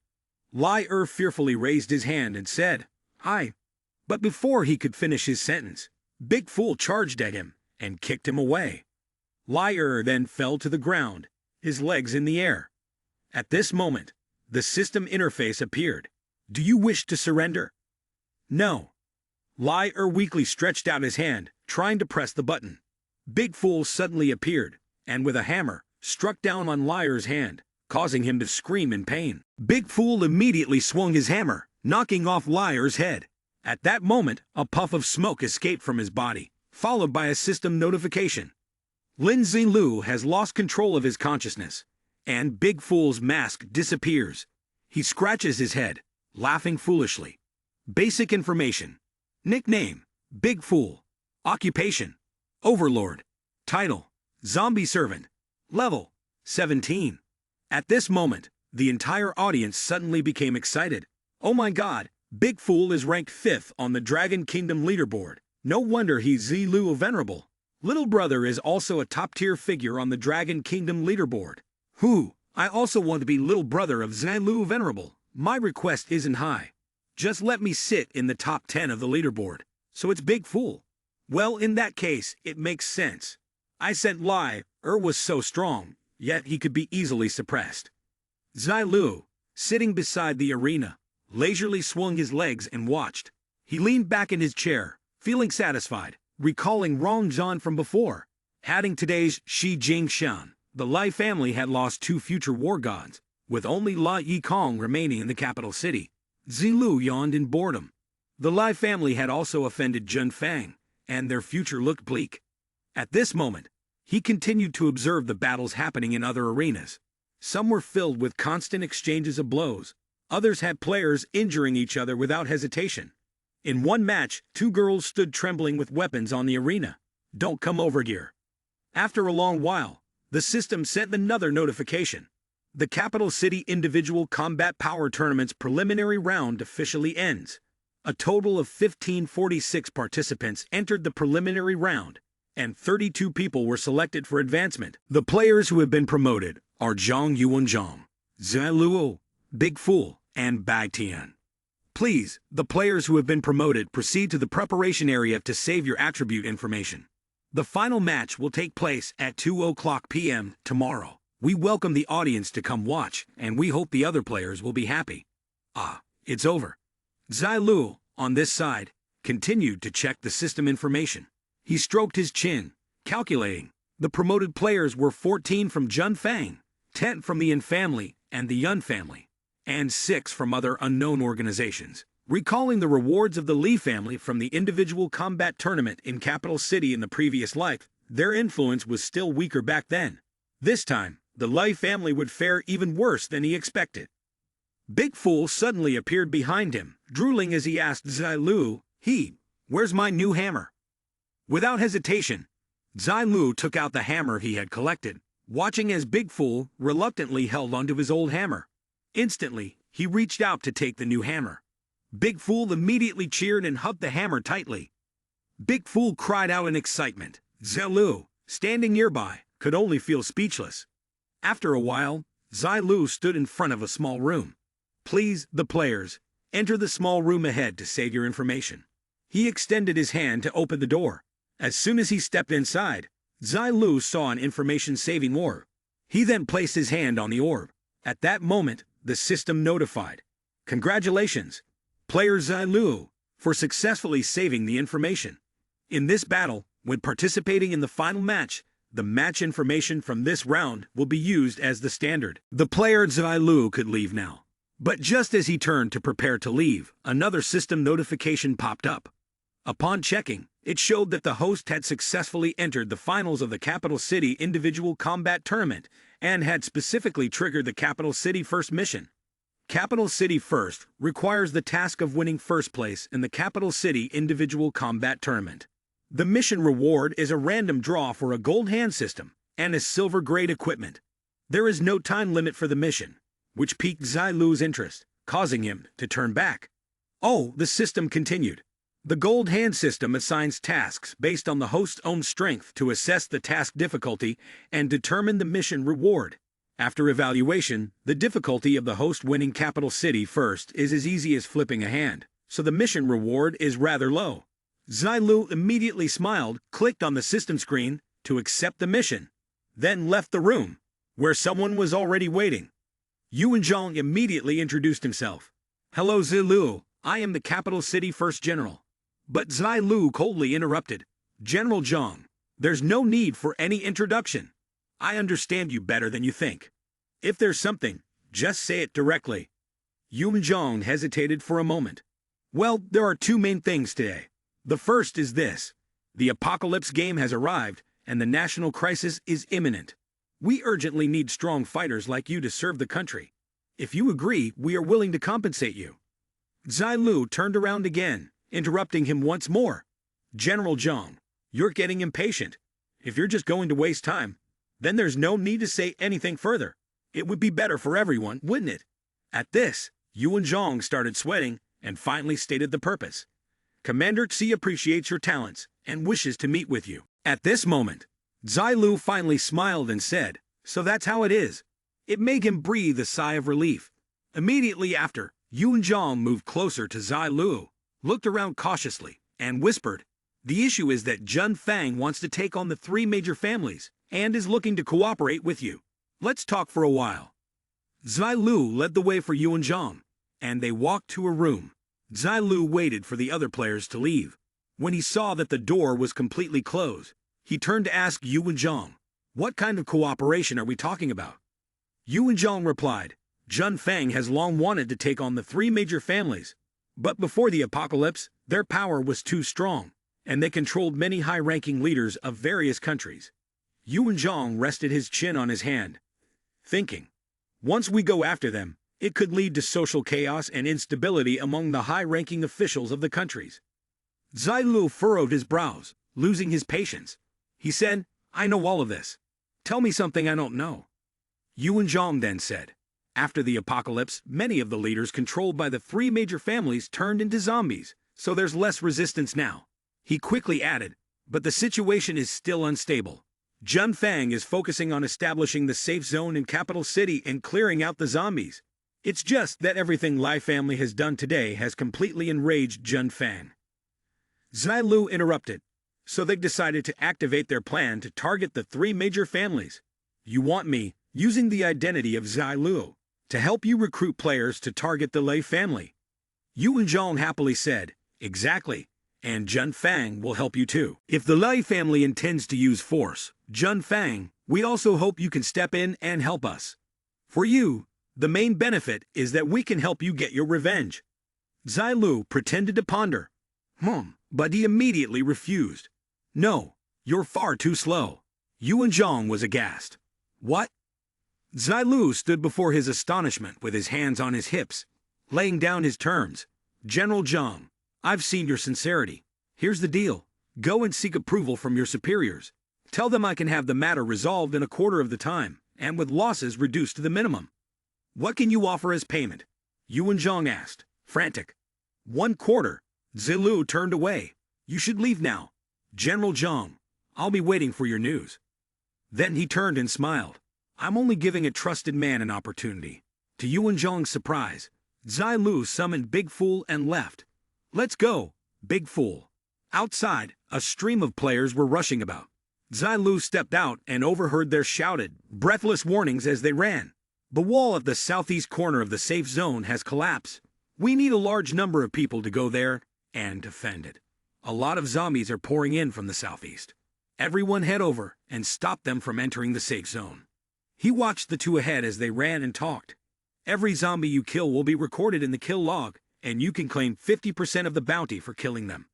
Lai fearfully raised his hand and said, "Hi." But before he could finish his sentence, Big Fool charged at him and kicked him away. Lai then fell to the ground, his legs in the air. At this moment, the system interface appeared. "Do you wish to surrender?" "No." Lai weakly stretched out his hand, trying to press the button. Big Fool suddenly appeared, and with a hammer, struck down on Lai's hand, causing him to scream in pain. Big Fool immediately swung his hammer, knocking off Lai's head. At that moment, a puff of smoke escaped from his body, followed by a system notification. Lin Zilu has lost control of his consciousness, and Big Fool's mask disappears. He scratches his head, laughing foolishly. Basic information. Nickname, Big Fool. Occupation, Overlord. Title, Zombie Servant. Level, 17. At this moment, the entire audience suddenly became excited. "Oh my god, Big Fool is ranked 5th on the Dragon Kingdom leaderboard. No wonder he's Zilu Venerable. Little brother is also a top-tier figure on the Dragon Kingdom leaderboard. I also want to be little brother of Zilu Venerable. My request isn't high. Just let me sit in the top 10 of the leaderboard." So it's Big Fool. Well, in that case, it makes sense. I said Lai was so strong, yet he could be easily suppressed. Zilu, sitting beside the arena, leisurely swung his legs and watched. He leaned back in his chair, feeling satisfied, recalling Rongzhan from before. Adding today's Shi Jingshan, the Lai family had lost 2 future war gods, with only La Yikong remaining in the capital city. Zilu yawned in boredom. The Lai family had also offended Jun Fang, and their future looked bleak. At this moment, he continued to observe the battles happening in other arenas. Some were filled with constant exchanges of blows. Others had players injuring each other without hesitation. In one match, 2 girls stood trembling with weapons on the arena. "Don't come over here." After a long while, the system sent another notification. The capital city individual combat power tournament's preliminary round officially ends. A total of 1546 participants entered the preliminary round, and 32 people were selected for advancement. The players who have been promoted are Zhang Yuanzhang, Ziluo, Big Fool, and Bai Tian. Please, the players who have been promoted proceed to the preparation area to save your attribute information. The final match will take place at 2:00 p.m. tomorrow. We welcome the audience to come watch, and we hope the other players will be happy. Ah, it's over. Zilu, on this side, continued to check the system information. He stroked his chin, calculating. The promoted players were 14 from Jun Fang, 10 from the Yin family and the Yun family, and 6 from other unknown organizations. Recalling the rewards of the Lee family from the individual combat tournament in Capital City in the previous life, their influence was still weaker back then. This time, the Lee family would fare even worse than he expected. Big Fool suddenly appeared behind him, drooling as he asked Zilu, "Where's my new hammer?" Without hesitation, Zilu took out the hammer he had collected, watching as Big Fool reluctantly held onto his old hammer. Instantly, he reached out to take the new hammer. Big Fool immediately cheered and hugged the hammer tightly. Big Fool cried out in excitement. Zilu, standing nearby, could only feel speechless. After a while, Zilu stood in front of a small room. "Please, the players, enter the small room ahead to save your information." He extended his hand to open the door. As soon as he stepped inside, Zilu saw an information-saving orb. He then placed his hand on the orb. At that moment, the system notified, "Congratulations, player Zilu, for successfully saving the information. In this battle, when participating in the final match, the match information from this round will be used as the standard." The player Zilu could leave now. But just as he turned to prepare to leave, another system notification popped up. Upon checking, it showed that the host had successfully entered the finals of the Capital City Individual Combat Tournament and had specifically triggered the Capital City First mission. Capital City First requires the task of winning first place in the Capital City Individual Combat Tournament. The mission reward is a random draw for a gold hand system and a silver-grade equipment. There is no time limit for the mission, which piqued Zilu's interest, causing him to turn back. Oh, the system continued. The gold hand system assigns tasks based on the host's own strength to assess the task difficulty and determine the mission reward. After evaluation, the difficulty of the host winning Capital City First is as easy as flipping a hand, so the mission reward is rather low. Zilu immediately smiled, clicked on the system screen to accept the mission, then left the room, where someone was already waiting. Yuan Zhang immediately introduced himself. "Hello Zilu, I am the Capital City First General." But Zilu coldly interrupted. "General Zhang, there's no need for any introduction. I understand you better than you think. If there's something, just say it directly." Yuan Zhang hesitated for a moment. "Well, there are two main things today. The first is this. The apocalypse game has arrived, and the national crisis is imminent. We urgently need strong fighters like you to serve the country. If you agree, we are willing to compensate you." Zilu turned around again, interrupting him once more. "General Zhang, you're getting impatient. If you're just going to waste time, then there's no need to say anything further. It would be better for everyone, wouldn't it?" At this, Yuan Zhang started sweating and finally stated the purpose. "Commander Xi appreciates your talents and wishes to meet with you." At this moment, Zilu finally smiled and said, "So that's how it is." It made him breathe a sigh of relief. Immediately after, Yuan Zhang moved closer to Zilu, looked around cautiously, and whispered, "The issue is that Jun Fang wants to take on the three major families and is looking to cooperate with you. Let's talk for a while." Zilu led the way for Yuan Zhang, and they walked to a room. Zilu waited for the other players to leave. When he saw that the door was completely closed, he turned to ask Yuan Zhang, "What kind of cooperation are we talking about?" Yuan Zhang replied, "Jun Fang has long wanted to take on the three major families, but before the apocalypse, their power was too strong, and they controlled many high-ranking leaders of various countries." Yuan Zhang rested his chin on his hand, thinking, "Once we go after them, it could lead to social chaos and instability among the high-ranking officials of the countries." Zilu furrowed his brows, losing his patience. He said, "I know all of this. Tell me something I don't know." Yuan Zhang then said, "After the apocalypse, many of the leaders controlled by the three major families turned into zombies, so there's less resistance now." He quickly added, "But the situation is still unstable. Jun Fang is focusing on establishing the safe zone in Capital City and clearing out the zombies. It's just that everything Lai family has done today has completely enraged Jun Fang." Zilu interrupted, So they decided to activate their plan to target the three major families. You want me, using the identity of Zilu, to help you recruit players to target the Lei family. Yuan Zhong happily said, exactly, and Jun Fang will help you too. If the Lei family intends to use force, Jun Fang, we also hope you can step in and help us. For you, the main benefit is that we can help you get your revenge. Zilu pretended to ponder. But he immediately refused. No, you're far too slow. Yuan Zhong was aghast. What? Zilu stood before his astonishment with his hands on his hips, laying down his terms. General Zhang, I've seen your sincerity. Here's the deal. Go and seek approval from your superiors. Tell them I can have the matter resolved in a quarter of the time, and with losses reduced to the minimum. What can you offer as payment? Yuan Zhong asked, frantic. 1/4. Zilu turned away. You should leave now. General Zhang, I'll be waiting for your news. Then he turned and smiled. I'm only giving a trusted man an opportunity. To Yuan Zhong's surprise, Zilu summoned Big Fool and left. Let's go, Big Fool. Outside, a stream of players were rushing about. Zilu stepped out and overheard their shouted, breathless warnings as they ran. The wall at the southeast corner of the safe zone has collapsed. We need a large number of people to go there and defend it. A lot of zombies are pouring in from the southeast. Everyone head over and stop them from entering the safe zone. He watched the two ahead as they ran and talked. Every zombie you kill will be recorded in the kill log, and you can claim 50% of the bounty for killing them.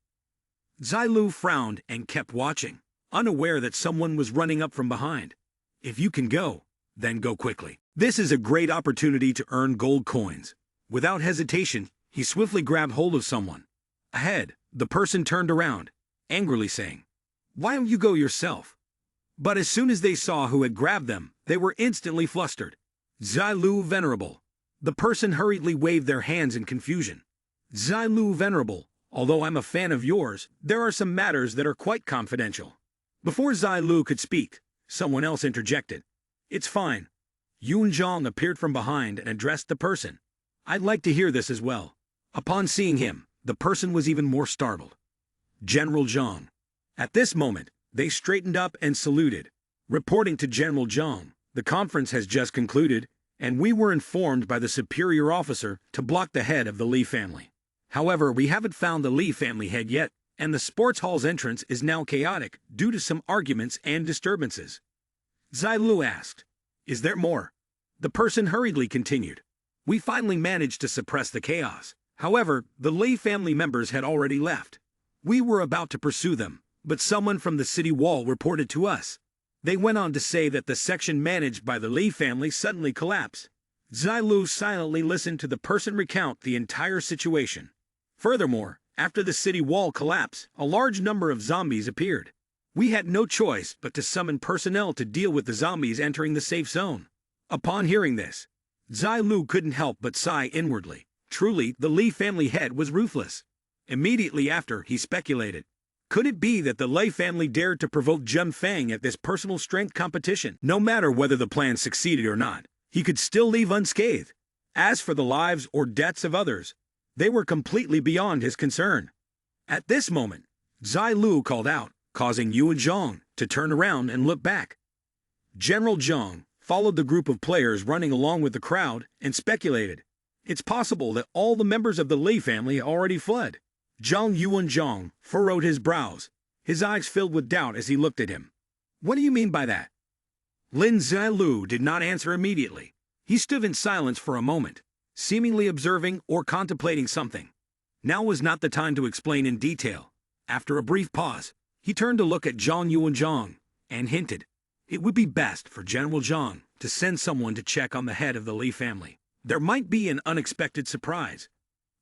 Zilu frowned and kept watching, unaware that someone was running up from behind. If you can go, then go quickly. This is a great opportunity to earn gold coins. Without hesitation, he swiftly grabbed hold of someone. Ahead, the person turned around, angrily saying, "Why don't you go yourself?" But as soon as they saw who had grabbed them, they were instantly flustered. Zilu Venerable. The person hurriedly waved their hands in confusion. Zilu Venerable, although I'm a fan of yours, there are some matters that are quite confidential. Before Zilu could speak, someone else interjected. It's fine. Yuan Zhong appeared from behind and addressed the person. I'd like to hear this as well. Upon seeing him, the person was even more startled. General Zhang. At this moment, they straightened up and saluted. Reporting to General Zhang, the conference has just concluded, and we were informed by the superior officer to block the head of the Lee family. However, we haven't found the Lee family head yet, and the sports hall's entrance is now chaotic due to some arguments and disturbances. Zilu asked, Is there more? The person hurriedly continued. We finally managed to suppress the chaos. However, the Lee family members had already left. We were about to pursue them, but someone from the city wall reported to us. They went on to say that the section managed by the Lee family suddenly collapsed. Zilu silently listened to the person recount the entire situation. Furthermore, after the city wall collapsed, a large number of zombies appeared. We had no choice but to summon personnel to deal with the zombies entering the safe zone. Upon hearing this, Zilu couldn't help but sigh inwardly. Truly, the Lee family head was ruthless. Immediately after, he speculated. Could it be that the Lei family dared to provoke Jun Fang at this personal strength competition? No matter whether the plan succeeded or not, he could still leave unscathed. As for the lives or deaths of others, they were completely beyond his concern. At this moment, Zilu called out, causing Yuan Zhong to turn around and look back. General Zhang followed the group of players running along with the crowd and speculated. It's possible that all the members of the Lei family already fled. Yuan Zhong furrowed his brows, his eyes filled with doubt as he looked at him. What do you mean by that? Lin Zilu did not answer immediately. He stood in silence for a moment, seemingly observing or contemplating something. Now was not the time to explain in detail. After a brief pause, he turned to look at Yuan Zhong and hinted, it would be best for General Zhang to send someone to check on the head of the Lee family. There might be an unexpected surprise.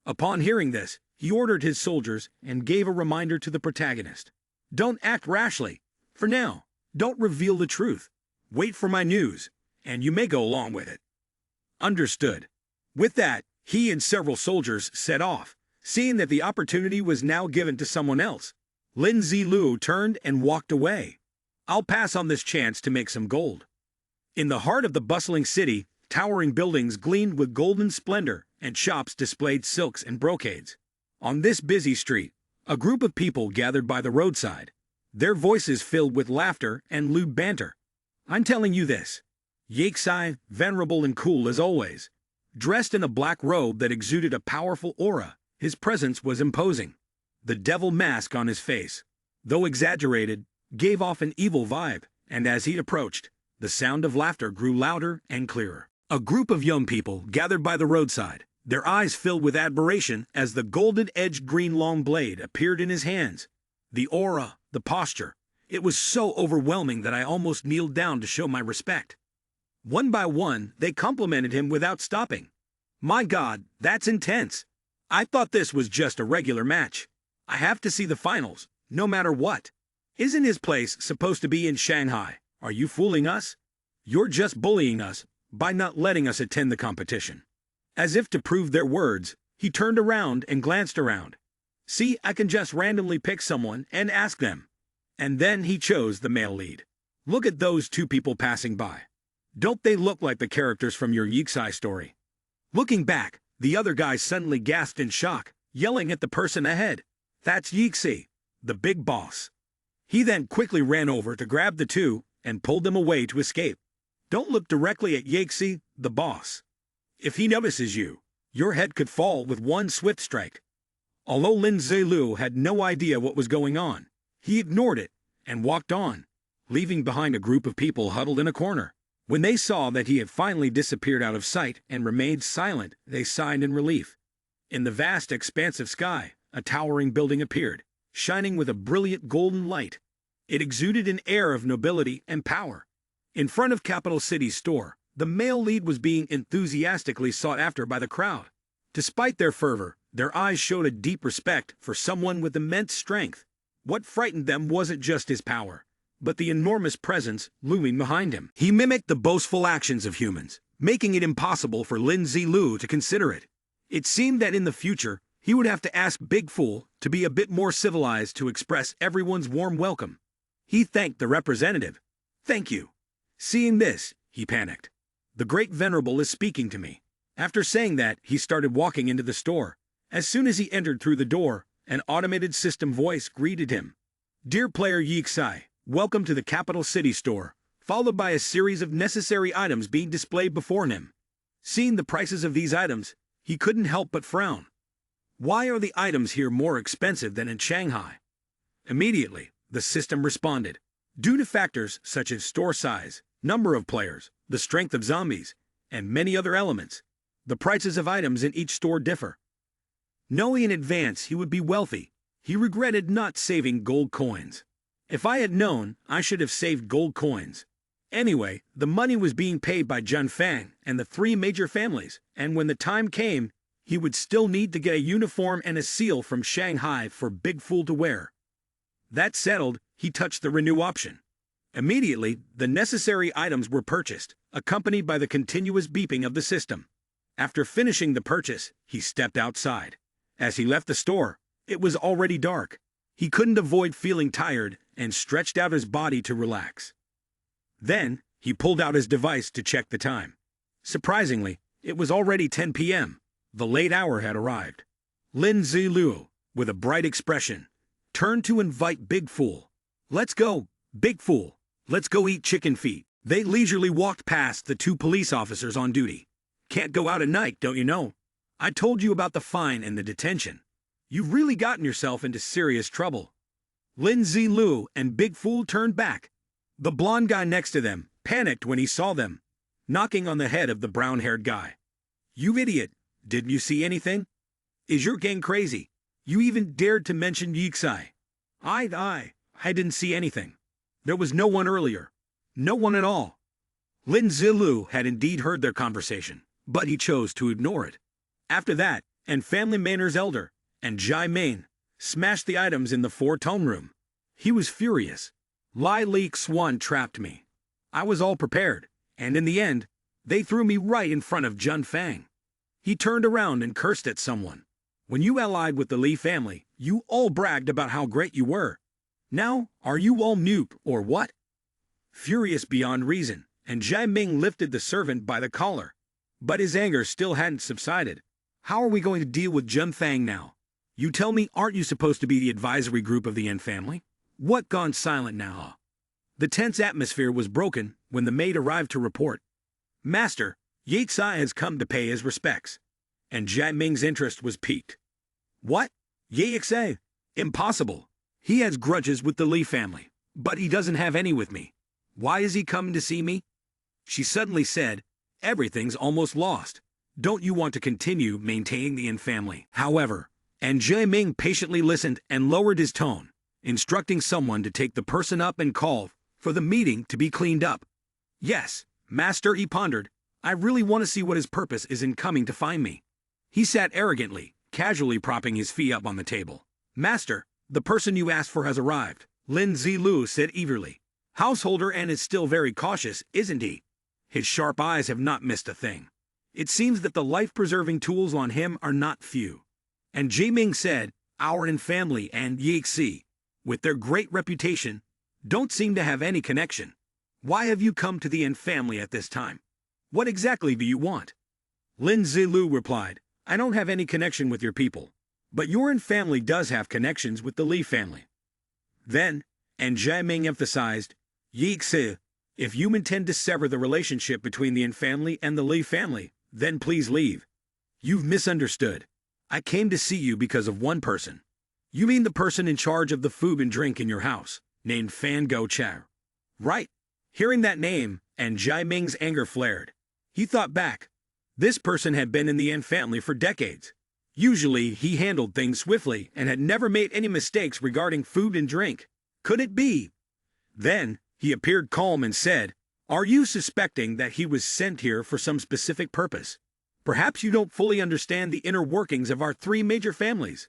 Upon hearing this, he ordered his soldiers and gave a reminder to the protagonist. Don't act rashly. For now, don't reveal the truth. Wait for my news, and you may go along with it. Understood. With that, he and several soldiers set off, seeing that the opportunity was now given to someone else. Lin Zilu turned and walked away. I'll pass on this chance to make some gold. In the heart of the bustling city, towering buildings gleamed with golden splendor, and shops displayed silks and brocades. On this busy street, a group of people gathered by the roadside. their voices filled with laughter and lewd banter. I'm telling you this. Yixai, venerable and cool as always, dressed in a black robe that exuded a powerful aura, his presence was imposing. The devil mask on his face, though exaggerated, gave off an evil vibe, and as he approached, the sound of laughter grew louder and clearer. A group of young people gathered by the roadside, their eyes filled with admiration as the golden-edged green long blade appeared in his hands. The aura, the posture, it was so overwhelming that I almost kneeled down to show my respect. One by one, they complimented him without stopping. My God, that's intense. I thought this was just a regular match. I have to see the finals, no matter what. Isn't his place supposed to be in Shanghai? Are you fooling us? You're just bullying us by not letting us attend the competition. As if to prove their words, he turned around and glanced around. See, I can just randomly pick someone and ask them. And then he chose the male lead. Look at those two people passing by. Don't they look like the characters from your Yixai story? Looking back, the other guy suddenly gasped in shock, yelling at the person ahead. That's Yixi, the big boss. He then quickly ran over to grab the two and pulled them away to escape. Don't look directly at Yixi, the boss. If he notices you, your head could fall with one swift strike. Although Lin Zilu had no idea what was going on, he ignored it and walked on, leaving behind a group of people huddled in a corner. When they saw that he had finally disappeared out of sight and remained silent, they sighed in relief. In the vast expanse of sky, a towering building appeared, shining with a brilliant golden light. It exuded an air of nobility and power. In front of Capital City's store, the male lead was being enthusiastically sought after by the crowd. Despite their fervor, their eyes showed a deep respect for someone with immense strength. What frightened them wasn't just his power, but the enormous presence looming behind him. He mimicked the boastful actions of humans, making it impossible for Lin Zilu to consider it. It seemed that in the future, he would have to ask Big Fool to be a bit more civilized to express everyone's warm welcome. He thanked the representative. Thank you. Seeing this, he panicked. The great venerable is speaking to me. After saying that, he started walking into the store. As soon as he entered through the door, an automated system voice greeted him. Dear player Yixai, welcome to the Capital City store, followed by a series of necessary items being displayed before him. Seeing the prices of these items, he couldn't help but frown. Why are the items here more expensive than in Shanghai? Immediately, the system responded. Due to factors such as store size, number of players, the strength of zombies, and many other elements, the prices of items in each store differ. Knowing in advance he would be wealthy, he regretted not saving gold coins. If I had known, I should have saved gold coins. Anyway, the money was being paid by Jun Fang and the three major families, and when the time came, he would still need to get a uniform and a seal from Shanghai for Big Fool to wear. That settled, he touched the renew option. Immediately, the necessary items were purchased, accompanied by the continuous beeping of the system. After finishing the purchase, he stepped outside. As he left the store, it was already dark. He couldn't avoid feeling tired and stretched out his body to relax. Then, he pulled out his device to check the time. Surprisingly, it was already 10 p.m. The late hour had arrived. Lin Zilu, with a bright expression, turned to invite Big Fool. Let's go, Big Fool. Let's go eat chicken feet. They leisurely walked past the two police officers on duty. Can't go out at night, don't you know? I told you about the fine and the detention. You've really gotten yourself into serious trouble. Lin Zilu and Big Fool turned back. The blonde guy next to them panicked when he saw them, knocking on the head of the brown-haired guy. You idiot, didn't you see anything? Is your gang crazy? You even dared to mention Yixai. I didn't see anything. There was no one earlier. No one at all. Lin Zilu had indeed heard their conversation, but he chose to ignore it. After that, and family Manor's elder, and Jai Main, smashed the items in the four-tone room. He was furious. Lai Li Xuan trapped me. I was all prepared, and in the end, they threw me right in front of Jun Fang. He turned around and cursed at someone. When you allied with the Li family, you all bragged about how great you were. Now, are you all mute or what? Furious beyond reason, and Jai Ming lifted the servant by the collar. But his anger still hadn't subsided. How are we going to deal with Jun Fang now? You tell me, aren't you supposed to be the advisory group of the Yen family? What gone silent now? The tense atmosphere was broken when the maid arrived to report. Master, Yatesai has come to pay his respects. And Jia Ming's interest was piqued. What? Yatesai? Impossible. He has grudges with the Lee family, but he doesn't have any with me. Why is he coming to see me? She suddenly said, everything's almost lost. Don't you want to continue maintaining the Yin family? However, and Jia Ming patiently listened and lowered his tone, instructing someone to take the person up and call for the meeting to be cleaned up. Yes, Master, he pondered. I really want to see what his purpose is in coming to find me. He sat arrogantly, casually propping his feet up on the table. Master, the person you asked for has arrived, Lin Zilu said eagerly. Householder and is still very cautious, isn't he? His sharp eyes have not missed a thing. It seems that the life-preserving tools on him are not few. And Jia Ming said, our Yin family and Yixi, with their great reputation, don't seem to have any connection. Why have you come to the Yin family at this time? What exactly do you want? Lin Zilu replied, I don't have any connection with your people, but your Yin family does have connections with the Lee family. Then, and Jia Ming emphasized, Yixi, if you intend to sever the relationship between the Yin family and the Lee family, then please leave. You've misunderstood. I came to see you because of one person. You mean the person in charge of the food and drink in your house, named Fan Go Chao. Right. Hearing that name, and Jia Ming's anger flared. He thought back. This person had been in the Yin family for decades. Usually, he handled things swiftly and had never made any mistakes regarding food and drink. Could it be? Then, he appeared calm and said, are you suspecting that he was sent here for some specific purpose? Perhaps you don't fully understand the inner workings of our three major families.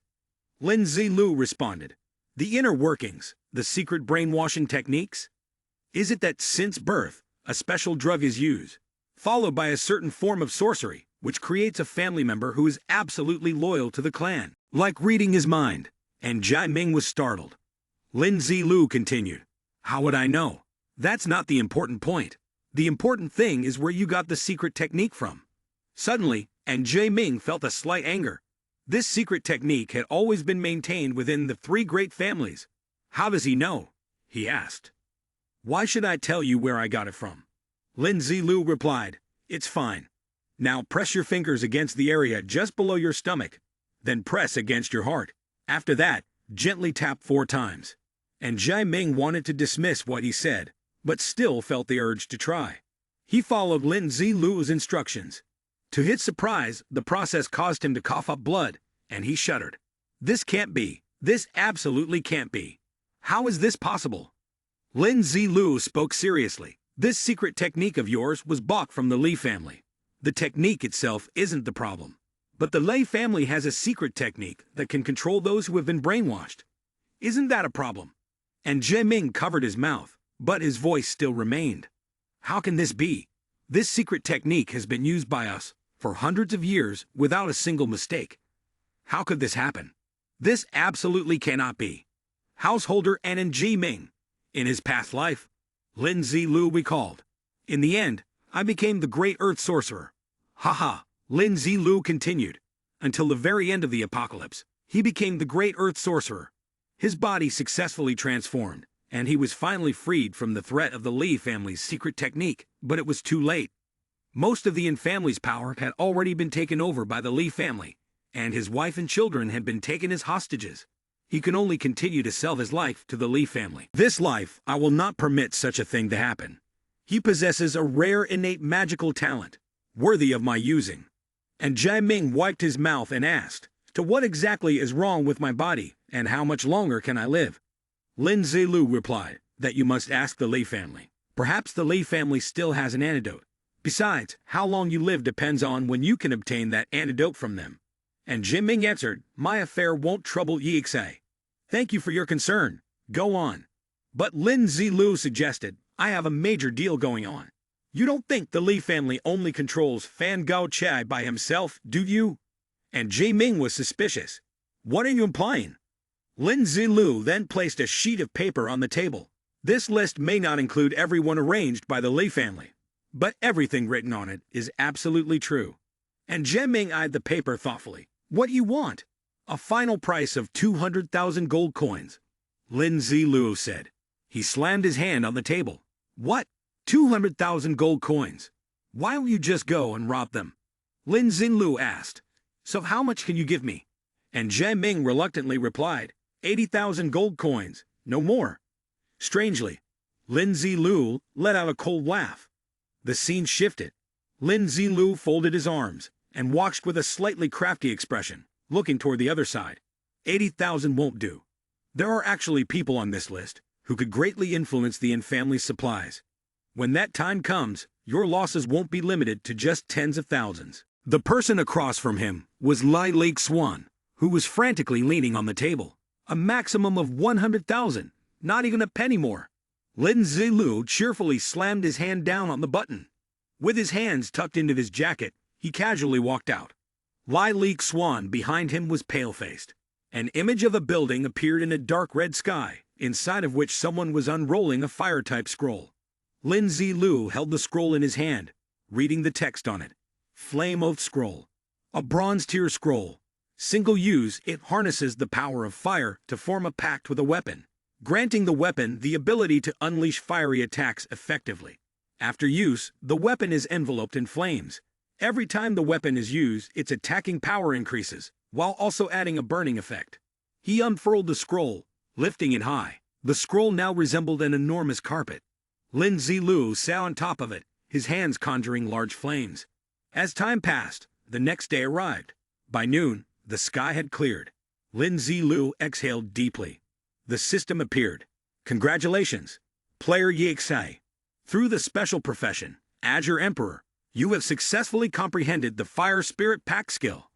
Lin Zilu responded. The inner workings, the secret brainwashing techniques? Is it that since birth, a special drug is used, followed by a certain form of sorcery, which creates a family member who is absolutely loyal to the clan, like reading his mind? And Jia Ming was startled. Lin Zilu continued. How would I know? That's not the important point. The important thing is where you got the secret technique from. Suddenly, and Jia Ming felt a slight anger. This secret technique had always been maintained within the three great families. How does he know? He asked. Why should I tell you where I got it from? Lin Zilu replied, it's fine. Now press your fingers against the area just below your stomach. Then press against your heart. After that, gently tap 4 times. And Jia Ming wanted to dismiss what he said, but still felt the urge to try. He followed Lin Zilu's instructions. To his surprise, the process caused him to cough up blood, and he shuddered. This can't be. This absolutely can't be. How is this possible? Lin Zilu spoke seriously. This secret technique of yours was bought from the Lee family. The technique itself isn't the problem. But the Lee family has a secret technique that can control those who have been brainwashed. Isn't that a problem? And Jia Ming covered his mouth, but his voice still remained. How can this be? This secret technique has been used by us for hundreds of years without a single mistake. How could this happen? This absolutely cannot be. Householder and Jia Ming. In his past life, Lin Zilu recalled. In the end, I became the great earth sorcerer. Haha, Lin Zilu continued. Until the very end of the apocalypse, he became the great earth sorcerer. His body successfully transformed, and he was finally freed from the threat of the Lee family's secret technique, but it was too late. Most of the Yin family's power had already been taken over by the Lee family, and his wife and children had been taken as hostages. He can only continue to sell his life to the Lee family. This life, I will not permit such a thing to happen. He possesses a rare innate magical talent, worthy of my using. And Jia Ming wiped his mouth and asked, to what exactly is wrong with my body, and how much longer can I live? Lin Zilu replied, that you must ask the Lee family. Perhaps the Lee family still has an antidote. Besides, how long you live depends on when you can obtain that antidote from them. And Jia Ming answered, my affair won't trouble Yixi. Thank you for your concern. Go on. But Lin Zilu suggested, I have a major deal going on. You don't think the Lee family only controls Fan Gao Chai by himself, do you? And Jia Ming was suspicious. What are you implying? Lin Zilu then placed a sheet of paper on the table. This list may not include everyone arranged by the Lee family, but everything written on it is absolutely true. And Jia Ming eyed the paper thoughtfully. What do you want? A final price of 200,000 gold coins. Lin Zilu said. He slammed his hand on the table. What? 200,000 gold coins. Why don't you just go and rob them? Lin Zilu asked. So how much can you give me? And Zhe Ming reluctantly replied, 80,000 gold coins, no more. Strangely, Lin Zilu let out a cold laugh. The scene shifted. Lin Zilu folded his arms and watched with a slightly crafty expression, looking toward the other side. 80,000 won't do. There are actually people on this list who could greatly influence the family's supplies. When that time comes, your losses won't be limited to just tens of thousands. The person across from him was Lai Lake Swan, who was frantically leaning on the table. A maximum of 100,000, not even a penny more. Lin Zilu cheerfully slammed his hand down on the button. With his hands tucked into his jacket, he casually walked out. Lai Lake Swan behind him was pale-faced. An image of a building appeared in a dark red sky, inside of which someone was unrolling a fire-type scroll. Lin Zilu held the scroll in his hand, reading the text on it. Flame Oath Scroll. A bronze tier scroll. Single use, it harnesses the power of fire to form a pact with a weapon, granting the weapon the ability to unleash fiery attacks effectively. After use, the weapon is enveloped in flames. Every time the weapon is used, its attacking power increases, while also adding a burning effect. He unfurled the scroll, lifting it high. The scroll now resembled an enormous carpet. Lin Zilu sat on top of it, his hands conjuring large flames. As time passed, the next day arrived. By noon, the sky had cleared. Lin Zilu exhaled deeply. The system appeared. Congratulations, player Yixai. Through the special profession, Azure Emperor, you have successfully comprehended the Fire Spirit Pact skill.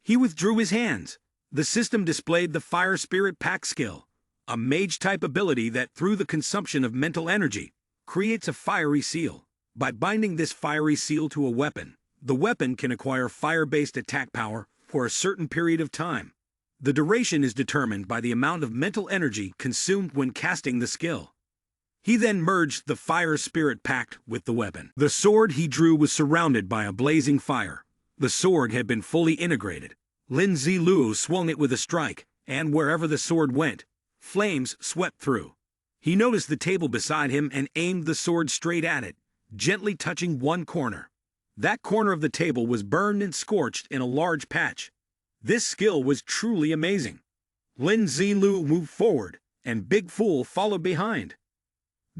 He withdrew his hands. The system displayed the Fire Spirit Pact skill, a mage-type ability that, through the consumption of mental energy, creates a fiery seal. By binding this fiery seal to a weapon, the weapon can acquire fire-based attack power for a certain period of time. The duration is determined by the amount of mental energy consumed when casting the skill. He then merged the Fire Spirit Pact with the weapon. The sword he drew was surrounded by a blazing fire. The sword had been fully integrated. Lin Zilu swung it with a strike, and wherever the sword went, flames swept through. He noticed the table beside him and aimed the sword straight at it, gently touching one corner. That corner of the table was burned and scorched in a large patch. This skill was truly amazing. Lin Zilu moved forward, and Big Fool followed behind.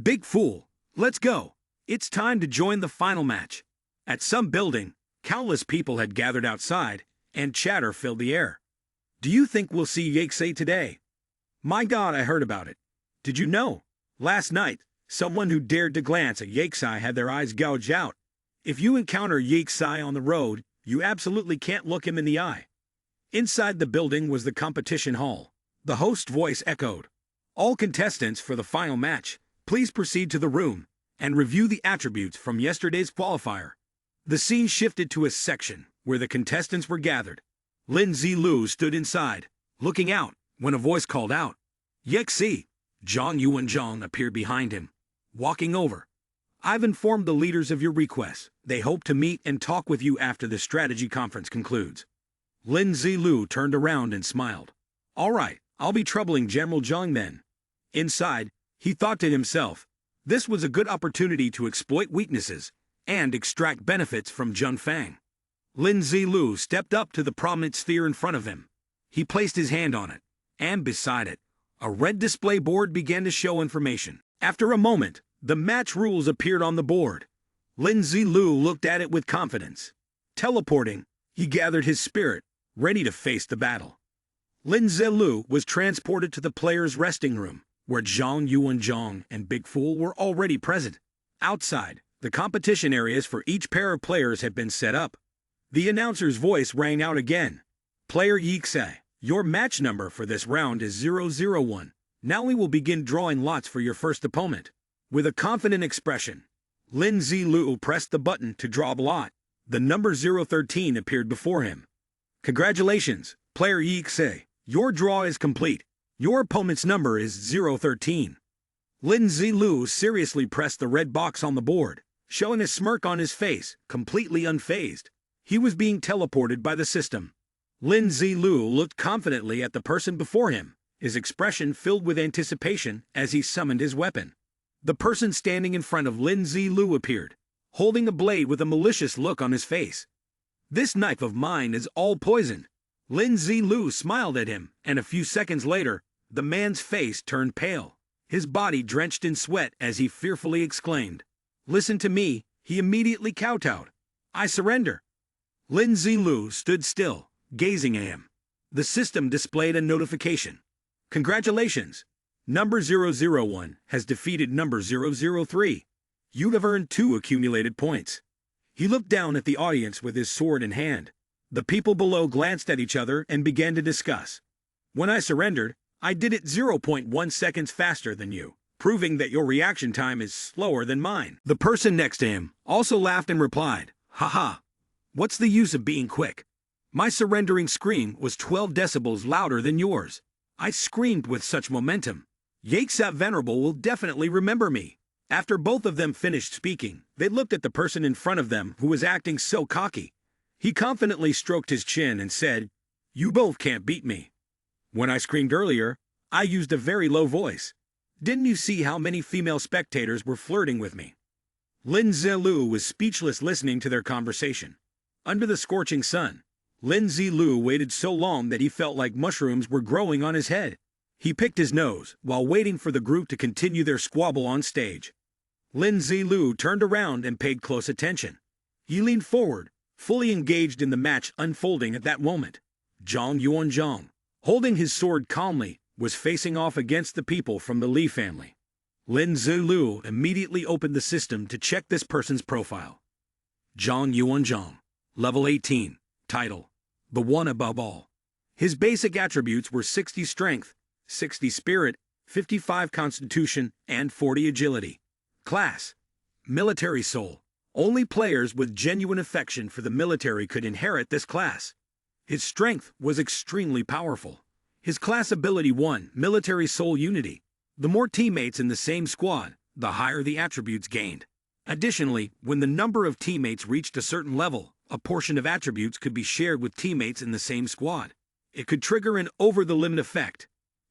Big Fool, let's go. It's time to join the final match. At some building, countless people had gathered outside, and chatter filled the air. Do you think we'll see Yixai today? My God, I heard about it. Did you know? Last night, someone who dared to glance at Yixai had their eyes gouged out. If you encounter Yixai on the road, you absolutely can't look him in the eye. Inside the building was the competition hall. The host's voice echoed. All contestants for the final match, please proceed to the room and review the attributes from yesterday's qualifier. The scene shifted to a section where the contestants were gathered. Lin Zilu stood inside, looking out, when a voice called out. Yixi! Zhang Yuanzhang appeared behind him, walking over. I've informed the leaders of your request. They hope to meet and talk with you after the strategy conference concludes. Lin Zilu turned around and smiled. All right, I'll be troubling General Zhang then. Inside, he thought to himself, this was a good opportunity to exploit weaknesses and extract benefits from Zheng Fang. Lin Zilu stepped up to the prominent sphere in front of him. He placed his hand on it, and beside it, a red display board began to show information. After a moment, the match rules appeared on the board. Lin Zilu looked at it with confidence. Teleporting, he gathered his spirit, ready to face the battle. Lin Zilu was transported to the players' resting room, where Zhang Yuanzhang and Big Fool were already present. Outside, the competition areas for each pair of players had been set up. The announcer's voice rang out again. Player Yixai, your match number for this round is 001. Now we will begin drawing lots for your first opponent. With a confident expression, Lin Zilu pressed the button to draw a lot. The number 013 appeared before him. Congratulations, player Yixai. Your draw is complete. Your opponent's number is 013. Lin Zilu seriously pressed the red box on the board, showing a smirk on his face, completely unfazed. He was being teleported by the system. Lin Zilu looked confidently at the person before him, his expression filled with anticipation as he summoned his weapon. The person standing in front of Lin Zilu appeared, holding a blade with a malicious look on his face. "This knife of mine is all poison." Lin Zilu smiled at him, and a few seconds later, the man's face turned pale, his body drenched in sweat as he fearfully exclaimed, "Listen to me." He immediately kowtowed. "I surrender." Lin Zilu stood still, gazing at him. The system displayed a notification. "Congratulations! Number 001 has defeated number 003. You have earned 2 accumulated points." He looked down at the audience with his sword in hand. The people below glanced at each other and began to discuss. "When I surrendered, I did it 0.1 seconds faster than you, proving that your reaction time is slower than mine." The person next to him also laughed and replied, "Haha, what's the use of being quick? My surrendering scream was 12 decibels louder than yours. I screamed with such momentum. Engsub Venerable will definitely remember me." After both of them finished speaking, they looked at the person in front of them who was acting so cocky. He confidently stroked his chin and said, "You both can't beat me. When I screamed earlier, I used a very low voice. Didn't you see how many female spectators were flirting with me?" Lin Zilu was speechless listening to their conversation. Under the scorching sun, Lin Zilu waited so long that he felt like mushrooms were growing on his head. He picked his nose while waiting for the group to continue their squabble on stage. Lin Zilu turned around and paid close attention. He leaned forward, fully engaged in the match unfolding at that moment. Zhang Yuanzhang, holding his sword calmly, was facing off against the people from the Lee family. Lin Zilu immediately opened the system to check this person's profile. Zhang Yuanzhang, level 18, title, The One Above All. His basic attributes were 60 strength, 60 spirit, 55 constitution, and 40 agility. Class, military soul. Only players with genuine affection for the military could inherit this class. His strength was extremely powerful. His class ability 1, military soul unity. The more teammates in the same squad, the higher the attributes gained. Additionally, when the number of teammates reached a certain level, a portion of attributes could be shared with teammates in the same squad. It could trigger an over-the-limit effect.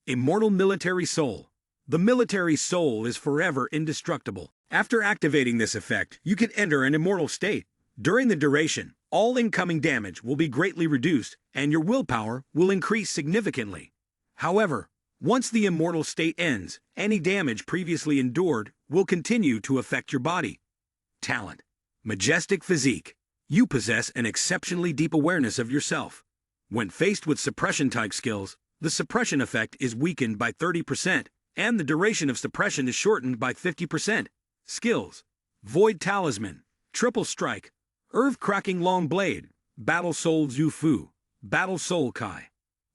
Immortal military soul. The military soul is forever indestructible. After activating this effect, you can enter an immortal state. During the duration, all incoming damage will be greatly reduced, and your willpower will increase significantly. However, once the immortal state ends, any damage previously endured will continue to affect your body. Talent. Majestic physique. You possess an exceptionally deep awareness of yourself. When faced with suppression-type skills, the suppression effect is weakened by 30%, and the duration of suppression is shortened by 50%. Skills. Void Talisman, Triple Strike, Earth-Cracking Long Blade, Battle Soul Zufu, Battle Soul Kai.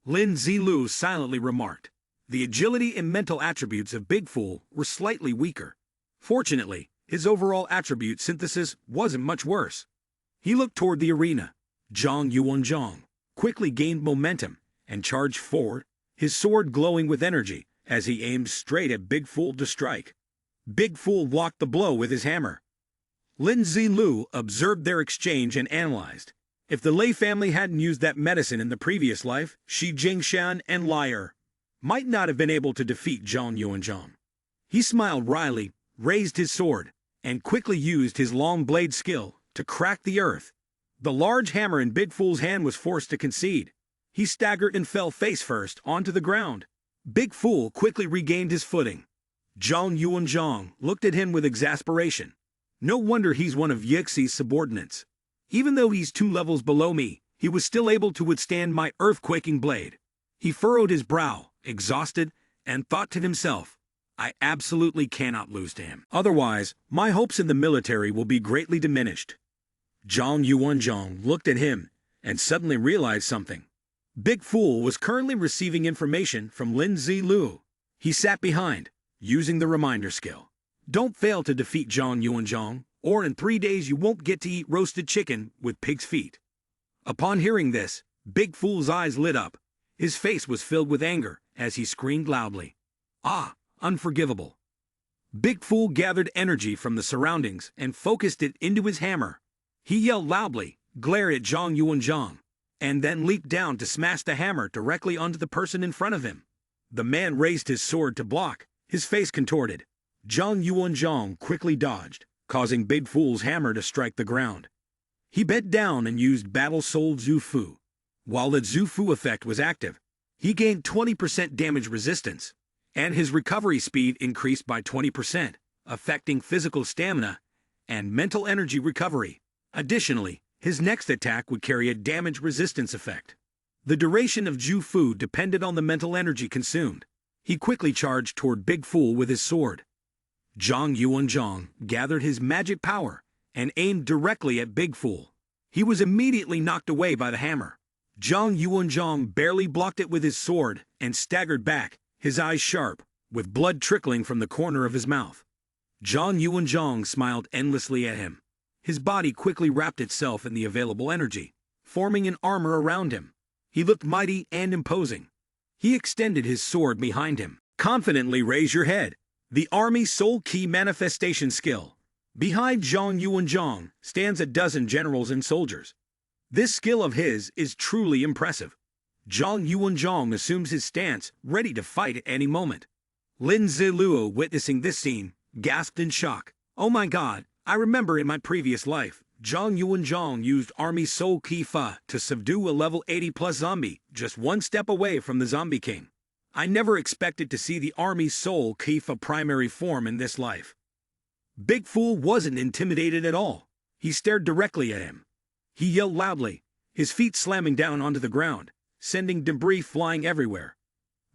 Lin Zilu silently remarked. The agility and mental attributes of Big Fool were slightly weaker. Fortunately, his overall attribute synthesis wasn't much worse. He looked toward the arena. Zhang Yuanzhang quickly gained momentum and charged forward, his sword glowing with energy as he aimed straight at Big Fool to strike. Big Fool blocked the blow with his hammer. Lin Zilu observed their exchange and analyzed. If the Lei family hadn't used that medicine in the previous life, Shi Jingshan and Liar might not have been able to defeat Zhang Yuanzhang. He smiled wryly, raised his sword, and quickly used his long blade skill to crack the earth. The large hammer in Big Fool's hand was forced to concede. He staggered and fell face first onto the ground. Big Fool quickly regained his footing. Zhang Yuanzhang looked at him with exasperation. No wonder he's one of Yixi's subordinates. Even though he's 2 levels below me, he was still able to withstand my earth-quaking blade. He furrowed his brow, exhausted, and thought to himself, I absolutely cannot lose to him. Otherwise, my hopes in the military will be greatly diminished. Zhang Yuanzhang looked at him and suddenly realized something. Big Fool was currently receiving information from Lin Zilu. He sat behind, using the reminder skill. Don't fail to defeat Zhang Yuanzhang, or in 3 days you won't get to eat roasted chicken with pig's feet. Upon hearing this, Big Fool's eyes lit up. His face was filled with anger as he screamed loudly. Ah, unforgivable. Big Fool gathered energy from the surroundings and focused it into his hammer. He yelled loudly, glared at Zhang Yuanzhang, and then leaped down to smash the hammer directly onto the person in front of him. The man raised his sword to block, his face contorted. Zhang Yuanzhang quickly dodged, causing Big Fool's hammer to strike the ground. He bent down and used Battle Soul Zufu. While the Zufu effect was active, he gained 20% damage resistance, and his recovery speed increased by 20%, affecting physical stamina and mental energy recovery. Additionally, his next attack would carry a damage resistance effect. The duration of Zufu depended on the mental energy consumed. He quickly charged toward Big Fool with his sword. Zhang Yuanzhang gathered his magic power and aimed directly at Big Fool. He was immediately knocked away by the hammer. Zhang Yuanzhang barely blocked it with his sword and staggered back, his eyes sharp, with blood trickling from the corner of his mouth. Zhang Yuanzhang smiled endlessly at him. His body quickly wrapped itself in the available energy, forming an armor around him. He looked mighty and imposing. He extended his sword behind him. Confidently raise your head. The Army Soul Key Manifestation Skill. Behind Zhang Yuanzhang stands a dozen generals and soldiers. This skill of his is truly impressive. Zhang Yuanzhang assumes his stance, ready to fight at any moment. Lin Zilu, witnessing this scene, gasped in shock. Oh my god, I remember in my previous life, Zhang Yuanzhang used Army Soul Key Fa to subdue a level 80+ zombie, just one step away from the Zombie King. I never expected to see the Army Soul Key Fa primary form in this life. Big Fool wasn't intimidated at all. He stared directly at him. He yelled loudly, his feet slamming down onto the ground, sending debris flying everywhere.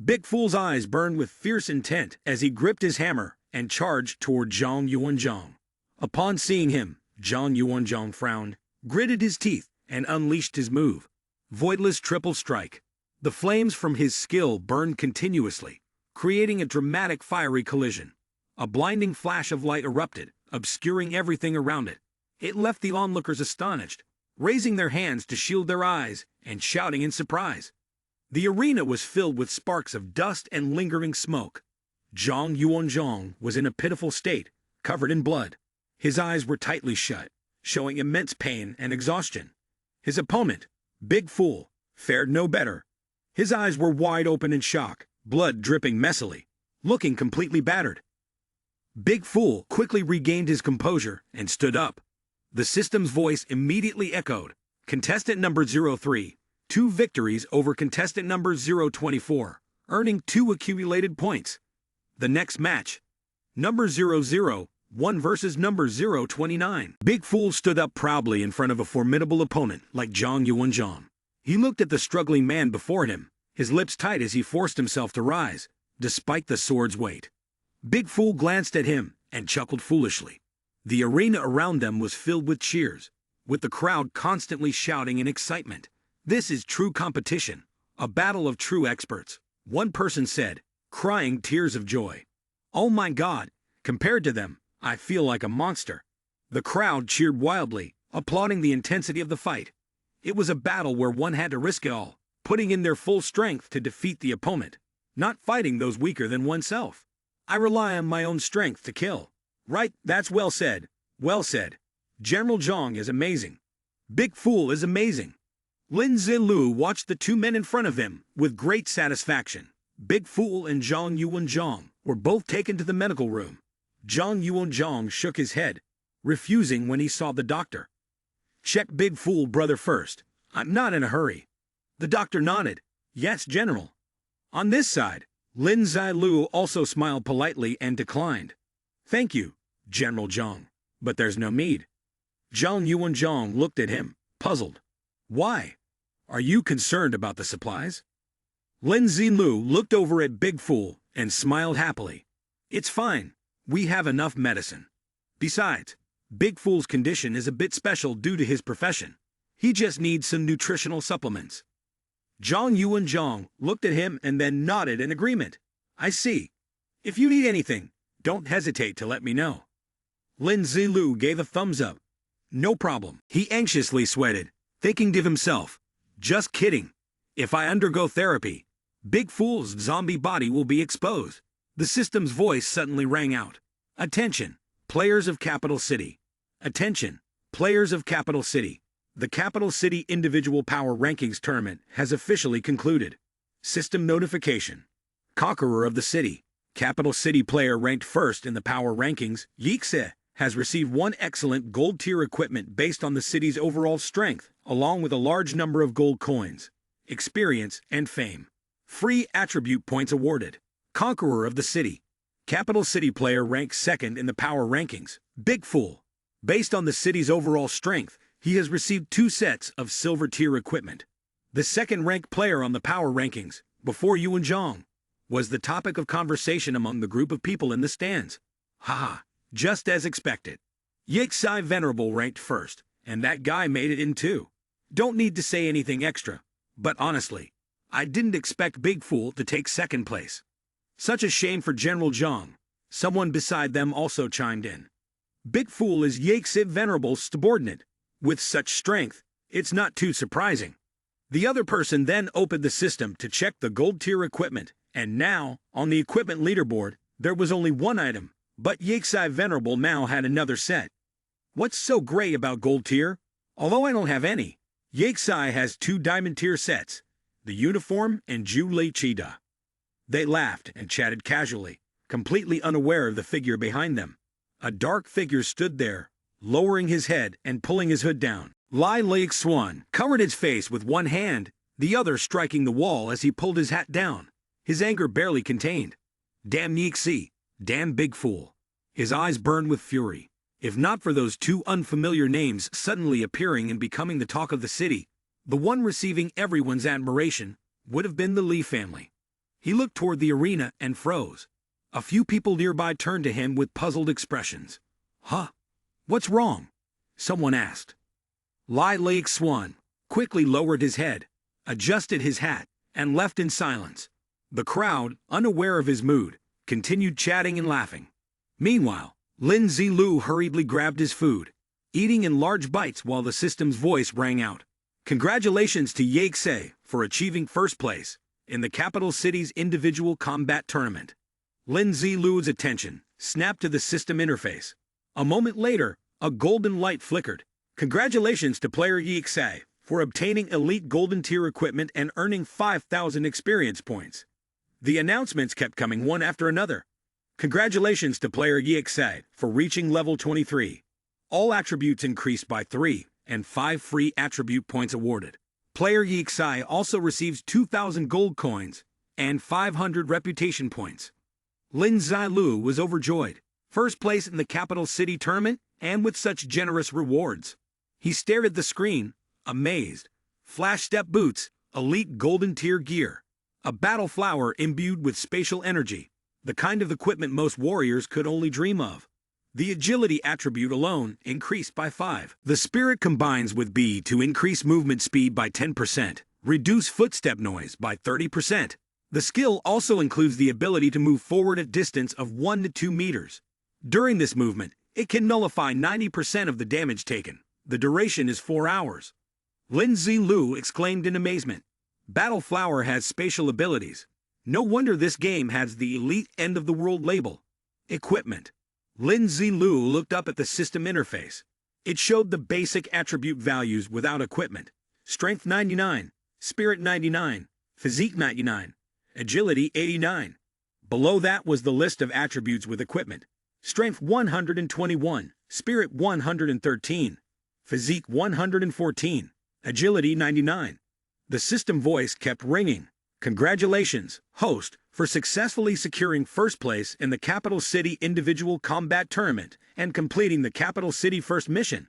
Big Fool's eyes burned with fierce intent as he gripped his hammer and charged toward Zhang Yuanzhang. Upon seeing him, Zhang Yuanzhang frowned, gritted his teeth, and unleashed his move. Voidless Triple Strike. The flames from his skill burned continuously, creating a dramatic fiery collision. A blinding flash of light erupted, obscuring everything around it. It left the onlookers astonished, raising their hands to shield their eyes and shouting in surprise. The arena was filled with sparks of dust and lingering smoke. Zhang Yuanzhang was in a pitiful state, covered in blood. His eyes were tightly shut, showing immense pain and exhaustion. His opponent, Big Fool, fared no better. His eyes were wide open in shock, blood dripping messily, looking completely battered. Big Fool quickly regained his composure and stood up. The system's voice immediately echoed. Contestant number 03, 2 victories over contestant number 024, earning 2 accumulated points. The next match, number 00, 1 versus number 029. Big Fool stood up proudly in front of a formidable opponent like Zhang Yuanzhang. He looked at the struggling man before him, his lips tight as he forced himself to rise, despite the sword's weight. Big Fool glanced at him and chuckled foolishly. The arena around them was filled with cheers, with the crowd constantly shouting in excitement. This is true competition, a battle of true experts. One person said, crying tears of joy. Oh my god, compared to them, I feel like a monster. The crowd cheered wildly, applauding the intensity of the fight. It was a battle where one had to risk it all, putting in their full strength to defeat the opponent, not fighting those weaker than oneself. I rely on my own strength to kill. Right, that's well said. Well said. General Zhang is amazing. Big Fool is amazing. Lin Zilu watched the 2 men in front of him with great satisfaction. Big Fool and Zhang Yuanzhang were both taken to the medical room. Zhang Yuanzhang shook his head, refusing when he saw the doctor. Check Big Fool brother first. I'm not in a hurry. The doctor nodded. Yes, General. On this side, Lin Zilu also smiled politely and declined. Thank you, General Zhang, but there's no need. Zhang Yuanzhang looked at him, puzzled. Why? Are you concerned about the supplies? Lin Zilu looked over at Big Fool and smiled happily. It's fine. We have enough medicine. Besides, Big Fool's condition is a bit special due to his profession. He just needs some nutritional supplements. Zhang Yuanzhang looked at him and then nodded in agreement. I see. If you need anything, don't hesitate to let me know. Lin Zilu gave a thumbs up. No problem. He anxiously sweated, thinking to himself, just kidding. If I undergo therapy, Big Fool's zombie body will be exposed. The system's voice suddenly rang out. Attention, players of Capital City. Attention, players of Capital City. The Capital City Individual Power Rankings Tournament has officially concluded. System notification. Conqueror of the City. Capital City player ranked first in the power rankings, Yixi has received one excellent gold tier equipment based on the city's overall strength, along with a large number of gold coins, experience, and fame. Free attribute points awarded. Conqueror of the City. Capital City player ranked second in the power rankings, Big Fool. Based on the city's overall strength, he has received 2 sets of silver tier equipment. The second-ranked player on the power rankings, before Yuan Zhang, was the topic of conversation among the group of people in the stands. Haha, just as expected. Yixi Venerable ranked first, and that guy made it in too. Don't need to say anything extra, but honestly, I didn't expect Big Fool to take second place. Such a shame for General Zhang. Someone beside them also chimed in. Big Fool is Yixi Venerable's subordinate. With such strength, it's not too surprising. The other person then opened the system to check the gold tier equipment, and now, on the equipment leaderboard, there was only one item, but Yixi Venerable now had another set. What's so great about gold tier? Although I don't have any, Yixi has 2 diamond tier sets, the uniform and Zhu Li Chida. They laughed and chatted casually, completely unaware of the figure behind them. A dark figure stood there, lowering his head and pulling his hood down. Lai Lake Swan covered his face with one hand, the other striking the wall as he pulled his hat down, his anger barely contained. Damn Yixi, damn Big Fool. His eyes burned with fury. If not for those 2 unfamiliar names suddenly appearing and becoming the talk of the city, the one receiving everyone's admiration would have been the Lee family. He looked toward the arena and froze. A few people nearby turned to him with puzzled expressions. Huh? What's wrong? Someone asked. Lai Lake Swan quickly lowered his head, adjusted his hat, and left in silence. The crowd, unaware of his mood, continued chatting and laughing. Meanwhile, Lin Zilu hurriedly grabbed his food, eating in large bites while the system's voice rang out. Congratulations to Yixi for achieving first place in the capital city's individual combat tournament. Lin Zilu's attention snapped to the system interface. A moment later, a golden light flickered. Congratulations to player Yixi for obtaining elite golden tier equipment and earning 5,000 experience points. The announcements kept coming one after another. Congratulations to player Yixi for reaching level 23. All attributes increased by 3, and 5 free attribute points awarded. Player Yixi also receives 2,000 gold coins and 500 reputation points. Lin Zilu was overjoyed. First place in the capital city tournament, and with such generous rewards. He stared at the screen, amazed. Flash step boots, elite golden tier gear. A battle flower imbued with spatial energy, the kind of equipment most warriors could only dream of. The agility attribute alone increased by 5. The spirit combines with B to increase movement speed by 10%, reduce footstep noise by 30%. The skill also includes the ability to move forward at distance of 1 to 2 meters. During this movement, it can nullify 90% of the damage taken. The duration is 4 hours. Lin Zilu exclaimed in amazement. Battle Flower has spatial abilities. No wonder this game has the elite end-of-the-world label. Equipment. Lin Zilu looked up at the system interface. It showed the basic attribute values without equipment. Strength 99, Spirit 99, Physique 99, Agility 89. Below that was the list of attributes with equipment. Strength 121, Spirit 113, Physique 114, Agility 99. The system voice kept ringing. Congratulations, host, for successfully securing first place in the Capital City Individual Combat Tournament and completing the Capital City First Mission.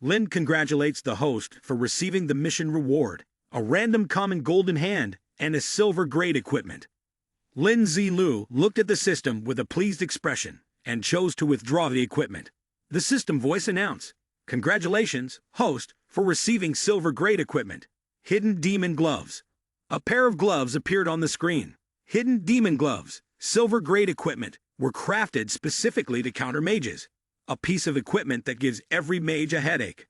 Lin congratulates the host for receiving the mission reward, a random common golden hand, and a silver grade equipment. Lin Zilu looked at the system with a pleased expression and chose to withdraw the equipment. The system voice announced, Congratulations, host, for receiving silver grade equipment. Hidden Demon Gloves. A pair of gloves appeared on the screen. Hidden Demon Gloves, silver grade equipment, were crafted specifically to counter mages. A piece of equipment that gives every mage a headache.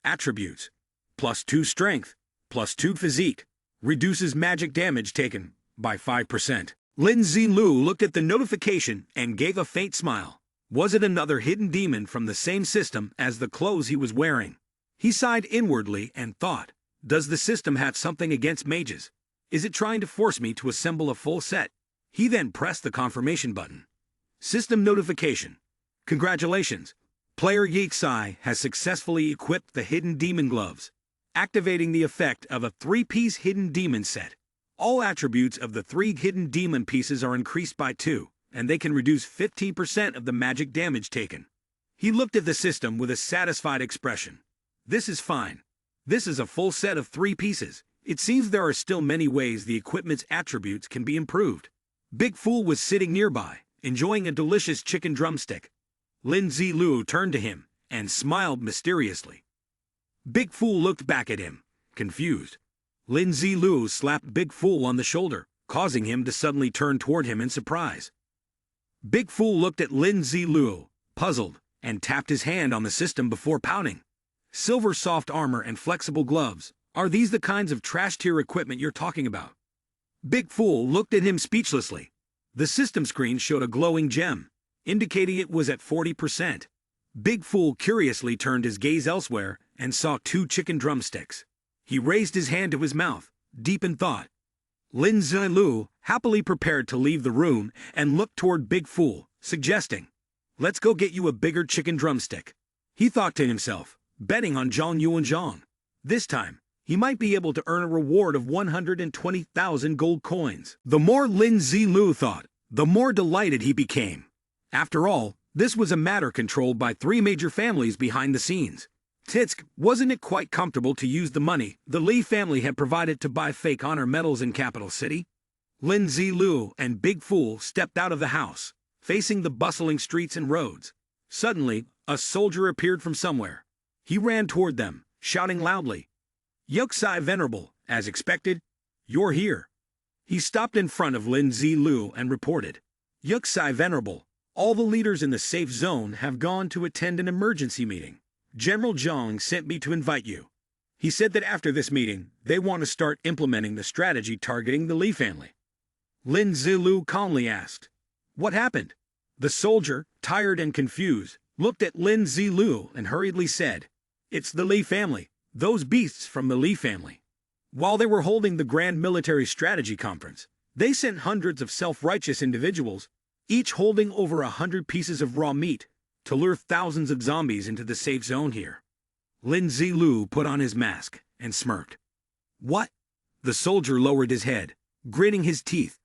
Attributes. +2 strength, +2 physique. Reduces magic damage taken by 5%. Lin Zilu looked at the notification and gave a faint smile. Was it another hidden demon from the same system as the clothes he was wearing? He sighed inwardly and thought, does the system have something against mages? Is it trying to force me to assemble a full set? He then pressed the confirmation button. System notification. Congratulations! Player Yixai has successfully equipped the Hidden Demon Gloves, activating the effect of a 3-piece Hidden Demon set. All attributes of the 3 Hidden Demon pieces are increased by 2, and they can reduce 15% of the magic damage taken. He looked at the system with a satisfied expression. This is fine. This is a full set of 3 pieces. It seems there are still many ways the equipment's attributes can be improved. Big Fool was sitting nearby, enjoying a delicious chicken drumstick. Lin Zilu turned to him and smiled mysteriously. Big Fool looked back at him, confused. Lin Zilu slapped Big Fool on the shoulder, causing him to suddenly turn toward him in surprise. Big Fool looked at Lin Zilu, puzzled, and tapped his hand on the system before pouting. Silver soft armor and flexible gloves. Are these the kinds of trash-tier equipment you're talking about? Big Fool looked at him speechlessly. The system screen showed a glowing gem, indicating it was at 40%. Big Fool curiously turned his gaze elsewhere and saw 2 chicken drumsticks. He raised his hand to his mouth, deep in thought. Lin Zilu happily prepared to leave the room and looked toward Big Fool, suggesting, "Let's go get you a bigger chicken drumstick." He thought to himself, betting on Zhang Yuanzhang. This time, he might be able to earn a reward of 120,000 gold coins. The more Lin Zilu thought, the more delighted he became. After all, this was a matter controlled by 3 major families behind the scenes. Titsk, wasn't it quite comfortable to use the money the Lee family had provided to buy fake honor medals in Capital City? Lin Zilu and Big Fool stepped out of the house, facing the bustling streets and roads. Suddenly, a soldier appeared from somewhere. He ran toward them, shouting loudly, "Yuxai Venerable, as expected, you're here." He stopped in front of Lin Zilu and reported, "Yuxai Venerable, all the leaders in the safe zone have gone to attend an emergency meeting. General Zhang sent me to invite you. He said that after this meeting, they want to start implementing the strategy targeting the Lee family." Lin Zilu calmly asked, "What happened?" The soldier, tired and confused, looked at Lin Zilu and hurriedly said, "It's the Lee family, those beasts from the Lee family. While they were holding the Grand Military Strategy Conference, they sent hundreds of self-righteous individuals, each holding over 100 pieces of raw meat, to lure thousands of zombies into the safe zone here." Lin Zilu put on his mask and smirked. "What?" The soldier lowered his head, gritting his teeth.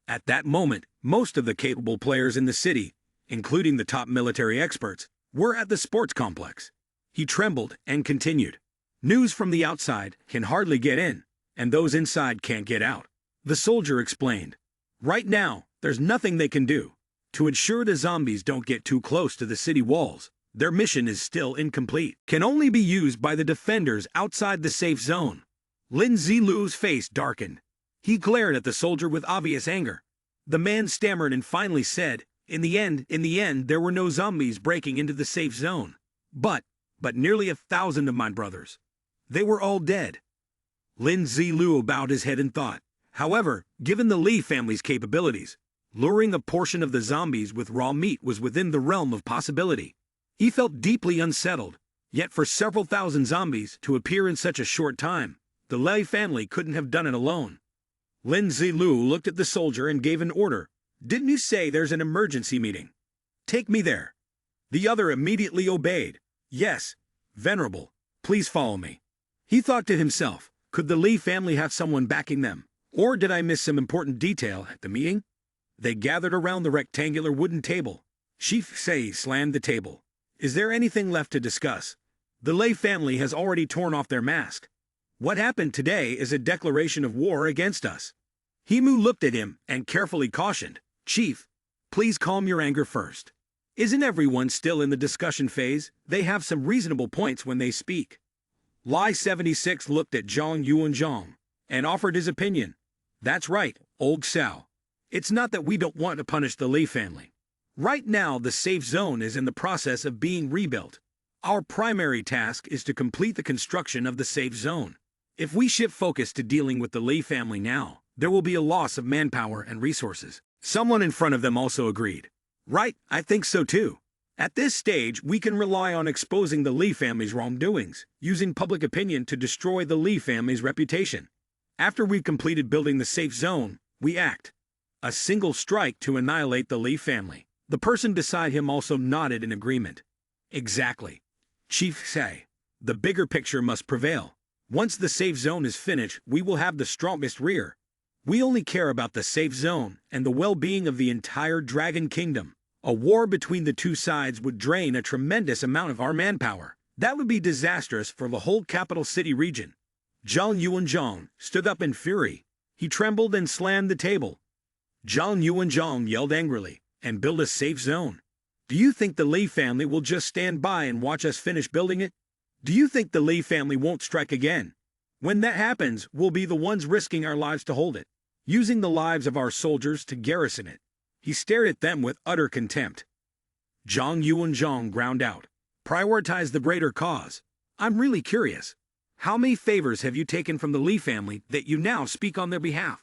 At that moment, most of the capable players in the city, including the top military experts, were at the sports complex. He trembled and continued, "News from the outside can hardly get in, and those inside can't get out." The soldier explained, "Right now, there's nothing they can do. To ensure the zombies don't get too close to the city walls, their mission is still incomplete. Can only be used by the defenders outside the safe zone." Lin Zilu's face darkened. He glared at the soldier with obvious anger. The man stammered and finally said, in the end, there were no zombies breaking into the safe zone. But nearly 1,000 of my brothers. They were all dead." Lin Zilu bowed his head in thought. However, given the Lee family's capabilities, luring a portion of the zombies with raw meat was within the realm of possibility. He felt deeply unsettled, yet for several thousand zombies to appear in such a short time, the Lee family couldn't have done it alone. Lin Zilu looked at the soldier and gave an order. "Didn't you say there's an emergency meeting? Take me there." The other immediately obeyed. "Yes, Venerable, please follow me." He thought to himself, could the Lee family have someone backing them? Or did I miss some important detail at the meeting? They gathered around the rectangular wooden table. Chief Sei slammed the table. "Is there anything left to discuss? The Lee family has already torn off their mask. What happened today is a declaration of war against us." Himu looked at him and carefully cautioned, "Chief, please calm your anger first. Isn't everyone still in the discussion phase? They have some reasonable points when they speak." Lai 76 looked at Zhang Yuanzhang and offered his opinion. "That's right, old Xiao. It's not that we don't want to punish the Lee family. Right now, the safe zone is in the process of being rebuilt. Our primary task is to complete the construction of the safe zone. If we shift focus to dealing with the Lee family now, there will be a loss of manpower and resources." Someone in front of them also agreed. "Right, I think so too. At this stage, we can rely on exposing the Lee family's wrongdoings, using public opinion to destroy the Lee family's reputation. After we've completed building the safe zone, we act." A single strike to annihilate the Lee family. The person beside him also nodded in agreement. Exactly. Chief say. The bigger picture must prevail. Once the safe zone is finished, we will have the strongest rear. We only care about the safe zone and the well-being of the entire Dragon Kingdom. A war between the two sides would drain a tremendous amount of our manpower. That would be disastrous for the whole capital city region. Zhang Yuanzhang stood up in fury. He trembled and slammed the table. Zhang Yuanzhang yelled angrily, and build a safe zone. Do you think the Lee family will just stand by and watch us finish building it? Do you think the Lee family won't strike again? When that happens, we'll be the ones risking our lives to hold it, using the lives of our soldiers to garrison it. He stared at them with utter contempt. Zhang Yuanzhang ground out. Prioritize the greater cause. I'm really curious. How many favors have you taken from the Lee family that you now speak on their behalf?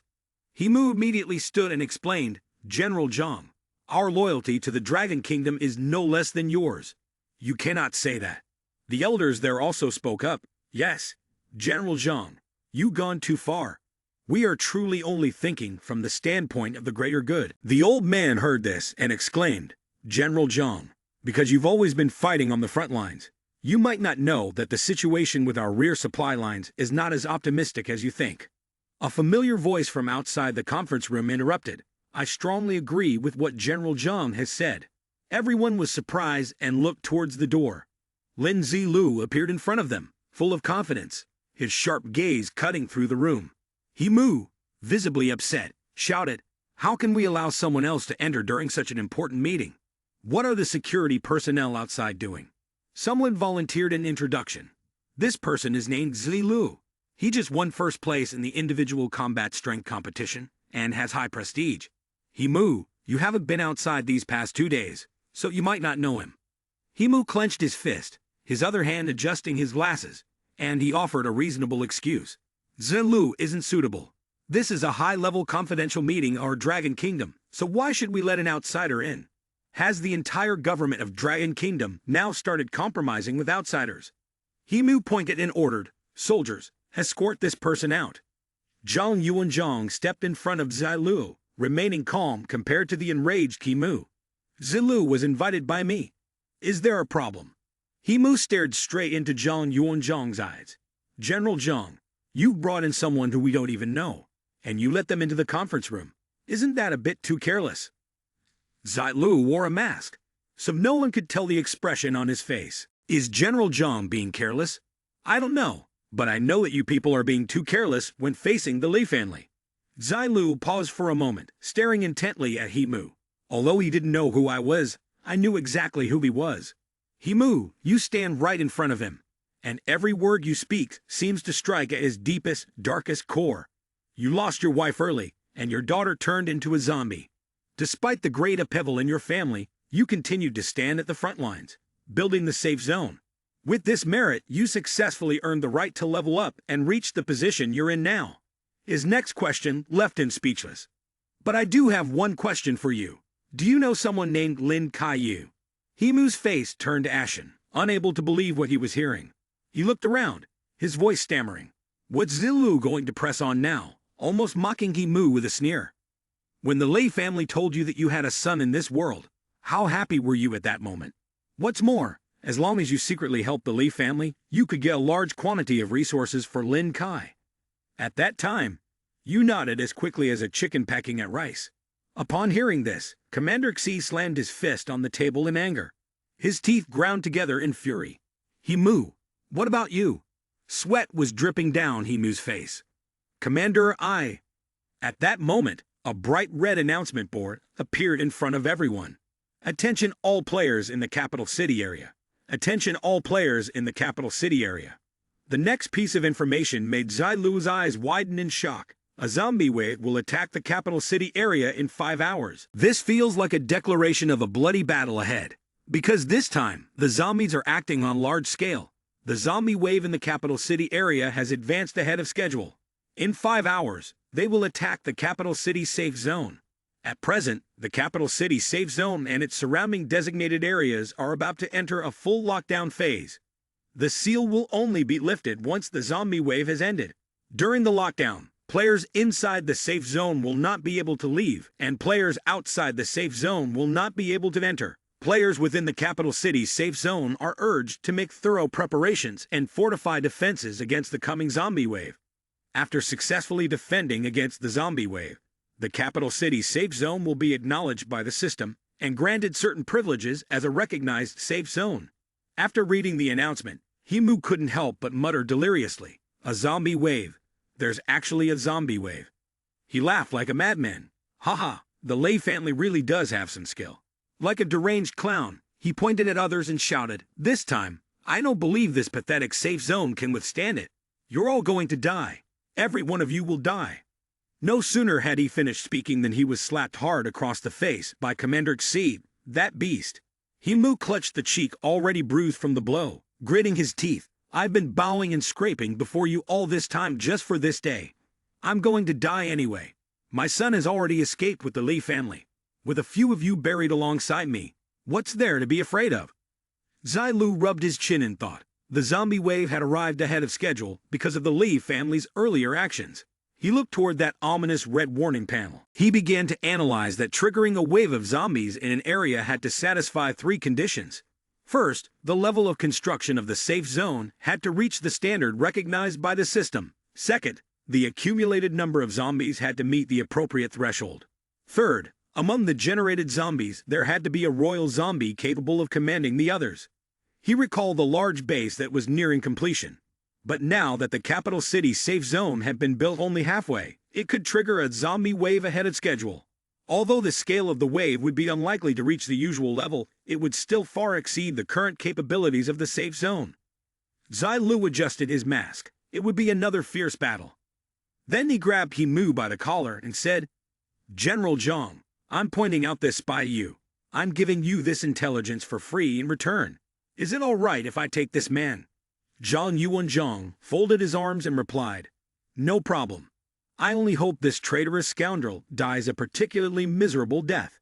Himu immediately stood and explained, General Zhang, our loyalty to the Dragon Kingdom is no less than yours. You cannot say that. The elders there also spoke up. Yes, General Zhang, you've gone too far. We are truly only thinking from the standpoint of the greater good. The old man heard this and exclaimed, General Zhang, because you've always been fighting on the front lines, you might not know that the situation with our rear supply lines is not as optimistic as you think. A familiar voice from outside the conference room interrupted. I strongly agree with what General Zhang has said. Everyone was surprised and looked towards the door. Lin Zilu appeared in front of them, full of confidence, his sharp gaze cutting through the room. Himu, visibly upset, shouted, How can we allow someone else to enter during such an important meeting? What are the security personnel outside doing? Someone volunteered an introduction. This person is named Zilu. He just won first place in the individual combat strength competition and has high prestige. Himu, you haven't been outside these past 2 days, so you might not know him. Himu clenched his fist, his other hand adjusting his glasses, and he offered a reasonable excuse. Zilu isn't suitable. This is a high-level confidential meeting of our Dragon Kingdom, so why should we let an outsider in? Has the entire government of Dragon Kingdom now started compromising with outsiders? Himu pointed and ordered, Soldiers, escort this person out. Zhang Yuanzhang stepped in front of Zilu, remaining calm compared to the enraged Himu. Zilu was invited by me. Is there a problem? Himu stared straight into Zhang Yuanzhang's eyes. General Zhang, you brought in someone who we don't even know, and you let them into the conference room. Isn't that a bit too careless? Zilu wore a mask, so no one could tell the expression on his face. Is General Zhang being careless? I don't know. But I know that you people are being too careless when facing the Lee family. Zilu paused for a moment, staring intently at Himu. Although he didn't know who I was, I knew exactly who he was. Himu, you stand right in front of him, and every word you speak seems to strike at his deepest, darkest core. You lost your wife early, and your daughter turned into a zombie. Despite the great upheaval in your family, you continued to stand at the front lines, building the safe zone. With this merit, you successfully earned the right to level up and reach the position you're in now. His next question left him speechless. But I do have one question for you. Do you know someone named Lin Zilu? Himu's face turned ashen, unable to believe what he was hearing. He looked around, his voice stammering. What's Zilu going to press on now, almost mocking Himu with a sneer? When the Lei family told you that you had a son in this world, how happy were you at that moment? What's more, as long as you secretly helped the Lee family, you could get a large quantity of resources for Lin Kai. At that time, you nodded as quickly as a chicken pecking at rice. Upon hearing this, Commander Xi slammed his fist on the table in anger. His teeth ground together in fury. Himu, what about you? Sweat was dripping down Himu's face. Commander I. At that moment, a bright red announcement board appeared in front of everyone. Attention all players in the capital city area. Attention all players in the capital city area. The next piece of information made Zilu's eyes widen in shock. A zombie wave will attack the capital city area in 5 hours. This feels like a declaration of a bloody battle ahead. Because this time, the zombies are acting on large scale. The zombie wave in the capital city area has advanced ahead of schedule. In 5 hours, they will attack the capital city safe zone. At present, the capital city safe zone and its surrounding designated areas are about to enter a full lockdown phase. The seal will only be lifted once the zombie wave has ended. During the lockdown, Players inside the safe zone will not be able to leave, and players outside the safe zone will not be able to enter. Players within the capital city's safe zone are urged to make thorough preparations and fortify defenses against the coming zombie wave. After successfully defending against the zombie wave, the capital city's safe zone will be acknowledged by the system and granted certain privileges as a recognized safe zone. After reading the announcement, Himu couldn't help but mutter deliriously, "A zombie wave. There's actually a zombie wave." He laughed like a madman. Haha, the Lee family really does have some skill. Like a deranged clown, he pointed at others and shouted, "This time, I don't believe this pathetic safe zone can withstand it. You're all going to die. Every one of you will die." No sooner had he finished speaking than he was slapped hard across the face by Commander Xi, that beast. Himu clutched the cheek already bruised from the blow, gritting his teeth. "I've been bowing and scraping before you all this time just for this day. I'm going to die anyway. My son has already escaped with the Lee family, with a few of you buried alongside me. What's there to be afraid of?" Zilu rubbed his chin in thought. The zombie wave had arrived ahead of schedule because of the Lee family's earlier actions. He looked toward that ominous red warning panel. He began to analyze that triggering a wave of zombies in an area had to satisfy three conditions. First, the level of construction of the safe zone had to reach the standard recognized by the system. Second, the accumulated number of zombies had to meet the appropriate threshold. Third, among the generated zombies, there had to be a royal zombie capable of commanding the others. He recalled the large base that was nearing completion. But now that the capital city safe zone had been built only halfway, it could trigger a zombie wave ahead of schedule. Although the scale of the wave would be unlikely to reach the usual level, it would still far exceed the current capabilities of the safe zone. Zilu adjusted his mask. It would be another fierce battle. Then he grabbed Himu by the collar and said, "General Zhang, I'm pointing out this spy you. I'm giving you this intelligence for free in return. Is it all right if I take this man?" Zhang Yuanzhang folded his arms and replied, "No problem. I only hope this traitorous scoundrel dies a particularly miserable death."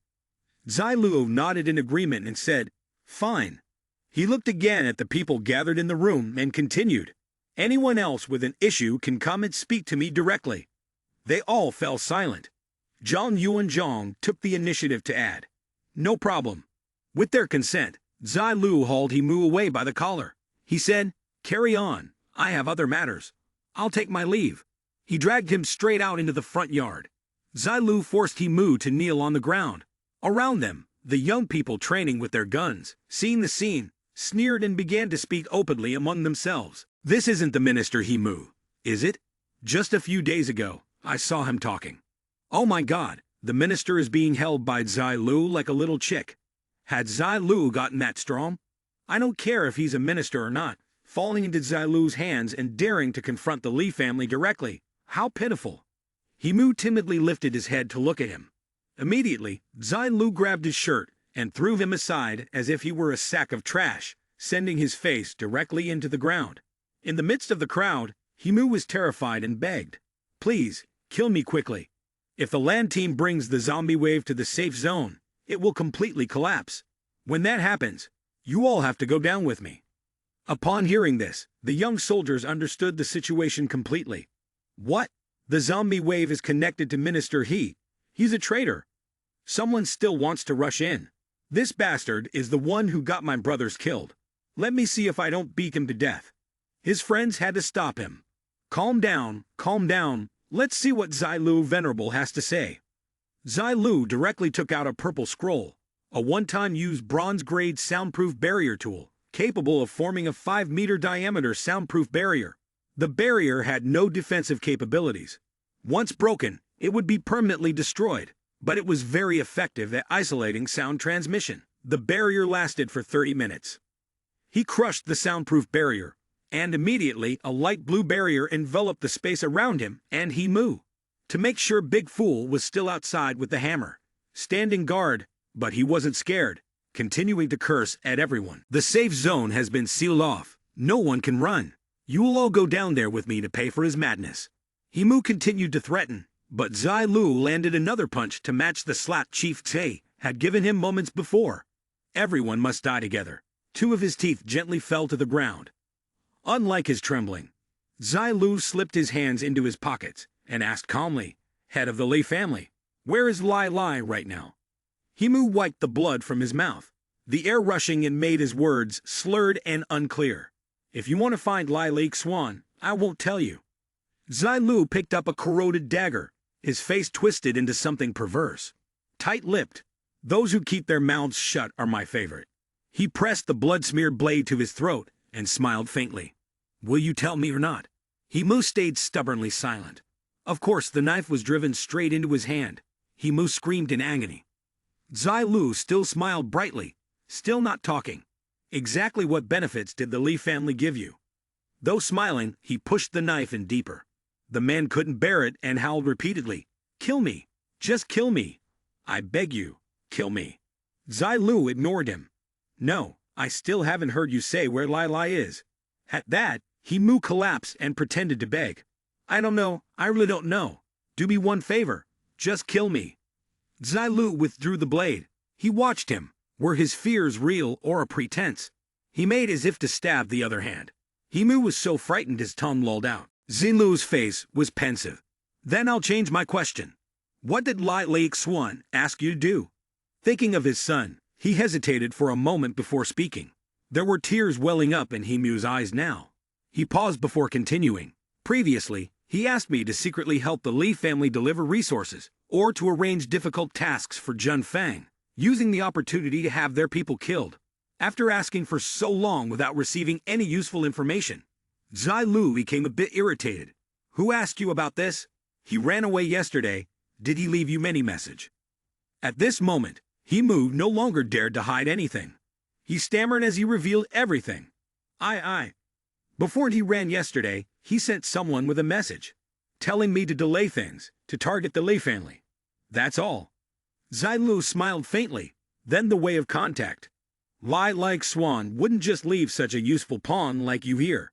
Zilu nodded in agreement and said, "Fine." He looked again at the people gathered in the room and continued, "Anyone else with an issue can come and speak to me directly." They all fell silent. Zhang Yuanzhang took the initiative to add, "No problem." With their consent, Zilu hauled Himu away by the collar. He said, "Carry on. I have other matters. I'll take my leave." He dragged him straight out into the front yard. Zilu forced Himu to kneel on the ground. Around them, the young people training with their guns, seeing the scene, sneered and began to speak openly among themselves. "This isn't the minister Himu, is it? Just a few days ago, I saw him talking. Oh my God, the minister is being held by Zilu like a little chick. Had Zilu gotten that strong? I don't care if he's a minister or not, falling into Zilu's hands and daring to confront the Lee family directly. How pitiful." Himu timidly lifted his head to look at him. Immediately, Zilu grabbed his shirt and threw him aside as if he were a sack of trash, sending his face directly into the ground. In the midst of the crowd, Himu was terrified and begged, "Please, kill me quickly. If the land team brings the zombie wave to the safe zone, it will completely collapse. When that happens, you all have to go down with me." Upon hearing this, the young soldiers understood the situation completely. "What? The zombie wave is connected to Minister He. He's a traitor. Someone still wants to rush in. This bastard is the one who got my brothers killed. Let me see if I don't beat him to death." His friends had to stop him. Calm down, calm down. Let's see what Zilu Venerable has to say." Zilu directly took out a purple scroll, a one-time use bronze-grade soundproof barrier tool, capable of forming a 5-meter diameter soundproof barrier. The barrier had no defensive capabilities. Once broken, it would be permanently destroyed, but it was very effective at isolating sound transmission. The barrier lasted for 30 minutes. He crushed the soundproof barrier, and immediately a light blue barrier enveloped the space around him and Himu. To make sure Big Fool was still outside with the hammer, standing guard, but he wasn't scared, continuing to curse at everyone. "The safe zone has been sealed off. No one can run. You will all go down there with me to pay for his madness." Himu continued to threaten, but Zilu landed another punch to match the slap Chief Tse had given him moments before. Everyone must die together. 2 of his teeth gently fell to the ground. Unlike his trembling, Zilu slipped his hands into his pockets and asked calmly, "Head of the Lee family, where is Lai Lai right now?" Himu wiped the blood from his mouth. The air rushing and made his words slurred and unclear. "If you want to find Lai Lake Swan, I won't tell you." Zilu picked up a corroded dagger, his face twisted into something perverse. Tight-lipped, those who keep their mouths shut are my favorite. He pressed the blood-smeared blade to his throat and smiled faintly. "Will you tell me or not?" Himu stayed stubbornly silent. Of course, the knife was driven straight into his hand. Himu screamed in agony. Zilu still smiled brightly, still not talking. Exactly what benefits did the Lee family give you? Though smiling, he pushed the knife in deeper. The man couldn't bear it and howled repeatedly, "Kill me! Just kill me! I beg you, kill me!" Zilu ignored him. "No, I still haven't heard you say where Lai Lai is." At that, Himu collapsed and pretended to beg. "I don't know, I really don't know. Do me one favor, just kill me." Zilu withdrew the blade. He watched him. Were his fears real or a pretense? He made as if to stab the other hand. Himu was so frightened his tongue lolled out. Zilu's face was pensive. "Then I'll change my question. What did Lai Lake Swan ask you to do?" Thinking of his son, he hesitated for a moment before speaking. There were tears welling up in Himu's eyes now. He paused before continuing. "Previously, he asked me to secretly help the Lee family deliver resources, or to arrange difficult tasks for Jun Fang, using the opportunity to have their people killed. After asking for so long without receiving any useful information, Zilu became a bit irritated. Who asked you about this? He ran away yesterday. Did he leave you many message? At this moment, Himu no longer dared to hide anything. He stammered as he revealed everything. I. Before he ran yesterday, he sent someone with a message, telling me to delay things, to target the Lee family. That's all. Zilu smiled faintly, then the way of contact. Lai like Swan wouldn't just leave such a useful pawn like you here.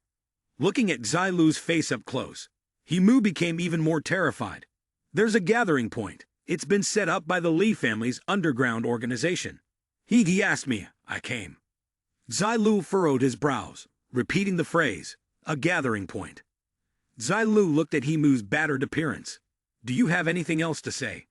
Looking at Zilu's face up close, Himu became even more terrified. There's a gathering point. It's been set up by the Lee family's underground organization. He asked me, I came. Zilu furrowed his brows, repeating the phrase, a gathering point. Zilu looked at Himu's battered appearance. Do you have anything else to say?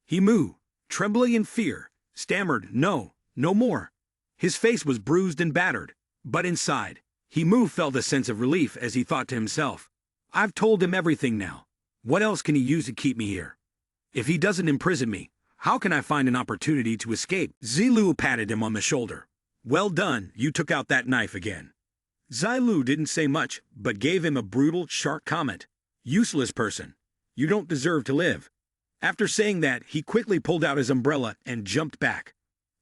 Himu, trembling in fear, stammered, no more. His face was bruised and battered, but inside, Himu felt a sense of relief as he thought to himself, I've told him everything now. What else can he use to keep me here? If he doesn't imprison me, how can I find an opportunity to escape? Zilu patted him on the shoulder. Well done, you took out that knife again. Zilu didn't say much, but gave him a brutal, sharp comment. Useless person. You don't deserve to live. After saying that, he quickly pulled out his umbrella and jumped back.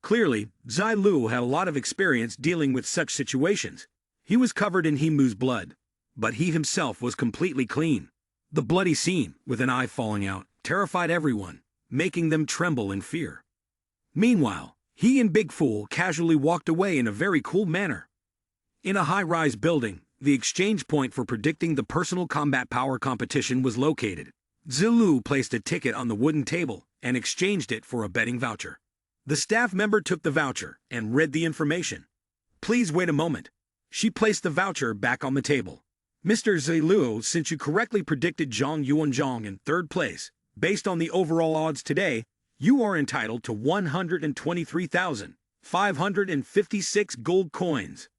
Clearly, Zilu had a lot of experience dealing with such situations. He was covered in Himu's blood, but he himself was completely clean. The bloody scene, with an eye falling out, terrified everyone, making them tremble in fear. Meanwhile, he and Big Fool casually walked away in a very cool manner. In a high-rise building, the exchange point for predicting the personal combat power competition was located. Zilu placed a ticket on the wooden table and exchanged it for a betting voucher. The staff member took the voucher and read the information. Please wait a moment. She placed the voucher back on the table. Mr. Zilu, since you correctly predicted Zhang Yuanzhang in third place, based on the overall odds today, you are entitled to 123,556 gold coins.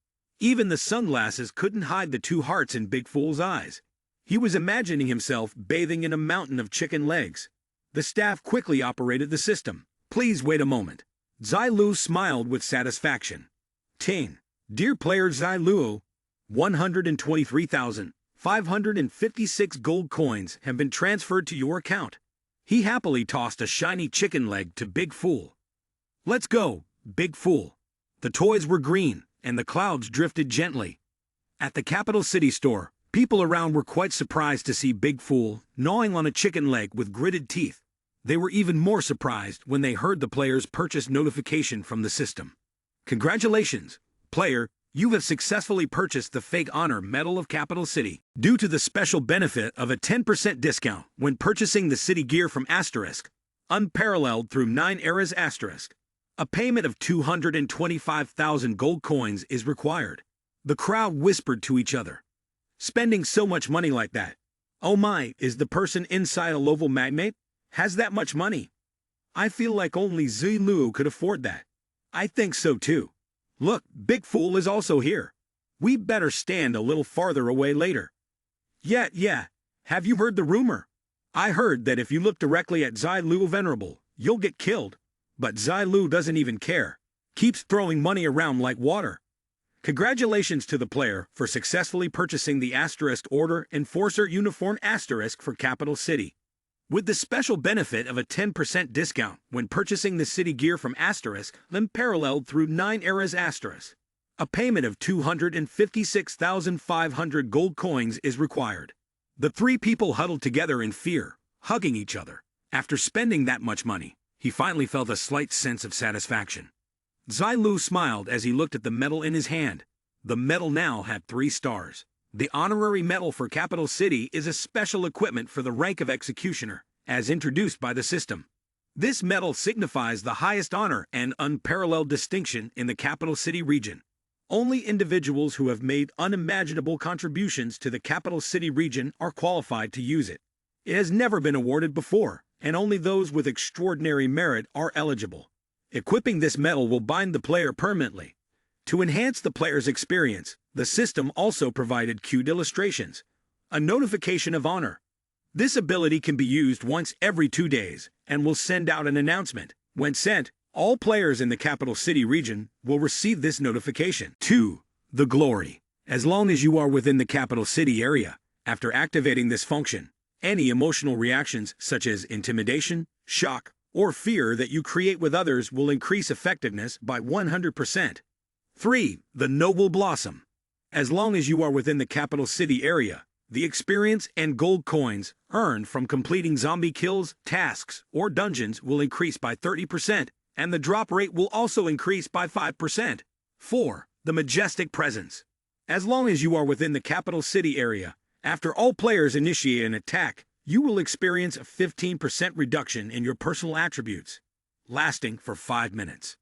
Even the sunglasses couldn't hide the two hearts in Big Fool's eyes. He was imagining himself bathing in a mountain of chicken legs. The staff quickly operated the system. Please wait a moment. Zilu smiled with satisfaction. Ting. Dear player Zilu, 123,556 gold coins have been transferred to your account. He happily tossed a shiny chicken leg to Big Fool. Let's go, Big Fool. The toys were green, and the clouds drifted gently. At the capital city store, people around were quite surprised to see Big Fool gnawing on a chicken leg with gritted teeth. They were even more surprised when they heard the player's purchase notification from the system. Congratulations, player, you have successfully purchased the Fake Honor Medal of Capital City due to the special benefit of a 10% discount when purchasing the city gear from Asterisk, unparalleled through 9 eras Asterisk. A payment of 225,000 gold coins is required. The crowd whispered to each other. Spending so much money like that. Oh my, is the person inside a local magnate? Has that much money? I feel like only Zilu could afford that. I think so too. Look, Big Fool is also here. We better stand a little farther away later. Yeah. Have you heard the rumor? I heard that if you look directly at Zilu Venerable, you'll get killed. But Zilu doesn't even care. Keeps throwing money around like water. Congratulations to the player for successfully purchasing the Asterisk Order Enforcer Uniform Asterisk for Capital City. With the special benefit of a 10% discount when purchasing the city gear from Asterisk, then paralleled through 9 eras Asterisk. A payment of 256,500 gold coins is required. The three people huddled together in fear, hugging each other. After spending that much money, he finally felt a slight sense of satisfaction. Zilu smiled as he looked at the medal in his hand. The medal now had 3 stars. The honorary medal for Capital City is a special equipment for the rank of executioner, as introduced by the system. This medal signifies the highest honor and unparalleled distinction in the Capital City region. Only individuals who have made unimaginable contributions to the Capital City region are qualified to use it. It has never been awarded before, and only those with extraordinary merit are eligible. Equipping this medal will bind the player permanently. To enhance the player's experience, the system also provided cued illustrations, a notification of honor. This ability can be used once every 2 days and will send out an announcement. When sent, all players in the Capital City region will receive this notification. 2. The Glory. As long as you are within the Capital City area, after activating this function, any emotional reactions such as intimidation, shock, or fear that you create with others will increase effectiveness by 100%. 3. The Noble Blossom. As long as you are within the Capital City area, the experience and gold coins earned from completing zombie kills, tasks, or dungeons will increase by 30%, and the drop rate will also increase by 5%. 4. The Majestic Presence. As long as you are within the Capital City area, after all players initiate an attack, you will experience a 15% reduction in your personal attributes, lasting for 5 minutes.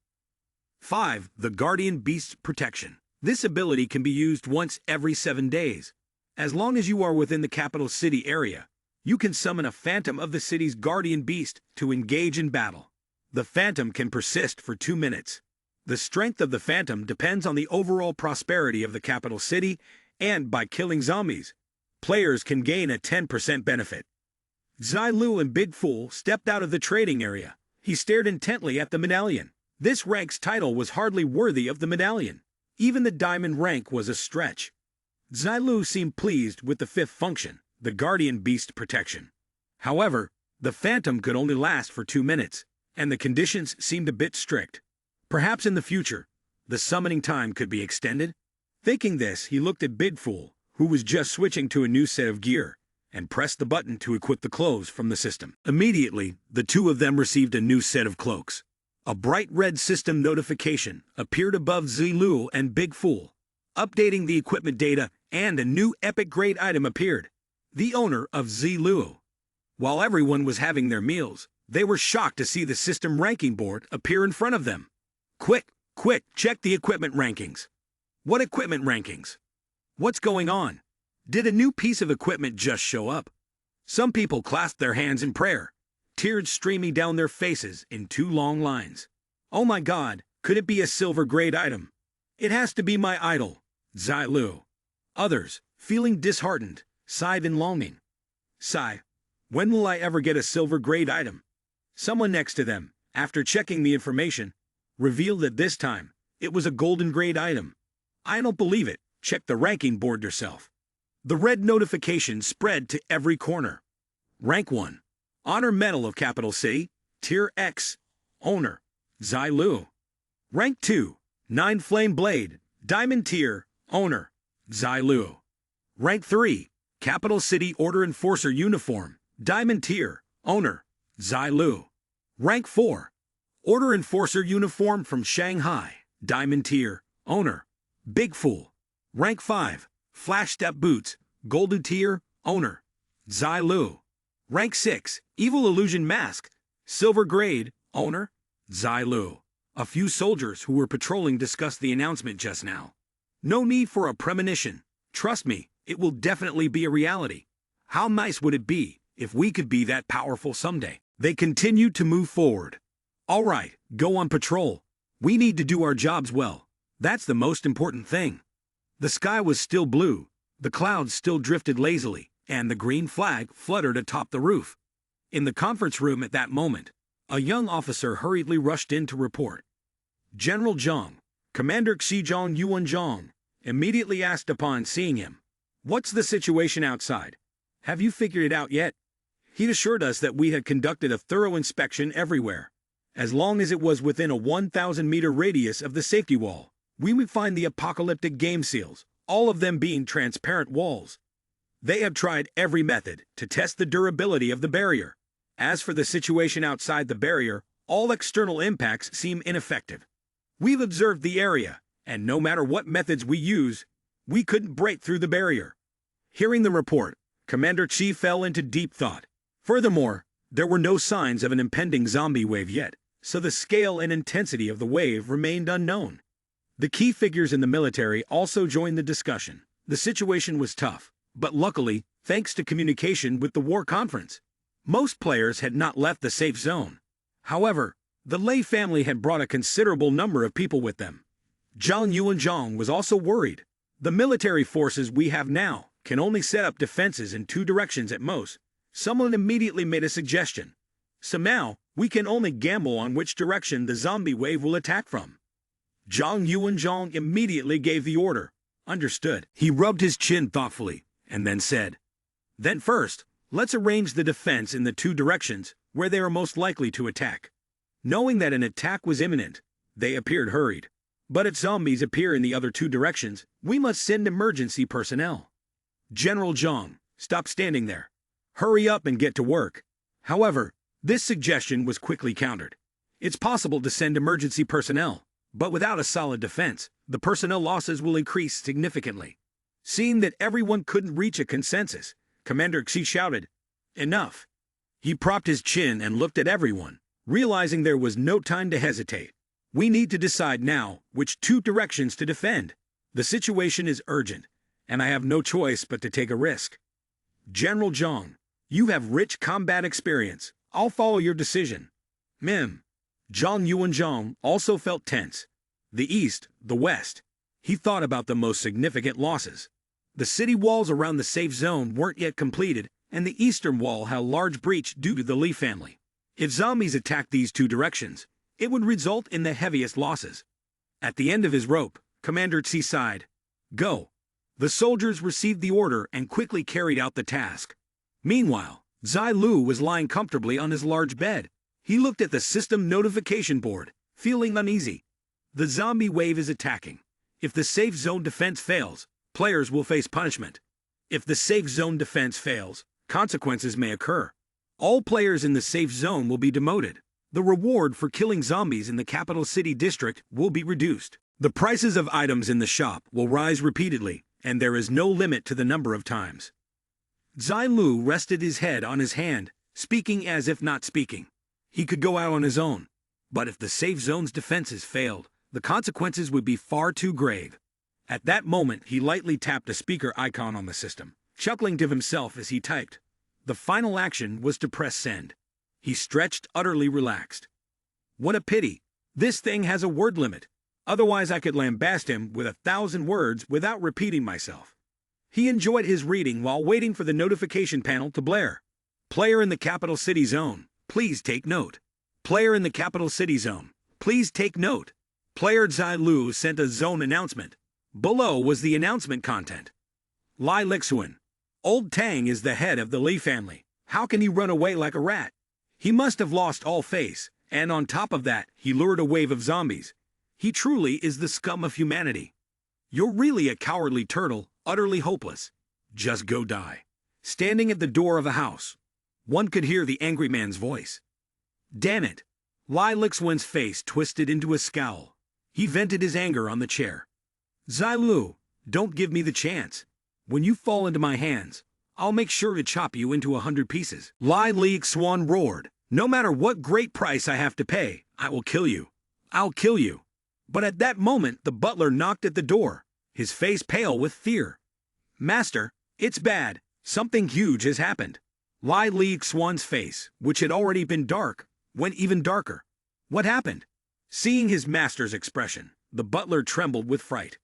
5. The Guardian Beast's Protection. This ability can be used once every 7 days. As long as you are within the Capital City area, you can summon a phantom of the city's guardian beast to engage in battle. The phantom can persist for 2 minutes. The strength of the phantom depends on the overall prosperity of the Capital City, and by killing zombies, players can gain a 10% benefit. Zilu and Big Fool stepped out of the trading area. He stared intently at the medallion. This rank's title was hardly worthy of the medallion. Even the diamond rank was a stretch. Zilu seemed pleased with the 5th function, the Guardian Beast Protection. However, the phantom could only last for 2 minutes, and the conditions seemed a bit strict. Perhaps in the future, the summoning time could be extended? Thinking this, he looked at Big Fool, who was just switching to a new set of gear, and pressed the button to equip the clothes from the system. Immediately, the two of them received a new set of cloaks. A bright red system notification appeared above Zilu and Big Fool. Updating the equipment data, and a new epic grade item appeared. The owner of Zilu. While everyone was having their meals, they were shocked to see the system ranking board appear in front of them. Quick, check the equipment rankings. What equipment rankings? What's going on? Did a new piece of equipment just show up? Some people clasped their hands in prayer, tears streaming down their faces in 2 long lines. Oh my God, could it be a silver grade item? It has to be my idol, Zilu. Others, feeling disheartened, sighed in longing. Sigh, when will I ever get a silver grade item? Someone next to them, after checking the information, revealed that this time, it was a golden grade item. I don't believe it, check the ranking board yourself. The red notification spread to every corner. Rank 1. Honor Medal of Capital City, Tier X. Owner, Zilu. Rank 2. 9 Flame Blade, Diamond Tier. Owner, Zilu. Rank 3. Capital City Order Enforcer Uniform, Diamond Tier. Owner, Zilu. Rank 4. Order Enforcer Uniform from Shanghai, Diamond Tier. Owner, Big Fool. Rank 5. Flash Step Boots, Golden Tier. Owner, Zilu. Rank 6. Evil Illusion Mask, Silver Grade. Owner, Zilu. A few soldiers who were patrolling discussed the announcement just now. No need for a premonition. Trust me, it will definitely be a reality. How nice would it be if we could be that powerful someday? They continued to move forward. All right, go on patrol. We need to do our jobs well. That's the most important thing. The sky was still blue, the clouds still drifted lazily, and the green flag fluttered atop the roof. In the conference room at that moment, a young officer hurriedly rushed in to report. General Zhang, Commander Xizhong Yuanzhong, immediately asked upon seeing him, "What's the situation outside? Have you figured it out yet?" He assured us that we had conducted a thorough inspection everywhere. As long as it was within a 1,000-meter radius of the safety wall, we would find the apocalyptic game seals, all of them being transparent walls. They have tried every method to test the durability of the barrier. As for the situation outside the barrier, all external impacts seem ineffective. We've observed the area, and no matter what methods we use, we couldn't break through the barrier. Hearing the report, Commander Chi fell into deep thought. Furthermore, there were no signs of an impending zombie wave yet, so the scale and intensity of the wave remained unknown. The key figures in the military also joined the discussion. The situation was tough, but luckily, thanks to communication with the war conference, most players had not left the safe zone. However, the Lei family had brought a considerable number of people with them. Zhang Yuanzhong was also worried. The military forces we have now can only set up defenses in 2 directions at most. Someone immediately made a suggestion. So now, we can only gamble on which direction the zombie wave will attack from. Zhang Yuanzhong immediately gave the order. Understood. He rubbed his chin thoughtfully, and then said, "Then first, let's arrange the defense in the 2 directions where they are most likely to attack." Knowing that an attack was imminent, they appeared hurried. But if zombies appear in the other 2 directions, we must send emergency personnel. General Zhang, stop standing there. Hurry up and get to work. However, this suggestion was quickly countered. It's possible to send emergency personnel, but without a solid defense, the personnel losses will increase significantly. Seeing that everyone couldn't reach a consensus, Commander Xi shouted, "Enough." He propped his chin and looked at everyone, realizing there was no time to hesitate. We need to decide now which 2 directions to defend. The situation is urgent, and I have no choice but to take a risk. General Zhang, you have rich combat experience. I'll follow your decision. Zhang Yuanzhong also felt tense. The east, the west. He thought about the most significant losses. The city walls around the safe zone weren't yet completed, and the eastern wall had a large breach due to the Lee family. If zombies attacked these 2 directions, it would result in the heaviest losses. At the end of his rope, Commander Tsi sighed. "Go." The soldiers received the order and quickly carried out the task. Meanwhile, Zai Lu was lying comfortably on his large bed. He looked at the system notification board, feeling uneasy. The zombie wave is attacking. If the safe zone defense fails, players will face punishment. If the safe zone defense fails, consequences may occur. All players in the safe zone will be demoted. The reward for killing zombies in the capital city district will be reduced. The prices of items in the shop will rise repeatedly, and there is no limit to the number of times. Zai Lu rested his head on his hand, speaking as if not speaking. He could go out on his own, but if the safe zone's defenses failed, the consequences would be far too grave. At that moment, he lightly tapped a speaker icon on the system, chuckling to himself as he typed. The final action was to press send. He stretched, utterly relaxed. What a pity. This thing has a word limit. Otherwise I could lambast him with 1,000 words without repeating myself. He enjoyed his reading while waiting for the notification panel to blare. Player in the capital city zone, please take note. Player in the capital city zone, please take note. Player Zai Lu sent a zone announcement. Below was the announcement content. Lai Lixuan. Old Tang is the head of the Lee family. How can he run away like a rat? He must have lost all face, and on top of that, he lured a wave of zombies. He truly is the scum of humanity. You're really a cowardly turtle, utterly hopeless. Just go die. Standing at the door of a house, one could hear the angry man's voice. Damn it. Lai Lixuan's face twisted into a scowl. He vented his anger on the chair. Zai Lu, don't give me the chance. When you fall into my hands, I'll make sure to chop you into 100 pieces. Lai Lixuan roared. No matter what great price I have to pay, I will kill you. I'll kill you. But at that moment, the butler knocked at the door, his face pale with fear. Master, it's bad. Something huge has happened. Li Xuan's face, which had already been dark, went even darker. What happened? Seeing his master's expression, the butler trembled with fright.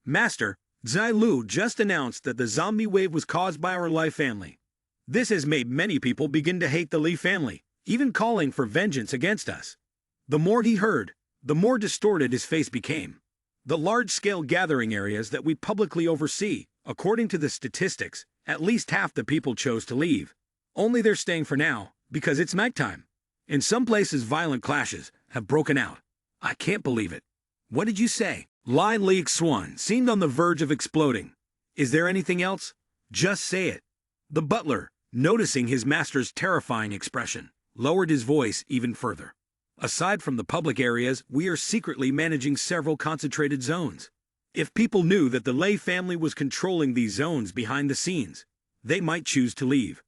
Master, Zilu just announced that the zombie wave was caused by our Li family. This has made many people begin to hate the Li family, even calling for vengeance against us. The more he heard, the more distorted his face became. The large-scale gathering areas that we publicly oversee, according to the statistics, at least half the people chose to leave. Only they're staying for now, because it's nighttime. In some places violent clashes have broken out. I can't believe it. What did you say? Li Xuan seemed on the verge of exploding. Is there anything else? Just say it. The butler, noticing his master's terrifying expression, lowered his voice even further. Aside from the public areas, we are secretly managing several concentrated zones. If people knew that the Lei family was controlling these zones behind the scenes, they might choose to leave.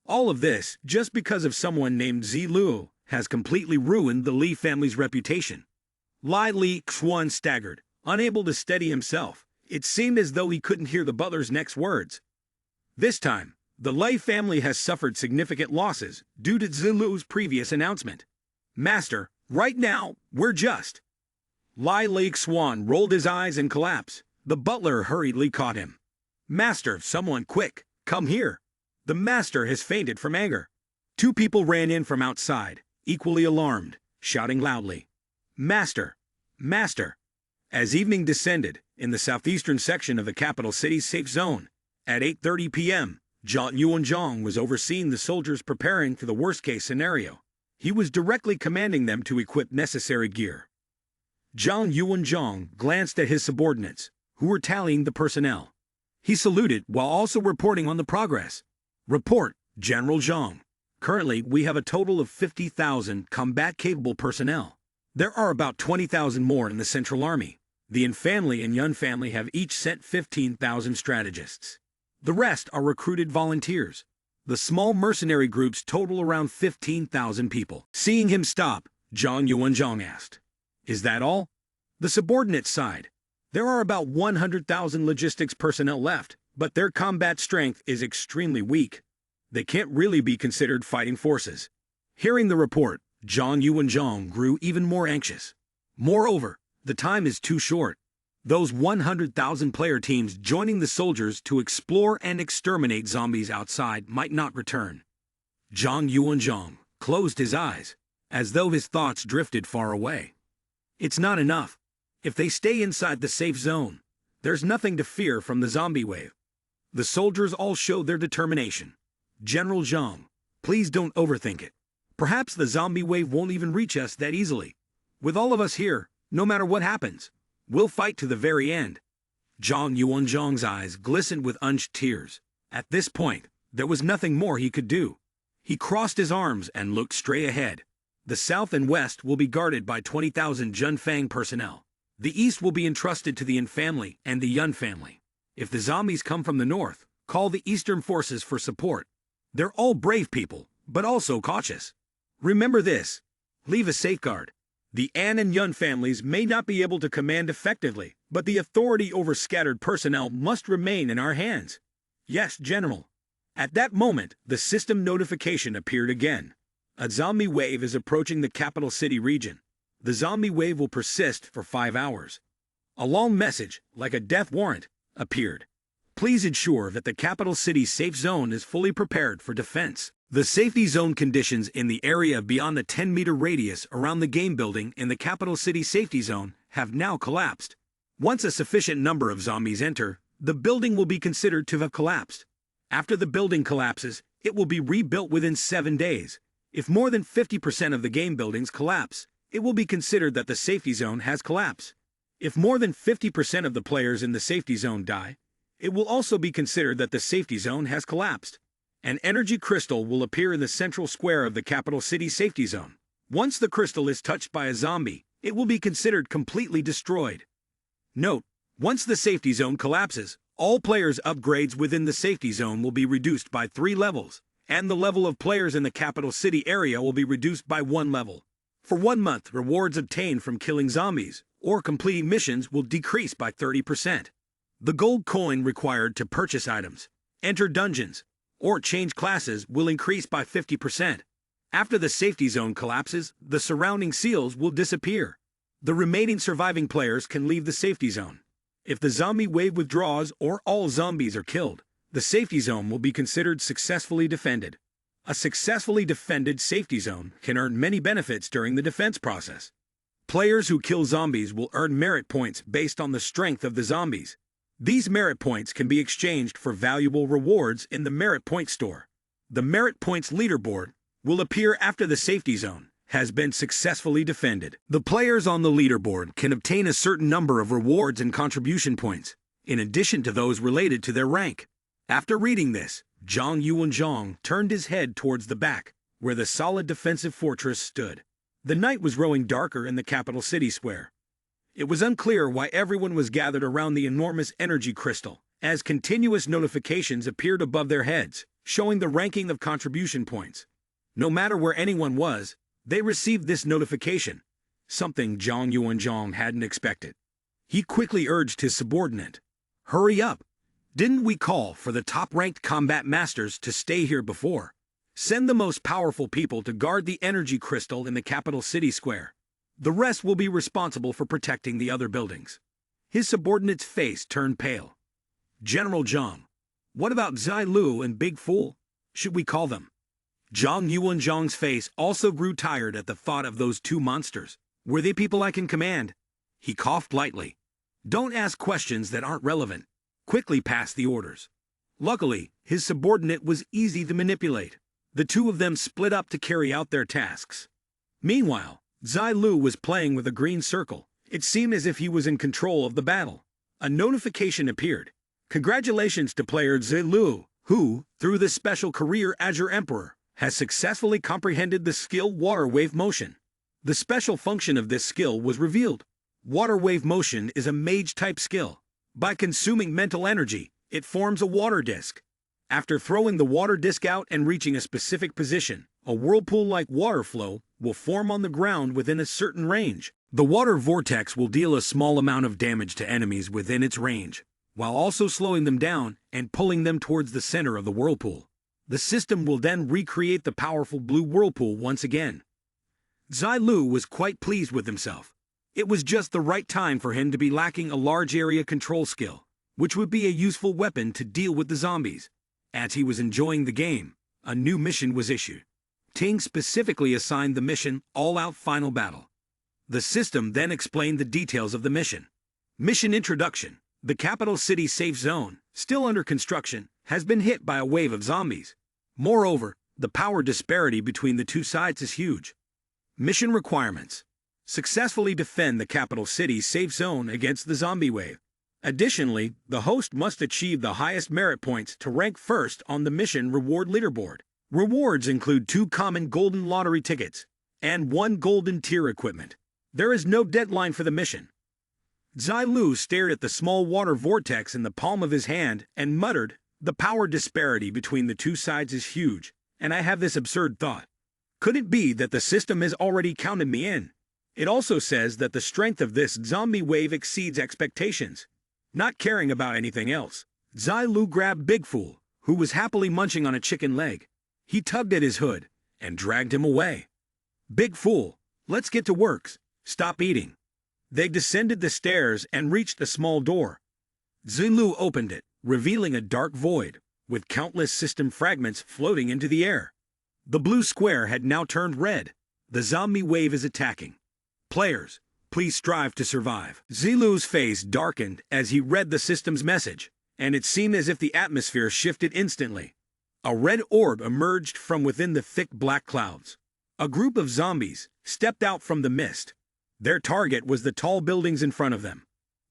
All of this, just because of someone named Zilu, has completely ruined the Li family's reputation. Li Xuan staggered, unable to steady himself. It seemed as though he couldn't hear the butler's next words. This time, the Lei family has suffered significant losses due to Zilu's previous announcement. Master, right now, we're just... Li Xuan rolled his eyes and collapsed. The butler hurriedly caught him. Master, someone quick, come here. The master has fainted from anger. Two people ran in from outside, equally alarmed, shouting loudly. Master! Master! As evening descended, in the southeastern section of the capital city's safe zone, at 8:30 p.m., Zhang Yuanzhang was overseeing the soldiers preparing for the worst-case scenario. He was directly commanding them to equip necessary gear. Zhang Yuanzhang glanced at his subordinates, who were tallying the personnel. He saluted while also reporting on the progress. Report, General Zhang. Currently, we have a total of 50,000 combat-capable personnel. There are about 20,000 more in the Central Army. The Yin family and Yun family have each sent 15,000 strategists. The rest are recruited volunteers. The small mercenary groups total around 15,000 people. Seeing him stop, Zhang Yuanzhang asked, Is that all? The subordinates sighed. There are about 100,000 logistics personnel left, but their combat strength is extremely weak. They can't really be considered fighting forces. Hearing the report, Zhang Yuanzhang grew even more anxious. Moreover, the time is too short. Those 100,000 player teams joining the soldiers to explore and exterminate zombies outside might not return. Zhang Yuanzhang closed his eyes, as though his thoughts drifted far away. It's not enough. If they stay inside the safe zone, there's nothing to fear from the zombie wave. The soldiers all showed their determination. General Zhang, please don't overthink it. Perhaps the zombie wave won't even reach us that easily. With all of us here, no matter what happens, we'll fight to the very end. Zhang Yuanzhang's eyes glistened with unused tears. At this point, there was nothing more he could do. He crossed his arms and looked straight ahead. The south and west will be guarded by 20,000 Junfang personnel. The east will be entrusted to the Yin family and the Yun family. If the zombies come from the north, call the eastern forces for support. They're all brave people, but also cautious. Remember this. Leave a safeguard. The An and Yun families may not be able to command effectively, but the authority over scattered personnel must remain in our hands. Yes, General. At that moment, the system notification appeared again. A zombie wave is approaching the capital city region. The zombie wave will persist for 5 hours. A long message, like a death warrant, appeared. Please ensure that the capital city's safe zone is fully prepared for defense. The safety zone conditions in the area beyond the 10-meter radius around the game building in the capital city safety zone have now collapsed. Once a sufficient number of zombies enter, the building will be considered to have collapsed. After the building collapses, it will be rebuilt within 7 days. If more than 50% of the game buildings collapse, it will be considered that the safety zone has collapsed. If more than 50% of the players in the safety zone die, it will also be considered that the safety zone has collapsed. An energy crystal will appear in the central square of the capital city safety zone. Once the crystal is touched by a zombie, it will be considered completely destroyed. Note, once the safety zone collapses, all players' upgrades within the safety zone will be reduced by 3 levels, and the level of players in the capital city area will be reduced by 1 level. For 1 month, rewards obtained from killing zombies or completing missions will decrease by 30%. The gold coin required to purchase items enter dungeons, or change classes will increase by 50%. After the safety zone collapses, the surrounding seals will disappear. The remaining surviving players can leave the safety zone. If the zombie wave withdraws or all zombies are killed, the safety zone will be considered successfully defended. A successfully defended safety zone can earn many benefits during the defense process. Players who kill zombies will earn merit points based on the strength of the zombies. These merit points can be exchanged for valuable rewards in the merit point store. The merit points leaderboard will appear after the safety zone has been successfully defended. The players on the leaderboard can obtain a certain number of rewards and contribution points, in addition to those related to their rank. After reading this, Zhang Yuanzhang turned his head towards the back, where the solid defensive fortress stood. The night was growing darker in the capital city square. It was unclear why everyone was gathered around the enormous energy crystal, as continuous notifications appeared above their heads, showing the ranking of contribution points. No matter where anyone was, they received this notification, something Zhang Yuanzhang hadn't expected. He quickly urged his subordinate, "Hurry up! Didn't we call for the top-ranked combat masters to stay here before? Send the most powerful people to guard the energy crystal in the capital city square. The rest will be responsible for protecting the other buildings." His subordinate's face turned pale. "General Zhang, what about Zilu and Big Fool? Should we call them?" Zhang Yuanzhang's face also grew tired at the thought of those two monsters. "Were they people I can command?" He coughed lightly. "Don't ask questions that aren't relevant. Quickly pass the orders." Luckily, his subordinate was easy to manipulate. The two of them split up to carry out their tasks. Meanwhile, Zilu was playing with a green circle. It seemed as if he was in control of the battle. A notification appeared. "Congratulations to player Zilu, who, through the special career Azure Emperor, has successfully comprehended the skill Water Wave Motion." The special function of this skill was revealed. Water Wave Motion is a mage-type skill. By consuming mental energy, it forms a water disc. After throwing the water disc out and reaching a specific position, a whirlpool-like water flow will form on the ground within a certain range. The water vortex will deal a small amount of damage to enemies within its range, while also slowing them down and pulling them towards the center of the whirlpool. The system will then recreate the powerful blue whirlpool once again. Zilu was quite pleased with himself. It was just the right time for him to be lacking a large area control skill, which would be a useful weapon to deal with the zombies. As he was enjoying the game, a new mission was issued. Ting specifically assigned the mission All-Out Final Battle. The system then explained the details of the mission. Mission Introduction. The capital city safe zone, still under construction, has been hit by a wave of zombies. Moreover, the power disparity between the two sides is huge. Mission requirements. Successfully defend the capital city safe zone against the zombie wave. Additionally, the host must achieve the highest merit points to rank first on the mission reward leaderboard. Rewards include 2 common golden lottery tickets and 1 golden tier equipment. There is no deadline for the mission. Zilu stared at the small water vortex in the palm of his hand and muttered, "The power disparity between the two sides is huge, and I have this absurd thought. Could it be that the system has already counted me in? It also says that the strength of this zombie wave exceeds expectations." Not caring about anything else, Zilu grabbed Big Fool, who was happily munching on a chicken leg. He tugged at his hood and dragged him away. "Big Fool, let's get to work. Stop eating." They descended the stairs and reached a small door. Zilu opened it, revealing a dark void, with countless system fragments floating into the air. The blue square had now turned red. The zombie wave is attacking. Players, please strive to survive. Zilu's face darkened as he read the system's message, and it seemed as if the atmosphere shifted instantly. A red orb emerged from within the thick black clouds. A group of zombies stepped out from the mist. Their target was the tall buildings in front of them.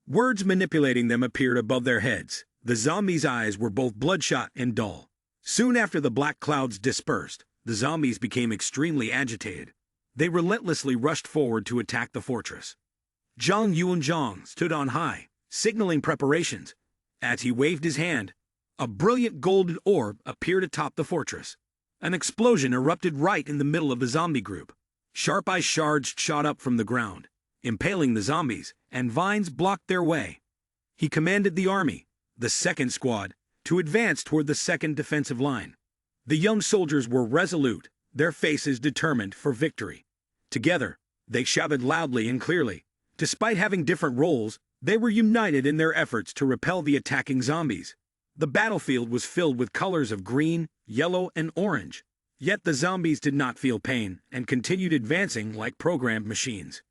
Words manipulating them appeared above their heads. The zombies' eyes were both bloodshot and dull. Soon after the black clouds dispersed, the zombies became extremely agitated. They relentlessly rushed forward to attack the fortress. Zhang Yuanzhang stood on high, signaling preparations. As he waved his hand, a brilliant golden orb appeared atop the fortress. An explosion erupted right in the middle of the zombie group. Sharp ice shards shot up from the ground, impaling the zombies, and vines blocked their way. He commanded the army, the second squad, to advance toward the second defensive line. The young soldiers were resolute, their faces determined for victory. Together, they shouted loudly and clearly. Despite having different roles, they were united in their efforts to repel the attacking zombies. The battlefield was filled with colors of green, yellow, and orange. Yet the zombies did not feel pain and continued advancing like programmed machines.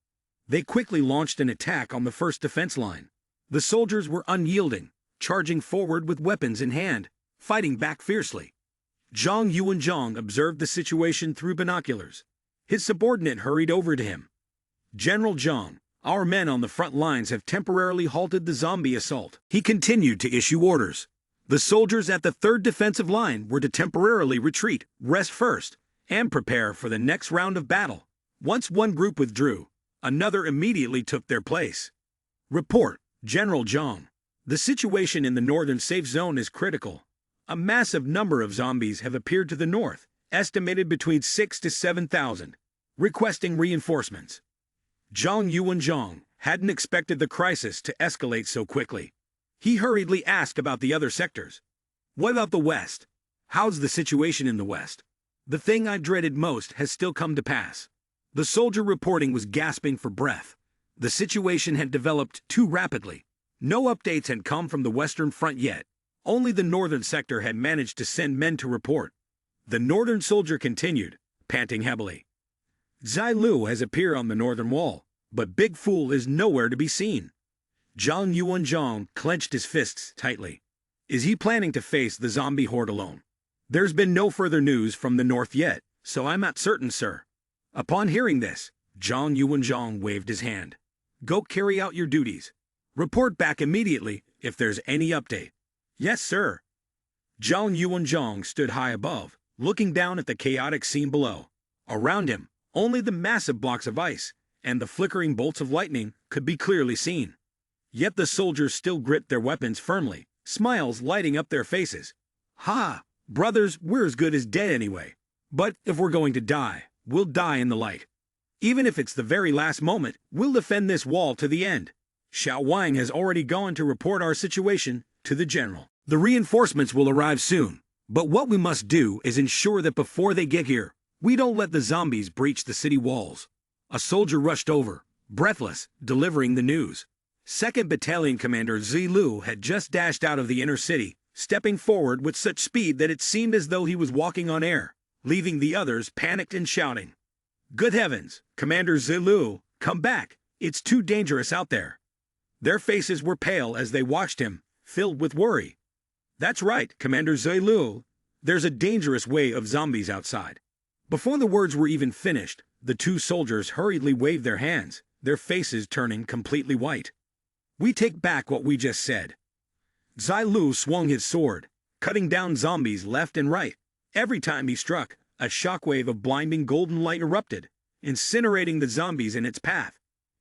They quickly launched an attack on the first defense line. The soldiers were unyielding, charging forward with weapons in hand, fighting back fiercely. Zhang Yuanzhang observed the situation through binoculars. His subordinate hurried over to him. "General Zhang, our men on the front lines have temporarily halted the zombie assault." He continued to issue orders. The soldiers at the third defensive line were to temporarily retreat, rest first, and prepare for the next round of battle. Once one group withdrew, another immediately took their place. "Report, General Zhang. The situation in the northern safe zone is critical. A massive number of zombies have appeared to the north, estimated between 6,000 to 7,000, requesting reinforcements." Zhang Yuanzhang hadn't expected the crisis to escalate so quickly. He hurriedly asked about the other sectors. "What about the west? How's the situation in the west?" "The thing I dreaded most has still come to pass." The soldier reporting was gasping for breath. The situation had developed too rapidly. No updates had come from the western front yet. Only the northern sector had managed to send men to report. The northern soldier continued, panting heavily. "Zilu has appeared on the northern wall, but Big Fool is nowhere to be seen." Zhang Yuanzhang clenched his fists tightly. Is he planning to face the zombie horde alone? "There's been no further news from the north yet, so I'm not certain, sir." Upon hearing this, Zhang Yuanzhang waved his hand. "Go carry out your duties. Report back immediately if there's any update." "Yes, sir." Zhang Yuanzhang stood high above, looking down at the chaotic scene below. Around him, only the massive blocks of ice and the flickering bolts of lightning could be clearly seen. Yet the soldiers still gripped their weapons firmly, smiles lighting up their faces. "Ha! Brothers, we're as good as dead anyway. But if we're going to die, we'll die in the light. Even if it's the very last moment, we'll defend this wall to the end. Xiao Wang has already gone to report our situation to the general. The reinforcements will arrive soon, but what we must do is ensure that before they get here, we don't let the zombies breach the city walls." A soldier rushed over, breathless, delivering the news. 2nd Battalion Commander Zilu had just dashed out of the inner city, stepping forward with such speed that it seemed as though he was walking on air, leaving the others panicked and shouting. "Good heavens, Commander Zilu, come back! It's too dangerous out there." Their faces were pale as they watched him, filled with worry. "That's right, Commander Zilu. There's a dangerous wave of zombies outside." Before the words were even finished, the two soldiers hurriedly waved their hands, their faces turning completely white. "We take back what we just said." Zilu swung his sword, cutting down zombies left and right. Every time he struck, a shockwave of blinding golden light erupted, incinerating the zombies in its path.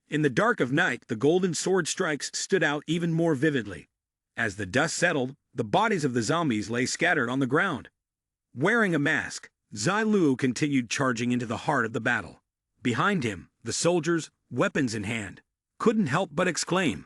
In the dark of night, the golden sword strikes stood out even more vividly. As the dust settled, the bodies of the zombies lay scattered on the ground. Wearing a mask, Zilu continued charging into the heart of the battle. Behind him, the soldiers, weapons in hand, couldn't help but exclaim,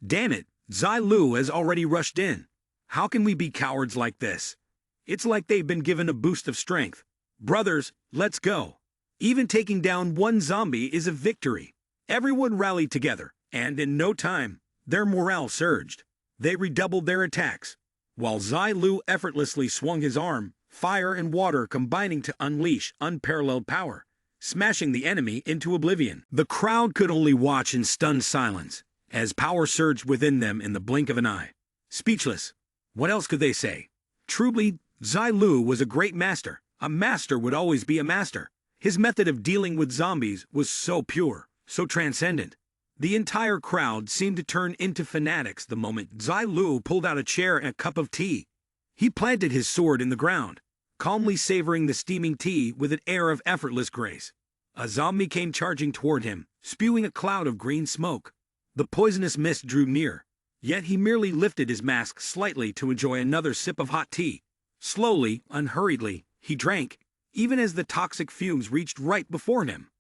"Damn it, Zilu has already rushed in. How can we be cowards like this? It's like they've been given a boost of strength. Brothers, let's go." Even taking down one zombie is a victory. Everyone rallied together, and in no time, their morale surged. They redoubled their attacks, while Zilu effortlessly swung his arm, fire and water combining to unleash unparalleled power, smashing the enemy into oblivion. The crowd could only watch in stunned silence, as power surged within them in the blink of an eye. Speechless. What else could they say? Truly, Zilu was a great master. A master would always be a master. His method of dealing with zombies was so pure, so transcendent. The entire crowd seemed to turn into fanatics the moment Zilu pulled out a chair and a cup of tea. He planted his sword in the ground, calmly savoring the steaming tea with an air of effortless grace. A zombie came charging toward him, spewing a cloud of green smoke. The poisonous mist drew near, yet he merely lifted his mask slightly to enjoy another sip of hot tea. Slowly, unhurriedly, he drank, even as the toxic fumes reached right before him.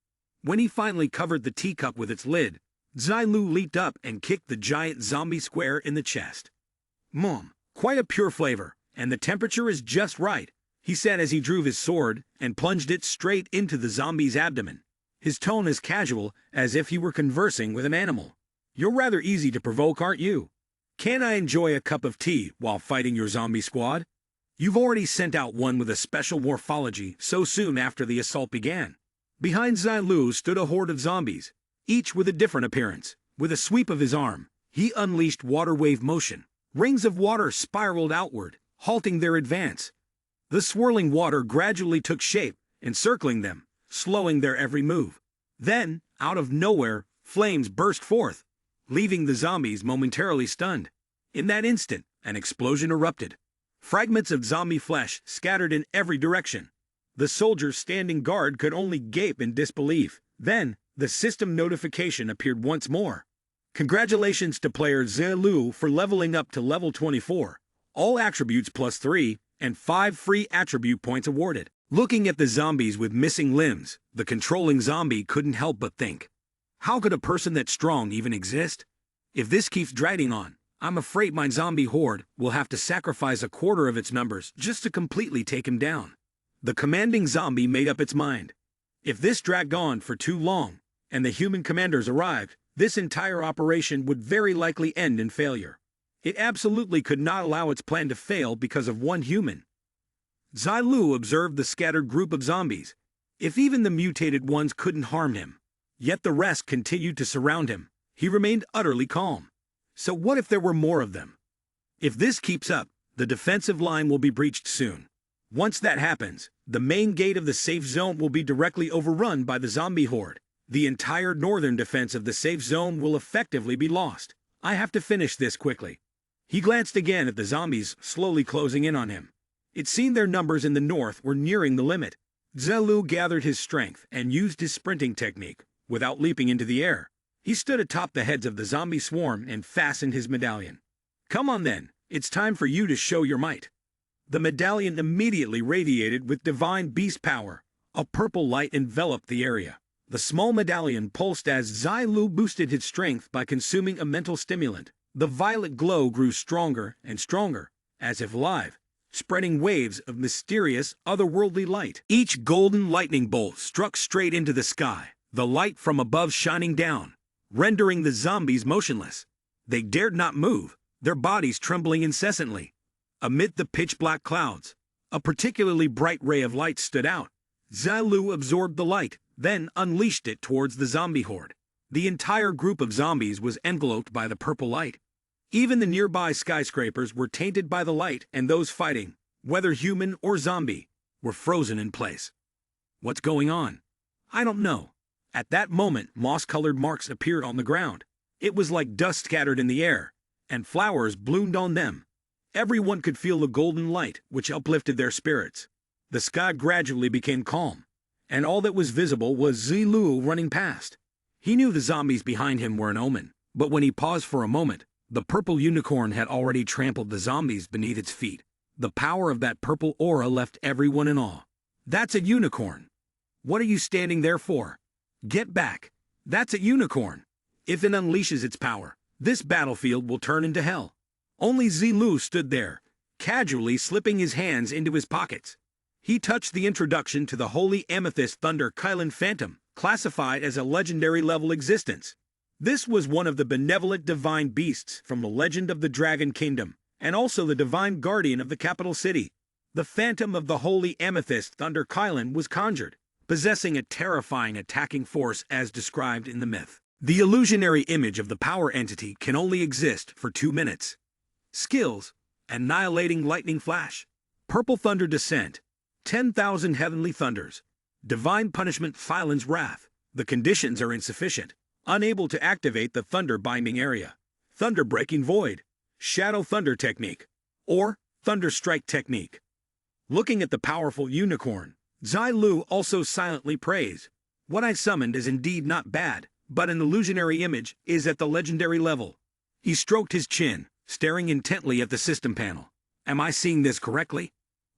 When he finally covered the teacup with its lid, Zilu leaped up and kicked the giant zombie square in the chest. "Mom, Quite a pure flavor, and the temperature is just right, he said as he drew his sword and plunged it straight into the zombie's abdomen. His tone as casual as if he were conversing with an animal. You're rather easy to provoke, aren't you? Can I enjoy a cup of tea while fighting your zombie squad? You've already sent out one with a special morphology so soon after the assault began. Behind Zilu stood a horde of zombies, each with a different appearance. With a sweep of his arm, he unleashed water wave motion. Rings of water spiraled outward, halting their advance. The swirling water gradually took shape, encircling them, slowing their every move. Then, out of nowhere, flames burst forth, leaving the zombies momentarily stunned. In that instant, an explosion erupted. Fragments of zombie flesh scattered in every direction. The soldiers standing guard could only gape in disbelief. Then, the system notification appeared once more. Congratulations to player Zilu for leveling up to level 24. All attributes +3, and 5 free attribute points awarded. Looking at the zombies with missing limbs, the controlling zombie couldn't help but think, how could a person that strong even exist? If this keeps dragging on, I'm afraid my zombie horde will have to sacrifice a quarter of its numbers just to completely take him down. The commanding zombie made up its mind. If this dragged on for too long, and the human commanders arrived, this entire operation would very likely end in failure. It absolutely could not allow its plan to fail because of one human. Zilu observed the scattered group of zombies. If even the mutated ones couldn't harm him, yet the rest continued to surround him, he remained utterly calm. So what if there were more of them? If this keeps up, the defensive line will be breached soon. Once that happens, the main gate of the safe zone will be directly overrun by the zombie horde. The entire northern defense of the safe zone will effectively be lost. I have to finish this quickly. He glanced again at the zombies slowly closing in on him. It seemed their numbers in the north were nearing the limit. Zilu gathered his strength and used his sprinting technique. Without leaping into the air, he stood atop the heads of the zombie swarm and fastened his medallion. Come on then, it's time for you to show your might. The medallion immediately radiated with divine beast power. A purple light enveloped the area. The small medallion pulsed as Zilu boosted his strength by consuming a mental stimulant. The violet glow grew stronger and stronger, as if alive, spreading waves of mysterious, otherworldly light. Each golden lightning bolt struck straight into the sky, the light from above shining down, rendering the zombies motionless. They dared not move, their bodies trembling incessantly. Amid the pitch-black clouds, a particularly bright ray of light stood out. Zilu absorbed the light, then unleashed it towards the zombie horde. The entire group of zombies was enveloped by the purple light. Even the nearby skyscrapers were tainted by the light, and those fighting, whether human or zombie, were frozen in place. What's going on? I don't know. At that moment, moss-colored marks appeared on the ground. It was like dust scattered in the air, and flowers bloomed on them. Everyone could feel the golden light, which uplifted their spirits. The sky gradually became calm, and all that was visible was Zilu running past. He knew the zombies behind him were an omen, but when he paused for a moment, the purple unicorn had already trampled the zombies beneath its feet. The power of that purple aura left everyone in awe. That's a unicorn. What are you standing there for? Get back. That's a unicorn. If it unleashes its power, this battlefield will turn into hell. Only Zilu stood there, casually slipping his hands into his pockets. He touched the introduction to the Holy Amethyst Thunder Kylan Phantom, classified as a legendary level existence. This was one of the benevolent divine beasts from the legend of the Dragon Kingdom, and also the divine guardian of the capital city. The Phantom of the Holy Amethyst Thunder Kylan was conjured, possessing a terrifying attacking force as described in the myth. The illusionary image of the power entity can only exist for 2 minutes. Skills: Annihilating Lightning Flash, Purple Thunder Descent, 10,000 Heavenly Thunders, Divine Punishment Phylan's Wrath. The conditions are insufficient. Unable to activate the Thunder Binding Area. Thunder Breaking Void, Shadow Thunder Technique, or Thunder Strike Technique. Looking at the powerful unicorn, Zilu also silently praised. What I summoned is indeed not bad, but an illusionary image is at the legendary level. He stroked his chin, staring intently at the system panel. Am I seeing this correctly?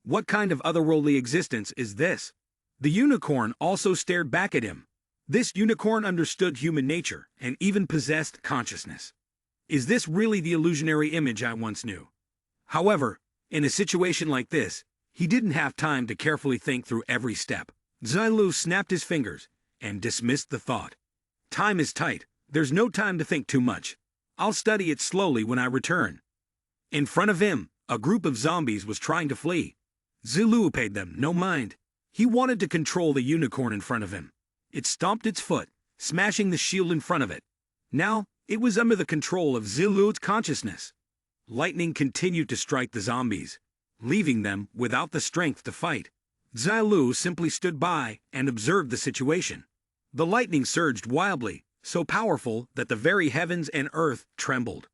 What kind of otherworldly existence is this? The unicorn also stared back at him. This unicorn understood human nature and even possessed consciousness. Is this really the illusionary image I once knew? However, in a situation like this, he didn't have time to carefully think through every step. Zilu snapped his fingers and dismissed the thought. Time is tight, there's no time to think too much. I'll study it slowly when I return. In front of him, a group of zombies was trying to flee. Zilu paid them no mind. He wanted to control the unicorn in front of him. It stomped its foot, smashing the shield in front of it. Now, it was under the control of Zilu's consciousness. Lightning continued to strike the zombies, leaving them without the strength to fight. Zilu simply stood by and observed the situation. The lightning surged wildly, so powerful that the very heavens and earth trembled.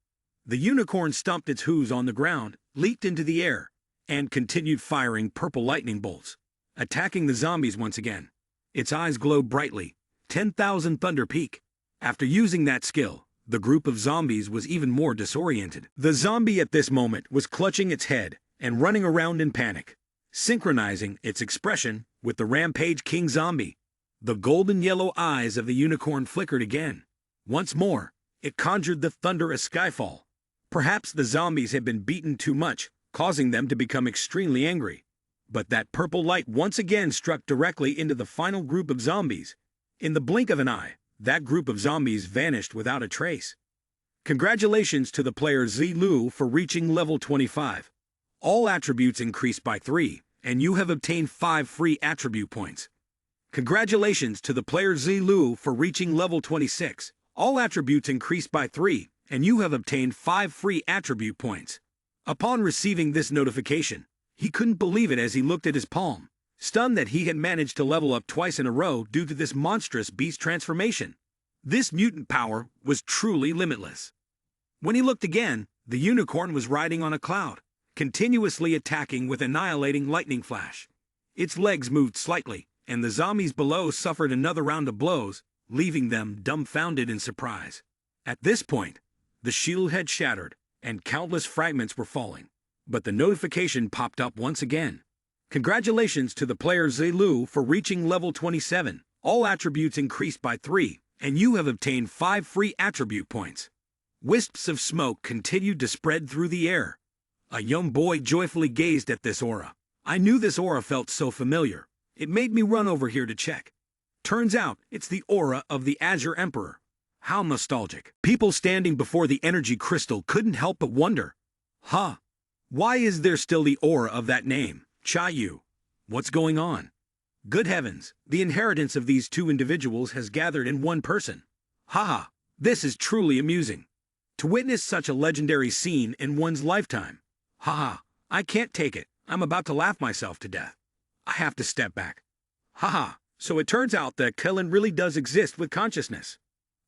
The unicorn stomped its hooves on the ground, leaped into the air, and continued firing purple lightning bolts, attacking the zombies once again. Its eyes glowed brightly, 10,000 thunder peak. After using that skill, the group of zombies was even more disoriented. The zombie at this moment was clutching its head and running around in panic, synchronizing its expression with the Rampage King zombie. The golden yellow eyes of the unicorn flickered again. Once more, it conjured the thunderous skyfall. Perhaps the zombies had been beaten too much, causing them to become extremely angry. But that purple light once again struck directly into the final group of zombies. In the blink of an eye, that group of zombies vanished without a trace. Congratulations to the player Zilu for reaching level 25. All attributes increased by 3, and you have obtained 5 free attribute points. Congratulations to the player Zilu for reaching level 26. All attributes increased by 3, and you have obtained 5 free attribute points. Upon receiving this notification, he couldn't believe it as he looked at his palm, stunned that he had managed to level up twice in a row due to this monstrous beast transformation. This mutant power was truly limitless. When he looked again, the unicorn was riding on a cloud, continuously attacking with annihilating lightning flash. Its legs moved slightly, and the zombies below suffered another round of blows, leaving them dumbfounded in surprise. At this point, the shield had shattered, and countless fragments were falling. But the notification popped up once again. Congratulations to the player Zilu for reaching level 27. All attributes increased by 3, and you have obtained 5 free attribute points. Wisps of smoke continued to spread through the air. A young boy joyfully gazed at this aura. I knew this aura felt so familiar. It made me run over here to check. Turns out, it's the aura of the Azure Emperor. How nostalgic. People standing before the energy crystal couldn't help but wonder. Huh? Why is there still the aura of that name, Chayu? What's going on? Good heavens, the inheritance of these two individuals has gathered in one person. Haha, this is truly amusing. To witness such a legendary scene in one's lifetime. Haha, I can't take it. I'm about to laugh myself to death. I have to step back. Haha, so it turns out that Kellen really does exist with consciousness.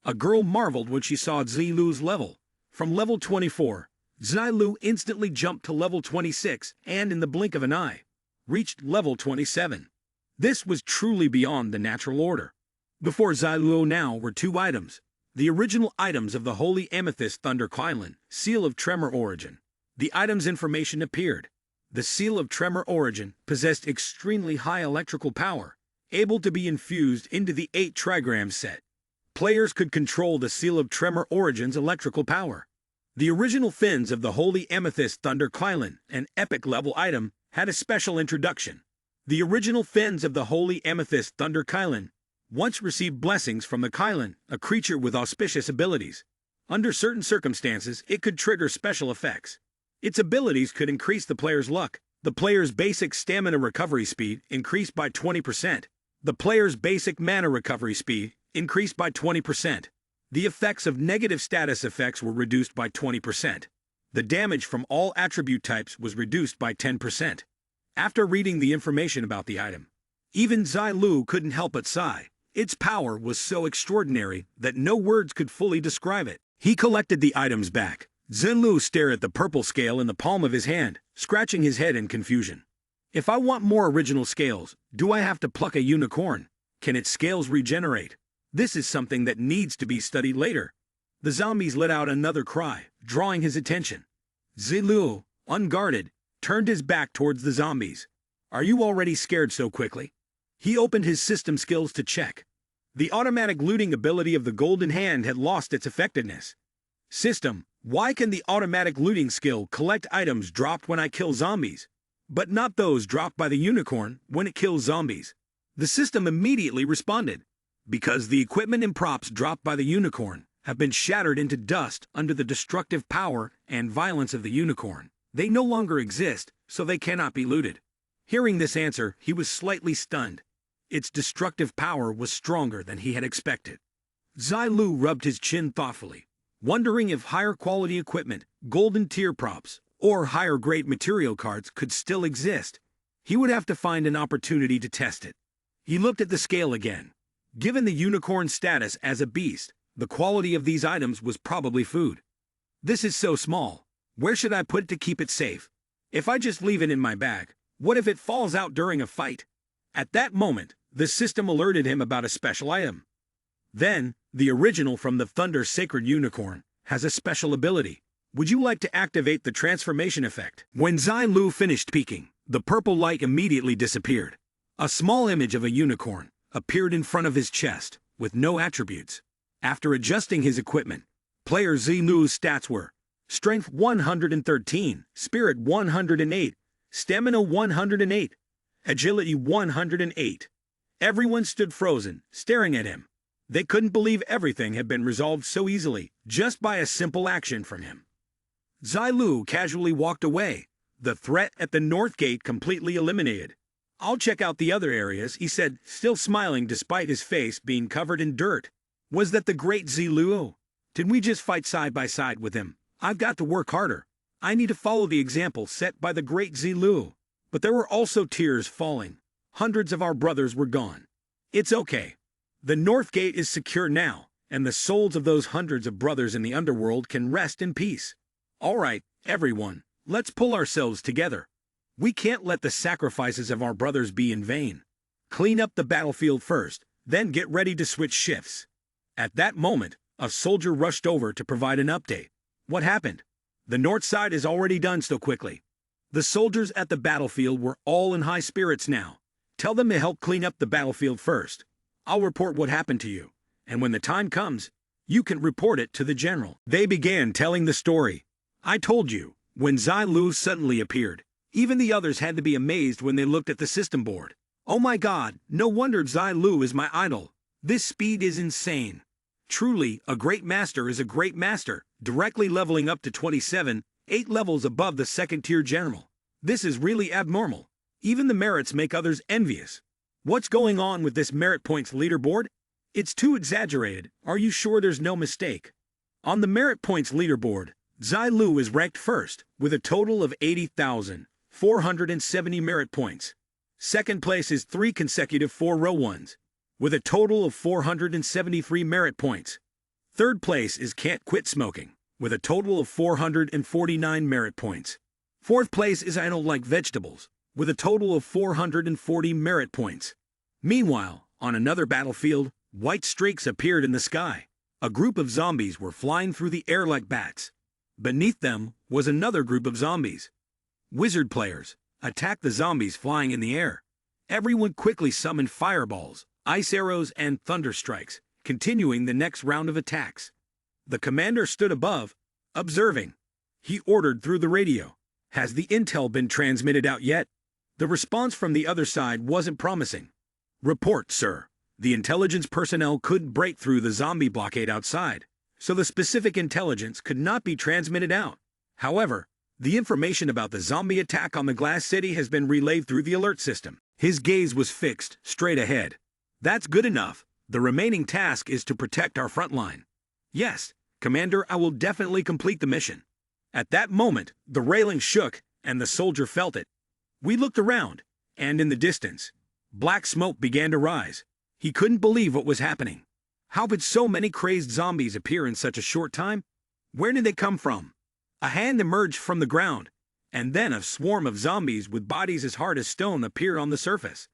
A girl marveled when she saw Zilu's level. From level 24, Zilu instantly jumped to level 26 and in the blink of an eye, reached level 27. This was truly beyond the natural order. Before Zilu now were 2 items. The original items of the Holy Amethyst Thunder Kylan, Seal of Tremor Origin. The item's information appeared. The Seal of Tremor Origin possessed extremely high electrical power, able to be infused into the 8 trigram set. Players could control the Seal of Tremor Origin's electrical power. The original fins of the Holy Amethyst Thunder Kylan, an epic-level item, had a special introduction. The original fins of the Holy Amethyst Thunder Kylan once received blessings from the Kylan, a creature with auspicious abilities. Under certain circumstances, it could trigger special effects. Its abilities could increase the player's luck. The player's basic stamina recovery speed increased by 20%. The player's basic mana recovery speed increased by 20%. The effects of negative status effects were reduced by 20%. The damage from all attribute types was reduced by 10%. After reading the information about the item, even Zilu couldn't help but sigh. Its power was so extraordinary that no words could fully describe it. He collected the items back. Zilu stared at the purple scale in the palm of his hand, scratching his head in confusion. If I want more original scales, do I have to pluck a unicorn? Can its scales regenerate? This is something that needs to be studied later. The zombies let out another cry, drawing his attention. Zilu, unguarded, turned his back towards the zombies. Are you already scared so quickly? He opened his system skills to check. The automatic looting ability of the Golden Hand had lost its effectiveness. System, Why can the automatic looting skill collect items dropped when I kill zombies, but not those dropped by the unicorn when it kills zombies? The system immediately responded. Because the equipment and props dropped by the unicorn have been shattered into dust under the destructive power and violence of the unicorn, they no longer exist, so they cannot be looted. Hearing this answer, he was slightly stunned. Its destructive power was stronger than he had expected. Zilu rubbed his chin thoughtfully, wondering if higher quality equipment, golden tier props, or higher grade material cards could still exist. He would have to find an opportunity to test it. He looked at the scale again. Given the unicorn's status as a beast, the quality of these items was probably food. This is so small. Where should I put it to keep it safe? If I just leave it in my bag, what if it falls out during a fight? At that moment, the system alerted him about a special item. Then, the original from the Thunder Sacred Unicorn has a special ability. Would you like to activate the transformation effect? When Zilu finished peeking, the purple light immediately disappeared. A small image of a unicorn appeared in front of his chest, with no attributes. After adjusting his equipment, player Zilu's stats were Strength 113, Spirit 108, Stamina 108, Agility 108. Everyone stood frozen, staring at him. They couldn't believe everything had been resolved so easily, just by a simple action from him. Zilu casually walked away, the threat at the north gate completely eliminated. I'll check out the other areas, he said, still smiling despite his face being covered in dirt. Was that the great Zilu? Did we just fight side by side with him? I've got to work harder. I need to follow the example set by the great Zilu. But there were also tears falling. Hundreds of our brothers were gone. It's okay. The north gate is secure now, and the souls of those hundreds of brothers in the underworld can rest in peace. All right, everyone, let's pull ourselves together. We can't let the sacrifices of our brothers be in vain. Clean up the battlefield first, then get ready to switch shifts. At that moment, a soldier rushed over to provide an update. What happened? The north side is already done so quickly. The soldiers at the battlefield were all in high spirits now. Tell them to help clean up the battlefield first. I'll report what happened to you, and when the time comes, you can report it to the general. They began telling the story. I told you, when Zilu suddenly appeared, even the others had to be amazed when they looked at the system board. Oh my god, no wonder Zilu is my idol. This speed is insane. Truly, a great master is a great master, directly leveling up to 27, 8 levels above the second-tier general. This is really abnormal. Even the merits make others envious. What's going on with this merit points leaderboard? It's too exaggerated. Are you sure there's no mistake? On the merit points leaderboard, Zilu is ranked first, with a total of 80,470 merit points. Second place is 3 consecutive 4-row ones, with a total of 473 merit points. Third place is Can't Quit Smoking, with a total of 449 merit points. Fourth place is I Don't Like Vegetables, with a total of 440 merit points. Meanwhile, on another battlefield, white streaks appeared in the sky. A group of zombies were flying through the air like bats. Beneath them was another group of zombies. Wizard players attacked the zombies flying in the air. Everyone quickly summoned fireballs, ice arrows, and thunder strikes, continuing the next round of attacks. The commander stood above, observing. He ordered through the radio. Has the intel been transmitted out yet? The response from the other side wasn't promising. Report, sir. The intelligence personnel couldn't break through the zombie blockade outside, so the specific intelligence could not be transmitted out. However, the information about the zombie attack on the Glass City has been relayed through the alert system. His gaze was fixed, straight ahead. That's good enough. The remaining task is to protect our front line. Yes, Commander, I will definitely complete the mission. At that moment, the railing shook, and the soldier felt it. We looked around, and in the distance, black smoke began to rise. He couldn't believe what was happening. How could so many crazed zombies appear in such a short time? Where did they come from? A hand emerged from the ground, and then a swarm of zombies with bodies as hard as stone appeared on the surface.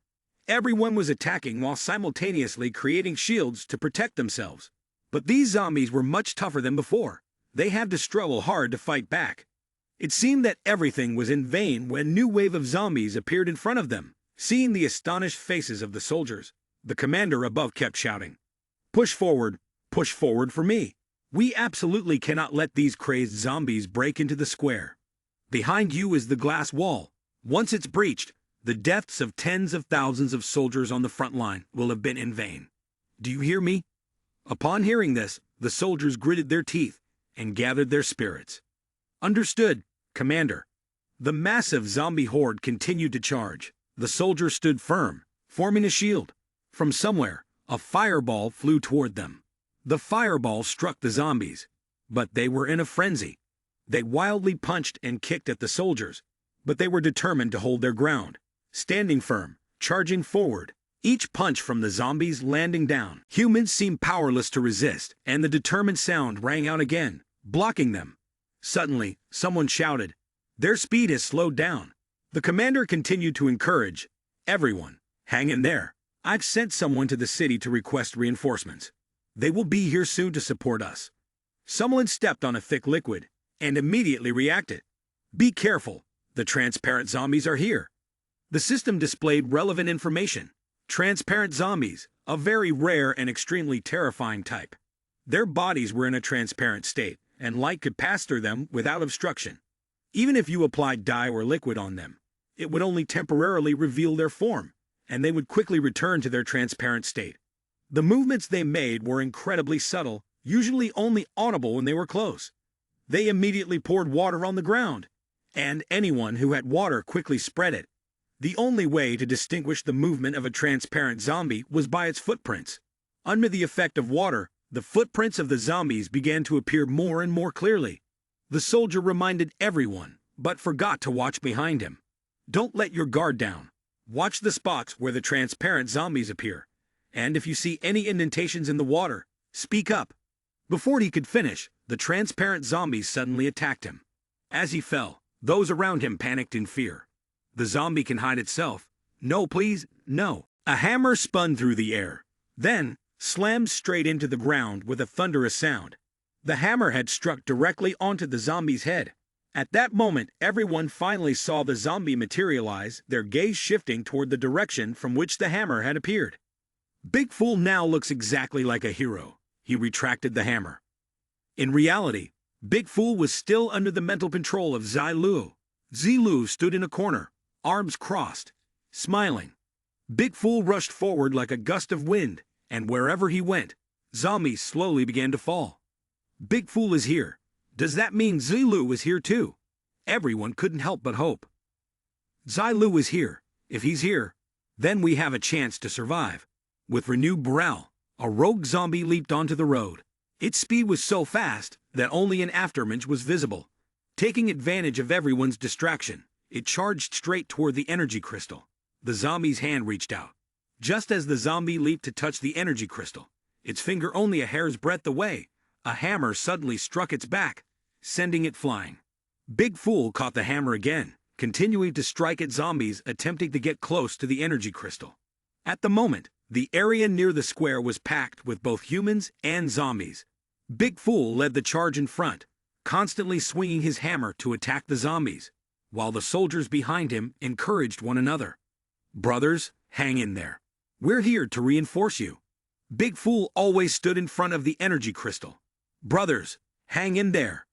Everyone was attacking while simultaneously creating shields to protect themselves. But these zombies were much tougher than before. They had to struggle hard to fight back. It seemed that everything was in vain when a new wave of zombies appeared in front of them. Seeing the astonished faces of the soldiers, the commander above kept shouting, push forward for me. We absolutely cannot let these crazed zombies break into the square. Behind you is the glass wall. Once it's breached, the deaths of tens of thousands of soldiers on the front line will have been in vain. Do you hear me? Upon hearing this, the soldiers gritted their teeth and gathered their spirits. Understood, Commander. The massive zombie horde continued to charge. The soldiers stood firm, forming a shield. From somewhere, a fireball flew toward them. The fireball struck the zombies, but they were in a frenzy. They wildly punched and kicked at the soldiers, but they were determined to hold their ground, standing firm, charging forward. Each punch from the zombies landing down. Humans seemed powerless to resist, and the determined sound rang out again, blocking them. Suddenly, someone shouted, "Their speed has slowed down." The commander continued to encourage, "Everyone, hang in there. I've sent someone to the city to request reinforcements. They will be here soon to support us." Someone stepped on a thick liquid and immediately reacted. "Be careful, the transparent zombies are here." The system displayed relevant information. Transparent zombies, a very rare and extremely terrifying type. Their bodies were in a transparent state, and light could pass through them without obstruction. Even if you applied dye or liquid on them, it would only temporarily reveal their form, and they would quickly return to their transparent state. The movements they made were incredibly subtle, usually only audible when they were close. They immediately poured water on the ground, and anyone who had water quickly spread it. The only way to distinguish the movement of a transparent zombie was by its footprints. Under the effect of water, the footprints of the zombies began to appear more and more clearly. The soldier reminded everyone, but forgot to watch behind him. Don't let your guard down. Watch the spots where the transparent zombies appear, and if you see any indentations in the water, speak up. Before he could finish, the transparent zombies suddenly attacked him. As he fell, those around him panicked in fear. The zombie can hide itself. No, please, no. A hammer spun through the air, then slammed straight into the ground with a thunderous sound. The hammer had struck directly onto the zombie's head. At that moment, everyone finally saw the zombie materialize, their gaze shifting toward the direction from which the hammer had appeared. Big Fool now looks exactly like a hero. He retracted the hammer. In reality, Big Fool was still under the mental control of Zilu. Zilu stood in a corner, arms crossed, smiling. Big Fool rushed forward like a gust of wind, and wherever he went, zombies slowly began to fall. Big Fool is here. Does that mean Zilu is here too? Everyone couldn't help but hope. Zilu is here. If he's here, then we have a chance to survive. With renewed morale, a rogue zombie leaped onto the road. Its speed was so fast that only an afterimage was visible. Taking advantage of everyone's distraction, it charged straight toward the energy crystal. The zombie's hand reached out. Just as the zombie leaped to touch the energy crystal, its finger only a hair's breadth away, a hammer suddenly struck its back, sending it flying. Big Fool caught the hammer again, continuing to strike at zombies attempting to get close to the energy crystal. At the moment, the area near the square was packed with both humans and zombies. Big Fool led the charge in front, constantly swinging his hammer to attack the zombies, while the soldiers behind him encouraged one another. "Brothers, hang in there. We're here to reinforce you." Big Fool always stood in front of the energy crystal. "Brothers, hang in there."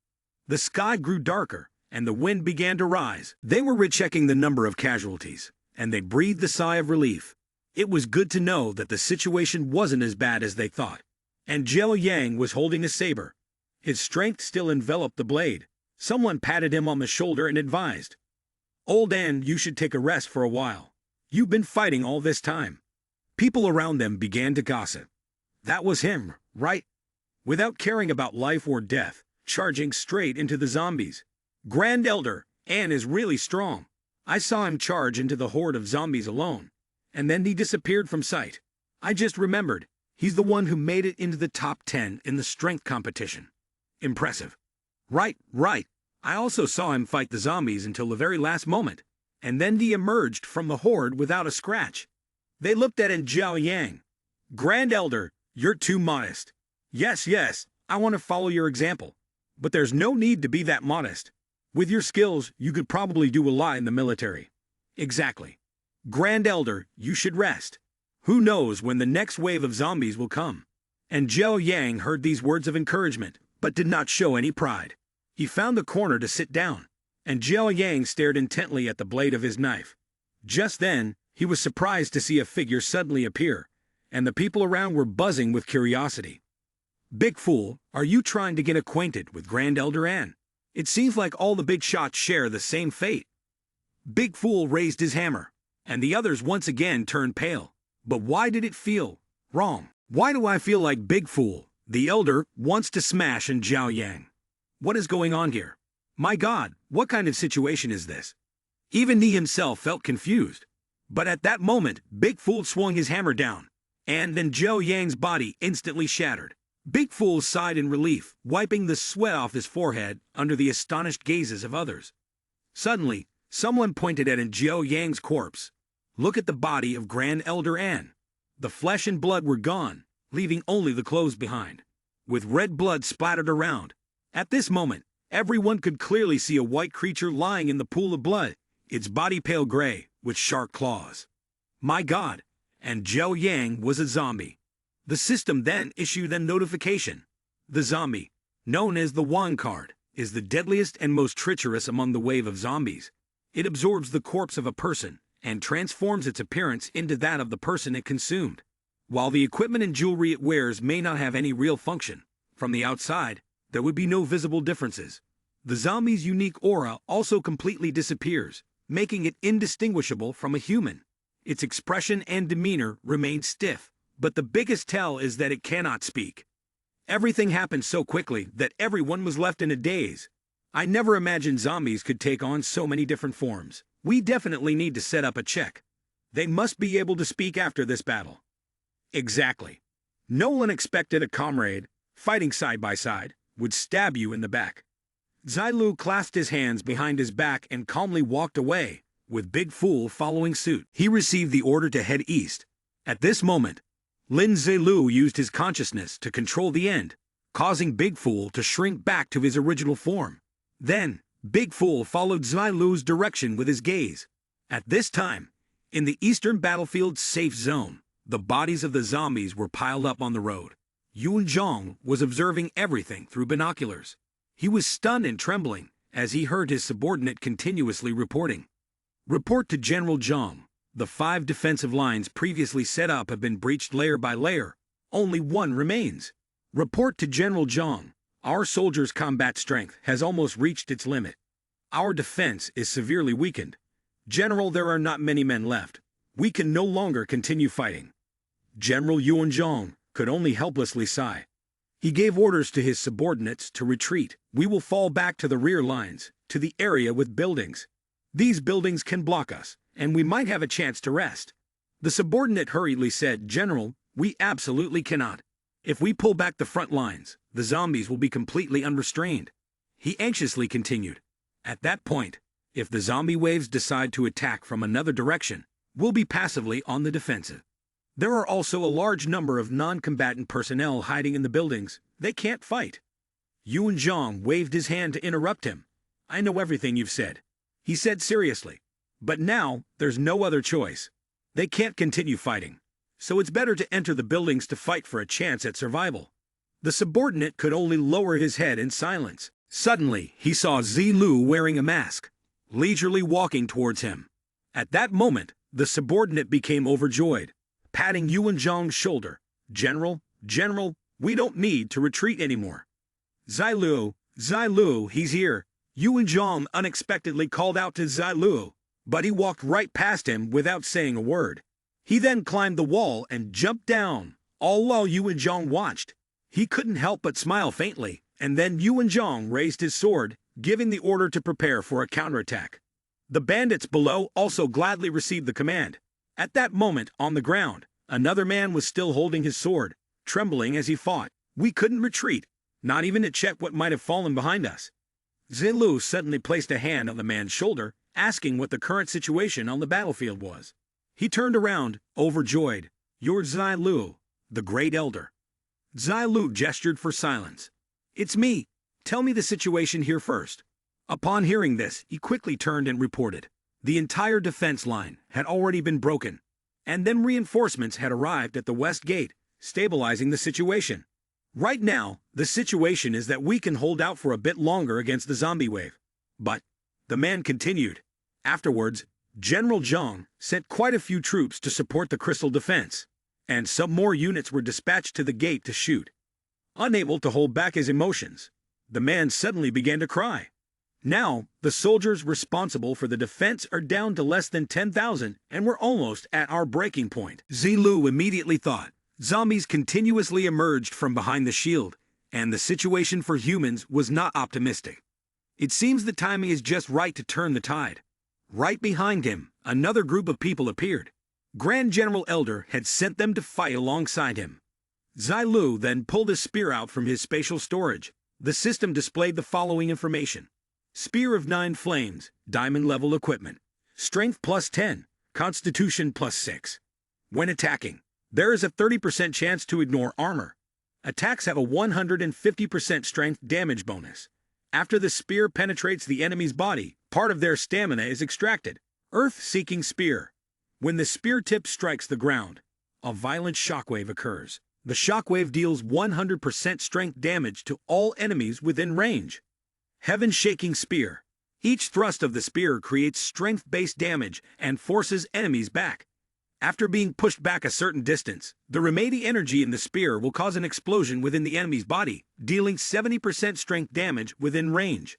The sky grew darker, and the wind began to rise. They were rechecking the number of casualties, and they breathed a sigh of relief. It was good to know that the situation wasn't as bad as they thought. And Jiao Yang was holding a saber. His strength still enveloped the blade. Someone patted him on the shoulder and advised, "Old An, you should take a rest for a while. You've been fighting all this time." People around them began to gossip. That was him, right? Without caring about life or death, charging straight into the zombies. Grand Elder, An is really strong. I saw him charge into the horde of zombies alone, and then he disappeared from sight. I just remembered, he's the one who made it into the top 10 in the strength competition. Impressive. Right. I also saw him fight the zombies until the very last moment, and then he emerged from the horde without a scratch. They looked at Jiao Yang. "Grand Elder, you're too modest." Yes, I want to follow your example. But there's no need to be that modest. With your skills, you could probably do a lot in the military. Exactly. Grand Elder, you should rest. Who knows when the next wave of zombies will come? And Jiao Yang heard these words of encouragement, but did not show any pride. He found a corner to sit down, and Jiao Yang stared intently at the blade of his knife. Just then, he was surprised to see a figure suddenly appear, and the people around were buzzing with curiosity. "Big fool, are you trying to get acquainted with Grand Elder An? It seems like all the big shots share the same fate." Big Fool raised his hammer, and the others once again turned pale. But why did it feel wrong? Why do I feel like Big Fool, the elder, wants to smash in Jiao Yang? What is going on here? My God, what kind of situation is this? Even he himself felt confused. But at that moment, Big Fool swung his hammer down, and then Jiao Yang's body instantly shattered. Big Fool sighed in relief, wiping the sweat off his forehead under the astonished gazes of others. Suddenly, someone pointed at Jiao Yang's corpse. "Look at the body of Grand Elder An." The flesh and blood were gone, leaving only the clothes behind, with red blood splattered around. At this moment, everyone could clearly see a white creature lying in the pool of blood, its body pale gray, with sharp claws. My God! And Jiao Yang was a zombie. The system then issued a notification. The zombie, known as the Wan card, is the deadliest and most treacherous among the wave of zombies. It absorbs the corpse of a person and transforms its appearance into that of the person it consumed. While the equipment and jewelry it wears may not have any real function, from the outside, there would be no visible differences. The zombie's unique aura also completely disappears, making it indistinguishable from a human. Its expression and demeanor remain stiff, but the biggest tell is that it cannot speak. Everything happened so quickly that everyone was left in a daze. I never imagined zombies could take on so many different forms. We definitely need to set up a check. They must be able to speak after this battle. Exactly. No one expected a comrade, fighting side by side, would stab you in the back. Zilu clasped his hands behind his back and calmly walked away, with Big Fool following suit. He received the order to head east. At this moment, Lin Zilu used his consciousness to control the end, causing Big Fool to shrink back to his original form. Then, Big Fool followed Zilu's direction with his gaze. At this time, in the eastern battlefield's safe zone, the bodies of the zombies were piled up on the road. Yuan Zhong was observing everything through binoculars. He was stunned and trembling as he heard his subordinate continuously reporting. "Report to General Zhong. The 5 defensive lines previously set up have been breached layer by layer. Only one remains. Report to General Zhong. Our soldiers' combat strength has almost reached its limit. Our defense is severely weakened. General, there are not many men left. We can no longer continue fighting." General Yuan Zhong could only helplessly sigh. He gave orders to his subordinates to retreat. "We will fall back to the rear lines, to the area with buildings. These buildings can block us, and we might have a chance to rest." The subordinate hurriedly said, "General, we absolutely cannot. If we pull back the front lines, the zombies will be completely unrestrained." He anxiously continued, "At that point, if the zombie waves decide to attack from another direction, we'll be passively on the defensive. There are also a large number of non-combatant personnel hiding in the buildings. They can't fight." Yuan Zhong waved his hand to interrupt him. "I know everything you've said," he said seriously. "But now, there's no other choice. They can't continue fighting. So it's better to enter the buildings to fight for a chance at survival." The subordinate could only lower his head in silence. Suddenly, he saw Zilu wearing a mask, leisurely walking towards him. At that moment, the subordinate became overjoyed, patting Yuan Zhong's shoulder. General, we don't need to retreat anymore." Zilu, he's here." Yuan Zhong unexpectedly called out to Zilu, but he walked right past him without saying a word. He then climbed the wall and jumped down, all while Yuan Zhong watched. He couldn't help but smile faintly, and then Yuan Zhong raised his sword, giving the order to prepare for a counterattack. The bandits below also gladly received the command. At that moment, on the ground, another man was still holding his sword, trembling as he fought. "We couldn't retreat, not even to check what might have fallen behind us." Zilu suddenly placed a hand on the man's shoulder, asking what the current situation on the battlefield was. He turned around, overjoyed. "You're Zilu, the Great Elder." Zilu gestured for silence. "It's me. Tell me the situation here first." Upon hearing this, he quickly turned and reported. The entire defense line had already been broken, and then reinforcements had arrived at the west gate, stabilizing the situation. Right now, the situation is that we can hold out for a bit longer against the zombie wave. But, the man continued. Afterwards, General Zhang sent quite a few troops to support the crystal defense, and some more units were dispatched to the gate to shoot. Unable to hold back his emotions, the man suddenly began to cry. Now, the soldiers responsible for the defense are down to less than 10,000 and we're almost at our breaking point. Zilu immediately thought. Zombies continuously emerged from behind the shield, and the situation for humans was not optimistic. It seems the timing is just right to turn the tide. Right behind him, another group of people appeared. Grand General Elder had sent them to fight alongside him. Zilu then pulled a spear out from his spatial storage. The system displayed the following information. Spear of 9 flames, diamond-level equipment. Strength +10, Constitution +6. When attacking, there is a 30% chance to ignore armor. Attacks have a 150% strength damage bonus. After the spear penetrates the enemy's body, part of their stamina is extracted. Earth-seeking spear. When the spear tip strikes the ground, a violent shockwave occurs. The shockwave deals 100% strength damage to all enemies within range. Heaven-shaking spear. Each thrust of the spear creates strength-based damage and forces enemies back. After being pushed back a certain distance, the remaining energy in the spear will cause an explosion within the enemy's body, dealing 70% strength damage within range.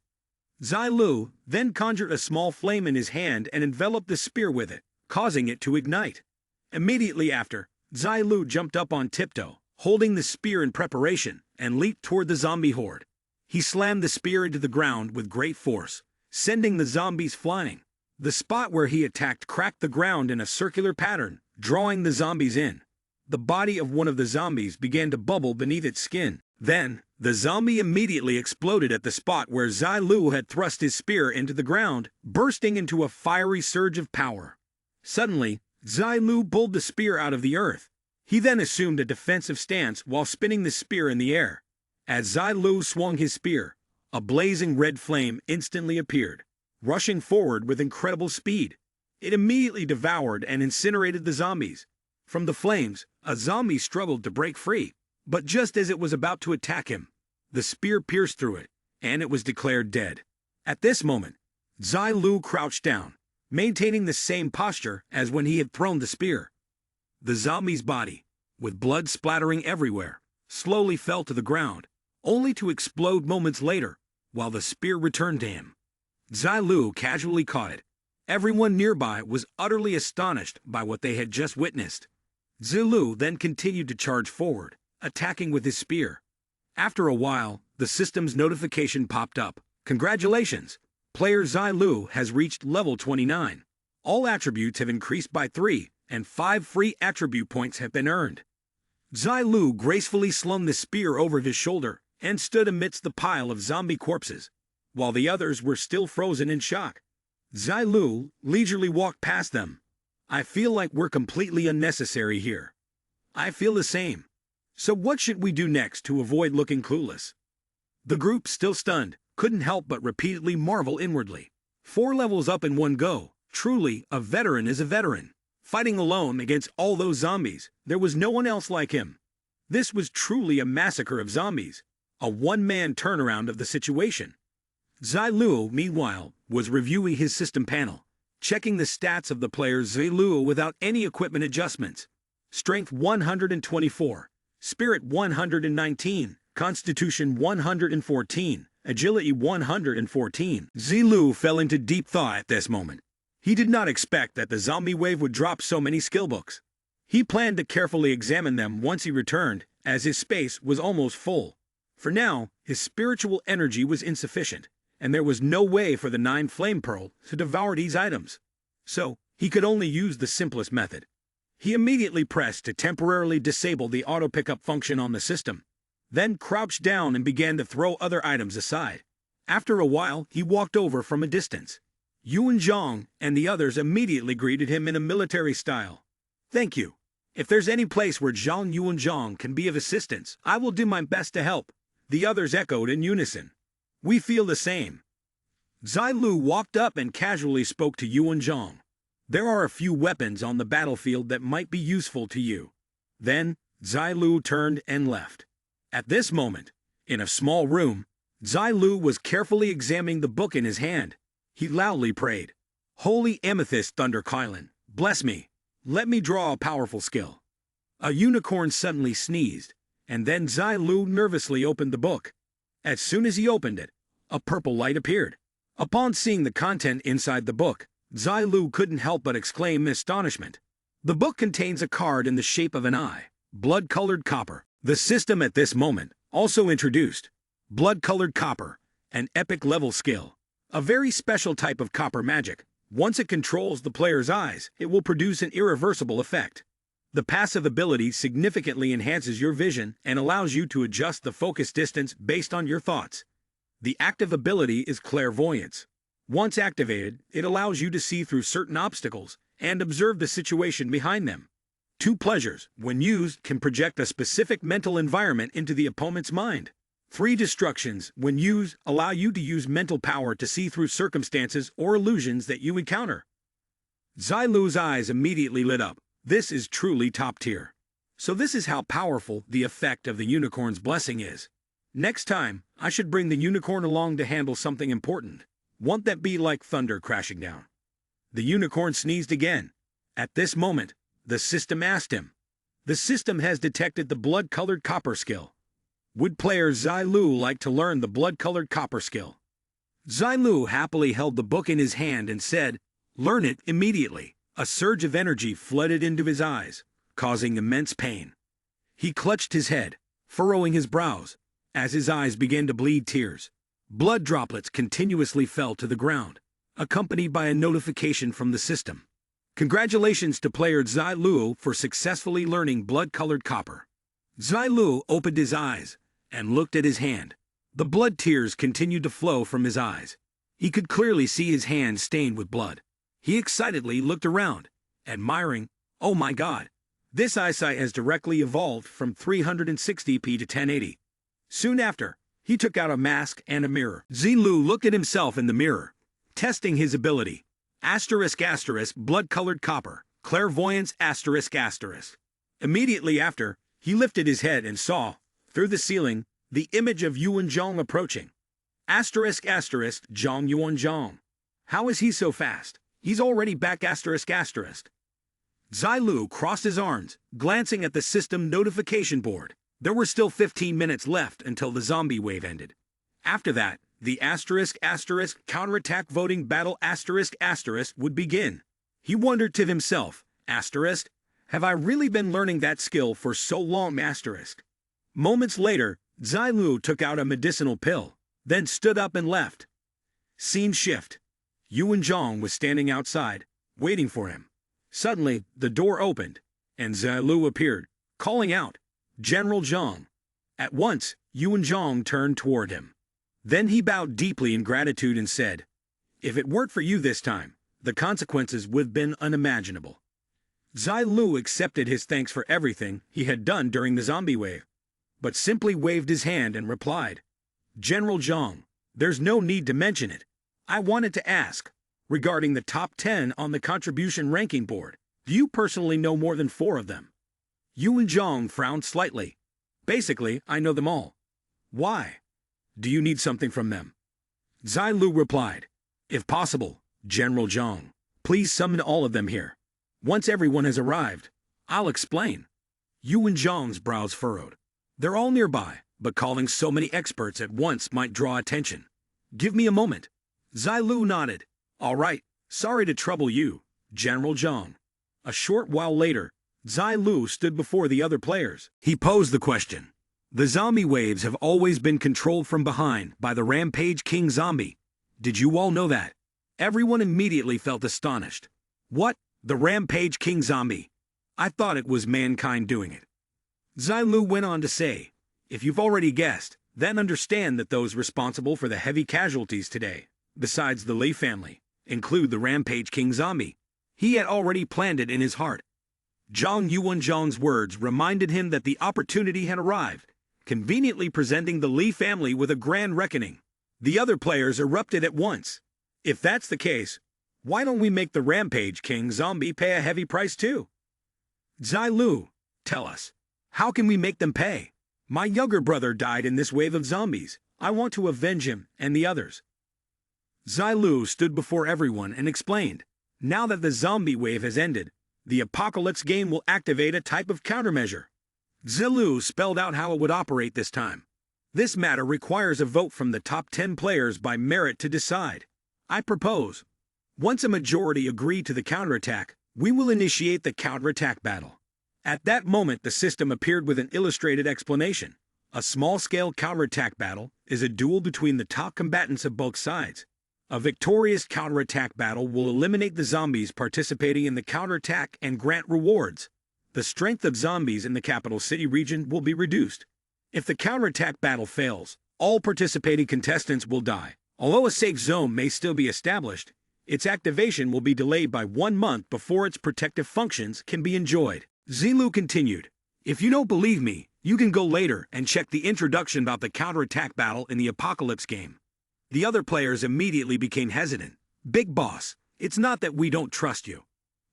Zilu then conjured a small flame in his hand and enveloped the spear with it, causing it to ignite. Immediately after, Zilu jumped up on tiptoe, holding the spear in preparation, and leaped toward the zombie horde. He slammed the spear into the ground with great force, sending the zombies flying. The spot where he attacked cracked the ground in a circular pattern, drawing the zombies in. The body of one of the zombies began to bubble beneath its skin. Then, the zombie immediately exploded at the spot where Zilu had thrust his spear into the ground, bursting into a fiery surge of power. Suddenly, Zilu pulled the spear out of the earth. He then assumed a defensive stance while spinning the spear in the air. As Zilu swung his spear, a blazing red flame instantly appeared, rushing forward with incredible speed. It immediately devoured and incinerated the zombies. From the flames, a zombie struggled to break free, but just as it was about to attack him, the spear pierced through it, and it was declared dead. At this moment, Zilu crouched down, maintaining the same posture as when he had thrown the spear. The zombie's body, with blood splattering everywhere, slowly fell to the ground, only to explode moments later, while the spear returned to him. Zilu casually caught it. Everyone nearby was utterly astonished by what they had just witnessed. Zilu then continued to charge forward, attacking with his spear. After a while, the system's notification popped up. Congratulations! Player Zilu has reached level 29. All attributes have increased by 3, and 5 free attribute points have been earned. Zilu gracefully slung the spear over his shoulder and stood amidst the pile of zombie corpses, while the others were still frozen in shock. Zilu leisurely walked past them. I feel like we're completely unnecessary here. I feel the same. So what should we do next to avoid looking clueless? The group, still stunned, couldn't help but repeatedly marvel inwardly. 4 levels up in one go. Truly, a veteran is a veteran. Fighting alone against all those zombies, there was no one else like him. This was truly a massacre of zombies, a one-man turnaround of the situation. Zilu, meanwhile, was reviewing his system panel, checking the stats of the player Zilu without any equipment adjustments. Strength 124, Spirit 119, Constitution 114, Agility 114. Zilu fell into deep thought at this moment. He did not expect that the zombie wave would drop so many skillbooks. He planned to carefully examine them once he returned, as his space was almost full. For now, his spiritual energy was insufficient, and there was no way for the 9 flame pearl to devour these items. So, he could only use the simplest method. He immediately pressed to temporarily disable the auto pickup function on the system, then crouched down and began to throw other items aside. After a while, he walked over from a distance. Yuan Zhang and the others immediately greeted him in a military style. Thank you. If there's any place where Yuan Zhang can be of assistance, I will do my best to help. The others echoed in unison. We feel the same. Zilu walked up and casually spoke to Yuan Zhang. There are a few weapons on the battlefield that might be useful to you. Then, Zilu turned and left. At this moment, in a small room, Zilu was carefully examining the book in his hand. He loudly prayed, "Holy Amethyst Thunder Kylan, bless me. Let me draw a powerful skill." A unicorn suddenly sneezed, and then Zilu nervously opened the book. As soon as he opened it, a purple light appeared. Upon seeing the content inside the book, Zilu couldn't help but exclaim in astonishment. The book contains a card in the shape of an eye, blood-colored copper. The system at this moment also introduced blood-colored copper, an epic level skill, a very special type of copper magic. Once it controls the player's eyes, it will produce an irreversible effect. The passive ability significantly enhances your vision and allows you to adjust the focus distance based on your thoughts. The active ability is clairvoyance. Once activated, it allows you to see through certain obstacles and observe the situation behind them. Two pleasures, when used, can project a specific mental environment into the opponent's mind. Three destructions, when used, allow you to use mental power to see through circumstances or illusions that you encounter. Zilu's eyes immediately lit up. This is truly top tier. So this is how powerful the effect of the unicorn's blessing is. Next time, I should bring the unicorn along to handle something important. Won't that be like thunder crashing down? The unicorn sneezed again. At this moment, the system asked him. The system has detected the blood-colored copper skill. Would player Zilu like to learn the blood-colored copper skill? Zilu happily held the book in his hand and said, "Learn it immediately." A surge of energy flooded into his eyes, causing immense pain. He clutched his head, furrowing his brows, as his eyes began to bleed tears. Blood droplets continuously fell to the ground, accompanied by a notification from the system. Congratulations to player Zilu for successfully learning blood-colored copper. Zilu opened his eyes and looked at his hand. The blood tears continued to flow from his eyes. He could clearly see his hand stained with blood. He excitedly looked around, admiring, "Oh my God, this eyesight has directly evolved from 360p to 1080. Soon after, he took out a mask and a mirror. Zilu looked at himself in the mirror, testing his ability. Blood-colored copper, clairvoyance ***. Immediately after, he lifted his head and saw, through the ceiling, the image of Yuan Zhong approaching. Zhong Yuan Zhong. How is he so fast? He's already back ***. Zilu crossed his arms, glancing at the system notification board. There were still 15 minutes left until the zombie wave ended. After that, the *** counterattack voting battle *** would begin. He wondered to himself, have I really been learning that skill for so long ***? Moments later, Zilu took out a medicinal pill, then stood up and left. Scene shift. Yuan Zhong was standing outside, waiting for him. Suddenly, the door opened, and Zilu appeared, calling out, "General Zhong." At once, Yuan Zhong turned toward him. Then he bowed deeply in gratitude and said, "If it weren't for you this time, the consequences would have been unimaginable." Zilu accepted his thanks for everything he had done during the zombie wave, but simply waved his hand and replied, "General Zhong, there's no need to mention it. I wanted to ask, regarding the top 10 on the contribution ranking board, do you personally know more than 4 of them?" Yuan Zhong frowned slightly. "Basically, I know them all." "Why? Do you need something from them?" Zilu replied, "If possible, General Zhong, please summon all of them here. Once everyone has arrived, I'll explain." Yuan Zhong's brows furrowed. "They're all nearby, but calling so many experts at once might draw attention. Give me a moment." Zilu nodded. "All right, sorry to trouble you, General Zhong." A short while later, Zilu stood before the other players. He posed the question. The zombie waves have always been controlled from behind by the Rampage King Zombie. Did you all know that? Everyone immediately felt astonished. What? The Rampage King Zombie? I thought it was mankind doing it. Zilu went on to say, "If you've already guessed, then understand that those responsible for the heavy casualties today, besides the Lee family, include the Rampage King Zombie." He had already planned it in his heart. Zhang Yuan Zhong's words reminded him that the opportunity had arrived, conveniently presenting the Lee family with a grand reckoning. The other players erupted at once. "If that's the case, why don't we make the Rampage King Zombie pay a heavy price too?" "Zilu, tell us, how can we make them pay?" My younger brother died in this wave of zombies. I want to avenge him and the others. Zilu stood before everyone and explained, now that the zombie wave has ended, the apocalypse game will activate a type of countermeasure. Zilu spelled out how it would operate this time. This matter requires a vote from the top 10 players by merit to decide. I propose, once a majority agree to the counterattack, we will initiate the counterattack battle. At that moment the system appeared with an illustrated explanation. A small-scale counterattack battle is a duel between the top combatants of both sides. A victorious counterattack battle will eliminate the zombies participating in the counterattack and grant rewards. The strength of zombies in the capital city region will be reduced. If the counterattack battle fails, all participating contestants will die. Although a safe zone may still be established, its activation will be delayed by 1 month before its protective functions can be enjoyed. Zilu continued, if you don't believe me, you can go later and check the introduction about the counterattack battle in the Apocalypse game. The other players immediately became hesitant. Big boss, it's not that we don't trust you.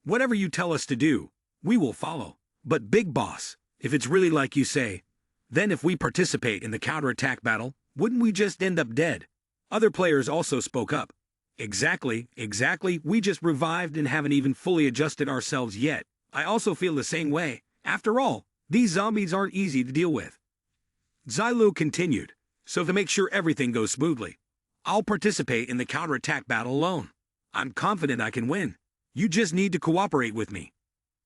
Whatever you tell us to do, we will follow. But big boss, if it's really like you say, then if we participate in the counterattack battle, wouldn't we just end up dead? Other players also spoke up. Exactly, we just revived and haven't even fully adjusted ourselves yet. I also feel the same way. After all, these zombies aren't easy to deal with. Zilu continued, so to make sure everything goes smoothly, I'll participate in the counterattack battle alone. I'm confident I can win. You just need to cooperate with me.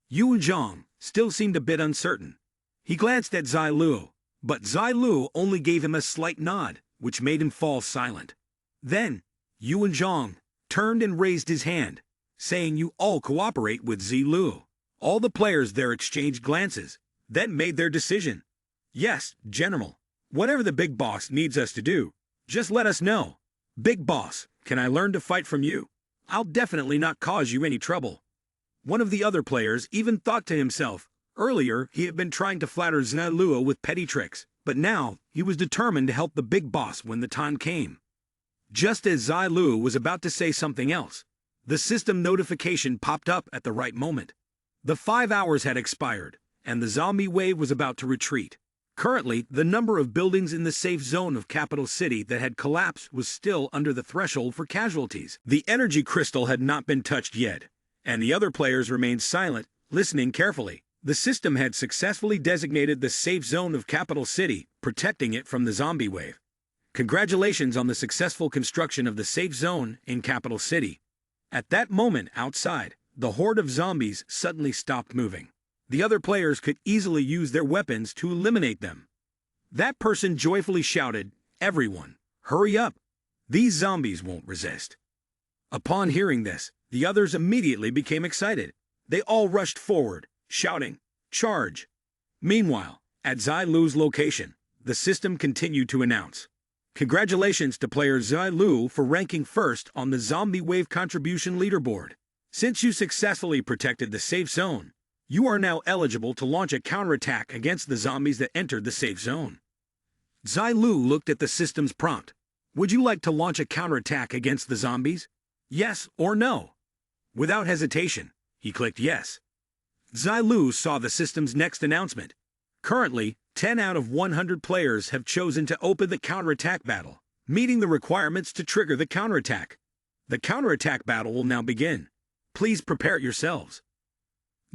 Yuan Zhang still seemed a bit uncertain. He glanced at Zilu, but Zilu only gave him a slight nod, which made him fall silent. Then, Yuan Zhang turned and raised his hand, saying you all cooperate with Zilu. All the players there exchanged glances, then made their decision. Yes, General. Whatever the big boss needs us to do, just let us know. Big boss, can I learn to fight from you? I'll definitely not cause you any trouble. One of the other players even thought to himself, earlier he had been trying to flatter Zilu with petty tricks, but now he was determined to help the big boss when the time came. Just as Zilu was about to say something else, the system notification popped up at the right moment. The 5 hours had expired, and the zombie wave was about to retreat. Currently, the number of buildings in the safe zone of Capital City that had collapsed was still under the threshold for casualties. The energy crystal had not been touched yet, and the other players remained silent, listening carefully. The system had successfully designated the safe zone of Capital City, protecting it from the zombie wave. Congratulations on the successful construction of the safe zone in Capital City. At that moment outside, the horde of zombies suddenly stopped moving. The other players could easily use their weapons to eliminate them. That person joyfully shouted, everyone, hurry up! These zombies won't resist. Upon hearing this, the others immediately became excited. They all rushed forward, shouting, charge! Meanwhile, at Zilu's location, the system continued to announce, congratulations to player Zilu for ranking first on the Zombie Wave Contribution Leaderboard. Since you successfully protected the safe zone, you are now eligible to launch a counterattack against the zombies that entered the safe zone. Zilu looked at the system's prompt. Would you like to launch a counterattack against the zombies? Yes or no? Without hesitation, he clicked yes. Zilu saw the system's next announcement. Currently, 10 out of 100 players have chosen to open the counterattack battle, meeting the requirements to trigger the counterattack. The counterattack battle will now begin. Please prepare yourselves.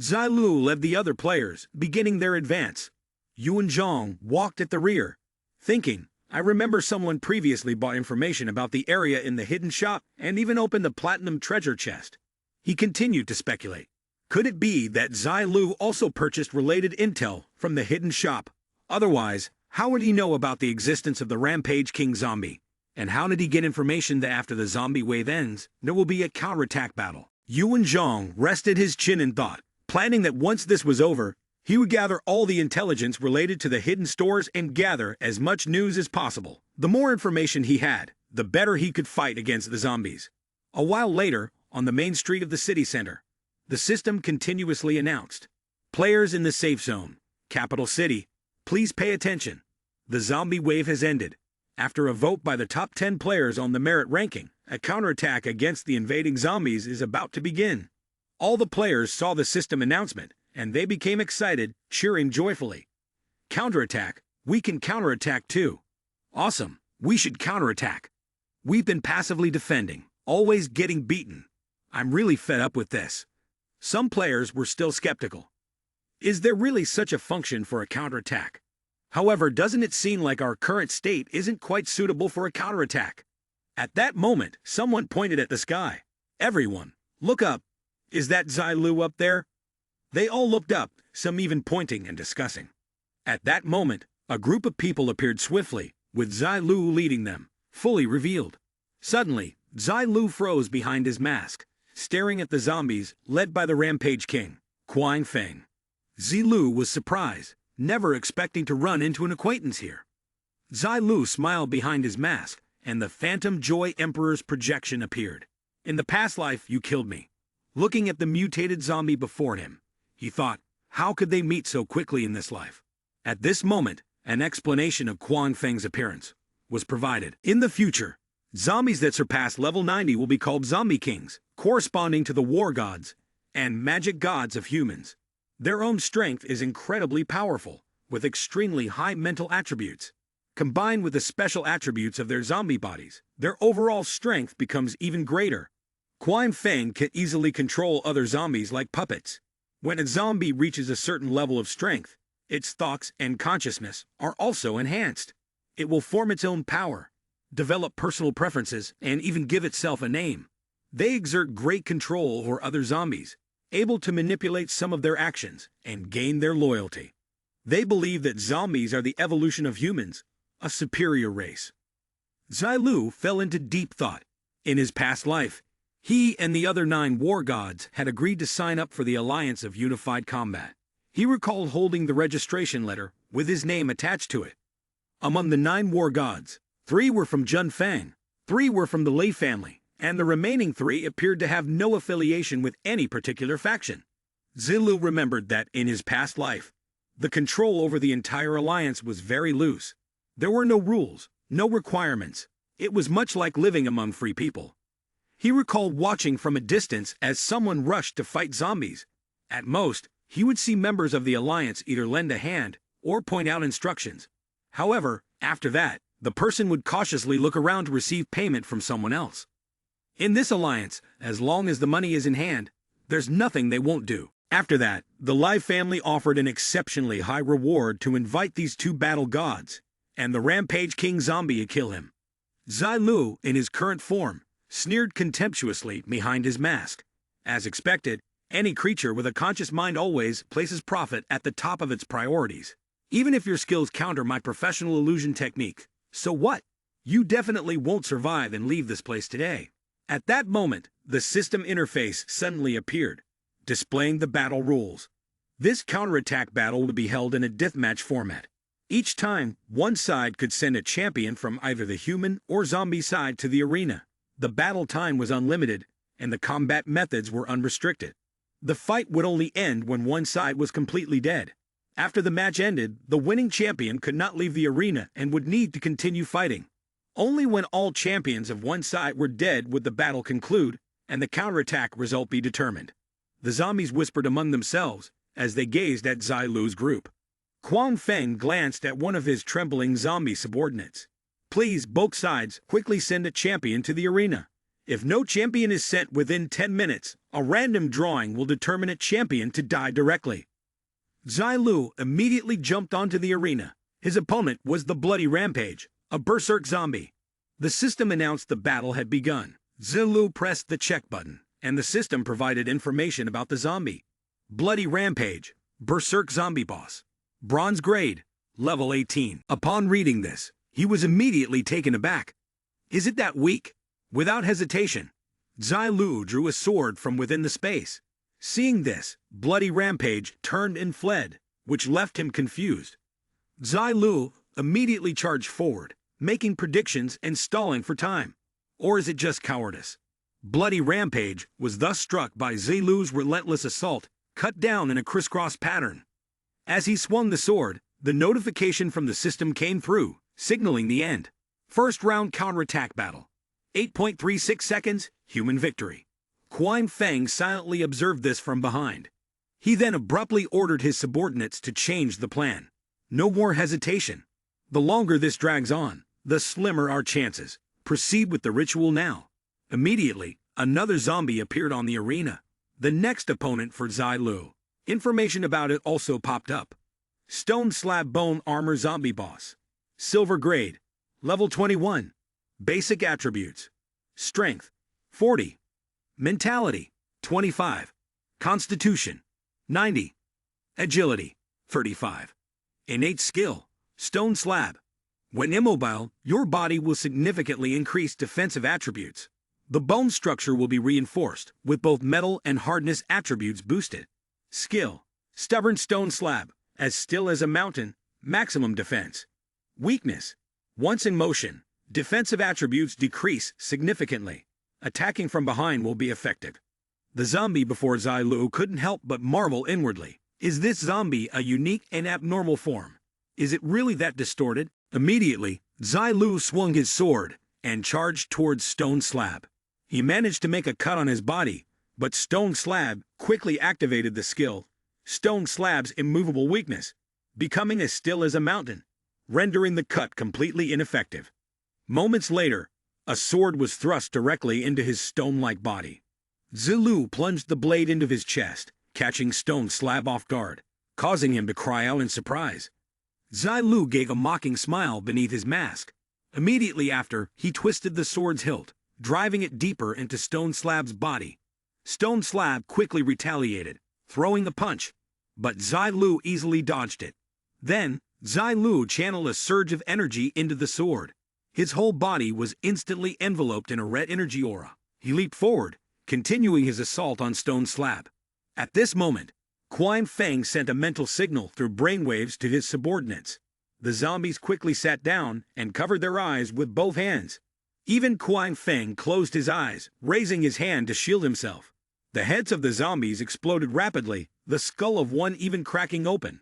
Zilu led the other players, beginning their advance. Yuan Zhang walked at the rear, thinking, I remember someone previously bought information about the area in the hidden shop and even opened the platinum treasure chest. He continued to speculate. Could it be that Zilu also purchased related intel from the hidden shop? Otherwise, how would he know about the existence of the Rampage King zombie? And how did he get information that after the zombie wave ends, there will be a counterattack battle? Yuan Zhang rested his chin in thought, planning that once this was over, he would gather all the intelligence related to the hidden stores and gather as much news as possible. The more information he had, the better he could fight against the zombies. A while later, on the main street of the city center, the system continuously announced, players in the safe zone, Capital City, please pay attention. The zombie wave has ended. After a vote by the top 10 players on the merit ranking, a counterattack against the invading zombies is about to begin. All the players saw the system announcement, and they became excited, cheering joyfully. Counterattack, We can counterattack too. Awesome, we should counterattack. We've been passively defending, always getting beaten. I'm really fed up with this. Some players were still skeptical. Is there really such a function for a counterattack? However, doesn't it seem like our current state isn't quite suitable for a counterattack? At that moment, someone pointed at the sky. Everyone, look up. Is that Zilu up there? They all looked up, some even pointing and discussing. At that moment, a group of people appeared swiftly, with Zilu leading them, fully revealed. Suddenly, Zilu froze behind his mask, staring at the zombies led by the Rampage King, Quang Feng. Zilu was surprised, never expecting to run into an acquaintance here. Zilu smiled behind his mask, and the Phantom Joy Emperor's projection appeared. In the past life, you killed me. Looking at the mutated zombie before him, he thought, how could they meet so quickly in this life? At this moment, an explanation of Quang Feng's appearance was provided. In the future, zombies that surpass level 90 will be called zombie kings, corresponding to the war gods and magic gods of humans. Their own strength is incredibly powerful, with extremely high mental attributes. Combined with the special attributes of their zombie bodies, their overall strength becomes even greater. Quang Feng can easily control other zombies like puppets. When a zombie reaches a certain level of strength, its thoughts and consciousness are also enhanced. It will form its own power, develop personal preferences, and even give itself a name. They exert great control over other zombies, able to manipulate some of their actions and gain their loyalty. They believe that zombies are the evolution of humans, a superior race. Zilu fell into deep thought. In his past life, he and the other 9 war gods had agreed to sign up for the Alliance of Unified Combat. He recalled holding the registration letter with his name attached to it. Among the 9 war gods, 3 were from Jun Fang, 3 were from the Lei family, and the remaining 3 appeared to have no affiliation with any particular faction. Zilu remembered that in his past life, the control over the entire alliance was very loose. There were no rules, no requirements. It was much like living among free people. He recalled watching from a distance as someone rushed to fight zombies. At most, he would see members of the alliance either lend a hand or point out instructions. However, after that, the person would cautiously look around to receive payment from someone else. In this alliance, as long as the money is in hand, there's nothing they won't do. After that, the Lai family offered an exceptionally high reward to invite these 2 battle gods, and the Rampage King zombie to kill him. Zilu, in his current form, sneered contemptuously behind his mask. As expected, any creature with a conscious mind always places profit at the top of its priorities. Even if your skills counter my professional illusion technique, so what? You definitely won't survive and leave this place today. At that moment, the system interface suddenly appeared, displaying the battle rules. This counterattack battle would be held in a deathmatch format. Each time, one side could send a champion from either the human or zombie side to the arena. The battle time was unlimited, and the combat methods were unrestricted. The fight would only end when one side was completely dead. After the match ended, the winning champion could not leave the arena and would need to continue fighting. Only when all champions of one side were dead would the battle conclude and the counterattack result be determined. The zombies whispered among themselves as they gazed at Zilu's group. Quang Feng glanced at one of his trembling zombie subordinates. Please, both sides, quickly send a champion to the arena. If no champion is sent within 10 minutes, a random drawing will determine a champion to die directly. Zilu immediately jumped onto the arena. His opponent was the Bloody Rampage, a berserk zombie. The system announced the battle had begun. Zilu pressed the check button, and the system provided information about the zombie. Bloody Rampage, berserk zombie boss. Bronze grade, level 18. Upon reading this, he was immediately taken aback. Is it that weak? Without hesitation, Zilu drew a sword from within the space. Seeing this, Bloody Rampage turned and fled, which left him confused. Zilu immediately charged forward, making predictions and stalling for time. Or is it just cowardice? Bloody Rampage was thus struck by Zilu's relentless assault, cut down in a crisscross pattern. As he swung the sword, the notification from the system came through, signaling the end. First round counterattack battle. 8.36 seconds, human victory. Quang Feng silently observed this from behind. He then abruptly ordered his subordinates to change the plan. No more hesitation. The longer this drags on, the slimmer our chances. Proceed with the ritual now. Immediately, another zombie appeared on the arena. The next opponent for Zilu. Information about it also popped up. Stone Slab Bone Armor Zombie Boss. Silver Grade. Level 21. Basic Attributes. Strength, 40. Mentality, 25. Constitution, 90. Agility, 35. Innate Skill, Stone Slab. When immobile, your body will significantly increase defensive attributes. The bone structure will be reinforced, with both metal and hardness attributes boosted. Skill, Stubborn Stone Slab, as still as a mountain, maximum defense. Weakness, once in motion, defensive attributes decrease significantly. Attacking from behind will be effective. The zombie before Zilu couldn't help but marvel inwardly. Is this zombie a unique and abnormal form? Is it really that distorted? Immediately, Zilu swung his sword and charged towards Stone Slab. He managed to make a cut on his body, but Stone Slab quickly activated the skill, Stone Slab's immovable weakness, becoming as still as a mountain, rendering the cut completely ineffective. Moments later, a sword was thrust directly into his stone-like body. Zilu plunged the blade into his chest, catching Stone Slab off guard, causing him to cry out in surprise. Zilu gave a mocking smile beneath his mask. Immediately after, he twisted the sword's hilt, driving it deeper into Stone Slab's body. Stone Slab quickly retaliated, throwing a punch, but Zilu easily dodged it. Then, Zilu channeled a surge of energy into the sword. His whole body was instantly enveloped in a red energy aura. He leaped forward, continuing his assault on Stone Slab. At this moment, Quine Feng sent a mental signal through brainwaves to his subordinates. The zombies quickly sat down and covered their eyes with both hands. Even Quine Feng closed his eyes, raising his hand to shield himself. The heads of the zombies exploded rapidly, the skull of one even cracking open.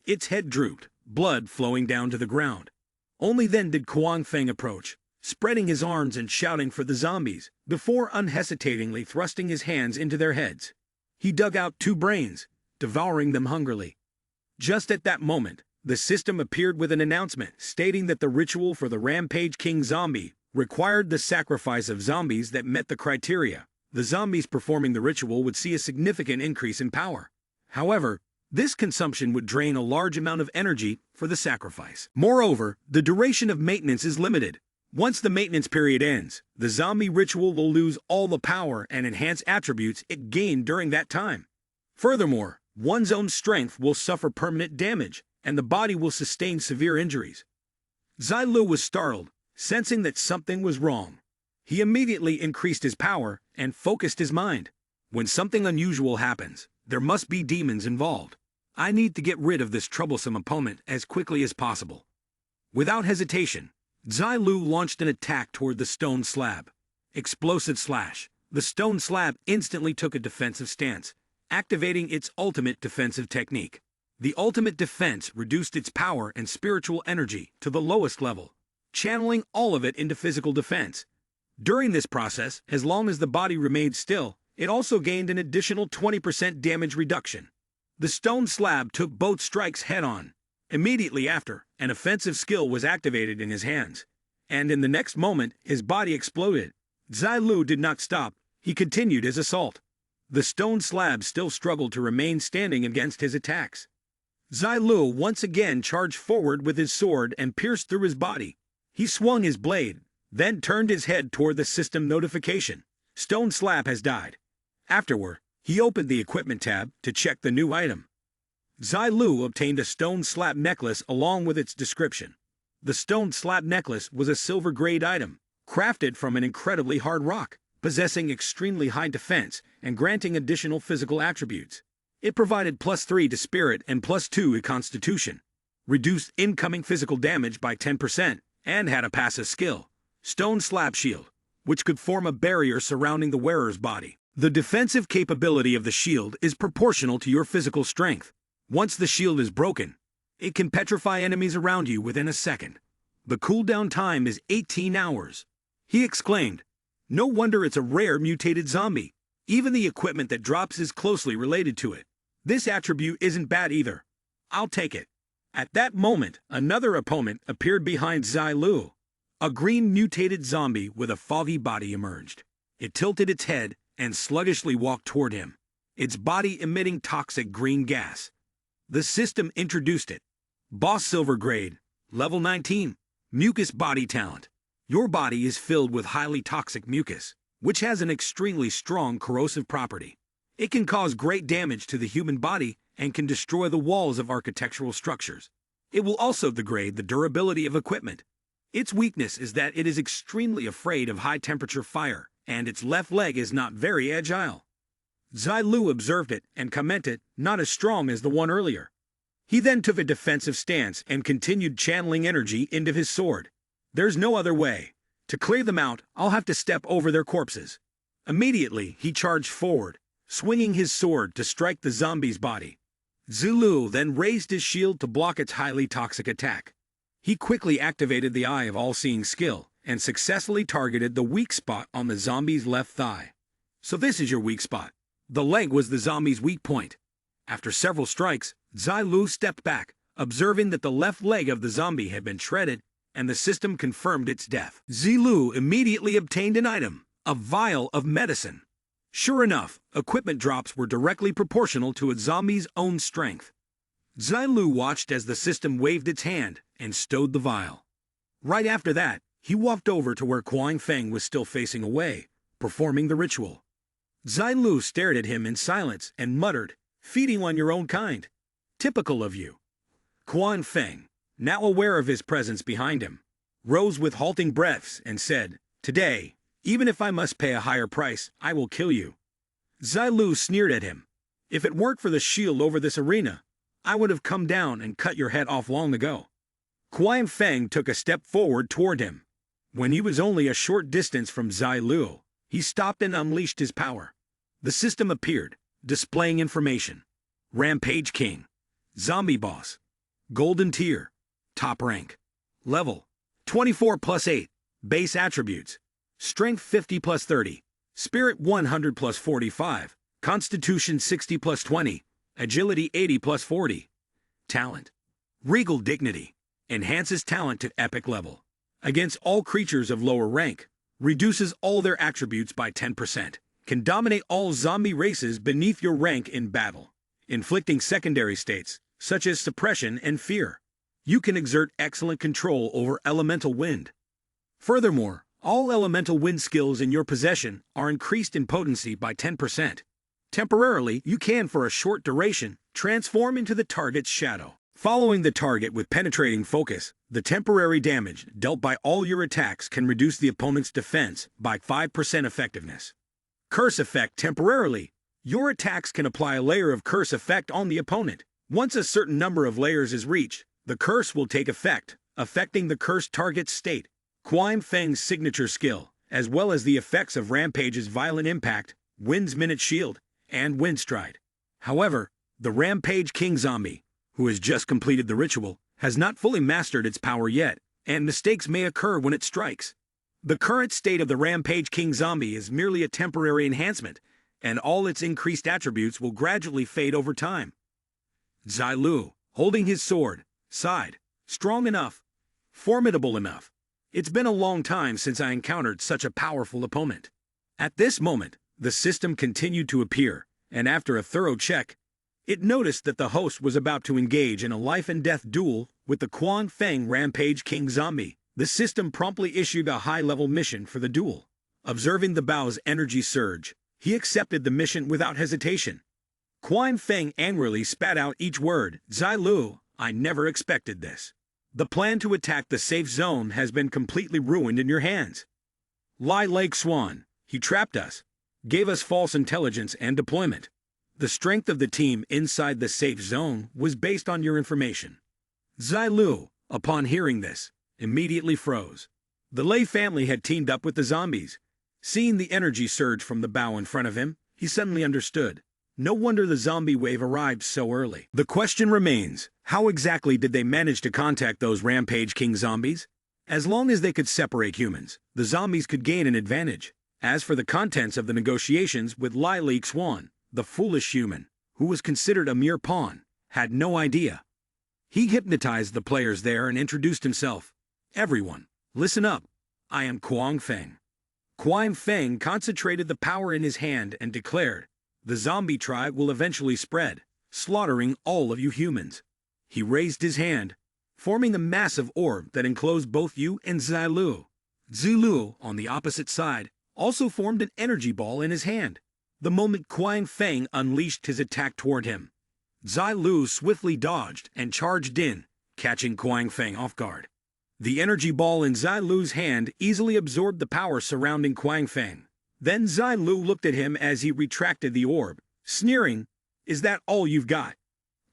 Its head drooped, blood flowing down to the ground. Only then did Quine Feng approach, spreading his arms and shouting for the zombies, before unhesitatingly thrusting his hands into their heads. He dug out 2 brains, devouring them hungrily. Just at that moment, the system appeared with an announcement stating that the ritual for the Rampage King Zombie required the sacrifice of zombies that met the criteria. The zombies performing the ritual would see a significant increase in power. However, this consumption would drain a large amount of energy for the sacrifice. Moreover, the duration of maintenance is limited. Once the maintenance period ends, the zombie ritual will lose all the power and enhanced attributes it gained during that time. Furthermore, one's own strength will suffer permanent damage, and the body will sustain severe injuries. Zilu was startled, sensing that something was wrong. He immediately increased his power and focused his mind. When something unusual happens, there must be demons involved. I need to get rid of this troublesome opponent as quickly as possible. Without hesitation, Zilu launched an attack toward the Stone Slab. Explosive slash. The Stone Slab instantly took a defensive stance, activating its ultimate defensive technique. The ultimate defense reduced its power and spiritual energy to the lowest level, channeling all of it into physical defense. During this process, as long as the body remained still, it also gained an additional 20% damage reduction. The Stone Slab took both strikes head-on. Immediately after, an offensive skill was activated in his hands, and in the next moment, his body exploded. Zilu did not stop. He continued his assault. The Stone Slab still struggled to remain standing against his attacks. Zilu once again charged forward with his sword and pierced through his body. He swung his blade, then turned his head toward the system notification. Stone Slab has died. Afterward, he opened the equipment tab to check the new item. Zilu obtained a Stone Slab necklace along with its description. The Stone Slab necklace was a silver-grade item, crafted from an incredibly hard rock, possessing extremely high defense and granting additional physical attributes. It provided +3 to spirit and +2 to constitution, reduced incoming physical damage by 10%, and had a passive skill, Stone Slab Shield, which could form a barrier surrounding the wearer's body. The defensive capability of the shield is proportional to your physical strength. Once the shield is broken, it can petrify enemies around you within a second. The cooldown time is 18 hours. He exclaimed, "No wonder it's a rare mutated zombie. Even the equipment that drops is closely related to it. This attribute isn't bad either. I'll take it." At that moment, another opponent appeared behind Zilu. A green mutated zombie with a foggy body emerged. It tilted its head and sluggishly walked toward him, its body emitting toxic green gas. The system introduced it. Boss Silver Grade, Level 19, Mucus Body Talent. Your body is filled with highly toxic mucus, which has an extremely strong corrosive property. It can cause great damage to the human body and can destroy the walls of architectural structures. It will also degrade the durability of equipment. Its weakness is that it is extremely afraid of high-temperature fire, and its left leg is not very agile. Zilu observed it and commented, not as strong as the one earlier. He then took a defensive stance and continued channeling energy into his sword. There's no other way. To clear them out, I'll have to step over their corpses. Immediately, he charged forward, swinging his sword to strike the zombie's body. Zilu then raised his shield to block its highly toxic attack. He quickly activated the Eye of All-Seeing skill and successfully targeted the weak spot on the zombie's left thigh. So this is your weak spot. The leg was the zombie's weak point. After several strikes, Zilu stepped back, observing that the left leg of the zombie had been shredded, and the system confirmed its death. Zilu immediately obtained an item, a vial of medicine. Sure enough, equipment drops were directly proportional to a zombie's own strength. Zilu watched as the system waved its hand and stowed the vial. Right after that, he walked over to where Kuang Feng was still facing away, performing the ritual. Zilu stared at him in silence and muttered, "Feeding on your own kind. Typical of you." Kuang Feng, now aware of his presence behind him, rose with halting breaths and said, "Today, even if I must pay a higher price, I will kill you." Zilu sneered at him. "If it weren't for the shield over this arena, I would have come down and cut your head off long ago." Kuang Feng took a step forward toward him. When he was only a short distance from Zilu, he stopped and unleashed his power. The system appeared, displaying information. Rampage King. Zombie Boss. Golden Tier. Top Rank. Level 24 plus 8. Base Attributes. Strength 50 plus 30. Spirit 100 plus 45. Constitution 60 plus 20. Agility 80 plus 40. Talent. Regal Dignity. Enhances talent to epic level. Against all creatures of lower rank. Reduces all their attributes by 10%. Can dominate all zombie races beneath your rank in battle. Inflicting secondary states, such as suppression and fear. You can exert excellent control over elemental wind. Furthermore, all elemental wind skills in your possession are increased in potency by 10%. Temporarily, you can, for a short duration, transform into the target's shadow. Following the target with penetrating focus, the temporary damage dealt by all your attacks can reduce the opponent's defense by 5% effectiveness. Curse Effect. Temporarily, your attacks can apply a layer of curse effect on the opponent. Once a certain number of layers is reached, the curse will take effect, affecting the cursed target's state. Kuang Feng's signature skill, as well as the effects of Rampage's Violent Impact, Wind's Minute Shield, and Wind Stride. However, the Rampage King Zombie, who has just completed the ritual, has not fully mastered its power yet, and mistakes may occur when it strikes. The current state of the Rampage King Zombie is merely a temporary enhancement, and all its increased attributes will gradually fade over time. Zilu, holding his sword, sighed. Strong enough. Formidable enough. It's been a long time since I encountered such a powerful opponent. At this moment, the system continued to appear, and after a thorough check, it noticed that the host was about to engage in a life-and-death duel with the Kuang Feng Rampage King Zombie. The system promptly issued a high-level mission for the duel. Observing the Bao's energy surge, he accepted the mission without hesitation. Kuang Feng angrily spat out each word. "Zilu, I never expected this. The plan to attack the safe zone has been completely ruined in your hands. Lai Lake Swan, he trapped us, gave us false intelligence and deployment. The strength of the team inside the safe zone was based on your information." Zilu, upon hearing this, immediately froze. The Lei family had teamed up with the zombies. Seeing the energy surge from the Bao in front of him, he suddenly understood. No wonder the zombie wave arrived so early. The question remains, how exactly did they manage to contact those Rampage King zombies? As long as they could separate humans, the zombies could gain an advantage. As for the contents of the negotiations with Lai Lake Swan, the foolish human, who was considered a mere pawn, had no idea. He hypnotized the players there and introduced himself. "Everyone, listen up. I am Kuang Feng." Kuang Feng concentrated the power in his hand and declared, "The zombie tribe will eventually spread, slaughtering all of you humans." He raised his hand, forming the massive orb that enclosed both you and Zilu. Zilu, on the opposite side, also formed an energy ball in his hand. The moment Kuang Feng unleashed his attack toward him, Zilu swiftly dodged and charged in, catching Kuang Feng off guard. The energy ball in Zilu's hand easily absorbed the power surrounding Kuang Feng. Then Zilu looked at him as he retracted the orb, sneering, "Is that all you've got?"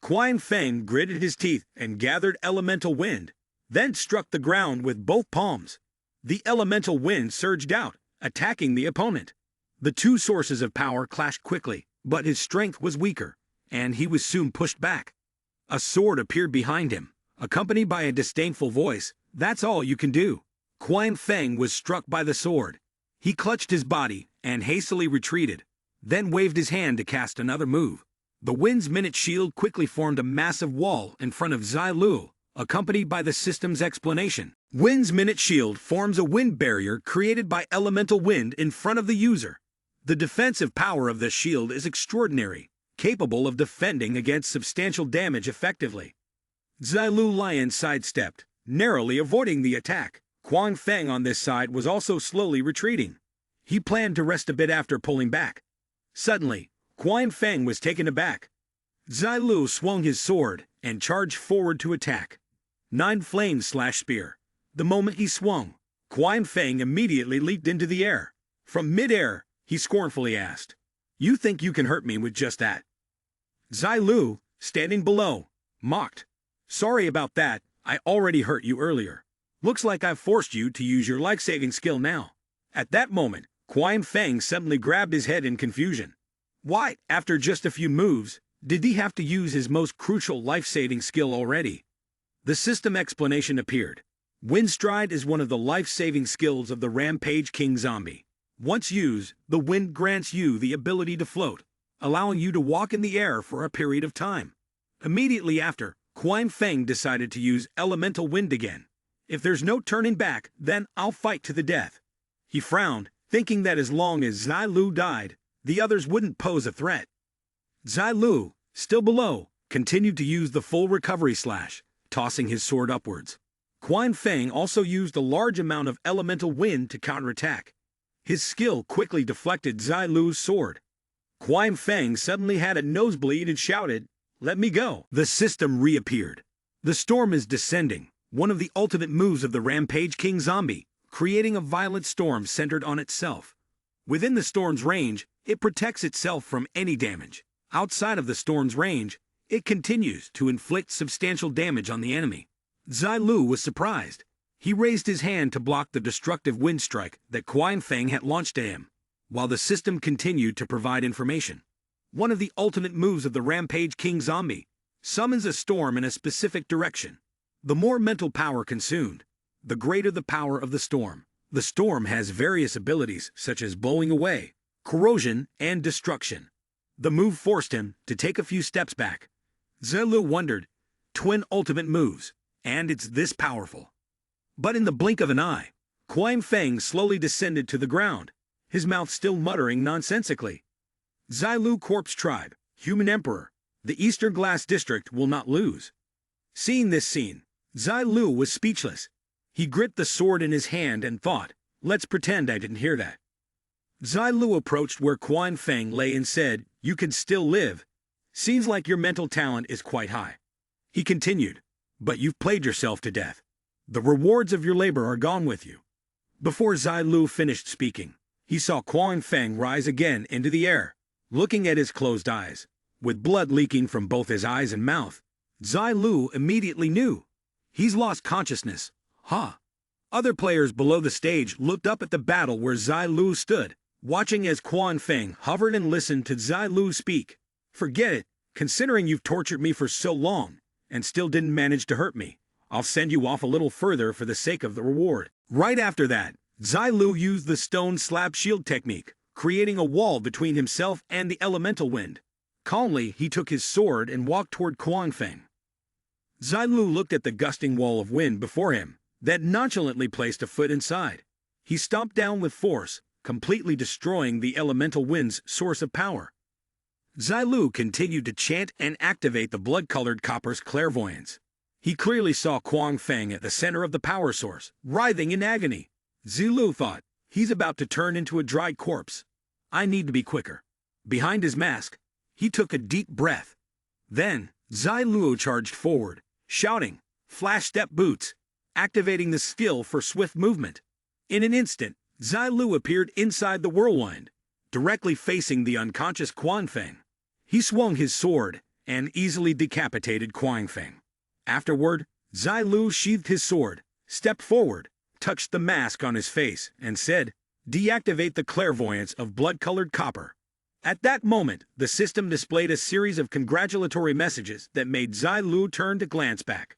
Kuang Feng gritted his teeth and gathered elemental wind, then struck the ground with both palms. The elemental wind surged out, attacking the opponent. The two sources of power clashed quickly, but his strength was weaker, and he was soon pushed back. A sword appeared behind him, accompanied by a disdainful voice. "That's all you can do." Kuang Feng was struck by the sword. He clutched his body and hastily retreated, then waved his hand to cast another move. The wind's minute shield quickly formed a massive wall in front of Zilu, accompanied by the system's explanation. Wind's minute shield forms a wind barrier created by elemental wind in front of the user. The defensive power of the shield is extraordinary, capable of defending against substantial damage effectively. Zilu Lion sidestepped, narrowly avoiding the attack. Kuang Feng on this side was also slowly retreating. He planned to rest a bit after pulling back. Suddenly, Kuang Feng was taken aback. Zilu swung his sword and charged forward to attack. 9 flames slash spear. The moment he swung, Kuang Feng immediately leaped into the air. From mid-air, he scornfully asked, "You think you can hurt me with just that?" Zilu, standing below, mocked, "Sorry about that. I already hurt you earlier. Looks like I've forced you to use your life-saving skill now." At that moment, Kuang Feng suddenly grabbed his head in confusion. Why, after just a few moves, did he have to use his most crucial life-saving skill already? The system explanation appeared. Wind Stride is one of the life-saving skills of the Rampage King Zombie. Once used, the wind grants you the ability to float, allowing you to walk in the air for a period of time. Immediately after, Kuang Feng decided to use elemental wind again. "If there's no turning back, then I'll fight to the death." He frowned, thinking that as long as Zilu died, the others wouldn't pose a threat. Zilu, still below, continued to use the full recovery slash, tossing his sword upwards. Kuang Feng also used a large amount of elemental wind to counterattack. His skill quickly deflected Zilu's sword. Kuang Feng suddenly had a nosebleed and shouted, "Let me go!" The system reappeared. The storm is descending, one of the ultimate moves of the Rampage King Zombie, creating a violent storm centered on itself. Within the storm's range, it protects itself from any damage. Outside of the storm's range, it continues to inflict substantial damage on the enemy. Zilu was surprised. He raised his hand to block the destructive wind strike that Kuang Feng had launched at him, while the system continued to provide information. One of the ultimate moves of the Rampage King Zombie summons a storm in a specific direction. The more mental power consumed, the greater the power of the storm. The storm has various abilities such as blowing away, corrosion, and destruction. The move forced him to take a few steps back. Zilu wondered, twin ultimate moves, and it's this powerful. But in the blink of an eye, Kuang Feng slowly descended to the ground, his mouth still muttering nonsensically. Zilu Corpse Tribe, Human Emperor, the Eastern Glass District will not lose. Seeing this scene, Zilu was speechless. He gripped the sword in his hand and thought, "Let's pretend I didn't hear that." Zilu approached where Kuang Feng lay and said, "You can still live. Seems like your mental talent is quite high." He continued, "But you've played yourself to death. The rewards of your labor are gone with you." Before Zilu finished speaking, he saw Kuang Feng rise again into the air, looking at his closed eyes, with blood leaking from both his eyes and mouth. Zilu immediately knew. He's lost consciousness. Other players below the stage looked up at the battle where Zilu stood, watching as Kuang Feng hovered and listened to Zilu speak. "Forget it, considering you've tortured me for so long, and still didn't manage to hurt me. I'll send you off a little further for the sake of the reward." Right after that, Zilu used the stone slab shield technique, creating a wall between himself and the elemental wind. Calmly, he took his sword and walked toward Kuang Feng. Zilu looked at the gusting wall of wind before him, then nonchalantly placed a foot inside. He stomped down with force, completely destroying the elemental wind's source of power. Zilu continued to chant and activate the blood-colored copper's clairvoyance. He clearly saw Quang Feng at the center of the power source, writhing in agony. Zilu thought, he's about to turn into a dry corpse. I need to be quicker. Behind his mask, he took a deep breath. Then, Zilu charged forward, shouting, "Flash step boots," activating the skill for swift movement. In an instant, Zilu appeared inside the whirlwind, directly facing the unconscious Quang Feng. He swung his sword and easily decapitated Quang Feng. Afterward, Zilu sheathed his sword, stepped forward, touched the mask on his face, and said, "Deactivate the clairvoyance of blood-colored copper." At that moment, the system displayed a series of congratulatory messages that made Zilu turn to glance back.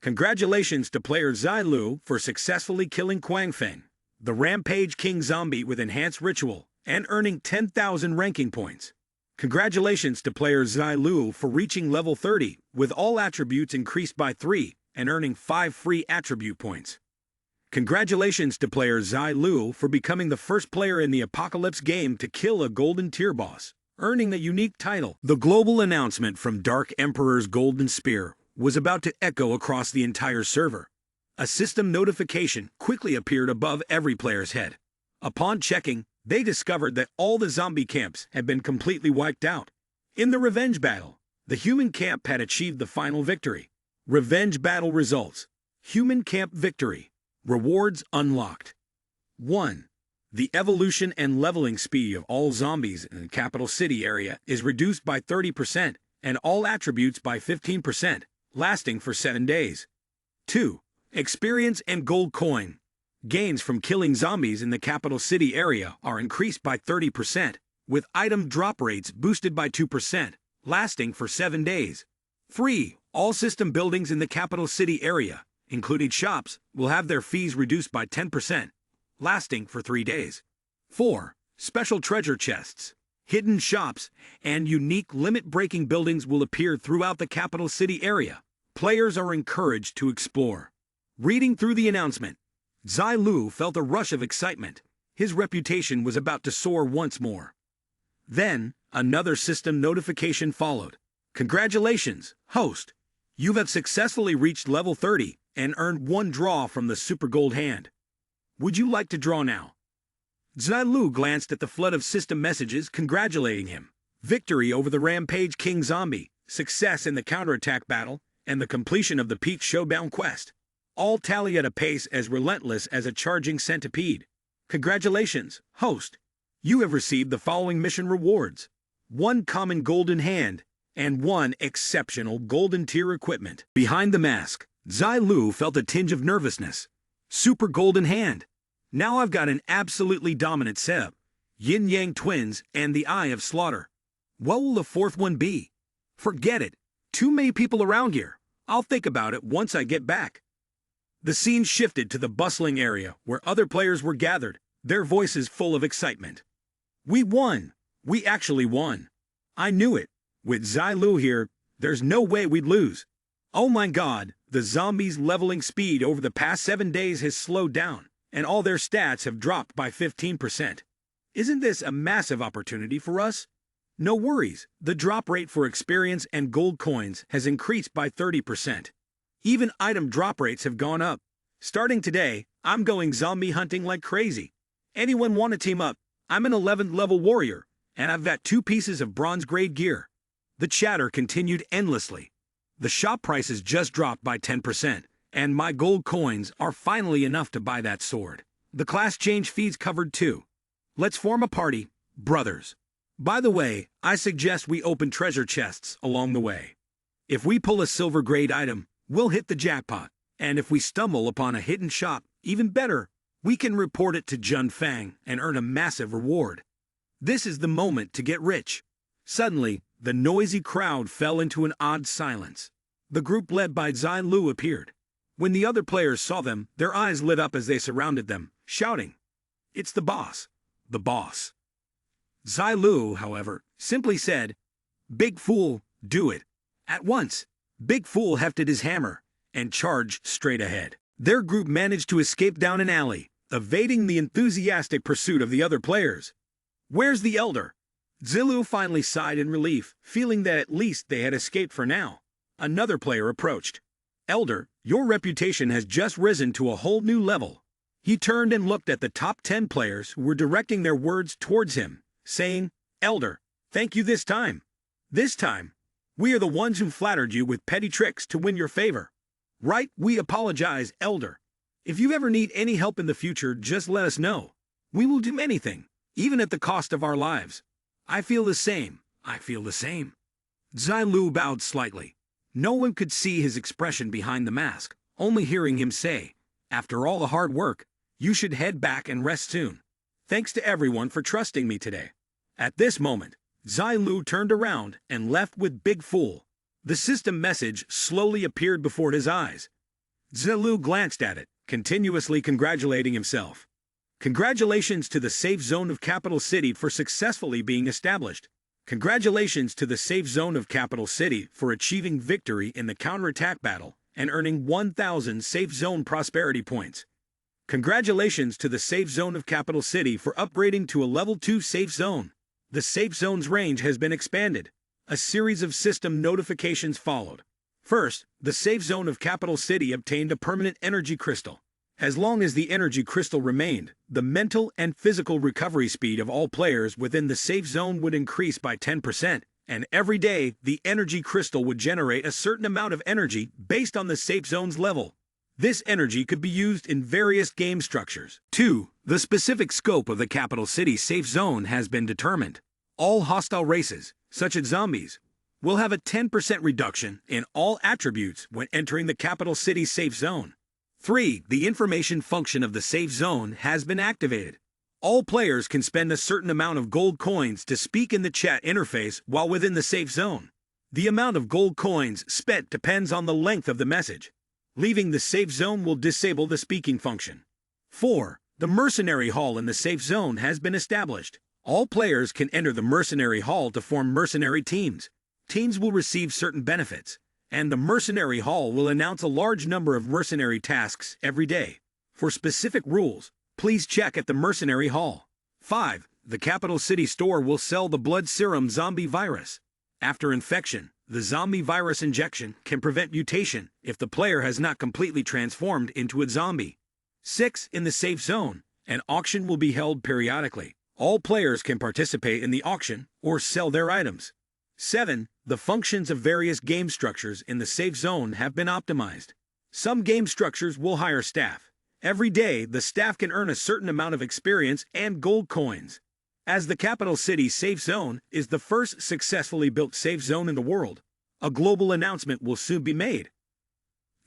Congratulations to player Zilu for successfully killing Quang Feng, the Rampage King Zombie with enhanced ritual, and earning 10,000 ranking points. Congratulations to player Zilu for reaching level 30, with all attributes increased by 3, and earning 5 free attribute points. Congratulations to player Zilu for becoming the first player in the Apocalypse game to kill a golden tier boss, earning the unique title. The global announcement from Dark Emperor's Golden Spear was about to echo across the entire server. A system notification quickly appeared above every player's head. Upon checking, they discovered that all the zombie camps had been completely wiped out. In the revenge battle, the human camp had achieved the final victory. Revenge battle results. Human camp victory. Rewards unlocked. 1. The evolution and leveling speed of all zombies in the capital city area is reduced by 30% and all attributes by 15%, lasting for 7 days. 2. Experience and gold coin. Gains from killing zombies in the capital city area are increased by 30%, with item drop rates boosted by 2%, lasting for 7 days. 3. All system buildings in the capital city area, including shops, will have their fees reduced by 10%, lasting for 3 days. 4. Special treasure chests, hidden shops, and unique limit-breaking buildings will appear throughout the capital city area. Players are encouraged to explore. Reading through the announcement, Zilu felt a rush of excitement. His reputation was about to soar once more. Then, another system notification followed. Congratulations, host! You have successfully reached level 30 and earned 1 draw from the Super Gold hand. Would you like to draw now? Zilu glanced at the flood of system messages congratulating him. Victory over the Rampage King Zombie, success in the counterattack battle, and the completion of the Peak Showdown quest. All tally at a pace as relentless as a charging centipede. Congratulations, host! You have received the following mission rewards. 1 common golden hand, and 1 exceptional golden tier equipment. Behind the mask, Zilu felt a tinge of nervousness. Super golden hand. Now I've got an absolutely dominant setup. Yin Yang twins and the Eye of Slaughter. What will the 4th one be? Forget it. Too many people around here. I'll think about it once I get back. The scene shifted to the bustling area where other players were gathered, their voices full of excitement. We won! We actually won! I knew it! With Zilu here, there's no way we'd lose. Oh my god, the zombies' leveling speed over the past 7 days has slowed down, and all their stats have dropped by 15%. Isn't this a massive opportunity for us? No worries, the drop rate for experience and gold coins has increased by 30%. Even item drop rates have gone up. Starting today, I'm going zombie hunting like crazy. Anyone want to team up? I'm an 11th level warrior, and I've got 2 pieces of bronze grade gear. The chatter continued endlessly. The shop prices just dropped by 10%, and my gold coins are finally enough to buy that sword. The class change fees covered too. Let's form a party, brothers. By the way, I suggest we open treasure chests along the way. If we pull a silver grade item, we'll hit the jackpot, and if we stumble upon a hidden shop, even better, we can report it to Jun Fang and earn a massive reward. This is the moment to get rich. Suddenly, the noisy crowd fell into an odd silence. The group led by Zilu appeared. When the other players saw them, their eyes lit up as they surrounded them, shouting, "It's the boss! The boss!" Zilu, however, simply said, "Big fool, do it! At once! Big Fool hefted his hammer and charged straight ahead. Their group managed to escape down an alley, evading the enthusiastic pursuit of the other players. "Where's the elder?" Zilu finally sighed in relief, feeling that at least they had escaped for now. Another player approached. "Elder, your reputation has just risen to a whole new level." He turned and looked at the top 10 players who were directing their words towards him, saying, "Elder, thank you this time. This time, we are the ones who flattered you with petty tricks to win your favor. Right, we apologize, Elder. If you ever need any help in the future, just let us know. We will do anything, even at the cost of our lives." "I feel the same. I feel the same." Zilu bowed slightly. No one could see his expression behind the mask, only hearing him say, "After all the hard work, you should head back and rest soon. Thanks to everyone for trusting me today." At this moment, Zilu turned around and left with Big Fool. The system message slowly appeared before his eyes. Zilu glanced at it, continuously congratulating himself. "Congratulations to the safe zone of Capital City for successfully being established. Congratulations to the safe zone of Capital City for achieving victory in the counterattack battle and earning 1,000 safe zone prosperity points. Congratulations to the safe zone of Capital City for upgrading to a level 2 safe zone. The safe zone's range has been expanded." A series of system notifications followed. First, the safe zone of Capital City obtained a permanent energy crystal. As long as the energy crystal remained, the mental and physical recovery speed of all players within the safe zone would increase by 10%, and every day the energy crystal would generate a certain amount of energy based on the safe zone's level. This energy could be used in various game structures. 2. The specific scope of the Capital City safe zone has been determined. All hostile races, such as zombies, will have a 10% reduction in all attributes when entering the Capital City safe zone. 3. The information function of the safe zone has been activated. All players can spend a certain amount of gold coins to speak in the chat interface while within the safe zone. The amount of gold coins spent depends on the length of the message. Leaving the safe zone will disable the speaking function. 4. The mercenary hall in the safe zone has been established. All players can enter the mercenary hall to form mercenary teams. Teams will receive certain benefits, and the mercenary hall will announce a large number of mercenary tasks every day. For specific rules, please check at the mercenary hall. 5. The Capital City store will sell the blood serum zombie virus. After infection, the zombie virus injection can prevent mutation if the player has not completely transformed into a zombie. 6. In the safe zone, an auction will be held periodically. All players can participate in the auction or sell their items. 7. The functions of various game structures in the safe zone have been optimized. Some game structures will hire staff. Every day, the staff can earn a certain amount of experience and gold coins. As the Capital City safe zone is the first successfully built safe zone in the world, a global announcement will soon be made.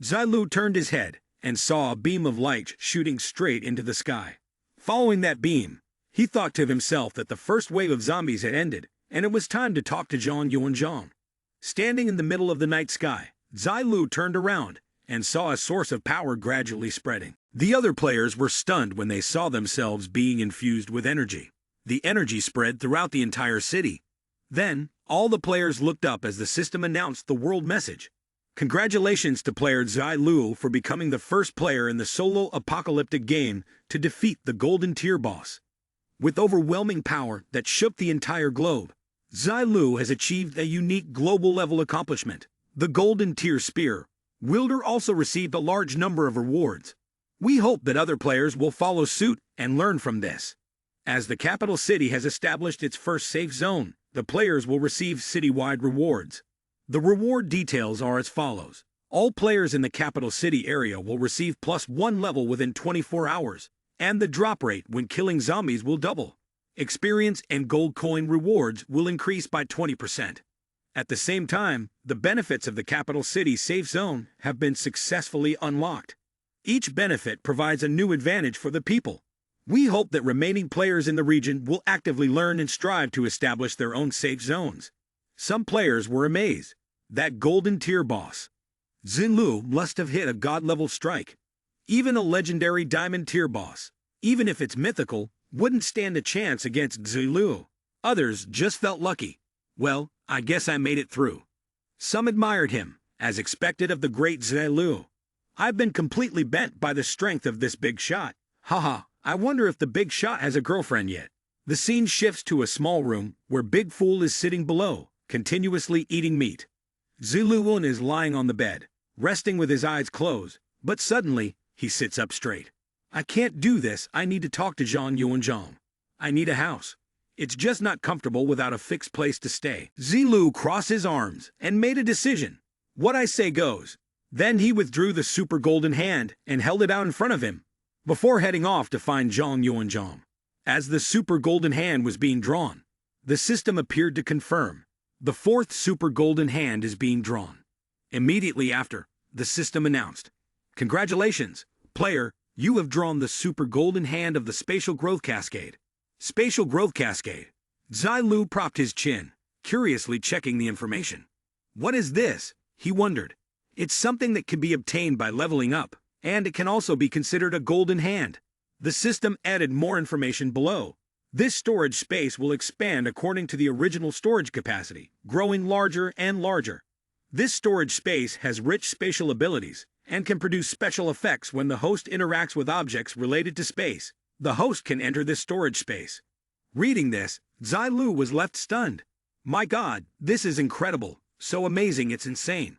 Zilu turned his head and saw a beam of light shooting straight into the sky. Following that beam, he thought to himself that the first wave of zombies had ended, and it was time to talk to Zhang Yuanzhang. Standing in the middle of the night sky, Zilu turned around and saw a source of power gradually spreading. The other players were stunned when they saw themselves being infused with energy. The energy spread throughout the entire city. Then, all the players looked up as the system announced the world message. Congratulations to player Zilu for becoming the first player in the solo apocalyptic game to defeat the Golden Tier boss. With overwhelming power that shook the entire globe, Zilu has achieved a unique global-level accomplishment. The Golden Tier Spear wielder also received a large number of rewards. We hope that other players will follow suit and learn from this. As the capital city has established its first safe zone, the players will receive citywide rewards. The reward details are as follows. All players in the capital city area will receive +1 level within 24 hours, and the drop rate when killing zombies will double. Experience and gold coin rewards will increase by 20%. At the same time, the benefits of the capital city safe zone have been successfully unlocked. Each benefit provides a new advantage for the people. We hope that remaining players in the region will actively learn and strive to establish their own safe zones. Some players were amazed. That Golden Tier boss, Zilu, must have hit a god-level strike. Even a legendary Diamond Tier boss, even if it's mythical, wouldn't stand a chance against Zilu. Others just felt lucky. Well, I guess I made it through. Some admired him, as expected of the great Zilu. I've been completely bent by the strength of this big shot. Haha, I wonder if the big shot has a girlfriend yet. The scene shifts to a small room where Big Fool is sitting below, continuously eating meat. Zilu is lying on the bed, resting with his eyes closed, but suddenly, he sits up straight. I can't do this, I need to talk to Zhang Yuanzhang. I need a house. It's just not comfortable without a fixed place to stay. Zilu crossed his arms and made a decision. What I say goes. Then he withdrew the super golden hand and held it out in front of him, before heading off to find Zhang Yuanzhang. As the super golden hand was being drawn, the system appeared to confirm. The fourth super golden hand is being drawn. Immediately after, the system announced, "Congratulations, player, you have drawn the super golden hand of the spatial growth cascade." Spatial growth cascade. Zilu propped his chin, curiously checking the information. What is this? He wondered. It's something that can be obtained by leveling up, and it can also be considered a golden hand. The system added more information below. This storage space will expand according to the original storage capacity, growing larger and larger. This storage space has rich spatial abilities and can produce special effects when the host interacts with objects related to space. The host can enter this storage space. Reading this, Zilu was left stunned. My God, this is incredible, so amazing it's insane.